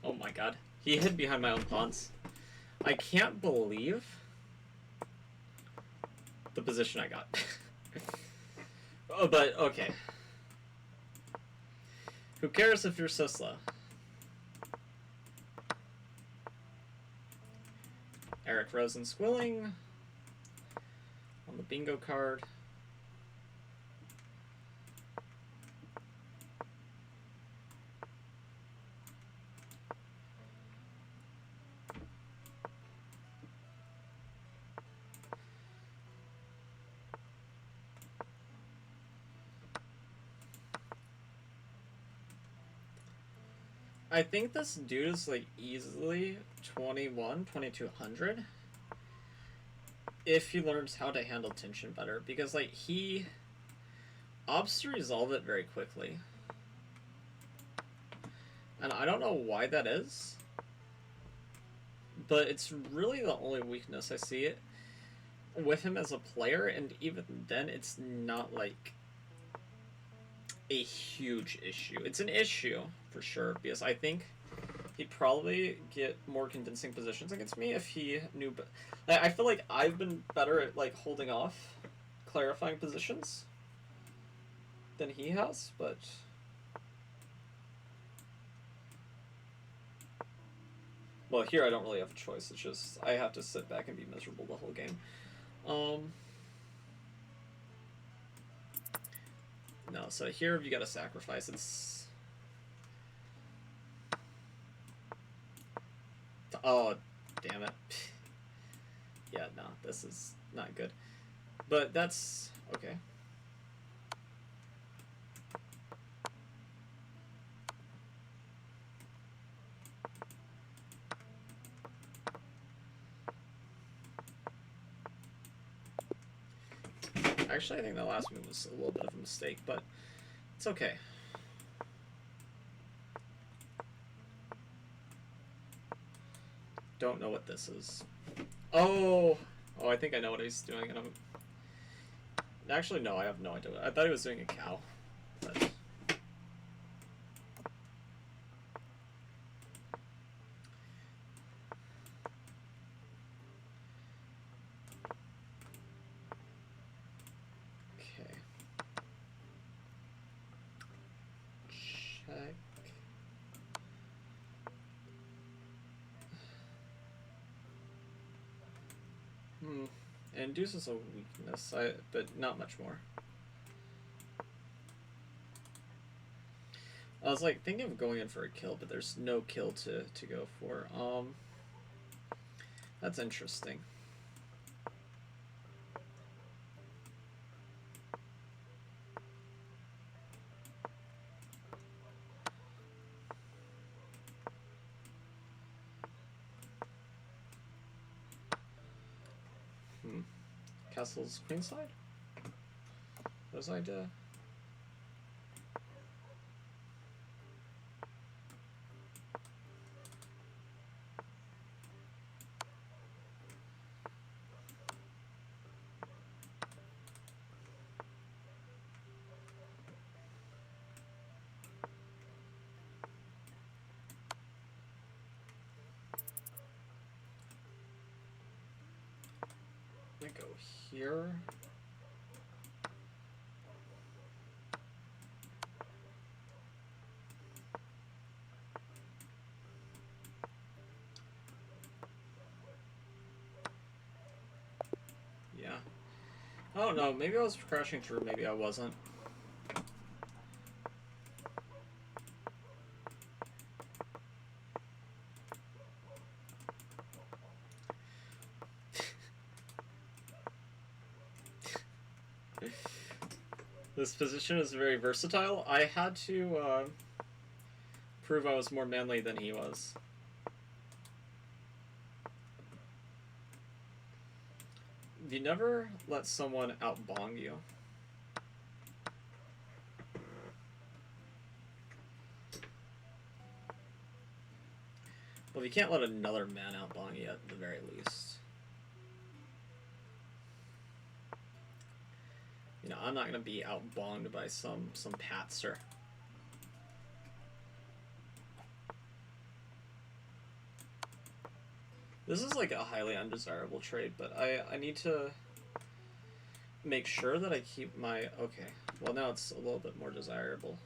Oh my god. He hid behind my own pawns. I can't believe the position I got. Oh, but okay. Who cares if you're so slow? Eric Rosen Squilling on the bingo card. I think this dude is like easily 2200 if he learns how to handle tension better, because like he opts to resolve it very quickly, and I don't know why that is, but it's really the only weakness I see it with him as a player, and even then it's not like a huge issue. It's an issue for sure, because I think he'd probably get more convincing positions against me if he knew. But I feel like I've been better at like holding off, clarifying positions than he has. But well, here I don't really have a choice. It's just I have to sit back and be miserable the whole game. No, so here you gotta sacrifice. It's oh, damn it. Yeah, no, this is not good. But that's okay. Actually, I think the last move was a little bit of a mistake, but it's okay. Don't know what this is. Oh, I think I know what he's doing, and I'm... Actually, no, I have no idea. I thought he was doing a cow, but... Okay. Check. Induces a weakness, but not much more. I was like thinking of going in for a kill, but there's no kill to go for. That's interesting. Castle's queenside? Was idea. I'm gonna go here. Yeah. I don't know, maybe I was crashing through, maybe I wasn't. This position is very versatile. I had to prove I was more manly than he was. You never let someone outbong you. Well, you can't let another man outbong you at the very least. You know, I'm not gonna be outbonged by some patster. This is like a highly undesirable trade, but I need to make sure that I keep my... Okay, well now it's a little bit more desirable.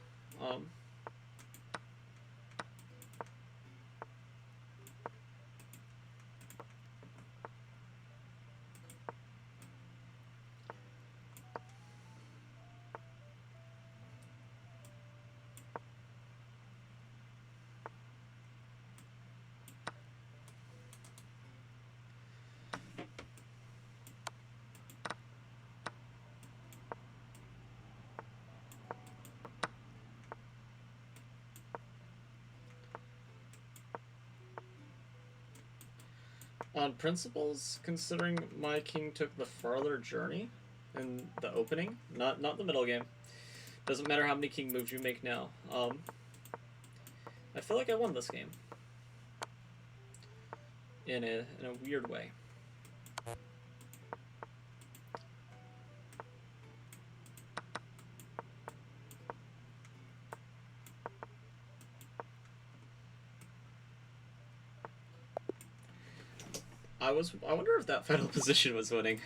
On principles, considering my king took the farther journey in the opening, not the middle game. Doesn't matter how many king moves you make now. I feel like I won this game. In a weird way. I wonder if that final position was winning.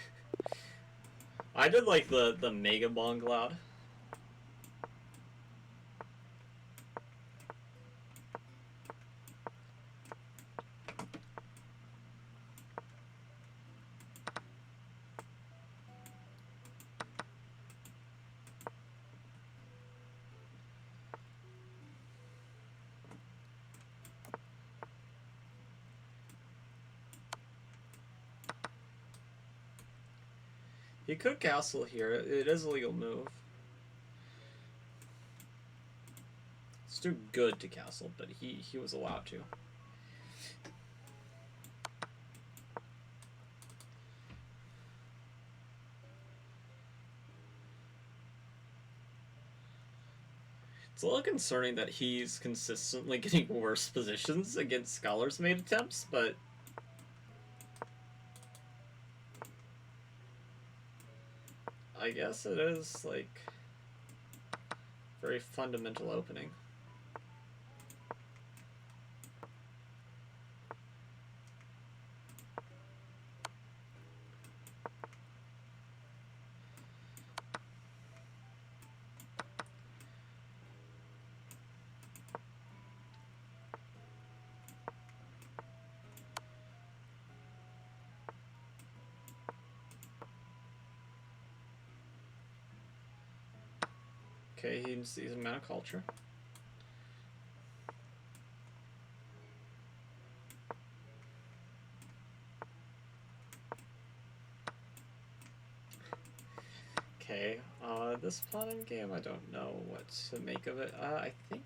I did like the mega bong cloud. He could castle here. It is a legal move. It's too good to castle, but he was allowed to. It's a little concerning that he's consistently getting worse positions against Scholar's Mate attempts, but... I guess it is, like, very fundamental opening. Okay, he's a mana culture. Okay, this pawn game, I don't know what to make of it. I think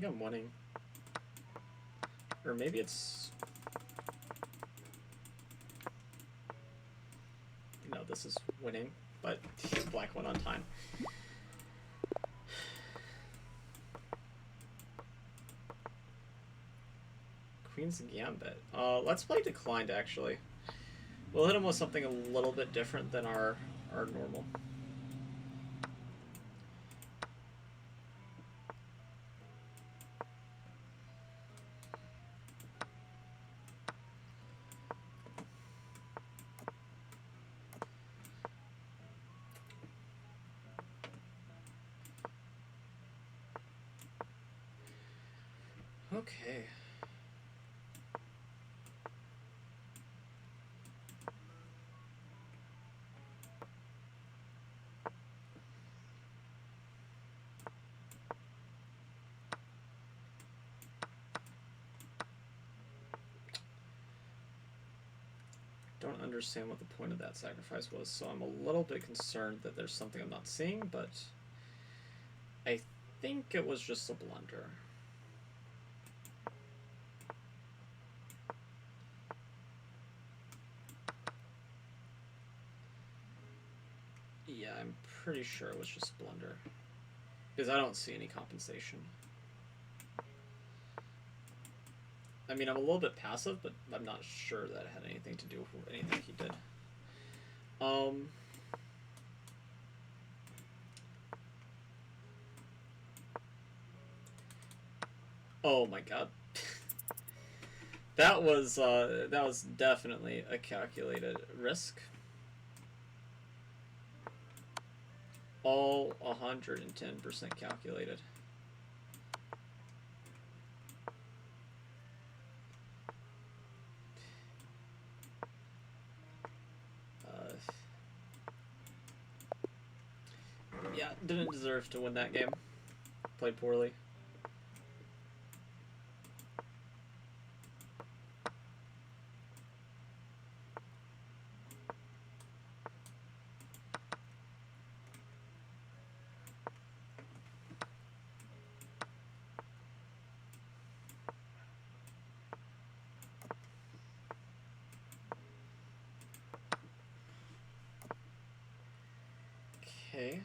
I'm winning. Or maybe it's... No, this is winning, but black went on time. Queen's Gambit. Let's play Declined, actually. We'll hit him with something a little bit different than our normal. Okay. Don't understand what the point of that sacrifice was, so I'm a little bit concerned that there's something I'm not seeing, but I think it was just a blunder. Yeah, I'm pretty sure it was just a blunder, because I don't see any compensation. I mean, I'm a little bit passive, but I'm not sure that it had anything to do with anything he did. Oh my god. That was definitely a calculated risk. All 110% calculated. Yeah, didn't deserve to win that game. Played poorly. Okay.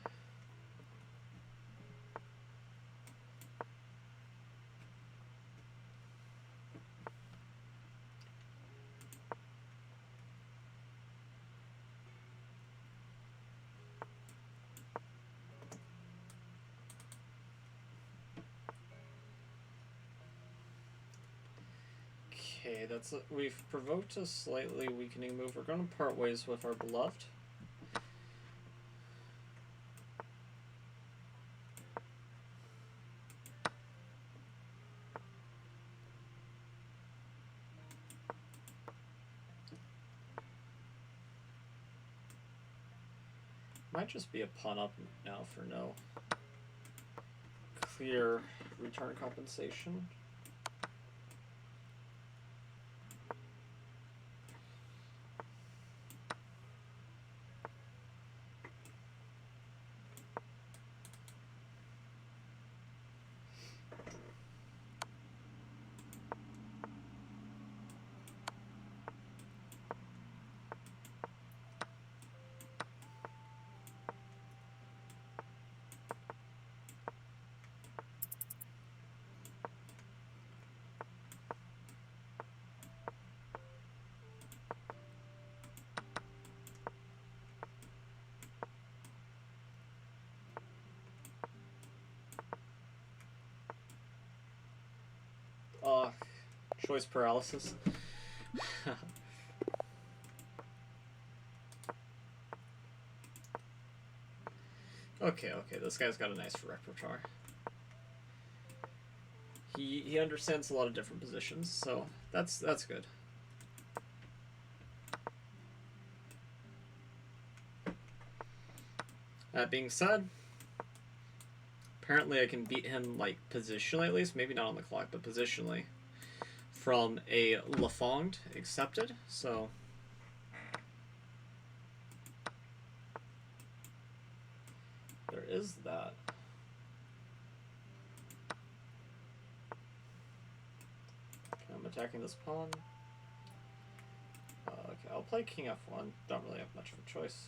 Okay, we've provoked a slightly weakening move. We're going to part ways with our beloved. Might just be a pawn up now for no clear return compensation. Choice paralysis. Okay, this guy's got a nice repertoire. He understands a lot of different positions, so that's good. That being said, apparently I can beat him, like, positionally at least, maybe not on the clock, but positionally, from a Lafonged accepted, so there is that. Okay, I'm attacking this pawn. Okay, I'll play King F1. Don't really have much of a choice.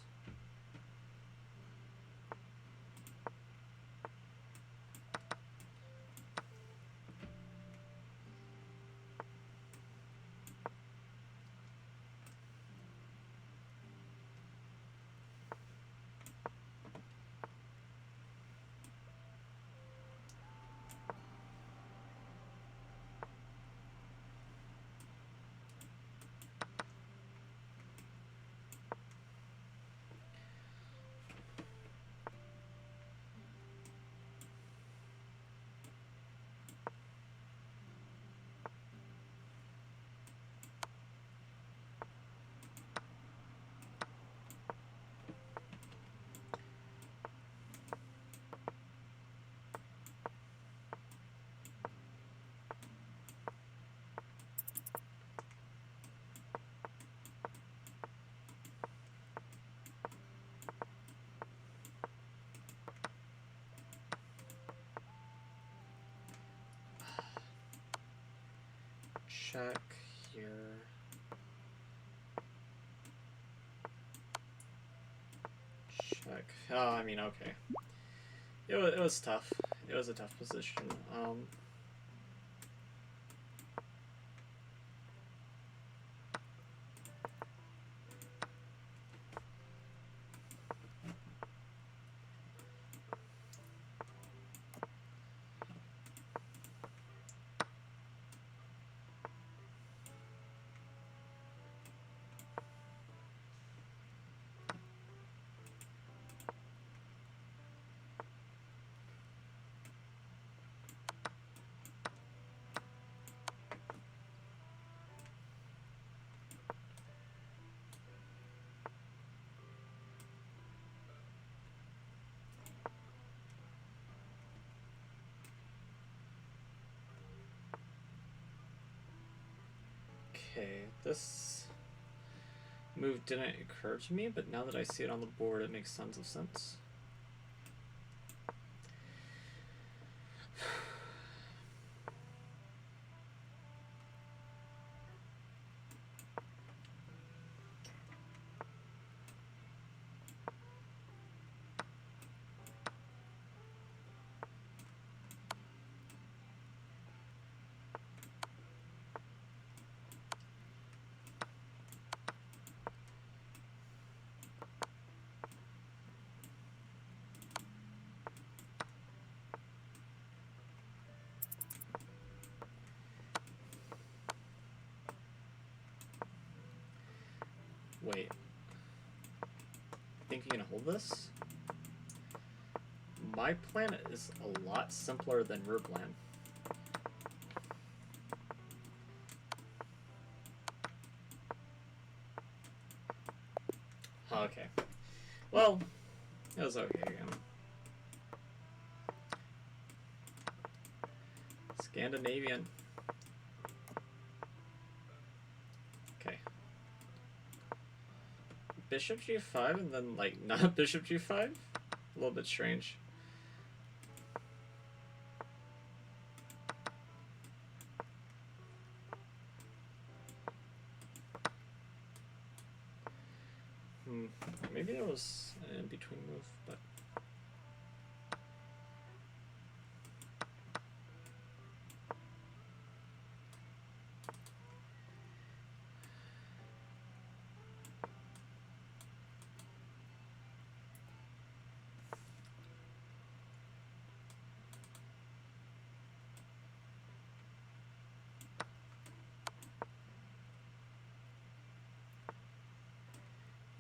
check here. Check. Oh, I mean, okay. It was tough. It was a tough position. Okay, this move didn't occur to me, but now that I see it on the board, it makes tons of sense. Wait. Think you can hold this? My plan is a lot simpler than your plan. Okay. Well, it was okay again. Scandinavian. Okay. Bishop g5 and then, like, not bishop g5? A little bit strange. Maybe there was an in-between move, but...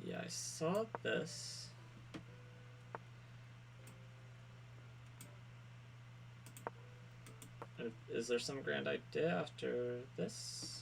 Yeah, I saw this. Is there some grand idea after this?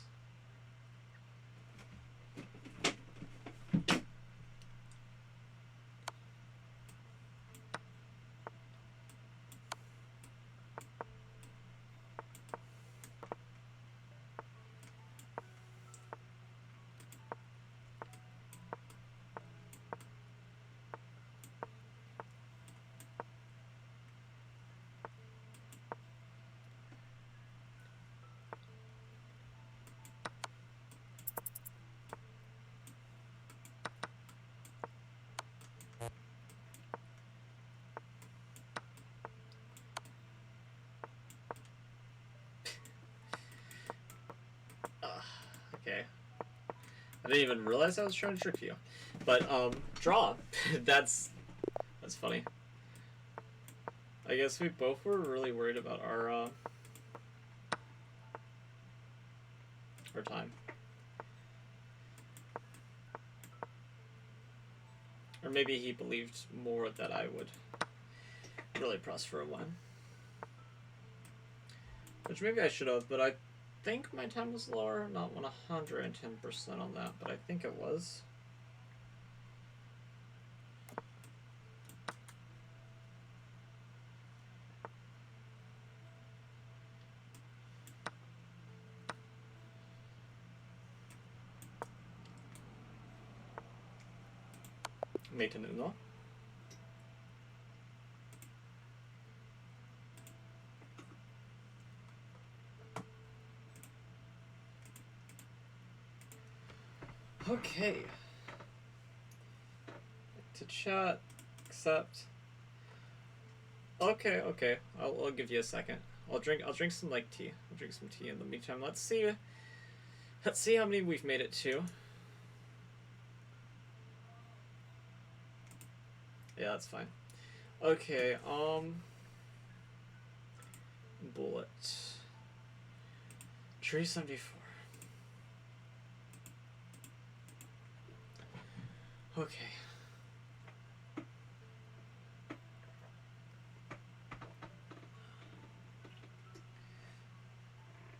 Okay. I didn't even realize I was trying to trick you. But, draw. That's funny. I guess we both were really worried about our time. Or maybe he believed more that I would really press for a win. Which maybe I should have, but I think my time was lower. Not 110% on that, but I think it was. Maintenant. Okay. To chat, accept. Okay, okay. I'll give you a second. I'll drink some like tea. I'll drink some tea in the meantime. Let's see how many we've made it to. Yeah, that's fine. Okay, bullet. Tree 74. Okay.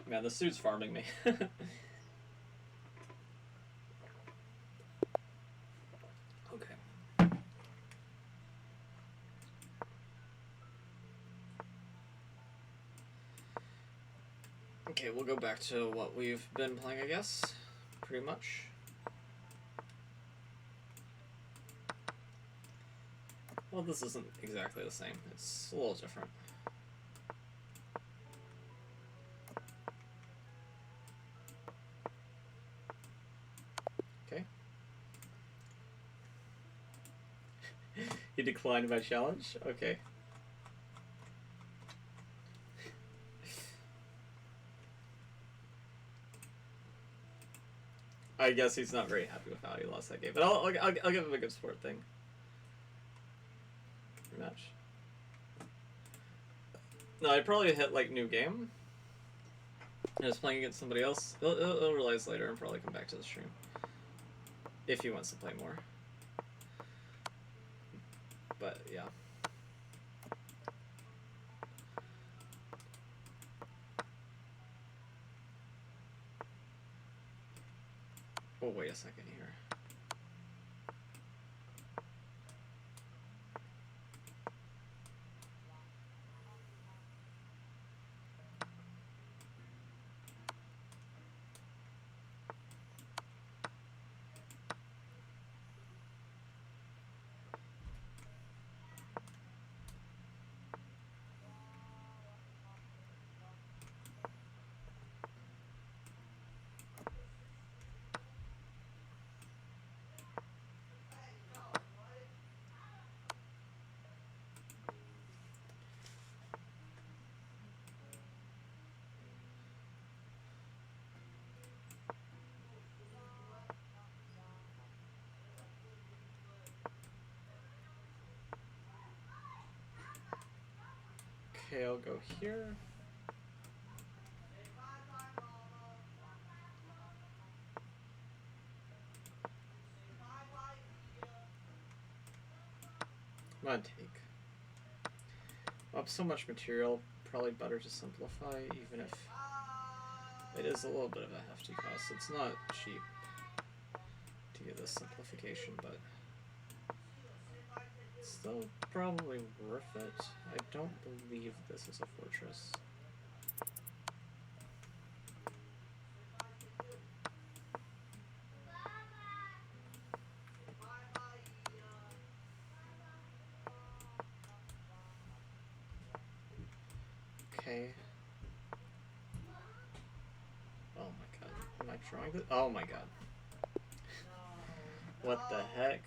Man, the suit's farming me. Okay. Okay, we'll go back to what we've been playing, I guess. Pretty much. Well, this isn't exactly the same. It's a little different. Okay. He declined my challenge? Okay. I guess he's not very happy with how he lost that game, but I'll give him a good sport thing. Rematch. No, I'd probably hit like new game. I was playing against somebody else. He'll realize later and probably come back to the stream if he wants to play more. But yeah. Oh, wait a second here. Okay, I'll go here. Come on, take. Up so much material, probably better to simplify, even if it is a little bit of a hefty cost. It's not cheap to get this simplification, but it's still probably worth it. I don't believe this is a fortress. Okay. Oh my god. Am I drawing this? Oh my god. What the heck?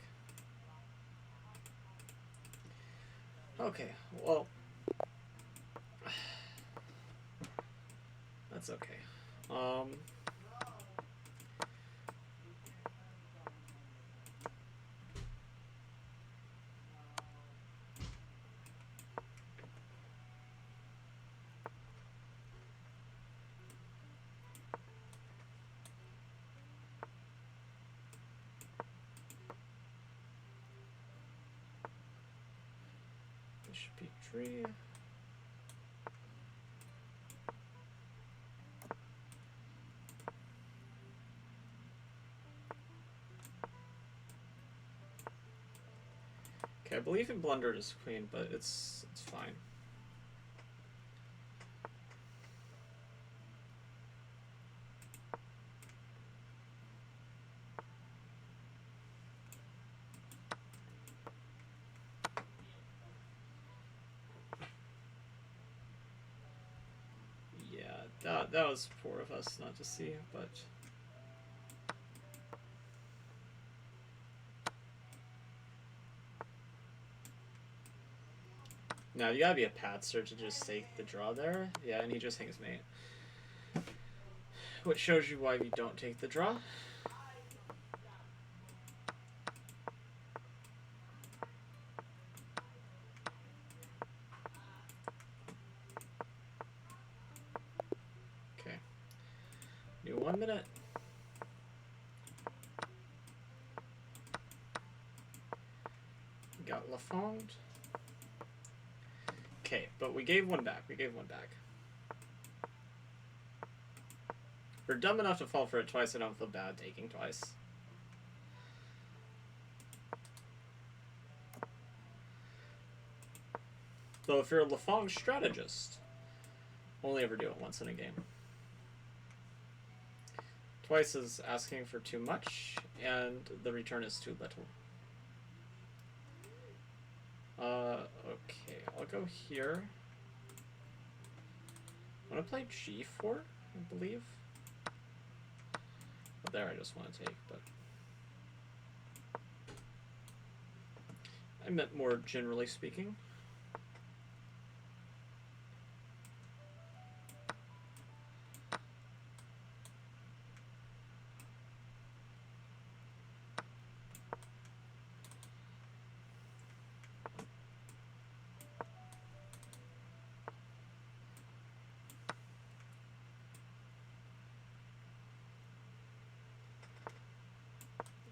Okay, well. That's okay. Bishop e3. Okay, I believe in blundered as queen, but it's fine. Yeah, that was poor of us not to see, but Now you gotta be a patster to just take the draw there. Yeah, and he just hangs mate. Which shows you why we don't take the draw. Okay. New 1 minute. Got Lafond. Okay, but we gave one back. We gave one back. We're dumb enough to fall for it twice. I don't feel bad taking twice. Though if you're a Lafong strategist, only ever do it once in a game. Twice is asking for too much, and the return is too little. Okay, I'll go here. I want to play G4, I believe. But there I just want to take, but I meant more generally speaking.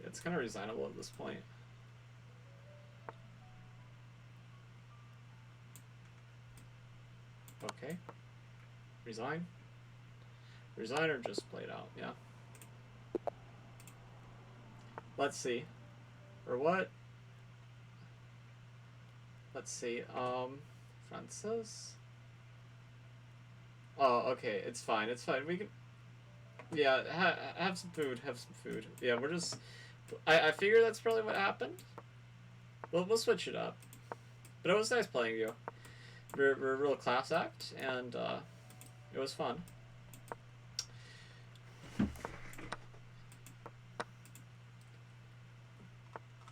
It's kind of resignable at this point. Okay. Resign? Resign or just play it out, yeah. Let's see. Or what? Let's see. Francis? Oh, okay. It's fine. It's fine. We can... Yeah, have some food. Have some food. Yeah, we're just... I figure that's probably what happened. We'll switch it up. But it was nice playing you. We're a real class act, and it was fun.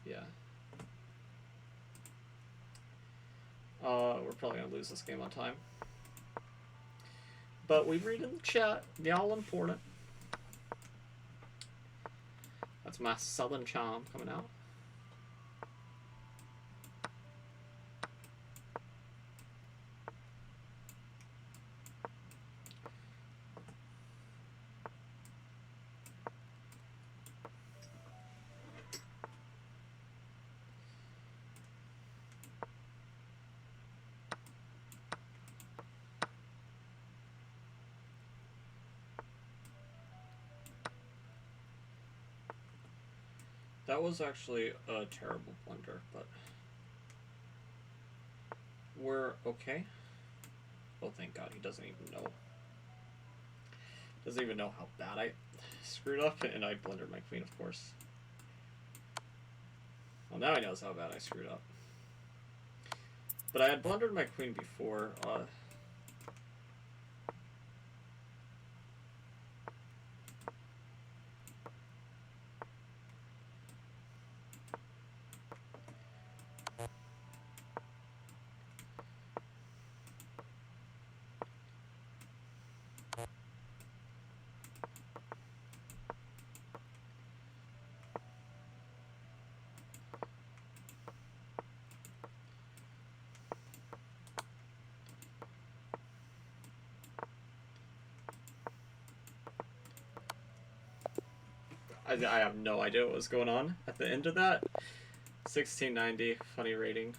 Yeah. We're probably gonna lose this game on time. But we read in the chat, the all important. That's my southern charm coming out. That was actually a terrible blunder, but we're okay. Oh, thank God, he doesn't even know. Doesn't even know how bad I screwed up, and I blundered my queen, of course. Well, now he knows how bad I screwed up. But I had blundered my queen before. I have no idea what was going on at the end of that. 1690, funny rating.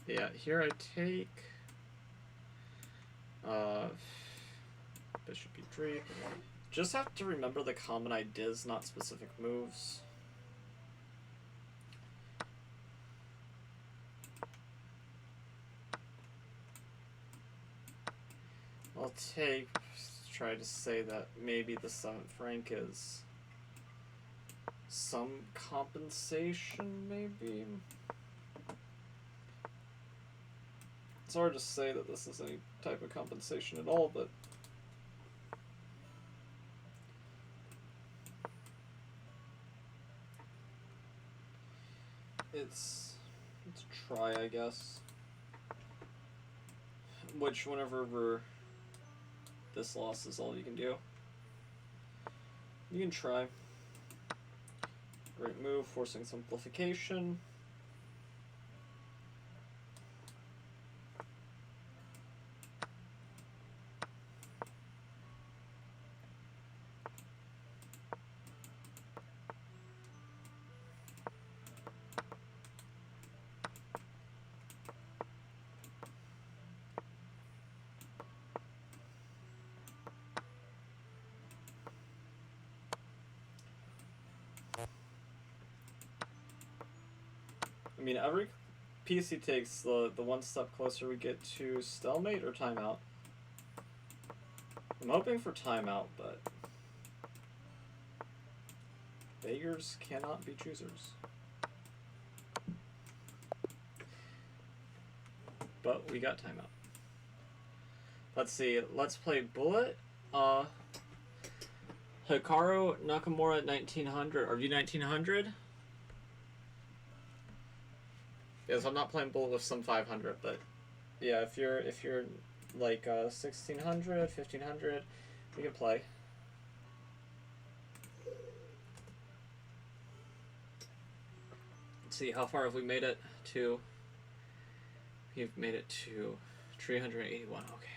Yeah, here I take bishop e3. Just have to remember the common ideas, not specific moves. I'll try to say that maybe the 7th rank is some compensation, maybe? It's hard to say that this is any type of compensation at all, but let's try, I guess. Which, whenever this loss is all you can do. You can try. Great move, forcing simplification. I mean, every piece he takes, the one step closer we get to stalemate or timeout. I'm hoping for timeout, but beggars cannot be choosers. But we got timeout. Let's see. Let's play Bullet. Hikaru Nakamura at 1900. Are you 1900? Yes, I'm not playing Bullet with some 500, but yeah, if you're like 1600, 1500, we can play. Let's see, how far have we made it to? We've made it to 381. Okay,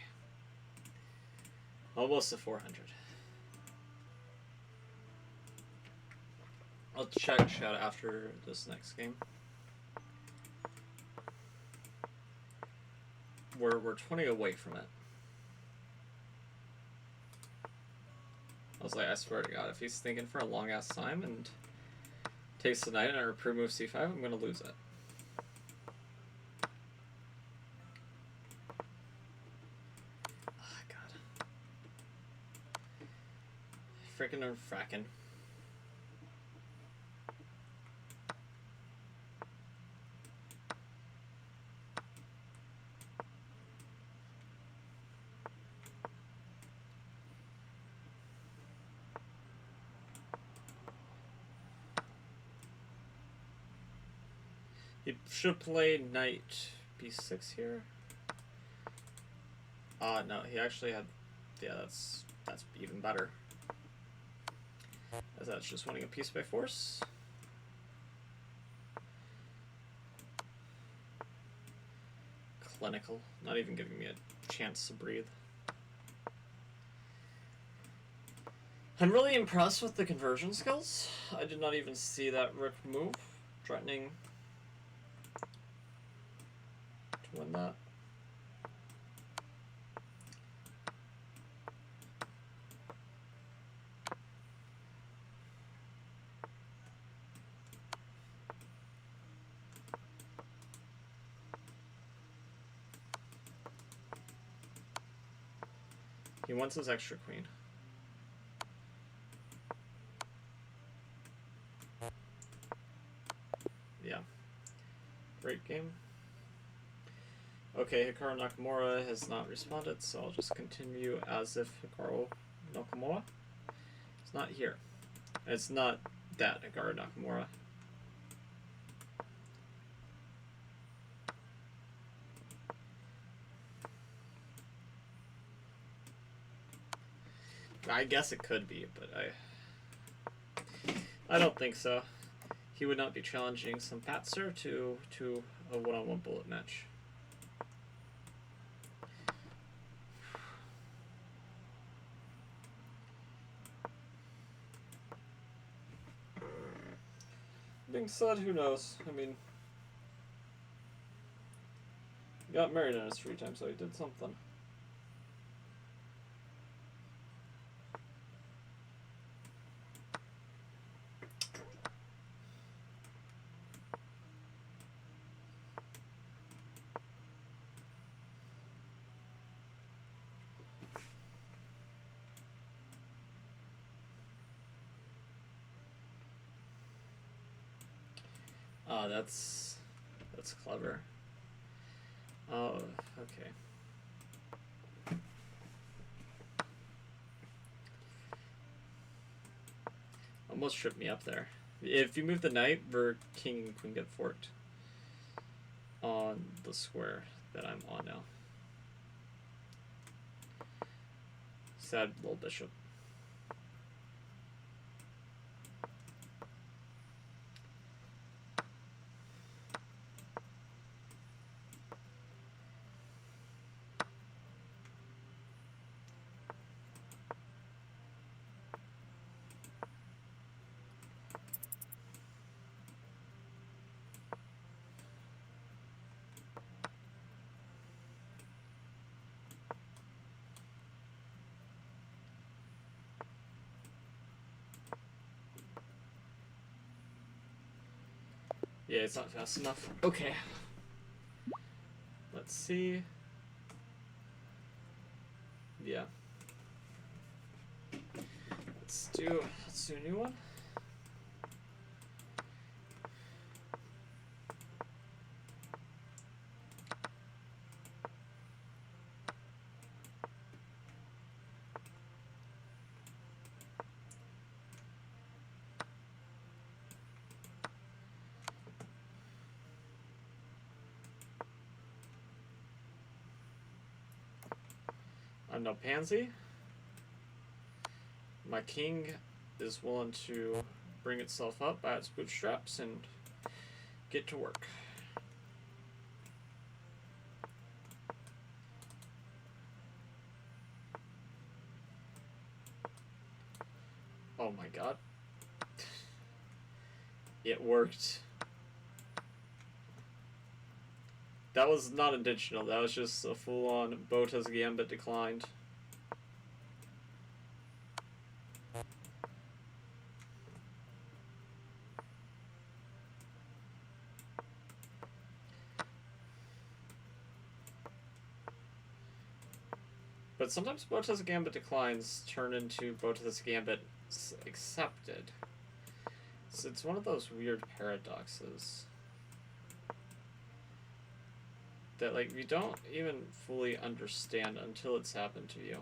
almost to 400. I'll check chat after this next game. We're 20 away from it. I was like, I swear to God, if he's thinking for a long ass time and takes the knight and I reprove move c5, I'm gonna lose it. Oh, God. Frickin' or frackin'. He should play knight b6 here. No, he actually had. Yeah, that's even better. As that's just winning a piece by force. Clinical, not even giving me a chance to breathe. I'm really impressed with the conversion skills. I did not even see that rook move, threatening to win that. He wants his extra queen. Yeah. Great game. Okay, Hikaru Nakamura has not responded, so I'll just continue as if Hikaru Nakamura is not here. It's not that Hikaru Nakamura. I guess it could be, but I don't think so. He would not be challenging some Patzer to a one-on-one bullet match. Being said, who knows? I mean, he got married in his free time, so he did something. That's clever. Oh, okay. Almost tripped me up there. If you move the knight, your king and queen get forked on the square that I'm on now. Sad little bishop. Yeah, it's not fast enough. Okay. Let's see. Yeah. Let's do a new one. I'm no pansy. My king is willing to bring itself up by its bootstraps and get to work. Oh my god. It worked. That was not intentional, that was just a full-on Bota's Gambit declined. But sometimes Bota's Gambit declines turn into Bota's Gambit accepted. So it's one of those weird paradoxes that, like, you don't even fully understand until it's happened to you.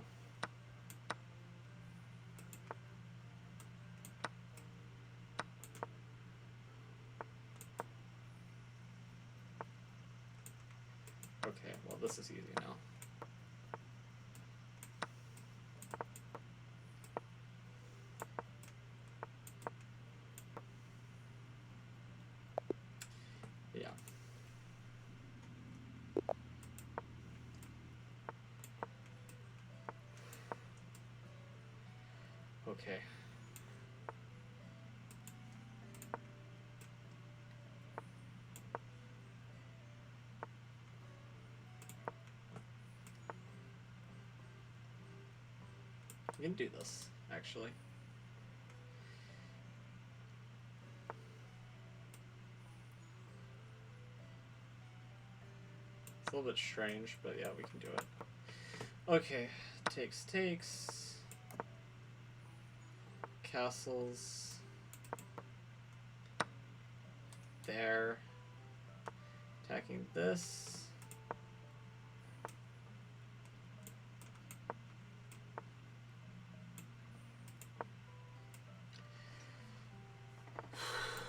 Okay, well, this is easy now. Yeah. Okay. We can do this, actually. It's a little bit strange, but yeah, we can do it. Okay, takes. Castles. There. Attacking this.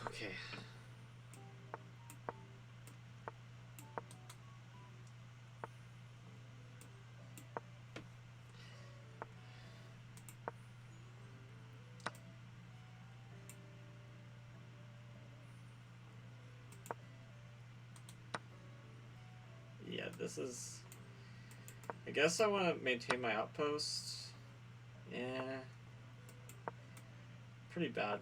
Okay. Yeah, this is... I guess I want to maintain my outpost. Yeah. Pretty bad.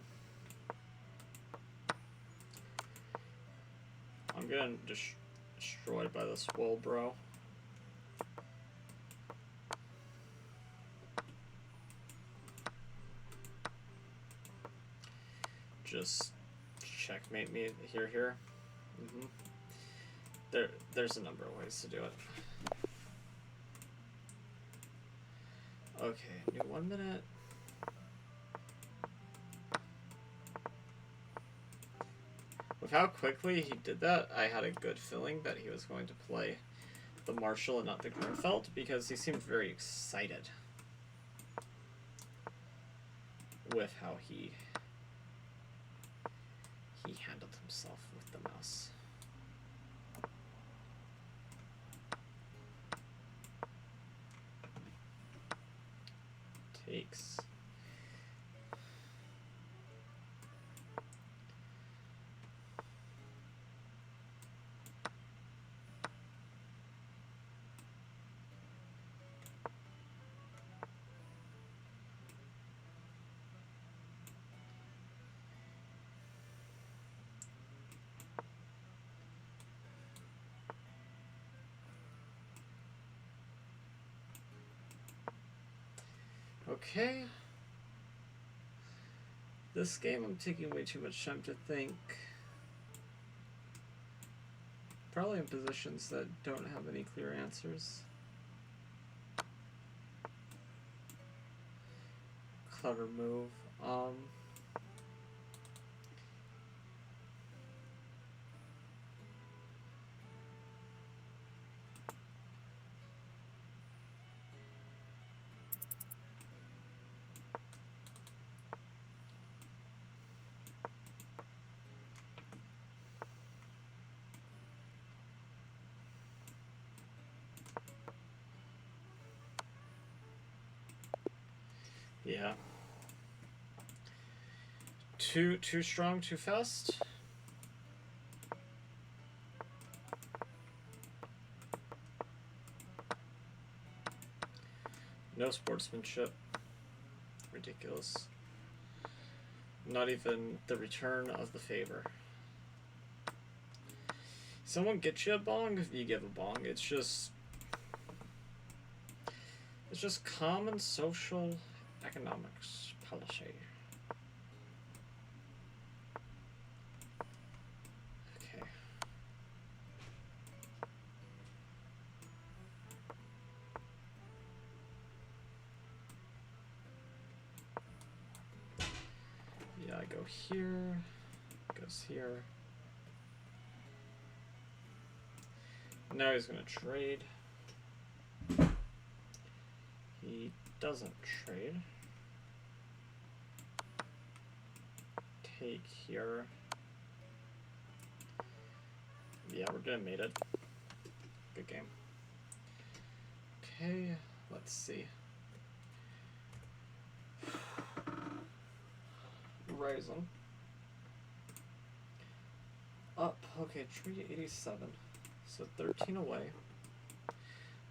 I'm getting destroyed by this wool, bro. Just checkmate me here. There's a number of ways to do it. Okay, new 1 minute. With how quickly he did that, I had a good feeling that he was going to play the Marshall and not the Grimfeld, because he seemed very excited with how he handled himself with the mouse. Takes. Okay. This game I'm taking way too much time to think. Probably in positions that don't have any clear answers. Clever move. Yeah. Too strong, too fast. No sportsmanship. Ridiculous. Not even the return of the favor. Someone gets you a bong, you give a bong. It's just common social economics policy. Okay. Yeah, I go here, goes here. Now he's gonna trade. He doesn't trade. Take here. Yeah, we're gonna mate it. Good game. Okay, let's see. Ryzen. Up. Okay, tree 87. So 13 away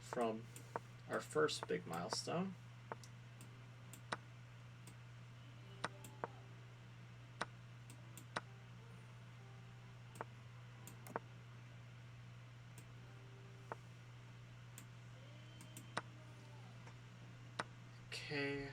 from our first big milestone. Okay.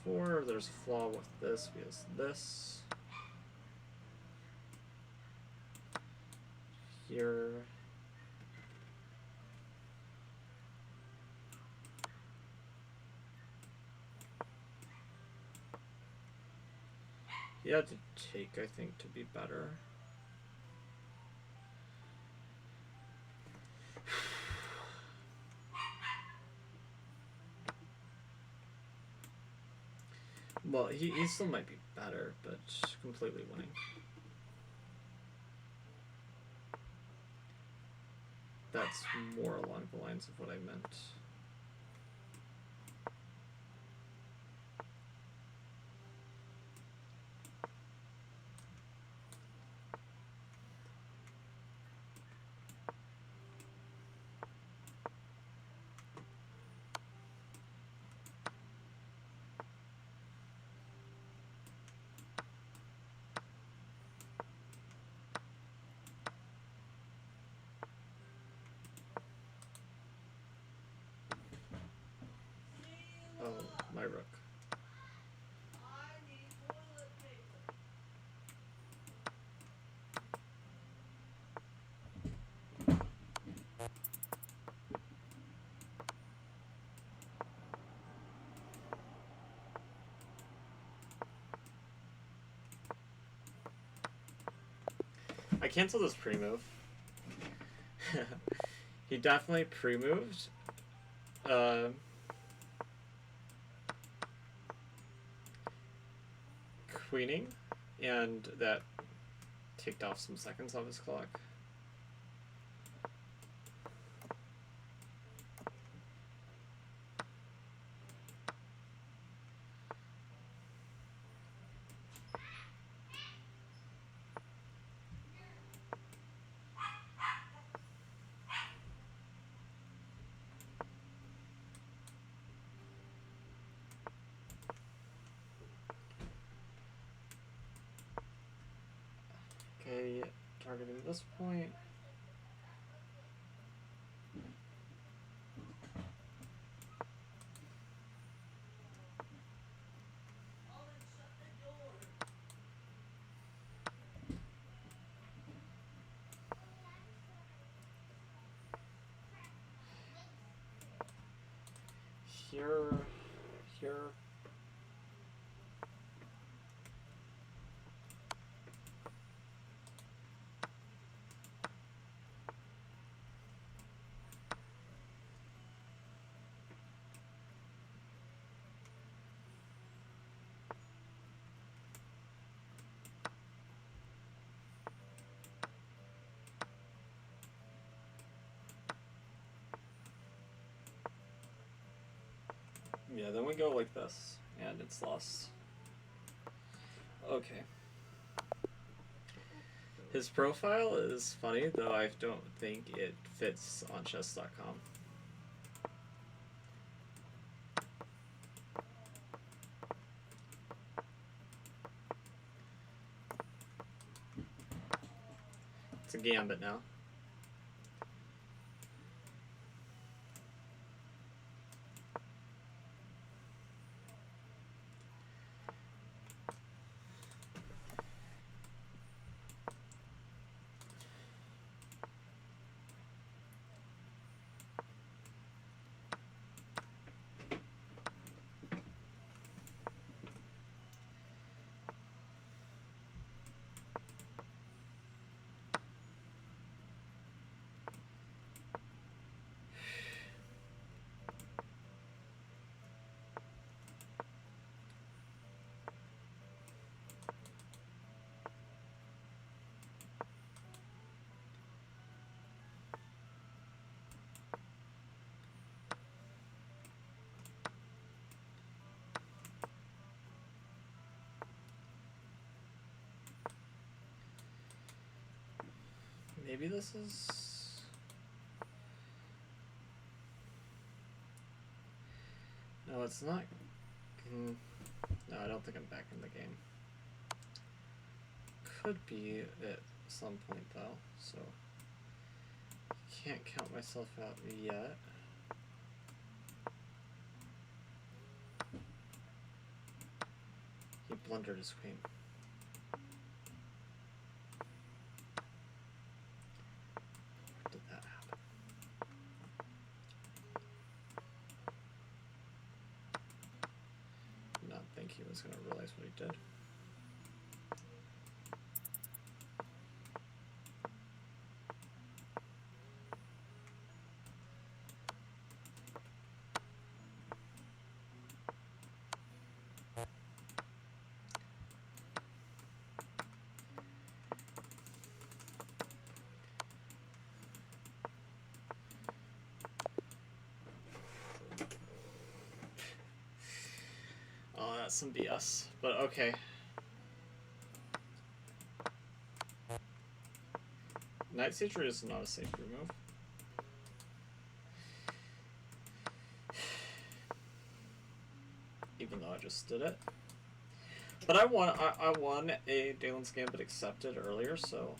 F4, there's a flaw with this because this. Here. He had to take, I think, to be better. Well, he still might be better, but completely winning. That's more along the lines of what I meant. I canceled his pre-move. He definitely pre-moved. Queening, and that ticked off some seconds off his clock. Okay, targeting this point. Here. Yeah, then we go like this, and it's lost. Okay. His profile is funny, though I don't think it fits on chess.com. It's a gambit now. Maybe this is... No, it's not... No, I don't think I'm back in the game. Could be at some point, though, so... Can't count myself out yet. He blundered his queen. Did that happen? Did not think he was going to realize what he did. Oh, that's some BS, but okay. Knight C3 is not a safe remove. Even though I just did it. But I won a Dalen's Gambit accepted earlier, so...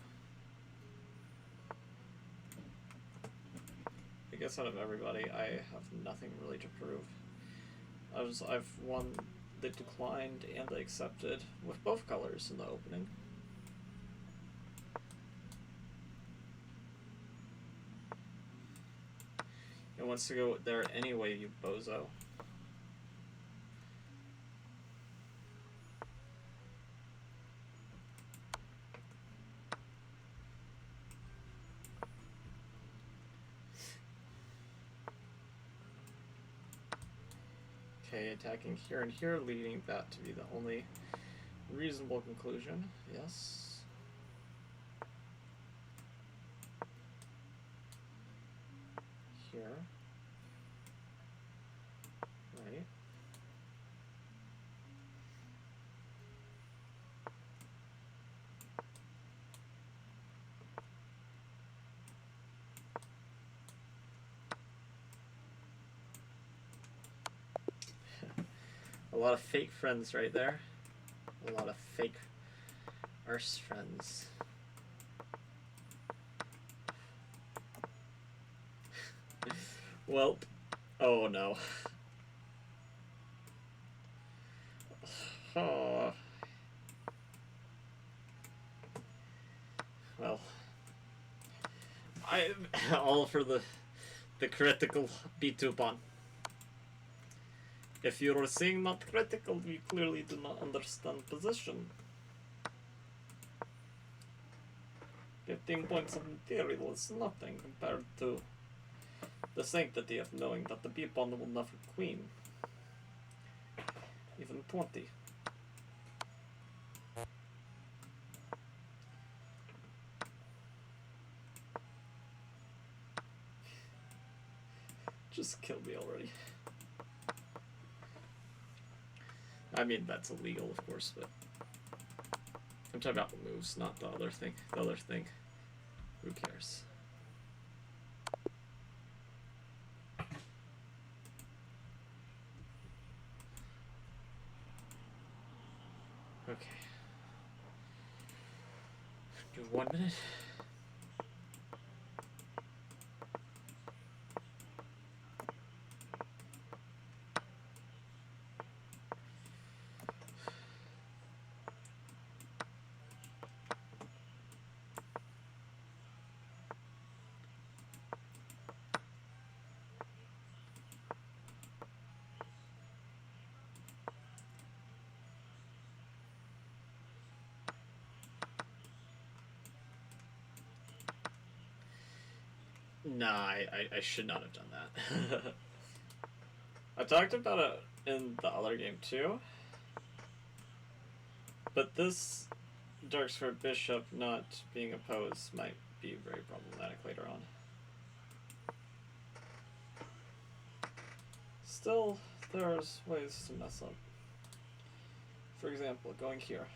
I guess out of everybody, I have nothing really to prove. I've won the declined and the accepted with both colors in the opening. It wants to go there anyway, you bozo. Okay, attacking here and here, leading that to be the only reasonable conclusion. Yes. Here. Right. A lot of fake friends right there. A lot of fake arse friends. Well, oh no. Oh. Well, I all for the critical B2 pawn. If you're saying not critical, you clearly do not understand position. 15 points of material is nothing compared to the sanctity of knowing that the B pawn will never queen. Even 20. Just kill me already. I mean, that's illegal, of course, but I'm talking about the moves, not the other thing. The other thing, who cares? Okay. Do 1 minute. Nah, I should not have done that. I talked about it in the other game too. But this Dark Square Bishop not being opposed might be very problematic later on. Still, there's ways to mess up. For example, going here.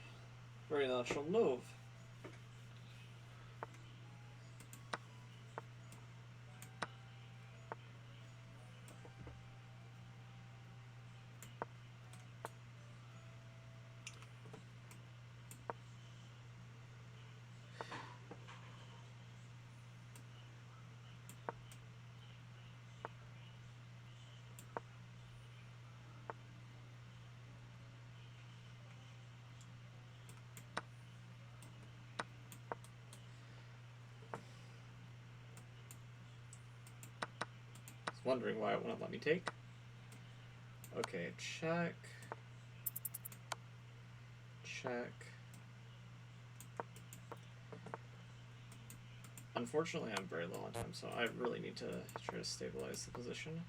Very natural move. Wondering why it wouldn't let me take. Okay, check. Check. Unfortunately, I'm very low on time, so I really need to try to stabilize the position.